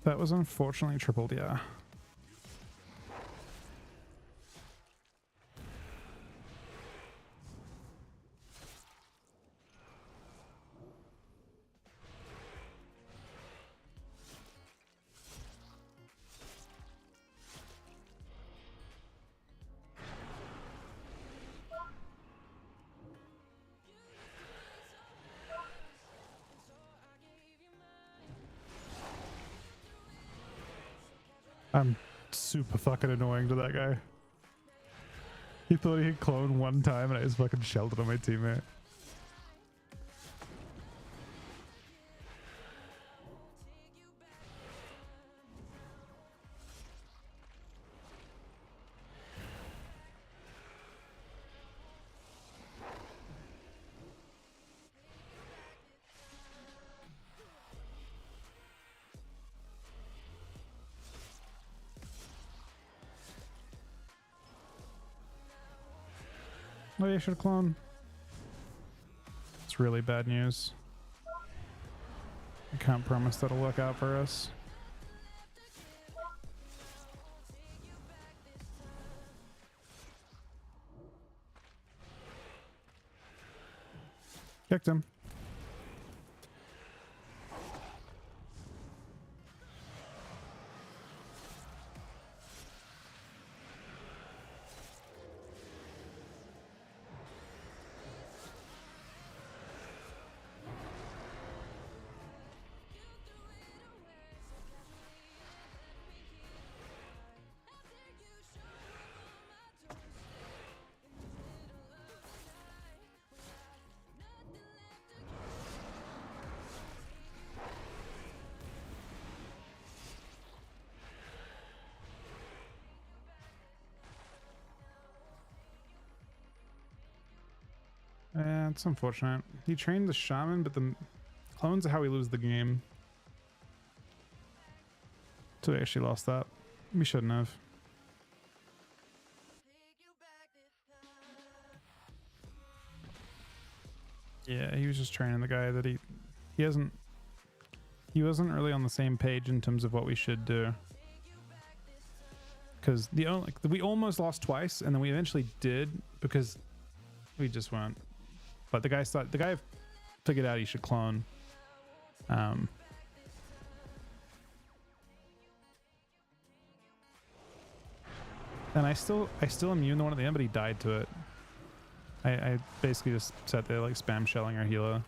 That was unfortunately tripled, yeah. I'm super fucking annoying to that guy. He thought he could clone one time and I just fucking shelled it on my teammate. Oh, you should clone. It's really bad news. I can't promise that'll work out for us. Kicked him. Yeah, it's unfortunate. He trained the shaman, but the clones are how we lose the game. So we actually lost that. We shouldn't have. Yeah, he was just training the guy that he wasn't really on the same page in terms of what we should do. Because we almost lost twice, and then we eventually did because we just weren't. But the guy figured out he should clone. And I still immune to one at the end, but he died to it. I basically just sat there like spam shelling our healer.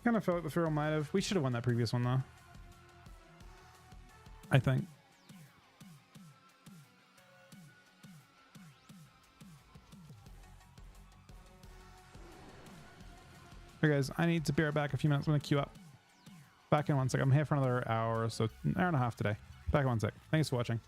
Kind of felt like the Feral might have. We should have won that previous one though. I think. Okay, guys, I need to be right back a few minutes. I'm going to queue up. Back in 1 sec. I'm here for another hour or so, an hour and a half today. Back in 1 sec. Thanks for watching.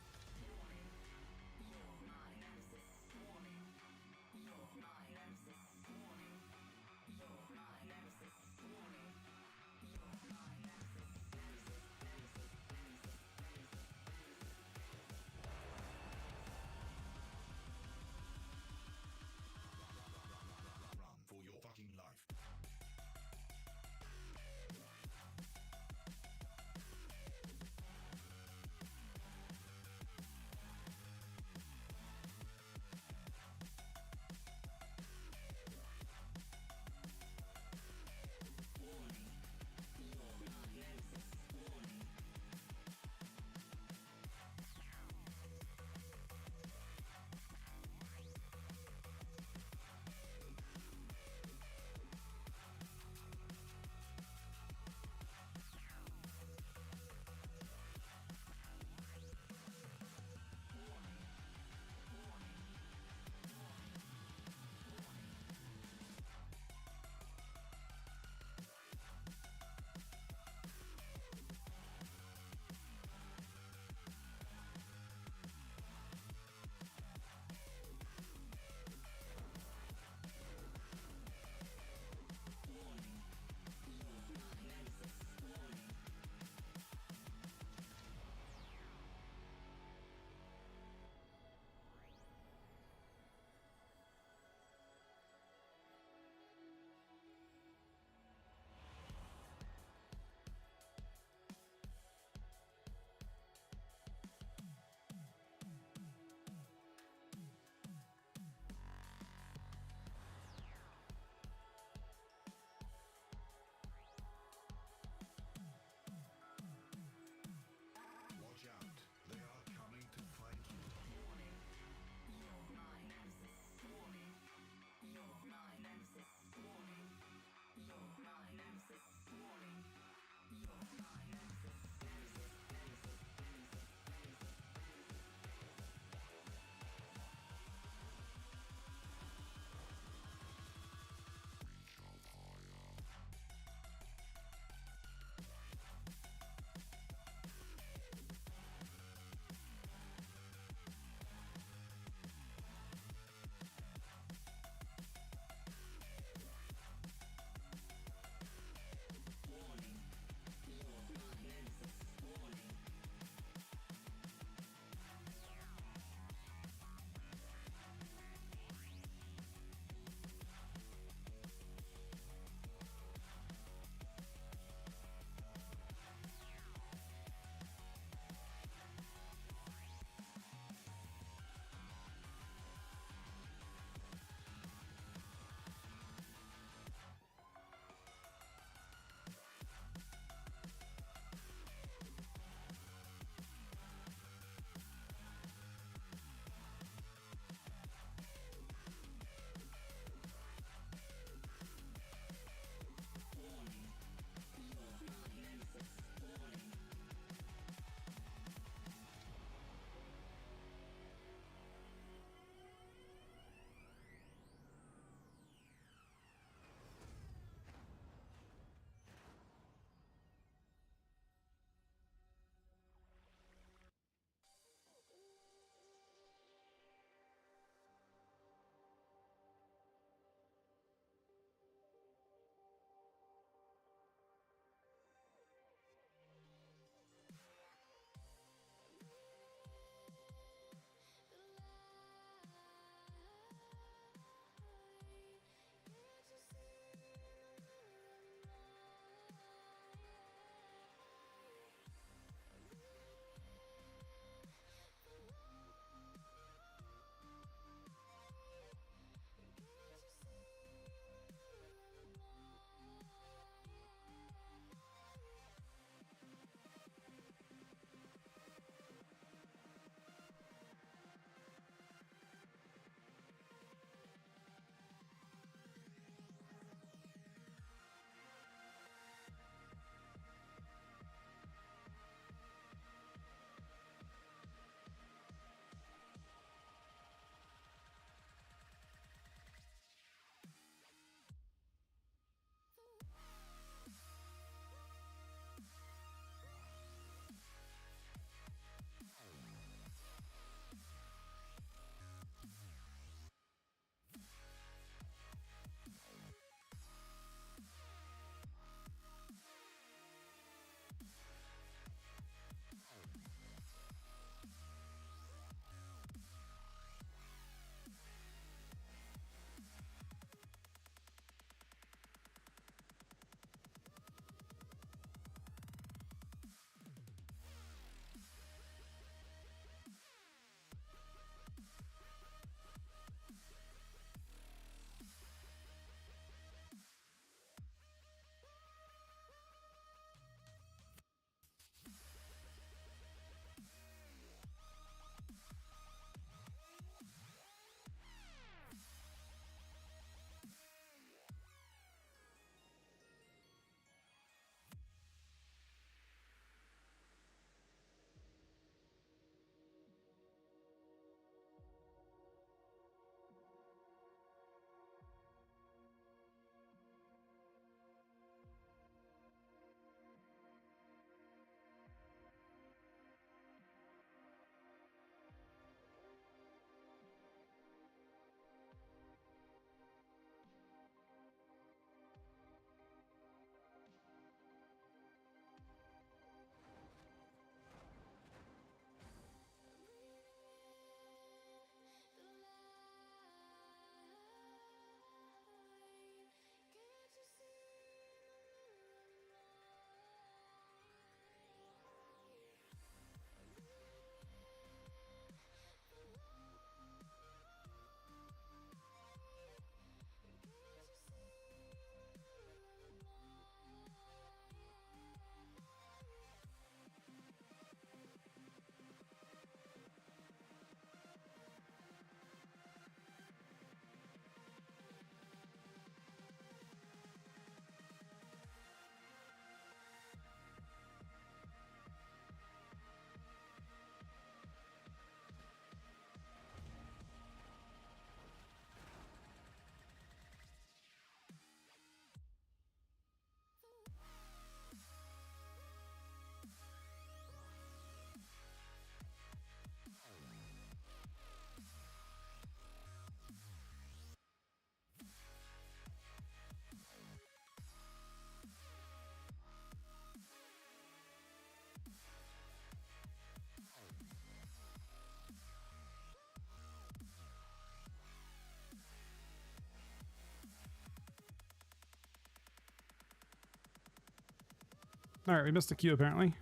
All right, we missed the queue apparently.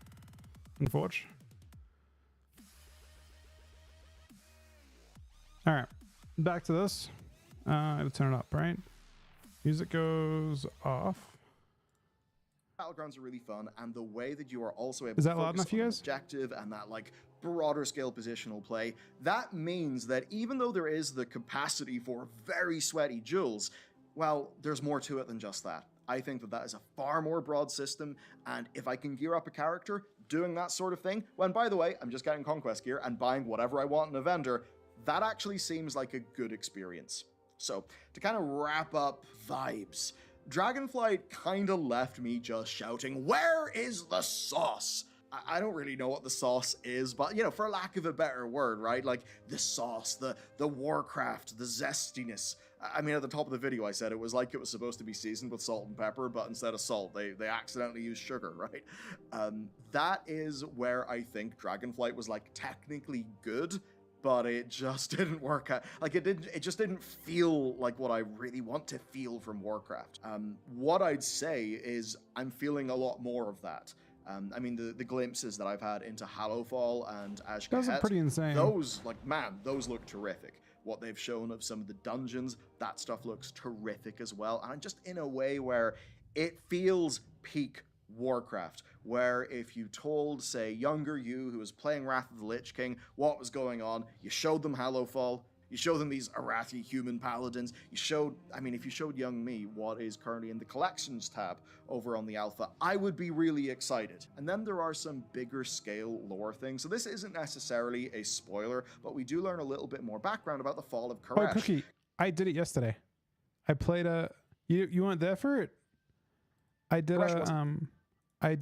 Unfortunately. All right, back to this. I have to turn it up, right? Music goes off. Battlegrounds are really fun, and the way that you are also able Is that to loud focus enough, you on an guys? objective and that like broader scale positional play, that means that even though there is the capacity for very sweaty duels, well, there's more to it than just that. I think that that is a far more broad system, and if I can gear up a character doing that sort of thing, when by the way, I'm just getting conquest gear and buying whatever I want in a vendor, that actually seems like a good experience. So, to kind of wrap up vibes, Dragonflight kind of left me just shouting, "Where is the sauce?" I don't really know what the sauce is, but, you know, for lack of a better word, right? Like, the sauce, the Warcraft, the zestiness. I mean, at the top of the video, I said it was like it was supposed to be seasoned with salt and pepper, but instead of salt, they accidentally used sugar, right? That is where I think Dragonflight was, like, technically good, but it just didn't work out. Like, it just didn't feel like what I really want to feel from Warcraft. What I'd say is I'm feeling a lot more of that. I mean, the glimpses that I've had into Hallowfall and Ashkahet, Those are pretty insane. Those, like, man, those look terrific. What they've shown of some of the dungeons, that stuff looks terrific as well. And just in a way where it feels peak Warcraft, where if you told, say, younger you who was playing Wrath of the Lich King what was going on, you showed them Hallowfall, you showed them these Arathi human paladins, you showed, I mean, if you showed young me what is currently in the collections tab over on the alpha, I would be really excited. And then there are some bigger scale lore things. So this isn't necessarily a spoiler, but we do learn a little bit more background about the fall of Koresh. Oh, Cookie, I did it yesterday. I played a. You weren't there for it. I did Koresh a. I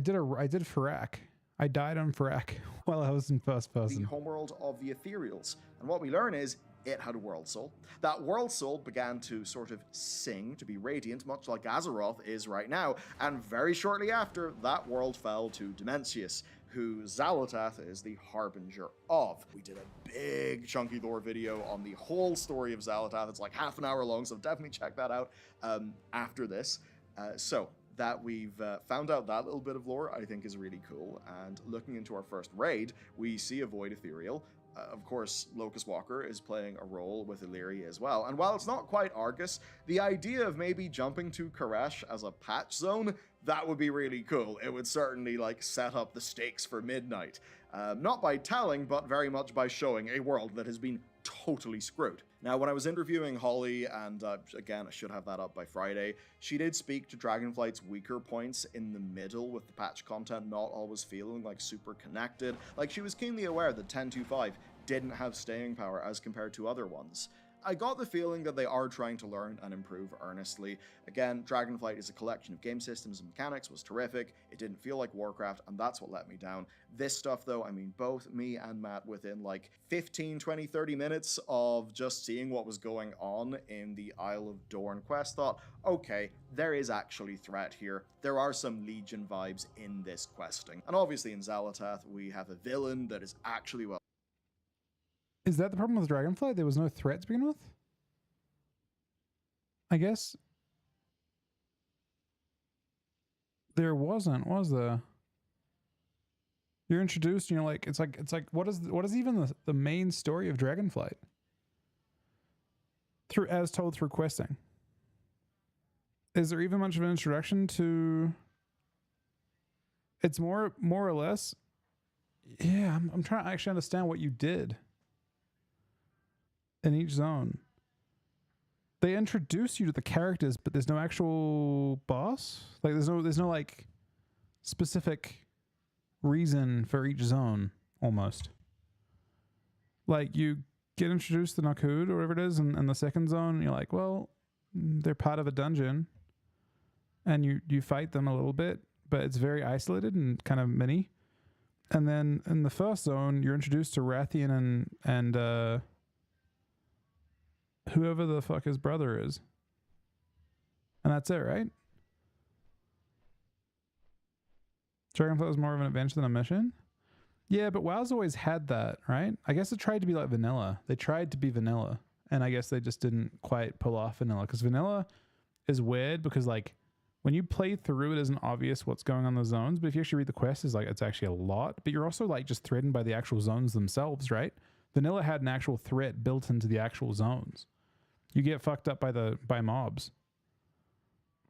did Farak. I died on Farak while I was in first person. The homeworld of the Ethereals. And what we learn is it had a world soul. That world soul began to sort of sing, to be radiant, much like Azeroth is right now. And very shortly after, that world fell to Dimensius, who Xalatath is the harbinger of. We did a big chunky lore video on the whole story of Xalatath. It's like half an hour long, so definitely check that out after this. So that we've found out that little bit of lore, I think is really cool. And looking into our first raid, we see a Void Ethereal. Of course, Locust Walker is playing a role with Illyria as well. And while it's not quite Argus, the idea of maybe jumping to Koresh as a patch zone, that would be really cool. It would certainly like set up the stakes for Midnight. Not by telling, but very much by showing a world that has been totally screwed. Now, when I was interviewing Holly, and again, I should have that up by Friday, she did speak to Dragonflight's weaker points in the middle, with the patch content not always feeling like super connected. Like, she was keenly aware that 10.2.5 didn't have staying power as compared to other ones. I got the feeling that they are trying to learn and improve earnestly. Again, Dragonflight is a collection of game systems and mechanics, was terrific. It didn't feel like Warcraft, and that's what let me down. This stuff, though, I mean, both me and Matt, within like 15, 20, 30 minutes of just seeing what was going on in the Isle of Dorn quest, thought, okay, there is actually threat here. There are some Legion vibes in this questing. And obviously in Xalatath, we have a villain that is actually well. Is that the problem with Dragonflight? There was no threat to begin with? I guess there wasn't, was there? You're introduced and you're like, it's like what is even the main story of Dragonflight? As told through questing. Is there even much of an introduction to? It's more or less. Yeah, I'm trying to actually understand what you did in each zone. They introduce you to the characters, but there's no actual boss. Like there's no like specific reason for each zone almost. Like you get introduced to Nakud or whatever it is in the second zone, and you're like, well, they're part of a dungeon, and you fight them a little bit, but it's very isolated and kind of mini. And then in the first zone, you're introduced to Rathian and whoever the fuck his brother is. And that's it, right? Dragonflight was more of an adventure than a mission? Yeah, but WoW's always had that, right? I guess it tried to be like vanilla. They tried to be vanilla. And I guess they just didn't quite pull off vanilla. Because vanilla is weird because like when you play through, it isn't obvious what's going on in the zones. But if you actually read the quests, it's like it's actually a lot. But you're also like just threatened by the actual zones themselves, right? Vanilla had an actual threat built into the actual zones. You get fucked up by mobs.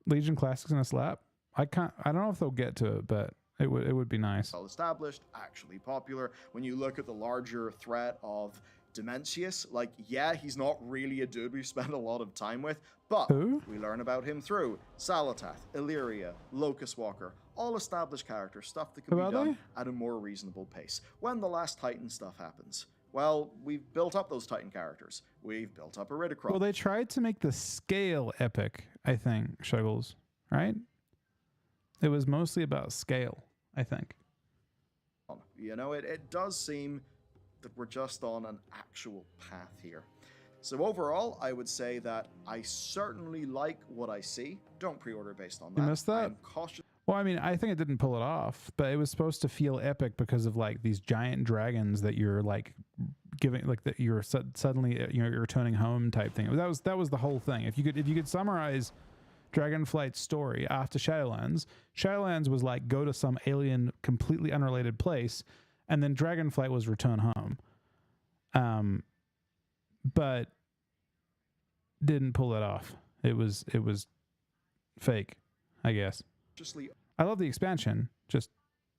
Legion Classics in a slap. I don't know if they'll get to it, but it would be nice. Well established, actually popular. When you look at the larger threat of Dimensius, like, yeah, he's not really a dude we spend a lot of time with, but we learn about him through Salatath, Illyria, Locust Walker, all established characters, stuff that can be done at a more reasonable pace. When the last Titan stuff happens, well, we've built up those Titan characters. We've built up Iridacross. Well, they tried to make the scale epic, I think, Shuggles, right? It was mostly about scale, I think. You know, it does seem that we're just on an actual path here. So overall, I would say that I certainly like what I see. Don't pre-order based on that. You missed that? I'm cautious. Well, I mean, I think it didn't pull it off, but it was supposed to feel epic because of like these giant dragons that you're like giving, like that you're suddenly you're returning home type thing. That was the whole thing. If you could summarize Dragonflight's story after Shadowlands, Shadowlands was like go to some alien, completely unrelated place, and then Dragonflight was return home. But didn't pull it off. It was fake, I guess. I love the expansion. Just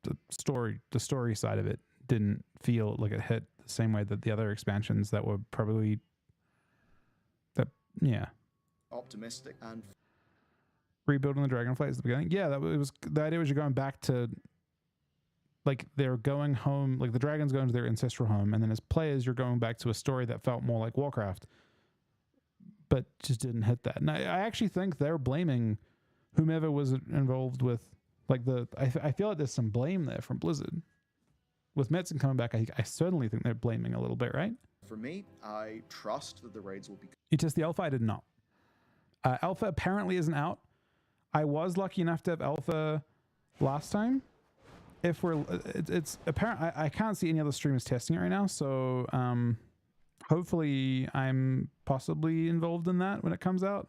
the story side of it didn't feel like it hit the same way that the other expansions that were probably Optimistic and rebuilding the Dragonflight at the beginning. Yeah, the idea was you're going back to like they're going home, like the dragons going to their ancestral home, and then as players you're going back to a story that felt more like Warcraft, but just didn't hit that. And I actually think they're blaming whomever was involved with like I feel like there's some blame there from Blizzard. With Metzen coming back, I certainly think they're blaming a little bit, right? For me, I trust that the raids will be... You test the alpha? I did not. Alpha apparently isn't out. I was lucky enough to have alpha last time. If we're, it's apparent. I can't see any other streamers testing it right now. So hopefully I'm possibly involved in that when it comes out.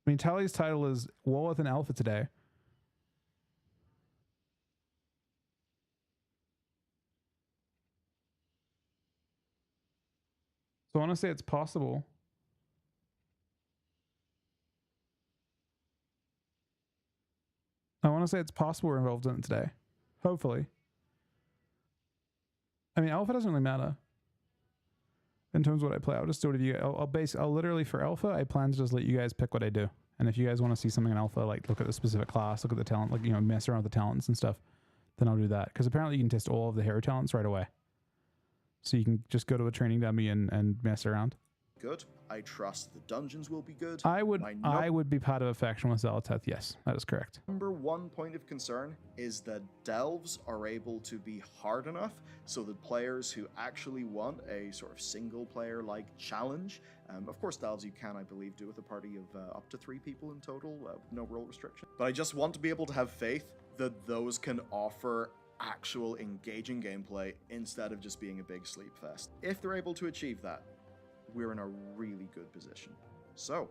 I mean, Tally's title is War with an Alpha today. So I want to say it's possible. I want to say it's possible we're involved in it today. Hopefully. I mean, alpha doesn't really matter. In terms of what I play, I'll just do it with you. I'll literally for alpha, I plan to just let you guys pick what I do. And if you guys want to see something in alpha, like look at the specific class, look at the talent, like, you know, mess around with the talents and stuff, then I'll do that. Because apparently you can test all of the hero talents right away. So you can just go to a training dummy and mess around. Good. I trust the dungeons will be good. I would be part of a faction with Zalatath. Yes, that is correct. Number one point of concern is that delves are able to be hard enough so that players who actually want a sort of single player like challenge, of course delves you can, I believe, do with a party of up to 3 people in total, no role restriction. But I just want to be able to have faith that those can offer actual engaging gameplay instead of just being a big sleep fest. If they're able to achieve that, we're in a really good position. So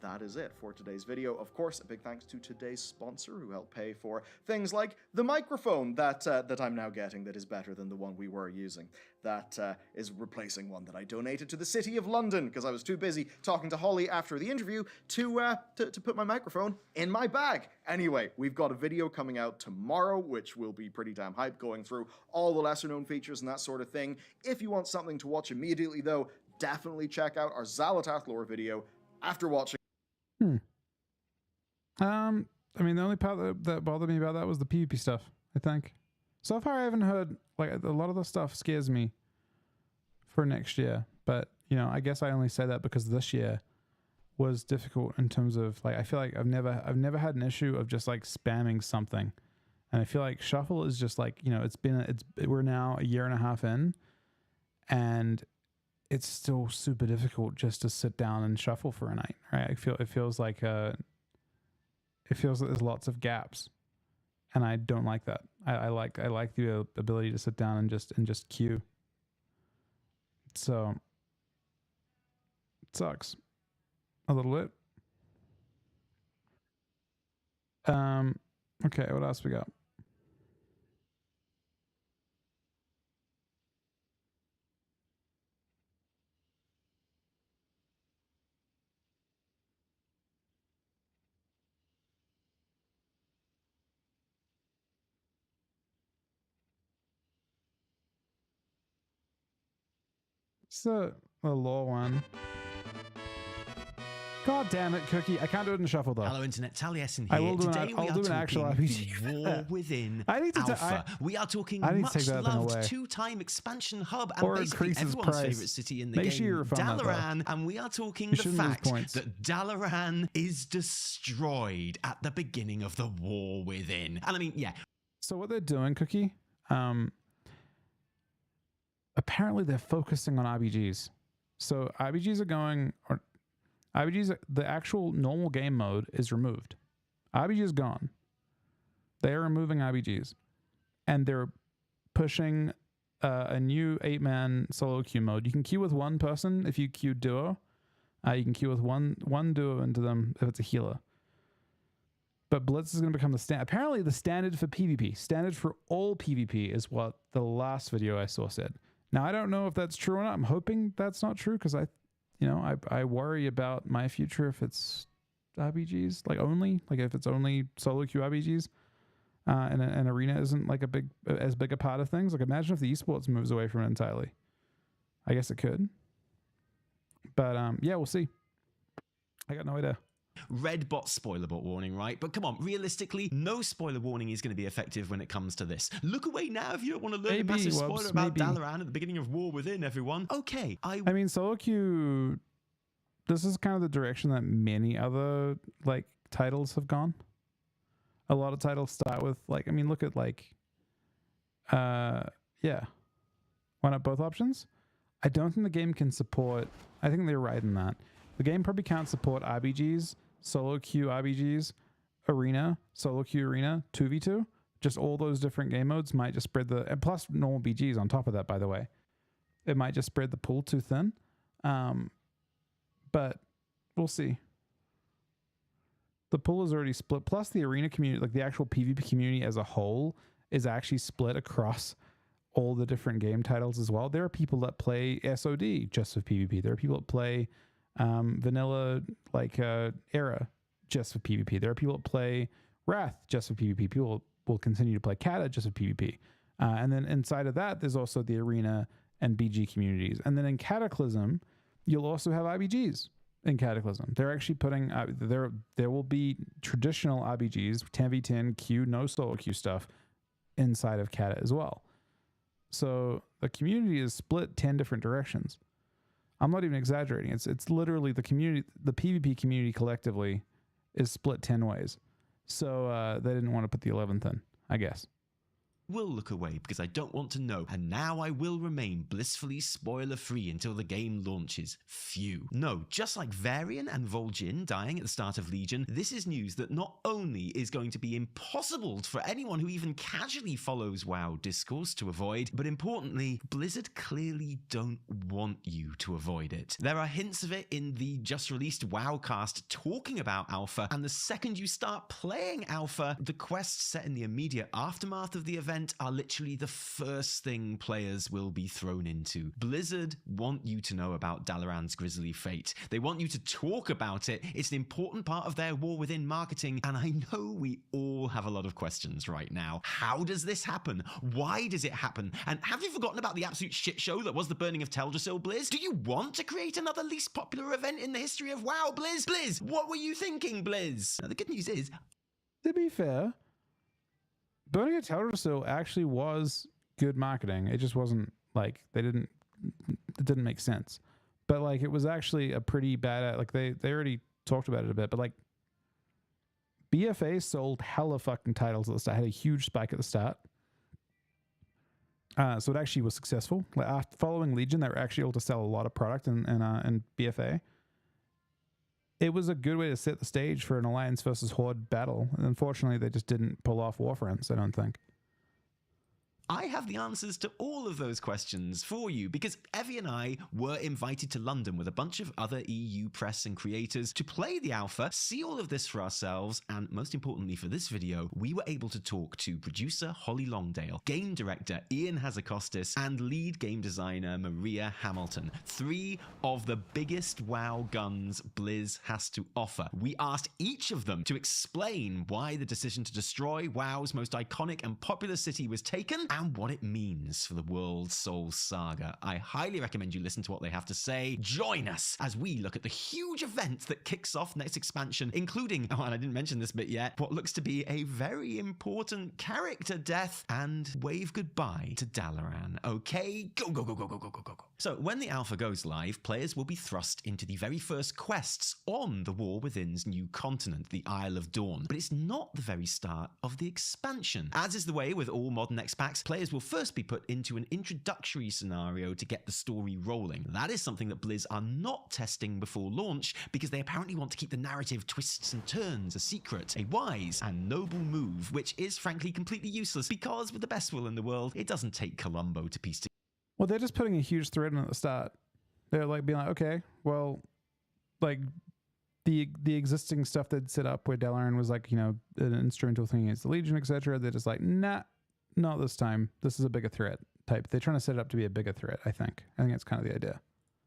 that is it for today's video. Of course, a big thanks to today's sponsor who helped pay for things like the microphone that I'm now getting that is better than the one we were using. That is replacing one that I donated to the City of London because I was too busy talking to Holly after the interview to put my microphone in my bag. Anyway, we've got a video coming out tomorrow, which will be pretty damn hype, going through all the lesser known features and that sort of thing. If you want something to watch immediately though, definitely check out our Zalatath lore video after watching. I mean, the only part that bothered me about that was the PvP stuff, I think. So far, I haven't heard, like, a lot of the stuff scares me for next year. But, you know, I guess I only say that because this year was difficult in terms of, like, I feel like I've never had an issue of just, like, spamming something. And I feel like Shuffle is just, like, you know, we're now a year and a half in, and it's still super difficult just to sit down and shuffle for a night, right? It feels like there's lots of gaps, and I don't like that. I like the ability to sit down and just queue. So it sucks a little bit, Okay, what else we got? It's the law one. God damn it, Cookie. I can't do it in shuffle, though. Hello, Internet. Taliesin I here. will do Today an, we I'll are do an actual talking RPG. the War Within I need to Alpha. We are talking I need to take much that thing loved away. two-time expansion hub and Or basically increase its everyone's price. favorite city in the Make game, sure you refund that, though. Dalaran. And we are talking You the shouldn't lose fact points. that Dalaran is destroyed at the beginning of the War Within. And I mean, yeah. So what they're doing, Cookie, apparently they're focusing on RPGs. So RPGs are going, or RPGs, the actual normal game mode is removed. RPG is gone. They are removing RPGs. And they're pushing a new 8-man solo queue mode. You can queue with one person if you queue duo. You can queue with one duo into them if it's a healer. But Blitz is going to become the standard. Apparently the standard for PvP, standard for all PvP is what the last video I saw said. Now, I don't know if that's true or not. I'm hoping that's not true because I worry about my future if it's RPGs, like if it's only solo queue RPGs, and an arena isn't like as big a part of things. Like imagine if the esports moves away from it entirely. I guess it could. But yeah, we'll see. I got no idea. Red bot spoiler bot warning, right? But come on, realistically, no spoiler warning is going to be effective when it comes to this. Look away now if you don't want to learn a massive spoiler about Dalaran at the beginning of War Within, everyone. Okay, I mean, solo queue, this is kind of the direction that many other like titles have gone. A lot of titles start with like, I mean, look at like, yeah. Why not both options? I don't think the game can support, I think they're right in that. The game probably can't support RPGs, solo queue RPGs, arena, solo queue arena, 2v2. Just all those different game modes might just spread and plus normal BGs on top of that, by the way. It might just spread the pool too thin. But we'll see. The pool is already split. Plus the arena community, like the actual PvP community as a whole, is actually split across all the different game titles as well. There are people that play SOD just for PvP. There are people that play vanilla like era just for PvP. There are people that play Wrath just for PvP. People will continue to play Kata just for PvP. And then inside of that, there's also the arena and BG communities. And then in Cataclysm, you'll also have RPGs in Cataclysm. They're actually putting there will be traditional RPGs, 10v10 queue, no solo queue stuff inside of Kata as well. So the community is split 10 different directions. I'm not even exaggerating. It's literally the community, the PvP community collectively is split 10 ways. So they didn't want to put the 11th in, I guess. will look away because I don't want to know, and now I will remain blissfully spoiler-free until the game launches. Phew. No, just like Varian and Vol'jin dying at the start of Legion, this is news that not only is going to be impossible for anyone who even casually follows WoW discourse to avoid, but importantly, Blizzard clearly don't want you to avoid it. There are hints of it in the just-released WoWcast talking about Alpha, and the second you start playing Alpha, the quests set in the immediate aftermath of the event are literally the first thing players will be thrown into. Blizzard want you to know about Dalaran's grisly fate. They want you to talk about it. It's an important part of their War Within marketing, and I know we all have a lot of questions right now. How does this happen? Why does it happen? And have you forgotten about the absolute shit show that was the burning of Teldrassil, Blizz? Do you want to create another least popular event in the history of WoW, Blizz? Blizz, what were you thinking, Blizz? Now, the good news is, to be fair, burning of Teldrassil actually was good marketing. It just wasn't like it didn't make sense. But like it was actually a pretty bad, like they already talked about it a bit, but like BFA sold hella fucking titles at the start, had a huge spike at the start. So it actually was successful. Like after following Legion, they were actually able to sell a lot of product in BFA. It was a good way to set the stage for an Alliance versus Horde battle. And unfortunately, they just didn't pull off Warfronts, I don't think. I have the answers to all of those questions for you because Evie and I were invited to London with a bunch of other EU press and creators to play the alpha, see all of this for ourselves, and most importantly for this video, we were able to talk to producer Holly Longdale, game director Ian Hazakostas, and lead game designer Maria Hamilton, 3 of the biggest WoW guns Blizz has to offer. We asked each of them to explain why the decision to destroy WoW's most iconic and popular city was taken, and what it means for the World Soul Saga. I highly recommend you listen to what they have to say. Join us as we look at the huge event that kicks off next expansion, including, oh, and I didn't mention this bit yet, what looks to be a very important character death, and wave goodbye to Dalaran. Okay, go, go, go, go, go, go, go, go, go. So when the alpha goes live, players will be thrust into the very first quests on the War Within's new continent, the Isle of Dawn. But it's not the very start of the expansion. As is the way with all modern X-Packs, players will first be put into an introductory scenario to get the story rolling. That is something that Blizz are not testing before launch because they apparently want to keep the narrative twists and turns a secret. A wise and noble move, which is frankly completely useless because with the best will in the world, it doesn't take Columbo to piece together. Well, they're just putting a huge thread in at the start. They're like being like, okay, well, like the existing stuff they'd set up where Dalaran was like, you know, an instrumental thing against the Legion, etc. They're just like, nah, not this time. This is a bigger threat type. They're trying to set it up to be a bigger threat, I think. I think that's kind of the idea.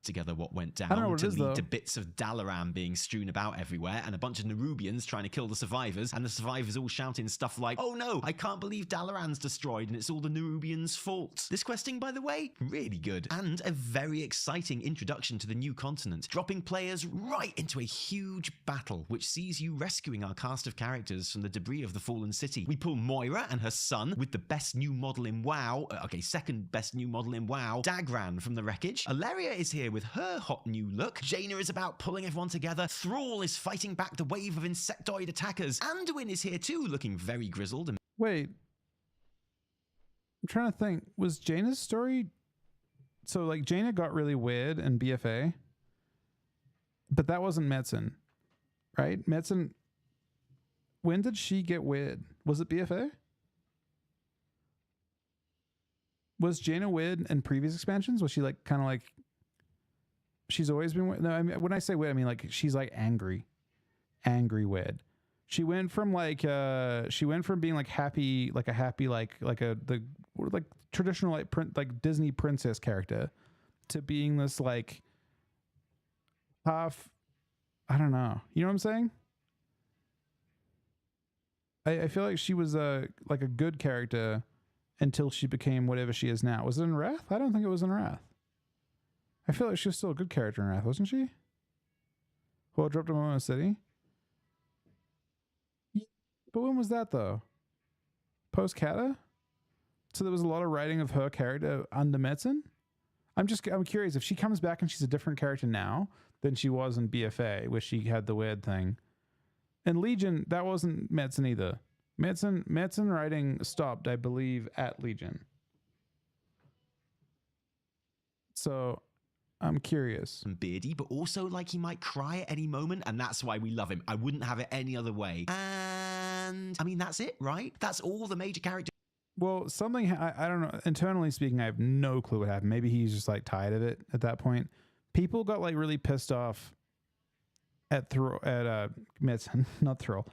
Together what went down I don't know what to it is, lead though. to bits of Dalaran being strewn about everywhere and a bunch of Nerubians trying to kill the survivors, and the survivors all shouting stuff like, oh no, I can't believe Dalaran's destroyed and it's all the Nerubians' fault. This questing, by the way, really good, and a very exciting introduction to the new continent, dropping players right into a huge battle which sees you rescuing our cast of characters from the debris of the fallen city. We pull Moira and her son with the best new model in WoW, second best new model in WoW, Dagran from the wreckage. Alaria is here with her hot new look. Jaina is about pulling everyone together. Thrall is fighting back the wave of insectoid attackers. Anduin is here too, looking very grizzled. And Wait. I'm trying to think. Was Jaina's story... So, like, Jaina got really weird in BFA. But that wasn't Metzen. Right? Metzen... When did she get weird? Was it BFA? Was Jaina weird in previous expansions? Was she, like, kind of like... She's always been weird? No, I mean, when I say weird, I mean, like, she's, like, angry. Angry weird. She went from like being like happy, like a happy, like traditional like Disney princess character to being this like half, I don't know. You know what I'm saying? I feel like she was like a good character until she became whatever she is now. Was it in Wrath? I don't think it was in Wrath. I feel like she was still a good character in Wrath, wasn't she? Who dropped him on a city? But when was that though? Post Kata? So there was a lot of writing of her character under Metzen? I'm curious if she comes back and she's a different character now than she was in BFA, where she had the weird thing. In Legion, that wasn't Metzen either. Metzen writing stopped, I believe, at Legion. So I'm curious. And beardy, but also like he might cry at any moment, and that's why we love him. I wouldn't have it any other way. And I mean, that's it, right? That's all the major characters. Well, something, I don't know, internally speaking, I have no clue what happened. Maybe he's just like tired of it at that point. People got like really pissed off at Metzen, not Thrall,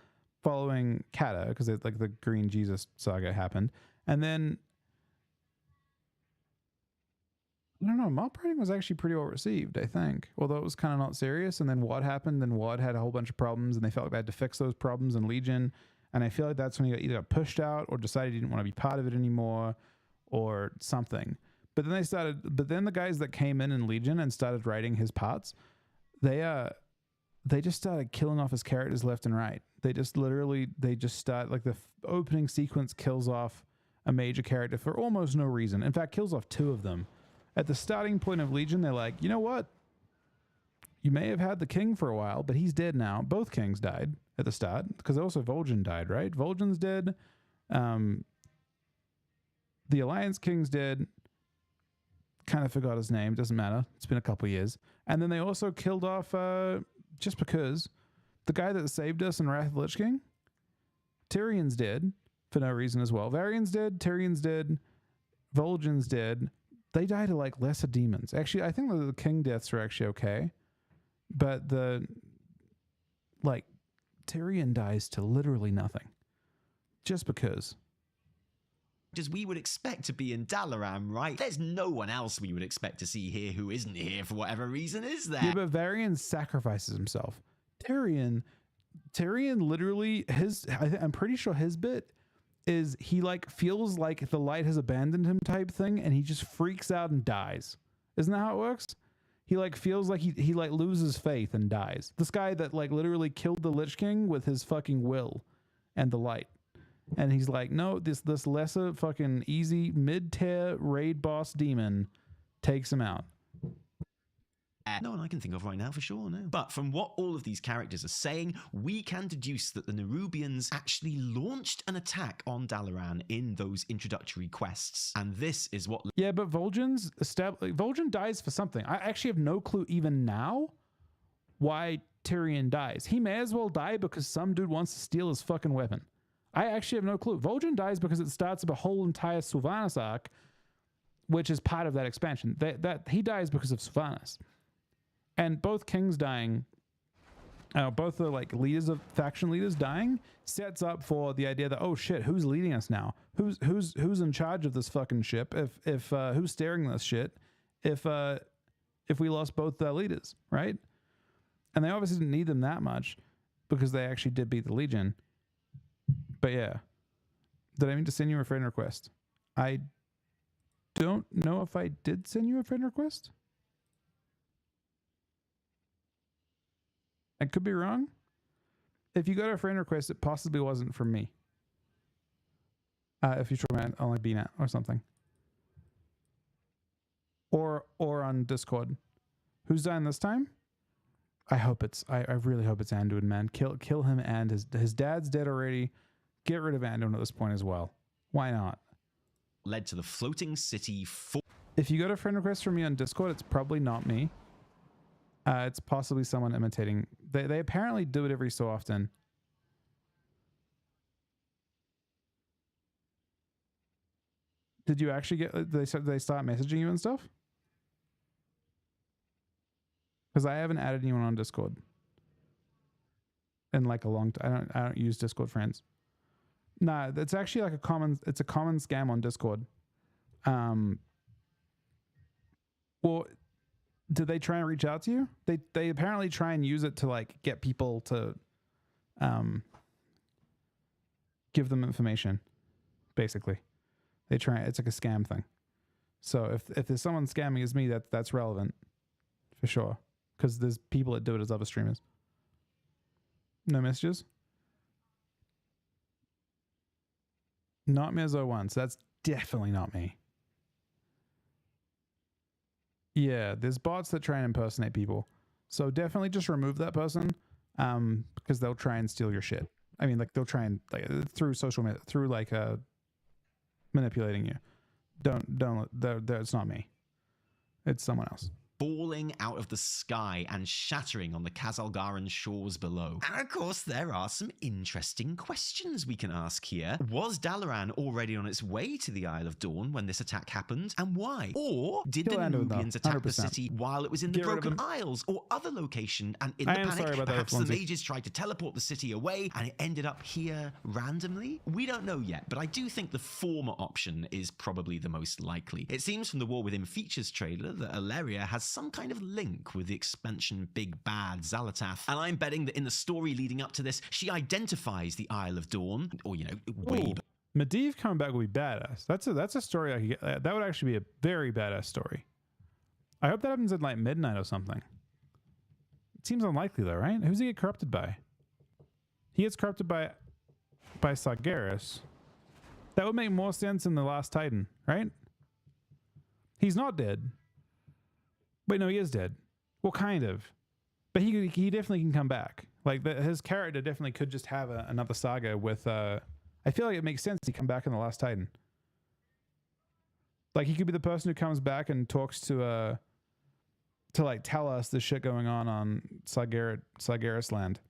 following Kata, because like the Green Jesus saga happened. And then I don't know, mob raiding was actually pretty well received, I think. Although it was kind of not serious. And then WoD happened, and WoD had a whole bunch of problems, and they felt like they had to fix those problems in Legion. And I feel like that's when he either got pushed out or decided he didn't want to be part of it anymore or something. But then the guys that came in Legion and started writing his parts, they just started killing off his characters left and right. They just start, like the opening sequence kills off a major character for almost no reason. In fact, kills off 2 of them. At the starting point of Legion, they're like, you know what? You may have had the king for a while, but he's dead now. Both kings died at the start, because also Vol'jin died, right? Vol'jin's dead. The Alliance King's dead. Kind of forgot his name. Doesn't matter. It's been a couple years. And then they also killed off, just because, the guy that saved us in Wrath of the Lich King. Tyrion's dead for no reason as well. Varian's dead. Tyrion's dead. Vol'jin's dead. They die to like lesser demons. Actually, I think the king deaths are actually okay, but the like Tyrion dies to literally nothing, just because. As we would expect to be in Dalaran, right? There's no one else we would expect to see here who isn't here for whatever reason, is there? Yeah, but Varian sacrifices himself. Tyrion literally, I'm pretty sure his bit is he like feels like the light has abandoned him type thing, and he just freaks out and dies. Isn't that how it works? He like feels like he like loses faith and dies. This guy that like literally killed the Lich King with his fucking will and the light. And he's like, no, this lesser fucking easy mid-tier raid boss demon takes him out. No one I can think of right now for sure, no. But from what all of these characters are saying, we can deduce that the Nerubians actually launched an attack on Dalaran in those introductory quests. And this is what... Yeah, but Vol'jin dies for something. I actually have no clue even now why Tyrion dies. He may as well die because some dude wants to steal his fucking weapon. I actually have no clue. Vol'jin dies because it starts up a whole entire Sylvanas arc, which is part of that expansion. That he dies because of Sylvanas. And both kings dying, both the like leaders of faction leaders dying, sets up for the idea that, oh shit, who's leading us now? Who's in charge of this fucking ship? If who's steering this shit? If we lost both their leaders, right? And they obviously didn't need them that much because they actually did beat the Legion. But yeah, did I mean to send you a friend request? I don't know if I did send you a friend request. I could be wrong. If you got a friend request, it possibly wasn't from me. If you try on like BNet or something. Or on Discord. Who's dying this time? I hope it's I really hope it's Anduin, man. Kill him, and his dad's dead already. Get rid of Anduin at this point as well. Why not? Led to the floating city. If you got a friend request from me on Discord, it's probably not me. It's possibly someone imitating. They apparently do it every so often. Did you actually get? They start messaging you and stuff? Because I haven't added anyone on Discord in like a long time. I don't use Discord friends. Nah, it's actually like a common scam on Discord. Well, did they try and reach out to you? They apparently try and use it to like get people to give them information. Basically, they try. It's like a scam thing. So if there's someone scamming as me, that's relevant for sure. Because there's people that do it as other streamers. No messages? Not Mezzo1, so that's definitely not me. Yeah, there's bots that try and impersonate people. So definitely just remove that person, because they'll try and steal your shit. I mean, like they'll try and like through social media, through like manipulating you. It's not me. It's someone else. Falling out of the sky and shattering on the Khazalgaran shores below. And of course, there are some interesting questions we can ask here. Was Dalaran already on its way to the Isle of Dawn when this attack happened, and why? Or did the Nerubians attack the city while it was in the Broken Isles or other location, and in the panic, perhaps the mages tried to teleport the city away and it ended up here randomly? We don't know yet, but I do think the former option is probably the most likely. It seems from the War Within Features trailer that Alleria has some kind of link with the expansion Big Bad Xalatath, and I'm betting that in the story leading up to this, she identifies the Isle of Dawn, or way. Medivh coming back would be badass. That's a story I could get. That would actually be a very badass story. I hope that happens at like midnight or something. It seems unlikely though, right? Who's he get corrupted by? He gets corrupted by Sargeras. That would make more sense in The Last Titan, right? He's not dead. Wait, no, he is dead. Well, kind of. But he definitely can come back. Like, his character definitely could just have another saga with... I feel like it makes sense he come back in The Last Titan. Like, he could be the person who comes back and talks to like, tell us the shit going on Sargeras land.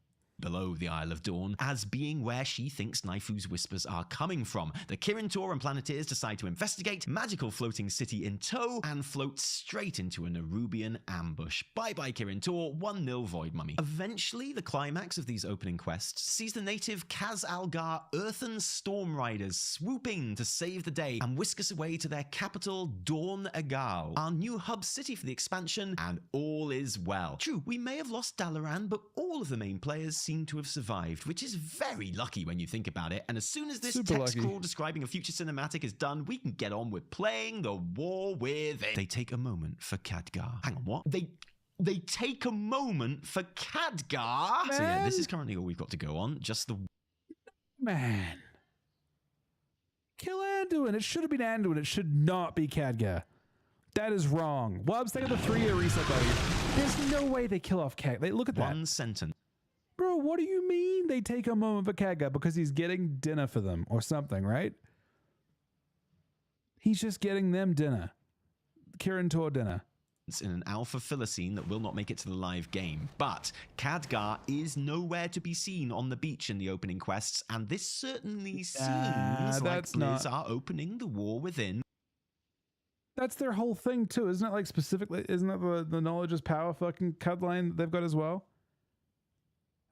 below the Isle of Dawn as being where she thinks Naifu's whispers are coming from. The Kirin Tor and Planeteers decide to investigate, magical floating city in tow, and float straight into a Nerubian ambush. Bye-bye Kirin Tor, 1-0 Void Mummy. Eventually, the climax of these opening quests sees the native Kaz Algar Earthen Storm Riders swooping to save the day and whisk us away to their capital, Dawn Agal, our new hub city for the expansion, and all is well. True, we may have lost Dalaran, but all of the main players seem to have survived, which is very lucky when you think about it. And as soon as this text crawl describing a future cinematic is done, we can get on with playing the War Within. They take a moment for Khadgar. Hang on, what? They take a moment for Khadgar? So yeah, this is currently all we've got to go on. Just the... Man. Kill Anduin. It should have been Anduin. It should not be Khadgar. That is wrong. Wubs, they got the 3-year reset value. There's no way they kill off Khadgar. Look at that. One sentence. Bro, what do you mean they take a moment for Khadgar? Because he's getting dinner for them or something, right? He's just getting them dinner. Kirin Tor dinner. It's in an alpha Philistine that will not make it to the live game. But Khadgar is nowhere to be seen on the beach in the opening quests, and this certainly seems like Blizz are opening the War Within. That's their whole thing too, isn't it? Like specifically, isn't it the knowledge is power fucking cut line that they've got as well?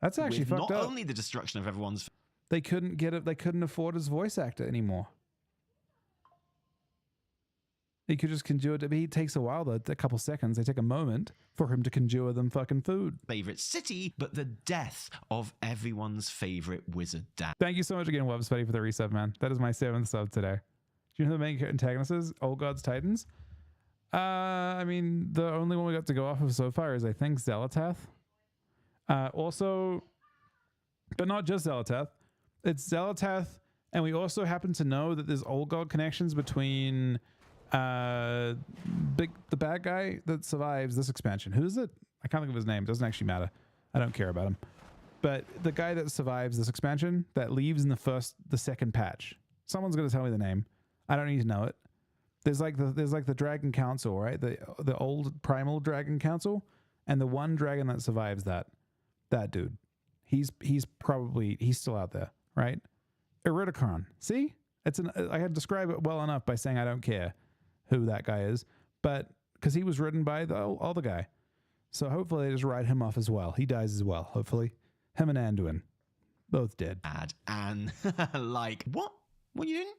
That's actually With fucked not up. only the destruction of everyone's... They couldn't get it. They couldn't afford his voice actor anymore. He could just conjure it. He takes a while though, a couple seconds. They take a moment for him to conjure them fucking food. Favorite city, but the death of everyone's favorite wizard dad. Thank you so much again, Web Spuddy, for the resub, man. That is my 7th sub today. Do you know who the main antagonist is? Old Gods Titans? I mean, the only one we got to go off of so far is, I think, Xelatath. Also, but not just Xelatath. It's Xelatath, and we also happen to know that there's Old God connections between the bad guy that survives this expansion. Who is it? I can't think of his name. It doesn't actually matter. I don't care about him. But the guy that survives this expansion that leaves in the second patch. Someone's going to tell me the name. I don't need to know it. There's like the Dragon Council, right? The old primal Dragon Council, and the one dragon that survives that dude. He's still out there, right? Iridicron. See? I had to describe it well enough by saying I don't care who that guy is, but because he was written by the other guy. So hopefully they just write him off as well. He dies as well, hopefully. Him and Anduin. Both dead. And like, what? What are you doing?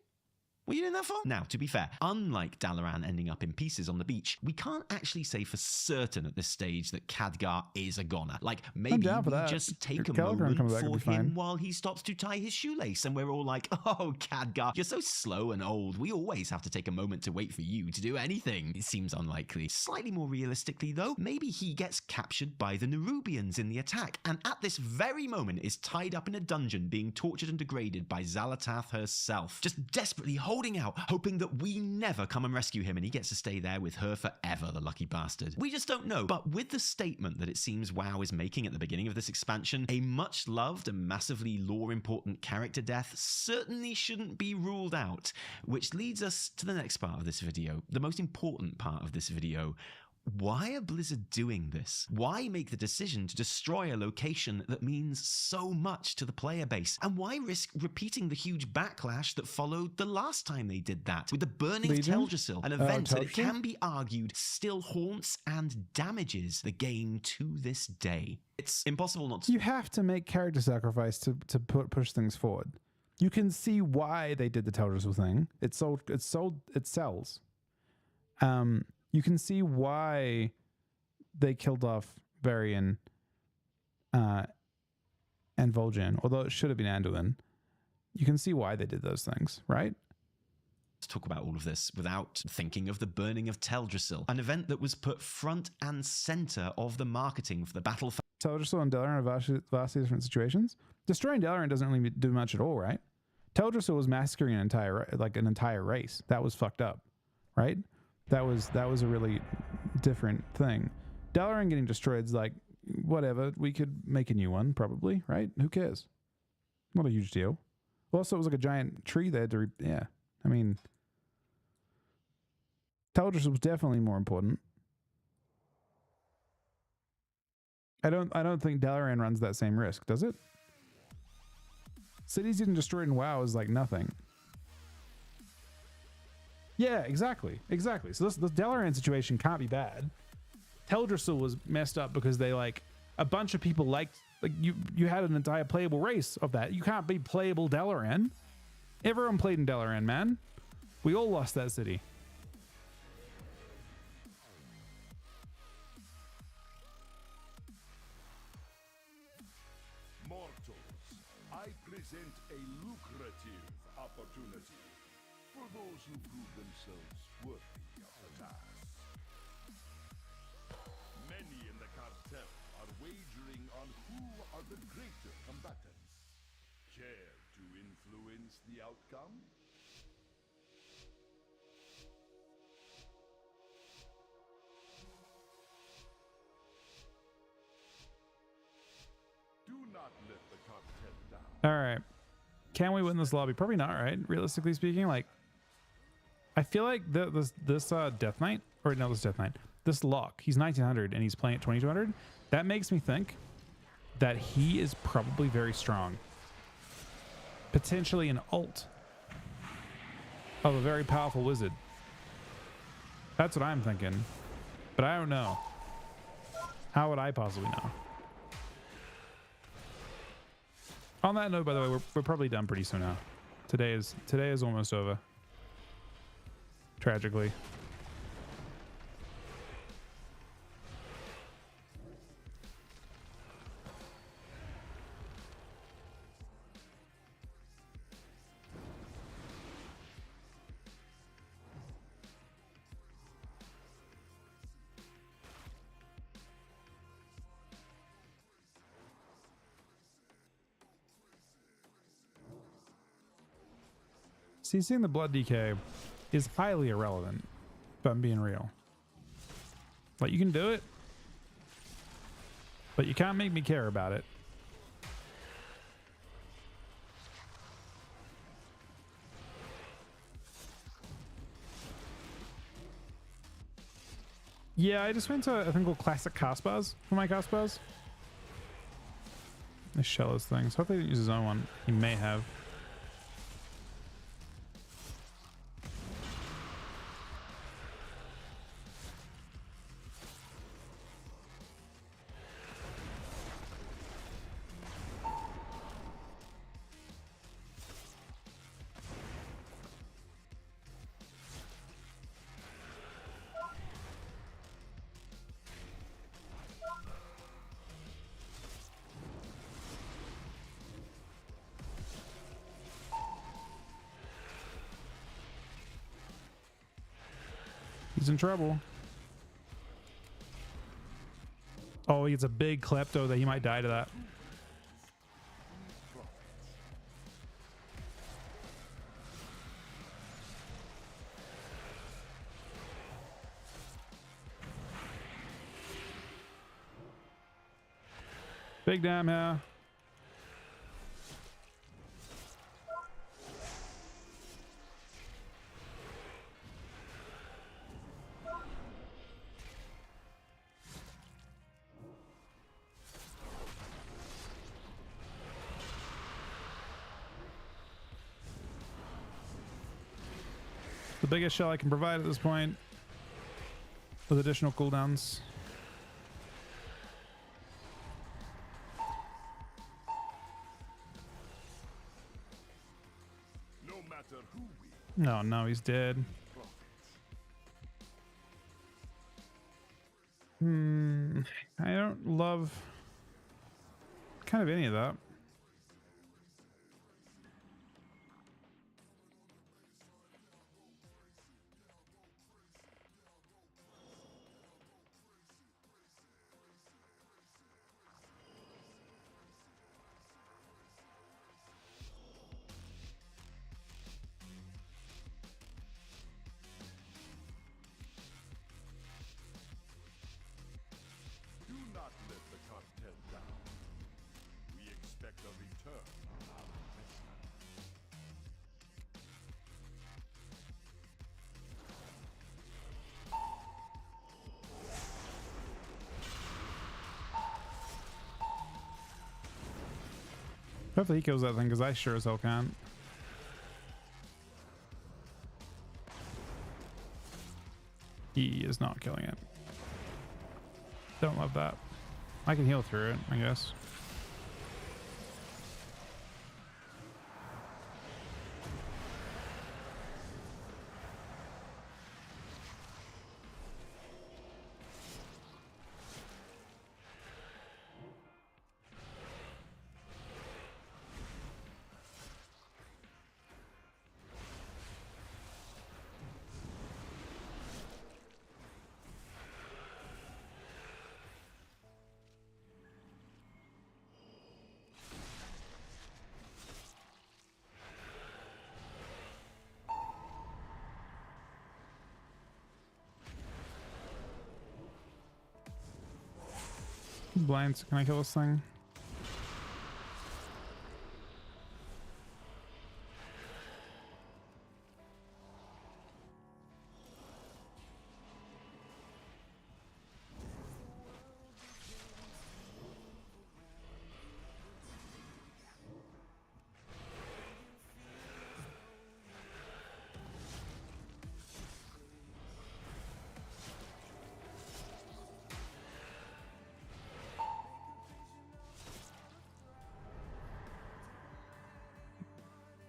What are you doing that for? Now, to be fair, unlike Dalaran ending up in pieces on the beach, we can't actually say for certain at this stage that Khadgar is a goner. Like, maybe we just take a moment for him while he stops to tie his shoelace, and we're all like, oh, Khadgar, you're so slow and old. We always have to take a moment to wait for you to do anything. It seems unlikely. Slightly more realistically, though, maybe he gets captured by the Nerubians in the attack, and at this very moment is tied up in a dungeon being tortured and degraded by Xalatath herself, just desperately holding out, hoping that we never come and rescue him and he gets to stay there with her forever, the lucky bastard. We just don't know. But with the statement that it seems WoW is making at the beginning of this expansion, a much loved and massively lore important character death certainly shouldn't be ruled out, which leads us to the next part of this video, the most important part of this video. Why are Blizzard doing this? Why make the decision to destroy a location that means so much to the player base? And why risk repeating the huge backlash that followed the last time they did that? With the burning of Teldrassil, an event that it can be argued still haunts and damages the game to this day. It's impossible not to... You have to make character sacrifice to push things forward. You can see why they did the Teldrassil thing. It sells. You can see why they killed off Varian and Vol'jin, although it should have been Anduin. You can see why they did those things, right? To talk about all of this without thinking of the burning of Teldrassil, an event that was put front and center of the marketing for the battle. Teldrassil and Dalaran are vastly different situations. Destroying Dalaran doesn't really do much at all, right? Teldrassil was massacring an entire race. That was fucked up, right? That was a really different thing. Dalaran getting destroyed is like, whatever. We could make a new one, probably, right? Who cares? Not a huge deal. Also, it was like a giant tree they had to... yeah. I mean... Teldrassil was definitely more important. I don't think Dalaran runs that same risk, does it? Cities getting destroyed in WoW is like nothing. Yeah, exactly. So this Dalaran situation can't be bad. Teldrassil was messed up because they like a bunch of people liked you had an entire playable race of that. You can't be playable Dalaran. Everyone played in Dalaran, man. We all lost that city. Mortals, I present a lucrative opportunity for those who prove themselves worthy of the task. Many in the cartel are wagering on who are the greater combatants. Care to influence the outcome? Do not let the cartel down. All right. Can we win this lobby? Probably not, right? Realistically speaking, like I feel like this Death Knight, or no, this Death Knight, this Locke, he's 1900 and he's playing at 2200. That makes me think that he is probably very strong. Potentially an ult of a very powerful wizard. That's what I'm thinking. But I don't know. How would I possibly know? On that note, by the way, we're probably done pretty soon now. Today is almost over. Tragically. See, seeing the blood decay is highly irrelevant, if I'm being real. Like, you can do it, but you can't make me care about it. Yeah, I just went to a thing called Classic Cast Bars for my cast bars. I shell his things. Hopefully he didn't use his own one. He may have. He's in trouble. Oh, he gets a big klepto that he might die to that. Big damn here. The biggest shell I can provide at this point with additional cooldowns. No matter who we No, he's dead. I don't love kind of any of that. do not let the cartel down. We expect a return on our investment. Hopefully he kills that thing, because I sure as hell can't. He is not killing it. Don't love that. I can heal through it, I guess. Blinds, can I kill this thing?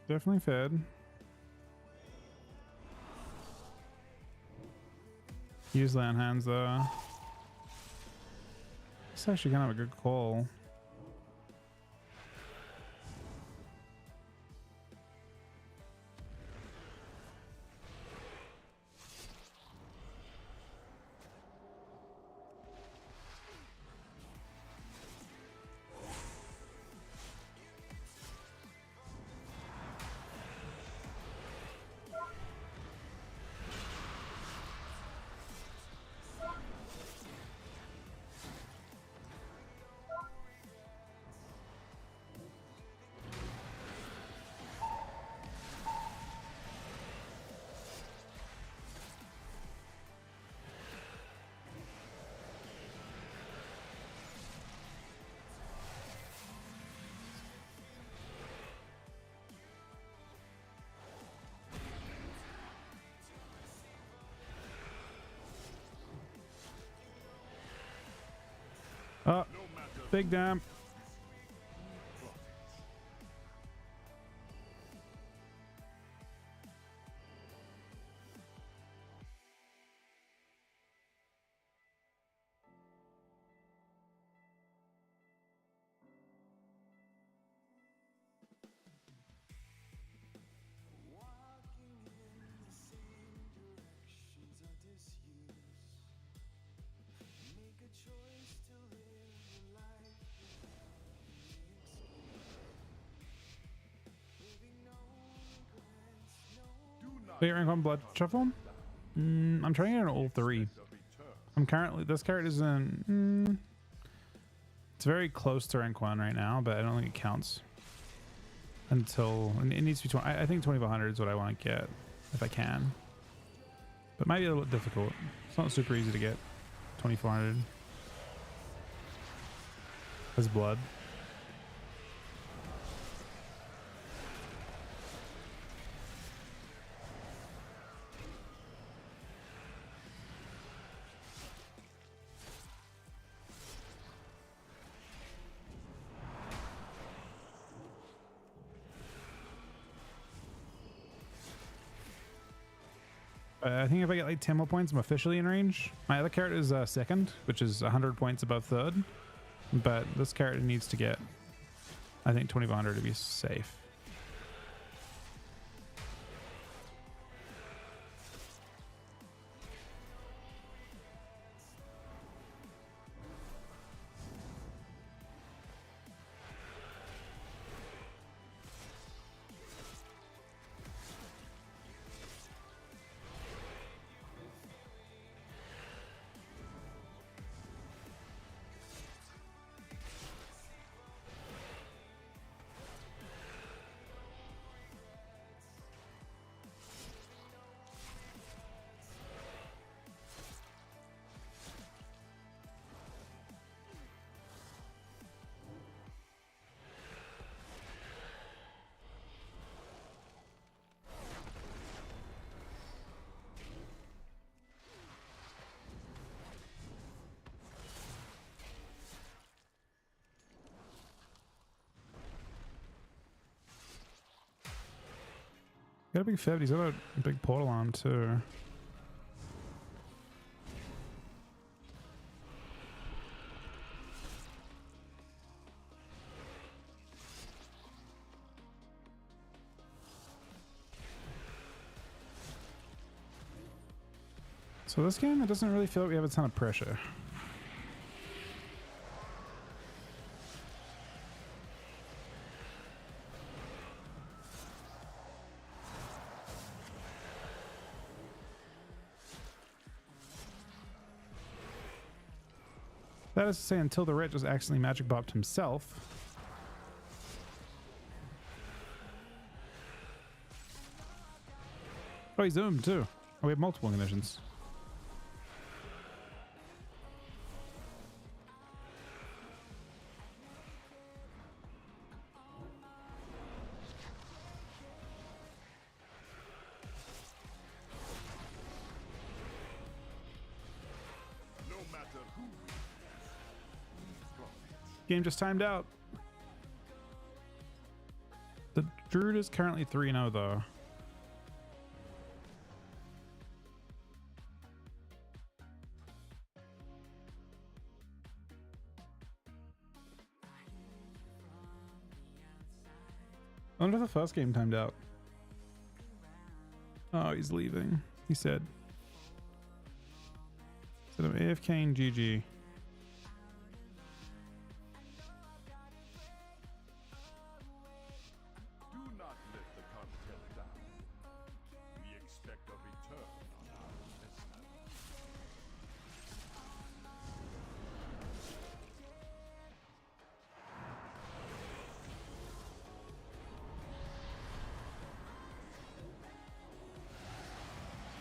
Definitely fed. Use land hands though. It's actually kind of a good call. Oh, big damn. Wait, rank 1 blood shuffle? I'm trying it on all 3. I'm currently, this character is in, it's very close to rank 1 right now, but I don't think it counts until, it needs to be 20. I think 2400 is what I want to get if I can, but it might be a little difficult. It's not super easy to get 2400 as blood. I think if I get like 10 more points, I'm officially in range. My other character is second, which is 100 points above third. But this character needs to get, I think, 2400 to be safe. Got a big fit. He's got a big portal arm too. So this game, it doesn't really feel like we have a ton of pressure. That is to say, until the Ret just accidentally magic bopped himself. Oh, he's zoomed too. Oh, we have multiple conditions. No matter who Game just timed out. The Druid is currently 3-0 though. I wonder if the first game timed out. Oh, he's leaving. He said. Said I'm AFKing GG. do not let the content down. We expect a return on our investment.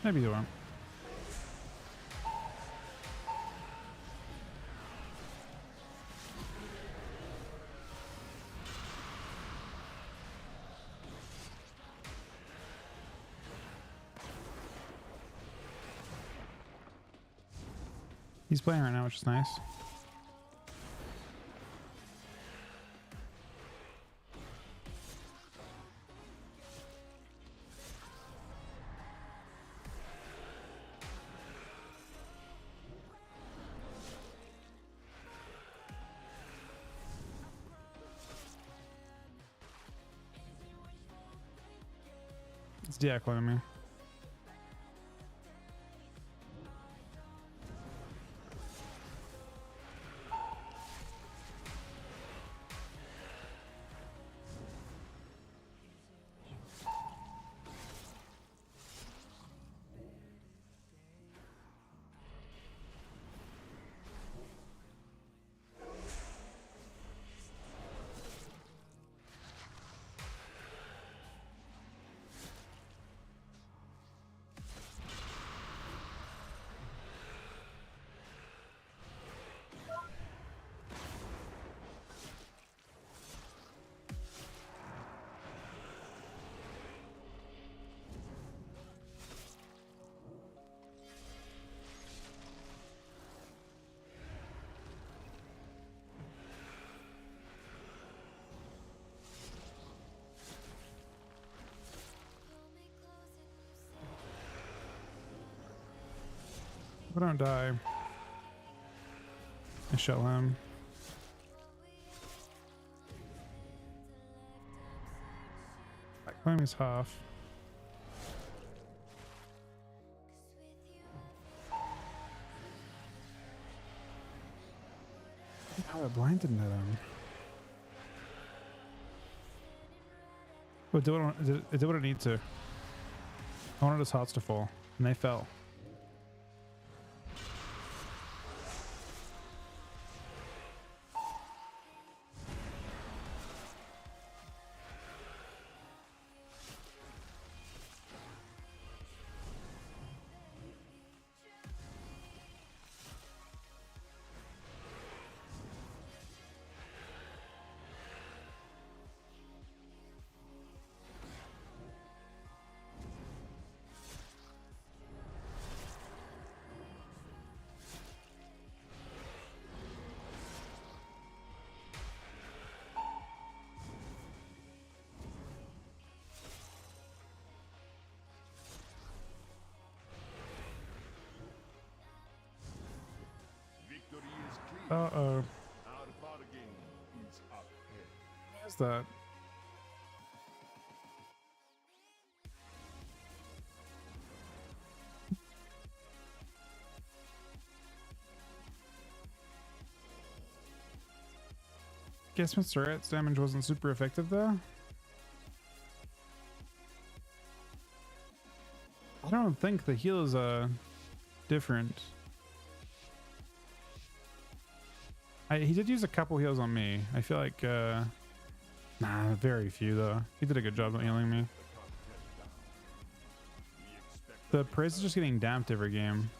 Maybe you won't. He's playing right now, which is nice. It's deactivating me. If I don't die, I shell him. Claim is half. How I blinded into them. Oh, it did what it needed to. I wanted his hearts to fall, and they fell. Uh-oh. What's that? Guess Mr. Rat's damage wasn't super effective though. I don't think the heals are different. He did use a couple heals on me. I feel like, nah, very few though. He did a good job of healing me. The praise is just getting damped every game.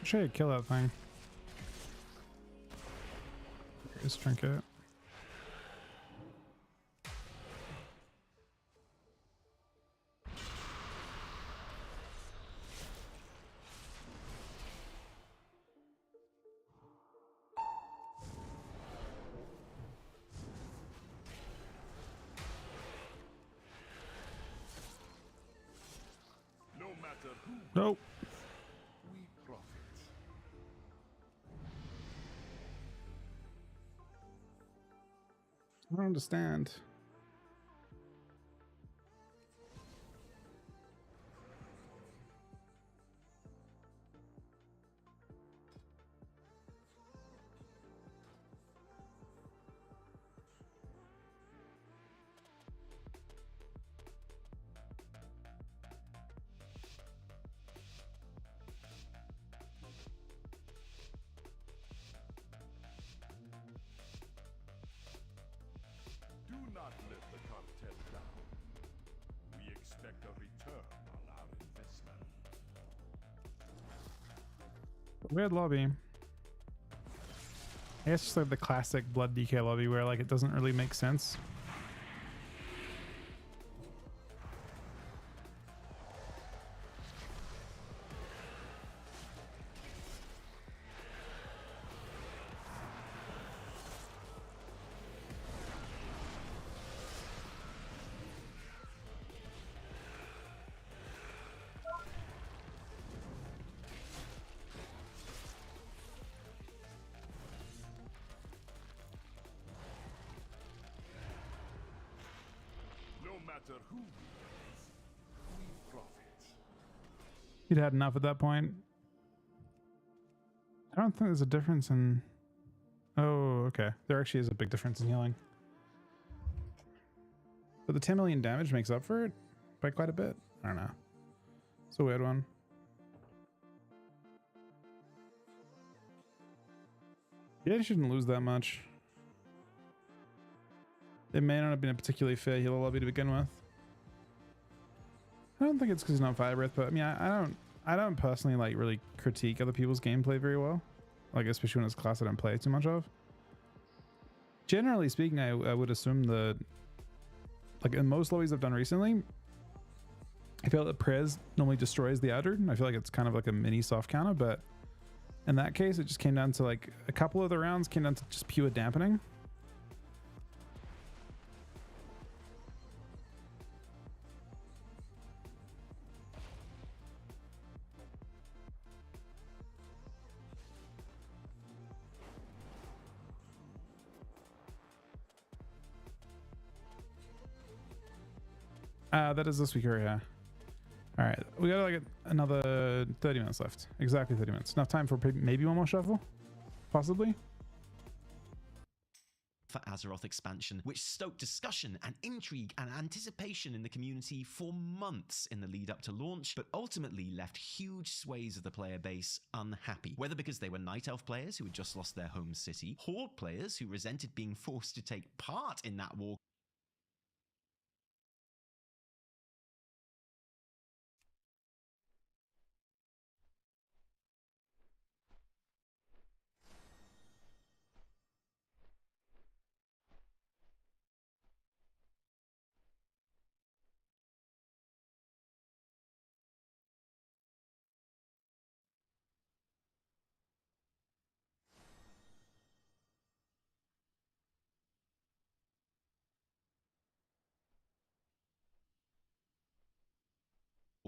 Try to kill that thing. There's trinket. No matter who Nope. we profit. I don't understand. Do not let the cartel down. We expect a return on our investment. Weird lobby. I guess just like the classic blood DK lobby where like it doesn't really make sense. No matter who we profit. He'd had enough at that point. I don't think there's a difference in... Oh, okay. There actually is a big difference in healing. But the 10 million damage makes up for it by quite a bit. I don't know. It's a weird one. Yeah, you shouldn't lose that much. It may not have been a particularly fair healer lobby to begin with. I don't think it's because he's not fire breath, but I mean, I don't personally like really critique other people's gameplay very well. Like, especially when it's a class I don't play too much of. Generally speaking, I would assume that, like in most lobbies I've done recently, I feel that Prez normally destroys the outer, and I feel like it's kind of like a mini soft counter, but in that case, it just came down to like a couple of the rounds came down to just pure dampening. That is this week right here. All right, we got like another 30 minutes left. Exactly 30 minutes. Enough time for maybe one more shuffle, possibly. For Azeroth expansion, which stoked discussion and intrigue and anticipation in the community for months in the lead up to launch, but ultimately left huge swathes of the player base unhappy. Whether because they were Night Elf players who had just lost their home city, Horde players who resented being forced to take part in that war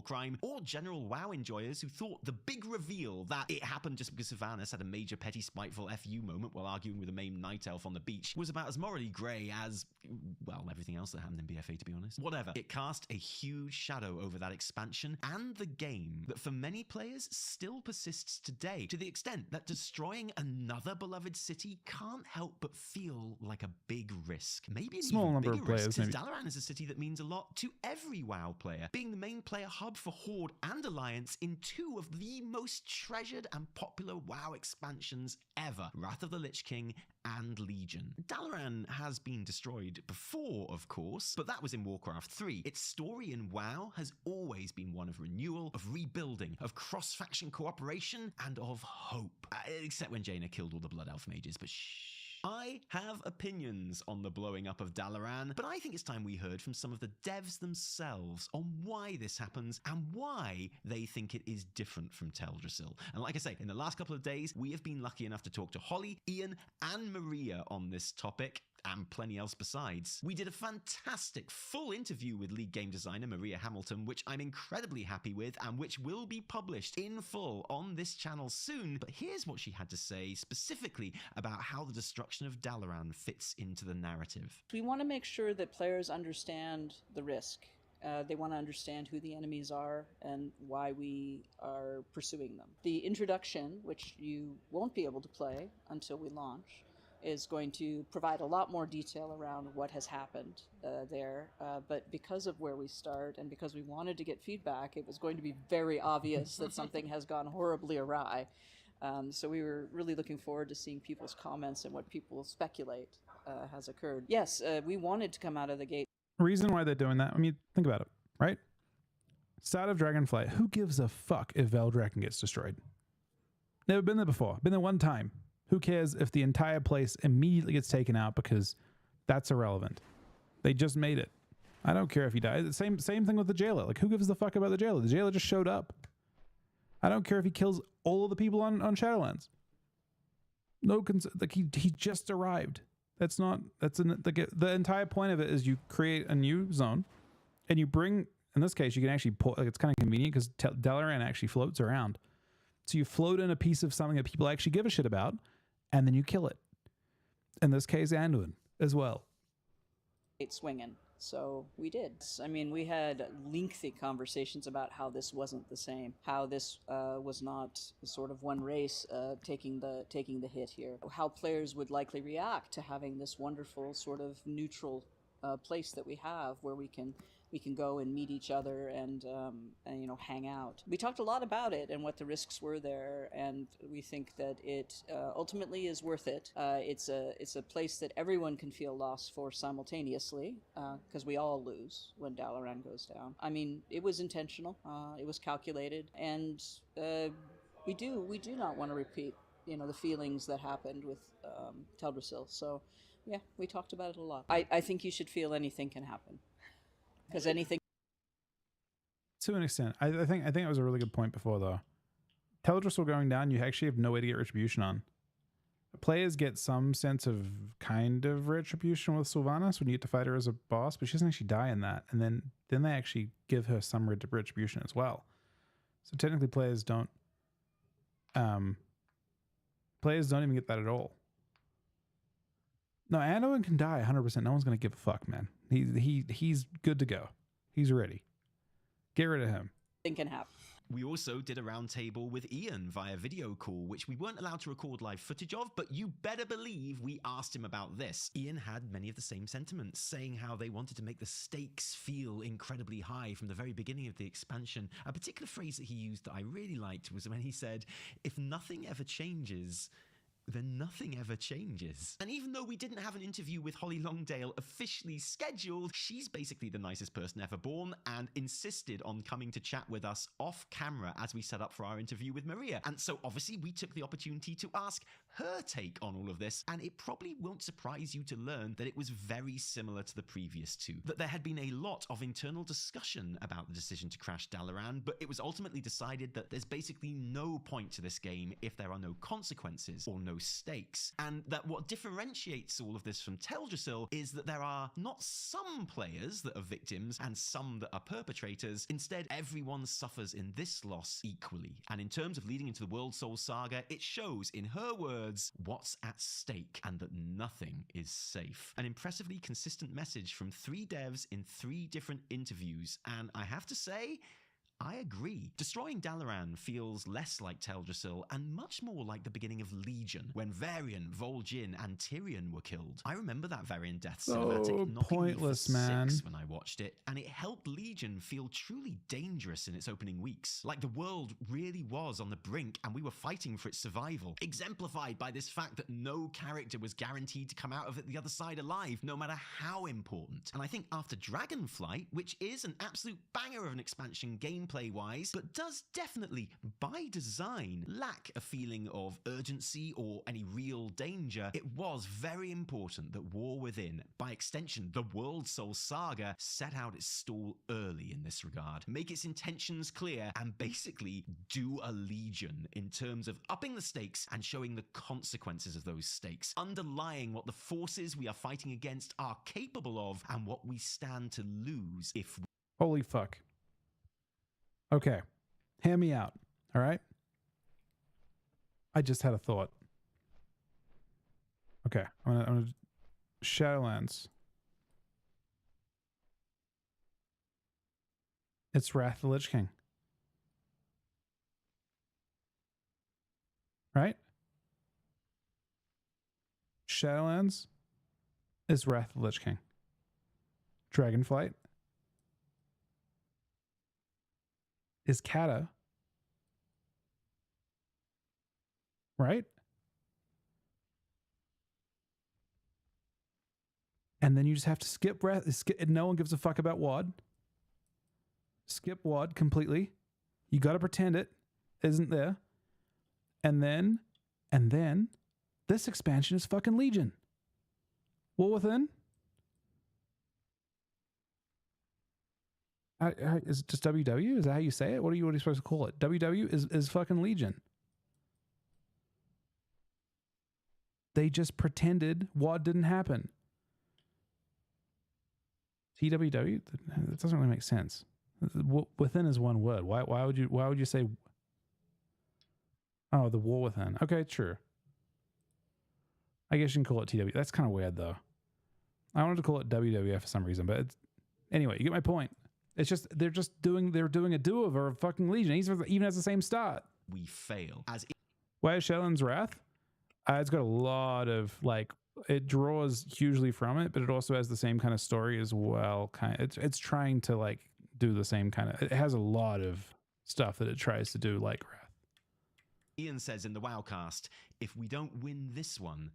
crime, or general WoW enjoyers who thought the big reveal that it happened just because Sylvanas had a major petty spiteful FU moment while arguing with a main Night Elf on the beach was about as morally grey as, well, everything else that happened in BFA, to be honest. Whatever. It cast a huge shadow over that expansion and the game that for many players still persists today, to the extent that destroying another beloved city can't help but feel like a big risk. Maybe an Small even number of bigger players, risk, since maybe. Dalaran is a city that means a lot to every WoW player, being the main player hub for Horde and Alliance in two of the most treasured and popular WoW expansions ever, Wrath of the Lich King and Legion. Dalaran has been destroyed before, of course, but that was in Warcraft 3. Its story in WoW has always been one of renewal, of rebuilding, of cross-faction cooperation, and of hope. Except when Jaina killed all the Blood Elf mages, but shh. I have opinions on the blowing up of Dalaran, but I think it's time we heard from some of the devs themselves on why this happens and why they think it is different from Teldrassil. And like I say, in the last couple of days, we have been lucky enough to talk to Holly, Ian, and Maria on this topic, and plenty else besides. We did a fantastic full interview with lead game designer Maria Hamilton, which I'm incredibly happy with and which will be published in full on this channel soon. But here's what she had to say specifically about how the destruction of Dalaran fits into the narrative. We want to make sure that players understand the risk. They want to understand who the enemies are and why we are pursuing them. The introduction, which you won't be able to play until we launch, is going to provide a lot more detail around what has happened there. But because of where we start and because we wanted to get feedback, it was going to be very obvious that something has gone horribly awry. So we were really looking forward to seeing people's comments and what people speculate has occurred. Yes, we wanted to come out of the gate. Reason why they're doing that, I mean, think about it, right? Start of Dragonflight, who gives a fuck if Veldraken gets destroyed? Never been there before, been there one time. Who cares if the entire place immediately gets taken out because that's irrelevant. They just made it. I don't care if he dies. Same thing with the jailer. Like, who gives a fuck about the jailer? The jailer just showed up. I don't care if he kills all of the people on Shadowlands. No, like he just arrived. The entire point of it is you create a new zone and you bring, in this case, you can actually pull, like, it's kind of convenient because Dalaran actually floats around. So you float in a piece of something that people actually give a shit about, and then you kill it. In this case, Anduin as well. It's swinging. So we did. I mean, we had lengthy conversations about how this wasn't the same, how this was not sort of one race taking the hit here, how players would likely react to having this wonderful sort of neutral place that we have where we can go and meet each other and you know, hang out. We talked a lot about it and what the risks were there, and we think that it ultimately is worth it. It's a place that everyone can feel loss for simultaneously, because we all lose when Dalaran goes down. I mean, it was intentional, it was calculated, and we do not want to repeat, you know, the feelings that happened with Teldrassil. So yeah, we talked about it a lot. I think you should feel anything can happen. Because anything. To an extent, I think it was a really good point before though. Teldrassil going down, you actually have no way to get retribution on. Players get some sense of kind of retribution with Sylvanas when you get to fight her as a boss, but she doesn't actually die in that, and then they actually give her some retribution as well. So technically, players don't even get that at all. No, Anduin can die 100%. No one's gonna give a fuck, man. He's good to go. He's ready. Get rid of him. Thing can happen. We also did a roundtable with Ian via video call, which we weren't allowed to record live footage of, but you better believe we asked him about this. Ian had many of the same sentiments, saying how they wanted to make the stakes feel incredibly high from the very beginning of the expansion. A particular phrase that he used that I really liked was when he said, "If nothing ever changes, then nothing ever changes." And even though we didn't have an interview with Holly Longdale officially scheduled, she's basically the nicest person ever born and insisted on coming to chat with us off camera as we set up for our interview with Maria. And so obviously we took the opportunity to ask her take on all of this, and it probably won't surprise you to learn that it was very similar to the previous two. That there had been a lot of internal discussion about the decision to crash Dalaran, but it was ultimately decided that there's basically no point to this game if there are no consequences or no stakes, and that what differentiates all of this from Teldrassil is that there are not some players that are victims and some that are perpetrators. Instead, everyone suffers in this loss equally. And in terms of leading into the World Soul Saga, it shows, in her words, what's at stake and that nothing is safe. An impressively consistent message from 3 devs in 3 different interviews, and I have to say, I agree. Destroying Dalaran feels less like Teldrassil and much more like the beginning of Legion, when Varian, Vol'jin, and Tyrion were killed. I remember that Varian death cinematic knocking pointless, me for man. 6 when I watched it, and it helped Legion feel truly dangerous in its opening weeks. Like the world really was on the brink and we were fighting for its survival, exemplified by this fact that no character was guaranteed to come out of it the other side alive, no matter how important. And I think after Dragonflight, which is an absolute banger of an expansion gameplay-wise, but does definitely, by design, lack a feeling of urgency or any real danger, it was very important that War Within, by extension the World Soul Saga, set out its stall early in this regard, make its intentions clear, and basically do a Legion in terms of upping the stakes and showing the consequences of those stakes, underlying what the forces we are fighting against are capable of and what we stand to lose if we... Holy fuck. Okay, hear me out, all right? I just had a thought. Okay, I'm gonna Shadowlands. It's Wrath of the Lich King. Right? Shadowlands is Wrath of the Lich King. Dragonflight is Kata. Right? And then you just have to skip no one gives a fuck about WoD. Skip WoD completely. You got to pretend it isn't there. And then this expansion is fucking Legion. War Within? Is it just WW? Is that how you say it? What are you supposed to call it? WW is fucking Legion. They just pretended WoD didn't happen. TWW? That doesn't really make sense. Within is one word. Why would you say? Oh, the War Within. Okay, sure. I guess you can call it TW. That's kind of weird though. I wanted to call it WWF for some reason, but anyway, you get my point. It's just they're doing a do-over of fucking Legion. Even has the same start. We fail. Why is Shadowlands Wrath? It's got a lot of it draws hugely from it, but it also has the same kind of story as well. It's trying to do the same kind of. It has a lot of stuff that it tries to do like Wrath. Ian says in the Wowcast, if we don't win this one,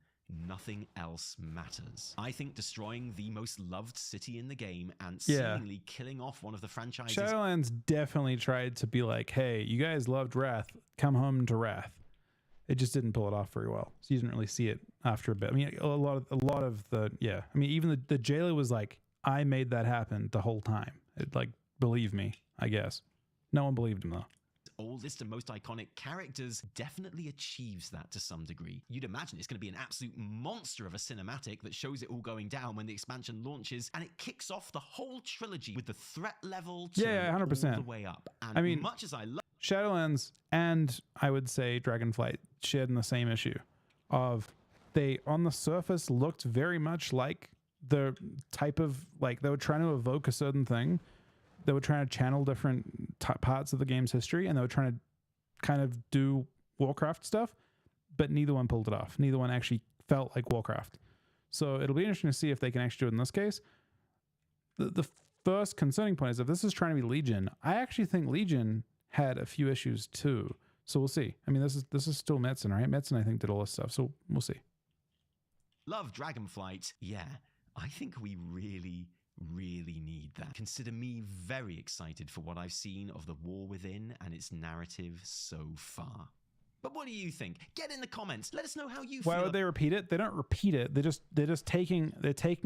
nothing else matters. I think destroying the most loved city in the game and seemingly killing off one of the franchises... Shadowlands definitely tried to be like, hey, you guys loved Wrath, come home to Wrath. It just didn't pull it off very well. So you didn't really see it after a bit. I mean, a lot of the, yeah. I mean, even the jailer was like, I made that happen the whole time. It believe me, I guess. No one believed him though. Oldest and most iconic characters definitely achieves that to some degree. You'd imagine it's going to be an absolute monster of a cinematic that shows it all going down when the expansion launches, and it kicks off the whole trilogy with the threat level to 100%. all the way up. And I mean, much as I love Shadowlands and I would say Dragonflight shared in the same issue of they on the surface looked very much like the type of they were trying to evoke a certain thing, they were trying to channel different parts of the game's history, and they were trying to kind of do Warcraft stuff, but neither one pulled it off. Neither one actually felt like Warcraft. So it'll be interesting to see if they can actually do it in this case. The first concerning point is if this is trying to be Legion, I actually think Legion had a few issues too. So we'll see. I mean, this is still Metzen, right? Metzen, I think, did all this stuff. So we'll see. Love Dragonflight. Yeah, I think we really need that. Consider me very excited for what I've seen of the War Within and its narrative so far. But what do you think? Get in the comments. Let us know how you feel. Why would they repeat it? They don't repeat it. They're just taking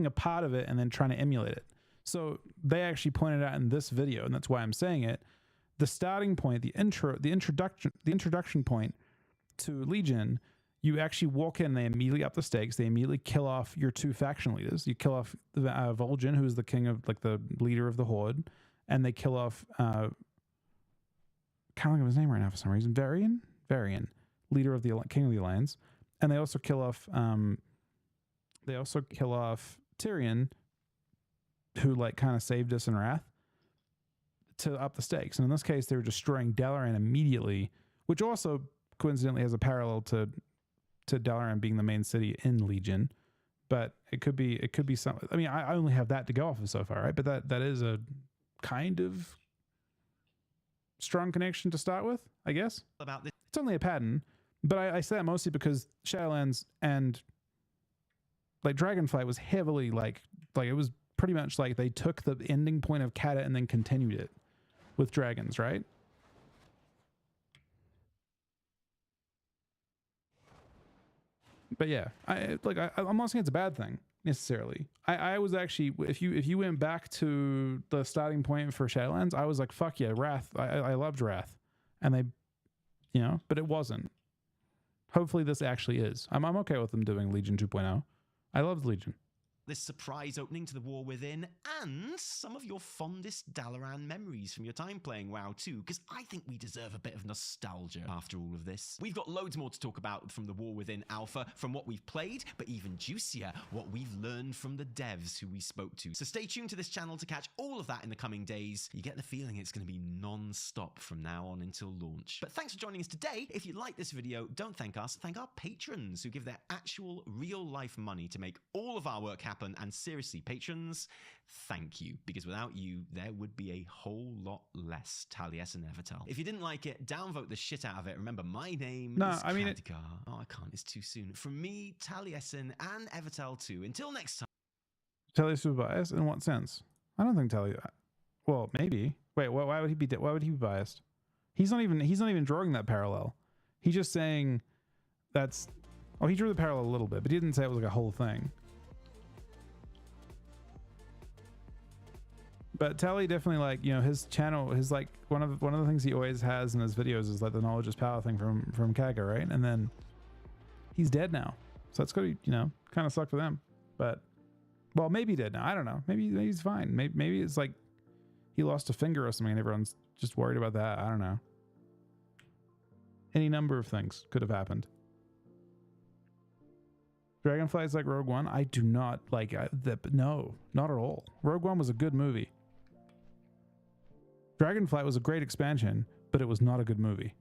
a part of it and then trying to emulate it. So they actually pointed out in this video, and that's why I'm saying it. The starting point, the introduction point to Legion, you actually walk in, they immediately up the stakes, they immediately kill off your two faction leaders. You kill off Vol'jin, who's the king of, like, the leader of the Horde, and they kill off can't think of his name right now for some reason. Varian, leader of the king of the Alliance, and they also kill off Tyrion, who like kind of saved us in Wrath, to up the stakes. And in this case, they were destroying Dalaran immediately, which also coincidentally has a parallel to Dalaran being the main city in Legion. But it could be some. I mean, I only have that to go off of so far, right? But that is a kind of strong connection to start with, I guess. About this. It's only a pattern, but I say that mostly because Shadowlands and like Dragonflight was heavily like it was pretty much like they took the ending point of Kata and then continued it with dragons, right? But yeah, I'm not saying it's a bad thing necessarily. I was actually, if you went back to the starting point for Shadowlands, I was like, fuck yeah, Wrath. I loved Wrath, and they, but it wasn't. Hopefully this actually is. I'm okay with them doing Legion 2.0. I loved Legion. This surprise opening to the War Within, and some of your fondest Dalaran memories from your time playing WoW too, because I think we deserve a bit of nostalgia after all of this. We've got loads more to talk about from the War Within Alpha, from what we've played, but even juicier, what we've learned from the devs who we spoke to. So stay tuned to this channel to catch all of that in the coming days. You get the feeling it's going to be non-stop from now on until launch. But thanks for joining us today. If you like this video, don't thank us, thank our patrons who give their actual real-life money to make all of our work happen. And seriously, patrons, thank you, because without you, there would be a whole lot less Taliesin and Evertel. If you didn't like it, downvote the shit out of it. Remember, my name is Khadgar. Oh, I can't. It's too soon. From me, Taliesin, and Evertel too. Until next time. Taliesin biased? In what sense? I don't think Taliesin. Well, maybe. Wait, why would he be? Why would he be biased? He's not even drawing that parallel. He's just saying that's. Oh, he drew the parallel a little bit, but he didn't say it was like a whole thing. But Tally definitely, like, his channel, his like one of the things he always has in his videos is like the knowledge is power thing from Kaga, right? And then he's dead now, so that's gonna kind of suck for them. But well, maybe dead now. I don't know. Maybe he's fine. Maybe it's like he lost a finger or something, and everyone's just worried about that. I don't know. Any number of things could have happened. Dragonfly is like Rogue One. I do not like that. No, not at all. Rogue One was a good movie. Dragonflight was a great expansion, but it was not a good movie.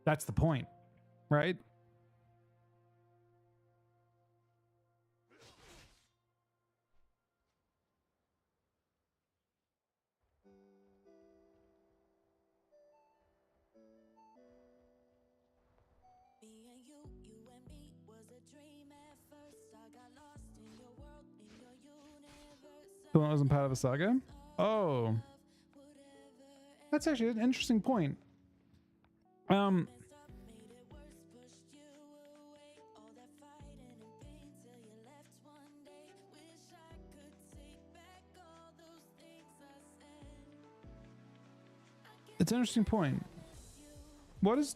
That's the point, right? The one that wasn't part of a saga? Oh. That's actually an interesting point. It's an interesting point. What is...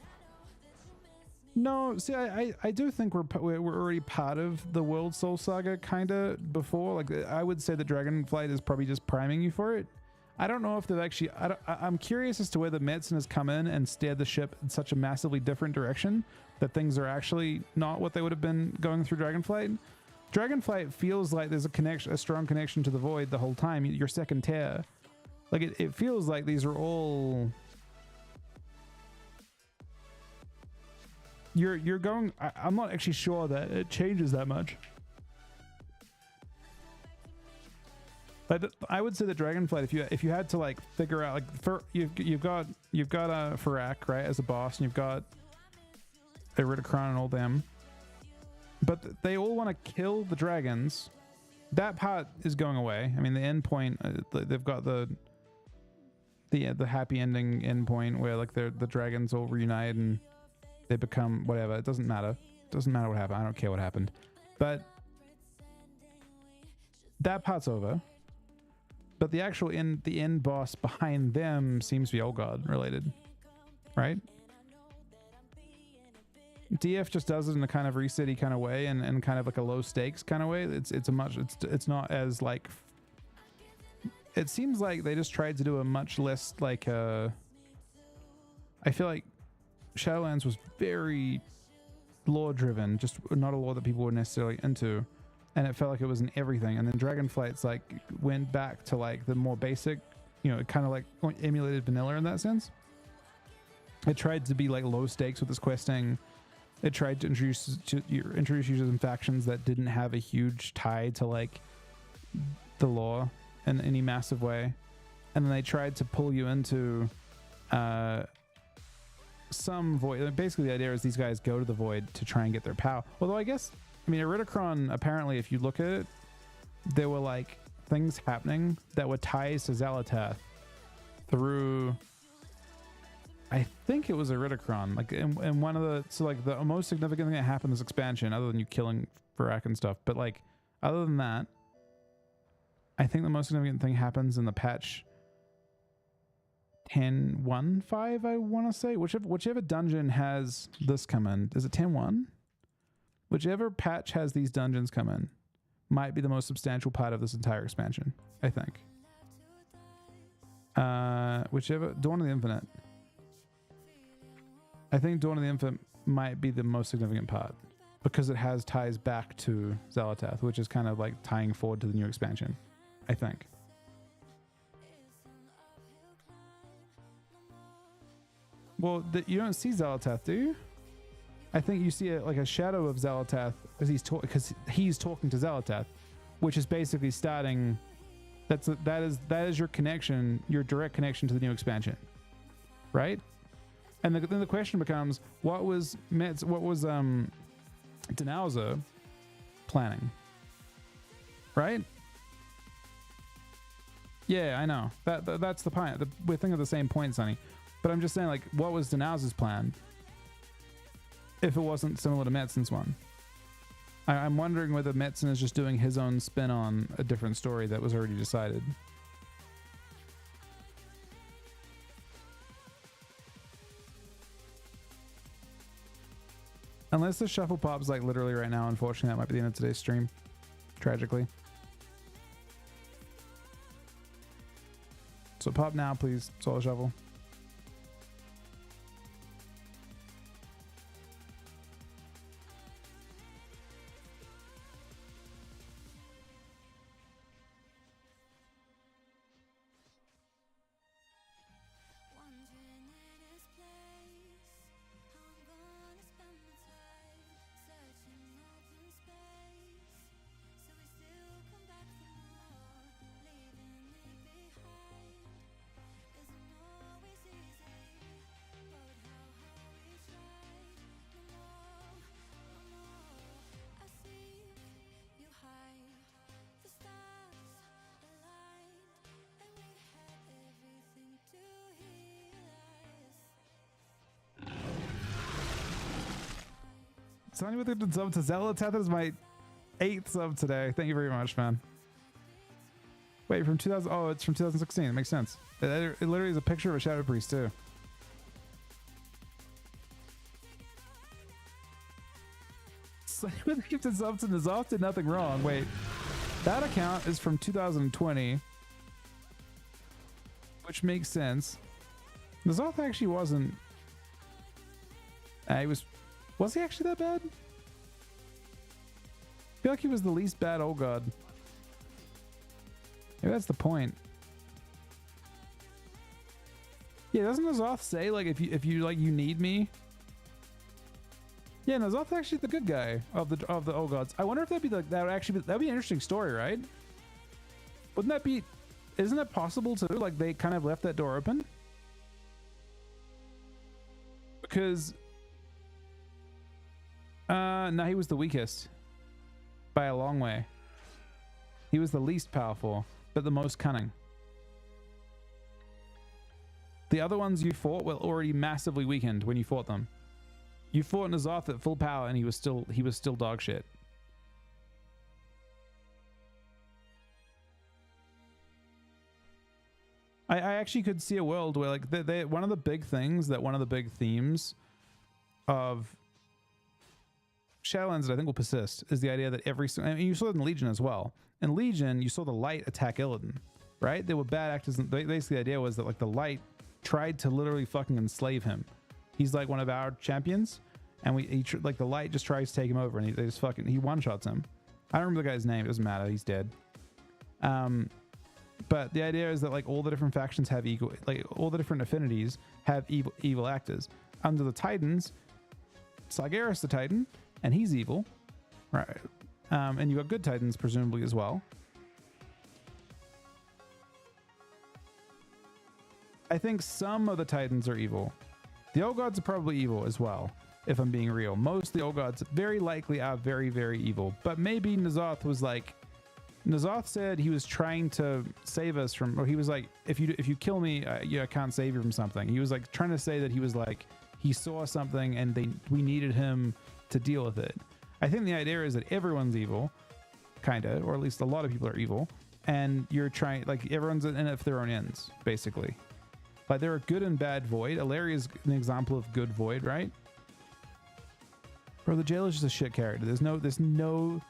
No, see, I do think we're already part of the World Soul Saga kind of before. Like, I would say that Dragonflight is probably just priming you for it. I don't know if they've actually... I'm curious as to whether Metzen has come in and steered the ship in such a massively different direction that things are actually not what they would have been going through Dragonflight. Dragonflight feels like there's a strong connection to the void the whole time. Your second tier, like it feels like these are all. You're going. I'm not actually sure that it changes that much. But I would say that Dragonflight, if you had to like figure out like you've got a Farak, right, as a boss, and you've got Iridikron and all them, but they all want to kill the dragons. That part is going away. I mean, the end point, they've got the happy ending end point where like the dragons all reunite and they become whatever. It doesn't matter. It doesn't matter what happened. I don't care what happened. But that part's over. But the actual end boss behind them seems to be Olgod related, right? DF just does it in a kind of resetty kind of way and kind of like a low stakes kind of way. It's not as like, it seems like they just tried to do a much less like I feel like Shadowlands was very lore driven, just not a lore that people were necessarily into, and it felt like it was in everything. And then Dragonflight's like went back to like the more basic, you know, kind of like emulated vanilla in that sense. It tried to be like low stakes with this questing. It tried to introduce users and factions that didn't have a huge tie to like the lore in any massive way, and then they tried to pull you into some void. Basically, the idea is these guys go to the void to try and get their power. Although I mean, Iridikron, apparently, if you look at it, there were like things happening that were ties to Xalatath through. I think it was Iridikron. Like in one of the most significant thing that happened in this expansion, other than you killing Farak and stuff, but like other than that, I think the most significant thing happens in the patch 10.1.5, I want to say. Whichever dungeon has this come in. Is it 10.1? Whichever patch has these dungeons come in might be the most substantial part of this entire expansion, I think. Whichever, Dawn of the Infinite. I think Dawn of the Infinite might be the most significant part because it has ties back to Xalatath, which is kind of like tying forward to the new expansion, I think. Well, you don't see Xalatath, do you? I think you see like a shadow of Xalatath because he's talking to Xalatath, which is basically starting. That is your connection, your direct connection to the new expansion, right? And then the question becomes, what was Denauza planning, right? Yeah, I know that's the point. We're thinking of the same point, Sonny. But I'm just saying, like, what was Denauza's plan if it wasn't similar to Metzen's one? I'm wondering whether Metzen is just doing his own spin on a different story that was already decided. Unless the shuffle pops like literally right now, unfortunately, that might be the end of today's stream. Tragically. So pop now, please. Solo shuffle. Sonny with the sub to Xalatath is my 8th sub today. Thank you very much, man. Wait, from 2000? Oh, it's from 2016. It makes sense. It literally is a picture of a Shadow Priest too. Sonny with the gifted sub to Nazoth did nothing wrong. Wait, that account is from 2020, which makes sense. Nazoth actually wasn't. Was he actually that bad? feel like he was the least bad old god. Maybe that's the point. Yeah, doesn't Nazoth say like if you like you need me? Yeah, Nazoth's actually the good guy of the old gods. I wonder if that'd be like that'd be an interesting story, right? Wouldn't that be? Isn't that possible too? Like they kind of left that door open because no, he was the weakest by a long way. He was the least powerful, but the most cunning. The other ones you fought were already massively weakened when you fought them. You fought Nazoth at full power, and he was still dog shit. I actually could see a world where like one of the big themes of Shadowlands that I think will persist is the idea that and you saw it in Legion as well. In Legion, you saw the light attack Illidan, right? There were bad actors. And basically, the idea was that like the light tried to literally fucking enslave him. He's like one of our champions, and like the light just tries to take him over, and he one shots him. I don't remember the guy's name. It doesn't matter. He's dead. But the idea is that like all the different factions have all the different affinities have evil actors. Under the Titans, Sargeras the Titan, and he's evil, right? And you got good Titans presumably as well. I think some of the Titans are evil. The old gods are probably evil as well, if I'm being real. Most of the old gods very likely are very, very evil. But maybe Nazoth was like, Nazoth said he was trying to save us from, or he was like, if you kill me, I can't save you from something. He was like trying to say that he was like, he saw something and we needed him to deal with it. I think the idea is that everyone's evil, kinda, or at least a lot of people are evil, and you're trying, like everyone's in it for their own ends, basically. Like there are good and bad void. Ilaria is an example of good void, right? Bro, the jailer's just a shit character. There's no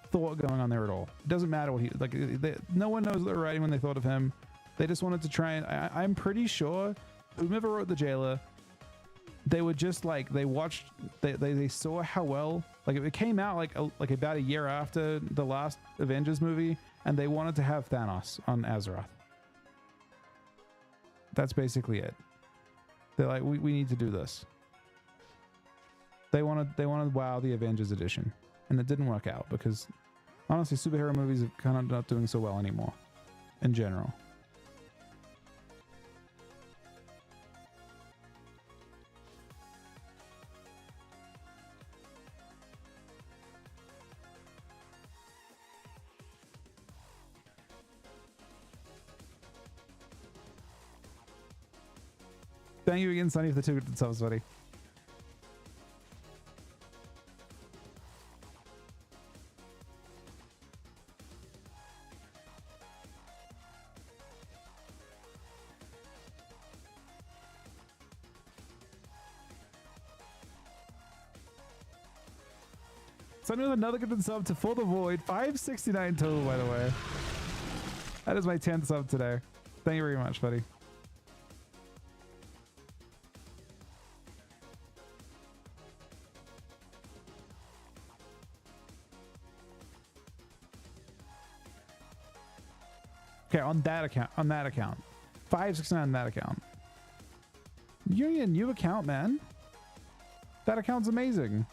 thought going on there at all. It doesn't matter what he like. No one knows what they're writing when they thought of him. They just wanted to try and. I'm pretty sure whomever wrote the jailer, they were just like they watched. They saw how well like it came out like about a year after the last Avengers movie, and they wanted to have Thanos on Azeroth. That's basically it. They're like, we need to do this. They wanted WoW the Avengers edition, and it didn't work out because honestly, superhero movies are kind of not doing so well anymore, in general. Thank you again, Sonny, for the 2 subs, buddy. Sonny with another good sub to For the Void. 569 total, by the way. That is my 10th sub today. Thank you very much, buddy. Okay, on that account, 569 on that account. You need a new account, man. That account's amazing.